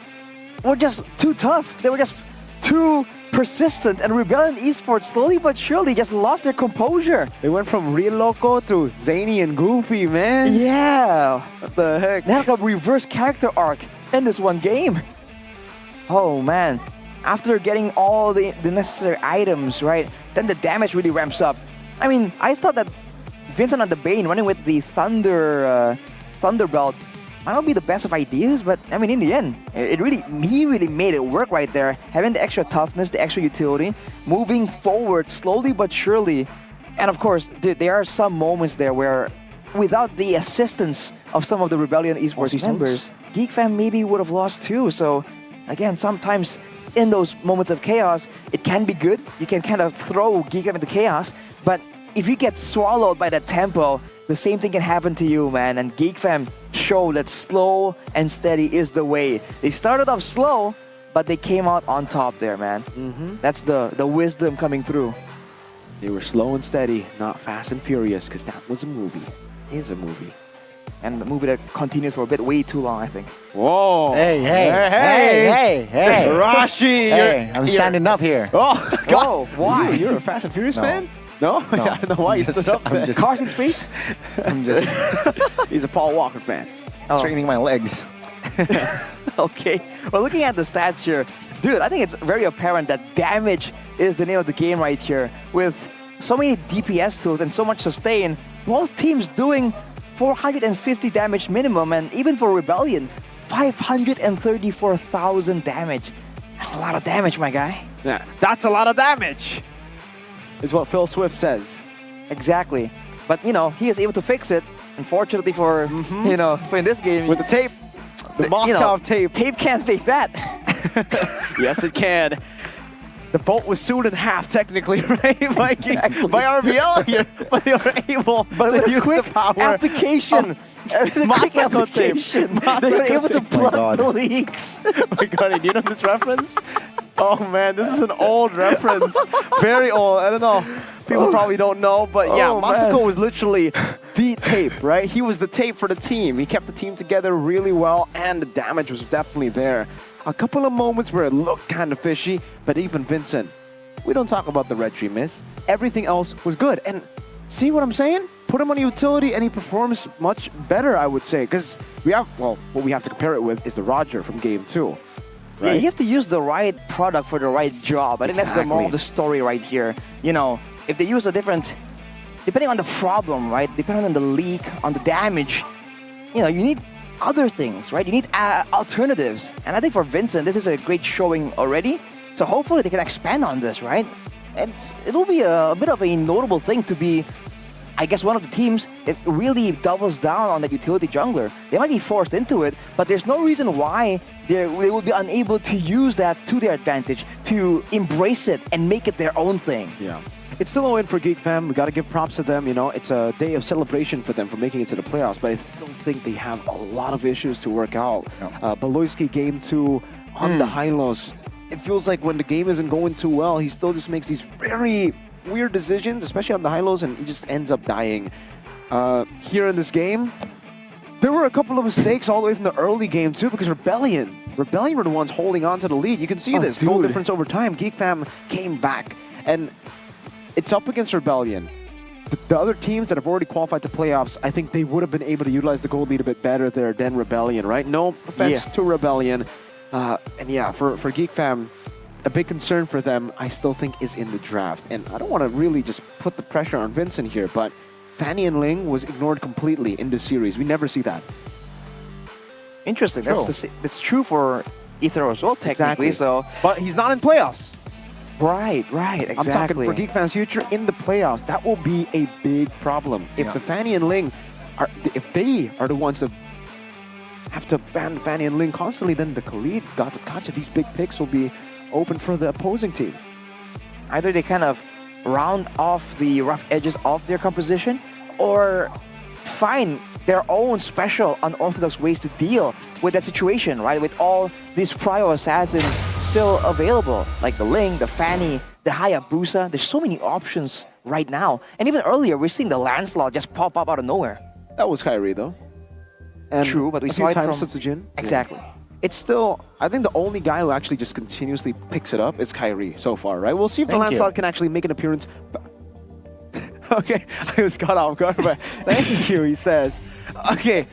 were just too tough. They were just too persistent, and Rebellion Esports slowly but surely just lost their composure. They went from real loco to zany and goofy, man. Yeah. What the heck? They had like a reverse character arc in this one game. Oh man. After getting all the necessary items, right, then the damage really ramps up. I mean, I thought that Vincent on the Bane running with the Thunderbelt might not be the best of ideas, but I mean, in the end, he really made it work right there. Having the extra toughness, the extra utility, moving forward slowly but surely. And of course, there are some moments there where without the assistance of some of the Rebellion Esports members, Geek Fam maybe would have lost too. So again, sometimes in those moments of chaos, it can be good. You can kind of throw Geek Fam into chaos, but if you get swallowed by that tempo, the same thing can happen to you, man. And Geek Fam show that slow and steady is the way. They started off slow, but they came out on top there, man. That's the wisdom coming through. They were slow and steady, not fast and furious, because that was a movie. Is a movie. And the movie that continued for a bit way too long, I think. Whoa! Hey! Rashi! Hey, I'm standing up here. Oh, God! Whoa, why? You're a Fast and Furious fan? No? I don't know why he stood up there. Cars in space? I'm just He's a Paul Walker fan. training my legs. Okay. Well, looking at the stats here, dude, I think it's very apparent that damage is the name of the game right here. With so many DPS tools and so much sustain, both teams doing 450 damage minimum, and even for Rebellion, 534,000 damage. That's a lot of damage, my guy. Yeah, that's a lot of damage, is what Phil Swift says. Exactly. But, you know, he is able to fix it. Unfortunately for, you know, for in this game. With the tape. The Moscow tape. Tape can't fix that. Yes, it can. The bolt was sewn in half, technically, right? By RBL here, but they were able to use the power application. Moscow tape. They were able to plug the leaks. Oh my God, do you know this reference? Oh man, this is an old reference. Very old. I don't know. People probably don't know, but yeah, Masako was literally the tape, right? He was the tape for the team. He kept the team together really well, and the damage was definitely there. A couple of moments where it looked kind of fishy, but even Vincent, we don't talk about the red tree miss. Everything else was good. And see what I'm saying? Put him on a utility and he performs much better, I would say. Because we have, well, what we have to compare it with is the Roger from Game 2. Right? Yeah, you have to use the right product for the right job. I think that's the moral of the story right here. You know, if they use a different, depending on the problem, right? Depending on the leak, on the damage, you know, you need other things, right? You need alternatives. And I think for Vincent, this is a great showing already. So hopefully they can expand on this, right? It'll be a bit of a notable thing to be, I guess, one of the teams that really doubles down on that utility jungler. They might be forced into it, but there's no reason why they will be unable to use that to their advantage, to embrace it and make it their own thing. Yeah. It's still a win for Geek Fam. We got to give props to them. You know, it's a day of celebration for them for making it to the playoffs, but I still think they have a lot of issues to work out. Beloyski Game 2 on the Hylos. It feels like when the game isn't going too well, he still just makes these very weird decisions, especially on the Hylos, and he just ends up dying. Here in this game, there were a couple of mistakes all the way from the early game too, because Rebellion were the ones holding on to the lead. You can see this goal difference over time. Geek Fam came back, and it's up against Rebellion. The other teams that have already qualified to playoffs, I think they would have been able to utilize the gold lead a bit better there than Rebellion, right? No offense to Rebellion. And yeah, for Geek Fam, a big concern for them, I still think, is in the draft. And I don't want to really just put the pressure on Vincent here, but Fanny and Ling was ignored completely in this series. We never see that. Interesting. That's true for Ether as well, technically. Exactly. So, but he's not in playoffs. Right, exactly. I'm talking for Geek Fam's future in the playoffs. That will be a big problem. If the Fanny and Ling are, if they are the ones that have to ban Fanny and Ling constantly, then the Khalid, Gotcha, these big picks will be open for the opposing team. Either they kind of round off the rough edges of their composition, or find their own special unorthodox ways to deal with that situation, right? With all these Prio assassins still available, like the Ling, the Fanny, the Hayabusa. There's so many options right now. And even earlier, we're seeing the Lancelot just pop up out of nowhere. That was Kyrie, though. And true, but we saw it from Sutsujin. Exactly. It's still, I think the only guy who actually just continuously picks it up is Kyrie so far, right? We'll see if the Lancelot can actually make an appearance. Okay, I was caught off guard, but thank you, he says. Okay,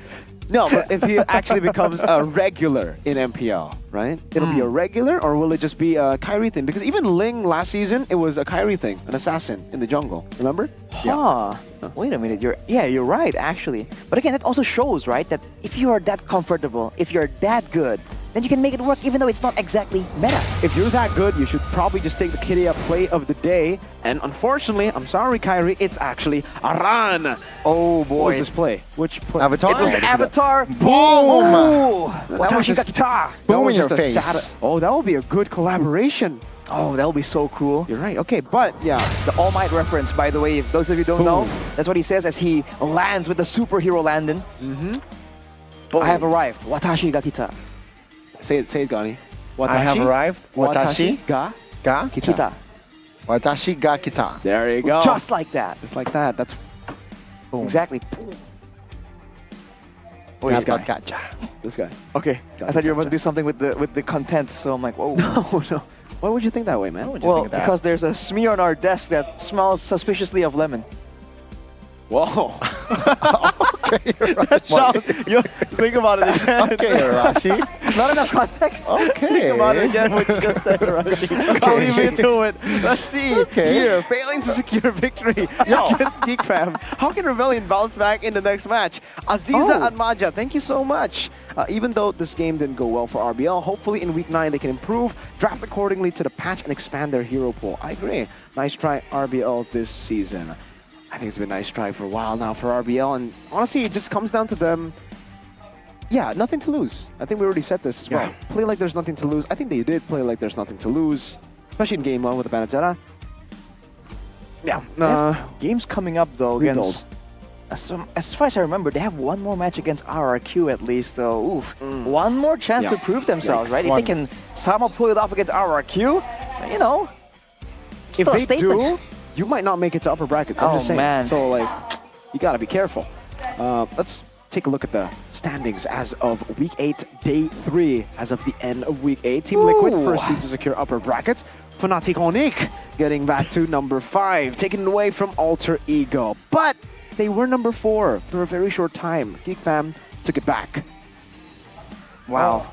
no, but if he actually becomes a regular in MPL, right? It'll be a regular, or will it just be a Kyrie thing? Because even Ling last season, it was a Kyrie thing, an assassin in the jungle. Remember? Huh. Wait a minute. You're right, actually. But again, that also shows, right, that if you are that comfortable, if you're that good, then you can make it work even though it's not exactly meta. If you're that good, you should probably just take the Kitty Up play of the day. And unfortunately, I'm sorry, Kyrie, it's actually Aran. Oh boy. What was this play? Which play? Avatar? It was the Avatar. Boom! Watashi ga kita. Boom in your face. Oh, that would be a good collaboration. Oh, that would be so cool. You're right. Okay, but yeah. The All Might reference, by the way, if those of you don't know, that's what he says as he lands with the superhero landing. I have arrived. Watashi ga kita. Say it, Gani. Watashi, I have arrived. Watashi ga kita. Watashi ga kita. There you go. Just like that. Just like that. That's boom. Exactly. Boom. Oh, this guy. Gotcha. This guy. Okay. I thought you were about to do something with the content, so I'm like, whoa. No. Why would you think that way, man? Why would you Well, think of that? because there's a smear on our desk that smells suspiciously of lemon. Whoa. That sound, you think about it again. Okay, Arashi. Not enough context. Okay. Think about it again, what you just said, Arashi. I'll leave you to it. Let's see here. Failing to secure victory against Geek Fam. How can Rebellion bounce back in the next match? Aziza and Maja, thank you so much. Even though this game didn't go well for RBL, hopefully in Week 9 they can improve, draft accordingly to the patch, and expand their hero pool. I agree. Nice try, RBL, this season. I think it's been a nice try for a while now for RBL, and honestly, it just comes down to them. Yeah, nothing to lose. I think we already said this as well. Play like there's nothing to lose. I think they did play like there's nothing to lose, especially in Game 1 with the Banatera. Yeah. Games coming up, though, against... As far as I remember, they have one more match against RRQ at least, though. Oof. One more chance to prove themselves, right? If they can somehow pull it off against RRQ, you know, If still a they statement. do, you might not make it to upper brackets. I'm just saying. Man. So, like, you gotta be careful. Let's take a look at the standings as of Week 8, Day 3. As of the end of Week 8, Team Liquid first seed to secure upper brackets. Fnatic Onic getting back to number 5, taken away from Alter Ego. But they were number 4 for a very short time. Geek Fam took it back. Wow.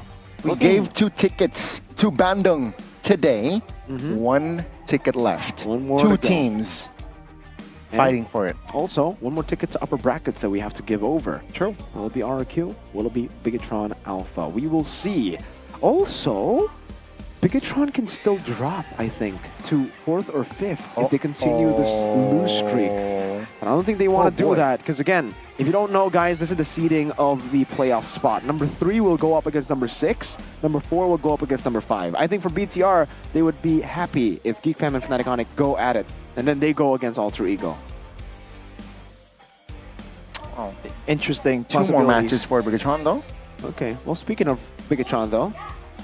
We gave 2 tickets to Bandung today. 1 ticket left. One more 2 to go. teams fighting for it. Also, one more ticket to upper brackets that we have to give over. True. Will it be RQ? Will it be Bigatron Alpha? We will see. Also, Bigatron can still drop, I think, to 4th or 5th if they continue this lose streak. And I don't think they want to do that because, again, if you don't know, guys, this is the seeding of the playoff spot. Number 3 will go up against number 6. Number 4 will go up against number 5. I think for BTR, they would be happy if Geek Fam and Fnatic Onic go at it. And then they go against Alter Ego. Oh, Interesting. 2 more matches for Bigatron, though. Okay, well, speaking of Bigatron, though,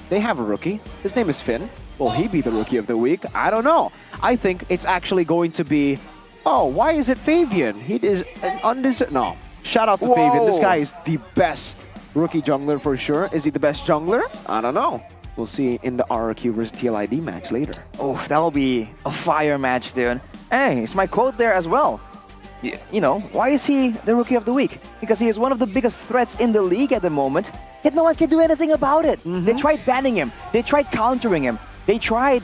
they have a rookie. His name is Finn. Will he be the Rookie of the Week? I don't know. I think it's actually going to be, oh, why is it Fabian? He is an undeserved... No. Shout out to Fabian. This guy is the best rookie jungler for sure. Is he the best jungler? I don't know. We'll see in the RRQ versus TLID match later. Oof, that'll be a fire match, dude. Hey, it's my quote there as well. You know, why is he the Rookie of the Week? Because he is one of the biggest threats in the league at the moment, yet no one can do anything about it. They tried banning him. They tried countering him. They tried,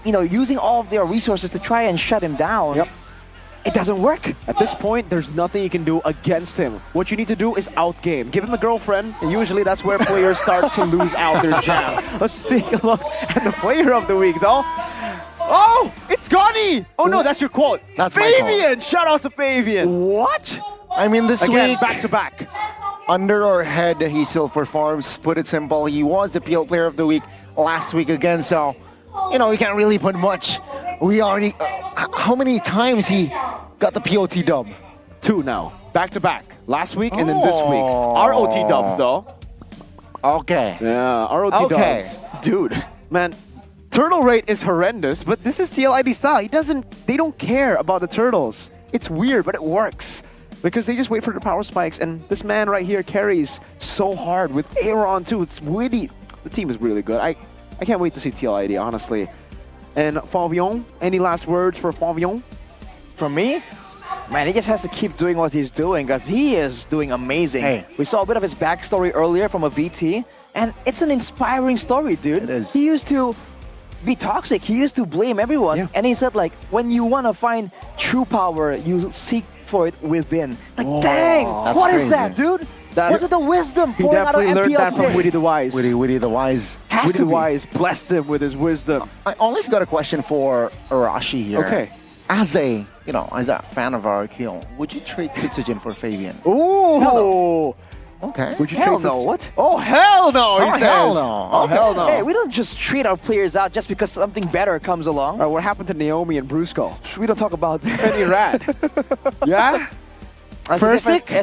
you know, using all of their resources to try and shut him down. Yep. It doesn't work. At this point, there's nothing you can do against him. What you need to do is outgame. Give him a girlfriend, and usually that's where players start to lose out their jam. Let's take a look at the Player of the Week, though. Oh, it's Gonny! Oh no, that's your quote. That's my Fabian! quote. Shout out to Fabian. What? I mean, this Again, week, back to back. under our head, he still performs. Put it simple, he was the PL Player of the Week last week again, so, you know, we can't really put much. We already, how many times he got the POT dub? 2 now, back to back. Last week and then this week. ROT dubs, though. Okay. Yeah, ROT dubs. Dude, man, turtle rate is horrendous, but this is TLID style. They don't care about the turtles. It's weird, but it works. Because they just wait for the power spikes, and this man right here carries so hard with Aaron too. It's witty. The team is really good. I can't wait to see TLID, honestly. And Favion, any last words for Favion? From me? Man, he just has to keep doing what he's doing because he is doing amazing. Hey. We saw a bit of his backstory earlier from a VT, and it's an inspiring story, dude. It is. He used to be toxic. He used to blame everyone. And he said, like, when you want to find true power, you seek for it within. Like, dang, That's what is crazy. that, dude? What's with the wisdom He pouring out of definitely learned MPL that today? from Witty the Wise. Witty the Wise. Has Witty to the be. Wise blessed him with his wisdom. I honestly got a question for Arashi here. Okay. As a, you know, as a fan of RQ, would you trade Citizen for Fabian? Ooh. Okay. Would you Hell trade no, this- what? Oh, hell no, he Oh, says. hell no. Oh, hell no. Hey, we don't just treat our players out just because something better comes along. All right, what happened to Naomi and Brusco? We don't talk about that. Penny Rad. Yeah? That's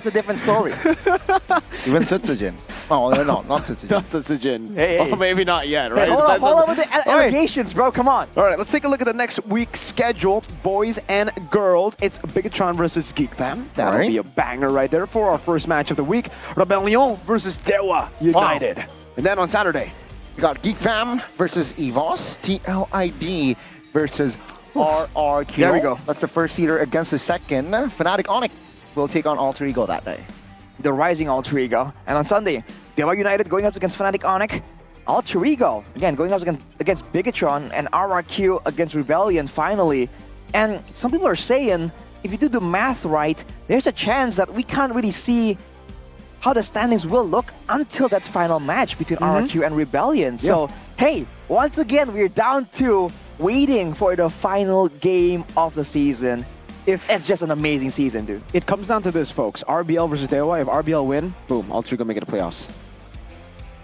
a different story. Even Citizen. Oh, no, not Citizen. Not Sujin. Hey, hey. Oh, maybe not yet, Hey, right? hold on with the allegations, bro. Come on. All right, let's take a look at the next week's schedule. Boys and girls, it's Bigatron versus Geek Fam. That'll Right. be a banger right there for our first match of the week. Rebellion versus Dewa United. And then on Saturday, We got Geek Fam versus EVOS, TLID versus RRQ. There we go. That's the first seeder against the second. Fnatic Onyx will take on Alter Ego that day. The rising Alter Ego. And on Sunday, Dewa United going up against Fnatic Onyx. Alter Ego, again, going up against Bigatron, and RRQ against Rebellion finally. And some people are saying, if you do the math right, there's a chance that we can't really see how the standings will look until that final match between RRQ and Rebellion. So, hey, once again, we're down to waiting for the final game of the season. It's just an amazing season, dude. It comes down to this, folks. RBL versus Dewa. If RBL win, boom, Alter Ego make it to playoffs.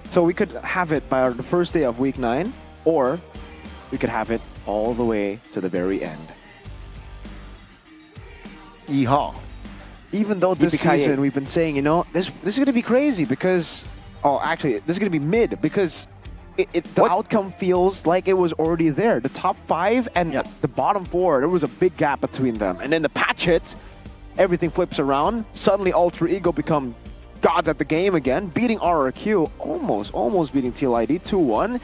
So we could have it by the first day of week 9, or we could have it all the way to the very end. Yeehaw. Even though this season we've been saying, you know, this is going to be crazy because, oh, actually, this is going to be mid because the outcome feels like it was already there. The top 5 and the bottom 4, there was a big gap between them. And then the patch hits, everything flips around. Suddenly, Alter Ego become gods at the game again, beating RRQ, almost beating TLID 2-1.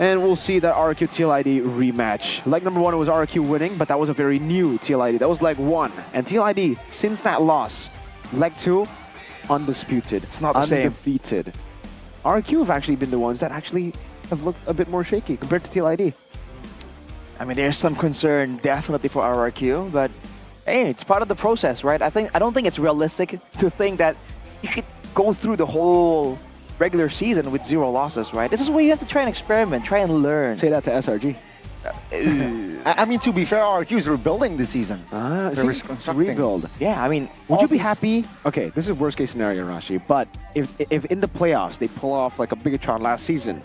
And we'll see that RRQ TLID rematch. Leg number 1 was RRQ winning, but that was a very new TLID. That was leg 1. And TLID, since that loss, leg 2, undisputed. It's not the same. Undefeated. RRQ have actually been the ones that actually have looked a bit more shaky compared to TLID. I mean, there's some concern definitely for RRQ, but hey, it's part of the process, right? I don't think it's realistic to think that you should go through the whole regular season with 0 losses, right? This is where you have to try and experiment, try and learn. Say that to SRG. I mean, to be fair, RRQ is rebuilding this season. They're reconstructing. Rebuild. Yeah, I mean, would you be happy? Okay, this is worst case scenario, Rashi. But if in the playoffs they pull off like a Bigatron last season,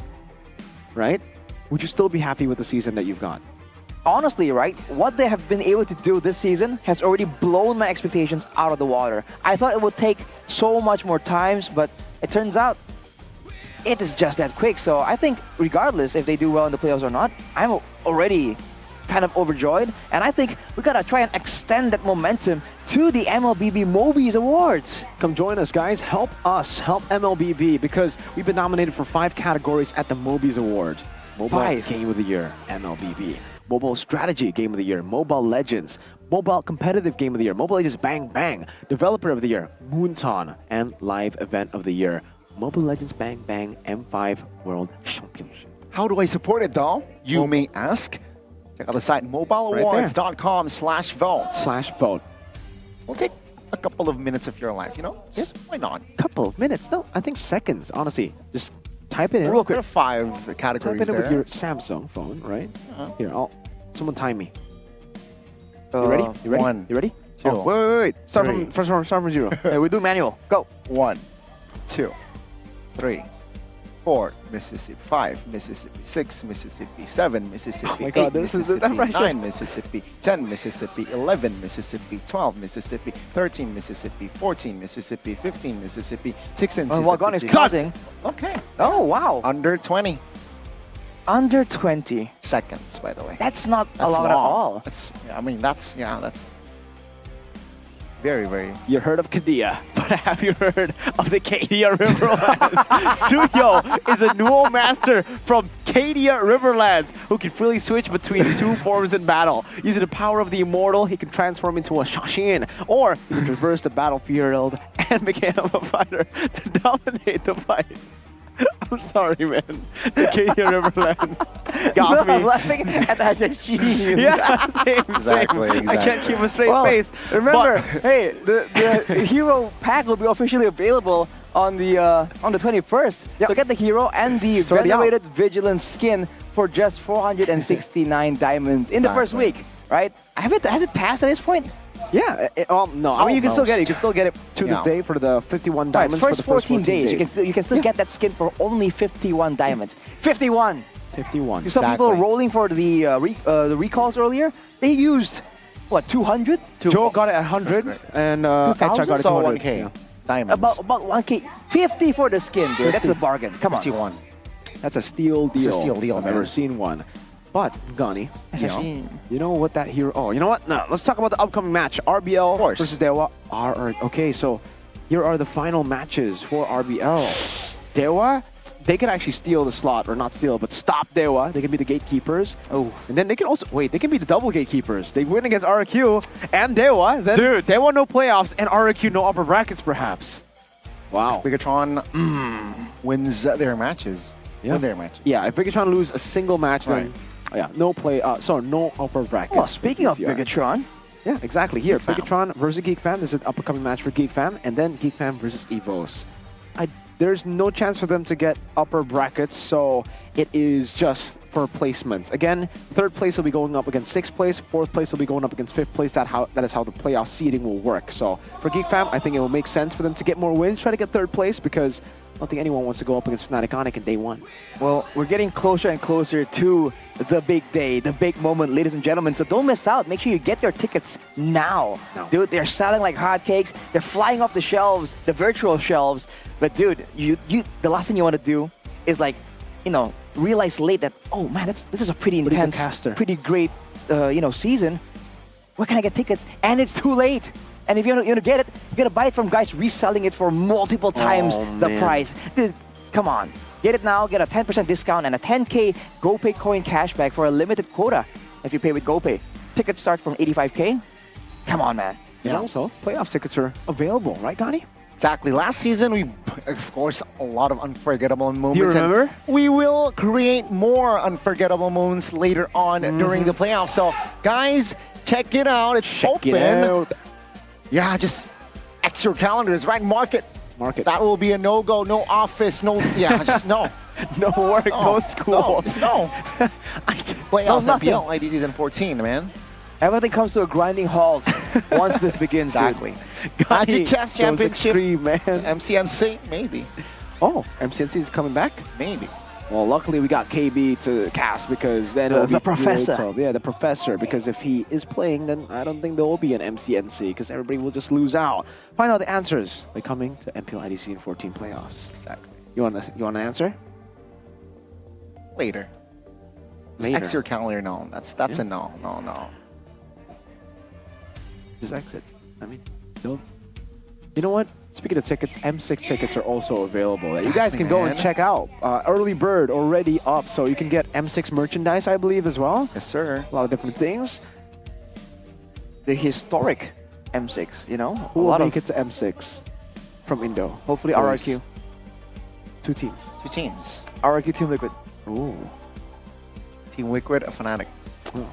right? Would you still be happy with the season that you've got? Honestly, right, what they have been able to do this season has already blown my expectations out of the water. I thought it would take so much more times, but it turns out it is just that quick. So I think regardless if they do well in the playoffs or not, I'm already kind of overjoyed. And I think we gotta try and extend that momentum to the MLBB Mobies Awards. Come join us, guys. Help us. Help MLBB because we've been nominated for 5 categories at the Mobies Award. Mobile Game of the Year, MLBB. Mobile Strategy Game of the Year, Mobile Legends. Mobile Competitive Game of the Year, Mobile Legends Bang Bang. Developer of the Year, Moonton. And Live Event of the Year, Mobile Legends Bang Bang M5 World Championship. How do I support it, though? You may ask. Check out the site mobileawards.com/vote. We'll take a couple of minutes of your life, you know? Yes. Why not? Couple of minutes? No, I think seconds, honestly. Just type it in. Real quick. There are 5 categories type it in there. with your Samsung phone, right? Here, someone time me. You ready? You ready? 1, You ready? 2. Oh, wait. Start 3. from 0. Hey, we do manual. Go. 1, 2, 3, 4, Mississippi 5, Mississippi 6, Mississippi 7, Mississippi 8, Mississippi 9, Mississippi 10, Mississippi 11, Mississippi 12, Mississippi 13, Mississippi 14, Mississippi 15, Mississippi 16, Wagon is Mississippi. counting. Okay. Oh, wow. Under 20 Under 20 seconds, by the way. That's not a lot long. at all. That's very, very. You heard of Kadia, but have you heard of the Kadia Riverlands? Suyo is a dual master from Kadia Riverlands who can freely switch between 2 forms in battle. Using the power of the Immortal, he can transform into a Shashin, or he can traverse the battlefield and become a fighter to dominate the fight. I'm sorry, man. The Kadia Riverlands got me. I'm laughing at that Shashin. Yeah, same. Exactly. I can't keep a straight face. Remember, hey, the hero pack will be officially available on the 21st. So get the hero and the venerated vigilance skin for just 469 diamonds in the first week, right? Has it passed at this point? Yeah, no. I mean, you can still get it. You can still get it to this day for the 51 diamonds. First for the first 14 days. You can still get that skin for only 51 diamonds. 51. 51. You saw people rolling for the recalls earlier. They used what 200? Joe got it at 100, and Echa got it 200. 1K. Yeah. Diamonds. About 1K. 50 for the skin, dude. 50. That's a bargain. Come on. 51. That's a steal deal. It's a steal deal, I've man. never seen one. But, Gani, Shashin. you know what that hero... Oh, you know what? No, let's talk about the upcoming match. RBL versus Dewa. Okay, so here are the final matches for RBL. Dewa, they can actually steal the slot, or not steal, but stop Dewa. They can be the gatekeepers. Oh. And then they can also, wait, they can be the double gatekeepers. They win against RQ and Dewa. Then dude, Dewa no playoffs and RQ no upper brackets perhaps. Wow. If Bigatron wins their matches. Yeah. Win their matches. Yeah, if Bigatron lose a single match, then no upper brackets. Well, speaking of Bigatron. Yeah, exactly. Here, Geek Fam. Bigatron versus Geek Fam. This is an upcoming match for Geek Fam, and then Geek Fam versus EVOS. There's no chance for them to get upper brackets, so it is just for placements. Again, third place will be going up against sixth place, fourth place will be going up against fifth place. That is how the playoff seeding will work. So for Geek Fam, I think it will make sense for them to get more wins, try to get third place, because I don't think anyone wants to go up against Fnatic Onic in day one. Well, we're getting closer and closer to the big day, the big moment, ladies and gentlemen. So don't miss out. Make sure you get your tickets now. Dude, they're selling like hotcakes. They're flying off the shelves, the virtual shelves. But dude, the last thing you want to do is realize late that, oh man, this is a pretty intense, pretty great, season. Where can I get tickets? And it's too late. And if you want to get it, you got to buy it from guys reselling it for multiple times the price. Dude, come on. Get it now, get a 10% discount and a 10K GoPay coin cashback for a limited quota if you pay with GoPay. Tickets start from 85K. Come on, man. And also, playoff tickets are available, right, Gani? Exactly. Last season, we, of course, a lot of unforgettable moments. Do you remember? And we will create more unforgettable moments later on during the playoffs. So, guys, check it out. It's open. Yeah, just X your calendars, right? Mark it. That will be a no-go, no office, just no. No work, no school. No, just no. Playoffs, MPL, ID season 14, man. Everything comes to a grinding halt once this begins. Exactly. Magic Chess Championship, extreme, man. MCNC, maybe. Oh, MCNC is coming back? Maybe. Well, luckily we got KB to cast, because then it'll be the professor. The professor. Because if he is playing, then I don't think there will be an MCNC, because everybody will just lose out. Find out the answers by coming to MPL IDC in 14 playoffs. Exactly. You want to answer? Later. Just X your calendar. No, that's a no. No. Just exit. I mean, no. You know what? Speaking of tickets, M6 tickets are also available. Exactly, you guys can go and check out. Early bird already up, so you can get M6 merchandise, I believe, as well. Yes, sir. A lot of different things. The historic M6, Who will make it to M6 from Indo? Hopefully RRQ. Two teams. RRQ Team Liquid. Ooh. Team Liquid, a Fnatic. Oh.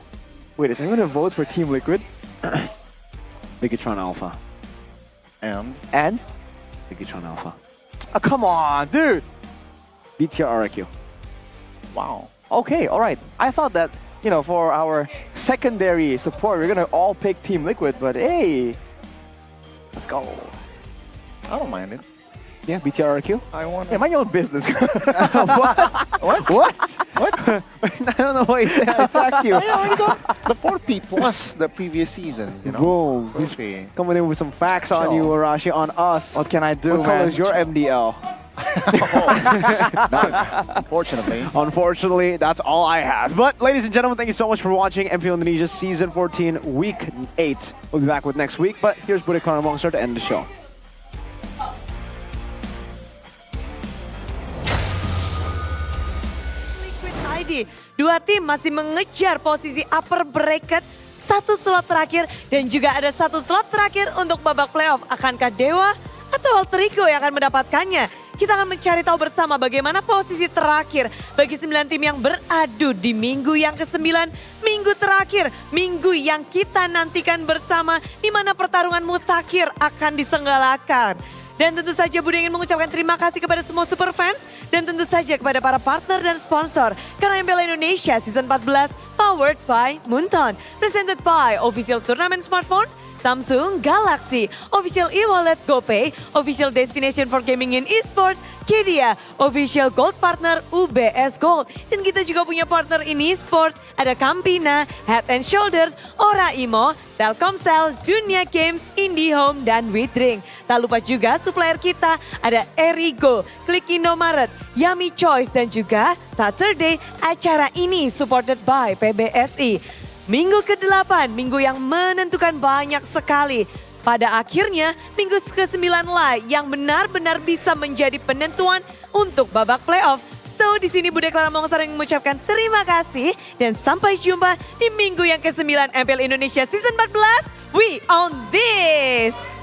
Wait, is anyone going to vote for Team Liquid? Bigatron Alpha. And? Bigatron Alpha. Oh, come on, dude. BTR RQ. Wow. Okay, all right. I thought that, for our secondary support, we're going to all pick Team Liquid, but hey, let's go. I don't mind it. Yeah, BTR RQ. I want it. Yeah, mind your own business. What? I don't know why he attacked you. I already got the 4P plus the previous seasons, Boom. He's coming in with some facts on you, Arashi, on us. What can I do, What color is your MDL? None, unfortunately. Unfortunately, that's all I have. But ladies and gentlemen, thank you so much for watching MPL Indonesia Season 14, Week 8. We'll be back with next week, but here's Budi Karna Mongstar to end the show. Dua tim masih mengejar posisi upper bracket, satu slot terakhir dan juga ada satu slot terakhir untuk babak playoff. Akankah Dewa atau Alter Ego yang akan mendapatkannya? Kita akan mencari tahu bersama bagaimana posisi terakhir bagi 9 tim yang beradu di minggu yang ke-9, minggu terakhir, minggu yang kita nantikan bersama di mana pertarungan mutakhir akan disenggalakan. Dan tentu saja Budi ingin mengucapkan terima kasih kepada semua super fans dan tentu saja kepada para partner dan sponsor. Karena MPL Indonesia Season 14 powered by Moonton, presented by Official Tournament Smartphone, Samsung Galaxy, Official e-wallet GoPay, Official Destination for Gaming in Esports, Kedia, Official Gold Partner UBS Gold. Dan kita juga punya partner in Esports, ada Campina, Head and Shoulders, Ora Imo, Telkomsel, Dunia Games, IndiHome, dan WeDrink. Tak lupa juga supplier kita ada Erigo, Klik Indomaret, Yummy Choice, dan juga Saturday acara ini supported by PBSI. Minggu ke-8, minggu yang menentukan banyak sekali. Pada akhirnya, minggu ke-9 lah yang benar-benar bisa menjadi penentuan untuk babak playoff. So, di sini Bude Clara Mongsar yang mengucapkan terima kasih dan sampai jumpa di minggu yang ke-9 MPL Indonesia Season 14. We on this!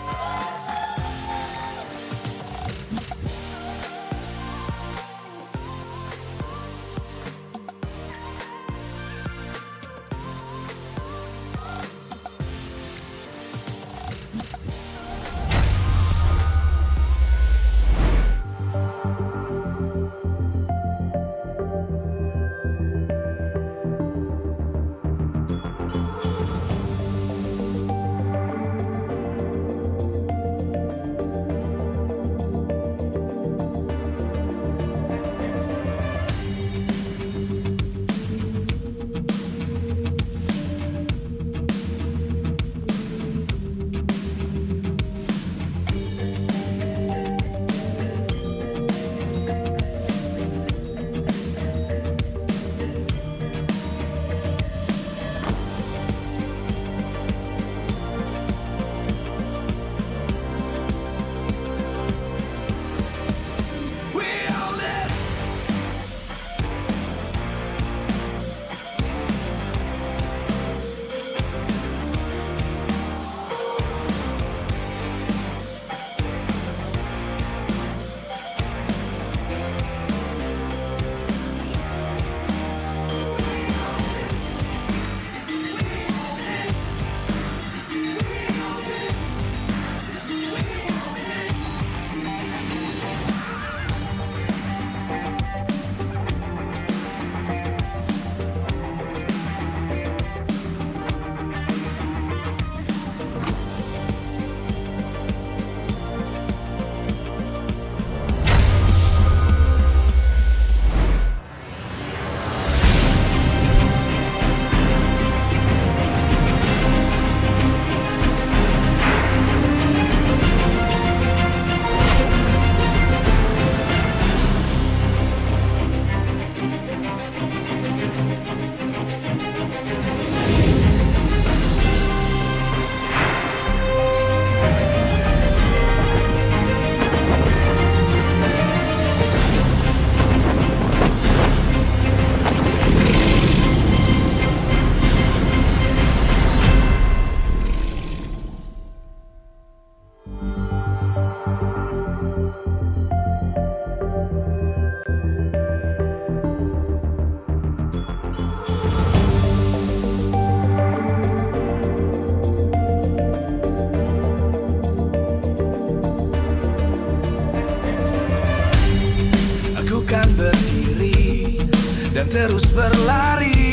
dan terus berlari